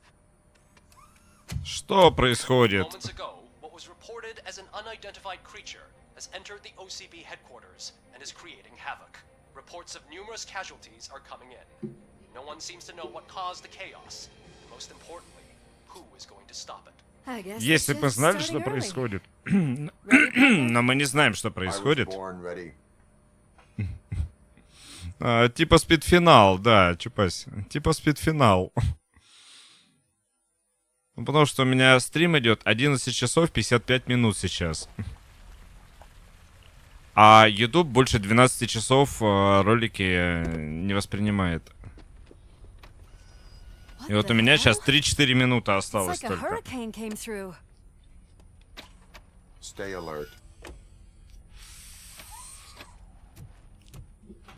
Что происходит? Moments ago, what was reported as an unidentified creature has entered the OCP headquarters and is creating havoc. Reports of numerous casualties are coming in. No one seems to know what caused the chaos. And most importantly, who is going to stop it. Если бы мы знали, что происходит. Но мы не знаем, что происходит. Типа спидфинал, да, чупась. Типа спидфинал. Ну, потому что у меня стрим идет 11 часов 55 минут сейчас. А Ютуб больше 12 часов ролики не воспринимает. И вот у меня сейчас 3-4 минуты осталось только. Stay alert.